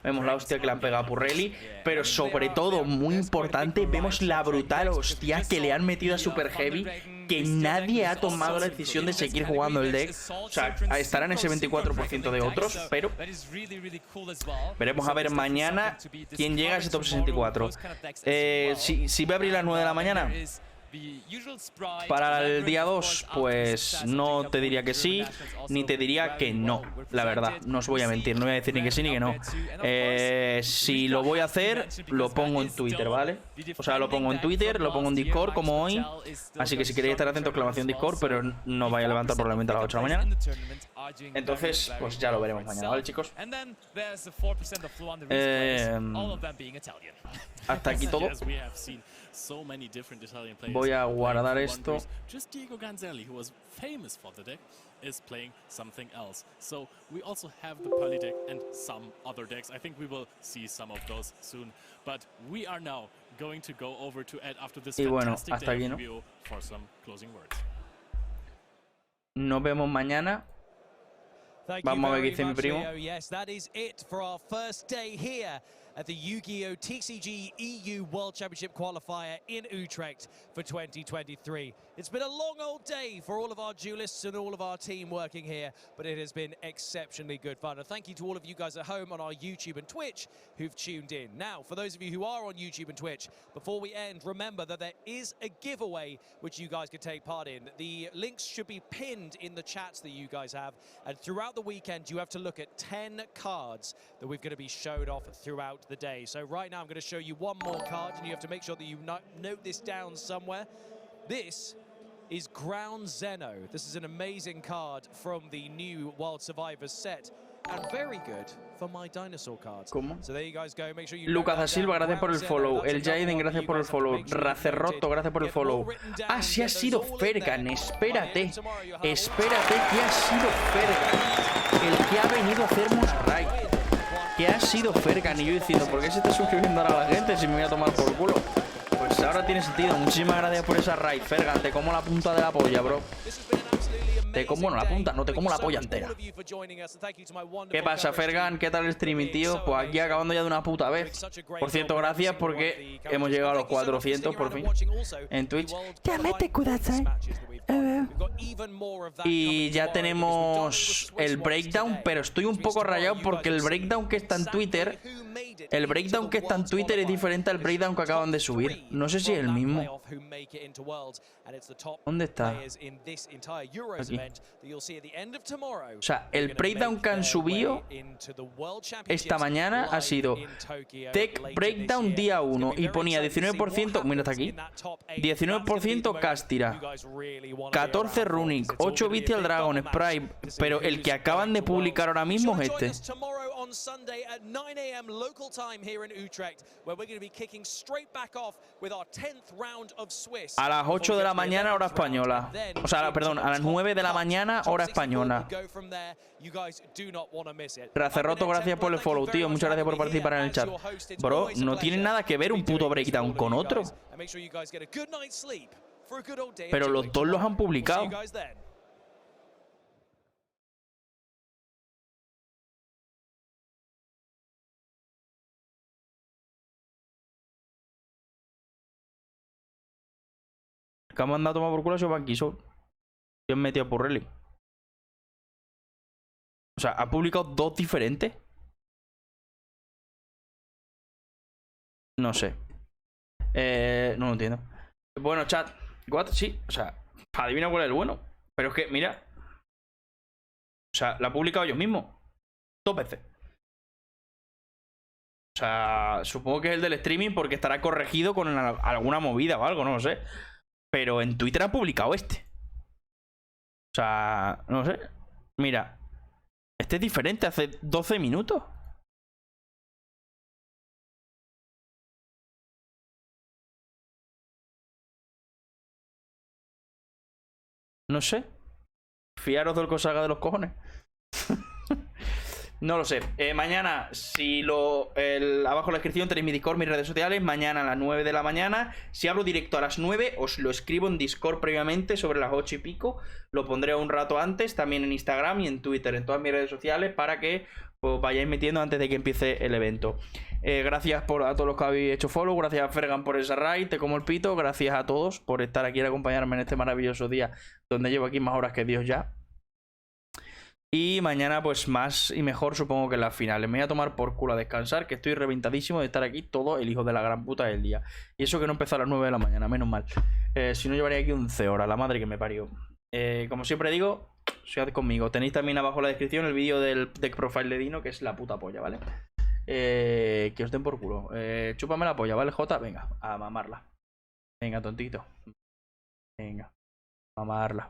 Vemos la hostia que le han pegado a Purrelli. Pero sobre todo, muy importante, vemos la brutal hostia que le han metido a Super Heavy. Que nadie ha tomado la decisión de seguir jugando el deck. O sea, estará en ese 24% de otros, pero veremos a ver mañana quién llega a ese top 64. Si va a abrir a las 9 de la mañana, Para el día 2, pues no te diría que sí, ni te diría que no, la verdad. No os voy a mentir, no voy a decir ni que sí ni que no. Si lo voy a hacer, lo pongo en Twitter, ¿vale? O sea, lo pongo en Twitter, lo pongo en Discord como hoy. Así que si queréis estar atentos, exclamación Discord, pero no vaya a levantar probablemente a las 8 de la mañana. Entonces, pues ya lo veremos mañana, ¿vale, chicos? Hasta aquí todo. Voy a guardar esto. Just Diego Ganzelli, who was famous for the deck, is playing something else. So we also have the Pearly deck and some other decks. I think we will see some of those soon. But we are now going to go over to Ed after this fantastic day of review for some closing words. Nos vemos mañana. Vamos a ver qué dice mi primo. Yes, that is it for our first day here at the Yu-Gi-Oh! TCG EU World Championship Qualifier in Utrecht for 2023. It's been a long old day for all of our duelists and all of our team working here, but it has been exceptionally good fun. And thank you to all of you guys at home on our YouTube and Twitch who've tuned in. Now, for those of you who are on YouTube and Twitch, before we end, remember that there is a giveaway which you guys could take part in. The links should be pinned in the chats that you guys have, and throughout the weekend you have to look at 10 cards that we're going to be showed off throughout the day. So right now I'm going to show you one more card, and you have to make sure that you note this down somewhere. This is Ground Zeno. This is an amazing card from the new Wild Survivors set, and very good for my dinosaur cards. ¿Cómo? So there you guys go. Make sure you Lucas da Silva, gracias por el follow. El Jaden, gracias por el follow. Racerroto, gracias por el follow. Ah, sí ha sido Fergan. Espérate. Espérate, que ha sido Fergan el que ha venido a hacernos raid. Que ha sido Fergan. Y yo diciendo, ¿por qué se está suscribiendo ahora la gente si me voy a tomar por culo? Pues ahora tiene sentido. Muchísimas gracias por esa raid, Fergan. Te como la punta de la polla, bro. Te como, bueno, la punta, no te como la polla entera. ¿Qué pasa, Fergan? ¿Qué tal el streaming, tío? Pues aquí acabando ya de una puta vez. Por cierto, gracias porque hemos llegado a los 400 por fin en Twitch. Ya mete kudasai. Y ya tenemos el breakdown, pero estoy un poco rayado porque el breakdown que está en Twitter, es diferente al breakdown que acaban de subir. No sé si es el mismo. ¿Dónde está? Aquí. O sea, el breakdown que han subido esta mañana ha sido Tech Breakdown día 1 y ponía 19%, mira hasta aquí, 19% Castira, 14 Runic, 8 Bestial Dragon, Sprite, pero el que acaban de publicar ahora mismo es este. A las 8 de la mañana, hora española. O sea, perdón, a las 9 de la mañana, hora española. Racerroto, gracias por el follow, tío. Muchas gracias por participar en el chat. Bro, no tiene nada que ver un puto breakdown con otro. Pero los dos los han publicado. Que han mandado a tomar por culo a su banquiso. Y han metido a Purrelli. O sea, ha publicado dos diferentes. No sé. No lo entiendo. Bueno, chat. Sí, o sea, adivina cuál es el bueno. Pero es que, mira. O sea, la ha publicado ellos mismos. 2 veces. O sea, supongo que es el del streaming porque estará corregido con alguna movida o algo, no lo sé. Pero en Twitter ha publicado este. O sea, no sé. Mira. Este es diferente, hace 12 minutos. No sé. Fiaros del que os salga de los cojones. No lo sé. Mañana, si abajo en la descripción tenéis mi Discord, mis redes sociales. Mañana a las 9 de la mañana. Si abro directo a las 9, os lo escribo en Discord previamente sobre las 8 y pico. Lo pondré un rato antes, también en Instagram y en Twitter, en todas mis redes sociales, para que os vayáis metiendo antes de que empiece el evento. Gracias a todos los que habéis hecho follow. Gracias a Fergan por esa raid, te como el pito. Gracias a todos por estar aquí y acompañarme en este maravilloso día, donde llevo aquí más horas que Dios ya. Y mañana pues más y mejor supongo que en las finales. Me voy a tomar por culo a descansar, que estoy reventadísimo de estar aquí todo el hijo de la gran puta del día. Y eso que no empezó a las 9 de la mañana, menos mal. Si no, llevaría aquí un Zeora, la madre que me parió. Como siempre digo, seguid conmigo. Tenéis también abajo en la descripción el vídeo del deck profile de Dino, que es la puta polla, ¿vale? Que os den por culo. Chúpame la polla, ¿vale, Jota? Venga, a mamarla. Venga, tontito. Venga, a mamarla.